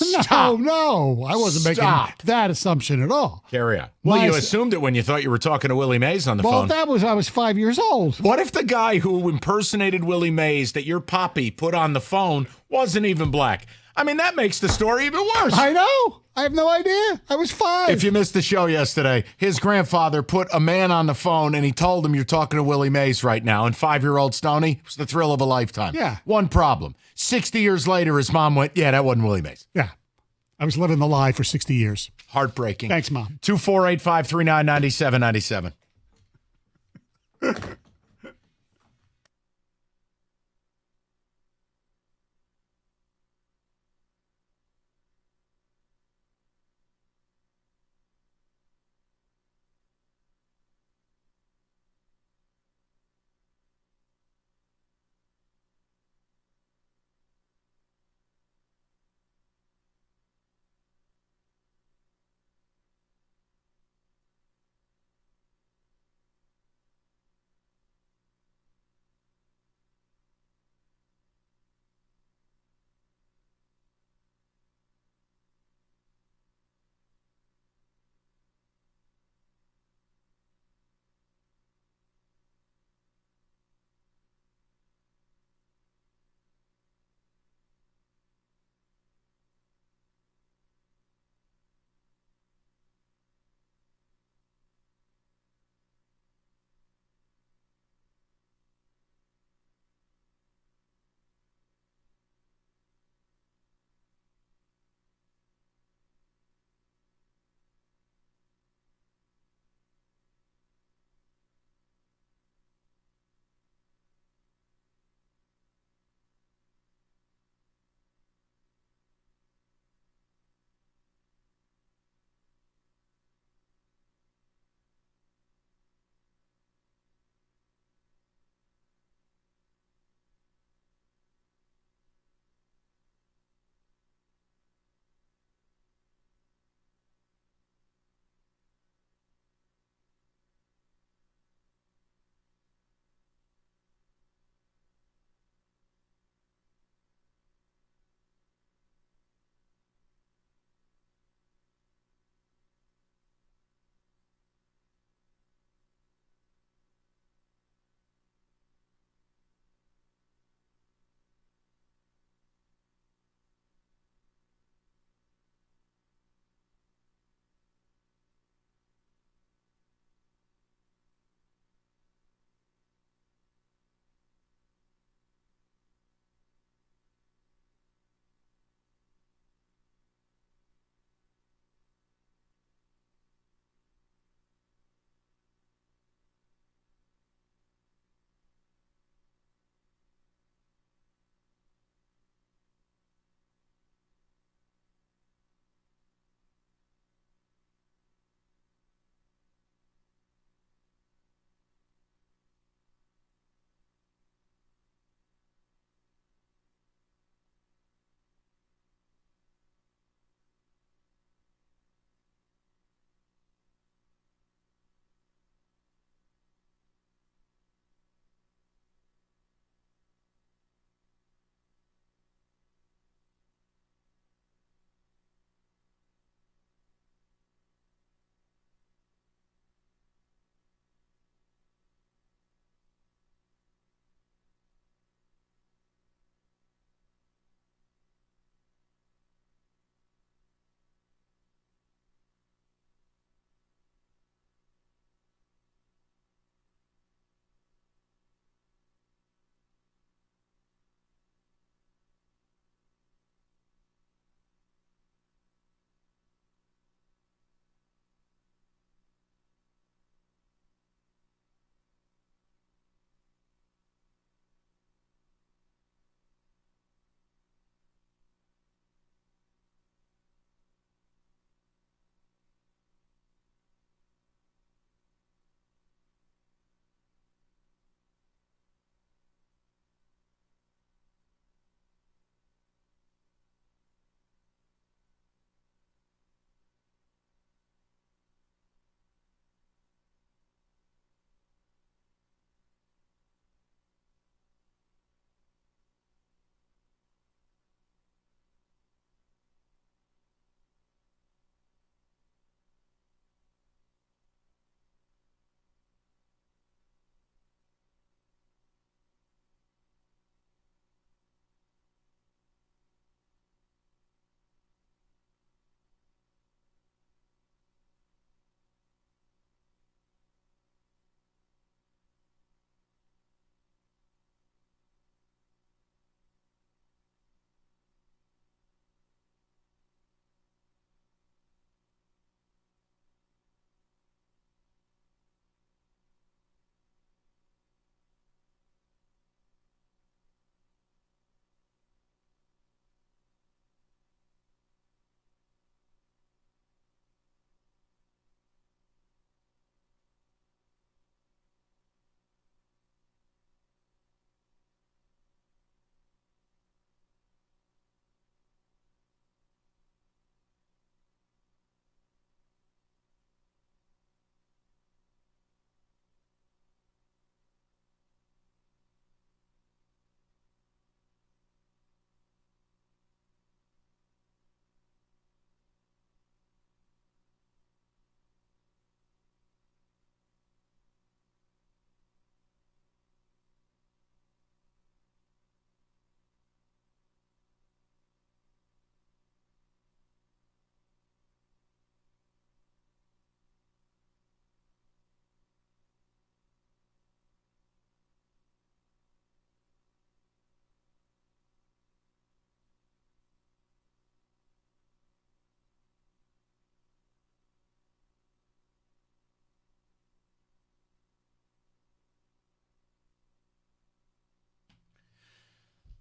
No, I wasn't making that assumption at all. Carry on. Well, you assumed it when you thought you were talking to Willie Mays on the phone. Well, I was 5 years old. What if the guy who impersonated Willie Mays that your poppy put on the phone wasn't even black? I mean, that makes the story even worse. I know. I have no idea. I was 5. If you missed the show yesterday, his grandfather put a man on the phone and he told him you're talking to Willie Mays right now. And 5-year-old Stoney, it was the thrill of a lifetime. Yeah. One problem. 60 years later, his mom went, yeah, that wasn't Willie Mays. Yeah. I was living the lie for 60 years. Heartbreaking. Thanks, Mom. 248-539-9797.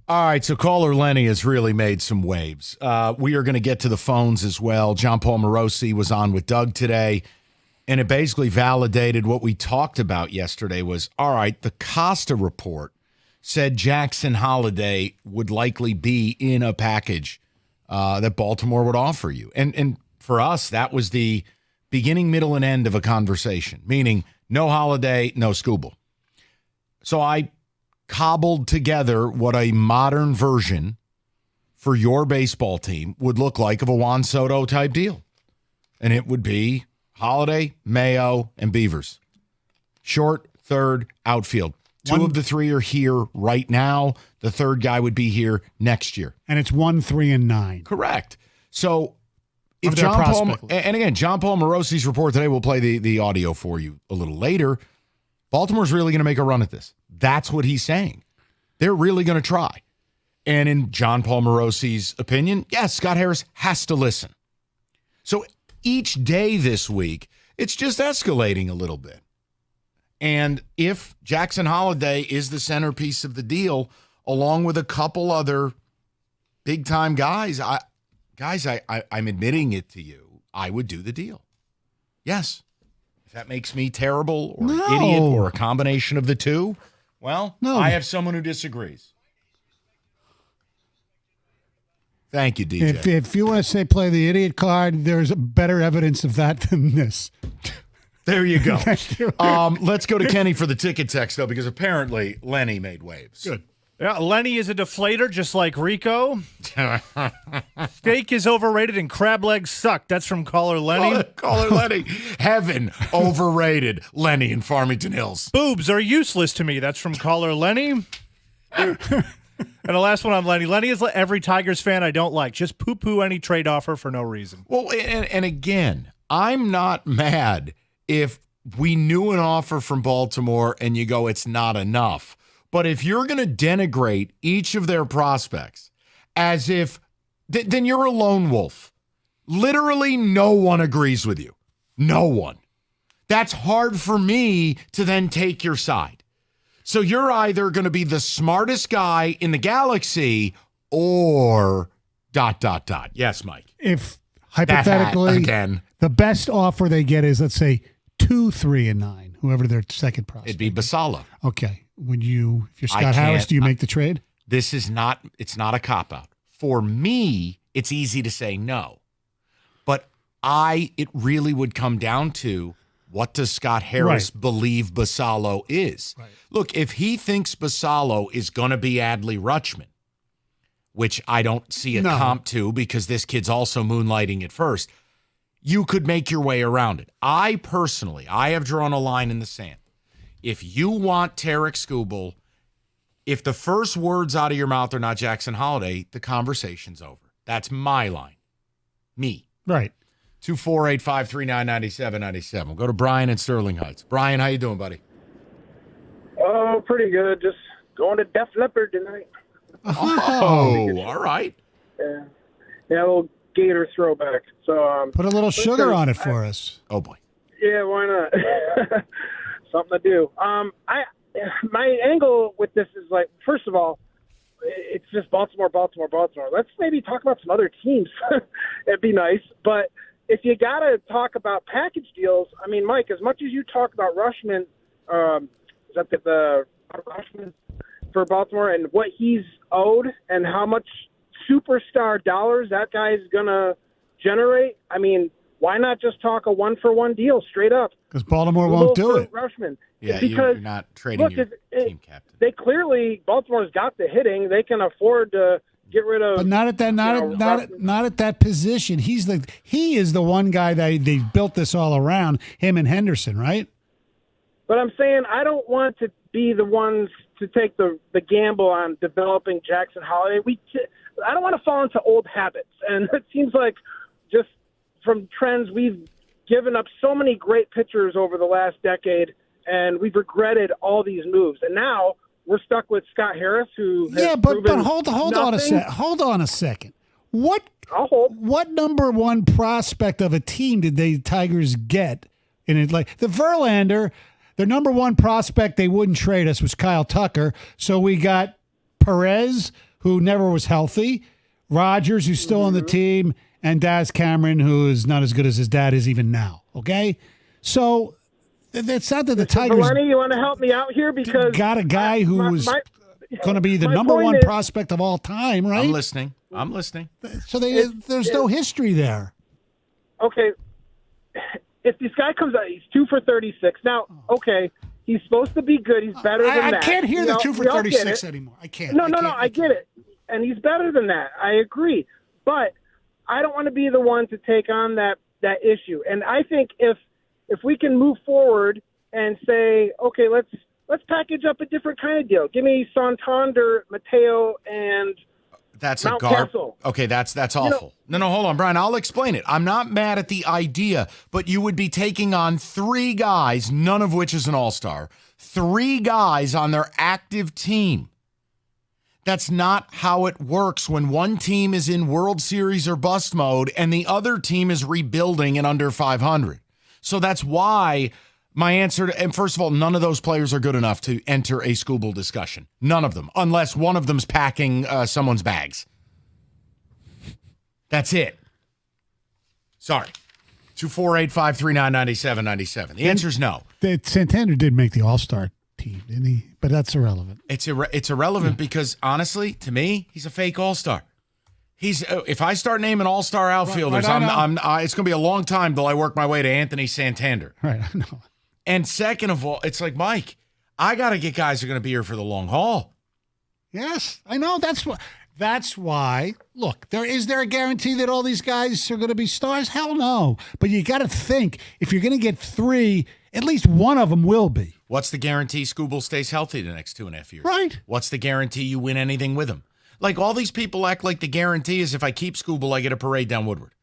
All right, so caller Lenny has really made some waves. We are going to get to the phones as well. John Paul Morosi was on with Doug today, and it basically validated what we talked about yesterday was, all right, the Costa report said Jackson Holiday would likely be in a package that Baltimore would offer you. And for us, that was the beginning, middle, and end of a conversation, meaning no Holiday, no Skubal. So I cobbled together what a modern version for your baseball team would look like of a Juan Soto type deal. And it would be Holiday, Mayo, and Beavers. Short, third, outfield. Two of the three are here right now. The third guy would be here next year. And it's 1, 3, and 9. Correct. So if John Paul, and again, John Paul Morosi's report today, we'll play the audio for you a little later. Baltimore's really going to make a run at this. That's what he's saying. They're really going to try. And in John Paul Morosi's opinion, yes, Scott Harris has to listen. So each day this week, it's just escalating a little bit. And if Jackson Holiday is the centerpiece of the deal, along with a couple other big-time guys, I'm admitting it to you, I would do the deal. Yes. If that makes me terrible or an idiot or a combination of the two, well, I have someone who disagrees. Thank you, DJ. If you want to say play the idiot card, there's better evidence of that than this. There you go. Let's go to Kenny for the ticket text, though, because apparently Lenny made waves. Good. Yeah, Lenny is a deflator, just like Rico. Steak is overrated and crab legs suck. That's from caller Lenny. Caller Lenny. Heaven, overrated. Lenny in Farmington Hills. Boobs are useless to me. That's from caller Lenny. And the last one on Lenny. Lenny is like every Tigers fan I don't like. Just poo-poo any trade offer for no reason. Well, and again, I'm not mad if we knew an offer from Baltimore and you go, it's not enough. But if you're going to denigrate each of their prospects as if, then you're a lone wolf. Literally no one agrees with you. No one. That's hard for me to then take your side. So you're either going to be the smartest guy in the galaxy or ... Yes, Mike. If hypothetically the best offer they get is, let's say, 2, 3, and 9, whoever their second prospect. It'd be Basalo. Okay. If you're Scott Harris, do you make the trade? It's not a cop-out. For me, it's easy to say no. But it really would come down to, what does Scott Harris believe Basalo is? Right. Look, if he thinks Basalo is going to be Adley Rutschman, which I don't see a comp to because this kid's also moonlighting at first, you could make your way around it. I have drawn a line in the sand. If you want Tarek Skubal, if the first words out of your mouth are not Jackson Holiday, the conversation's over. That's my line. Me. Right. 248-539-9797. We'll go to Brian in Sterling Heights. Brian, how you doing, buddy? Oh, pretty good. Just going to Def Leppard tonight. Oh, all right. Yeah, a little Gator throwback. So put a little sugar on it for us. Oh boy. Yeah, why not? Something to do. My angle with this is like, first of all, it's just Baltimore. Let's maybe talk about some other teams. It'd be nice. But if you got to talk about package deals, I mean, Mike, as much as you talk about Rutschman, is that the Rutschman for Baltimore and what he's owed and how much superstar dollars that guy's going to generate, I mean, why not just talk a one-for-one deal straight up? Because Baltimore won't do it. Rutschman. Yeah, because, you're not trading your team captain. They clearly, Baltimore's got the hitting. They can afford to get rid of. But not at that, not at that position. He is the one guy that they built this all around, him and Henderson, right? But I'm saying I don't want to be the ones to take the gamble on developing Jackson Holiday. I don't want to fall into old habits, and it seems like just from trends we've given up so many great pitchers over the last decade, and we've regretted all these moves. And now we're stuck with Scott Harris, who has but hold on a second. What number one prospect of a team did the Tigers get in it? Like the Verlander, their number one prospect they wouldn't trade us was Kyle Tucker. So we got Perez, who never was healthy, Rodgers, who's still on the team, and Daz Cameron, who is not as good as his dad is even now. Okay? So it's not that the Tigers Valeni, you want to help me out here? Because got a guy who was going to be the my number point one is- prospect of all time, right? I'm listening. So there's no history there. Okay, if this guy comes out, he's 2 for 36. Now, okay, he's supposed to be good. He's better than I that. can't hear You the know, 2 for we all get 36 it. anymore. I can't. No, I I get it. And he's better than that. I agree. But I don't want to be the one to take on that issue. And I think if we can move forward and say, okay, let's package up a different kind of deal. Give me Santander, Mateo, and That's Mount a guard. Castle. Okay, that's awful. No, hold on, Brian. I'll explain it. I'm not mad at the idea, but you would be taking on 3 guys, none of which is an all-star. 3 guys on their active team. That's not how it works when one team is in World Series or bust mode and the other team is rebuilding and under 500. So that's why my answer and first of all, none of those players are good enough to enter a Scooble discussion. None of them, unless one of them's packing someone's bags. That's it. Sorry. 248-539-9797. The answer is no. Santander did make the All-Star team, didn't he? But that's irrelevant. It's irrelevant because honestly, to me, he's a fake all-star. He's if I start naming all-star outfielders, it's going to be a long time till I work my way to Anthony Santander. Right, I know. And second of all, it's like, Mike, I got to get guys who are going to be here for the long haul. Yes, I know. That's why. Look, is there a guarantee that all these guys are going to be stars? Hell no. But you got to think if you're going to get 3, at least one of them will be. What's the guarantee Scooble stays healthy the next 2.5 years? Right. What's the guarantee you win anything with him? Like all these people act like the guarantee is if I keep Scooble, I get a parade down Woodward.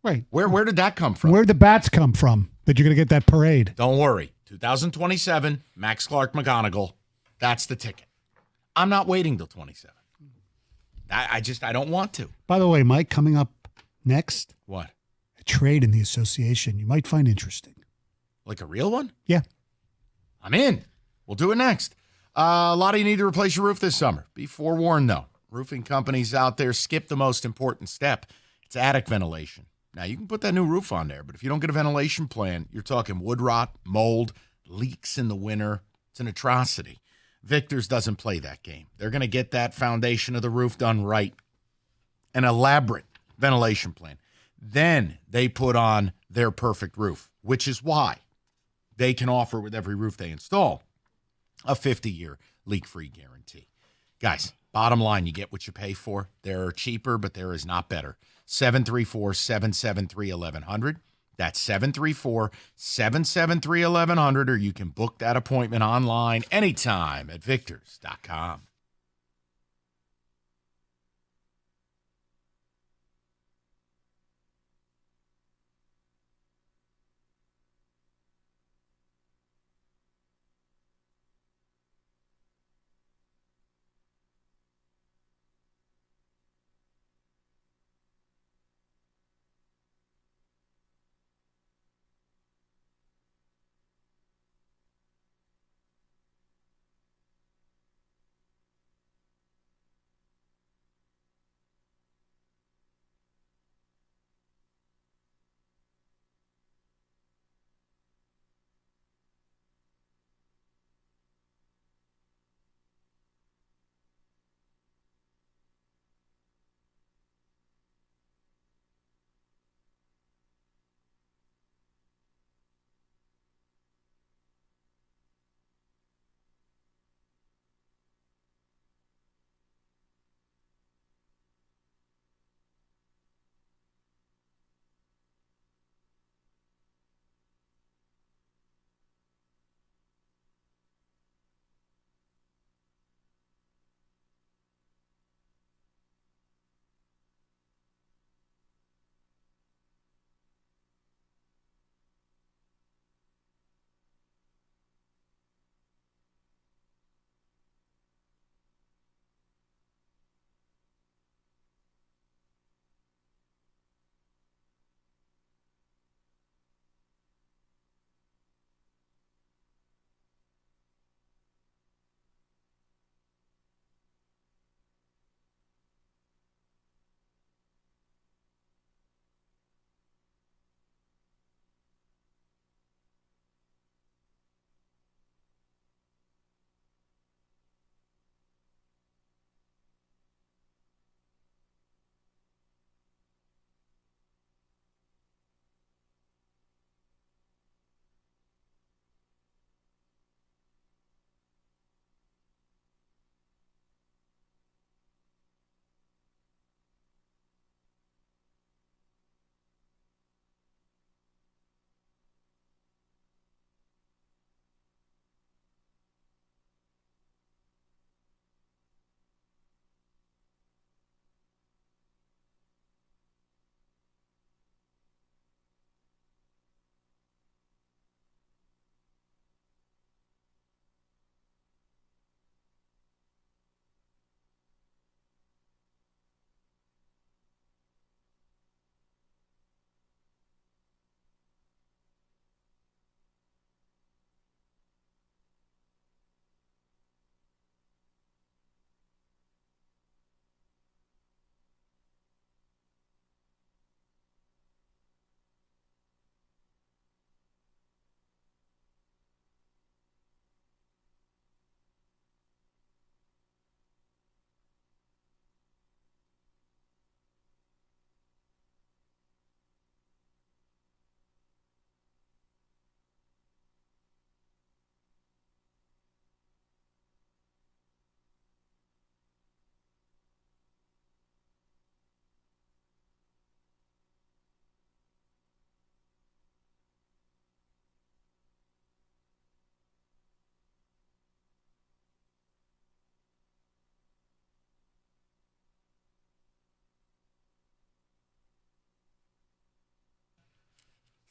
Right. Where did that come from? Where'd the bats come from that you're going to get that parade? Don't worry. 2027, Max Clark McGonigal. That's the ticket. I'm not waiting till 27. I don't want to. By the way, Mike, coming up next. What? A trade in the association you might find interesting. Like a real one? Yeah. I'm in. We'll do it next. A lot of you need to replace your roof this summer. Be forewarned, though. Roofing companies out there skip the most important step. It's attic ventilation. Now, you can put that new roof on there, but if you don't get a ventilation plan, you're talking wood rot, mold, leaks in the winter. It's an atrocity. Victor's doesn't play that game. They're going to get that foundation of the roof done right. An elaborate ventilation plan. Then they put on their perfect roof, which is why they can offer with every roof they install a 50-year leak-free guarantee. Guys, bottom line, you get what you pay for. There are cheaper, but there is not better. 734-773-1100. That's 734-773-1100, or you can book that appointment online anytime at victors.com.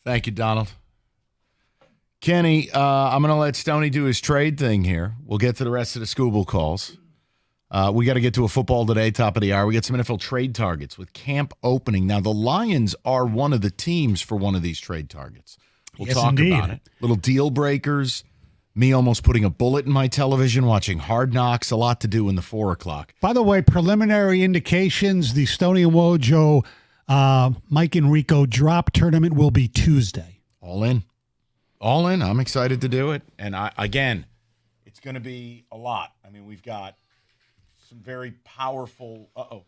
Thank you, Donald. Kenny, I'm going to let Stoney do his trade thing here. We'll get to the rest of the Scooble calls. We got to get to a football today, top of the hour. We got some NFL trade targets with camp opening. Now, the Lions are one of the teams for one of these trade targets. We'll talk about it. Little deal breakers. Me almost putting a bullet in my television, watching Hard Knocks. A lot to do in the 4 o'clock. By the way, preliminary indications, the Stoney and Wojo Mike and Rico drop tournament will be Tuesday. All in. All in. I'm excited to do it. And again, it's going to be a lot. I mean, we've got some very powerful. I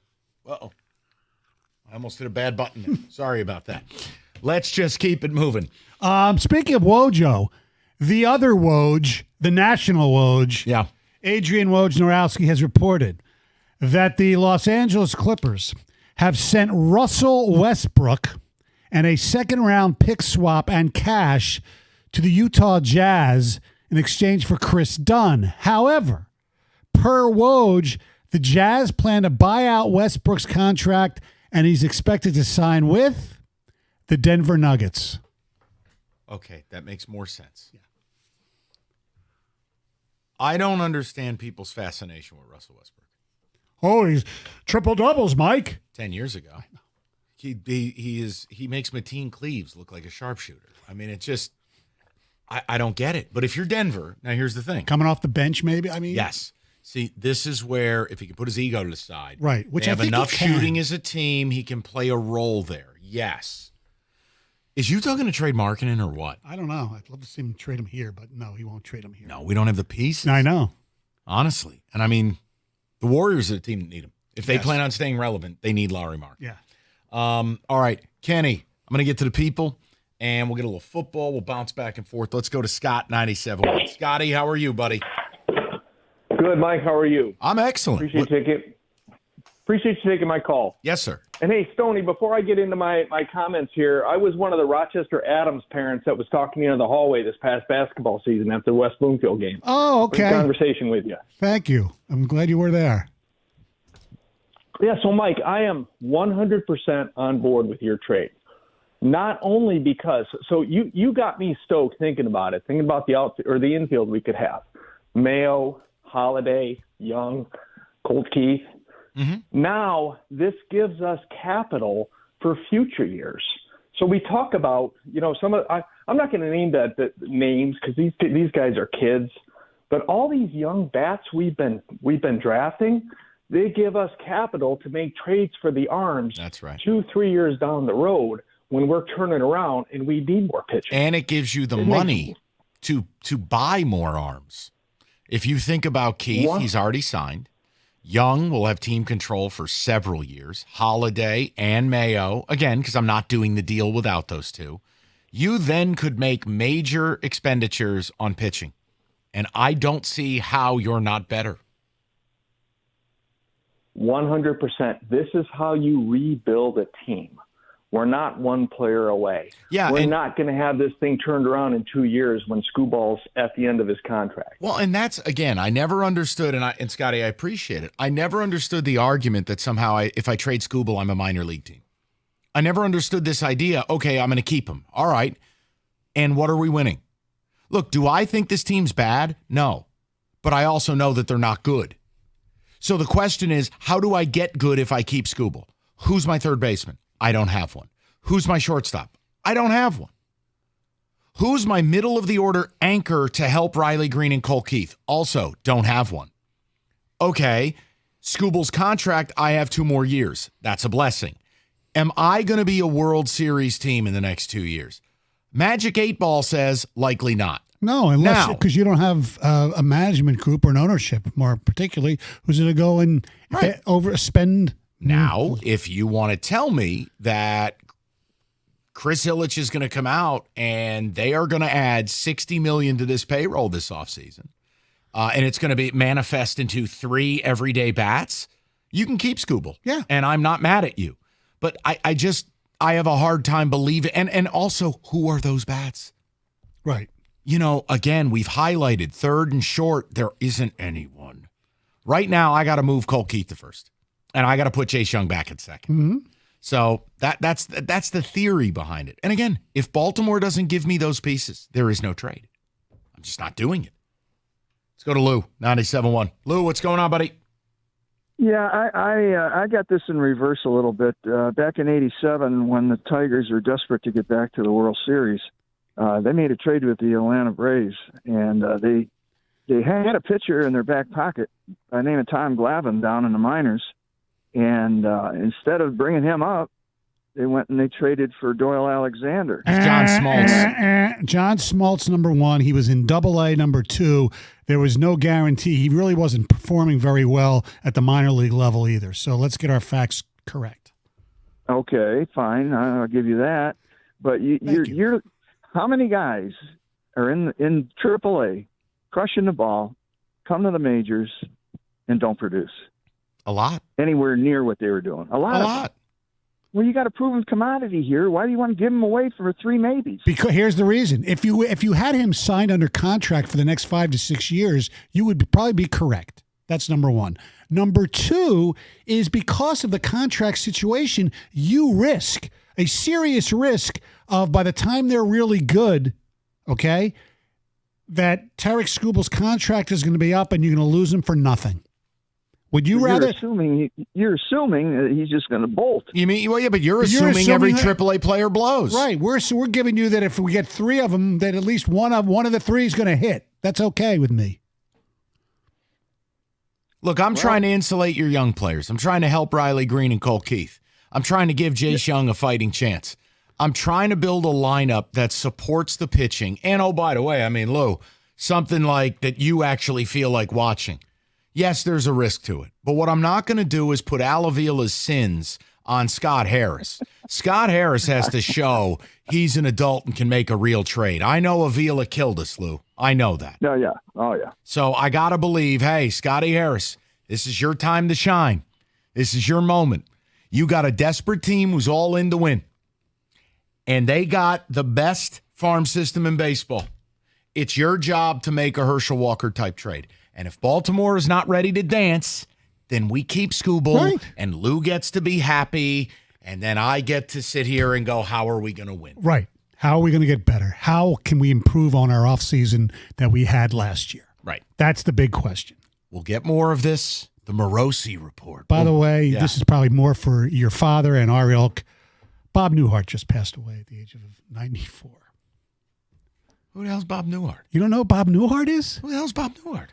almost hit a bad button there. Sorry about that. Let's just keep it moving. Speaking of Wojo, the other Woj, the national Woj, Adrian Wojnarowski has reported that the Los Angeles Clippers have sent Russell Westbrook and a second-round pick swap and cash to the Utah Jazz in exchange for Chris Dunn. However, per Woj, the Jazz plan to buy out Westbrook's contract, and he's expected to sign with the Denver Nuggets. Okay, that makes more sense. Yeah. I don't understand people's fascination with Russell Westbrook. Oh, he's triple-doubles, Mike. 10 years ago. He makes Mateen Cleaves look like a sharpshooter. I mean, it just I don't get it. But if you're Denver, now here's the thing. Coming off the bench, maybe? I mean, yes. See, this is where if he can put his ego to the side, right? Which they I have think enough he can. shooting as a team, he can play a role there. Yes. Is Utah going to trade Markkanen or what? I don't know. I'd love to see him trade him here, but no, he won't trade him here. No, we don't have the pieces. I know. Honestly. And I mean, the Warriors are the team that need him. If they plan on staying relevant, they need Lauri Markkanen. Yeah. All right, Kenny, I'm going to get to the people, and we'll get a little football. We'll bounce back and forth. Let's go to Scott, 97. Scotty, how are you, buddy? Good, Mike. How are you? I'm excellent. Appreciate you taking my call. Yes, sir. And hey, Stoney, before I get into my comments here, I was one of the Rochester Adams parents that was talking to you in the hallway this past basketball season after the West Bloomfield game. Oh, okay. Good conversation with you. Thank you. I'm glad you were there. Yeah, so Mike, I am 100% on board with your trade. Not only because, so you got me stoked thinking about it, thinking about the infield we could have. Mayo, Holiday, Young, Colt Keith. Mm-hmm. Now this gives us capital for future years. So we talk about, some of I'm not going to name the names because these guys are kids, but all these young bats we've been drafting. They give us capital to make trades for the arms. That's right. 2-3 years down the road when we're turning around and we need more pitching. And it gives you the money to buy more arms. If you think about Keith, he's already signed. Young will have team control for several years. Holiday and Mayo, again, because I'm not doing the deal without those two. You then could make major expenditures on pitching. And I don't see how you're not better. 100%. This is how you rebuild a team. We're not one player away. Yeah, we're not going to have this thing turned around in 2 years when Scooball's at the end of his contract. Well, and that's, again, I never understood, and Scotty, I appreciate it. I never understood the argument that somehow if I trade Scooball, I'm a minor league team. I never understood this idea, okay, I'm going to keep him. All right, and what are we winning? Look, do I think this team's bad? No, but I also know that they're not good. So the question is, how do I get good if I keep Scooball? Who's my third baseman? I don't have one. Who's my shortstop? I don't have one. Who's my middle of the order anchor to help Riley Green and Cole Keith? Also don't have one. Okay, Scooball's contract, I have 2 more years. That's a blessing. Am I going to be a World Series team in the next 2 years? Magic 8 Ball says likely not. No, unless because you don't have a management group or an ownership, more particularly, who's going to go and overspend. Now, if you want to tell me that Chris Ilitch is going to come out and they are going to add $60 million to this payroll this offseason, and it's going to be manifest into 3 everyday bats, you can keep Scooball. Yeah. And I'm not mad at you. But I have a hard time believing. And also, who are those bats? Right. Again, we've highlighted third and short. There isn't anyone. Right now, I got to move Cole Keith to first. And I got to put Chase Young back at second. Mm-hmm. So that's the theory behind it. And again, if Baltimore doesn't give me those pieces, there is no trade. I'm just not doing it. Let's go to Lou, 97.1. Lou, what's going on, buddy? Yeah, I got this in reverse a little bit. Back in '87, when the Tigers were desperate to get back to the World Series, they made a trade with the Atlanta Braves, and they had a pitcher in their back pocket by the name of Tom Glavine down in the minors, and instead of bringing him up, they went and they traded for Doyle Alexander. John Smoltz. John Smoltz, number one. He was in Double-A, number two. There was no guarantee. He really wasn't performing very well at the minor league level either. So let's get our facts correct. Okay, fine. I'll give you that. But you're how many guys are in AAA crushing the ball, come to the majors, and don't produce? A lot. Anywhere near what they were doing. A lot. Well, you got a proven commodity here. Why do you want to give him away for 3 maybes? Because here's the reason: if you had him signed under contract for the next 5 to 6 years, you would probably be correct. That's number one. Number two is because of the contract situation, you risk a serious risk of by the time they're really good, okay, that Tarek Skubal's contract is going to be up and you're going to lose him for nothing. Would you rather? You're assuming that he's just going to bolt. You mean? Well, yeah, but you're assuming every AAA player blows, right? We're giving you that if we get 3 of them, that at least one of the 3 is going to hit. That's okay with me. Look, I'm trying to insulate your young players. I'm trying to help Riley Green and Cole Keith. I'm trying to give Jace Young a fighting chance. I'm trying to build a lineup that supports the pitching. And oh, by the way, I mean, Lou, something like that you actually feel like watching. Yes, there's a risk to it. But what I'm not going to do is put Al Avila's sins on Scott Harris. Scott Harris has to show he's an adult and can make a real trade. I know Avila killed us, Lou. I know that. Oh, yeah. So I got to believe, hey, Scotty Harris, this is your time to shine. This is your moment. You got a desperate team who's all in to win. And they got the best farm system in baseball. It's your job to make a Herschel Walker type trade. And if Baltimore is not ready to dance, then we keep Skubal, and Lou gets to be happy, and then I get to sit here and go, how are we going to win? Right. How are we going to get better? How can we improve on our offseason that we had last year? Right. That's the big question. We'll get more of this. The Morosi Report. By the way, this is probably more for your father and our ilk. Bob Newhart just passed away at the age of 94. Who the hell's Bob Newhart? You don't know who Bob Newhart is? Who the hell's Bob Newhart?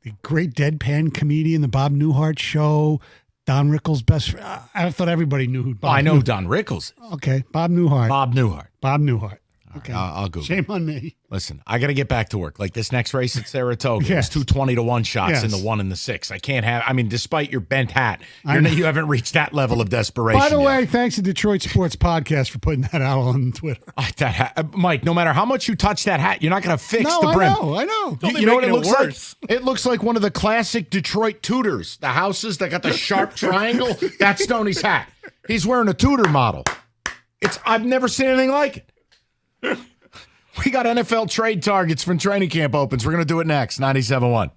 The great deadpan comedian, the Bob Newhart Show, Don Rickles' best friend. I thought everybody knew who Bob I know Don Rickles. Okay, Bob Newhart. Bob Newhart. Okay, I'll Google. Shame on me. Listen, I got to get back to work. Like this next race at Saratoga, Yes. it's 2 20-1 shots Yes. in the 1 and the 6. I can't have. I mean, despite your bent hat, you haven't reached that level of desperation. By the yet. way, thanks to Detroit Sports Podcast for putting that out on Twitter. That hat, Mike. No matter how much you touch that hat, you're not going to fix the brim. I know. You know what it looks like? It looks like one of the classic Detroit Tudors, the houses that got the sharp triangle. That's Stoney's hat. He's wearing a Tudor model. I've never seen anything like it. We got NFL trade targets from training camp opens. We're going to do it next. 97.1.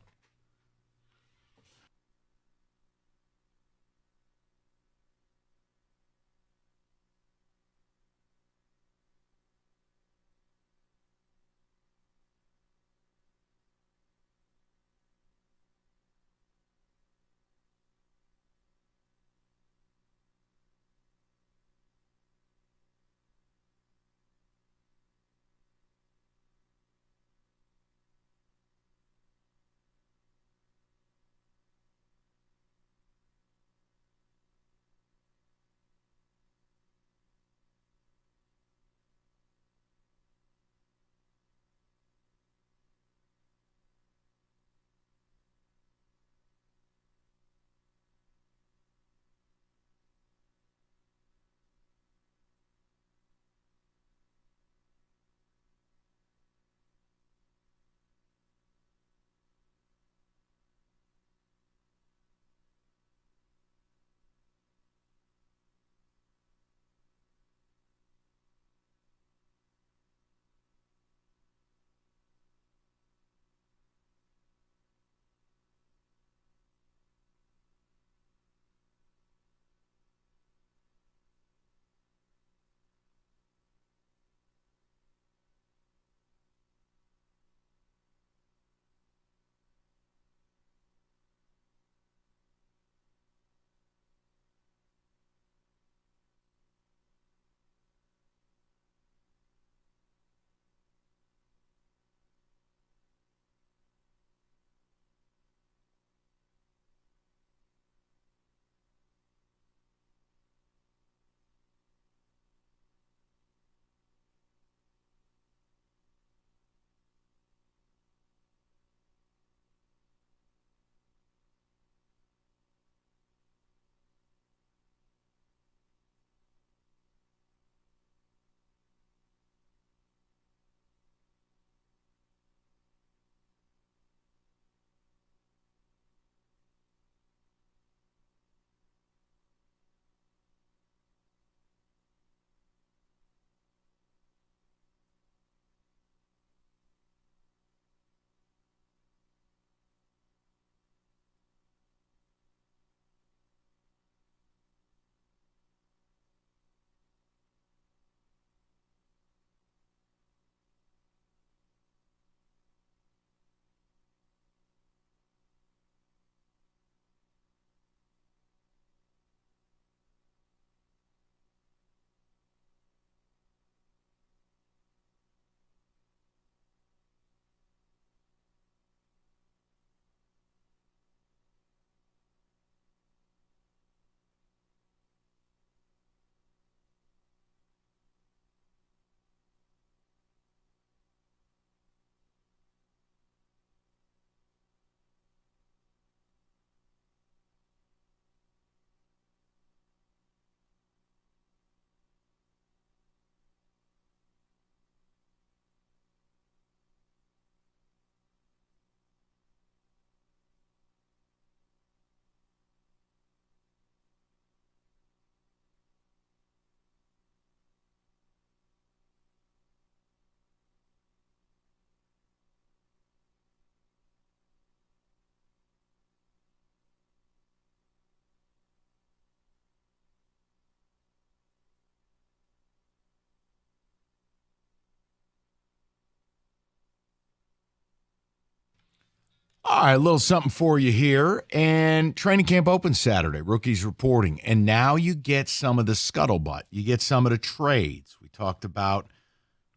All right, a little something for you here. And training camp opens Saturday. Rookies reporting. And now you get some of the scuttlebutt. You get some of the trades we talked about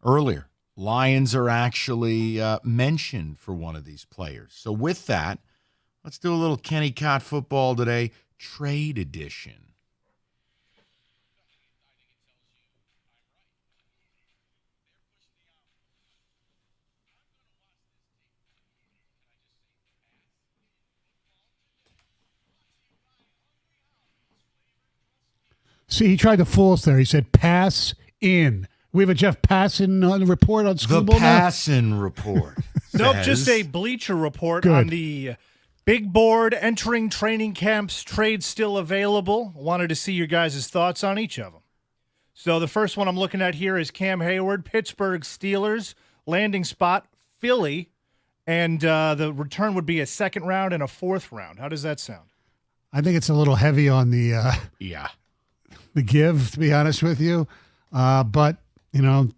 earlier. Lions are actually mentioned for one of these players. So with that, let's do a little Kenny Cott football today trade edition. See, he tried to fool us there. He said, pass in. We have a Jeff Passan report on school The ball now? Passan report. Nope, just a Bleacher report Good. on the big board entering training camps, trades still available. Wanted to see your guys' thoughts on each of them. So the first one I'm looking at here is Cam Hayward, Pittsburgh Steelers, landing spot, Philly, and the return would be a second round and a fourth round. How does that sound? I think it's a little heavy on the the give, to be honest with you. But, you know,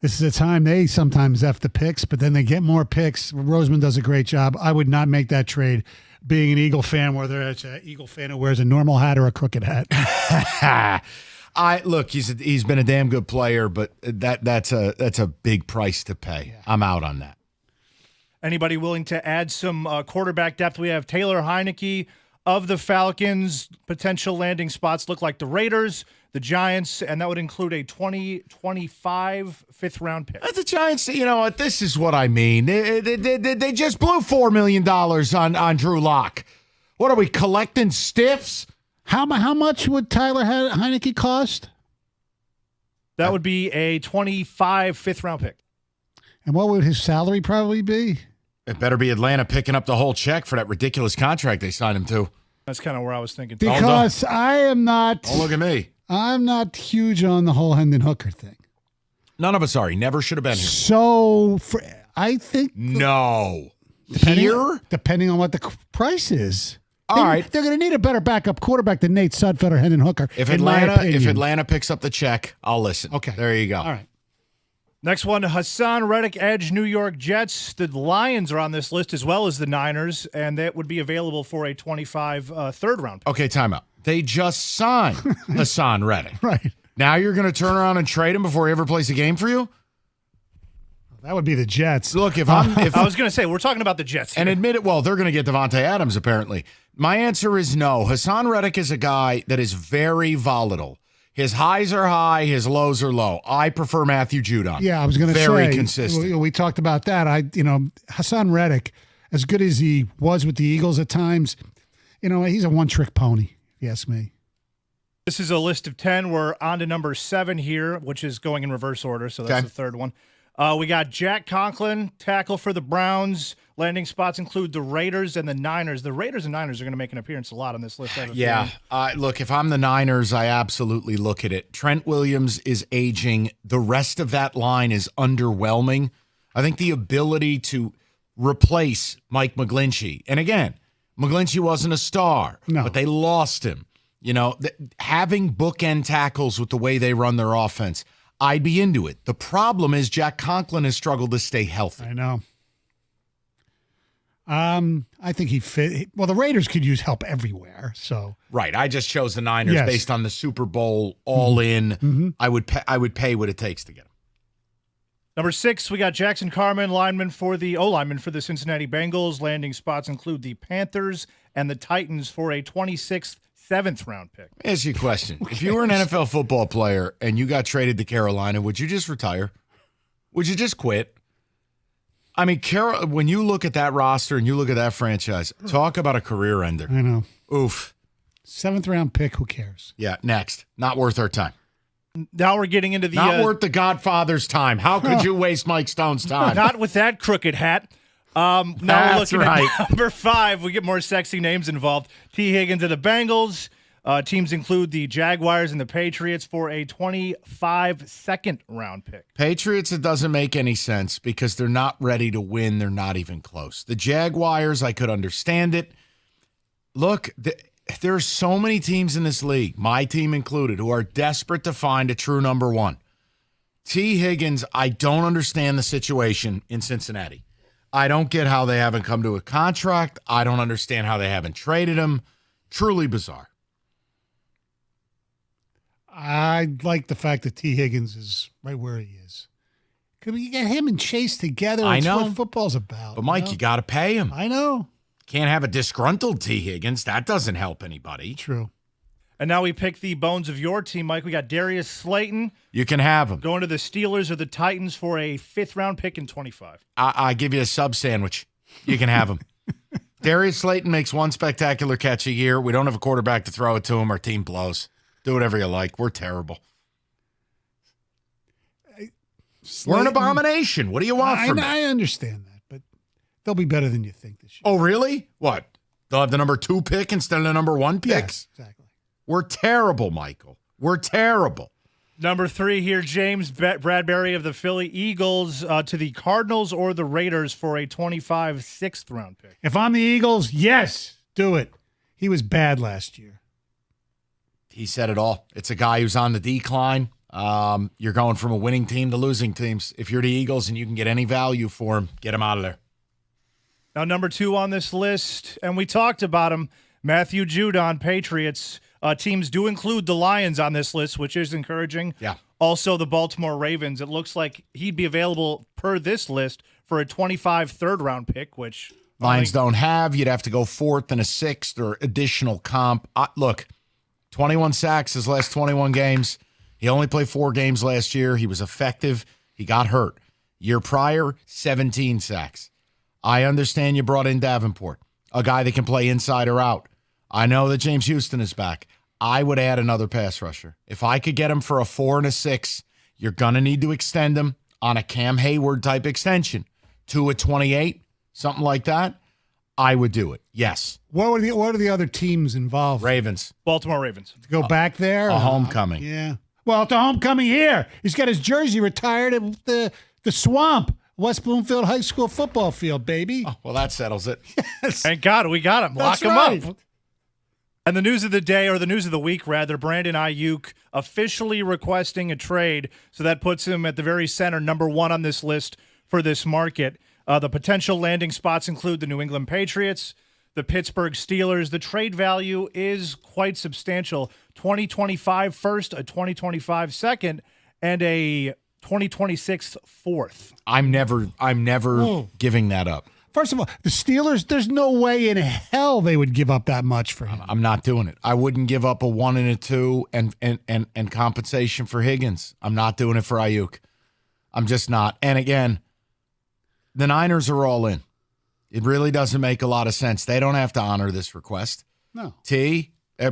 this is a time they sometimes F the picks, but then they get more picks. Roseman does a great job. I would not make that trade being an Eagle fan, whether it's an Eagle fan who wears a normal hat or a crooked hat. Look, he's been a damn good player, but that's a big price to pay. Yeah. I'm out on that. Anybody willing to add some quarterback depth? We have Taylor Heineke of the Falcons. Potential landing spots look like the Raiders, the Giants, and that would include a 2025 fifth-round pick. The Giants, you know what? This is what I mean. They just blew $4 million on Drew Lock. What are we, collecting stiffs? How much would Tyler Heineke cost? That would be a 25 fifth-round pick. And what would his salary probably be? It better be Atlanta picking up the whole check for that ridiculous contract they signed him to. That's kind of where I was thinking. Because I am not. Don't look at me. I'm not huge on the whole Hendon Hooker thing. None of us are. He never should have been here. So I think no. Depending on what the price is. All right. They're going to need a better backup quarterback than Nate Sudfeld or Hendon Hooker. If Atlanta picks up the check, I'll listen. Okay. There you go. All right. Next one, Hassan Reddick, edge, New York Jets. The Lions are on this list as well as the Niners, and that would be available for a 25 third-round pick. Okay, timeout. They just signed Hassan Reddick. Right. Now you're going to turn around and trade him before he ever plays a game for you? That would be the Jets. Look, if I was going to say, we're talking about the Jets here. And admit it, well, they're going to get Devontae Adams, apparently. My answer is no. Hassan Reddick is a guy that is very volatile. His highs are high, his lows are low. I prefer Matthew Judon. Yeah, I was going to say. Very consistent. We talked about that. Hassan Reddick, as good as he was with the Eagles at times, he's a one-trick pony, if you ask me. This is a list of 10. We're on to number 7 here, which is going in reverse order, so that's the third one. We got Jack Conklin, tackle for the Browns. Landing spots include the Raiders and the Niners. The Raiders and Niners are going to make an appearance a lot on this list. Yeah. Look, if I'm the Niners, I absolutely look at it. Trent Williams is aging. The rest of that line is underwhelming. I think the ability to replace Mike McGlinchey, and again, McGlinchey wasn't a star, but they lost him. Having bookend tackles with the way they run their offense, I'd be into it. The problem is Jack Conklin has struggled to stay healthy. I know. I think he fit. Well, the Raiders could use help everywhere. So right, I just chose the Niners based on the Super Bowl all in. Mm-hmm. I would pay what it takes to get him. Number 6, we got Jackson Carman, lineman for the Cincinnati Bengals. Landing spots include the Panthers and the Titans for a 26th, 7th round pick. Let me ask you a question. If you were an NFL football player and you got traded to Carolina, would you just retire? Would you just quit? I mean, when you look at that roster and you look at that franchise, talk about a career ender. I know. Oof. 7th round pick, who cares? Yeah, next. Not worth our time. Now we're getting into the... Not worth the Godfather's time. How could you waste Mike Stone's time? Not with that crooked hat. Now we're looking at number 5. We get more sexy names involved. T. Higgins of the Bengals. Teams include the Jaguars and the Patriots for a 25 second round pick. Patriots, it doesn't make any sense because they're not ready to win. They're not even close. The Jaguars, I could understand it. Look, there are so many teams in this league, my team included, who are desperate to find a true number 1. T. Higgins, I don't understand the situation in Cincinnati. I don't get how they haven't come to a contract. I don't understand how they haven't traded him. Truly bizarre. I like the fact that T. Higgins is right where he is. You get him and Chase together. I It's know what football's about. But, Mike, you got to pay him. I know. Can't have a disgruntled T. Higgins. That doesn't help anybody. True. And now we pick the bones of your team, Mike. We got Darius Slayton. You can have him. Going to the Steelers or the Titans for a 5th-round pick in 25. I give you a sub sandwich. You can have him. Darius Slayton makes one spectacular catch a year. We don't have a quarterback to throw it to him. Our team blows. Do whatever you like. We're terrible. We're an abomination. What do you want from me? I understand that, but they'll be better than you think this year. Oh, really? What? They'll have the number 2 pick instead of the number 1 pick? Yes, exactly. We're terrible, Michael. We're terrible. Number 3 here, James Bradbury of the Philly Eagles to the Cardinals or the Raiders for a 25 6th-round pick. If I'm the Eagles, yes, do it. He was bad last year. He said it all. It's a guy who's on the decline. You're going from a winning team to losing teams. If you're the Eagles and you can get any value for him, get him out of there. Now, number 2 on this list, and we talked about him, Matthew Judon, Patriots. Teams do include the Lions on this list, which is encouraging. Yeah. Also, the Baltimore Ravens. It looks like he'd be available per this list for a 25 3rd-round pick, which Lions don't have. You'd have to go 4th and a 6th or additional comp. Look, 21 sacks his last 21 games. He only played 4 games last year. He was effective. He got hurt. Year prior, 17 sacks. I understand you brought in Davenport, a guy that can play inside or out. I know that James Houston is back. I would add another pass rusher. If I could get him for a 4 and a 6, you're going to need to extend him on a Cam Hayward type extension to a 28, something like that. I would do it. Yes. What are the other teams involved? Ravens. Baltimore Ravens. To go back there? A homecoming. Yeah. Well, it's a homecoming here. He's got his jersey retired at the Swamp, West Bloomfield High School football field, baby. Oh, well, that settles it. Yes. Thank God we got him. That's Lock right. him up. And the news of the day, or the news of the week, rather, Brandon Ayuk officially requesting a trade. So that puts him at the very center, number 1 on this list for this market. The potential landing spots include the New England Patriots, the Pittsburgh Steelers. The trade value is quite substantial. 2025 first, a 2025 second, and a 2026 fourth. I'm never giving that up. First of all, the Steelers, there's no way in hell they would give up that much for him. I'm not doing it. I wouldn't give up a 1 and a 2 and compensation for Higgins. I'm not doing it for Ayuk. I'm just not. And again, the Niners are all in. It really doesn't make a lot of sense. They don't have to honor this request. No.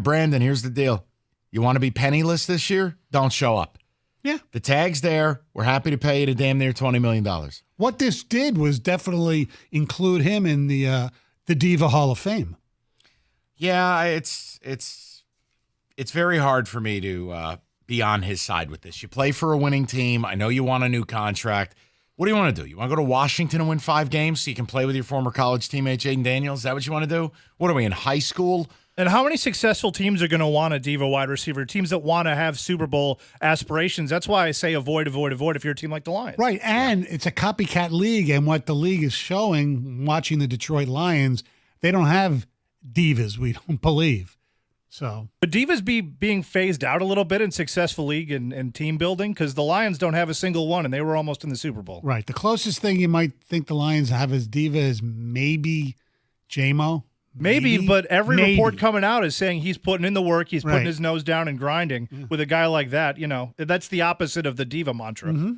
Brandon, here's the deal. You want to be penniless this year? Don't show up. Yeah. The tag's there. We're happy to pay you to damn near $20 million. What this did was definitely include him in the Diva Hall of Fame. Yeah, it's very hard for me to be on his side with this. You play for a winning team. I know you want a new contract. What do you want to do? You want to go to Washington and win 5 games so you can play with your former college teammate Jaden Daniels? Is that what you want to do? What are we, in high school? And how many successful teams are going to want a diva wide receiver? Teams that want to have Super Bowl aspirations. That's why I say avoid if you're a team like the Lions. Right, and it's a copycat league, and what the league is showing, watching the Detroit Lions, they don't have divas, we don't believe. So, but divas being phased out a little bit in successful league and team building, because the Lions don't have a single one, and they were almost in the Super Bowl. Right. The closest thing you might think the Lions have as diva is maybe J-Mo. Maybe, but every report coming out is saying he's putting in the work, he's putting his nose down and grinding. Yeah. With a guy like that, that's the opposite of the diva mantra. Mm-hmm.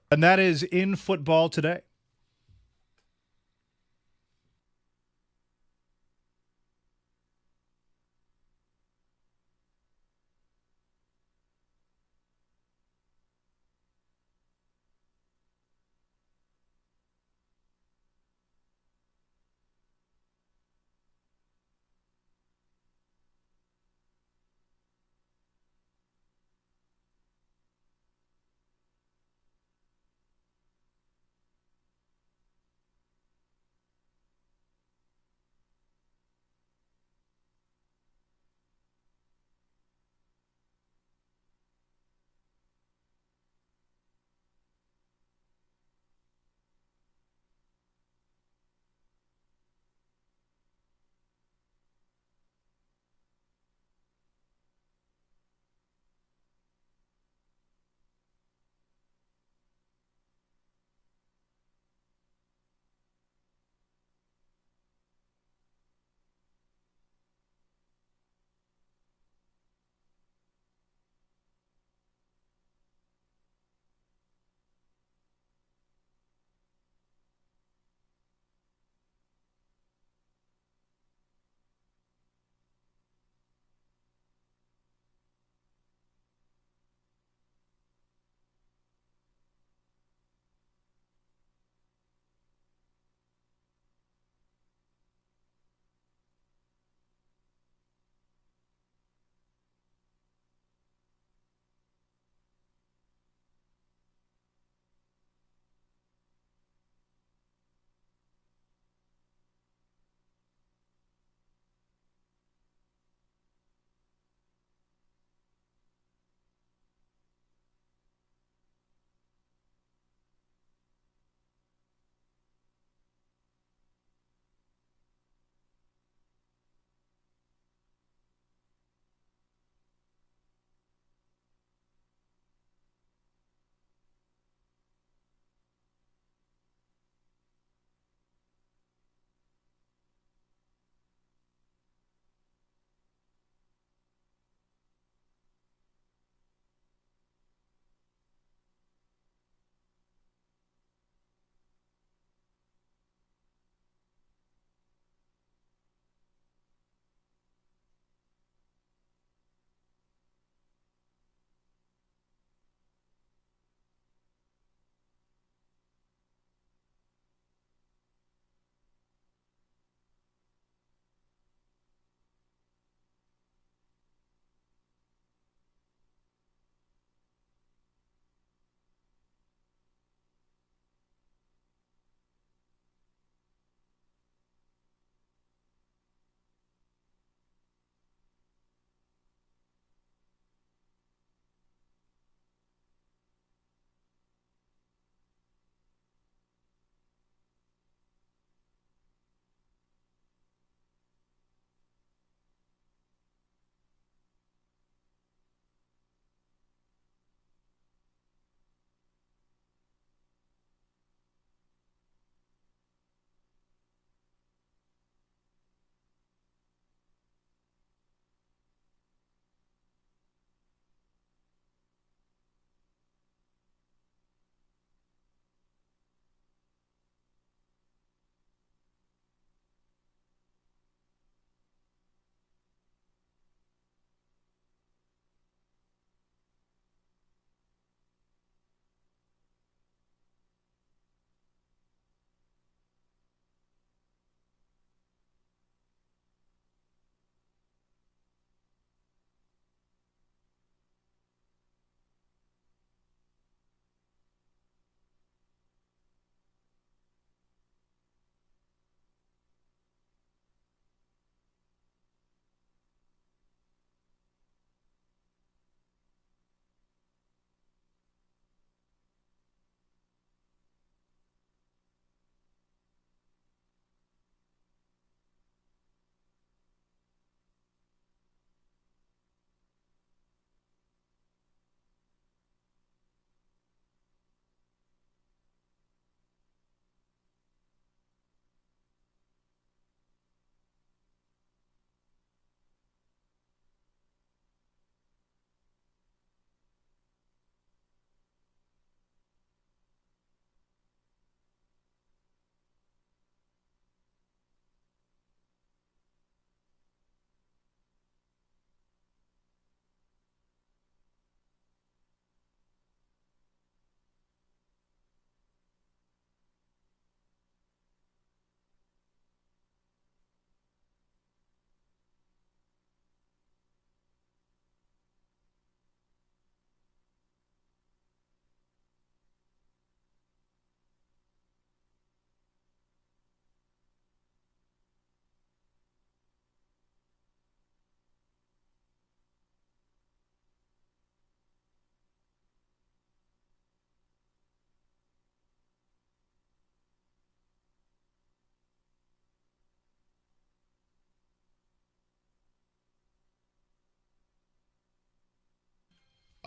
And that is in football today.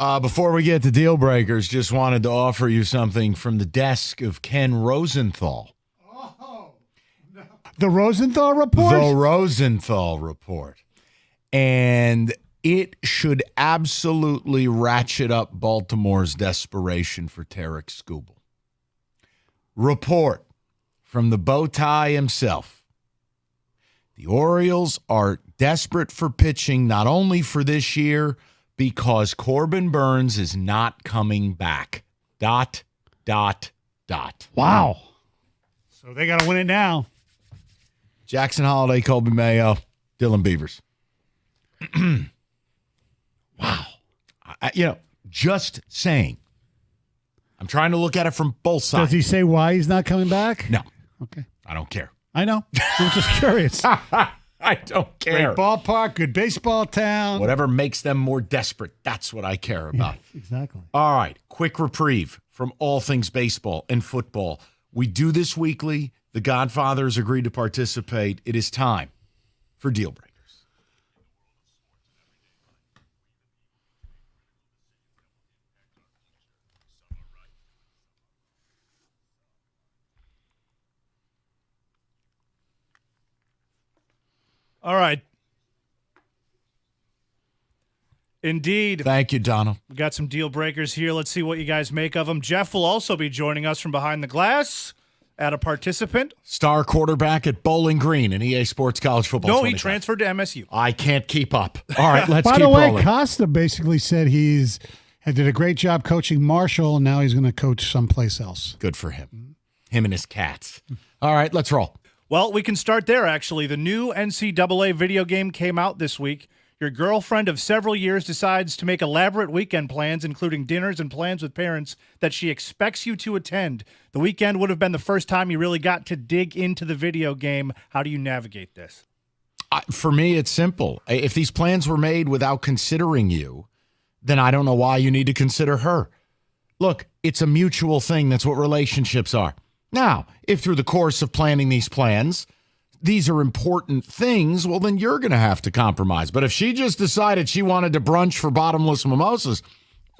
Before we get to deal breakers, just wanted to offer you something from the desk of Ken Rosenthal. The Rosenthal report? The Rosenthal report. And it should absolutely ratchet up Baltimore's desperation for Tarek Skubal. Report from the bow tie himself. The Orioles are desperate for pitching, not only for this year, because Corbin Burns is not coming back. ... Wow. So they got to win it now. Jackson Holiday, Colby Mayo, Dylan Beavers. Wow. Just saying. I'm trying to look at it from both sides. Does he say why he's not coming back? No. Okay. I don't care. I know. I'm just curious. I don't care. Great ballpark, good baseball town. Whatever makes them more desperate, that's what I care about. Yeah, exactly. All right. Quick reprieve from all things baseball and football. We do this weekly. The Godfathers agreed to participate. It is time for Deal Breakers. All right. Indeed. Thank you, Donald. We got some deal breakers here. Let's see what you guys make of them. Jeff will also be joining us from behind the glass at a participant. Star quarterback at Bowling Green in EA Sports College Football. No, 25. he transferred to MSU. I can't keep up. All right, let's By keep the way, rolling. Costa basically said did a great job coaching Marshall, and now he's going to coach someplace else. Good for him. Him and his cats. All right, let's roll. Well, we can start there, actually. The new NCAA video game came out this week. Your girlfriend of several years decides to make elaborate weekend plans, including dinners and plans with parents that she expects you to attend. The weekend would have been the first time you really got to dig into the video game. How do you navigate this? For me, it's simple. If these plans were made without considering you, then I don't know why you need to consider her. Look, it's a mutual thing. That's what relationships are. Now, if through the course of planning these plans, these are important things, well, then you're going to have to compromise. But if she just decided she wanted to brunch for bottomless mimosas,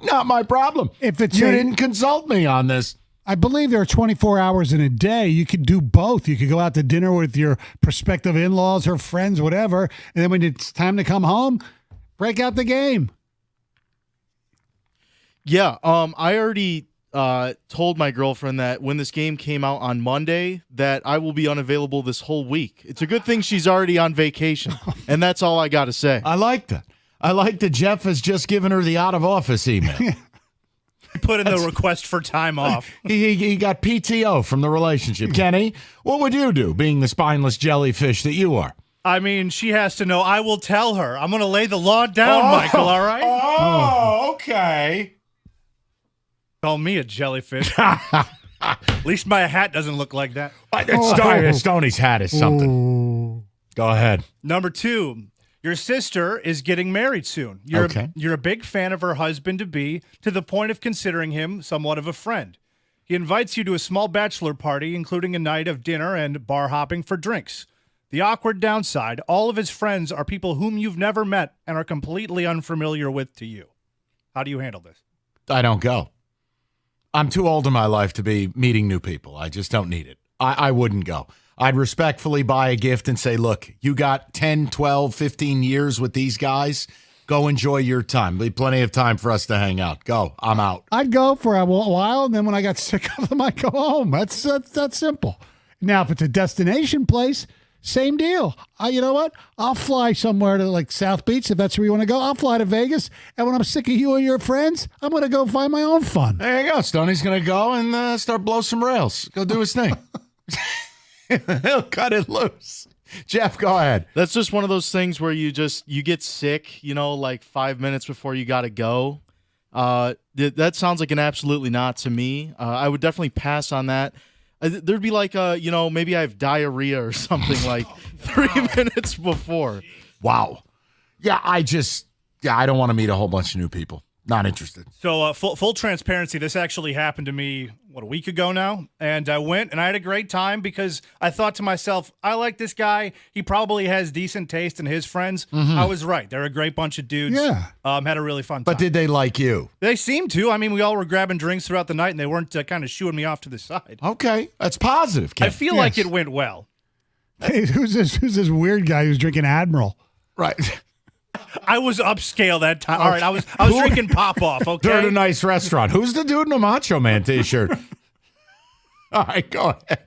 not my problem. You didn't consult me on this. I believe there are 24 hours in a day. You could do both. You could go out to dinner with your prospective in-laws or friends, whatever, and then when it's time to come home, break out the game. Yeah, I already told my girlfriend that when this game came out on Monday that I will be unavailable this whole week. It's a good thing she's already on vacation, and that's all I got to say. I like that. I like that Jeff has just given her the out-of-office email. Put in the request for time off. He got PTO from the relationship. Kenny, what would you do, being the spineless jellyfish that you are? I mean, she has to know. I will tell her. I'm going to lay the law down, Michael, all right? Oh, okay. Call me a jellyfish. At least my hat doesn't look like that. Stoney's hat is something. Go ahead. Number 2, your sister is getting married soon. You're a big fan of her husband-to-be to the point of considering him somewhat of a friend. He invites you to a small bachelor party, including a night of dinner and bar hopping for drinks. The awkward downside, all of his friends are people whom you've never met and are completely unfamiliar with to you. How do you handle this? I don't go. I'm too old in my life to be meeting new people. I just don't need it. I wouldn't go. I'd respectfully buy a gift and say, look, you got 10, 12, 15 years with these guys. Go enjoy your time. There'll be plenty of time for us to hang out. Go. I'm out. I'd go for a while, and then when I got sick of them, I'd go home. That's simple. Now, if it's a destination place, same deal. You know what? I'll fly somewhere to like South Beach if that's where you want to go. I'll fly to Vegas, and when I'm sick of you and your friends, I'm going to go find my own fun. There you go. Stoney's going to go and start blow some rails. Go do his thing. He'll cut it loose. Jeff, go ahead. That's just one of those things where you get sick, like 5 minutes before you got to go. That sounds like an absolutely not to me. I would definitely pass on that. There'd be like, maybe I have diarrhea or something like 3 minutes before. Wow. Yeah, I don't want to meet a whole bunch of new people. Not interested. So full transparency, this actually happened to me, a week ago now? And I went, and I had a great time because I thought to myself, I like this guy. He probably has decent taste in his friends. Mhm. I was right. They're a great bunch of dudes. Yeah. Had a really fun time. But did they like you? They seemed to. I mean, we all were grabbing drinks throughout the night, and they weren't kind of shooing me off to the side. Okay. That's positive, Ken. I feel like it went well. Hey, who's this weird guy who's drinking Admiral? Right. I was upscale that time. All right, I was drinking Pop-Off, okay? They're at a nice restaurant. Who's the dude in a Macho Man t-shirt? All right, go ahead.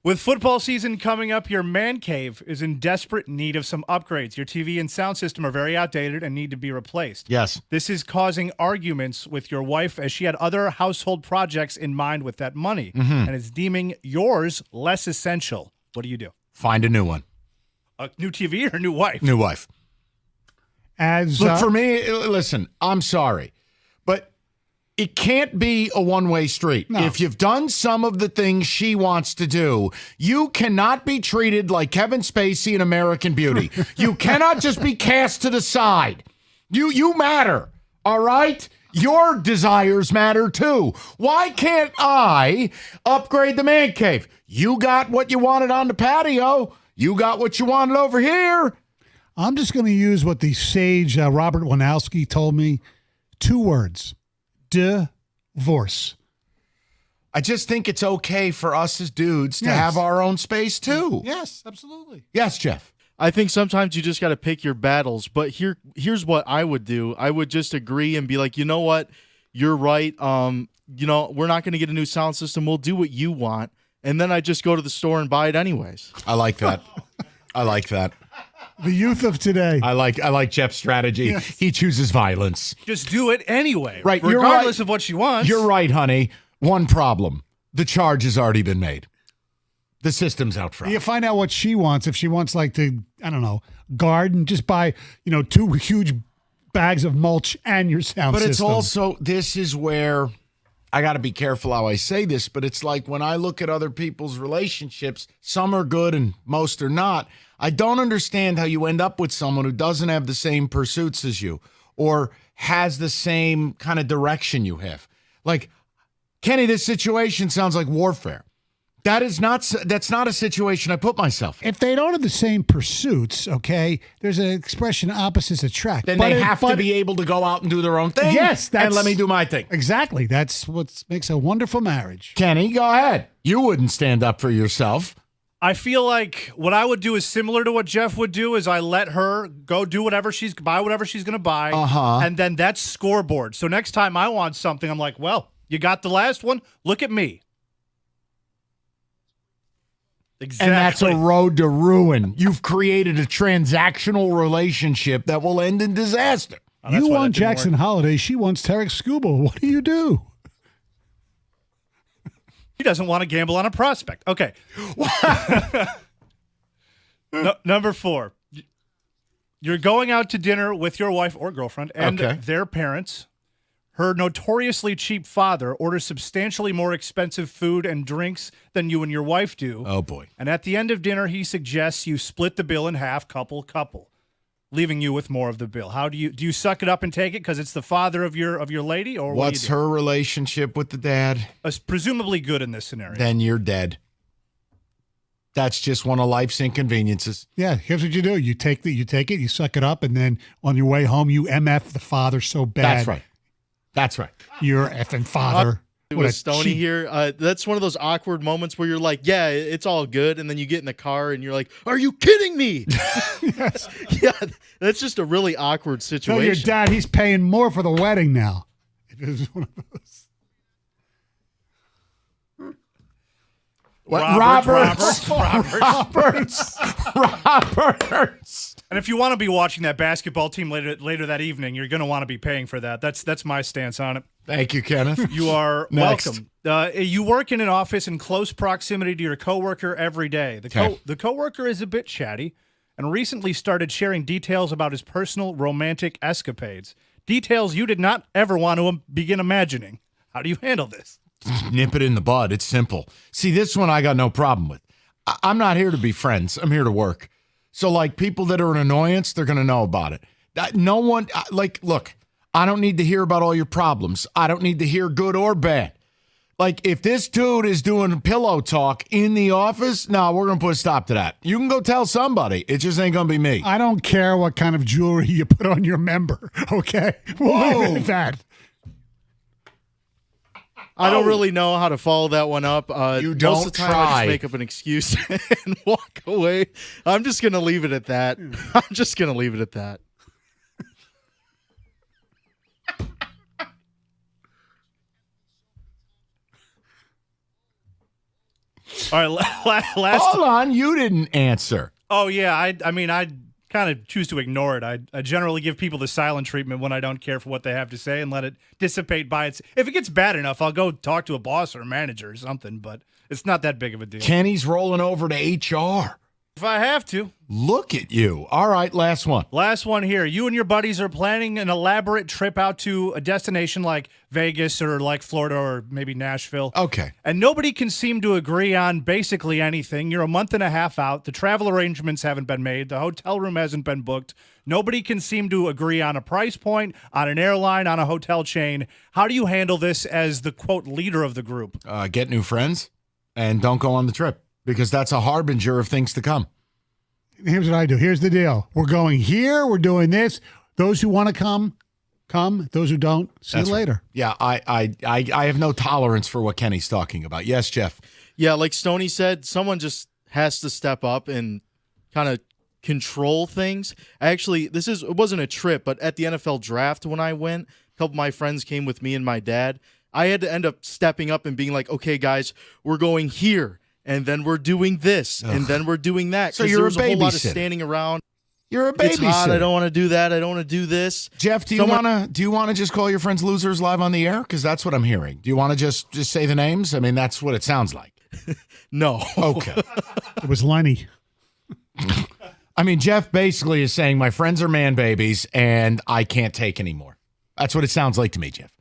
With football season coming up, your man cave is in desperate need of some upgrades. Your TV and sound system are very outdated and need to be replaced. Yes. This is causing arguments with your wife as she had other household projects in mind with that money and is deeming yours less essential. What do you do? Find a new one. A new TV or a new wife? New wife. Look, for me, listen, I'm sorry, but it can't be a one-way street. No. If you've done some of the things she wants to do, you cannot be treated like Kevin Spacey in American Beauty. You cannot just be cast to the side. You matter, all right? Your desires matter too. Why can't I upgrade the man cave? You got what you wanted on the patio. You got what you wanted over here. I'm just going to use what the sage Robert Wanowski told me. 2 words. Divorce. I just think it's okay for us as dudes to have our own space too. Yes, absolutely. Yes, Jeff. I think sometimes you just got to pick your battles. But here's what I would do. I would just agree and be like, you know what? You're right. We're not going to get a new sound system. We'll do what you want. And then I just go to the store and buy it anyways. I like that. I like that. The youth of today. I like Jeff's strategy. Yes. He chooses violence. Just do it anyway. Right. Regardless of what she wants. You're right, honey. One problem. The charge has already been made. The system's out front. You find out what she wants. If she wants garden, just buy, 2 huge bags of mulch and your sound But system. it's also, this is where I got to be careful how I say this, but it's like when I look at other people's relationships, some are good and most are not. I don't understand how you end up with someone who doesn't have the same pursuits as you or has the same kind of direction you have. Like, Kenny, this situation sounds like warfare. That's not a situation I put myself in. If they don't have the same pursuits, okay, there's an expression, opposites attract. Then they have to be able to go out and do their own thing. Yes. And let me do my thing. Exactly. That's what makes a wonderful marriage. Kenny, go ahead. You wouldn't stand up for yourself. I feel like what I would do is similar to what Jeff would do is I let her go do buy whatever she's going to buy. And then that's scoreboard. So next time I want something, I'm like, well, you got the last one. Look at me. Exactly. And that's a road to ruin. You've created a transactional relationship that will end in disaster. Oh, You want Jackson Holiday. She wants Tarek Skubal. What do you do? He doesn't want to gamble on a prospect. Okay. Number 4. You're going out to dinner with your wife or girlfriend and their parents. Her notoriously cheap father orders substantially more expensive food and drinks than you and your wife do. Oh, boy. And at the end of dinner, he suggests you split the bill in half, couple, leaving you with more of the bill. How do you suck it up and take it because it's the father of your lady? Or what's her relationship with the dad? Presumably good in this scenario. Then you're dead. That's just one of life's inconveniences. Yeah, here's what you do. You take it, you suck it up, and then on your way home, you MF the father so bad. That's right. You're effing father. With Stoney here, that's one of those awkward moments where you're like, yeah, it's all good. And then you get in the car and you're like, are you kidding me? Yes. Yeah, that's just a really awkward situation. Tell your dad he's paying more for the wedding now. It is one of those. Roberts. And if you want to be watching that basketball team later that evening, you're going to want to be paying for that. That's my stance on it. Thank you, Kenneth. You are Next. welcome. You work in an office in close proximity to your coworker every day. The coworker is a bit chatty and recently started sharing details about his personal romantic escapades. Details you did not ever want to begin imagining. How do you handle this? Nip it in the bud. It's simple. See, this one I got no problem with. I'm not here to be friends. I'm here to work. So, like, people that are an annoyance, they're going to know about it. No one, look, I don't need to hear about all your problems. I don't need to hear good or bad. Like, if this dude is doing pillow talk in the office, no, we're going to put a stop to that. You can go tell somebody. It just ain't going to be me. I don't care what kind of jewelry you put on your member, okay? We'll leave it at that. I don't really know how to follow that one up. You Most don't of the time try. I just make up an excuse and walk away. I'm just going to leave it at that. I'm just going to leave it at that. All right, last. Hold on, you didn't answer. Oh yeah, I mean I kind of choose to ignore it. I generally give people the silent treatment when I don't care for what they have to say and let it dissipate by its. If it gets bad enough, I'll go talk to a boss or a manager or something. But it's not that big of a deal. Kenny's rolling over to HR. If I have to. Look at you. All right, last one. Last one here. You and your buddies are planning an elaborate trip out to a destination like Vegas or like Florida or maybe Nashville. Okay. And nobody can seem to agree on basically anything. You're a month and a half out. The travel arrangements haven't been made. The hotel room hasn't been booked. Nobody can seem to agree on a price point, on an airline, on a hotel chain. How do you handle this as the, quote, leader of the group? Get new friends and don't go on the trip because that's a harbinger of things to come. Here's what I do. Here's the deal. We're going here. We're doing this. Those who want to come. Those who don't, see you later. Right. Yeah, I have no tolerance for what Kenny's talking about. Yes, Jeff. Yeah, like Stoney said, someone just has to step up and kind of control things. Actually, it wasn't a trip, but at the NFL draft when I went, a couple of my friends came with me and my dad. I had to end up stepping up and being like, okay, guys, we're going here. And then we're doing this, and then we're doing that. So you're there was a whole lot of babysitter. standing around. You're a babysitter. It's hot. I don't want to do that. I don't want to do this. Jeff, do you want to just call your friends losers live on the air? Because that's what I'm hearing. Do you want to just say the names? I mean, that's what it sounds like. No. Okay. It was Lenny. I mean, Jeff basically is saying my friends are man babies, and I can't take anymore. That's what it sounds like to me, Jeff.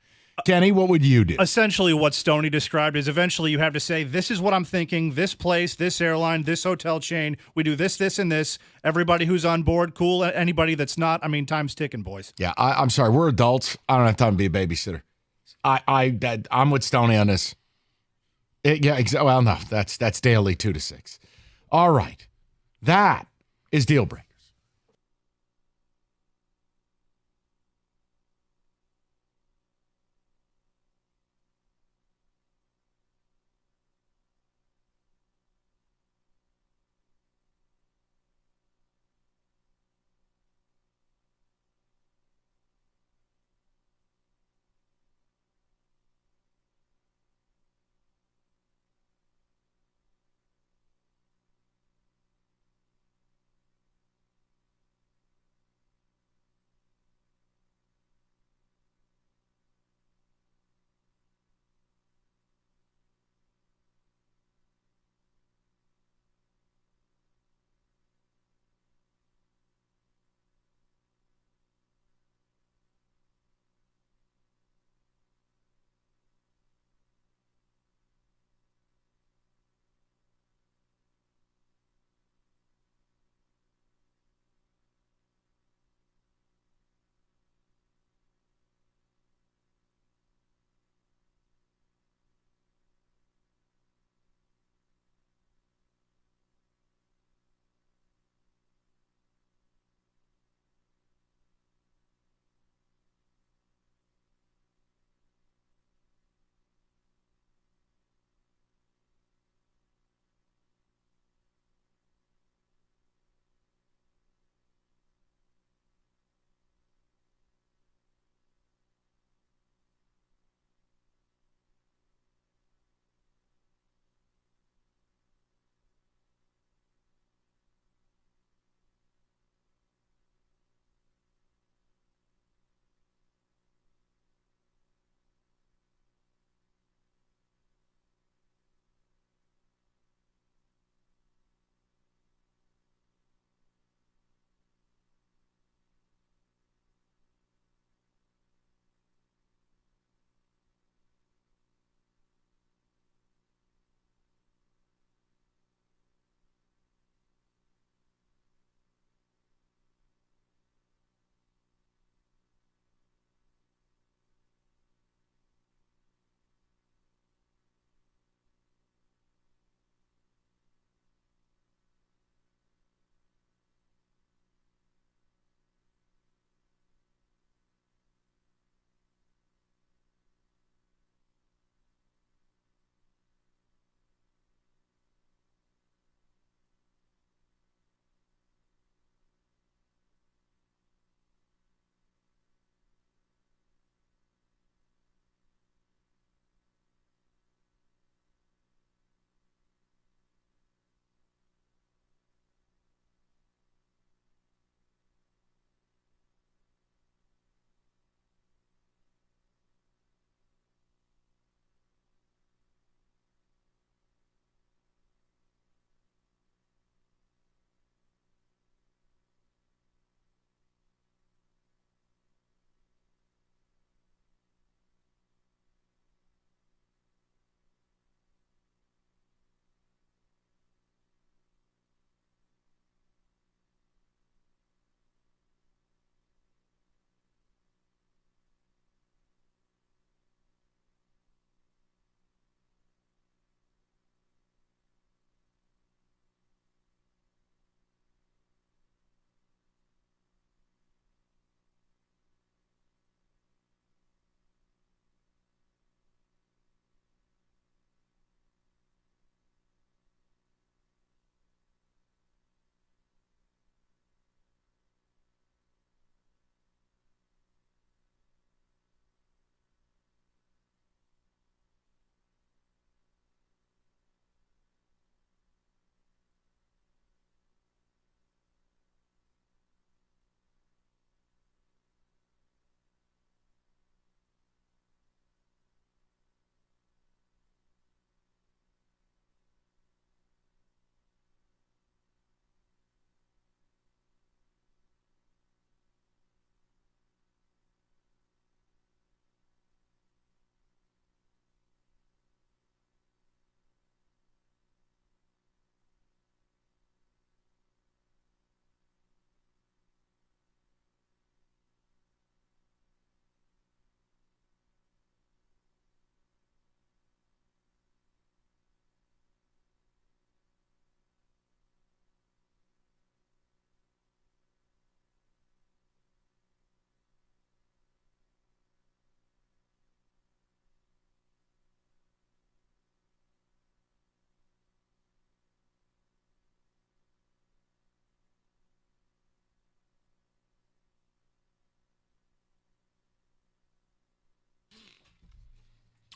Kenny, what would you do? Essentially what Stoney described is eventually you have to say, this is what I'm thinking, this place, this airline, this hotel chain, we do this, this, and this. Everybody who's on board, cool. Anybody that's not, I mean, time's ticking, boys. Yeah, I'm sorry. We're adults. I don't have time to be a babysitter. I'm with Stoney on this. Well, no, that's daily 2 to 6. All right. That is Deal Breakers.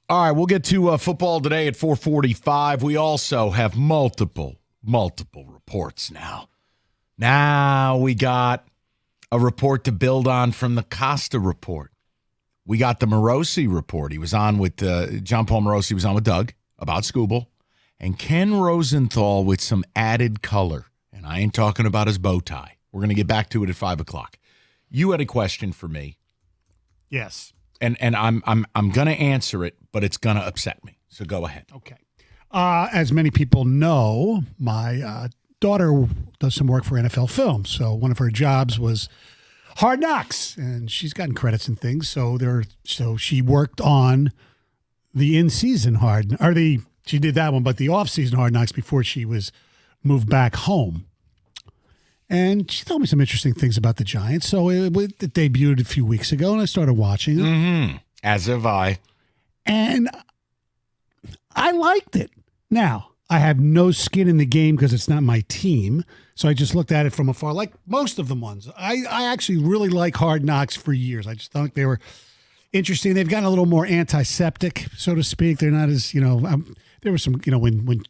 All right, we'll get to football today at 4:45. We also have multiple reports now. Now we got a report to build on from the Costa report. We got the Morosi report. He was on with John Paul Morosi was on with Doug about Scooble. And Ken Rosenthal with some added color. And I ain't talking about his bow tie. We're going to get back to it at 5 o'clock. You had a question for me. Yes. And I'm going to answer it, but it's going to upset me. So go ahead. Okay. As many people know, my daughter does some work for NFL Films. So one of her jobs was Hard Knocks, and she's gotten credits and things. So she worked on the in-season she did that one, but the off-season Hard Knocks before she was moved back home. And she told me some interesting things about the Giants. So it debuted a few weeks ago, and I started watching it. Mm-hmm. As have I. And I liked it. Now, I have no skin in the game because it's not my team. So I just looked at it from afar, like most of the ones. I actually really like Hard Knocks for years. I just thought they were interesting. They've gotten a little more antiseptic, so to speak. They're not as, there was some, when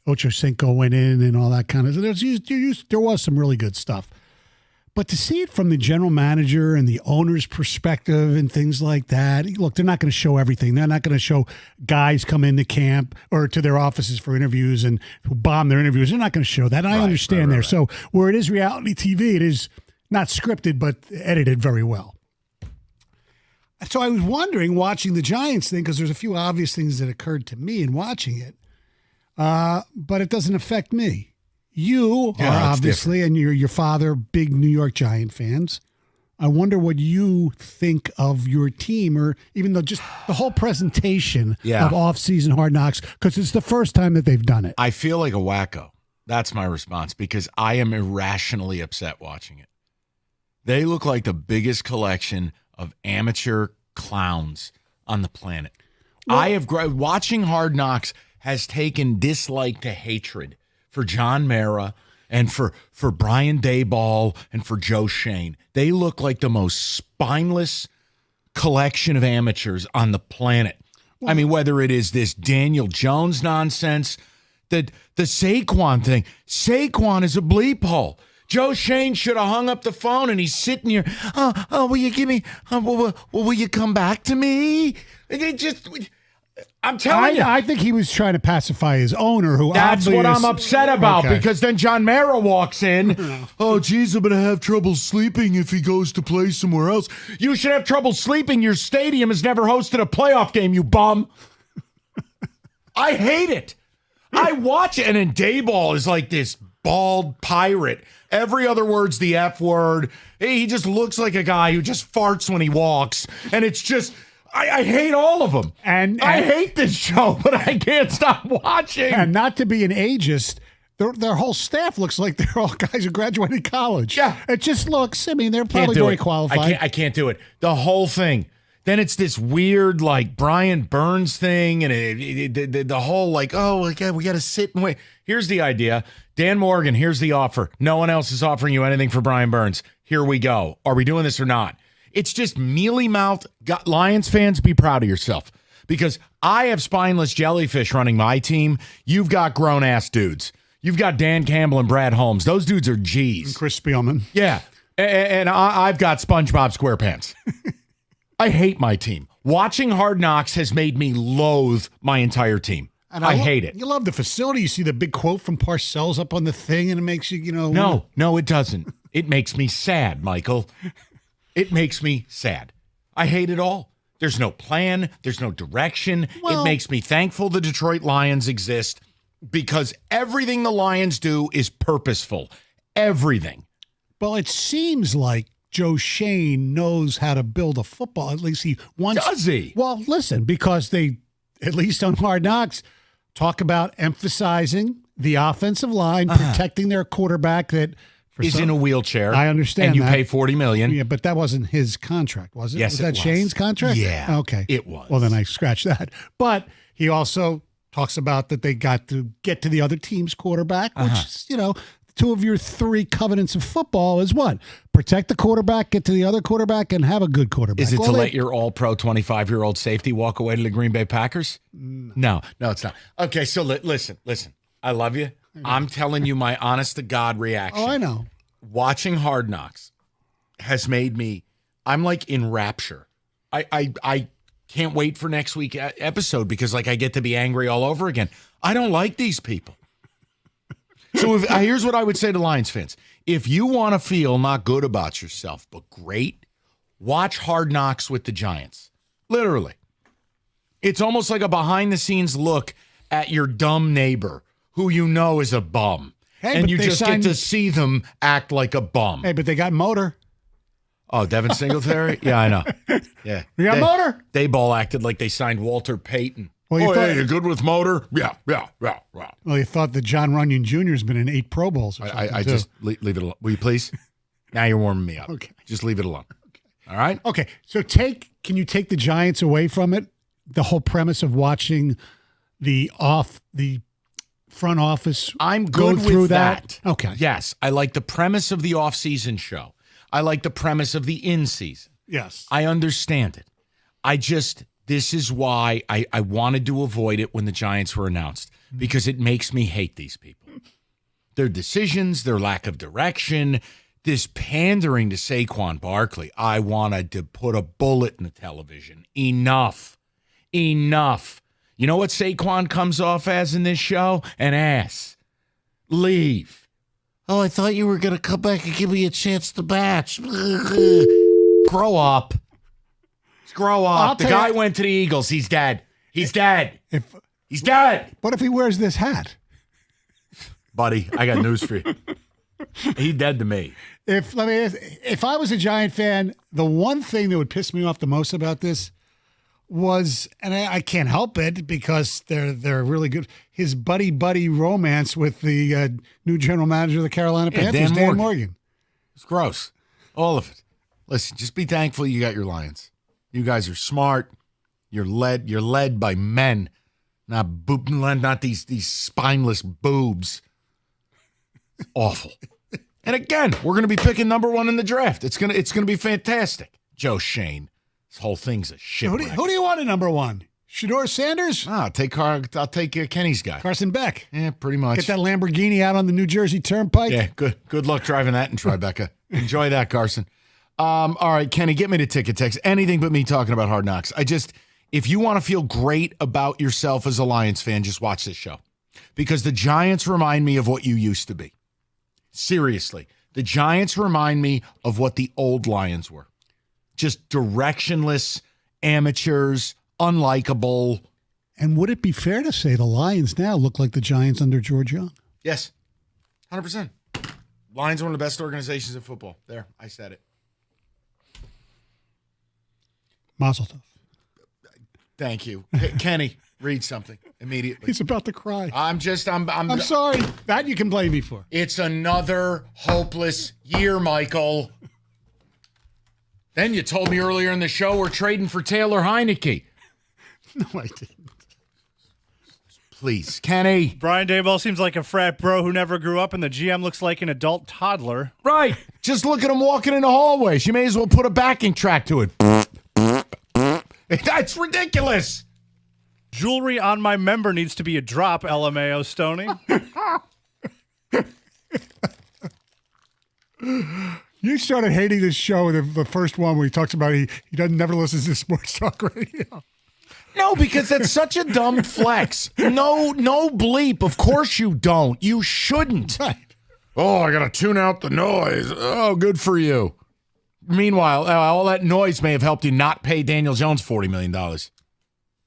Ocho Cinco went in and all that kind of, there was some really good stuff. But to see it from the general manager and the owner's perspective and things like that, look, they're not going to show everything. They're not going to show guys come into camp or to their offices for interviews and who bomb their interviews. They're not going to show that. And I understand there. So where it is reality TV, it is not scripted, but edited very well. So I was wondering, watching the Giants thing, because there's a few obvious things that occurred to me in watching it, but it doesn't affect me. You are obviously, and your father, big New York Giant fans. I wonder what you think of your team, or even though just the whole presentation of off-season Hard Knocks, because it's the first time that they've done it. I feel like a wacko. That's my response, because I am irrationally upset watching it. They look like the biggest collection of amateur clowns on the planet. Well, watching Hard Knocks has taken dislike to hatred for John Mara and for Brian Daboll and for Joe Shane. They look like the most spineless collection of amateurs on the planet. I mean, whether it is this Daniel Jones nonsense, the Saquon thing. Saquon is a bleep hole. Joe Shane should have hung up the phone, and he's sitting here. Will you give me? Will you come back to me? I'm telling you. I think he was trying to pacify his owner, who that's what I'm upset about, because then John Mara walks in. Oh, geez, I'm going to have trouble sleeping if he goes to play somewhere else. You should have trouble sleeping. Your stadium has never hosted a playoff game, you bum. I hate it. I watch it, and then Daboll is like this bald pirate. Every other word's the F word. He just looks like a guy who just farts when he walks. And it's just, I hate all of them. And I hate this show, but I can't stop watching. And not to be an ageist, their whole staff looks like they're all guys who graduated college. Yeah. It just looks, they're probably very qualified. I can't do it. The whole thing. Then it's this weird, like, Brian Burns thing, and the whole, like, we got to sit and wait. Here's the idea. Dan Morgan, here's the offer. No one else is offering you anything for Brian Burns. Here we go. Are we doing this or not? It's just mealy-mouthed. Lions fans, be proud of yourself. Because I have spineless jellyfish running my team. You've got grown-ass dudes. You've got Dan Campbell and Brad Holmes. Those dudes are G's. And Chris Spielman. Yeah. And I've got SpongeBob SquarePants. I hate my team. Watching Hard Knocks has made me loathe my entire team. And I hate it. You love the facility. You see the big quote from Parcells up on the thing, and it makes you, No, it doesn't. It makes me sad, Michael. It makes me sad. I hate it all. There's no plan. There's no direction. It makes me thankful the Detroit Lions exist, because everything the Lions do is purposeful. Everything. Well, it seems like Joe Shane knows how to build a football. At least he wants. Does he? Well, listen, because they, at least on Hard Knocks, talk about emphasizing the offensive line, protecting their quarterback that is in a wheelchair. I understand and you that. pay $40 million. Yeah, but that wasn't his contract, was it? Yes, was that Shane's contract? Yeah. Okay. It was. Well, then I scratched that. But he also talks about that they got to get to the other team's quarterback, which is, two of your three covenants of football is what? Protect the quarterback, get to the other quarterback, and have a good quarterback. Is it to let your all-pro 25-year-old safety walk away to the Green Bay Packers? No, it's not. Okay, so listen. I love you. I'm telling you my honest-to-God reaction. Oh, I know. Watching Hard Knocks has made me, I'm like in rapture. I can't wait for next week's episode because like I get to be angry all over again. I don't like these people. So here's what I would say to Lions fans. If you want to feel not good about yourself, but great, watch Hard Knocks with the Giants. Literally. It's almost like a behind-the-scenes look at your dumb neighbor who you know is a bum. Hey, and but you they just get to see them act like a bum. Hey, but they got motor. Oh, Devin Singletary? Yeah, I know. Yeah. You got motor? Dayball acted like they signed Walter Payton. Well, Hey, you good with motor? Yeah. Well, you thought that John Runyon Jr. has been in 8 Pro Bowls or something, I too. just leave it alone. Will you please? Now you're warming me up. Okay. Just leave it alone. Okay. All right? Okay, so can you take the Giants away from it? The whole premise of watching the front office I'm go good through with that. Okay. Yes, I like the premise of the off-season show. I like the premise of the in-season. Yes. I understand it. This is why I wanted to avoid it when the Giants were announced, because it makes me hate these people. Their decisions, their lack of direction, this pandering to Saquon Barkley. I wanted to put a bullet in the television. Enough. You know what Saquon comes off as in this show? An ass. Leave. Oh, I thought you were going to come back and give me a chance to batch. Grow up. Grow up. The guy went to the Eagles. He's dead. He's dead. He's dead. What if he wears this hat? Buddy, I got news for you. He's dead to me. If I was a Giant fan, the one thing that would piss me off the most about this was, and I can't help it because they're really good, his buddy romance with the new general manager of the Carolina Panthers, Dan Morgan. It's gross. All of it. Listen, just be thankful you got your Lions. You guys are smart. You're led by men, not these spineless boobs. It's awful. And again, we're going to be picking number 1 in the draft. It's going to be fantastic. Joe Shane. This whole thing's a shit. Who do you want at number 1? Shedeur Sanders? I'll take Kenny's guy. Carson Beck. Yeah, pretty much. Get that Lamborghini out on the New Jersey Turnpike. Yeah, good luck driving that in Tribeca. Enjoy that, Carson. All right, Kenny, get me to ticket text. Anything but me talking about Hard Knocks. If you want to feel great about yourself as a Lions fan, just watch this show. Because the Giants remind me of what you used to be. Seriously. The Giants remind me of what the old Lions were. Just directionless, amateurs, unlikable. And would it be fair to say the Lions now look like the Giants under George Young? Yes. 100%. Lions are one of the best organizations in football. There, I said it. Mazel tov. Thank you. Kenny, read something immediately. He's about to cry. I'm sorry. That you can blame me for. It's another hopeless year, Michael. Then you told me earlier in the show we're trading for Taylor Heineke. No, I didn't. Please, Kenny. Brian Daboll seems like a frat bro who never grew up, and the GM looks like an adult toddler. Right. Just look at him walking in the hallways. You may as well put a backing track to it. That's ridiculous. Jewelry on my member needs to be a drop, LMAO Stoney. You started hating this show, the first one where he talks about he never listens to sports talk radio. No, because that's such a dumb flex. No bleep. Of course you don't. You shouldn't. Right. Oh, I got to tune out the noise. Oh, good for you. Meanwhile, all that noise may have helped you not pay Daniel Jones $40 million.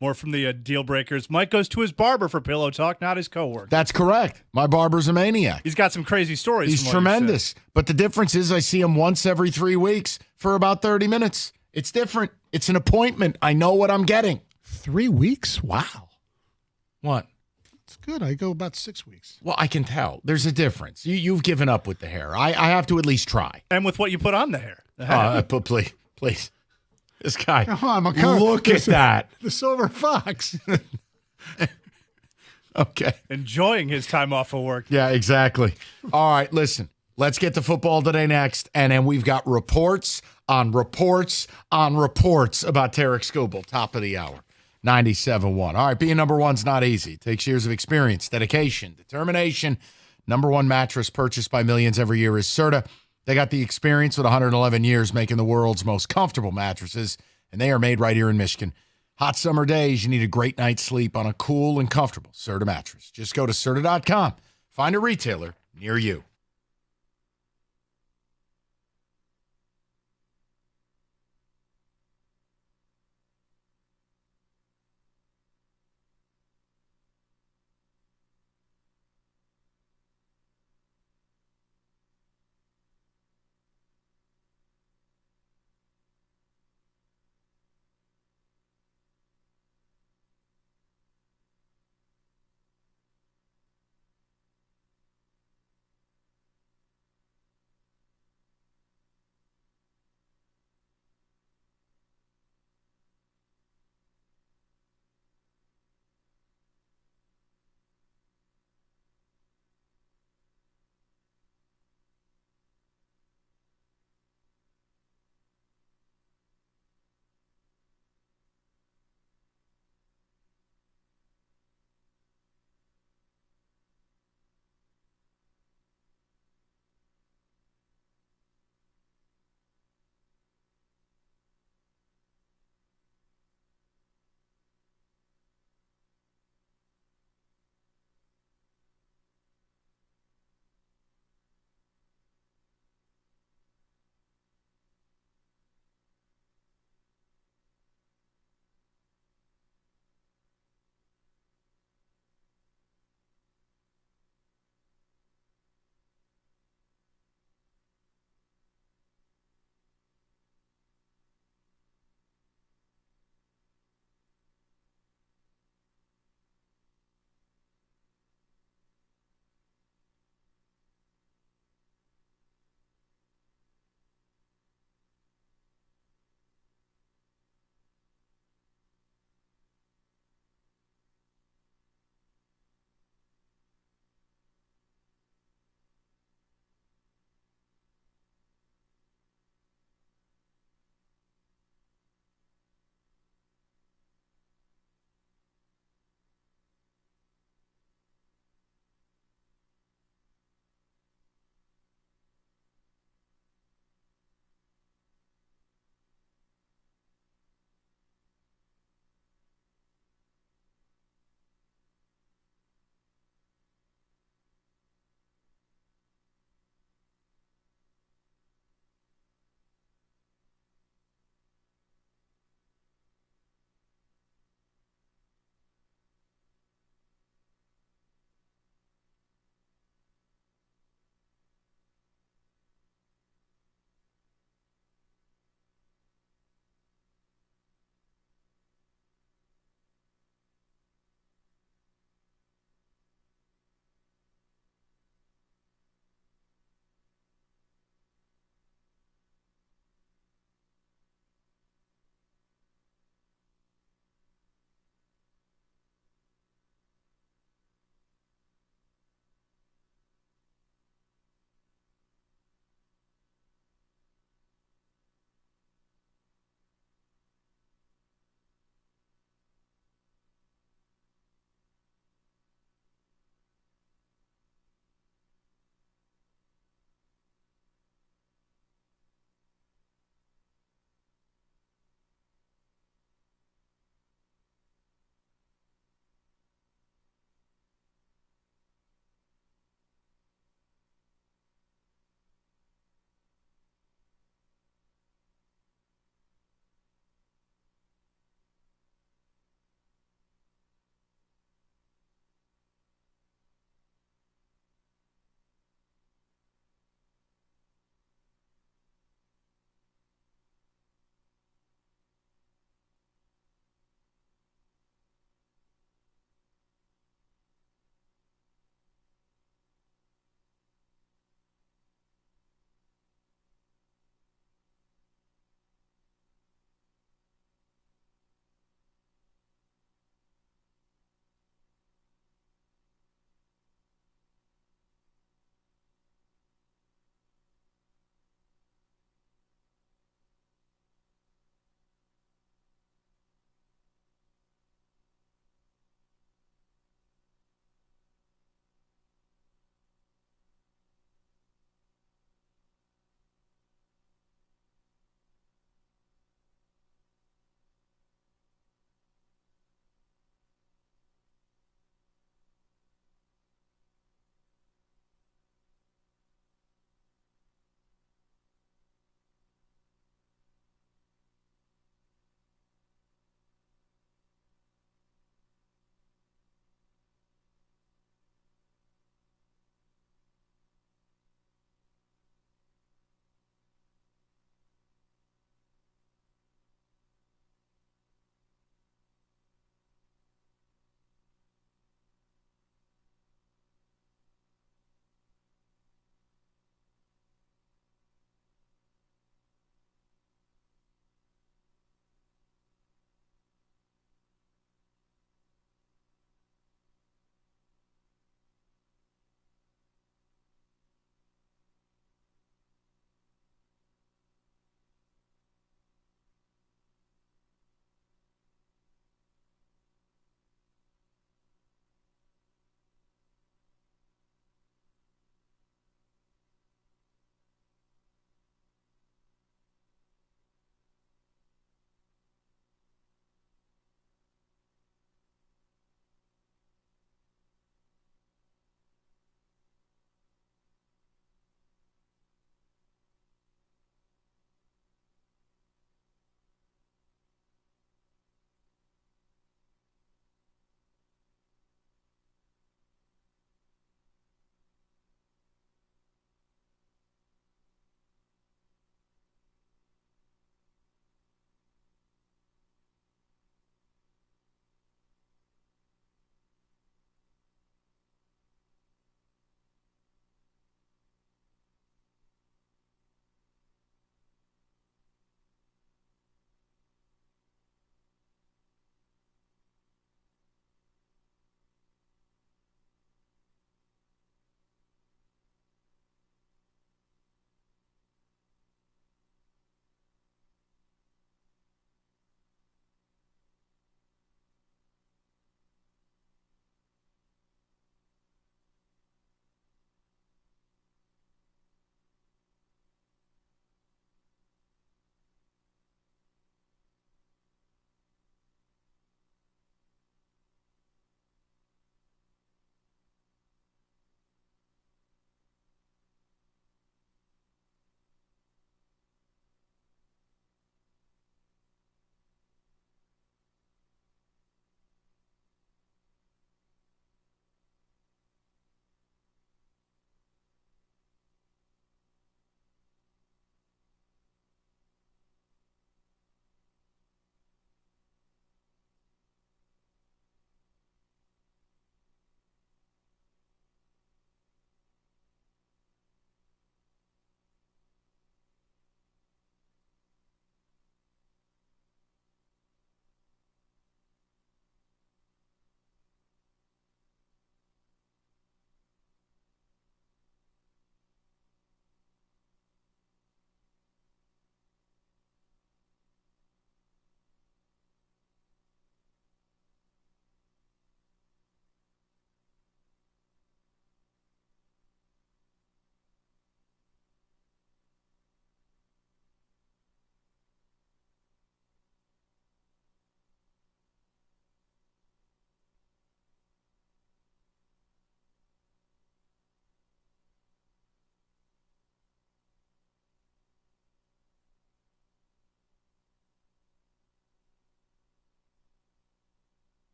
More from the deal breakers. Mike goes to his barber for pillow talk, not his coworker. That's correct. My barber's a maniac. He's got some crazy stories. He's tremendous. But the difference is I see him once every 3 weeks for about 30 minutes. It's different. It's an appointment. I know what I'm getting. 3 weeks? Wow. What? It's good. I go about 6 weeks. Well, I can tell. There's a difference. You've given up with the hair. I have to at least try. And with what you put on the hair. But please. This guy. Come on, look at that. The silver fox. Okay. Enjoying his time off of work. Yeah, exactly. All right, listen. Let's get to football today next, and then we've got reports on reports on reports about Tarek Skubal, top of the hour, 97.1. All right, being number one's not easy. It takes years of experience, dedication, determination. Number one mattress purchased by millions every year is Serta. They got the experience with 111 years making the world's most comfortable mattresses, and they are made right here in Michigan. Hot summer days, you need a great night's sleep on a cool and comfortable Serta mattress. Just go to Serta.com. Find a retailer near you.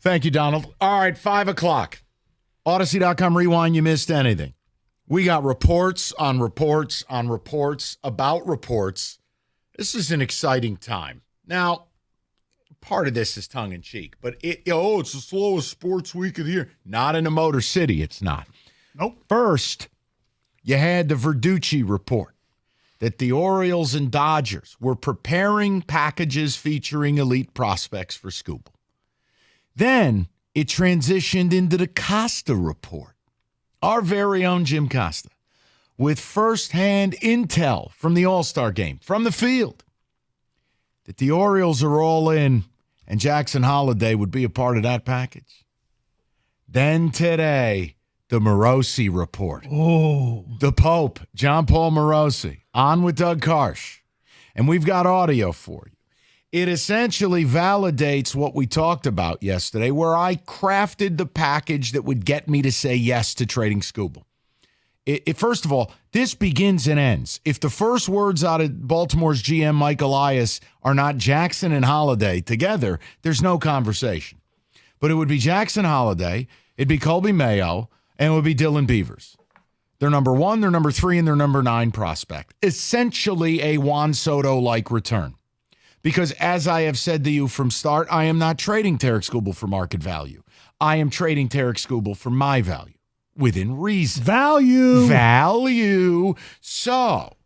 Thank you, Donald. All right, 5 o'clock. Odyssey.com rewind, you missed anything. We got reports on reports on reports about reports. This is an exciting time. Now, part of this is tongue-in-cheek, but it's the slowest sports week of the year. Not in the Motor City, it's not. Nope. First, you had the Verducci report that the Orioles and Dodgers were preparing packages featuring elite prospects for Scooble. Then it transitioned into the Costa report, our very own Jim Costa, with firsthand intel from the All-Star game, from the field, that the Orioles are all in and Jackson Holliday would be a part of that package. Then today, the Morosi report. Oh. The Pope, John Paul Morosi, on with Doug Karsh. And we've got audio for you. It essentially validates what we talked about yesterday, where I crafted the package that would get me to say yes to trading Scooble. First of all, this begins and ends. If the first words out of Baltimore's GM, Mike Elias, are not Jackson and Holliday together, there's no conversation. But it would be Jackson Holliday, it'd be Colby Mayo, and it would be Dylan Beavers. They're number 1, they're number 3, and they're number 9 prospect. Essentially a Juan Soto-like return. Because as I have said to you from start, I am not trading Tarek Skubal for market value. I am trading Tarek Skubal for my value, within reason. Value. So,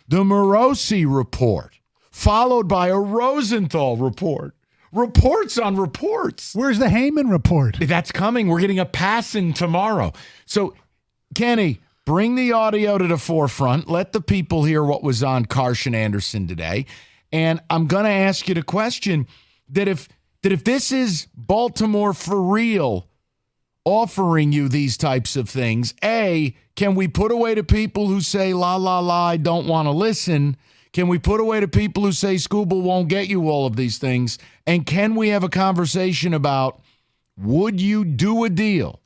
the Morosi report, followed by a Rosenthal report. Reports on reports. Where's the Heyman report? That's coming. We're getting a pass-in tomorrow. So, Kenny, bring the audio to the forefront. Let the people hear what was on Karsh and Anderson today. And I'm going to ask you the question that if this is Baltimore for real offering you these types of things, A, can we put away the people who say, la, la, la, I don't want to listen? Can we put away the people who say Scooble won't get you all of these things? And can we have a conversation about, would you do a deal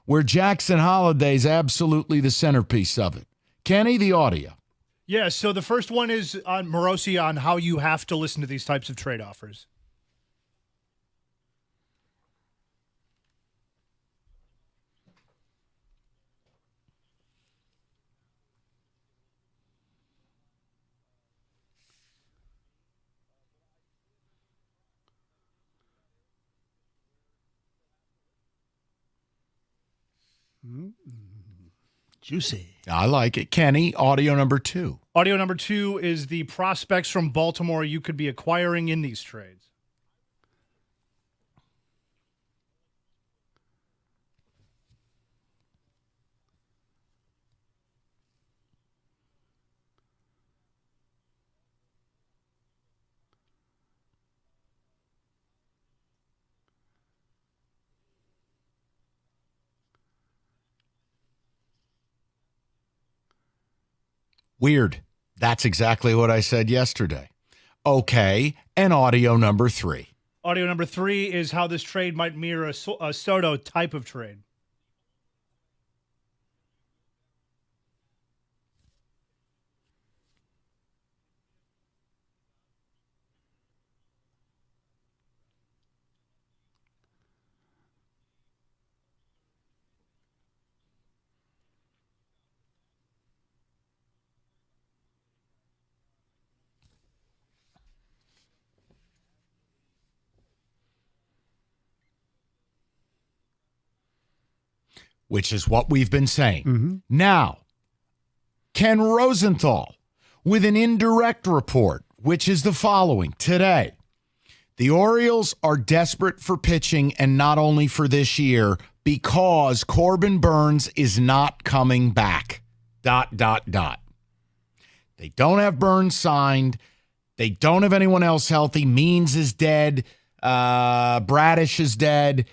where Jackson Holliday's absolutely the centerpiece of it? Kenny, the audio. Yeah, so the first one is on Morosi on how you have to listen to these types of trade offers. Juicy. I like it. Kenny, audio number 2. Audio number 2 is the prospects from Baltimore you could be acquiring in these trades. Weird. That's exactly what I said yesterday. Okay, and audio number 3. Audio number 3 is how this trade might mirror a Soto type of trade. Which is what we've been saying. Now, Ken Rosenthal with an indirect report, which is the following. Today, the Orioles are desperate for pitching, and not only for this year, because Corbin Burns is not coming back. ... They don't have Burns signed. They don't have anyone else healthy. Means is dead. Bradish is dead.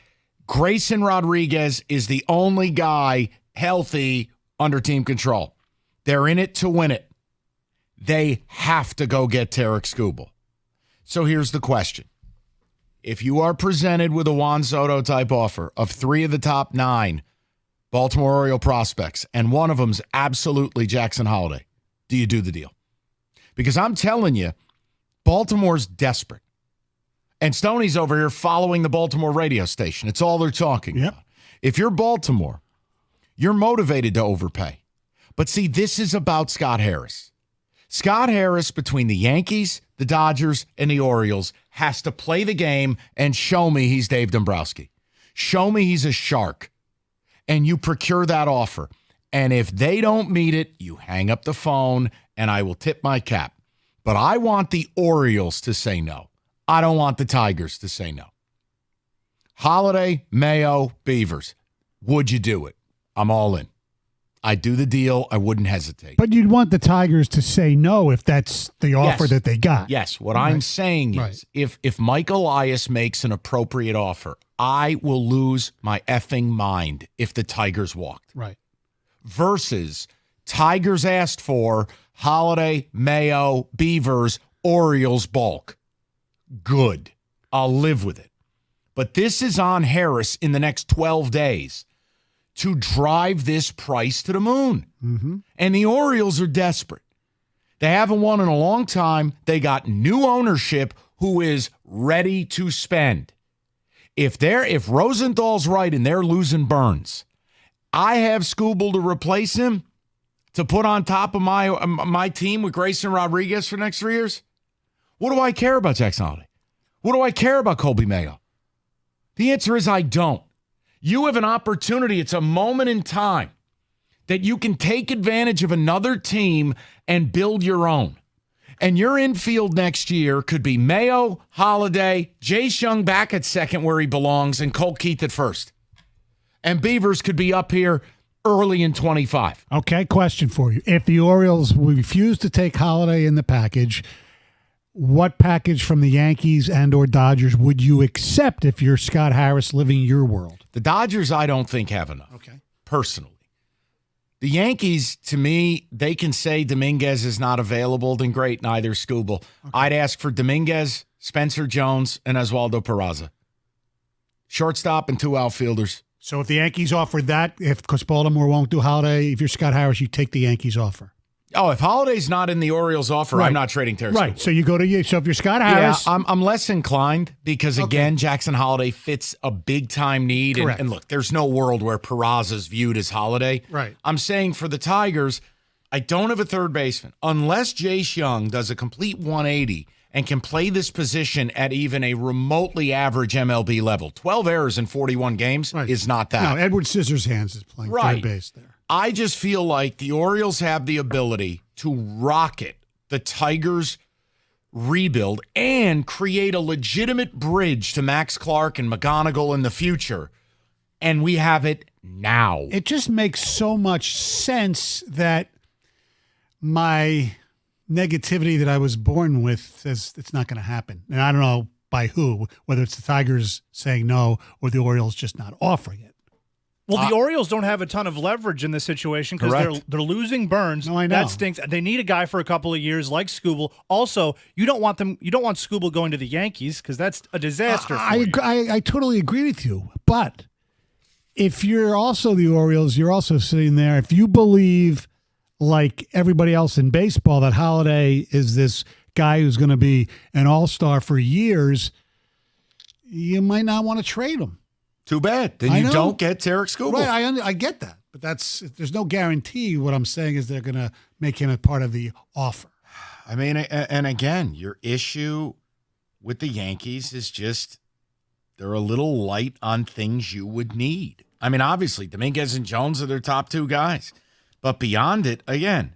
Grayson Rodriguez is the only guy healthy under team control. They're in it to win it. They have to go get Tarek Skubal. So here's the question. If you are presented with a Juan Soto type offer of 3 of the top 9 Baltimore Oriole prospects, and one of them's absolutely Jackson Holliday, do you do the deal? Because I'm telling you, Baltimore's desperate. And Stoney's over here following the Baltimore radio station. It's all they're talking about. If you're Baltimore, you're motivated to overpay. But see, this is about Scott Harris. Scott Harris, between the Yankees, the Dodgers, and the Orioles, has to play the game and show me he's Dave Dombrowski. Show me he's a shark. And you procure that offer. And if they don't meet it, you hang up the phone, and I will tip my cap. But I want the Orioles to say no. I don't want the Tigers to say no. Holiday, Mayo, Beavers. Would you do it? I'm all in. I'd do the deal. I wouldn't hesitate. But you'd want the Tigers to say no if that's the offer that they got. Yes. What I'm saying is if Mike Elias makes an appropriate offer, I will lose my effing mind if the Tigers walked. Right. Versus Tigers asked for Holiday, Mayo, Beavers, Orioles bulk. Good. I'll live with it. But this is on Harris in the next 12 days to drive this price to the moon. Mm-hmm. And the Orioles are desperate. They haven't won in a long time. They got new ownership who is ready to spend. If Rosenthal's right and they're losing Burns, I have Skubal to replace him to put on top of my team with Grayson Rodriguez for the next 3 years. What do I care about Jackson Holiday? What do I care about Colby Mayo? The answer is I don't. You have an opportunity. It's a moment in time that you can take advantage of another team and build your own. And your infield next year could be Mayo, Holiday, Jace Young back at second where he belongs, and Colt Keith at first. And Beavers could be up here early in 25. Okay, question for you. If the Orioles refuse to take Holiday in the package, what package from the Yankees and or Dodgers would you accept if you're Scott Harris living your world? The Dodgers, I don't think have enough. Okay. Personally. The Yankees, to me, they can say Dominguez is not available, then great, neither is Skubal. Okay. I'd ask for Dominguez, Spencer Jones, and Oswaldo Peraza. Shortstop and 2 outfielders. So if the Yankees offered that, because Baltimore won't do Holiday, if you're Scott Harris, you take the Yankees offer. Oh, if Holiday's not in the Orioles offer, I'm not trading Terry. Right. So you go to so if you're Scott Harris, I'm less inclined because again, Jackson Holiday fits a big time need. And look, there's no world where Peraza's viewed as Holiday. Right. I'm saying for the Tigers, I don't have a third baseman unless Jace Young does a complete 180 and can play this position at even a remotely average MLB level. 12 errors in 41 games is not that. No, Edward Scissorhands is playing third base there. I just feel like the Orioles have the ability to rocket the Tigers' rebuild and create a legitimate bridge to Max Clark and McGonigal in the future. And we have it now. It just makes so much sense that my negativity that I was born with says it's not going to happen. And I don't know by who, whether it's the Tigers saying no or the Orioles just not offering it. Well, the Orioles don't have a ton of leverage in this situation because they're losing Burns. No, I know. That stinks. They need a guy for a couple of years like Skubal. Also, you don't want Skubal going to the Yankees because that's a disaster. I totally agree with you. But if you're also the Orioles, you're also sitting there. If you believe, like everybody else in baseball, that Holiday is this guy who's going to be an all-star for years, you might not want to trade him. Too bad. Then you don't get Tarek Skubal. Right, I get that. But there's no guarantee. What I'm saying is they're going to make him a part of the offer. I mean, and again, your issue with the Yankees is just they're a little light on things you would need. I mean, obviously, Dominguez and Jones are their top 2 guys. But beyond it, again,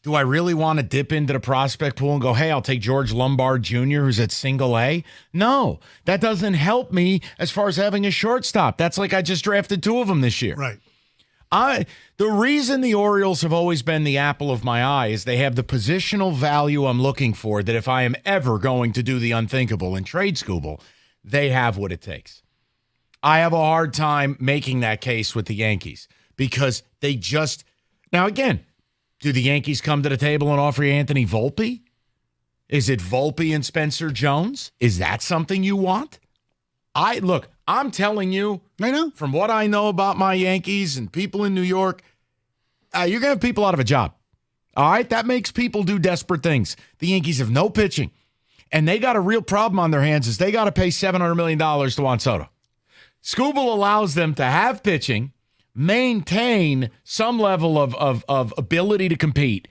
do I really want to dip into the prospect pool and go, hey, I'll take George Lombard Jr., who's at single A? No, that doesn't help me as far as having a shortstop. That's like I just drafted 2 of them this year. Right. The reason the Orioles have always been the apple of my eye is they have the positional value I'm looking for, that if I am ever going to do the unthinkable and trade Skubal, they have what it takes. I have a hard time making that case with the Yankees because they just – now, again – do the Yankees come to the table and offer you Anthony Volpe? Is it Volpe and Spencer Jones? Is that something you want? I'm telling you, I know from what I know about my Yankees and people in New York, you're going to have people out of a job. All right? That makes people do desperate things. The Yankees have no pitching. and they got a real problem on their hands is they got to pay $700 million to Juan Soto. Skubal allows them to have pitching, maintain some level of ability to compete,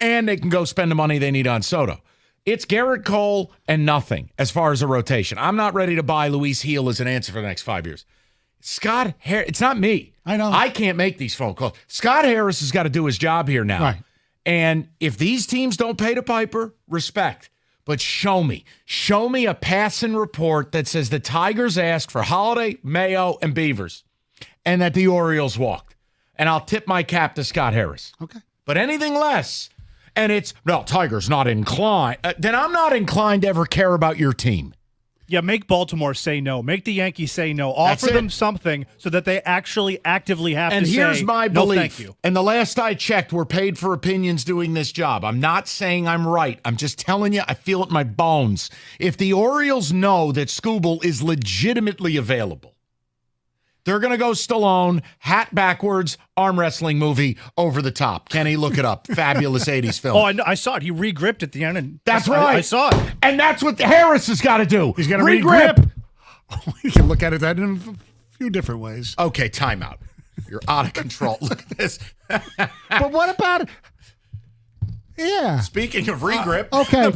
and they can go spend the money they need on Soto. It's Garrett Cole and nothing as far as a rotation. I'm not ready to buy Luis Gil as an answer for the next 5 years. Scott Harris, it's not me. I know. I can't make these phone calls. Scott Harris has got to do his job here now. Right. And if these teams don't pay to Piper, respect. But show me a passing report that says the Tigers asked for Holiday, Mayo, and Beavers, and that the Orioles walked. And I'll tip my cap to Scott Harris. Okay. But anything less, and it's, no, Tigers not inclined, then I'm not inclined to ever care about your team. Yeah, make Baltimore say no. Make the Yankees say no. Offer them something so that they actually actively have to say, and here's my belief. No, thank you. And the last I checked, we're paid for opinions doing this job. I'm not saying I'm right. I'm just telling you, I feel it in my bones. If the Orioles know that Skubal is legitimately available, they're going to go Stallone, hat backwards, arm wrestling movie over the top. Kenny, look it up. Fabulous 80s film. Oh, I saw it. He re-gripped at the end. And that's right. I saw it. And that's what Harris has got to do. He's got to re-grip. You can look at it that in a few different ways. Okay, timeout. You're out of control. Look at this. But what about it? Yeah. Speaking of regrip. Okay.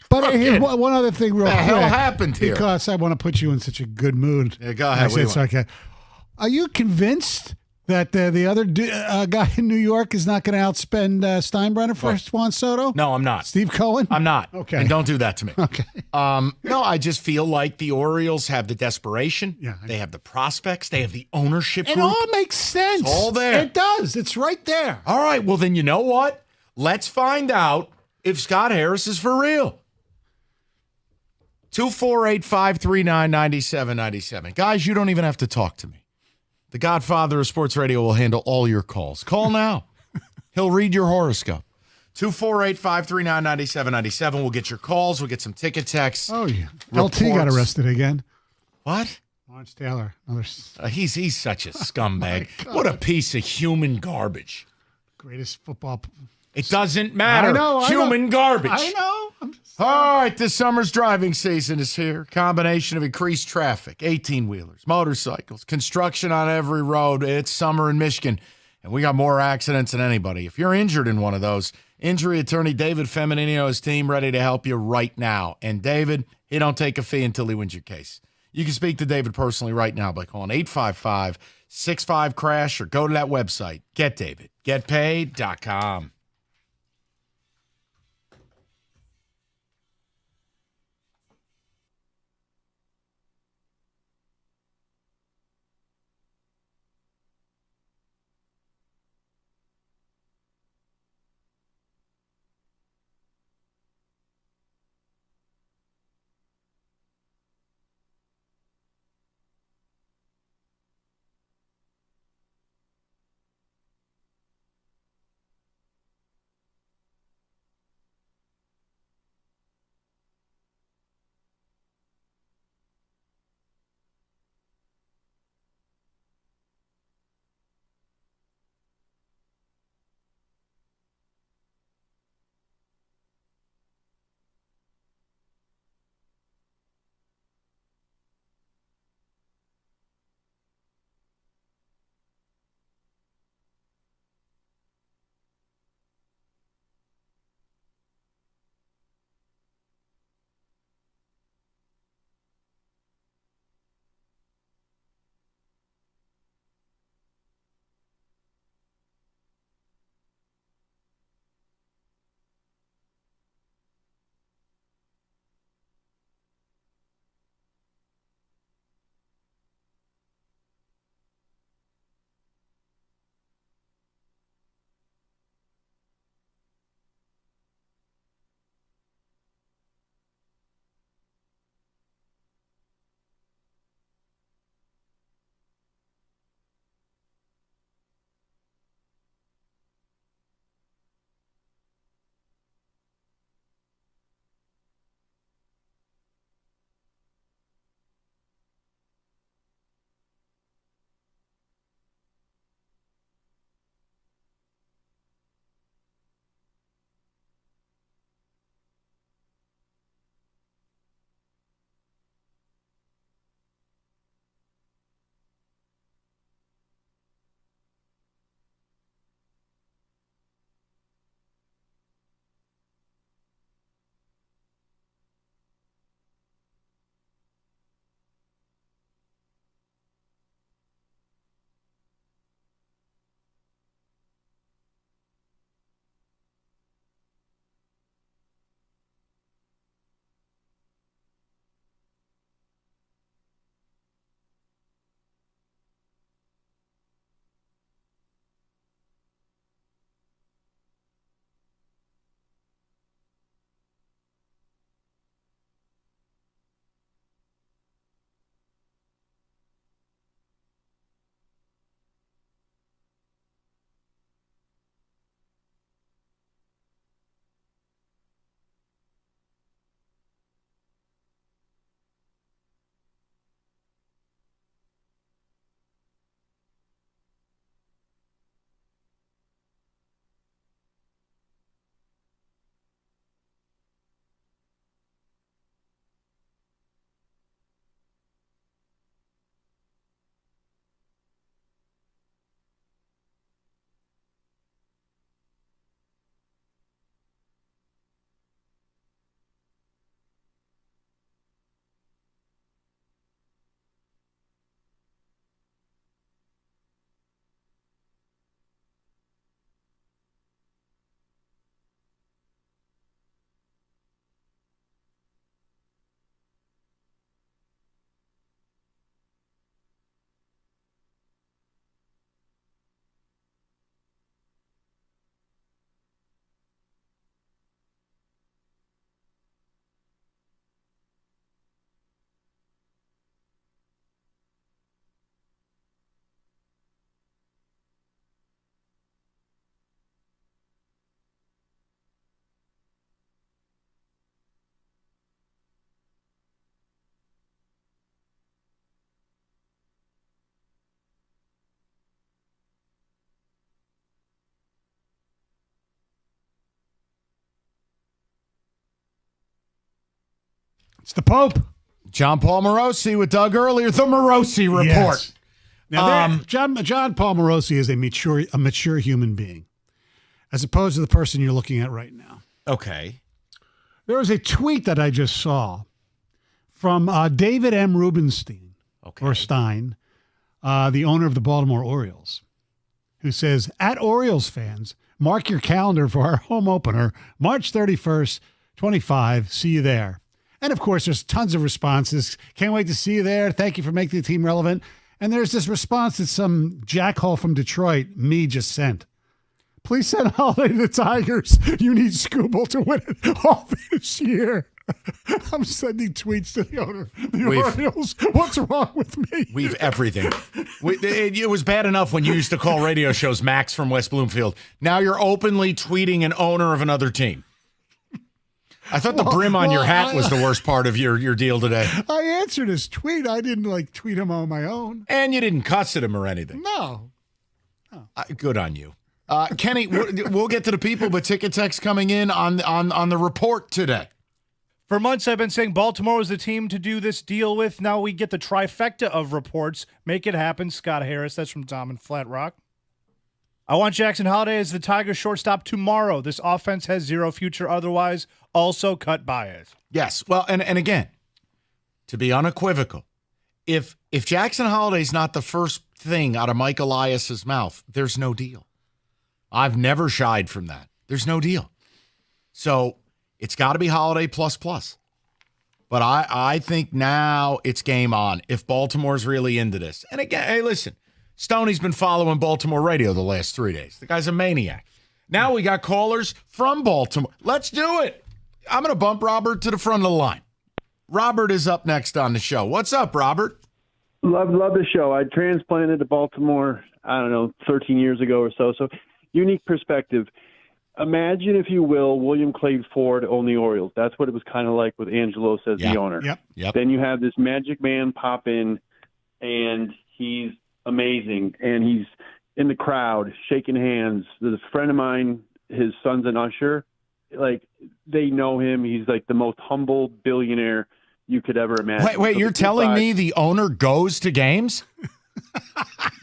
But here's one other thing real quick. What the hell happened here? Because I want to put you in such a good mood. Yeah, go ahead. Are you convinced that the other guy in New York is not going to outspend Steinbrenner for Juan Soto? No, I'm not. Steve Cohen? I'm not. Okay. And don't do that to me. Okay. No, I just feel like the Orioles have the desperation. Yeah. They have the prospects. They have the ownership It group. all makes sense. It's all there. It does. It's right there. All right. Well, then you know what? Let's find out if Scott Harris is for real. 248-539-9797. Guys, you don't even have to talk to me. The Godfather of Sports Radio will handle all your calls. Call now. He'll read your horoscope. 248-539-9797. We'll get your calls. We'll get some ticket texts. Oh, yeah. Reports. LT got arrested again. What? Lawrence Taylor. He's such a scumbag. What a piece of human garbage. Greatest football. It doesn't matter. I know. Human garbage. I know. All right, this summer's driving season is here. Combination of increased traffic, 18-wheelers, motorcycles, construction on every road. It's summer in Michigan, and we got more accidents than anybody. If you're injured in one of those, injury attorney David Feminino, his team, ready to help you right now. And David, he don't take a fee until he wins your case. You can speak to David personally right now by calling 855-65-CRASH or go to that website, getdavid.getpaid.com. It's the Pope. John Paul Morosi with Doug earlier. The Morosi Report. Yes. Now, John Paul Morosi is a mature human being, as opposed to the person you're looking at right now. Okay. There was a tweet that I just saw from David M. Rubenstein, or Stein, the owner of the Baltimore Orioles, who says, "At Orioles fans, mark your calendar for our home opener, March 31st, 25. See you there." And, of course, there's tons of responses. Can't wait to see you there. Thank you for making the team relevant. And there's this response that some jackhole from Detroit, me, just sent. "Please send Holiday to the Tigers. You need Scooble to win it all this year." I'm sending tweets to the owner of the Orioles. What's wrong with me? We've everything. It was bad enough when you used to call radio shows Max from West Bloomfield. Now you're openly tweeting an owner of another team. I thought the brim on your hat was the worst part of your deal today. I answered his tweet. I didn't tweet him on my own. And you didn't cuss at him or anything. No. Good on you. Kenny, we'll get to the people, but Ticket Text coming in on the report today. For months, I've been saying Baltimore was the team to do this deal with. Now we get the trifecta of reports. Make it happen, Scott Harris. That's from Tom in Flat Rock. I want Jackson Holiday as the Tigers shortstop tomorrow. This offense has zero future otherwise. Also cut Baez. Yes. Well, and again, to be unequivocal, if Jackson Holiday's not the first thing out of Mike Elias's mouth, there's no deal. I've never shied from that. There's no deal. So it's got to be Holiday plus. But I think now it's game on if Baltimore's really into this. And again, hey, listen, Stoney's been following Baltimore radio the last 3 days. The guy's a maniac. Now we got callers from Baltimore. Let's do it. I'm going to bump Robert to the front of the line. Robert is up next on the show. What's up, Robert? Love the show. I transplanted to Baltimore, 13 years ago or so. So unique perspective. Imagine, if you will, William Clay Ford own the Orioles. That's what it was kind of like with Angelos as the owner. Yep. Then you have this magic man pop in, and he's amazing. And he's in the crowd, shaking hands. There's a friend of mine, his son's an usher. They know him. He's the most humble billionaire you could ever imagine. Wait, you're telling me the owner goes to games?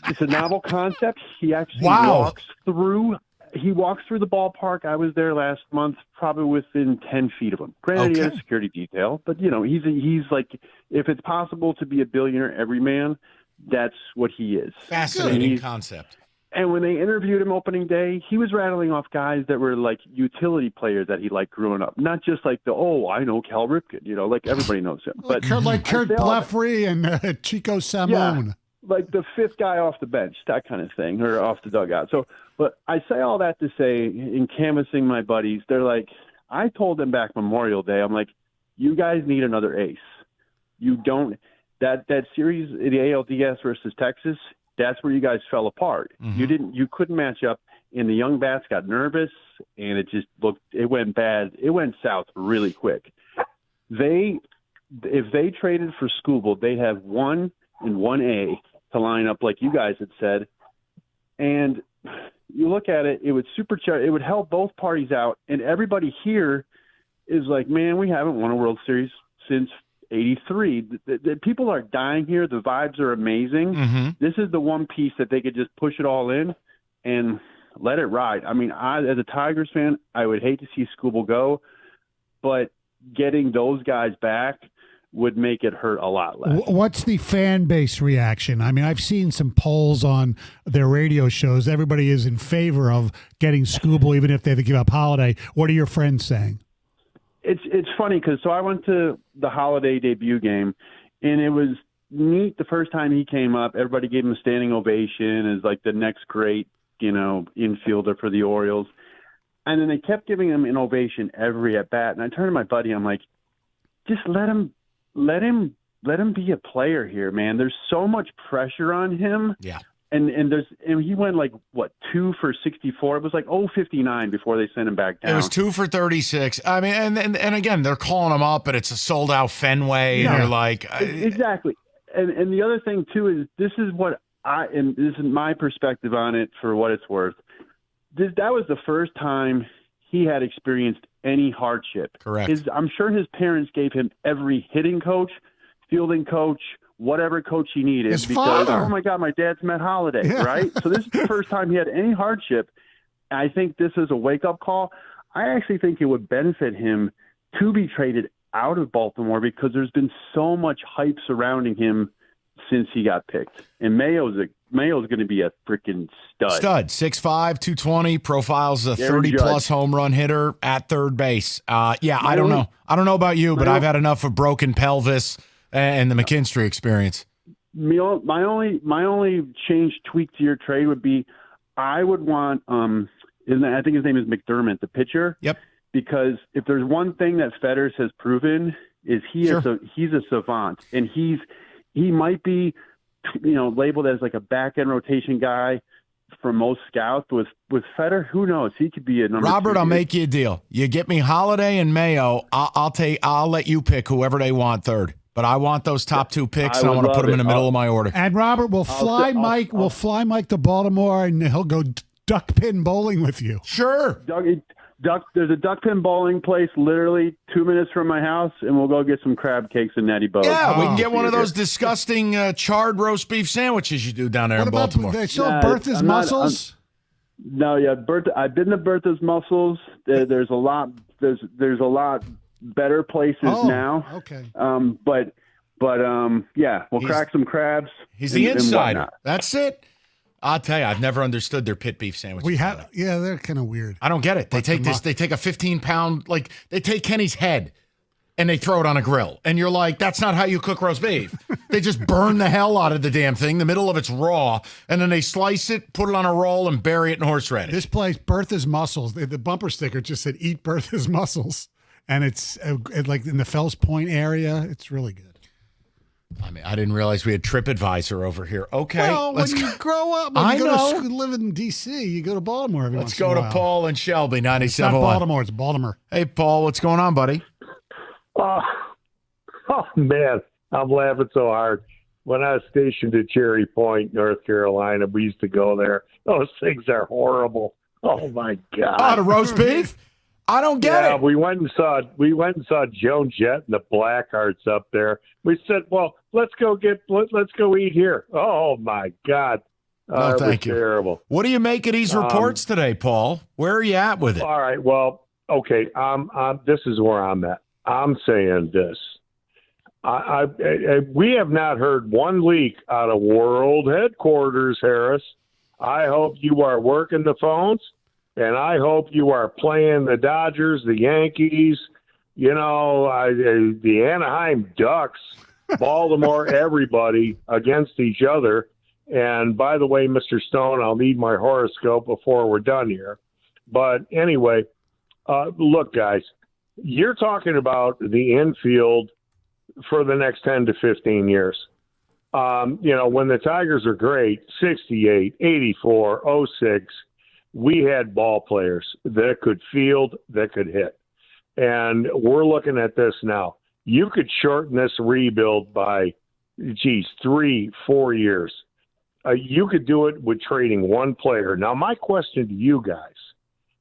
It's a novel concept. He actually walks through the ballpark. I was there last month, probably within 10 feet of him. Granted, he has a security detail, but he's like, if it's possible to be a billionaire everyman, that's what he is. Fascinating concept. And when they interviewed him opening day, he was rattling off guys that were like utility players that he liked growing up. Not just I know Cal Ripken, like everybody knows him. But like Kurt Blefary and Chico Salmon. Yeah, like the fifth guy off the bench, that kind of thing, or off the dugout. So, but I say all that to say, in canvassing my buddies, they're like, I told them back Memorial Day, I'm like, you guys need another ace. You don't, that series, the ALDS versus Texas, that's where you guys fell apart. Mm-hmm. You couldn't match up, and the young bats got nervous, and it went bad. It went south really quick. If they traded for Scooble, they'd have 1 and 1A to line up like you guys had said. And you look at it, it would supercharge, it would help both parties out. And everybody here is like, man, we haven't won a World Series since 83. The people are dying here. The vibes are amazing. Mm-hmm. This is the one piece that they could just push it all in and let it ride. I mean, as a Tigers fan, I would hate to see Scooble go, but getting those guys back would make it hurt a lot less. What's the fan base reaction? I mean, I've seen some polls on their radio shows. Everybody is in favor of getting Scooble, even if they have to give up Holiday. What are your friends saying? It's funny because I went to the Holiday debut game, and it was neat the first time he came up. Everybody gave him a standing ovation as like the next great, infielder for the Orioles. And then they kept giving him an ovation every at bat. And I turned to my buddy, I'm like, just let him be a player here, man. There's so much pressure on him. Yeah. And he went 2 for 64. It was 0-59 before they sent him back down. It was 2 for 36. I mean, and again, they're calling him up, but it's a sold out Fenway, and you're like, exactly. And the other thing too is this is my perspective on it for what it's worth. That was the first time he had experienced any hardship. Correct. I'm sure his parents gave him every hitting coach, fielding coach, whatever coach he needed. His because, father. oh my God, my dad's Matt Holliday, Yeah. right? So this is the first time he had any hardship. I think this is a wake-up call. I actually think it would benefit him to be traded out of Baltimore because there's been so much hype surrounding him since he got picked. And Mayo's going to be a freaking stud. 6'5", 220, profiles a Aaron 30-plus Judge. home run hitter at third base. I don't know. I don't know about you, but I've had enough of broken pelvis and the McKinstry experience. My only change tweak to your trade would be I would want I think his name is McDermott, the pitcher. Yep. Because if there's one thing that Fetters has proven is he's a savant, and he might be labeled as like a back end rotation guy for most scouts. With Fetter, who knows? He could be a number. Robert, 2 I'll dude. make you a deal. You get me Holiday and Mayo. I'll let you pick whoever they want third. But I want those top 2 picks, and I want to put them in the middle of my order. And Robert will fly Mike. We'll fly Mike to Baltimore, and he'll go duck pin bowling with you. Sure. There's a duck pin bowling place literally 2 minutes from my house, and we'll go get some crab cakes and natty bows. Yeah, we can get one of those disgusting charred roast beef sandwiches you do down there in Baltimore. They still have Bertha's mussels? I've been to Bertha's mussels. There's a lot. There's a lot better places now. Okay. But we'll crack some crabs. He's the and insider. whatnot. That's it. I'll tell you, I've never understood their pit beef sandwiches. They're kind of weird. I don't get it. They take a 15-pound, they take Kenny's head and they throw it on a grill. And you're like, that's not how you cook roast beef. They just burn the hell out of the damn thing. The middle of it's raw. And then they slice it, put it on a roll, and bury it in horseradish. This place, Bertha's Mussels, the bumper sticker just said, eat Bertha's Mussels. And it's like in the Fells Point area. It's really good. I mean, I didn't realize we had TripAdvisor over here. Okay. Well, when you grow up, when you go to live in D.C., you go to Baltimore every once in a while. Let's go to Paul and Shelby, 97.1. It's not Baltimore, it's Baltimore. Hey, Paul, what's going on, buddy? Oh, man, I'm laughing so hard. When I was stationed at Cherry Point, North Carolina, we used to go there. Those things are horrible. Oh, my God. Oh, the roast beef? I don't get it. We went and saw Joan Jett and the Blackhearts up there. We said, well, let's go eat here. Oh my God. No, thank you. Terrible. What do you make of these reports today, Paul? Where are you at with it? All right. Well, okay. This is where I'm at. I'm saying this. We have not heard one leak out of world headquarters, Harris. I hope you are working the phones. And I hope you are playing the Dodgers, the Yankees, the Anaheim Ducks, Baltimore, everybody against each other. And by the way, Mr. Stone, I'll need my horoscope before we're done here. But anyway, look, guys, you're talking about the infield for the next 10 to 15 years. When the Tigers are great, 68, 84, 06, we had ball players that could field, that could hit. And we're looking at this now. You could shorten this rebuild by, 3-4 years. You could do it with trading one player. Now, my question to you guys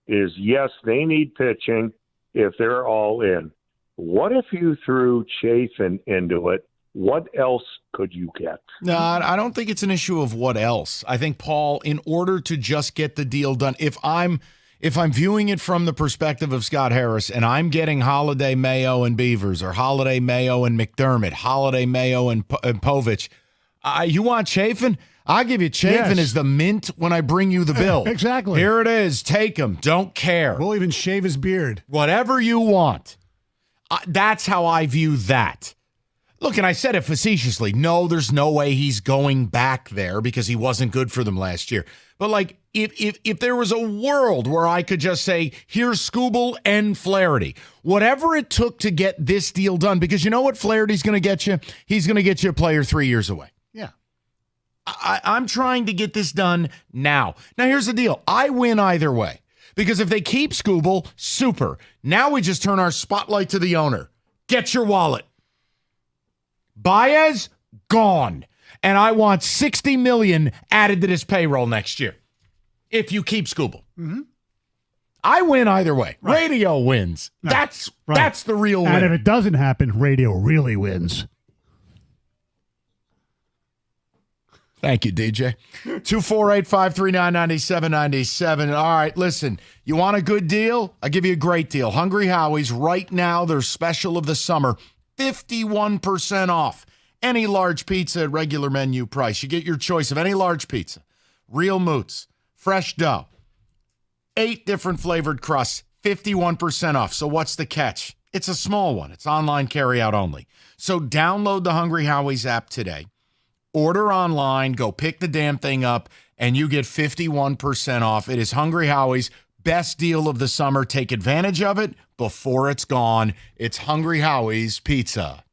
is, yes, they need pitching if they're all in. What if you threw Chafin into it? What else could you get? No, I don't think it's an issue of what else. I think, Paul, in order to just get the deal done, if I'm viewing it from the perspective of Scott Harris and I'm getting Holiday, Mayo, and Beavers, or Holiday, Mayo, and McDermott, Holiday, Mayo, and Povich, you want Chafin? I'll give you Chafin as the mint when I bring you the bill. Exactly. Here it is. Take him. Don't care. We'll even shave his beard. Whatever you want. That's how I view that. Look, and I said it facetiously. No, there's no way he's going back there because he wasn't good for them last year. But, like, if there was a world where I could just say, here's Skubal and Flaherty, whatever it took to get this deal done, because you know what Flaherty's going to get you? He's going to get you a player 3 years away. Yeah. I'm trying to get this done now. Now, here's the deal. I win either way. Because if they keep Skubal, super. Now we just turn our spotlight to the owner. Get your wallet. Baez, gone. And I want $60 million added to this payroll next year if you keep Skubal. Mm-hmm. I win either way. Right. Radio wins. Right. That's the real win. And if it doesn't happen, radio really wins. Thank you, DJ. 248-539-9797. All right, listen, you want a good deal? I'll give you a great deal. Hungry Howie's, right now, their special of the summer, 51% off. Any large pizza at regular menu price. You get your choice of any large pizza. Real moots, fresh dough, 8 different flavored crusts, 51% off. So what's the catch? It's a small one. It's online carryout only. So download the Hungry Howie's app today. Order online, go pick the damn thing up, and you get 51% off. It is Hungry Howie's best deal of the summer. Take advantage of it before it's gone. It's Hungry Howie's Pizza.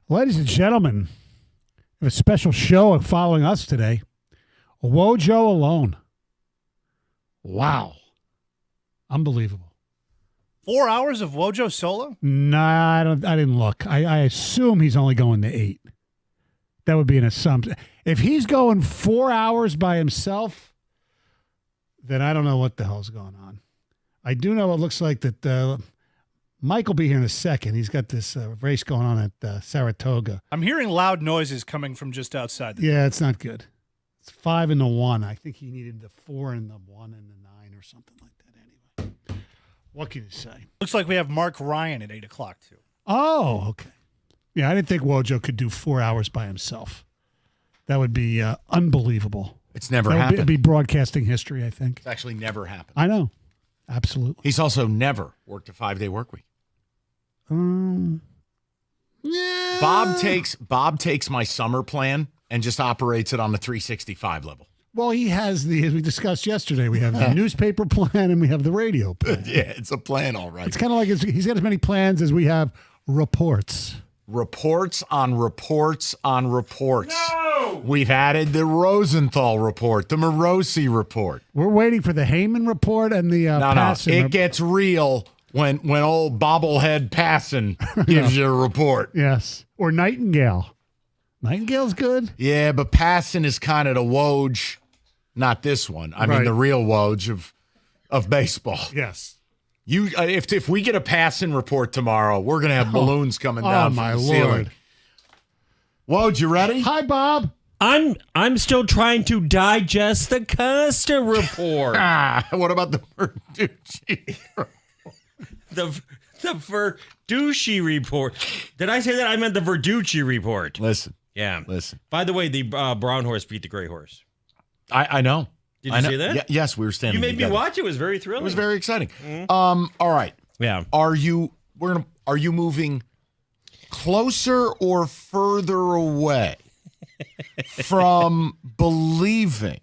Ladies and gentlemen, we have a special show following us today. Wojo alone. Wow. Unbelievable. 4 hours of Wojo solo? Nah, I didn't look. I assume he's only going to 8. That would be an assumption. If he's going 4 hours by himself, then I don't know what the hell's going on. I do know it looks like that Mike will be here in a second. He's got this race going on at Saratoga. I'm hearing loud noises coming from just outside. Yeah, it's not good. It's 5 and the 1. I think he needed the 4 and the 1 and the 9 or something like that anyway. What can you say? Looks like we have Mark Ryan at 8 o'clock, too. Oh, okay. Yeah, I didn't think Wojo could do 4 hours by himself. That would be unbelievable. It's never happened. It'd be broadcasting history, I think. It's actually never happened. I know. Absolutely. He's also never worked a 5-day work week. Yeah. Bob takes my summer plan and just operates it on the 365 level. Well, he has as we discussed yesterday, we have the newspaper plan and we have the radio plan. Yeah, it's a plan, all right. It's kind of like he's got as many plans as we have reports. Reports on reports on reports. No! We've added the Rosenthal report, the Morosi report. We're waiting for the Heyman report and the Passon. It gets real when old bobblehead Passon gives you a report. Yes. Or Nightingale. Nightingale's good. Yeah, but Passon is kind of the Woj, not this one. I mean the real Woj of baseball. Yes. You, if we get a Passon report tomorrow, we're gonna have balloons coming down from the ceiling. Woj, you ready? Hi, Bob. I'm still trying to digest the Costa report. What about the Verducci? the Verducci report. Did I say that? I meant the Verducci report. Listen. Yeah. Listen. By the way, the brown horse beat the gray horse. I know. Did you see that? Yes, we were standing. You made together. me watch it. It was very thrilling. It was very exciting. Mm-hmm. All right. Yeah. Are you moving closer or further away from believing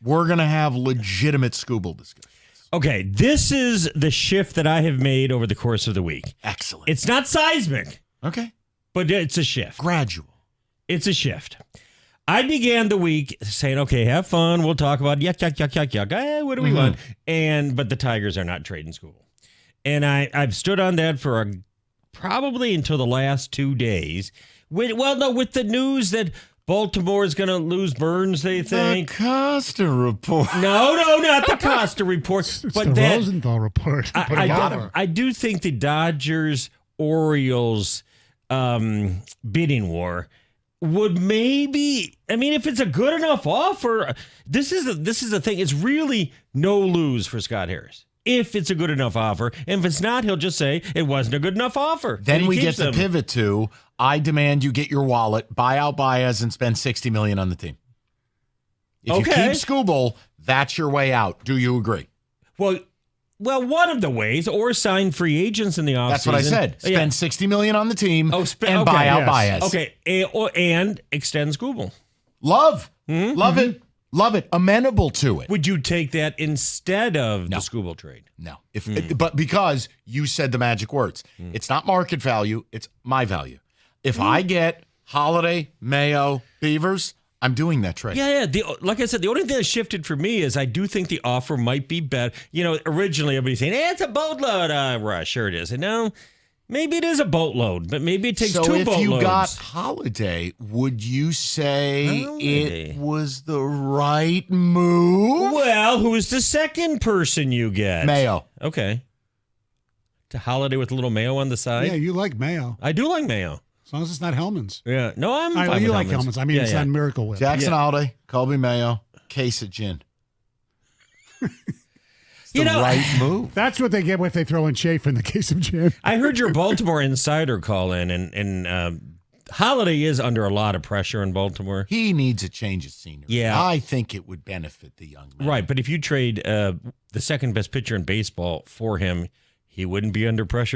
we're going to have legitimate Scooble discussions? Okay, this is the shift that I have made over the course of the week. Excellent. It's not seismic. Okay. But it's a shift. Gradual. It's a shift. I began the week saying, okay, have fun. We'll talk about yuck. What do we want? But the Tigers are not trading Scooble. And I've stood on that for probably until the last 2 days. With the news that Baltimore is going to lose Burns, they think. The Costa report. No, not the Costa report. It's the Rosenthal report. I do think the Dodgers-Orioles bidding war would maybe, if it's a good enough offer, this is the thing. It's really no lose for Scott Harris. If it's a good enough offer, and if it's not, he'll just say it wasn't a good enough offer. Then we get to pivot to, I demand you get your wallet, buy out Baez, and spend $60 million on the team. If you keep Scooble, that's your way out. Do you agree? Well, one of the ways, or sign free agents in the offseason. That's what I said. Spend $60 million on the team and buy out Baez. Okay, and extend Scooble. Love it. Love it. Amenable to it. Would you take that instead of the Scooble trade? No. But because you said the magic words. It's not market value. It's my value. If I get Holiday, Mayo, Beavers, I'm doing that trade. Yeah. Like I said, the only thing that shifted for me is I do think the offer might be better. Originally everybody's saying, it's a boatload. Rush. Sure it is. And now maybe it is a boatload, but maybe it takes two boatloads. So if you got Holiday, would you say it was the right move? Well, who is the second person you get? Mayo. Okay. To Holiday with a little Mayo on the side? Yeah, you like Mayo. I do like Mayo. As long as it's not Hellman's. Yeah. No, I'm fine you with like Hellman's. I mean, it's not Miracle Whip. Jackson Holiday, Colby Mayo, case of gin. The right move. That's what they get if they throw in Chafe in the case of gin. I heard your Baltimore insider call in, and Holiday is under a lot of pressure in Baltimore. He needs a change of scenery. Yeah. I think it would benefit the young man. Right, but if you trade the second best pitcher in baseball for him, he wouldn't be under pressure.